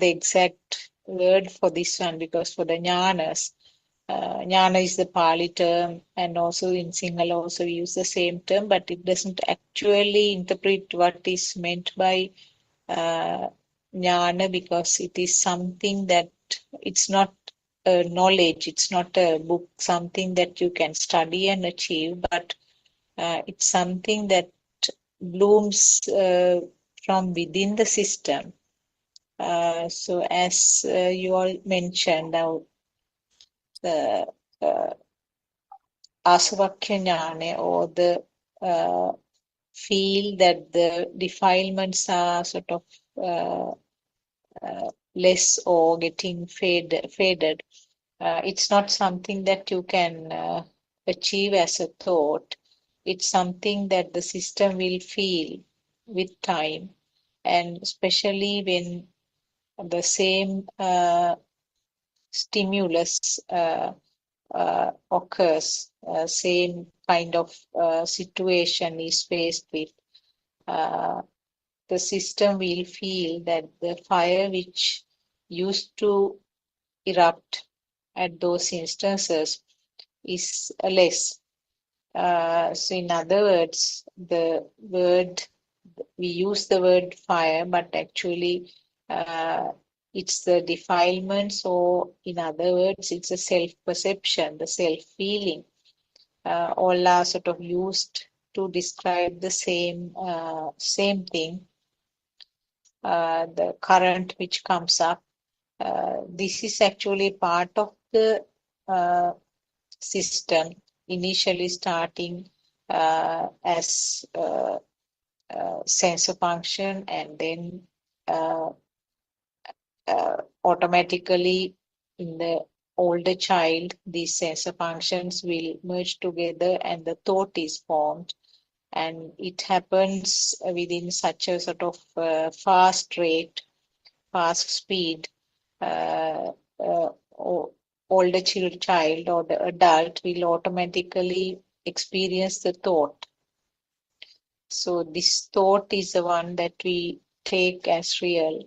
exact word for this one, because for the jnanas, jnana is the Pali term, and also in Sinhala also we use the same term, but it doesn't actually interpret what is meant by jnana, because it is something that it's not a knowledge, it's not a book, something that you can study and achieve, but it's something that blooms from within the system. So as you all mentioned, now the Asavakhya Jnana, or the feel that the defilements are sort of less or getting faded. It's not something that you can achieve as a thought. It's something that the system will feel with time, and especially when the same stimulus occurs, same kind of situation is faced with, the system will feel that the fire which used to erupt at those instances is less. So in other words, we use the word fire, but actually it's the defilements, or in other words, it's a self-perception, the self-feeling. All are sort of used to describe the same thing, the current which comes up. This is actually part of the system, initially starting as sensor function, and then automatically in the older child, these sensor functions will merge together and the thought is formed. And it happens within such a sort of fast rate, fast speed. Older child or the adult will automatically experience the thought. So this thought is the one that we take as real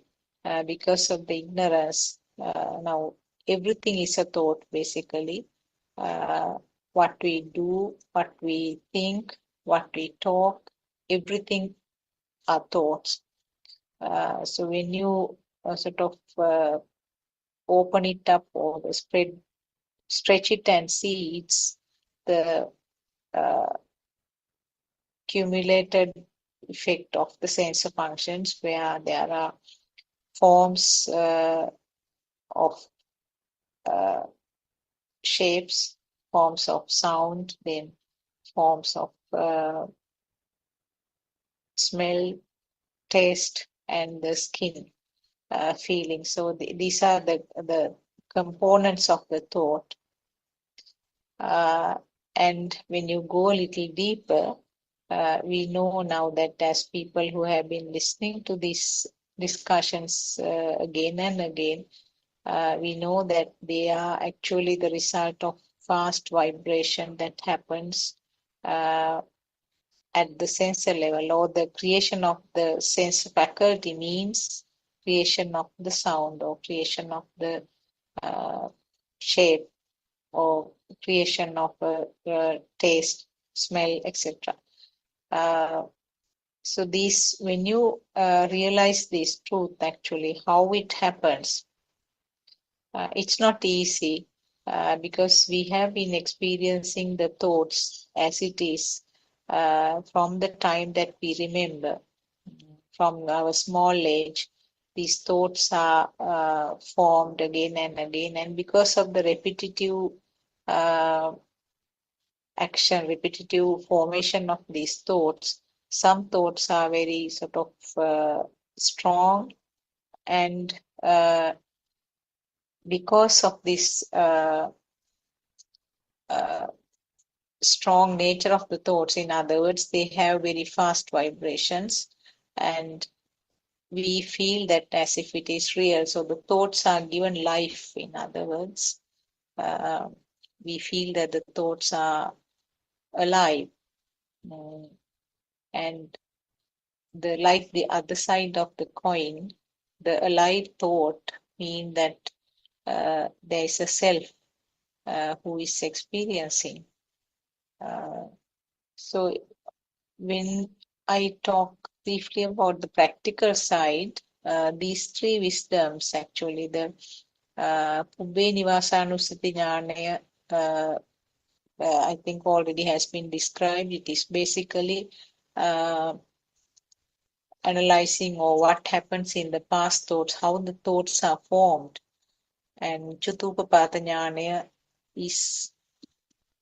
because of the ignorance. Now everything is a thought basically. What we do, what we think, what we talk, everything are thoughts. So when you sort of open it up or stretch it and see, it's the cumulated effect of the sensor functions, where there are forms of shapes, forms of sound, then forms of smell, taste, and the skin feeling. So these are the components of the thought. And when you go a little deeper, we know now that as people who have been listening to these discussions again and again, we know that they are actually the result of fast vibration that happens at the sensor level, or the creation of the sense faculty means creation of the sound, or creation of the shape, or creation of a taste, smell, etc. So these, when you realize this truth, actually how it happens, it's not easy because we have been experiencing the thoughts as it is from the time that we remember. From our small age, these thoughts are formed again and again, and because of the repetitive action, repetitive formation of these thoughts, some thoughts are very sort of strong, and because of this strong nature of the thoughts, in other words, they have very fast vibrations, and we feel that as if it is real. So the thoughts are given life, in other words. We feel that the thoughts are alive. And like the other side of the coin, the alive thought mean that there is a self who is experiencing. So when I talk briefly about the practical side, these three wisdoms, actually, the Pubbe Nivasanusati Jnanaya, I think already has been described. It is basically analyzing or what happens in the past thoughts, how the thoughts are formed. And Chutupapata Jnanaya is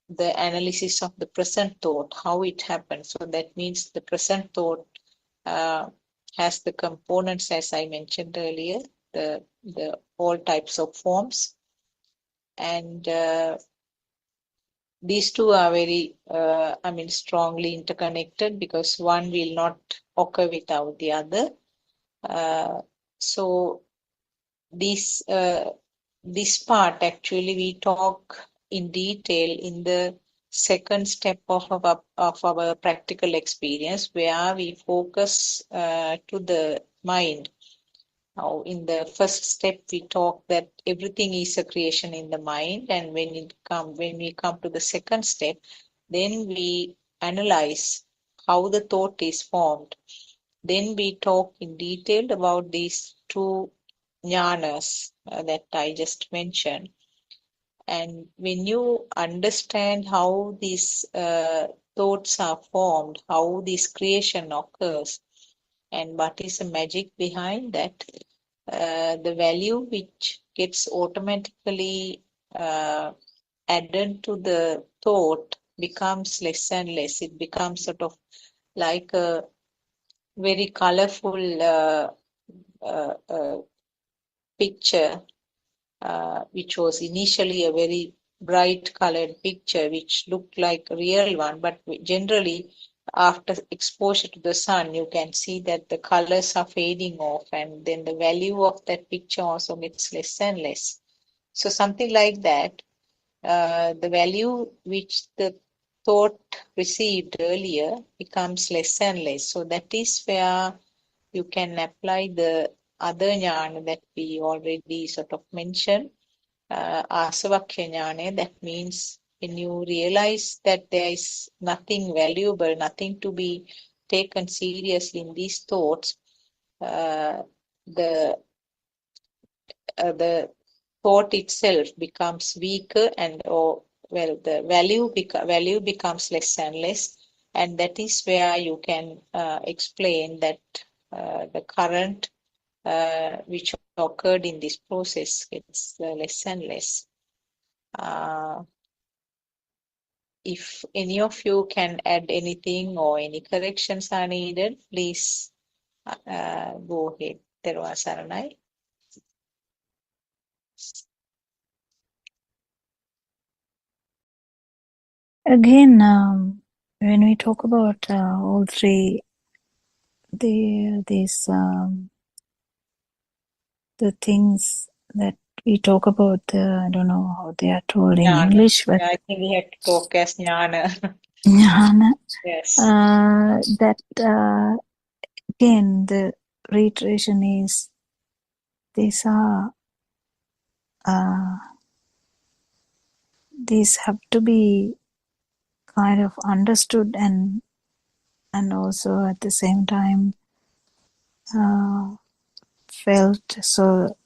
the analysis of the present thought, how it happens. So that means the present thought has the components, as I mentioned earlier, the all types of forms. And these two are very, strongly interconnected, because one will not occur without the other. So this part, actually, we talk in detail in the second step of our practical experience, where we focus to the mind. Now, in the first step, we talk that everything is a creation in the mind, and when we come to the second step, then we analyze how the thought is formed. Then we talk in detail about these two jnanas that I just mentioned. And when you understand how these thoughts are formed, how this creation occurs, and what is the magic behind that, the value which gets automatically added to the thought becomes less and less. It becomes sort of like a very colorful picture, which was initially a very bright colored picture, which looked like a real one, but generally after exposure to the sun, you can see that the colors are fading off, and then the value of that picture also gets less and less. So something like that, the value which the thought received earlier becomes less and less. So that is where you can apply the other jnana that we already sort of mentioned, asavakya jnana. That means when you realize that there is nothing valuable, nothing to be taken seriously in these thoughts, the thought itself becomes weaker, and the value becomes less and less, and that is where you can explain that the current which occurred in this process gets less and less. If any of you can add anything or any corrections are needed, please go ahead. Terwa Saranai. Again, when we talk about all three, the things that we talk about, I don't know how they are told in Jnana. English, but Yeah, I think we have to talk as jnana. jnana, Yes. that again, the reiteration is these have to be kind of understood and also at the same time felt. So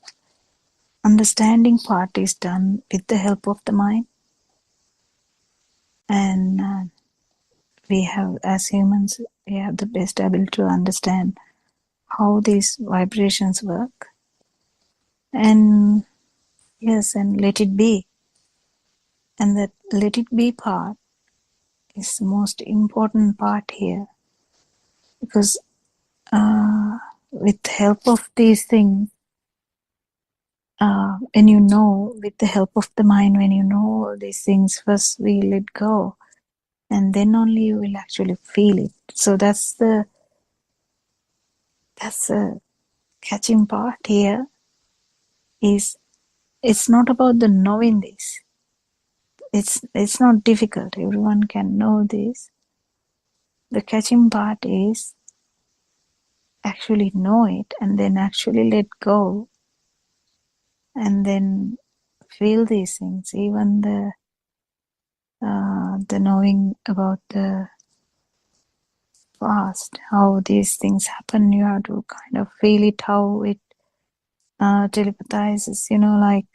understanding part is done with the help of the mind, and we have, as humans, we have the best ability to understand how these vibrations work, and yes, and let it be. And that let it be part is the most important part here, because with the help of these things, when you know, with the help of the mind, when you know all these things, first we let go, and then only you will actually feel it. So that's the catching part here. Is it's not about the knowing this. It's not difficult. Everyone can know this. The catching part is actually know it and then actually let go, and then feel these things. Even the knowing about the past, how these things happen, you have to kind of feel it, how it telepathizes, like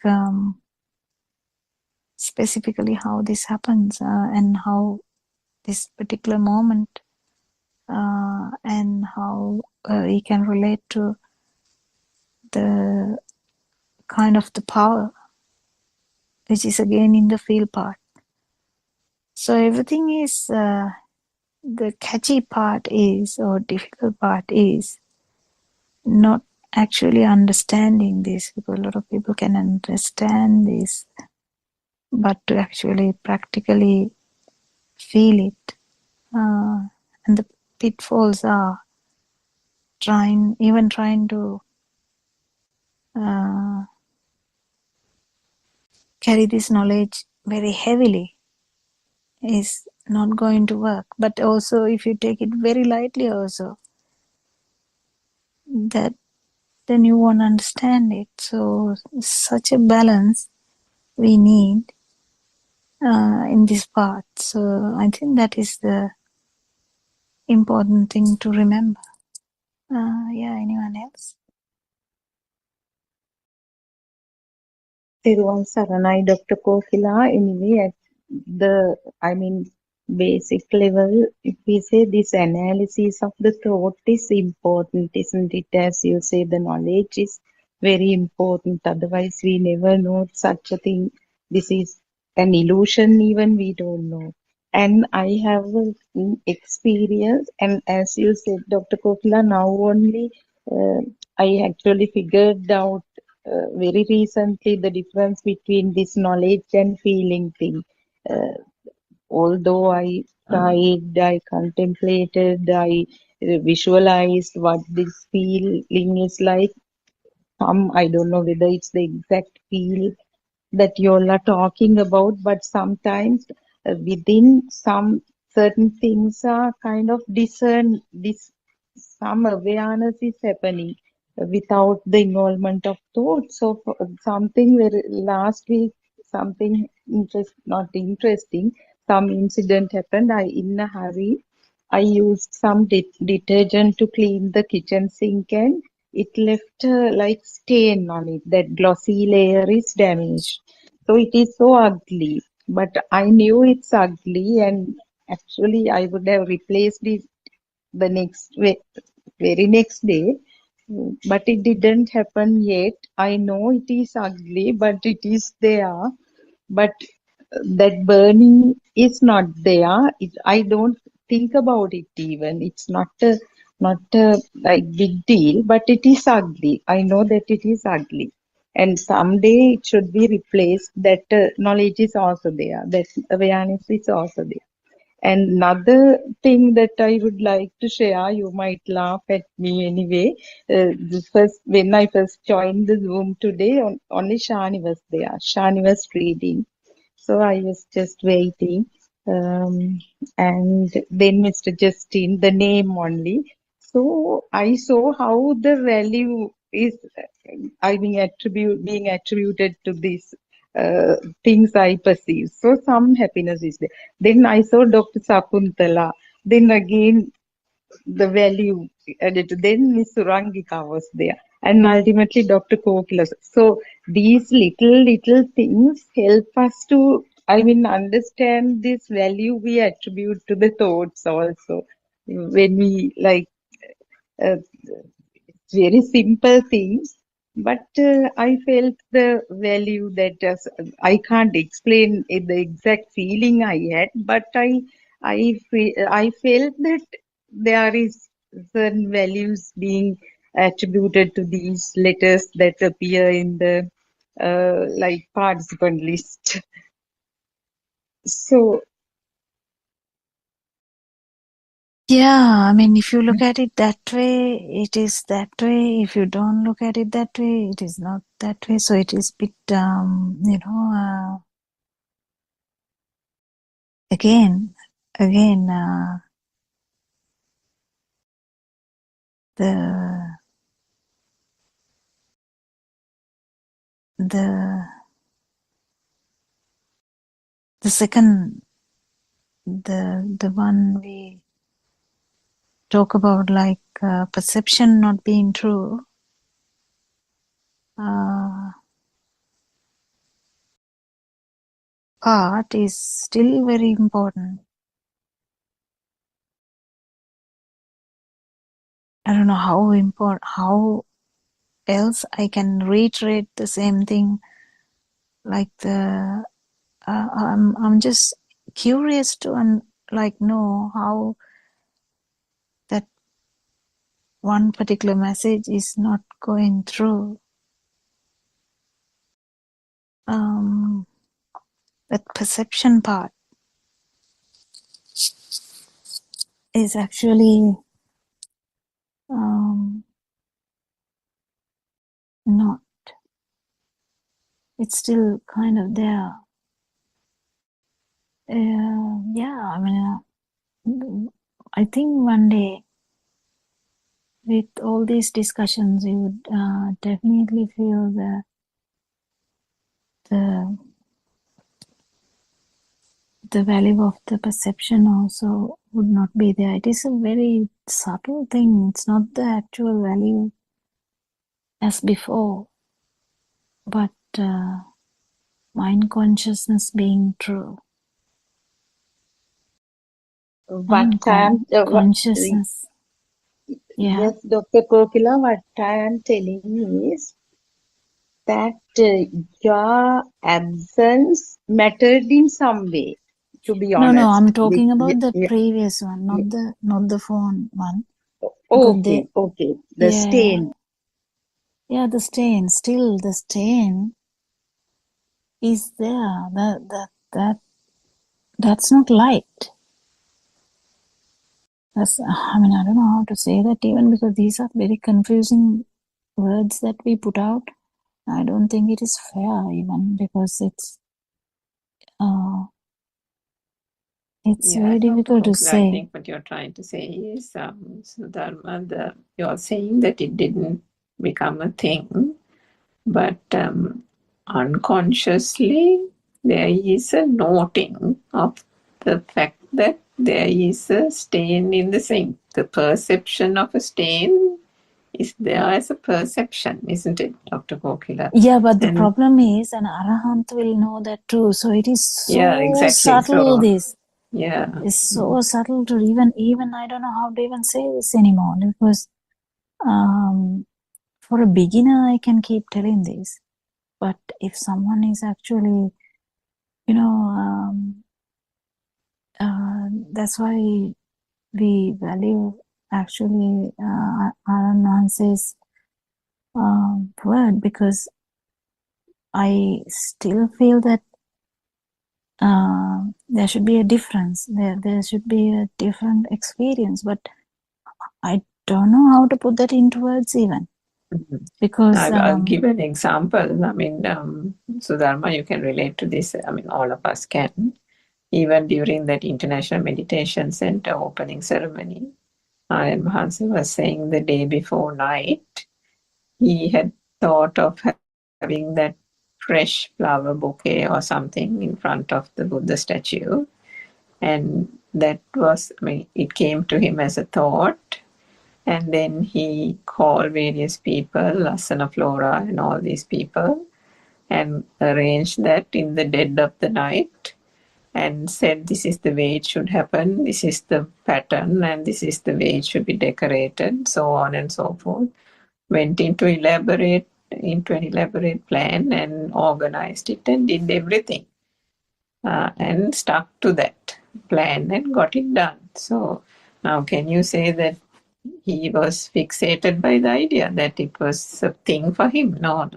specifically how this happens, and how this particular moment, and how we can relate to the kind of the power, which is again in the feel part. So everything is, the catchy part is, or difficult part is, not actually understanding this, because a lot of people can understand this, but to actually practically feel it. And the pitfalls are trying to carry this knowledge very heavily is not going to work. But also if you take it very lightly also, that then you won't understand it. So such a balance we need in this part. So I think that is the important thing to remember. Anyone else? Thiruvan Saranai, Dr. Kokila. Anyway, at the, basic level, if we say this analysis of the thought is important, isn't it? As you say, the knowledge is very important. Otherwise, we never know such a thing. This is an illusion, even we don't know. And I have experience, and as you said, Dr. Kokila, now only I actually figured out very recently the difference between this knowledge and feeling thing. Although I tried, I contemplated, I visualized what this feeling is like. I don't know whether it's the exact feel that you all are talking about, but sometimes within some certain things are kind of some awareness is happening without the involvement of thought. So something very last week, something not interesting, some incident happened. I in a hurry, I used some detergent to clean the kitchen sink, and it left like stain on it. That glossy layer is damaged. So it is so ugly. But I knew it's ugly, and actually I would have replaced it the very next day. But it didn't happen yet. I know it is ugly, but it is there. But that burning is not there. I don't think about it even. It's not a like big deal, but it is ugly. I know that it is ugly, and someday it should be replaced. That knowledge is also there. That awareness is also there. And another thing that I would like to share, you might laugh at me anyway. When I first joined the Zoom today, only Shani was there. Shani was reading. So I was just waiting. And then Mr. Justin, the name only. So I saw how the value is, being attributed to these things I perceive. So some happiness is there. Then I saw Dr. Sakuntala. Then again, the value added. Then Miss Surangika was there. And ultimately Dr. Kokila. So these little things help us to, understand this value we attribute to the thoughts also. When we uh, very simple things, but I felt the value that I can't explain the exact feeling I had, but I felt that there is certain values being attributed to these letters that appear in the participant list. So Yeah, if you look at it that way, it is that way. If you don't look at it that way, it is not that way. So it is bit, again, the second, the one we talk about, like perception not being true, part is still very important. I don't know how else I can reiterate the same thing. Like I'm just curious to know how that one particular message is not going through. That perception part is actually not. It's still kind of there. Yeah, I mean, I think one day with all these discussions, you would definitely feel the value of the perception also would not be there. It is a very subtle thing. It's not the actual value as before, but mind consciousness being true. What Consciousness. Yeah. Yes, Dr. Kokila, what I am telling is that your absence mattered in some way, to be honest. No, I'm talking about the previous one, not the phone one. Okay. The stain. Yeah, the stain. Still, the stain is there. That's not light. I mean, I don't know how to say that even, because these are very confusing words that we put out. I don't think it is fair even, because it's very difficult to say. I think what you're trying to say is, Dharma, you're saying that it didn't become a thing, but unconsciously there is a noting of the fact that there is a stain in the sink. The perception of a stain is there as a perception, isn't it, Dr. Kokila? Yeah, but the problem is an arahant will know that too. So it is so subtle, this. Yeah. It's so subtle to even I don't know how to even say this anymore, because for a beginner I can keep telling this. But if someone is actually, that's why we value actually Arananse's word, because I still feel that there should be a difference. There should be a different experience, but I don't know how to put that into words even. Because I'll give an example. I mean, Sudharma, you can relate to this. I mean, all of us can. Even during that International Meditation Center opening ceremony, Mahansa was saying the day before night, he had thought of having that fresh flower bouquet or something in front of the Buddha statue. And that was, I mean, it came to him as a thought. And then he called various people, Lasana Flora and all these people, and arranged that in the dead of the night, and said, this is the way it should happen, this is the pattern, and this is the way it should be decorated, so on and so forth. Went into an elaborate plan and organized it and did everything. And stuck to that plan and got it done. So now can you say that he was fixated by the idea that it was a thing for him? No.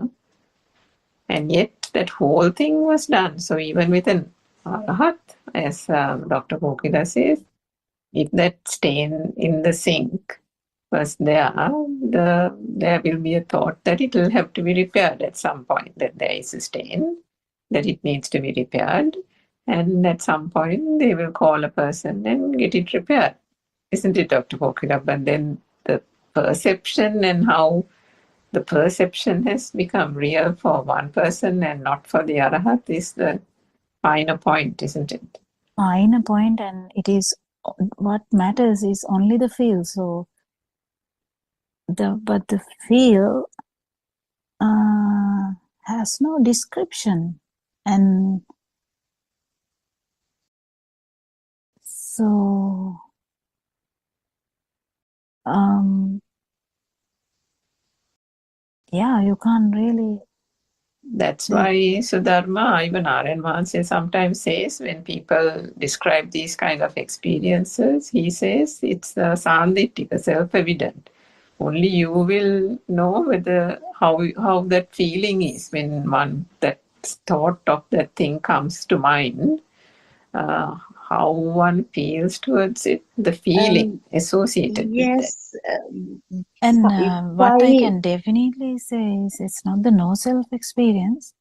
And yet that whole thing was done. So even with an arahat, as Dr. Kokila says, if that stain in the sink was there, there will be a thought that it will have to be repaired at some point, that there is a stain, that it needs to be repaired. And at some point, they will call a person and get it repaired. Isn't it, Dr. Kokila? But then the perception and how the perception has become real for one person and not for the arahat is the finer point, isn't it? Finer point, and it is what matters is only the feel. So the feel has no description, and so yeah, you can't really. That's why Sudharma, even R.N. Mahansa sometimes says, when people describe these kind of experiences, he says it's sandhitika, self-evident. Only you will know whether how that feeling is when that thought of that thing comes to mind, how one feels towards it, the feeling associated with that. Yes. And what I can definitely say is it's not the no self experience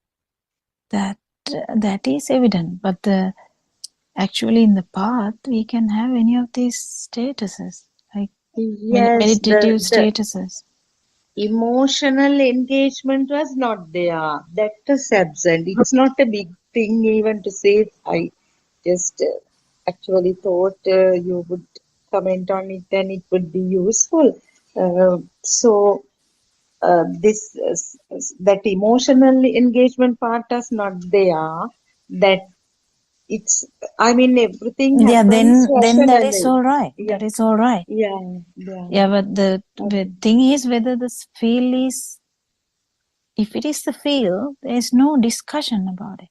that is evident, but the actually in the path we can have any of these statuses, like Yes, meditative the statuses. emotional engagement was not there. That was absent. It's not a big thing even to say. I just actually thought you would comment on it and it would be useful. So this that emotional engagement part is not there. That it's, I mean, everything Yeah, happens then that is rationally. all right. Yeah, That is all right. yeah, yeah. Yeah, but the Okay. thing is whether this feel is, if it is the feel, there is no discussion about it.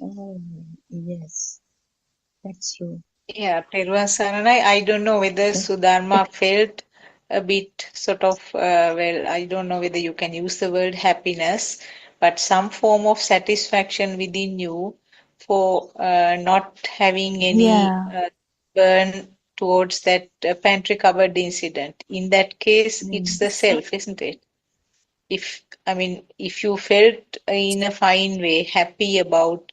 Oh, yes, that's true. Yeah, Peruan Saranai, I don't know whether Sudharma felt a bit sort of, well, I don't know whether you can use the word happiness, but some form of satisfaction within you for not having any Yeah. burn towards that pantry cupboard incident. In that case, it's the self, isn't it? I mean, if you felt in a fine way, happy about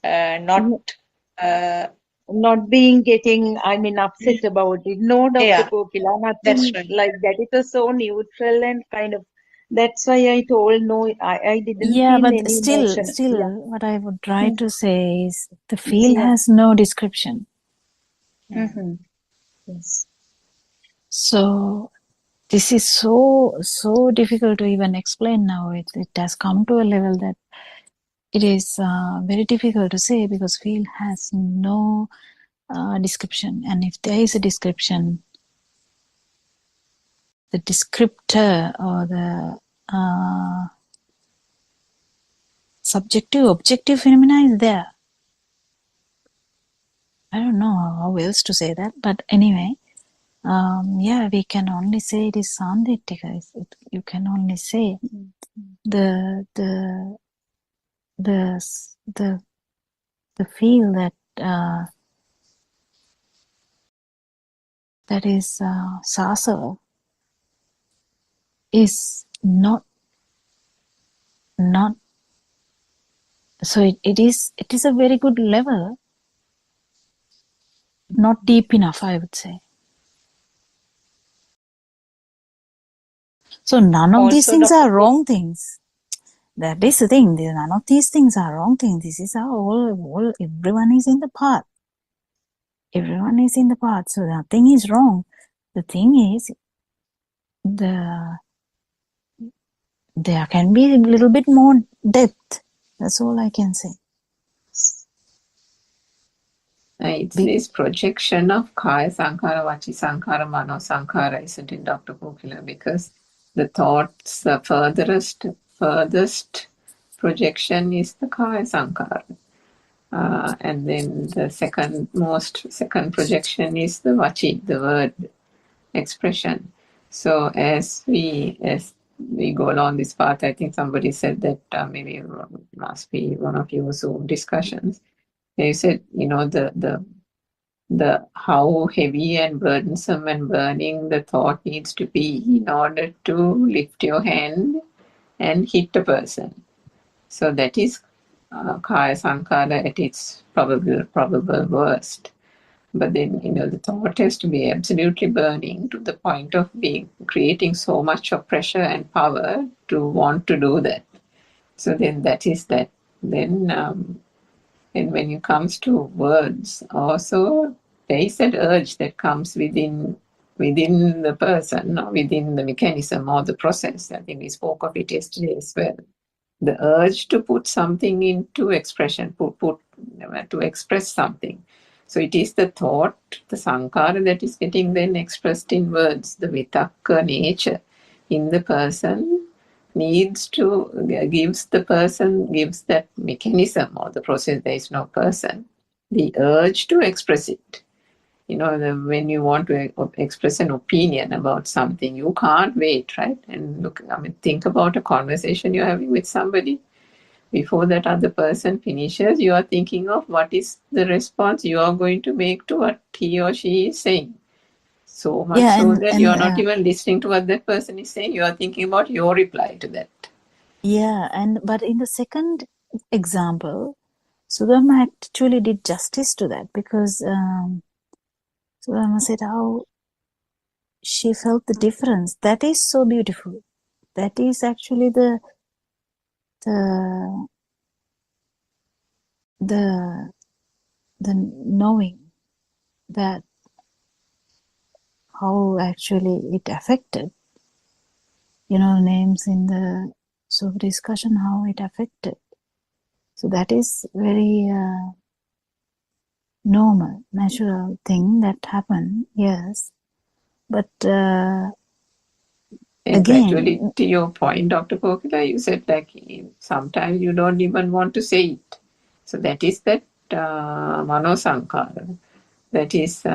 not uh, Not being getting, I mean, upset about it. No, Dr. yeah, Kokila, that's nothing right. like that. It was so neutral and kind of, that's why I told no, I didn't Yeah, feel but any still, emotion. Yeah. what I would try to say is the Yes, feel yeah. has no description. Mm-hmm. Yes. So this is so difficult to even explain now. It has come to a level that it is very difficult to say because feel has no description. And if there is a description, the descriptor or the subjective objective phenomena is there. I don't know how else to say that, but anyway, yeah, we can only say it is Sandhitika. You can only say the feel that that is Sasa is not so it is a very good level, not deep enough, I would say. So none of these Also, things Dr. are wrong things. That is the thing. None of these things are wrong things. This is how all everyone is in the path. Everyone is in the path. So nothing is wrong. The thing is, there can be a little bit more depth. That's all I can say. It's this projection of Kaya Sankara, Vachi Sankara, Mano Sankara, isn't it, Dr. Kokila? Because the thoughts, the furthest projection is the Kaya Sankara. And then the second projection is the Vachi, the word expression. So as we go along this path, I think somebody said that maybe it must be one of your Zoom discussions. They said, the how heavy and burdensome and burning the thought needs to be in order to lift your hand and hit a person. So that is Kaya Sankara at its probable worst. But then, the thought has to be absolutely burning to the point of creating so much of pressure and power to want to do that. So then that is that. Then, and when it comes to words, also there is that urge that comes within the person or within the mechanism or the process. I think we spoke of it yesterday as well. The urge to put something into expression, to express something. So it is the thought, the sankara that is getting then expressed in words, the vitakka nature in the person gives that mechanism or the process, there is no person, the urge to express it. When you want to express an opinion about something, you can't wait, right? And think about a conversation you're having with somebody. Before that other person finishes, you are thinking of what is the response you are going to make to what he or she is saying. So much so that you are not even listening to what that person is saying. You are thinking about your reply to that. Yeah, but in the second example, Sudama actually did justice to that, because Sudama said how she felt the difference. That is so beautiful. That is actually the knowing that how actually it affected, names in the sub discussion, how it affected. So that is very normal, natural thing that happened, yes. But And again, gradually, to your point, Dr. Kokila, you said like sometimes you don't even want to say it. So that is that mano sankara. That is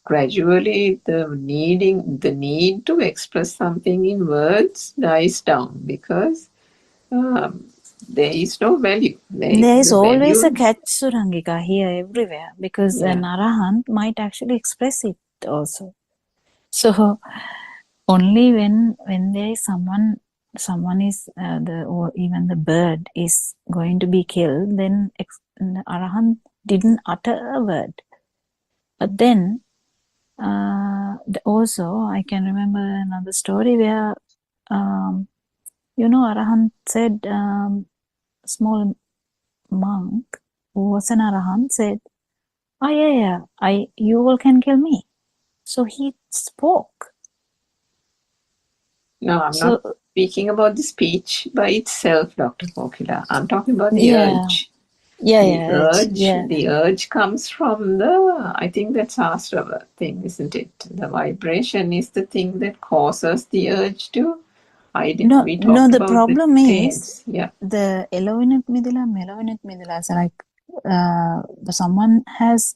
gradually the need to express something in words dies down, because there is no value. there is The always a value, catch, Surangika, here everywhere, because yeah. an arahant might actually express it also. So only when there is someone is or even the bird is going to be killed, then the arahant didn't utter a word. But then also I can remember another story where arahant said, small monk who was an arahant said, "Oh yeah, you all can kill me." So he spoke. No, I'm not speaking about the speech by itself, Dr. Kokila. I'm talking about the urge. The urge comes from I think that's Astrava thing, isn't it? The vibration is the thing that causes the urge to. We talked the about problem is yeah. the Elovinat Midila. So like someone has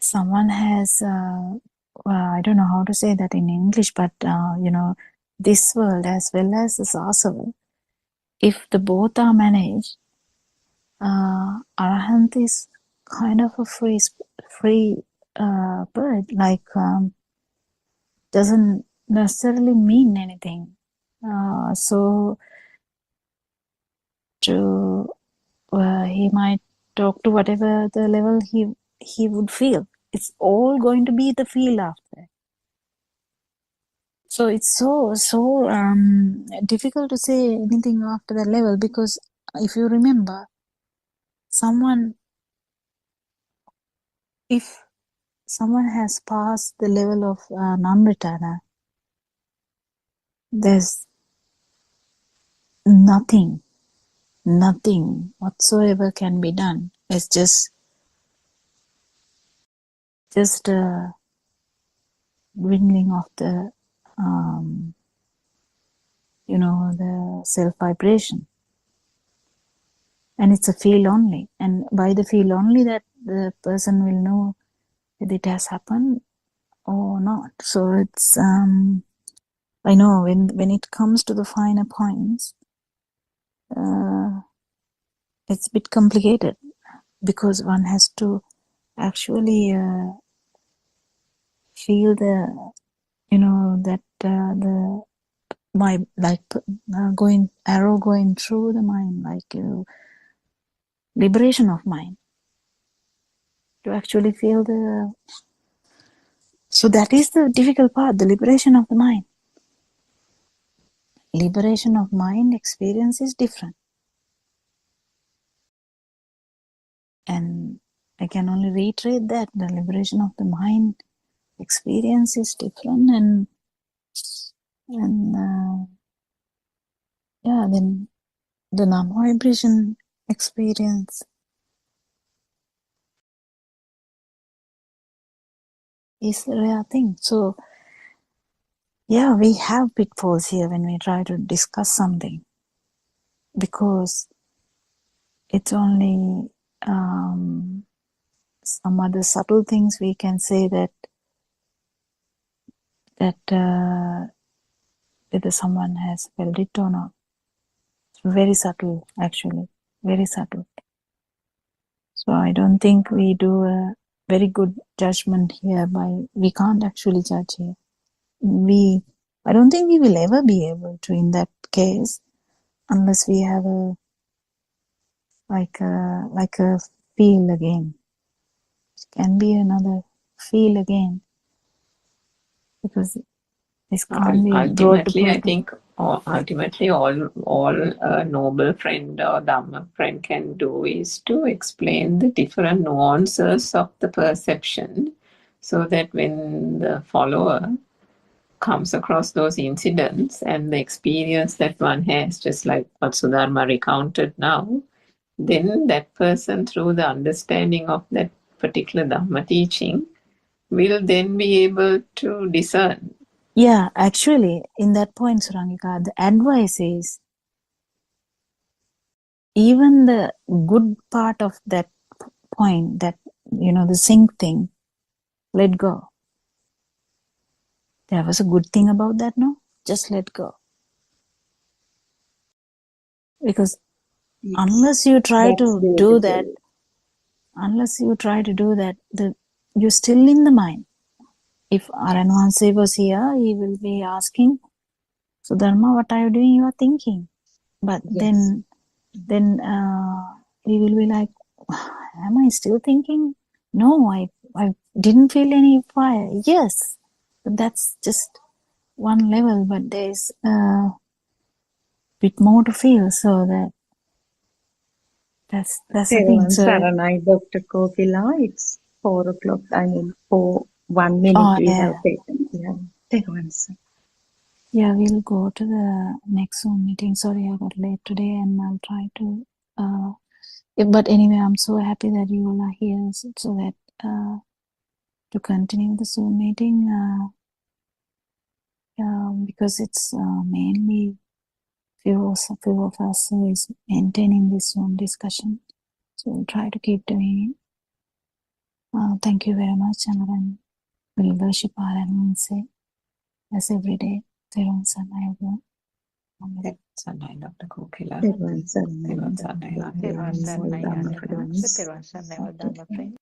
someone has I don't know how to say that in English, but this world as well as the Sasava, if the both are managed, Arahant is kind of a free bird, like doesn't necessarily mean anything. So he might talk to whatever the level he would feel. It's all going to be the feel after. So it's so difficult to say anything after that level, because if you remember, if someone has passed the level of Namritana, there's nothing whatsoever can be done. It's just dwindling of the the self vibration, and it's a feel only, and by the feel only that the person will know that it has happened or not. So it's I know when it comes to the finer points, it's a bit complicated, because one has to actually feel the arrow going through the mind, like liberation of mind, to actually feel so that is the difficult part, the liberation of the mind. Liberation of mind experience is different, and I can only reiterate that the liberation of the mind experience is different, and then the non-vibration experience is a rare thing. So we have pitfalls here when we try to discuss something, because it's only some other subtle things we can say that whether someone has felt it or not. It's very subtle, actually, very subtle. So I don't think we do a very good judgment here. We can't actually judge here. I don't think we will ever be able to in that case, unless we have a like a feel again. It can be another feel again, because this can't be brought to Ultimately, I person. think ultimately all a noble friend or Dhamma friend can do is to explain the different nuances of the perception, so that when the follower comes across those incidents and the experience that one has, just like what Sudharma recounted now, then that person, through the understanding of that particular Dhamma teaching, will then be able to discern. Yeah, actually, in that point, Surangika, the advice is even the good part of that point, that, the sink thing, let go. There was a good thing about that, no? Just let go. Because Yes, unless you try that's to do that, beautiful. you're still in the mind. If Aranwanse was here, he will be asking, so Dharma, what are you doing? You are thinking. But Yes, then he will be like, am I still thinking? No, I didn't feel any fire. Yes, but that's just one level, but there's a bit more to feel. So that's the thing. Teruvan So, Saranai, Dr. Kokila, it's 4 o'clock. I mean, for 1 minute we yeah, have taken. Yeah, Teruvan Saranai. yeah, we'll go to the next Zoom meeting. Sorry, I got late today, and I'll try to. But anyway, I'm so happy that you all are here, so that to continue the Zoom meeting, because it's mainly few of us who is maintaining this Zoom discussion. So we'll try to keep doing it. Thank you very much, and we'll worship our Say as every day. Terum Sanaya everyone. Sanai, Dr. Kokila. Teruvan Saranai, Teruvan Dr. Sanai, Kokila, Tevara and all Sarnaya Dhamma Aranamasu, friends. Tevara Sarnaya Dhamma friend.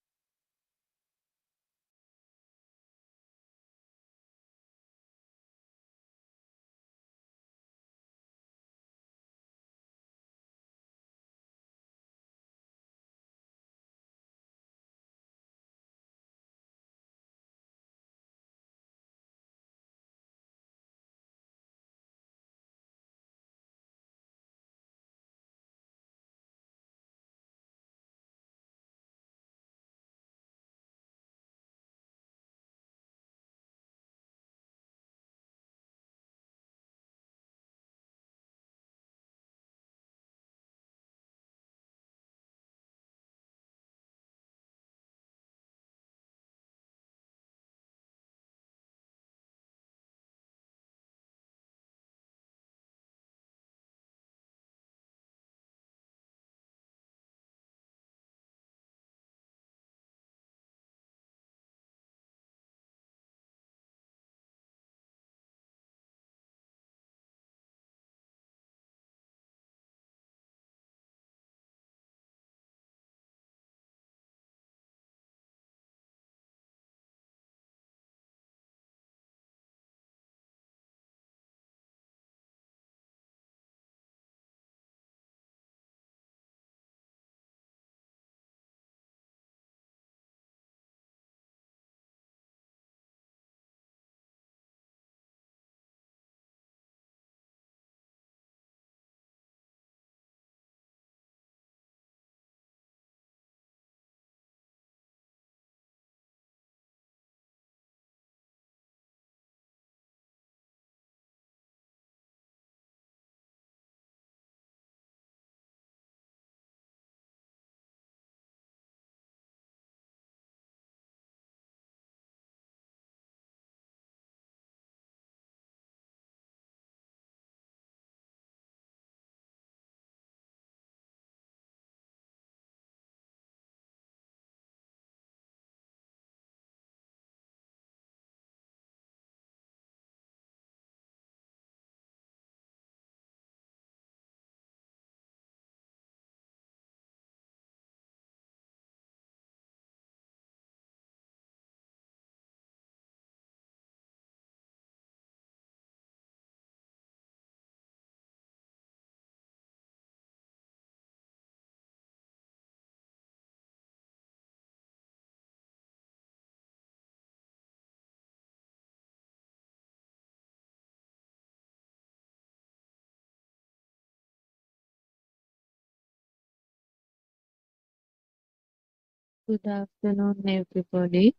Good afternoon, everybody.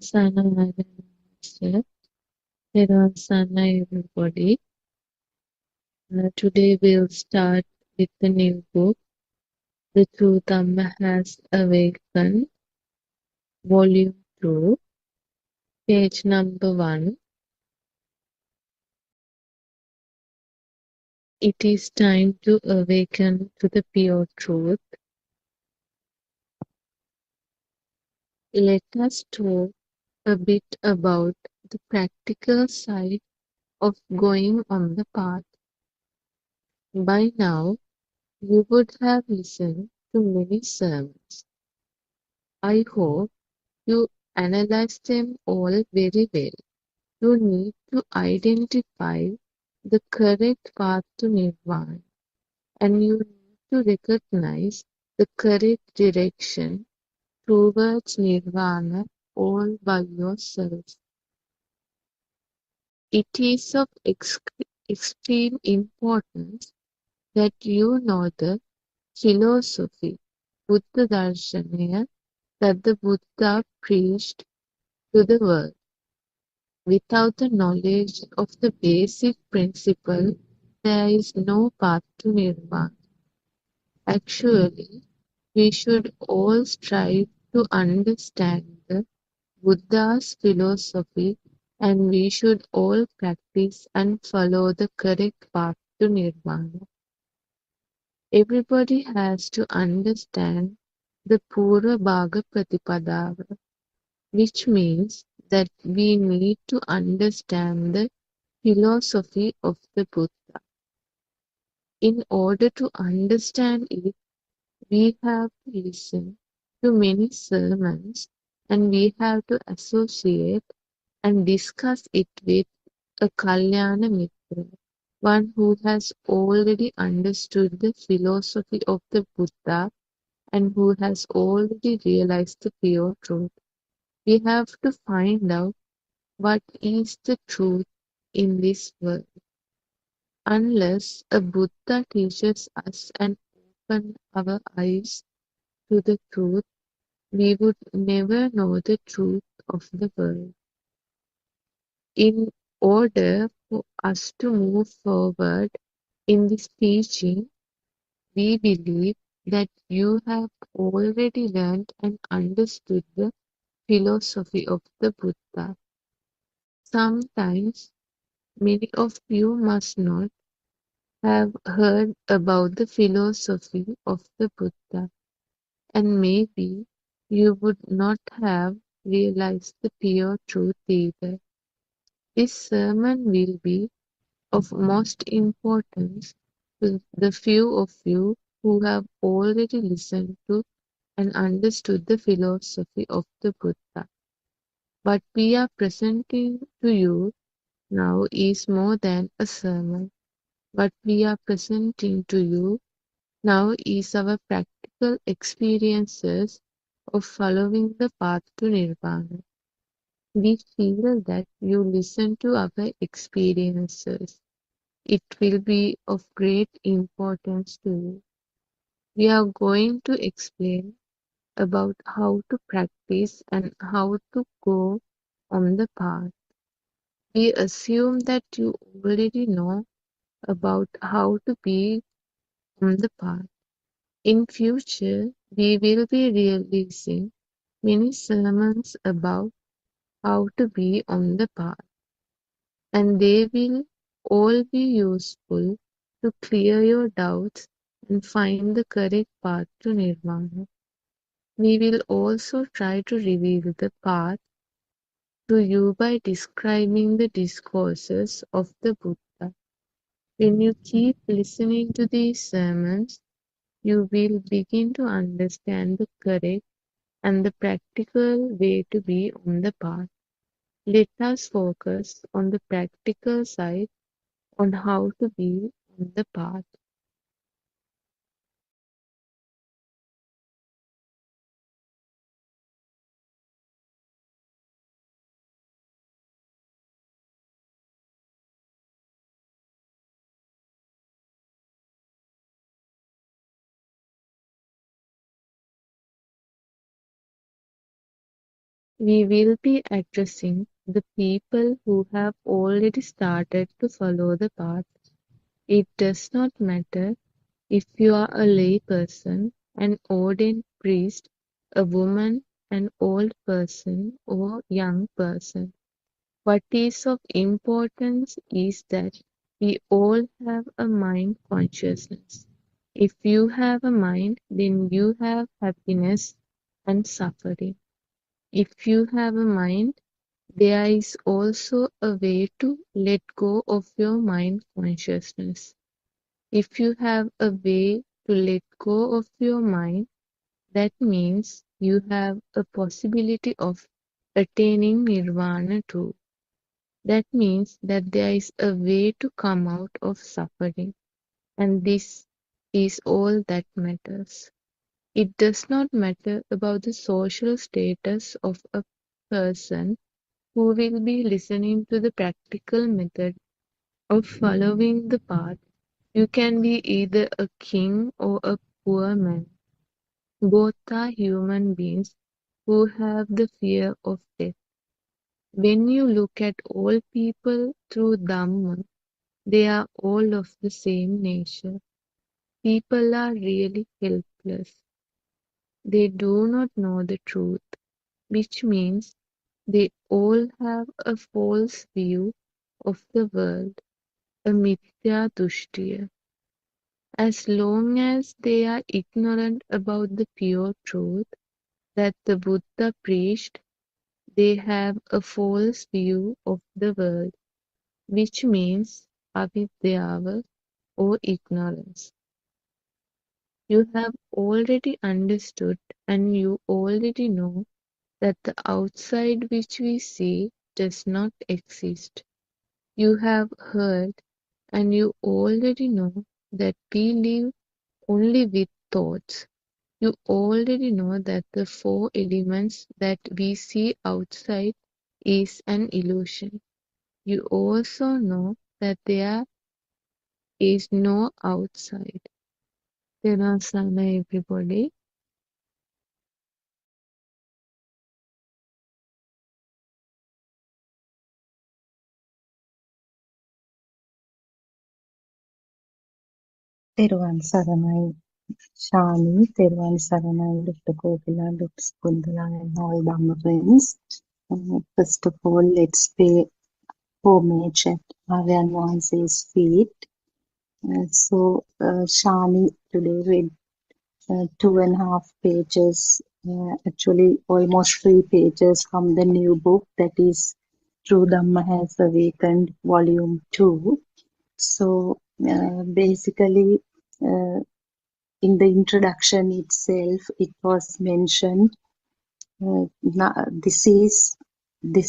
Sana, everybody. Today we'll start with the new book, The True Dhamma Has Awakened, Volume 2, page number 1. It is time to awaken to the pure truth. Let us talk a bit about the practical side of going on the path. By now, you would have listened to many sermons. I hope you analyze them all very well. You need to identify the correct path to Nirvana, and you need to recognize the correct direction towards Nirvana all by yourself. It is of extreme importance that you know the philosophy, Buddha Darshana, that the Buddha preached to the world. Without the knowledge of the basic principle, there is no path to Nirvana. Actually, we should all strive to understand the Buddha's philosophy, and we should all practice and follow the correct path to Nirvana. Everybody has to understand the Pura Bhaga Pratipadava, which means that we need to understand the philosophy of the Buddha. In order to understand it, we have to listen to many sermons, and we have to associate and discuss it with a Kalyana Mitra, one who has already understood the philosophy of the Buddha and who has already realized the pure truth. We have to find out what is the truth in this world. Unless a Buddha teaches us and opens our eyes to the truth, we would never know the truth of the world. In order for us to move forward in this teaching, we believe that you have already learned and understood the philosophy of the Buddha. Sometimes many of you must not have heard about the philosophy of the Buddha, and maybe you would not have realized the pure truth either. This sermon will be of most importance to the few of you who have already listened to and understood the philosophy of the Buddha. What we are presenting to you now is more than a sermon. What we are presenting to you now is our practical experiences of following the path to Nirvana. We feel that you listen to our experiences. It will be of great importance to you. We are going to explain about how to practice and how to go on the path. We assume that you already know about how to be on the path. In future, we will be releasing many sermons about how to be on the path, and they will all be useful to clear your doubts and find the correct path to Nirvana. We will also try to reveal the path to you by describing the discourses of the Buddha. When you keep listening to these sermons, you will begin to understand the correct and the practical way to be on the path. Let us focus on the practical side, on how to be on the path. We will be addressing the people who have already started to follow the path. It does not matter if you are a lay person, an ordained priest, a woman, an old person, or young person. What is of importance is that we all have a mind consciousness. If you have a mind, then you have happiness and suffering. If you have a mind, there is also a way to let go of your mind consciousness. If you have a way to let go of your mind, that means you have a possibility of attaining nirvana too. That means that there is a way to come out of suffering, and this is all that matters. It does not matter about the social status of a person who will be listening to the practical method of following the path. You can be either a king or a poor man. Both are human beings who have the fear of death. When you look at all people through Dhamma, they are all of the same nature. People are really helpless. They do not know the truth, which means they all have a false view of the world, a mithya dushtiya. As long as they are ignorant about the pure truth that the Buddha preached, they have a false view of the world, which means avidyava or ignorance. You have already understood and you already know that the outside which we see does not exist. You have heard and you already know that we live only with thoughts. You already know that the four elements that we see outside is an illusion. You also know that there is no outside. Terasana, everybody. තෙරුවන් සරණයි Shani, තෙරුවන් සරණයි Dr. Kokila, Dr. Skundala and all Dhamma friends. First of all, let's pay homage at Aryan Vanse's feet. Shani today read 2.5 pages, actually almost 3 pages from the new book, that is True Dhamma Has Awakened, Volume 2. So basically, in the introduction itself, it was mentioned this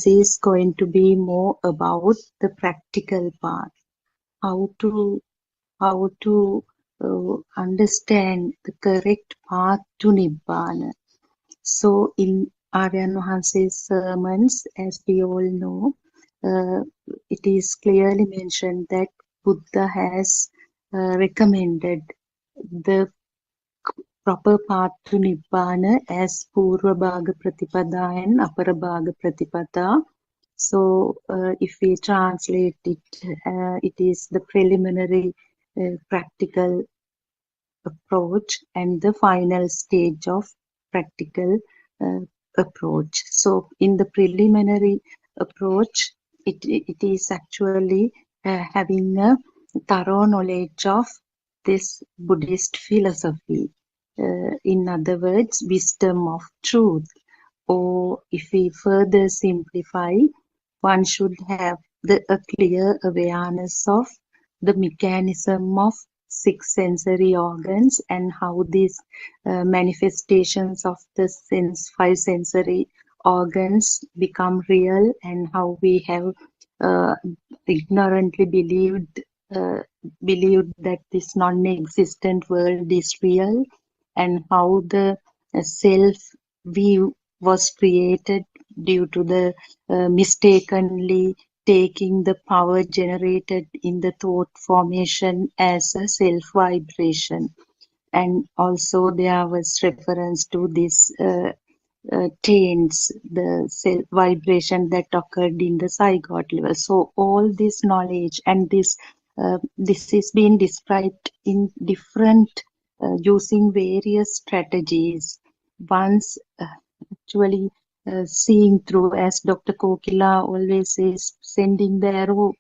is going to be more about the practical part, how to understand the correct path to Nibbana. So in Aryan Vahanse's sermons, as we all know, it is clearly mentioned that Buddha has recommended the proper path to Nibbana as Purva Bhaga Pratipada and Apara Bhaga Pratipada. So if we translate it, it is the preliminary practical approach and the final stage of practical approach. So in the preliminary approach, it is actually having a thorough knowledge of this Buddhist philosophy. In other words, wisdom of truth. Or if we further simplify, one should have a clear awareness of the mechanism of 6 sensory organs and how these manifestations of the 5 sensory organs become real, and how we have ignorantly believed that this non-existent world is real, and how the self view was created due to the mistakenly taking the power generated in the thought formation as a self vibration. And also there was reference to this taints the cell vibration that occurred in the zygote level. So all this knowledge and this is being described in different using various strategies. Once actually seeing through, as Dr. Kokila always says, sending the arrow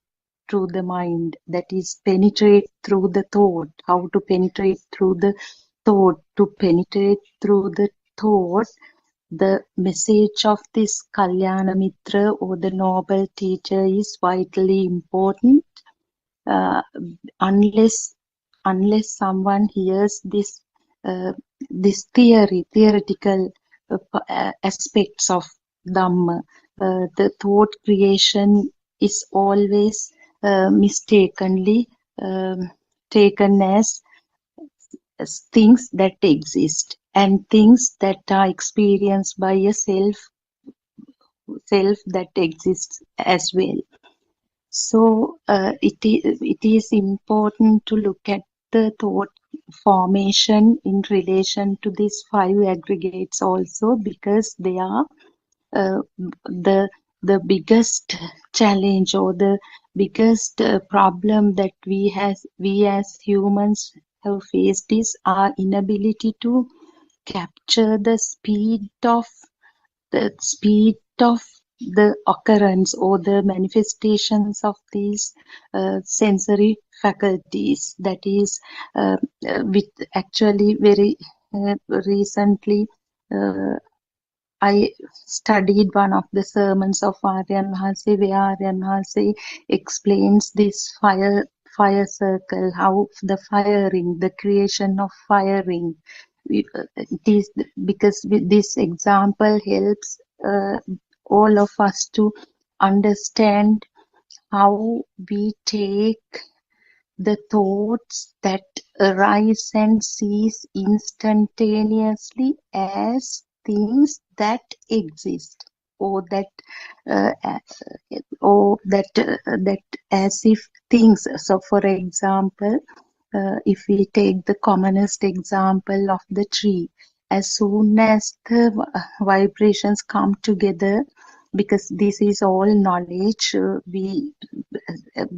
through the mind, that is penetrate through the thought. How to penetrate through the thought? To penetrate through the thought, the message of this Kalyana Mitra or the noble teacher is vitally important. Uh, unless someone hears this theoretical aspects of Dhamma, the thought creation is always mistakenly taken as things that exist and things that are experienced by a self that exists as well. So it is important to look at the thought formation in relation to these 5 aggregates also, because they are the biggest challenge or the biggest problem that we as humans have faced is our inability to capture the speed of the occurrence or the manifestations of these sensory faculties. That is with actually very recently I studied one of the sermons of Aryan Maharshi, where Aryan Maharshi explains this fire circle, how the firing, the creation of firing. It is because this example helps all of us to understand how we take the thoughts that arise and cease instantaneously as things that exist, or that that as if things. So for example, if we take the commonest example of the tree, as soon as the vibrations come together, because this is all knowledge,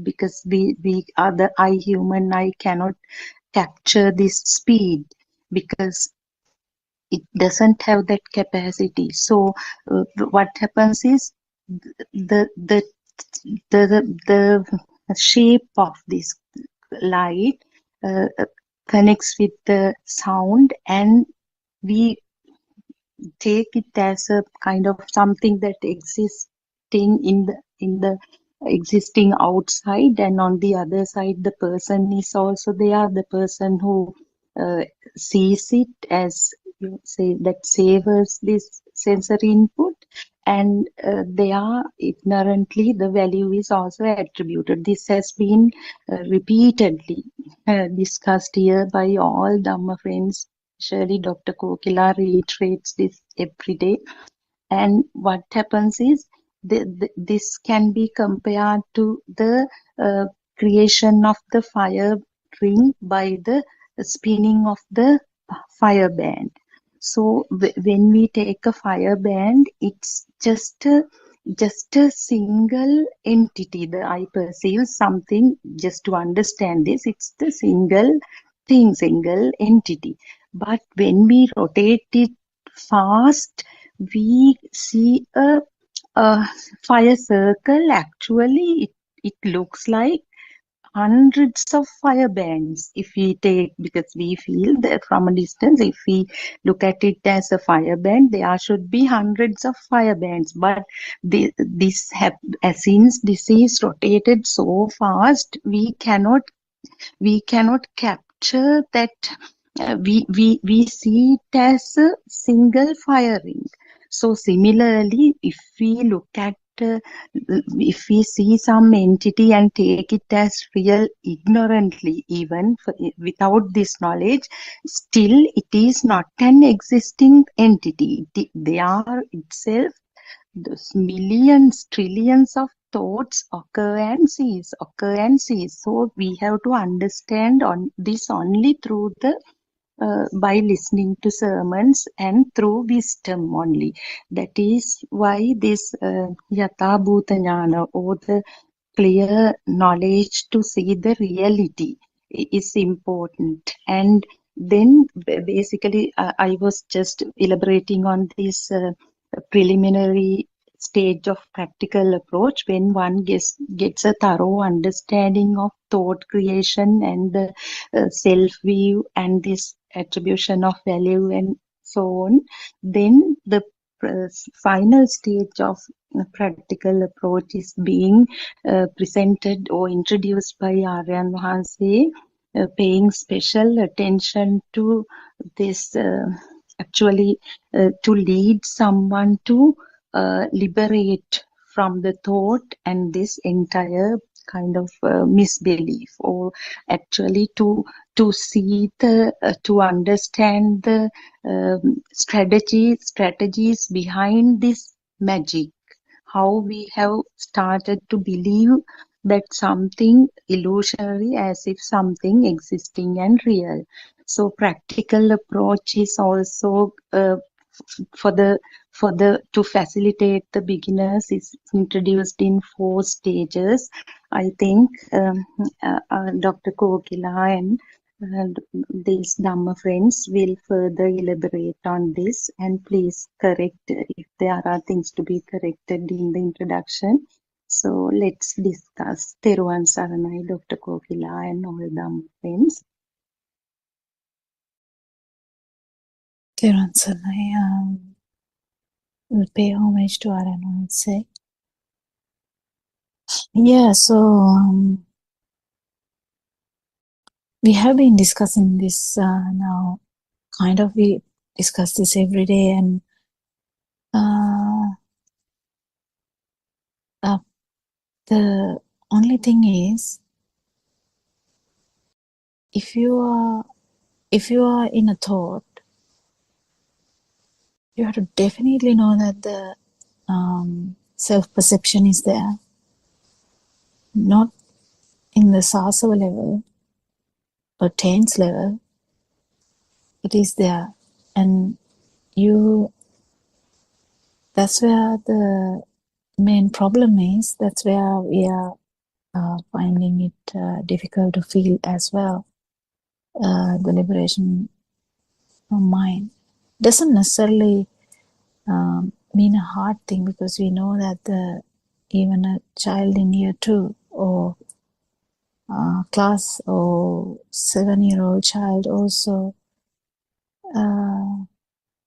because we are the human eye cannot capture this speed because it doesn't have that capacity. So what happens is the shape of this light connects with the sound, and we take it as a kind of something that existing in the existing outside, and on the other side the person is also there, the person who sees it, as you say, that savors this sensory input, and they are ignorantly the value is also attributed. This has been repeatedly discussed here by all Dhamma friends. Surely Dr. Kokila reiterates this every day. And what happens is this can be compared to the creation of the fire ring by the spinning of the fire band. So when we take a fire band, it's just a single entity. The eye perceives something. Just to understand this, it's the single thing, single entity. But when we rotate it fast, we see a fire circle. Actually, it looks like hundreds of fire bands. If we take, because we feel that from a distance, if we look at it as a fire band, there should be hundreds of fire bands. But since this is rotated so fast, we cannot capture that. We see it as a single firing. So similarly, if we look at if we see some entity and take it as real ignorantly, even without this knowledge, still it is not an existing entity. They are itself those millions, trillions of thoughts occur and cease. So we have to understand on this only through the by listening to sermons and through wisdom only. That is why this Yatha Bhuta Jnana, or the clear knowledge to see the reality, is important. And then basically I was just elaborating on this preliminary stage of practical approach. When one gets a thorough understanding of thought creation and the self view and this attribution of value and so on, then the final stage of practical approach is being presented or introduced by Aryan Wahanse, paying special attention to this, actually to lead someone to liberate from the thought and this entire kind of misbelief, or actually to see the to understand the strategies behind this magic, how we have started to believe that something illusionary as if something existing and real. So practical approach is also for the to facilitate the beginners is introduced in 4 stages. I think Dr. Kokila and these Dhamma friends will further elaborate on this, and please correct if there are things to be corrected in the introduction. So let's discuss. Teruvan Saranai, Dr. Kokila and all Dhamma friends. Teruvan Saranai, we'll pay homage to Aryan Wahanse. Yeah, so we have been discussing this now. Kind of, we discuss this every day, and the only thing is, if you are in a thought, you have to definitely know that the self-perception is there, not in the sasava level or tense level. It is there, and that's where the main problem is. That's where we are finding it difficult to feel as well. The liberation from mind doesn't necessarily mean a hard thing, because we know that even a child in year 2 or class or 7-year-old child also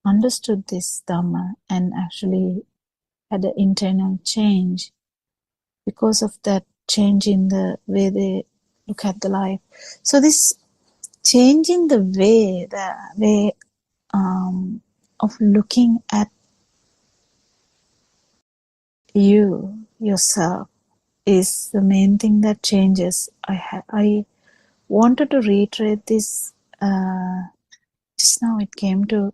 understood this Dhamma and actually had an internal change because of that change in the way they look at the life. So this change in the way of looking at yourself is the main thing that changes. I wanted to reiterate this just now. It came to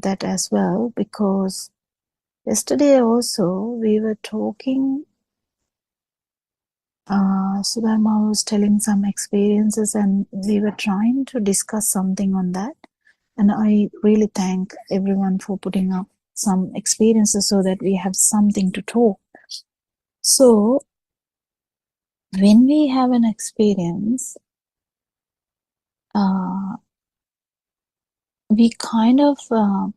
that as well, because yesterday also we were talking, Sudharma was telling some experiences and we were trying to discuss something on that, and I really thank everyone for putting up some experiences so that we have something to talk. So when we have an experience, we kind of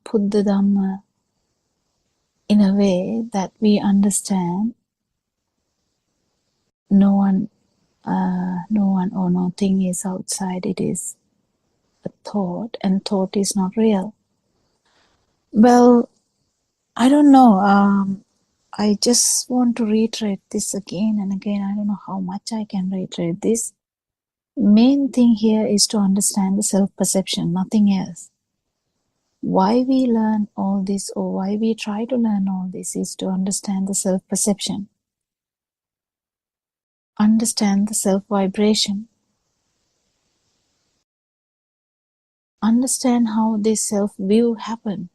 put the Dhamma in a way that we understand no one or nothing is outside. It is a thought, and thought is not real. Well, I don't know. I just want to reiterate this again and again. I don't know how much I can reiterate this. Main thing here is to understand the self-perception, nothing else. Why we learn all this, or why we try to learn all this, is to understand the self-perception. Understand the self-vibration. Understand how this self-view happened.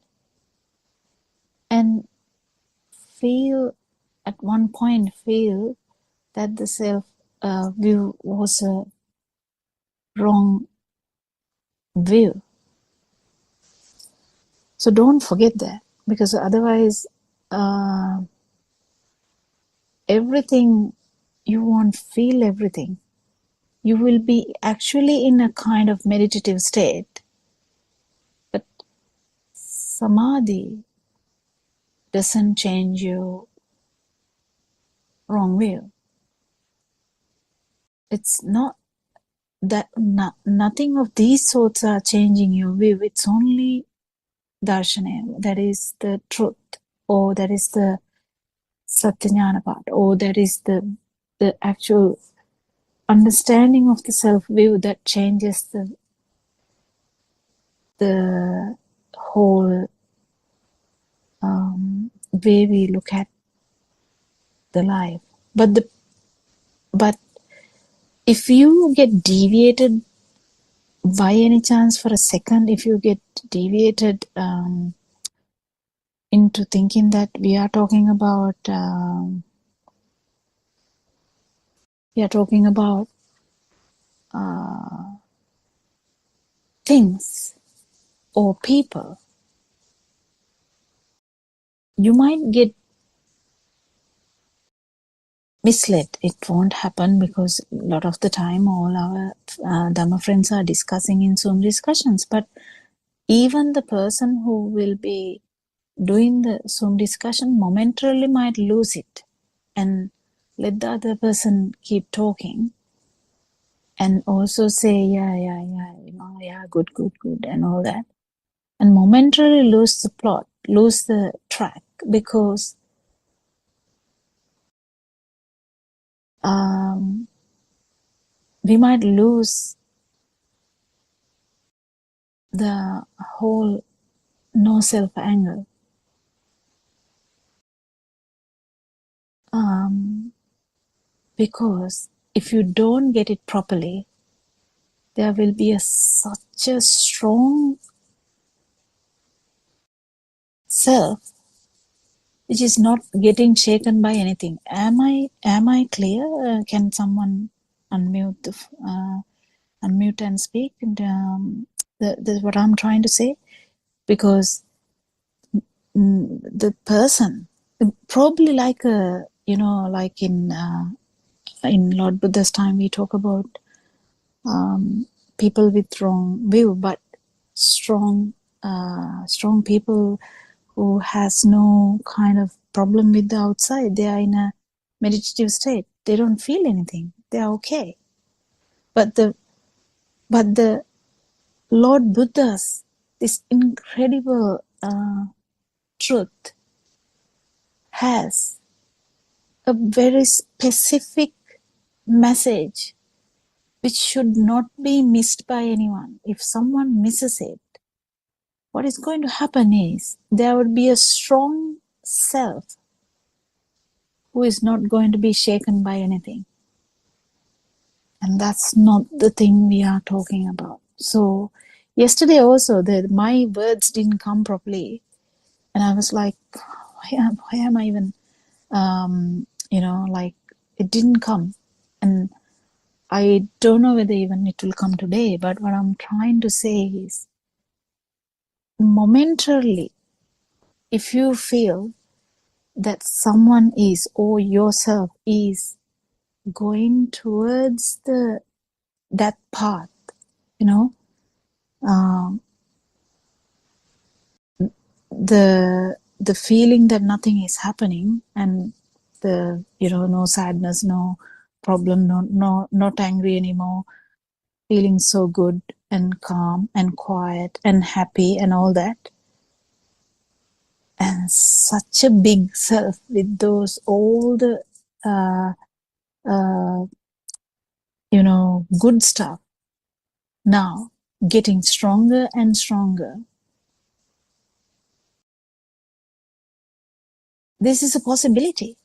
And at one point feel that the self-view was a wrong view. So don't forget that, because otherwise everything, you won't feel everything. You will be actually in a kind of meditative state, but samadhi doesn't change your wrong view. It's not that nothing of these sorts are changing your view. It's only darshana, that is the truth, or that is the satyajnana part, or that is the actual understanding of the self view that changes the whole way we look at the life. But if you get deviated by any chance for a second, if you get deviated into thinking that we are talking about things or people, you might get misled. It won't happen, because a lot of the time all our Dhamma friends are discussing in Zoom discussions, but even the person who will be doing the Zoom discussion momentarily might lose it and let the other person keep talking and also say yeah, good, and all that, and momentarily lose the plot, lose the track, because we might lose the whole no self angle. Because if you don't get it properly, there will be such a strong self which is not getting shaken by anything. Am I clear? Can someone unmute and speak? And that's what I'm trying to say. Because the person, probably like like in Lord Buddha's time, we talk about people with wrong view, but strong people who has no kind of problem with the outside. They are in a meditative state. They don't feel anything. They are okay. But the Lord Buddha's, this incredible truth, has a very specific message which should not be missed by anyone. If someone misses it, what is going to happen is there would be a strong self who is not going to be shaken by anything. And that's not the thing we are talking about. So yesterday also, my words didn't come properly. And I was like, why am I even, like it didn't come. And I don't know whether even it will come today. But what I'm trying to say is, momentarily, if you feel that someone is, or yourself is, going towards that path, the feeling that nothing is happening, and the no sadness, no problem, not angry anymore, feeling so good and calm and quiet and happy and all that, and such a big self with those all the good stuff now getting stronger and stronger. This is a possibility,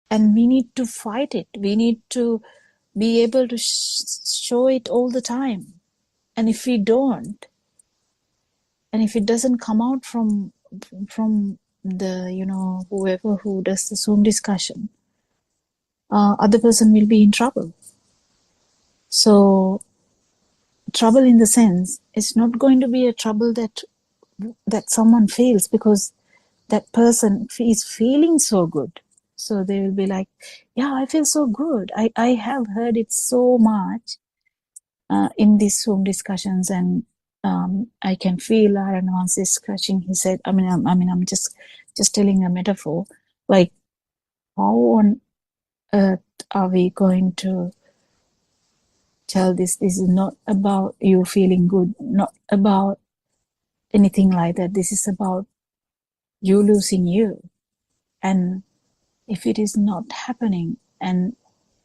and we need to fight it. We need to be able to show it all the time. And if we don't, and if it doesn't come out from the whoever who does the Zoom discussion, other person will be in trouble. So trouble in the sense, it's not going to be a trouble that someone feels because that person is feeling so good. So they will be like, yeah, I feel so good. I have heard it so much in these Zoom discussions, and I can feel Aranvans is scratching his head. I'm just telling a metaphor. Like, how on earth are we going to tell this? This is not about you feeling good, not about anything like that. This is about you losing you. And if it is not happening, and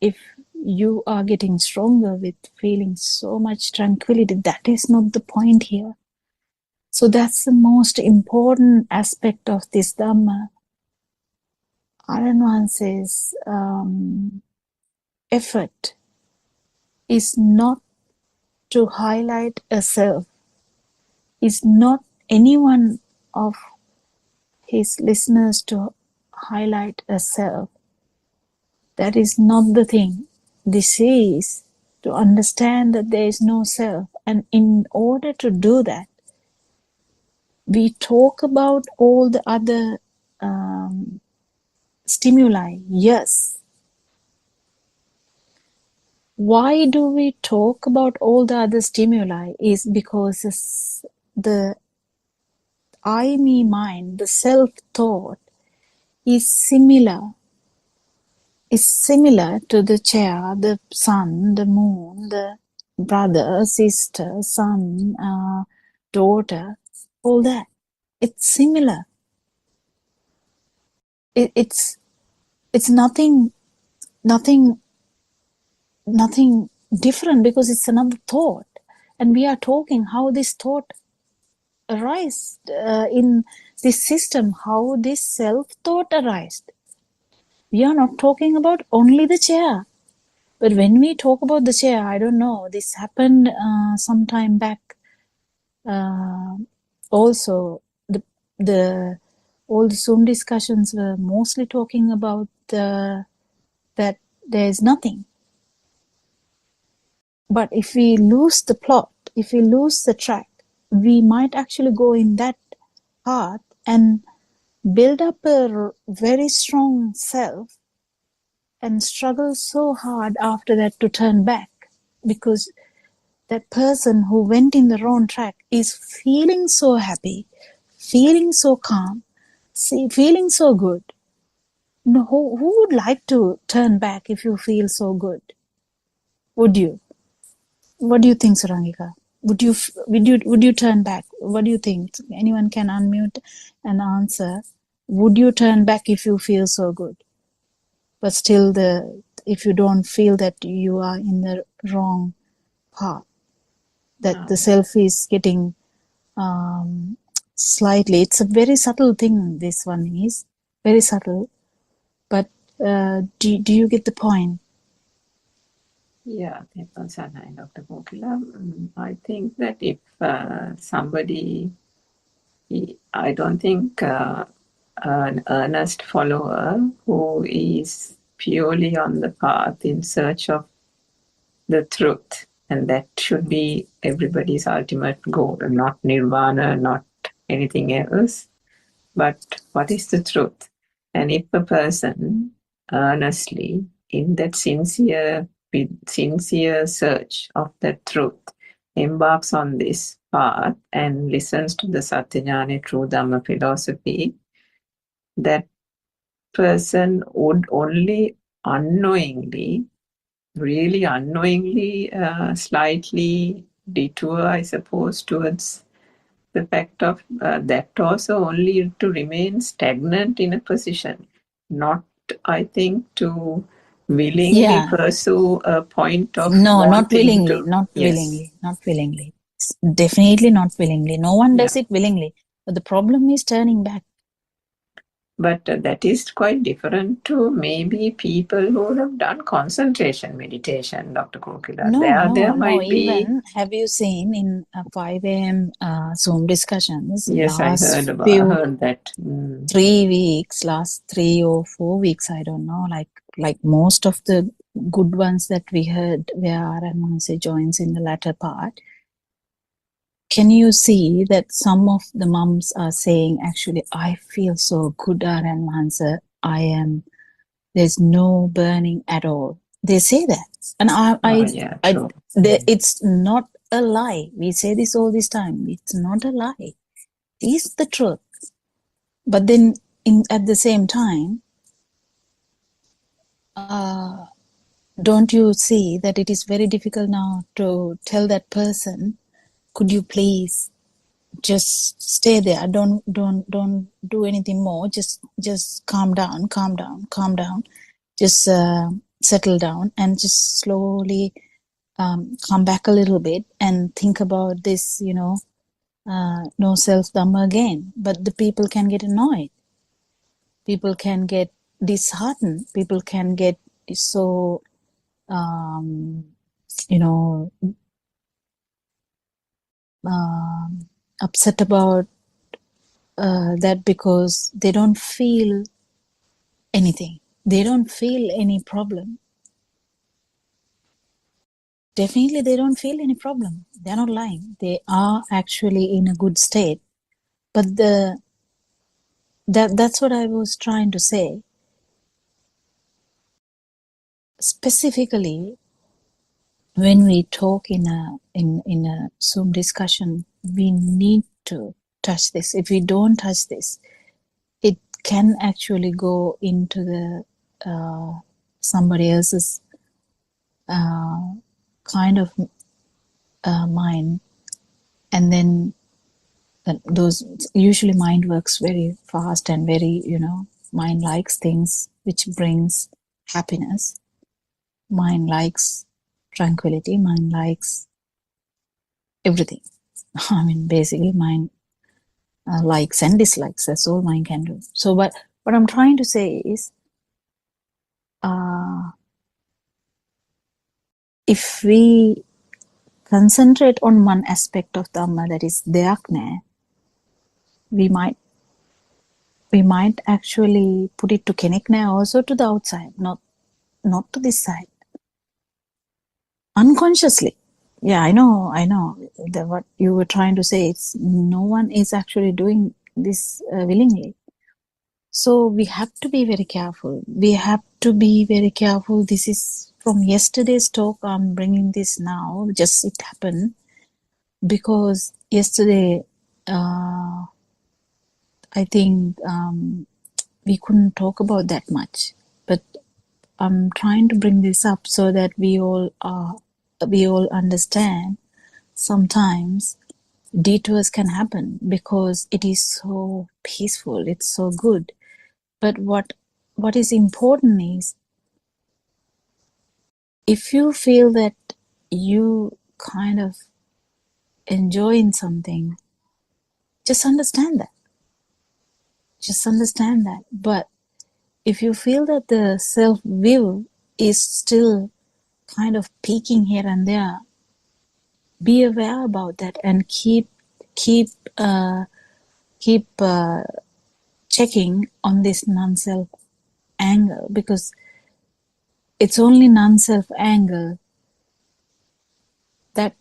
if you are getting stronger with feeling so much tranquility, that is not the point here. So that's the most important aspect of this Dhamma. Aranvan says effort is not to highlight a self, is not any one of his listeners to highlight a self. That is not the thing. This is to understand that there is no self. And in order to do that, we talk about all the other stimuli. Yes. Why do we talk about all the other stimuli? Is because the I, me, mine, the self-thought is similar to the chair, the sun, the moon, the brother, sister, son, daughter, all that. It's similar. It's nothing different because it's another thought. And we are talking how this thought arises in this system, how this self-thought arises. We are not talking about only the chair. But when we talk about the chair, I don't know, this happened some time back. Also, all the Zoom discussions were mostly talking about that there is nothing. But if we lose the plot, if we lose the track, we might actually go in that path and build up a very strong self and struggle so hard after that to turn back, because that person who went in the wrong track is feeling so happy, feeling so calm, feeling so good. No, who would like to turn back if you feel so good? Would you? What do you think, Surangika? Would you turn back? What do you think? Anyone can unmute and answer. Would you turn back if you feel so good? But still, if you don't feel that you are in the wrong path, that the self is getting slightly, it's a very subtle thing, this one is very subtle, but do you get the point? Yeah, that's Dr. Kokila. I think that if somebody, I don't think an earnest follower who is purely on the path in search of the truth, and that should be everybody's ultimate goal, not nirvana, not anything else, but what is the truth? And if a person earnestly, in that sincere search of that truth, embarks on this path and listens to the Satyajnana true Dhamma philosophy, that person would only unknowingly, really unknowingly, slightly detour, I suppose, towards the fact of that also only to remain stagnant in a position, not, I think, to willingly pursue a point of not wanting willingly, to. not Yes. willingly, not willingly. Definitely not willingly. No one does it willingly. But the problem is turning back. But that is quite different to maybe people who have done concentration meditation, Dr. Kokila. There might be. Even, have you seen in 5 a.m. Zoom discussions? Yes, last I heard that. 3 weeks, last 3 or 4 weeks, I don't know, like most of the good ones that we heard where Aranmanse joins in the latter part, can you see that some of the mums are saying, actually, I feel so good, Aranmanse, there's no burning at all. They say that. And yeah, true. it's not a lie. We say this all this time. It's not a lie. It's the truth. But then at the same time, don't you see that it is very difficult now to tell that person, could you please just stay there, don't do anything more, just calm down, just settle down and just slowly come back a little bit and think about this, no self dhamma again. But the people can get annoyed, people can get disheartened, people can get so upset about that, because they don't feel anything, they don't feel any problem. Definitely they don't feel any problem, they're not lying, they are actually in a good state. But that's what I was trying to say. Specifically, when we talk in a Zoom discussion, we need to touch this. If we don't touch this, it can actually go into the somebody else's kind of mind, and then those, usually mind works very fast and very, mind likes things which brings happiness, mind likes tranquility, mind likes everything. I mean, basically mind likes and dislikes, that's all mind can do. So what I'm trying to say is, if we concentrate on one aspect of Dhamma, that is Deyakne, we might actually put it to Kenekne also, to the outside, not to this side. Unconsciously. Yeah, I know what you were trying to say. It's no one is actually doing this willingly. So we have to be very careful. This is from yesterday's talk. I'm bringing this now. Just it happened because yesterday, I think we couldn't talk about that much. But I'm trying to bring this up so that we all understand. Sometimes detours can happen because it is so peaceful. It's so good. But what is important is, if you feel that you kind of enjoying something, just understand that. But if you feel that the self-view is still kind of peeking here and there, be aware about that and keep checking on this non-self angle, because it's only non-self angle that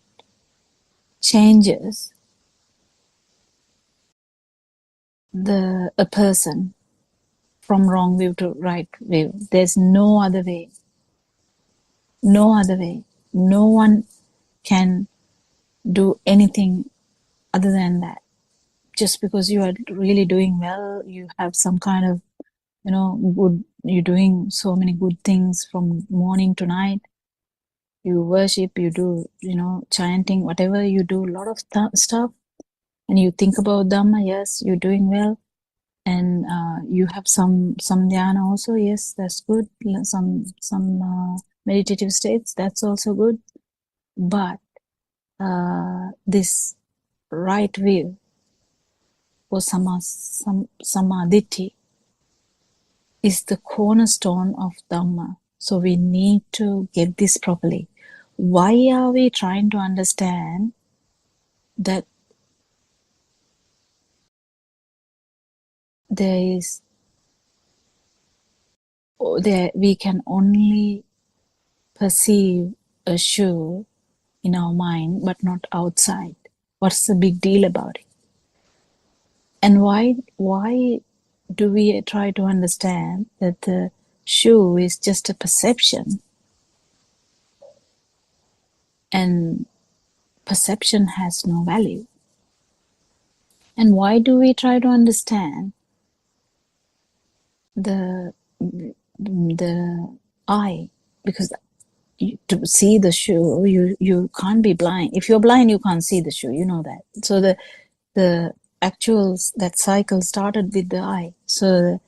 changes a person from wrong view to right view. There's no other way. No one can do anything other than that. Just because you are really doing well, you have some kind of, good, you're doing so many good things from morning to night, you worship, you do, chanting, whatever you do, a lot of stuff, and you think about Dhamma, yes, you're doing well, and you have some dhyana also, yes, that's good, some meditative states, that's also good. But this right view or samadhi is the cornerstone of Dhamma. So we need to get this properly. Why are we trying to understand that we can only perceive a shoe in our mind but not outside? What's the big deal about it? And why do we try to understand that the shoe is just a perception, and perception has no value? And why do we try to understand the eye? Because to see the shoe, you can't be blind. If you're blind, you can't see the shoe. You know that. So the actual that cycle started with the eye. So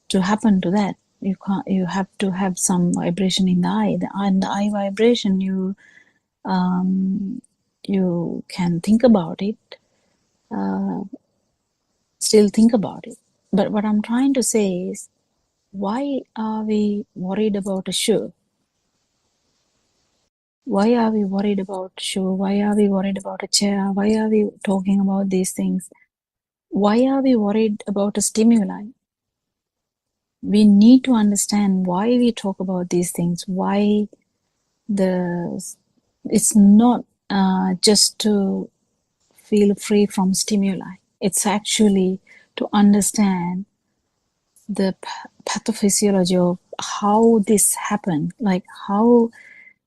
to happen to that, you have to have some vibration in the eye. And the eye vibration, you can think about it, still think about it. But what I'm trying to say is, why are we worried about a shoe? Why are we worried about shoe? Why are we worried about a chair? Why are we talking about these things? Why are we worried about a stimuli? We need to understand why we talk about these things. Why it's not just to feel free from stimuli. It's actually to understand the pathophysiology of how this happened, like how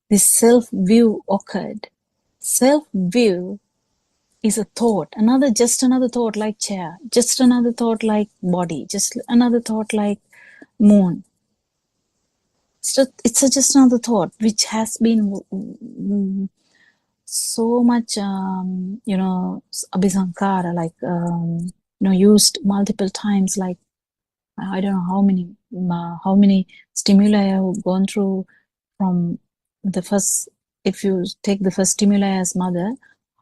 this self-view occurred. Self-view is a thought, just another thought like chair, just another thought like body, just another thought like moon. So it's just another thought which has been so much, abhisankara, like, used multiple times, like, I don't know how many stimuli have gone through from the first. If you take the first stimuli as mother,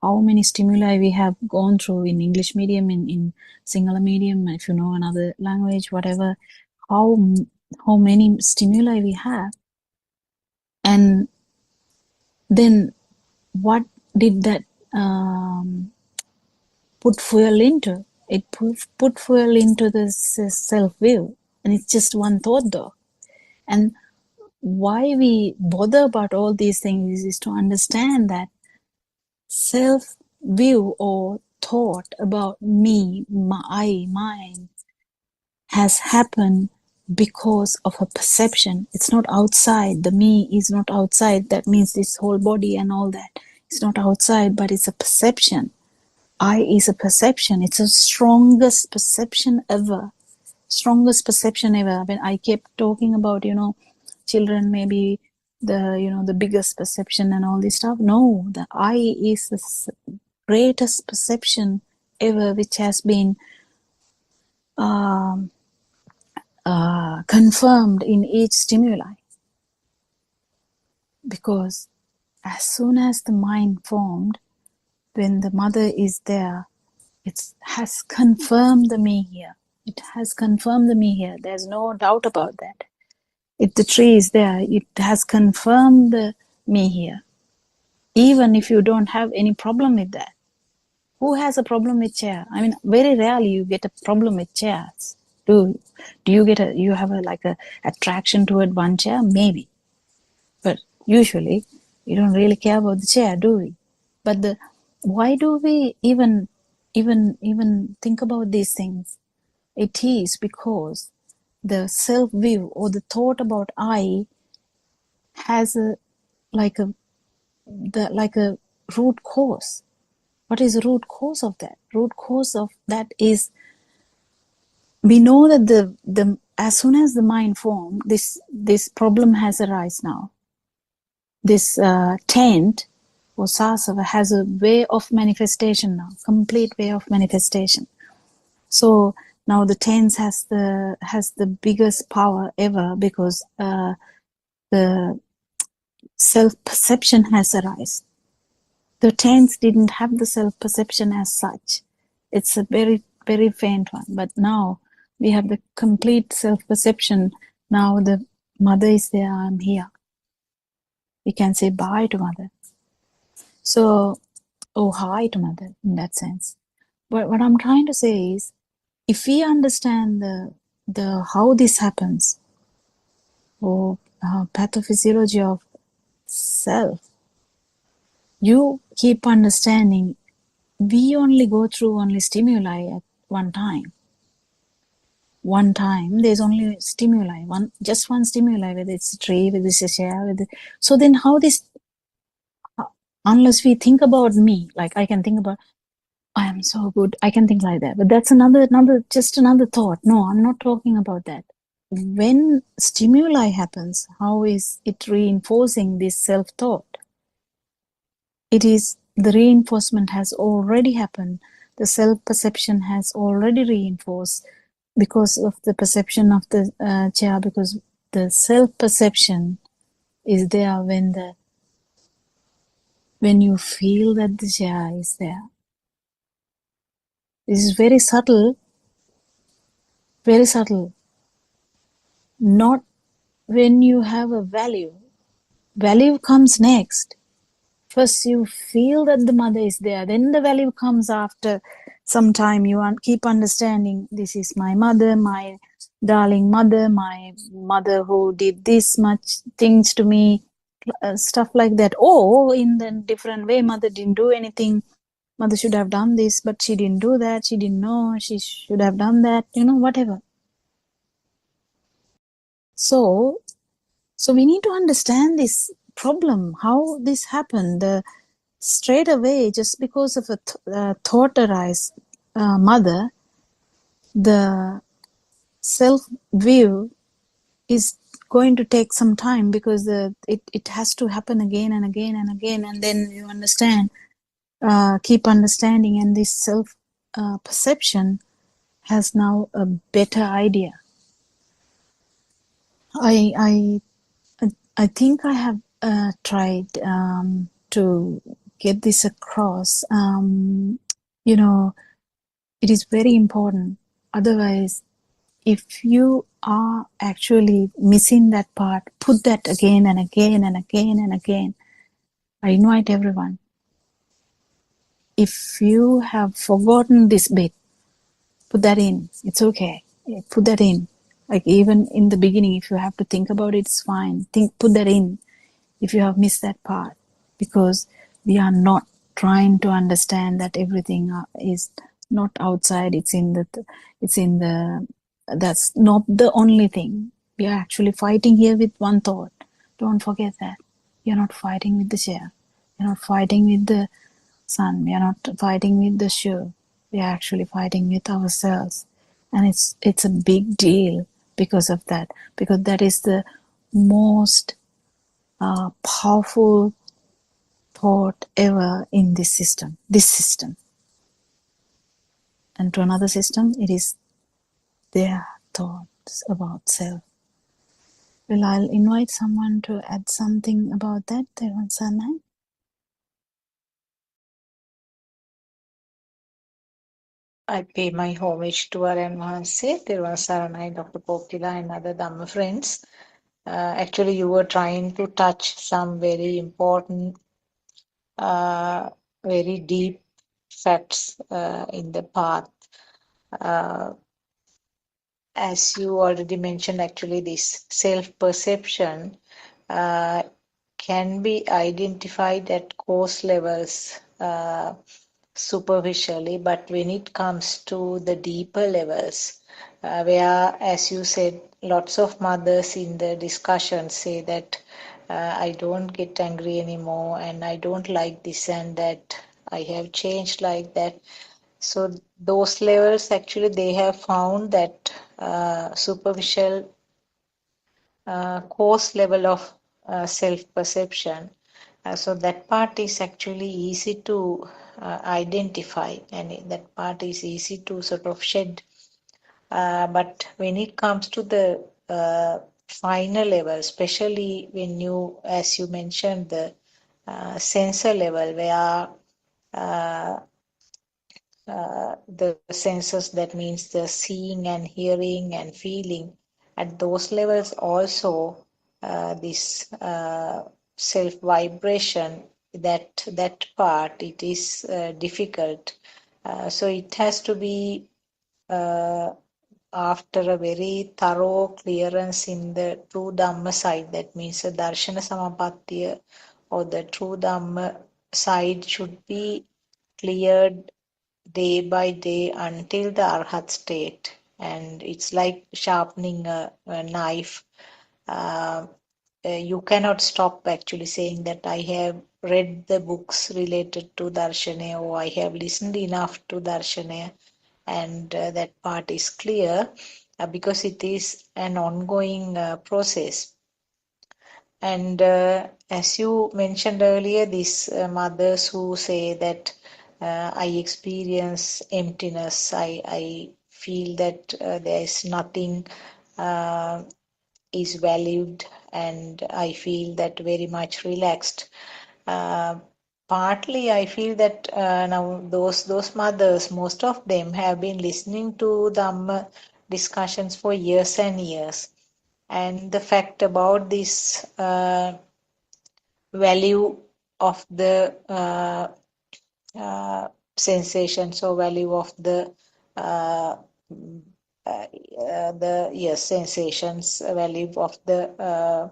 how many stimuli we have gone through in English medium, in Sinhala medium, if you know another language, whatever, how many stimuli we have. And then what did that put fuel into? It put fuel into this self-view, and it's just one thought though. And why we bother about all these things is to understand that self-view or thought about me, mine, has happened because of a perception. It's not outside. The me is not outside. That means this whole body and all that. It's not outside, but it's a perception. I is a perception. It's the strongest perception ever. Strongest perception ever. When I kept talking about, children maybe the biggest perception and all this stuff. No, the I is the greatest perception ever, which has been confirmed in each stimuli. Because as soon as the mind formed, when the mother is there, it has confirmed the me here. It has confirmed the me here. There's no doubt about that. If the tree is there, it has confirmed the me here. Even if you don't have any problem with that. Who has a problem with chair? I mean, very rarely you get a problem with chairs. Do you have a attraction toward one chair? Maybe. But usually you don't really care about the chair, do we? But why do we even think about these things? It is because the self-view or the thought about I has a root cause. What is the root cause of that? Root cause of that is, we know that the as soon as the mind formed, this problem has arisen now. This tent or sasava has a way of manifestation now, complete way of manifestation. So now the tent has the biggest power ever, because the self-perception has arisen. The tents didn't have the self-perception as such. It's a very, very faint one. But now we have the complete self-perception. Now the mother is there, I'm here. We can say bye to mother. So, hi to mother in that sense. But what I'm trying to say is, if we understand the how this happens, or pathophysiology of self. You keep understanding we only go through only stimuli at one time. One time there's only stimuli, just one stimuli, whether it's a tree, whether it's a chair, so then how this, unless we think about me, like I can think about, I am so good, I can think like that, but that's just another thought. No, I'm not talking about that. When stimuli happens, how is it reinforcing this self-thought? It is, the reinforcement has already happened. The self-perception has already reinforced because of the perception of the chair, because the self-perception is there when you feel that the chair is there. This is very subtle, very subtle. Not when you have a value. Value comes next. First you feel that the mother is there, then the value comes after some time. You keep understanding, this is my mother, my darling mother, my mother who did this much things to me, stuff like that. Or in the different way, mother didn't do anything, mother should have done this, but she didn't do that, she didn't know, she should have done that, whatever. So we need to understand this problem, how this happened. Straight away, just because of a thought arise, mother, the self-view is going to take some time, because it has to happen again and again and again, and then you understand, keep understanding, and this self-perception has now a better idea. I think I have tried to get this across. It is very important. Otherwise, if you are actually missing that part, put that again and again and again and again. I invite everyone. If you have forgotten this bit, put that in. It's okay. Put that in. Like even in the beginning, if you have to think about it, it's fine. Put that in. If you have missed that part, because we are not trying to understand that everything is not outside, it's in the that's not the only thing. We are actually fighting here with one thought. Don't forget that. You're not fighting with the chair, you're not fighting with the sun, we are not fighting with the shoe. We are actually fighting with ourselves, and it's a big deal because of that, because that is the most powerful thought ever in this system. And to another system, it is their thoughts about self. Well, I'll invite someone to add something about that. Sanai? I pay my homage to our Mahanse, Saranai, Dr. Poptila, and other Dhamma friends. Actually, you were trying to touch some very important, very deep facts in the path. As you already mentioned, actually, this self-perception can be identified at course levels superficially, but when it comes to the deeper levels, where, as you said, lots of mothers in the discussion say that I don't get angry anymore, and I don't like this and that, I have changed like that. So those levels, actually, they have found that superficial coarse level of self-perception. So that part is actually easy to identify, and that part is easy to sort of shed. But when it comes to the final level, especially when you, as you mentioned, the sensor level, where the senses, that means the seeing and hearing and feeling, at those levels also this self vibration, that part, it is difficult. So it has to be after a very thorough clearance in the true Dhamma side, that means the Darshana Samapattiya or the true Dhamma side should be cleared day by day until the Arhat state. And it's like sharpening a knife. You cannot stop actually saying that I have read the books related to Darshana or I have listened enough to Darshana, and that part is clear because it is an ongoing process. And as you mentioned earlier, these mothers who say that I experience emptiness, I feel that there is nothing uh, is valued, and I feel that very much relaxed. Uh, Partly, I feel that now those mothers, most of them have been listening to Dhamma discussions for years and years, and the fact about this value of the sensations or value of uh, the yes sensations, value of the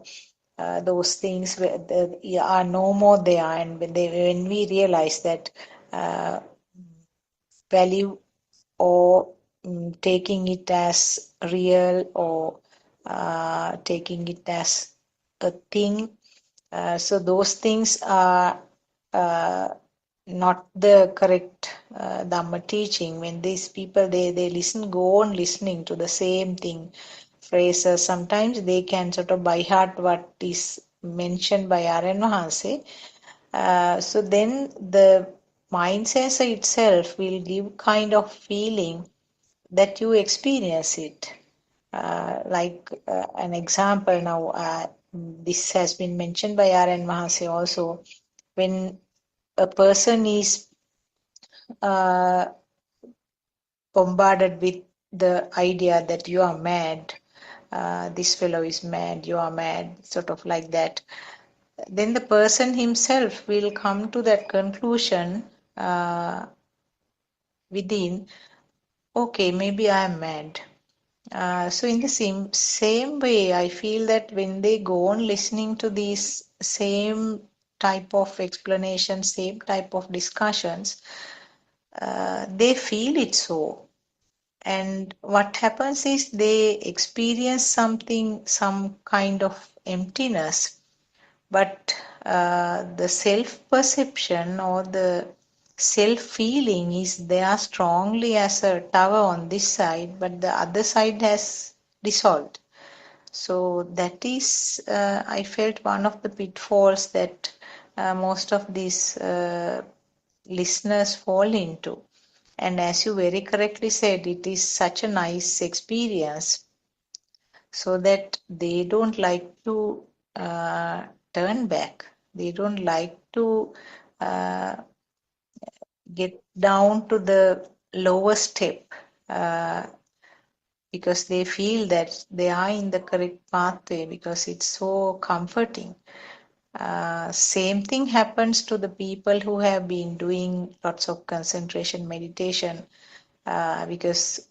those things are no more there, and when we realize that uh, value or taking it as real or taking it as a thing, so those things are uh, not the correct Dhamma teaching. When these people they listen, go on listening to the same thing, phrases, sometimes they can sort of by heart what is mentioned by Aryan Mahanse. So then the mind sense itself will give kind of feeling that you experience it. Like an example now, this has been mentioned by Aryan Mahanse also. When a person is uh, bombarded with the idea that you are mad, this fellow is mad, you are mad, sort of like that, then the person himself will come to that conclusion within, okay, maybe I am mad. So in the same way, I feel that when they go on listening to these same type of explanations, same type of discussions, they feel it so. And what happens is they experience something, some kind of emptiness, but the self-perception or the self-feeling is there strongly as a tower on this side, but the other side has dissolved. So that is, I felt, one of the pitfalls that most of these listeners fall into. And as you very correctly said, it is such a nice experience, so that they don't like to uh, turn back. They don't like to uh, get down to the lower step uh, because they feel that they are in the correct pathway because it's so comforting. Same thing happens to the people who have been doing lots of concentration meditation because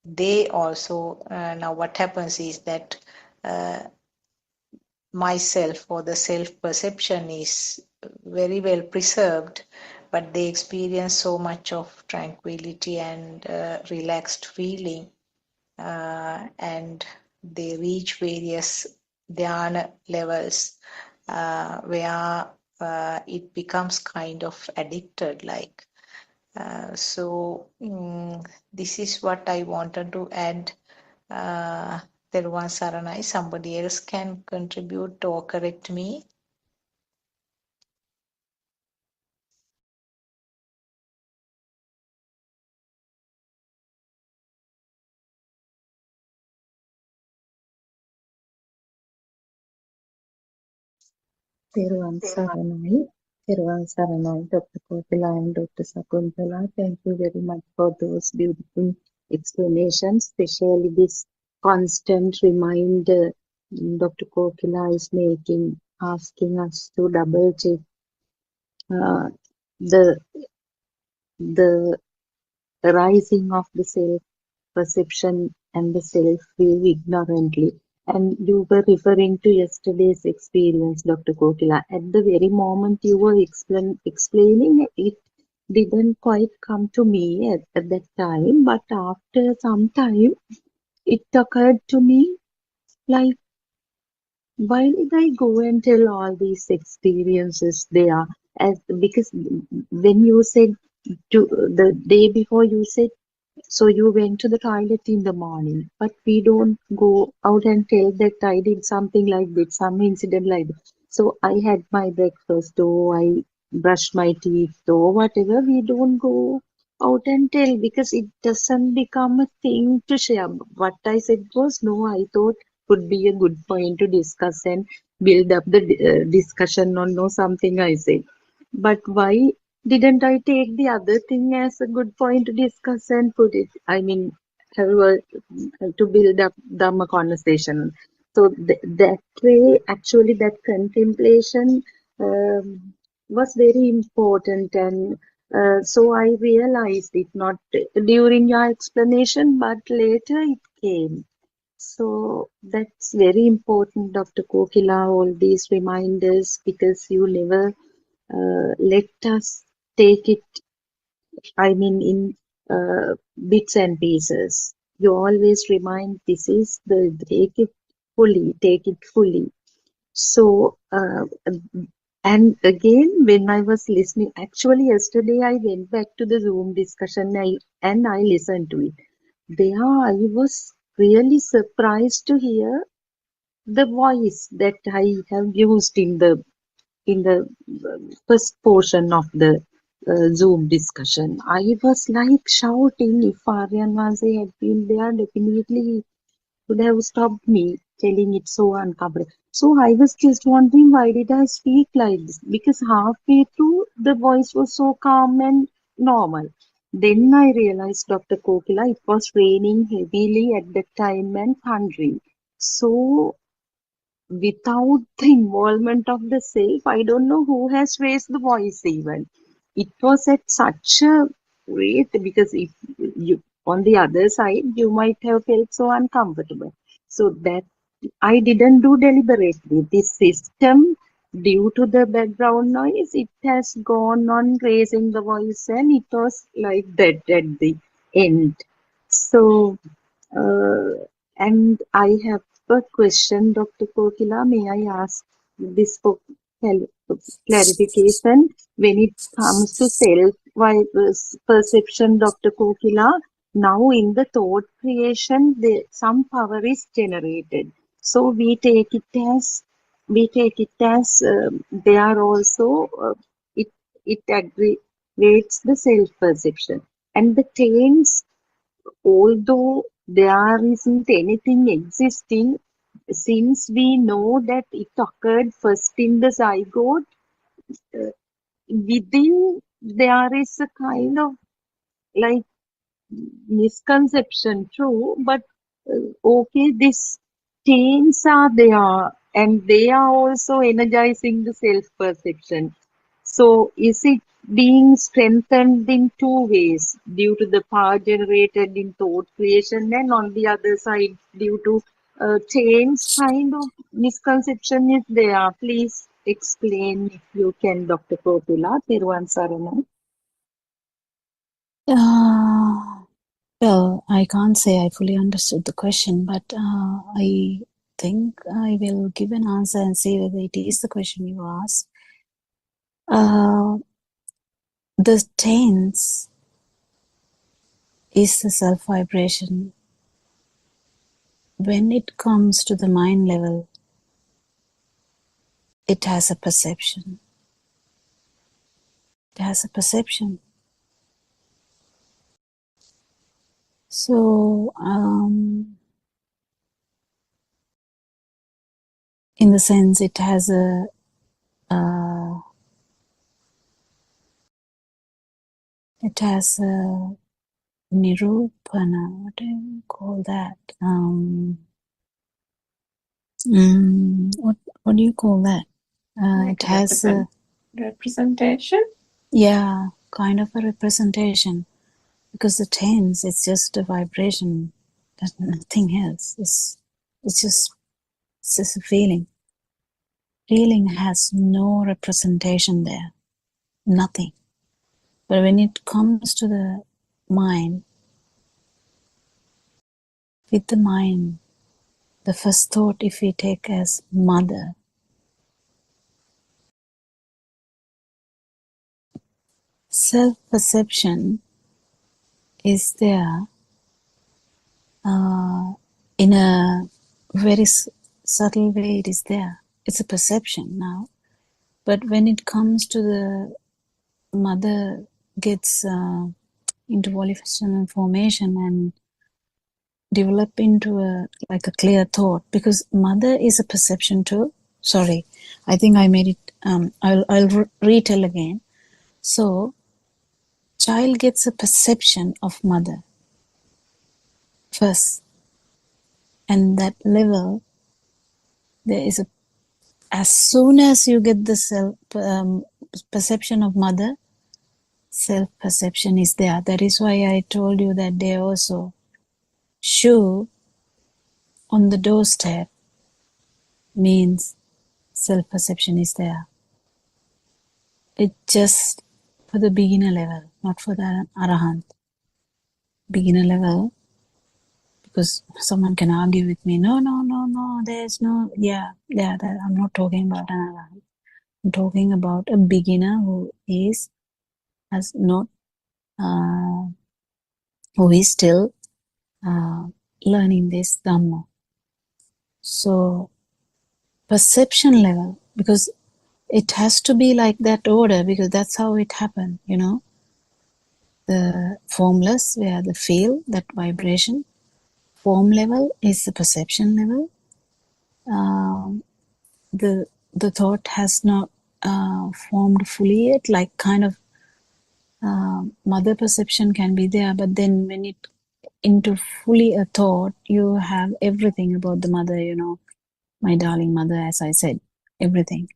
they also, now what happens is that myself or the self-perception is very well preserved, but they experience so much of tranquility and relaxed feeling, and they reach various dhyana levels where it becomes kind of addicted like. So this is what I wanted to add. Teruvan Saranai, somebody else can contribute or correct me. Teruvan Saranai. Teruvan Saranai, Dr. Kopila and Dr. Sakuntala. Thank you very much for those beautiful explanations, especially this constant reminder Dr. Kokila is making, asking us to double check uh, the the rising of the self perception and the self-view ignorantly. And you were referring to yesterday's experience, Dr. Kokila. At the very moment you were explaining, it didn't quite come to me at that time, but after some time, it occurred to me like, why did I go and tell all these experiences there? Because when you said the day before, you said so you went to the toilet in the morning, but we don't go out and tell that I did something like that, some incident like that. So I had my breakfast, or I brushed my teeth, or whatever. We don't go out and tell because it doesn't become a thing to share. What I said was, no, I thought would be a good point to discuss and build up the discussion on or something I said. But why didn't I take the other thing as a good point to discuss and put it? I mean, have to build up Dhamma conversation. So that way, actually, that contemplation was very important, and so I realized it not during your explanation, but later it came. So that's very important, Dr. Kokila, all these reminders, because you never let us take it, I mean, in bits and pieces. You always remind this is the take it fully. So, and again, when I was listening, actually, yesterday I went back to the Zoom discussion and I listened to it. There, I was really surprised to hear the voice that I have used in the first portion of the Zoom discussion. I was like shouting. If Aryan Vase had been there, definitely he would have stopped me, telling it so uncomfortable. So I was just wondering, why did I speak like this? Because halfway through, the voice was so calm and normal. Then I realized, Dr. Kokila, it was raining heavily at that time and thundering. So without the involvement of the self, I don't know who has raised the voice even. It was at such a rate because if you on the other side, you might have felt so uncomfortable. So that I didn't do deliberately. This system, due to the background noise, it has gone on raising the voice, and it was like that at the end. So uh, and I have a question, Dr. Kokila. May I ask this for clarification? When it comes to self perception, Dr. Kokila, now in the thought creation, some power is generated. So we take it as they are also it aggregates the self perception, and the taints, although there isn't anything existing, since we know that it occurred first in the zygote, uh, within there is a kind of like misconception, true, but okay, these chains are there and they are also energizing the self perception. So, is it being strengthened in two ways due to the power generated in thought creation, and on the other side, due to change kind of misconception is there? Please explain if you can, Dr. Protula. Thiruvan Saranam. Well, I can't say I fully understood the question, but I think I will give an answer and see whether it is the question you asked. The tense is the self-vibration. When it comes to the mind level, it has a perception. It has a perception. So, in the sense, it has a nirupana. What do you call that? What do you call that? Like It has representation. yeah, kind of a representation. because the tense is just a vibration, there's nothing else. It's just a feeling. Feeling has no representation there, nothing. But when it comes to the mind, with the mind, the first thought, if we take as mother, self-perception is there in a very subtle way. It is there. It's a perception now. But when it comes to the mother gets into volition and formation and develop into a clear thought, because mother is a perception too. Sorry, I think I made it. I'll retell again. So, child gets a perception of mother first, and that level, there is a. As soon as you get the self perception of mother, self-perception is there. That is why I told you that day also. Shoe on the doorstep means self-perception is there. It's just for the beginner level, not for the Arahant. Beginner level, because someone can argue with me, no, there's no, I'm not talking about an Arahant. I'm talking about a beginner who is still learning this Dhamma. So, perception level, because it has to be like that order, because that's how it happened, you know. The formless, where the feel, that vibration, form level is the perception level. The thought has not formed fully yet, like kind of mother perception can be there, but then when it into fully a thought, you have everything about the mother, you know, my darling mother, as I said, everything.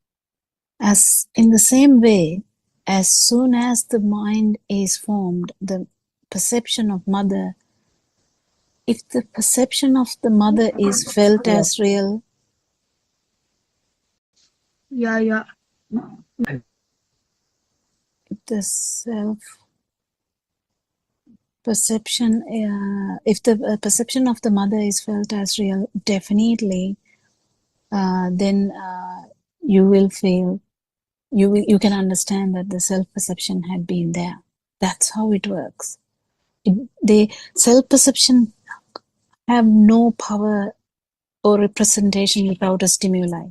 As in the same way, as soon as the mind is formed, the perception of mother, if the perception of the mother is felt as real, if the self perception, if the perception of the mother is felt as real, definitely, then you will feel, you can understand that the self-perception had been there. That's how it works. The self-perception have no power or representation without a stimuli.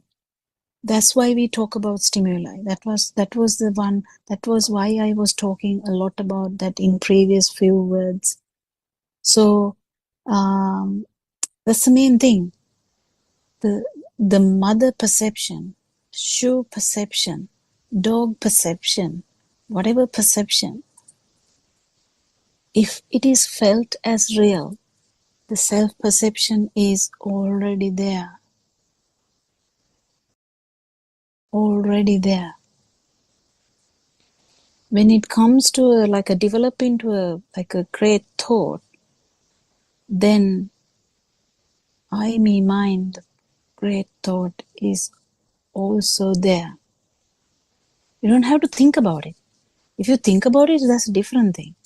That's why we talk about stimuli. That was the one. That was why I was talking a lot about that in previous few words. So that's the main thing. The mother perception, shoe perception, dog perception, whatever perception, if it is felt as real, the self-perception is already there. Already there. When it comes to develop into a great thought, then I, me, mind, great thought is also there. You don't have to think about it. If you think about it, that's a different thing.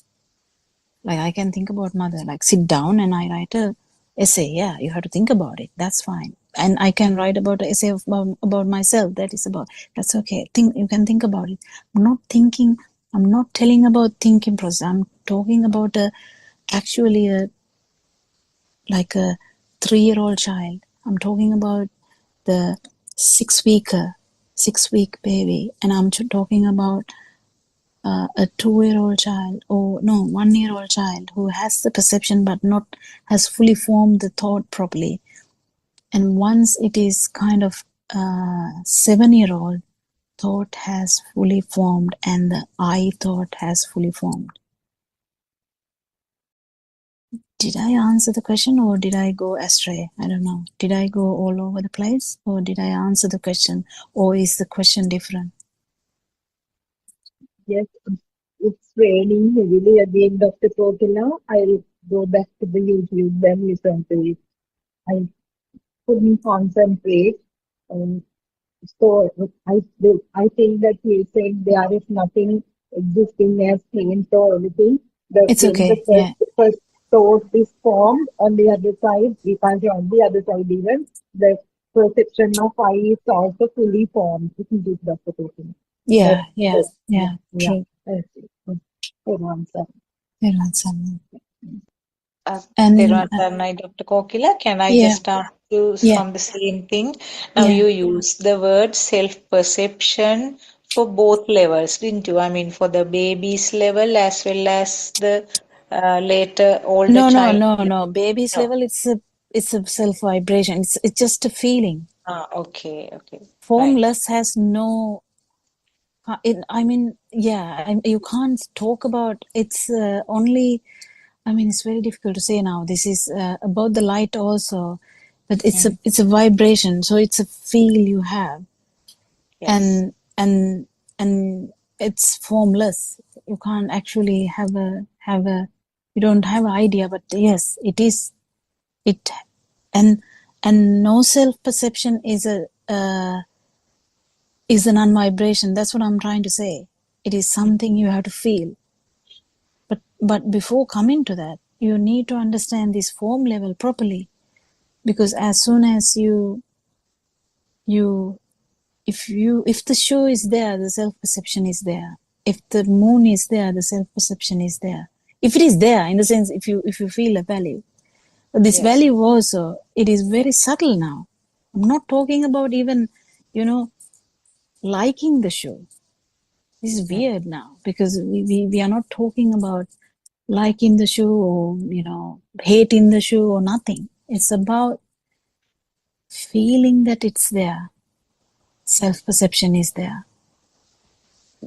Like I can think about mother, like sit down and I write a essay. Yeah, you have to think about it. That's fine. And I can write about an essay about myself. That's okay. You can think about it. I'm not telling about thinking process. I'm talking about actually a 3-year-old child. I'm talking about the 6-week baby, and I'm talking about a 2-year-old child, or no, 1-year-old child who has the perception but has fully formed the thought properly. And once it is kind of 7-year-old, thought has fully formed and the I thought has fully formed. Did I answer the question or did I go astray? I don't know. Did I go all over the place or did I answer the question, or is the question different? Yes, it's raining heavily again, Dr. Kokila. I'll go back to the YouTube and listen to it. I couldn't concentrate. Um, so I think that he said there is nothing existing as paint or anything. It's When the okay. Yeah. first thought is formed on the other side, we can't see on the other side even, the perception of I is also fully formed. Isn't it, Dr. Kokila? Yeah. Yeah. Yeah. Yeah. True. Everyone said. Everyone said. There And are Dr. Kokila, can I yeah. just ask you Yeah. from the same thing? Now Yeah. you use the word self-perception for both levels, didn't you? I mean, for the baby's level as well as the later older child. No. Baby's No. level, it's a self vibration. It's just a feeling. Okay, right. Formless has no. I mean, yeah. You can't talk about. It's only. I mean, it's very difficult to say now. This is about the light also, but it's a vibration. So it's a feel you have, Yes. and it's formless. You can't actually have a. You don't have an idea, but yes, it is. It and no self perception is a is a non-vibration. That's what I'm trying to say. It is something you have to feel. But before coming to that, you need to understand this form level properly, because as soon as if the show is there, the self-perception is there. If the moon is there, the self-perception is there. If it is there, in the sense, if you feel a value, but this value also, it is very subtle now. I'm not talking about even, liking the show. This is weird now, because we are not talking about liking the show or hating the show or nothing. It's about feeling that it's there. Self-perception is there.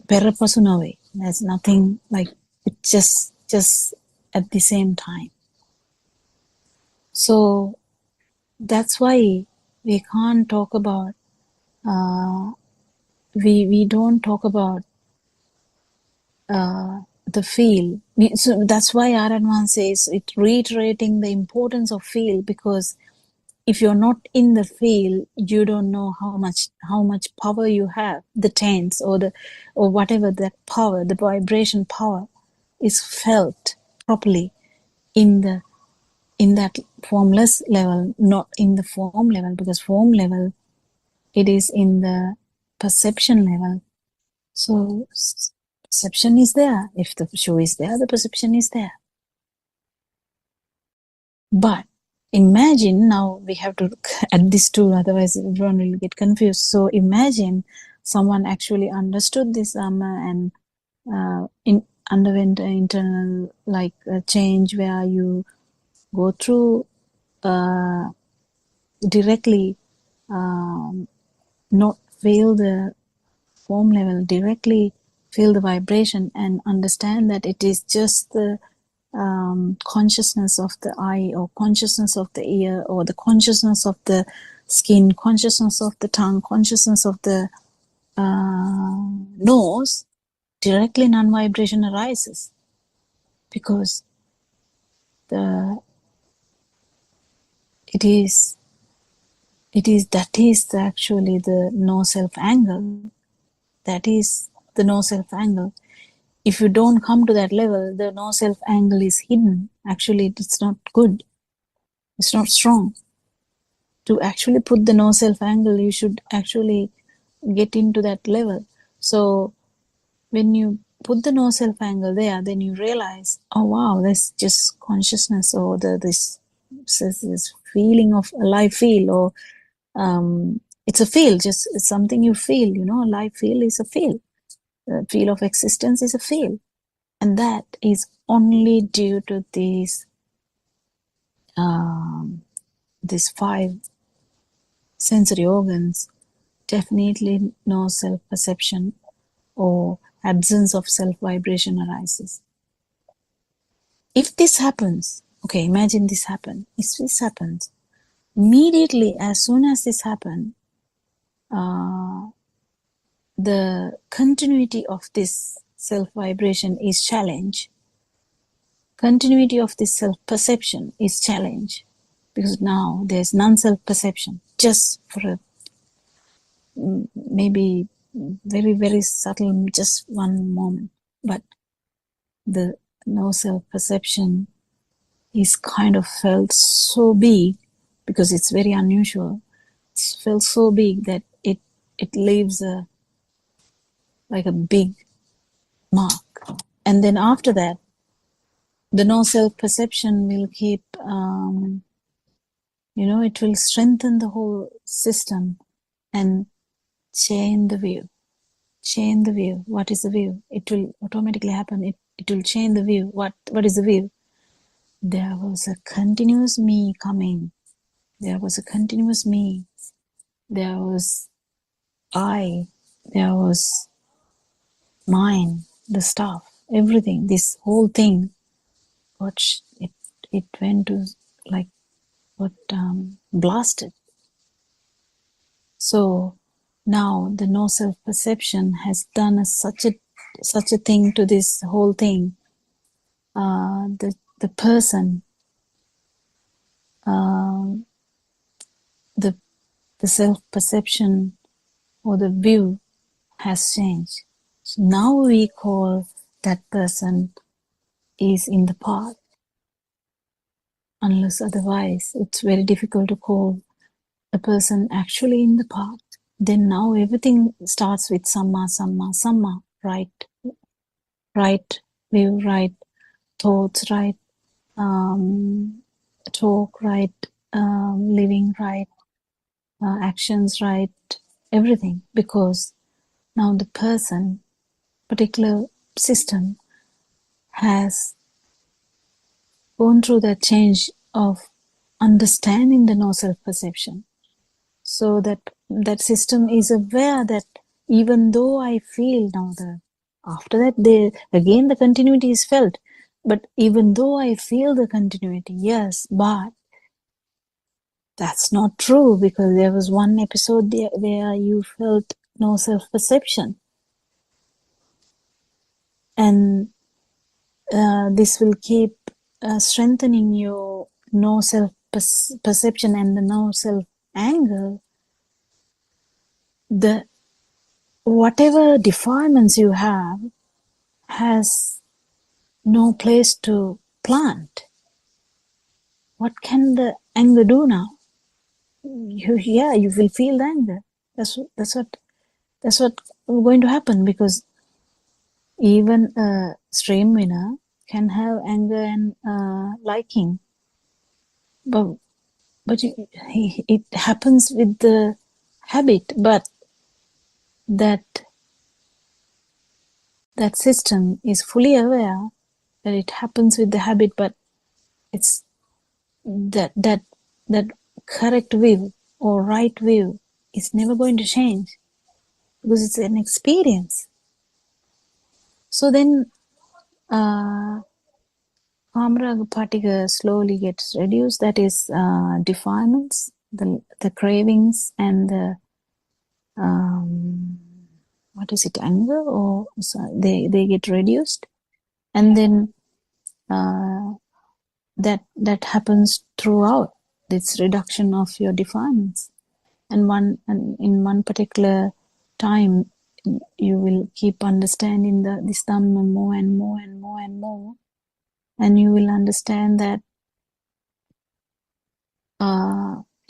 Perapasunawe. There's nothing like it, just at the same time. So that's why we can't talk about we don't talk about the feel. So that's why Aranwan says it, reiterating the importance of feel, because if you're not in the field, you don't know how much power you have. The tense or whatever that power, the vibration power, is felt properly in that formless level, not in the form level, because form level, it is in the perception level. So perception is there. If the show is there, the perception is there. But imagine, now we have to add this too, otherwise everyone will get confused. So imagine someone actually understood this and underwent an internal change where you go through directly, not feel the form level, directly feel the vibration and understand that it is just the consciousness of the eye, or consciousness of the ear, or the consciousness of the skin, consciousness of the tongue, consciousness of the nose, directly non-vibration arises, because that is actually the no self angle. That is the no self angle. If you don't come to that level, the no self angle is hidden. Actually, it's not good. It's not strong. To actually put the no self angle, you should actually get into that level. So when you put the no self angle there, then you realize, oh wow, that's just consciousness, or this feeling of a live feel, or it's a feel, just it's something you feel, a live feel is a feel. The feel of existence is a feel. And that is only due to these 5 sensory organs. Definitely no self-perception or absence of self-vibration arises. If this happens, okay, imagine this happen. If this happens, immediately as soon as this happens, the continuity of this self-vibration is challenged, continuity of this self-perception is challenged, because now there's non-self-perception, just for maybe very, very subtle, just one moment. But the no self-perception is kind of felt so big, because it's very unusual. It's felt so big that it leaves like a big mark. And then after that, the no self-perception will keep, it will strengthen the whole system and change the view. Change the view. What is the view? It will automatically happen. It will change the view. What is the view? There was a continuous me coming. There was a continuous me. There was I. There was mine, the stuff, everything. This whole thing, it went to like what blasted. So now the no self-perception has done such a thing to this whole thing. The person, the self-perception or the view has changed. So now we call that person is in the path. Unless otherwise, it's very difficult to call a person actually in the path. Then now everything starts with samma, samma, samma, right view, right thoughts, right talk, right living, right actions, right everything. Because now the person, particular system, has gone through that change of understanding the no self-perception. So that system is aware that even though I feel now after that, the continuity is felt. But even though I feel the continuity, yes, but that's not true, because there was one episode there where you felt no self-perception. And this will keep strengthening your no self-perception and the no self-anger. The whatever defilements you have has no place to plant. What can the anger do now? You will feel the anger. That's what going to happen, because even a stream winner can have anger and liking, but it happens with the habit. But that system is fully aware that it happens with the habit, but it's that correct view or right view is never going to change, because it's an experience. So then Kamraga particle slowly gets reduced. That is defilements, the cravings, and the anger, or they get reduced. And then that happens throughout, this reduction of your defilements. And in one particular time, you will keep understanding this Dhamma more and more and more and more, and you will understand that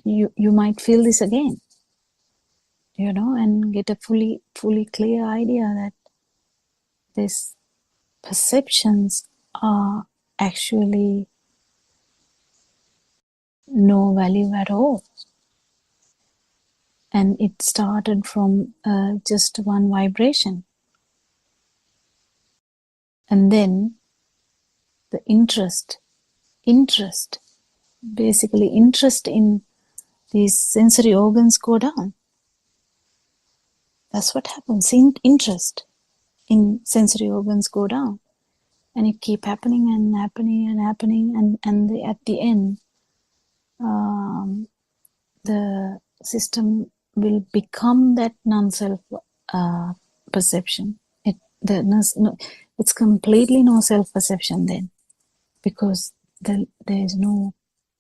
you might feel this again, and get a fully clear idea that these perceptions are actually no value at all. And it started from just one vibration. And then the interest basically interest in these sensory organs go down. That's what happens. Interest in sensory organs go down. And it keep happening and happening and happening. And at the end, the system will become that non-self perception. it's completely no self-perception then, because there is no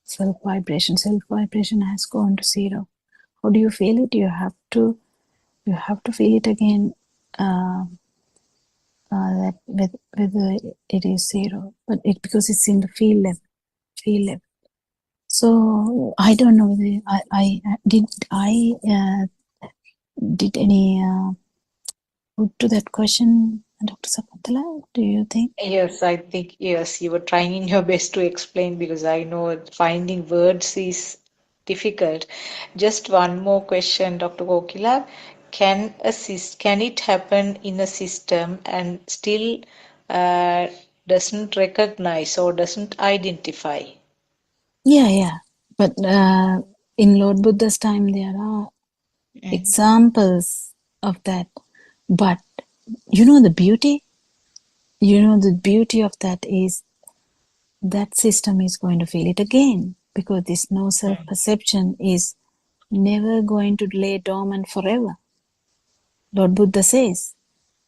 self-vibration. Self-vibration has gone to zero. How do you feel it? You have to feel it again, that whether it is zero, but because it's in the field level. So I don't know whether I did any put to that question, Dr. Sakuntala. Do you think? Yes, I think, yes, you were trying in your best to explain because I know finding words is difficult. Just one more question, Dr. Kokila. Can it happen in a system and still doesn't recognize or doesn't identify? Yeah. But in Lord Buddha's time, there are examples of that. But you know the beauty of that is that system is going to feel it again, because this no self-perception is never going to lay dormant forever. Lord Buddha says,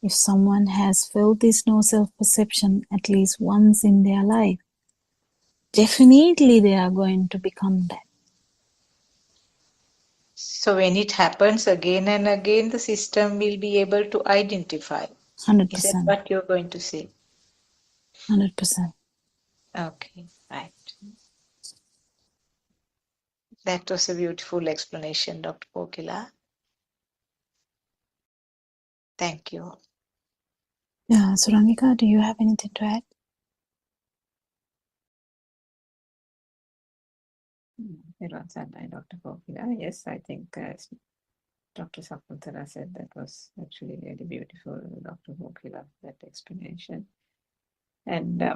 if someone has felt this no self-perception at least once in their life, definitely they are going to become that. So when it happens again and again, the system will be able to identify. 100%. Is that what you're going to say? 100%. Okay, right. That was a beautiful explanation, Dr. Kokila. Thank you. Yeah, Surangika, do you have anything to add? It was said by Dr. Kokila. Yes, I think as Dr. Sakuntala said, that was actually really beautiful, Dr. Kokila, that explanation. And I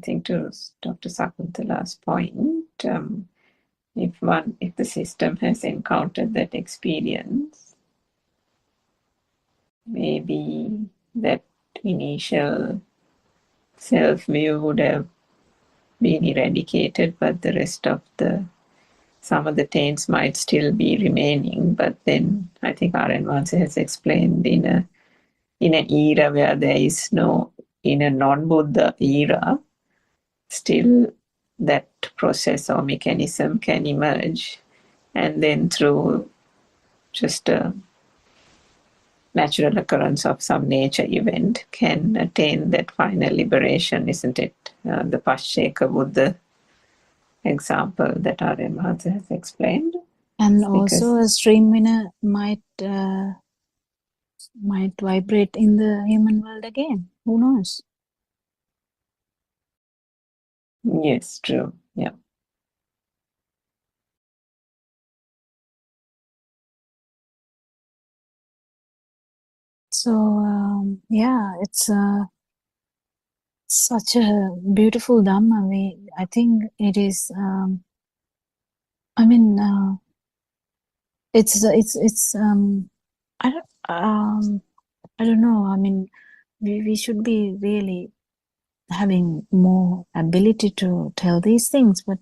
think to Dr. Sakuntala's point, if the system has encountered that experience, maybe that initial self-view would have been eradicated, but the rest of some of the taints might still be remaining. But then I think R.N. Vanse has explained in an era where there is no, in a non-Buddha era, still that process or mechanism can emerge, and then through just a natural occurrence of some nature event can attain that final liberation, isn't it? The Pascheka Buddha example that R.M. Vanse has explained. And also a stream winner might vibrate in the human world again. Who knows? Yes, true. Yeah. So yeah, it's such a beautiful Dhamma. I think it is. I mean, it's. I don't know. I mean, we should be really having more ability to tell these things, but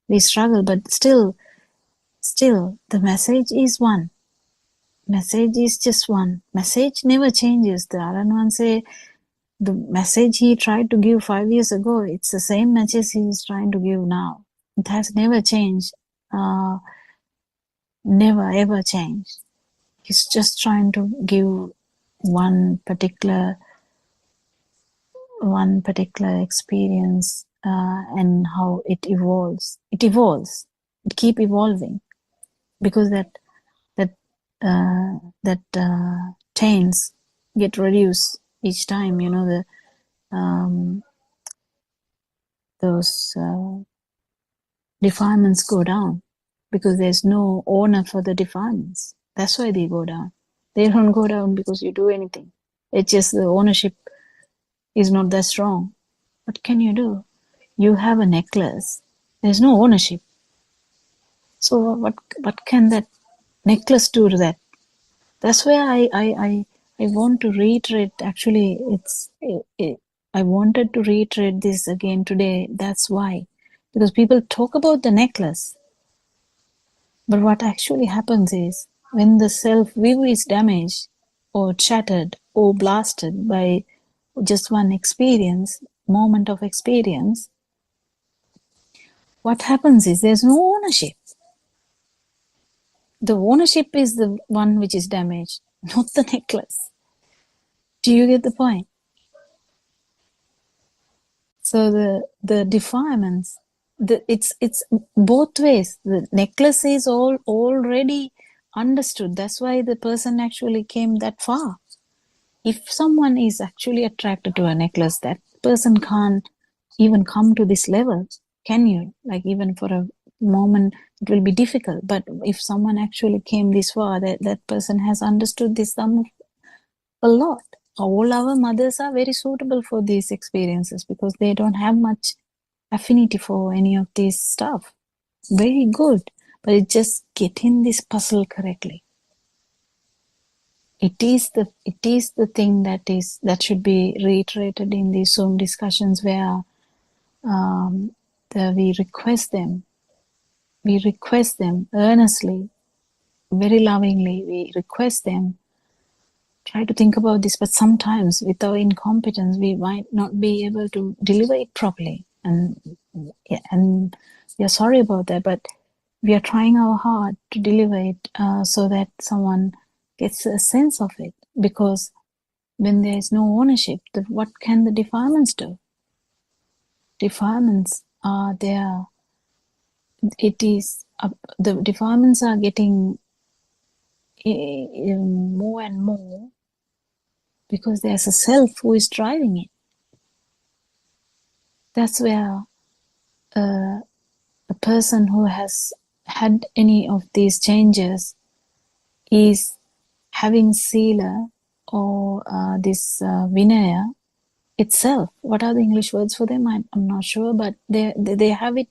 we struggle. But still, the message is one. Message is just one. Message never changes. The R.N. say the message he tried to give 5 years ago, it's the same message he is trying to give now. It has never changed. Never ever changed. He's just trying to give one particular experience and how it evolves. It keep evolving, because that taints get reduced each time. You know, those defilements go down, because there's no owner for the defilements. That's why they go down. They don't go down because you do anything. It's just the ownership is not that strong. What can you do? You have a necklace. There's no ownership. So what can that necklace do to that? That's where I want to reiterate. Actually, I wanted to reiterate this again today. That's why, because people talk about the necklace, but what actually happens is when the self view is damaged or shattered or blasted by just one experience, moment of experience, what happens is there's no ownership. The ownership is the one which is damaged, not the necklace. Do you get the point? So the defilements, it's both ways. The necklace is already understood. That's why the person actually came that far. If someone is actually attracted to a necklace, that person can't even come to this level. Can you? Like, even for a moment, it will be difficult. But if someone actually came this far, that person has understood this a lot. All our mothers are very suitable for these experiences because they don't have much affinity for any of this stuff. Very good. But it's just getting this puzzle correctly. It is the thing that should be reiterated in these Zoom discussions where we request them earnestly, very lovingly. We request them, try to think about this, but sometimes with our incompetence we might not be able to deliver it properly, and we are sorry about that, but we are trying our hard to deliver it so that someone gets a sense of it. Because when there is no ownership, what can the defilements do? Defilements are there. It is the defilements are getting more and more because there's a self who is driving it. That's where a person who has had any of these changes is having sila or this vinaya itself. What are the English words for them? I'm not sure, but they have it.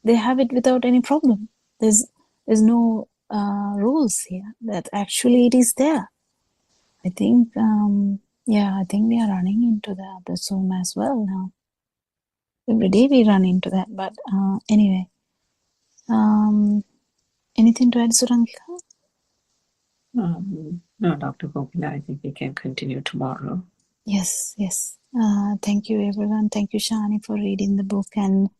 They have it without any problem. There's no rules here. That actually it is there. I think I think we are running into the Zoom as well now. Every day we run into that, but anyway. Anything to add, Surangika? No, Dr. Gopila, I think we can continue tomorrow. Yes. Thank you, everyone. Thank you, Shani, for reading the book, and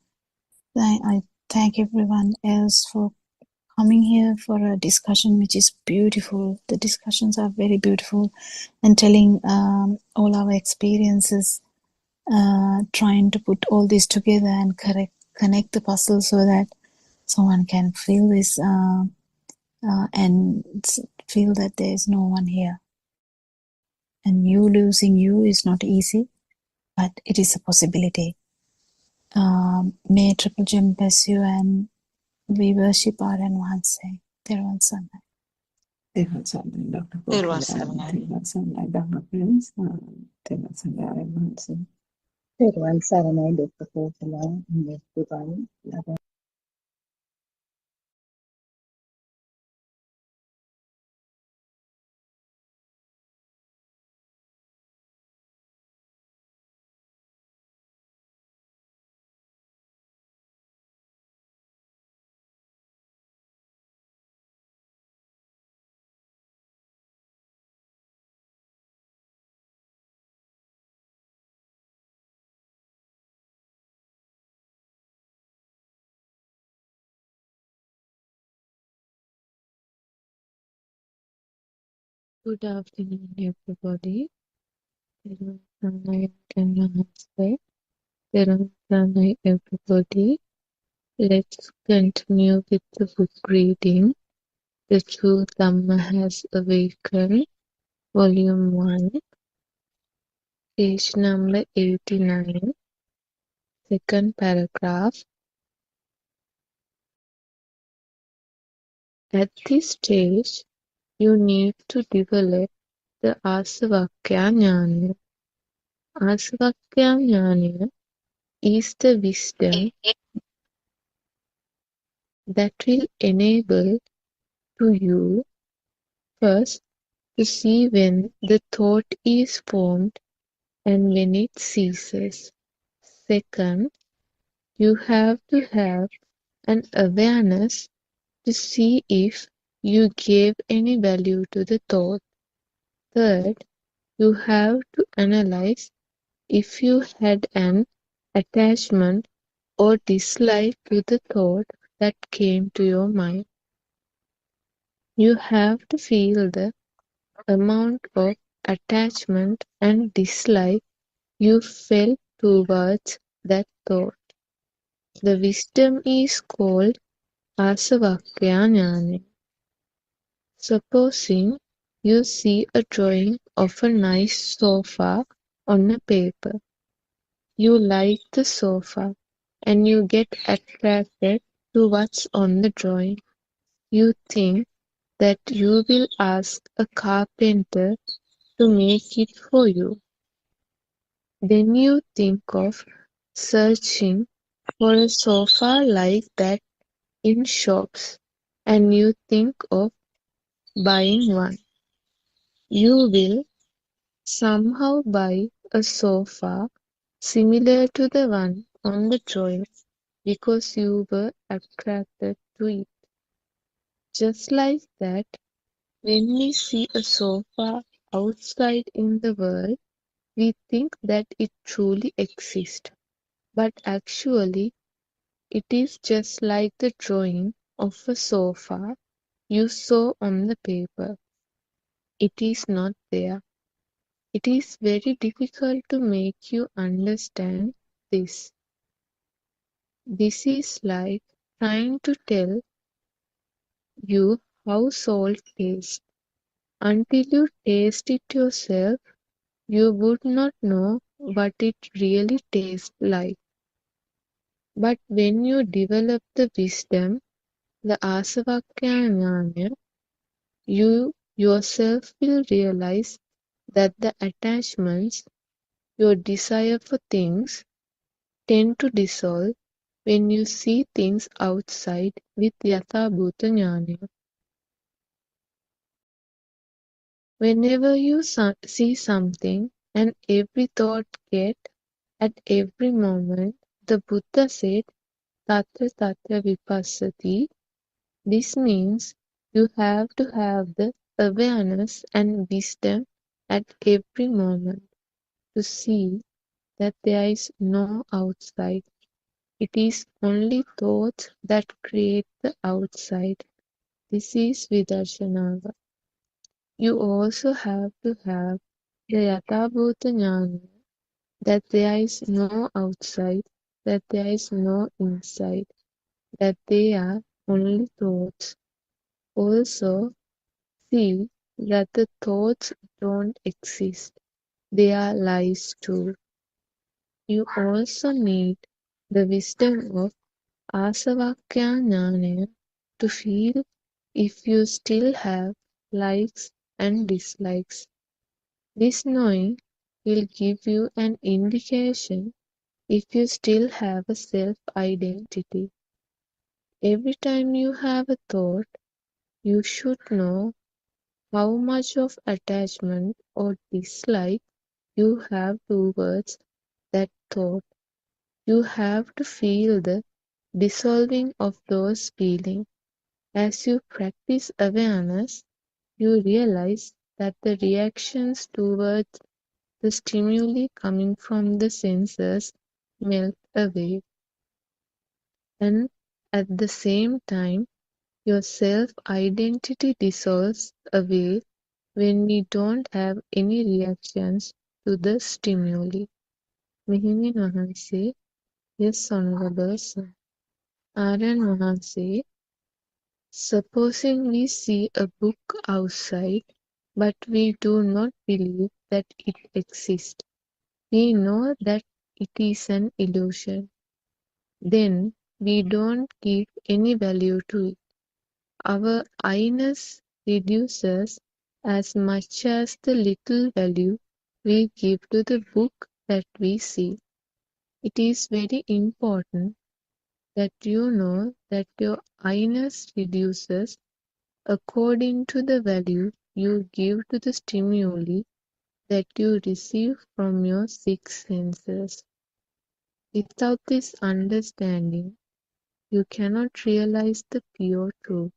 I thank everyone else for coming here for a discussion which is beautiful. The discussions are very beautiful, and telling all our experiences, trying to put all this together and connect the puzzle so that someone can feel this and feel that there is no one here. And you losing you is not easy, but it is a possibility. May Triple Gem bless you, and we worship Aryan Wahanse. Teruvan Saranai. Teruvan Saranai, Dr. Teruvan Gopila. Saranai. Teruvan Saranai, Dharma Prince. Teruvan Saranai, Aryan Wahanse. Teruvan Saranai, Dr. Kokila, and everybody. Good afternoon, everybody. Teruvan Saranai, Aryan Wahanse. Teruvan Saranai, everybody. Let's continue with the book reading. The True Dhamma Has Awakened, Volume 1, page number 89, second paragraph. At this stage, you need to develop the Asavakya Jnana. Asavakya Jnana is the wisdom that will enable to you first to see when the thought is formed and when it ceases. Second, you have to have an awareness to see if you gave any value to the thought. Third, You have to analyze if you had an attachment or dislike to the thought that came to your mind. You have to feel the amount of attachment and dislike you felt towards that thought. The wisdom is called Asavakya Jnana. Supposing you see a drawing of a nice sofa on a paper. You like the sofa and you get attracted to what's on the drawing. You think that you will ask a carpenter to make it for you. Then you think of searching for a sofa like that in shops and you think of buying one. You will somehow buy a sofa similar to the one on the drawing because you were attracted to it. Just like that, when we see a sofa outside in the world, we think that it truly exists. But actually, it is just like the drawing of a sofa you saw on the paper. It is not there. It is very difficult to make you understand this. This is like trying to tell you how salt tastes. Until you taste it yourself, you would not know what it really tastes like. But when you develop the wisdom, the Asavakya Jnana, you yourself will realize that the attachments, your desire for things, tend to dissolve when you see things outside with Yathabhuta Jnana. Whenever you see something and every thought get at every moment, the Buddha said, Tatra Tatra Vipassati. This means you have to have the awareness and wisdom at every moment to see that there is no outside. It is only thoughts that create the outside. This is Vidarshanava. You also have to have the Yathabhuta Jnana that there is no outside, that there is no inside, that they are only thoughts. Also, see that the thoughts don't exist, they are lies too. You also need the wisdom of Asavakya Jnana to feel if you still have likes and dislikes. This knowing will give you an indication if you still have a self-identity. Every time you have a thought, you should know how much of attachment or dislike you have towards that thought. You have to feel the dissolving of those feelings. As you practice awareness, you realize that the reactions towards the stimuli coming from the senses melt away. And at the same time, your self-identity dissolves away when we don't have any reactions to the stimuli. Mehimin Wahanse, yes, Honorable Sir. Aryan Wahanse, supposing we see a book outside, but we do not believe that it exists. We know that it is an illusion. Then we don't give any value to it. Our I-ness reduces as much as the little value we give to the book that we see. It is very important that you know that your I-ness reduces according to the value you give to the stimuli that you receive from your six senses. Without this understanding, you cannot realize the pure truth.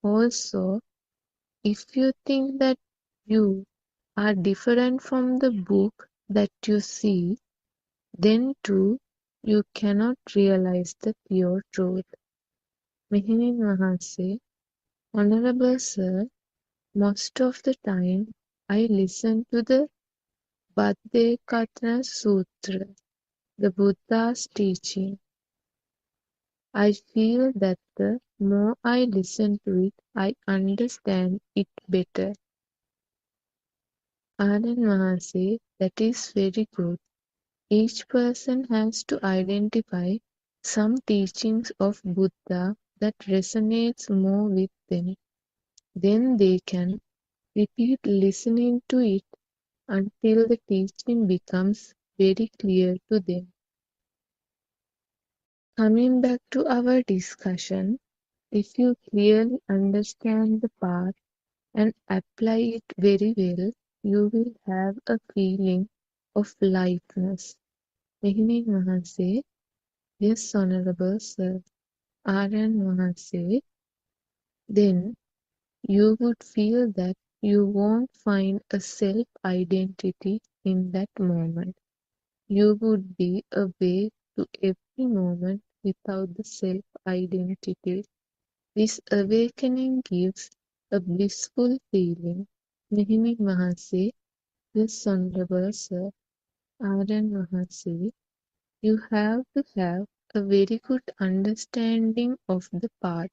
Also, if you think that you are different from the book that you see, then too you cannot realize the pure truth. Mihinin Mahanse, Honorable Sir, most of the time I listen to the Buddothpado Sutra, the Buddha's teaching. I feel that the more I listen to it, I understand it better. Anand Mahasi, that is very good. Each person has to identify some teachings of Buddha that resonates more with them. Then they can repeat listening to it until the teaching becomes very clear to them. Coming back to our discussion, if you clearly understand the path and apply it very well, you will have a feeling of lightness. Mehinin Mahanse, yes, Honorable Sir. Aryan Mahanse, then you would feel that you won't find a self-identity in that moment. You would be awake to every moment without the self-identity. This awakening gives a blissful feeling. Mehini Mahasi, yes, Honorable Sir, Aryan Mahasi, you have to have a very good understanding of the path.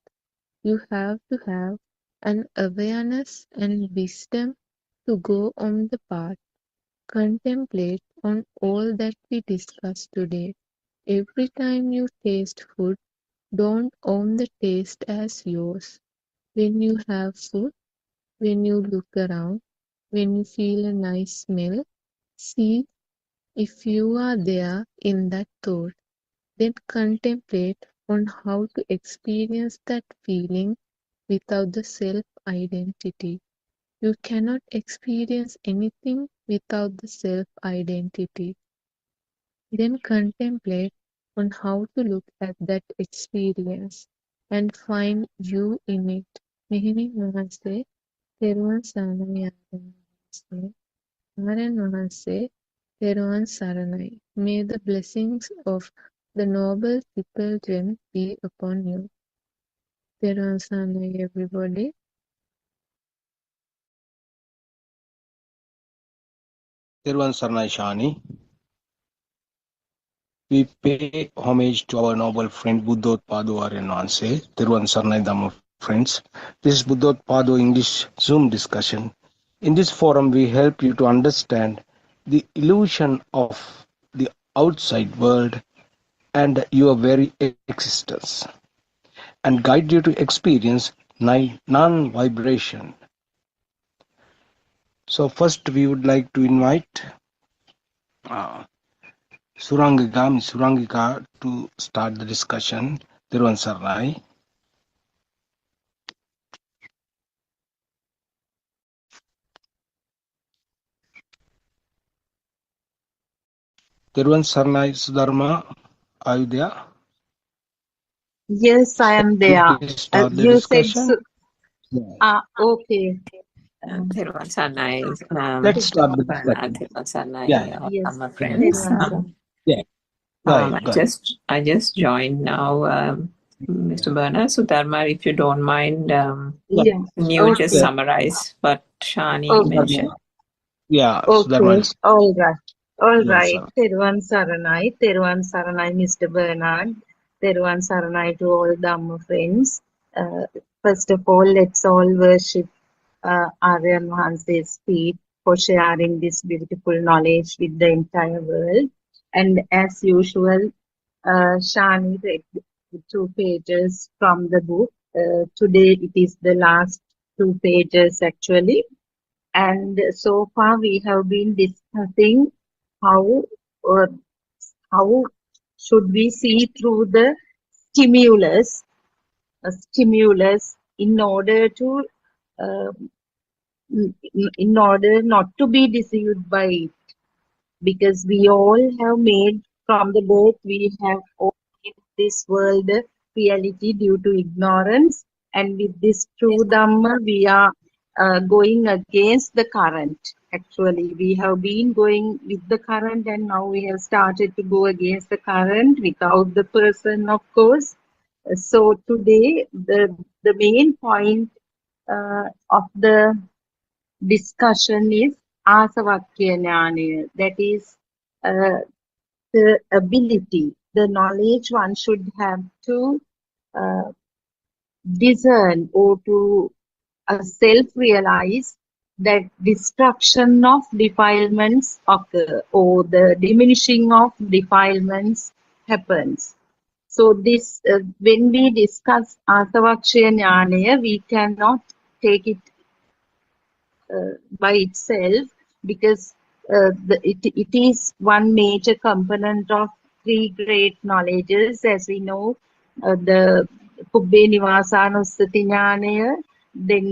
You have to have an awareness and wisdom to go on the path. Contemplate on all that we discussed today. Every time you taste food, don't own the taste as yours. When you have food, when you look around, when you feel a nice smell, see if you are there in that thought. Then contemplate on how to experience that feeling without the self-identity. You cannot experience anything without the self-identity. Then contemplate on how to look at that experience and find you in it. Mihini Namaste, Teruvan Saranai Namaste, Naren Namaste, Teruvan Saranai. May the blessings of the noble triple gem be upon you. Teruvan Saranai, everybody. Tirvan Sarnai Shani. We pay homage to our noble friend Buddothpado Aryananse, Tirvan Sarnai Dhamma friends. This is Buddothpado English Zoom discussion. In this forum, we help you to understand the illusion of the outside world and your very existence, and guide you to experience non-vibration. So first, we would like to invite Surangika to start the discussion. Tirvan Sarnai. Tirvan Sarnai Sudharma, are you there? Yes, I am there. Please start the You said discussion. okay. Thiruvan Sanai, Let's start the discussion. Thiruvan Sanai, Yeah. Yes, my friends. Yeah. Go ahead. I just joined now, Mr. Bernard. So Dharma, if you don't mind, Yeah. can you just summarize what Shani mentioned? Yeah. Okay. All right. All Yes, right. sir. Teruvan Saranai, Mr. Bernard. Teruvan Saranai to all Dhamma friends. First of all, let's all worship Aryan Mahanse's feet for sharing this beautiful knowledge with the entire world. And as usual, Shani read the 2 pages from the book. Today it is the last 2 pages actually. And so far we have been discussing how or how should we see through the stimulus, in order to in order not to be deceived by it, because we all have made from the birth, we have all made this world reality due to ignorance, and with this true Dhamma we are going against the current. Actually, we have been going with the current, and now we have started to go against the current without the person, of course. So today, the main point of the discussion is asavakya jnana, that is the ability, the knowledge one should have to uh, discern or to self-realize that destruction of defilements occur or the diminishing of defilements happens. So this, when we discuss asavakya jnana, we cannot take it by itself, because it is one major component of three great knowledges, as we know, the Kubbe Nivasanussati Jnanaya, then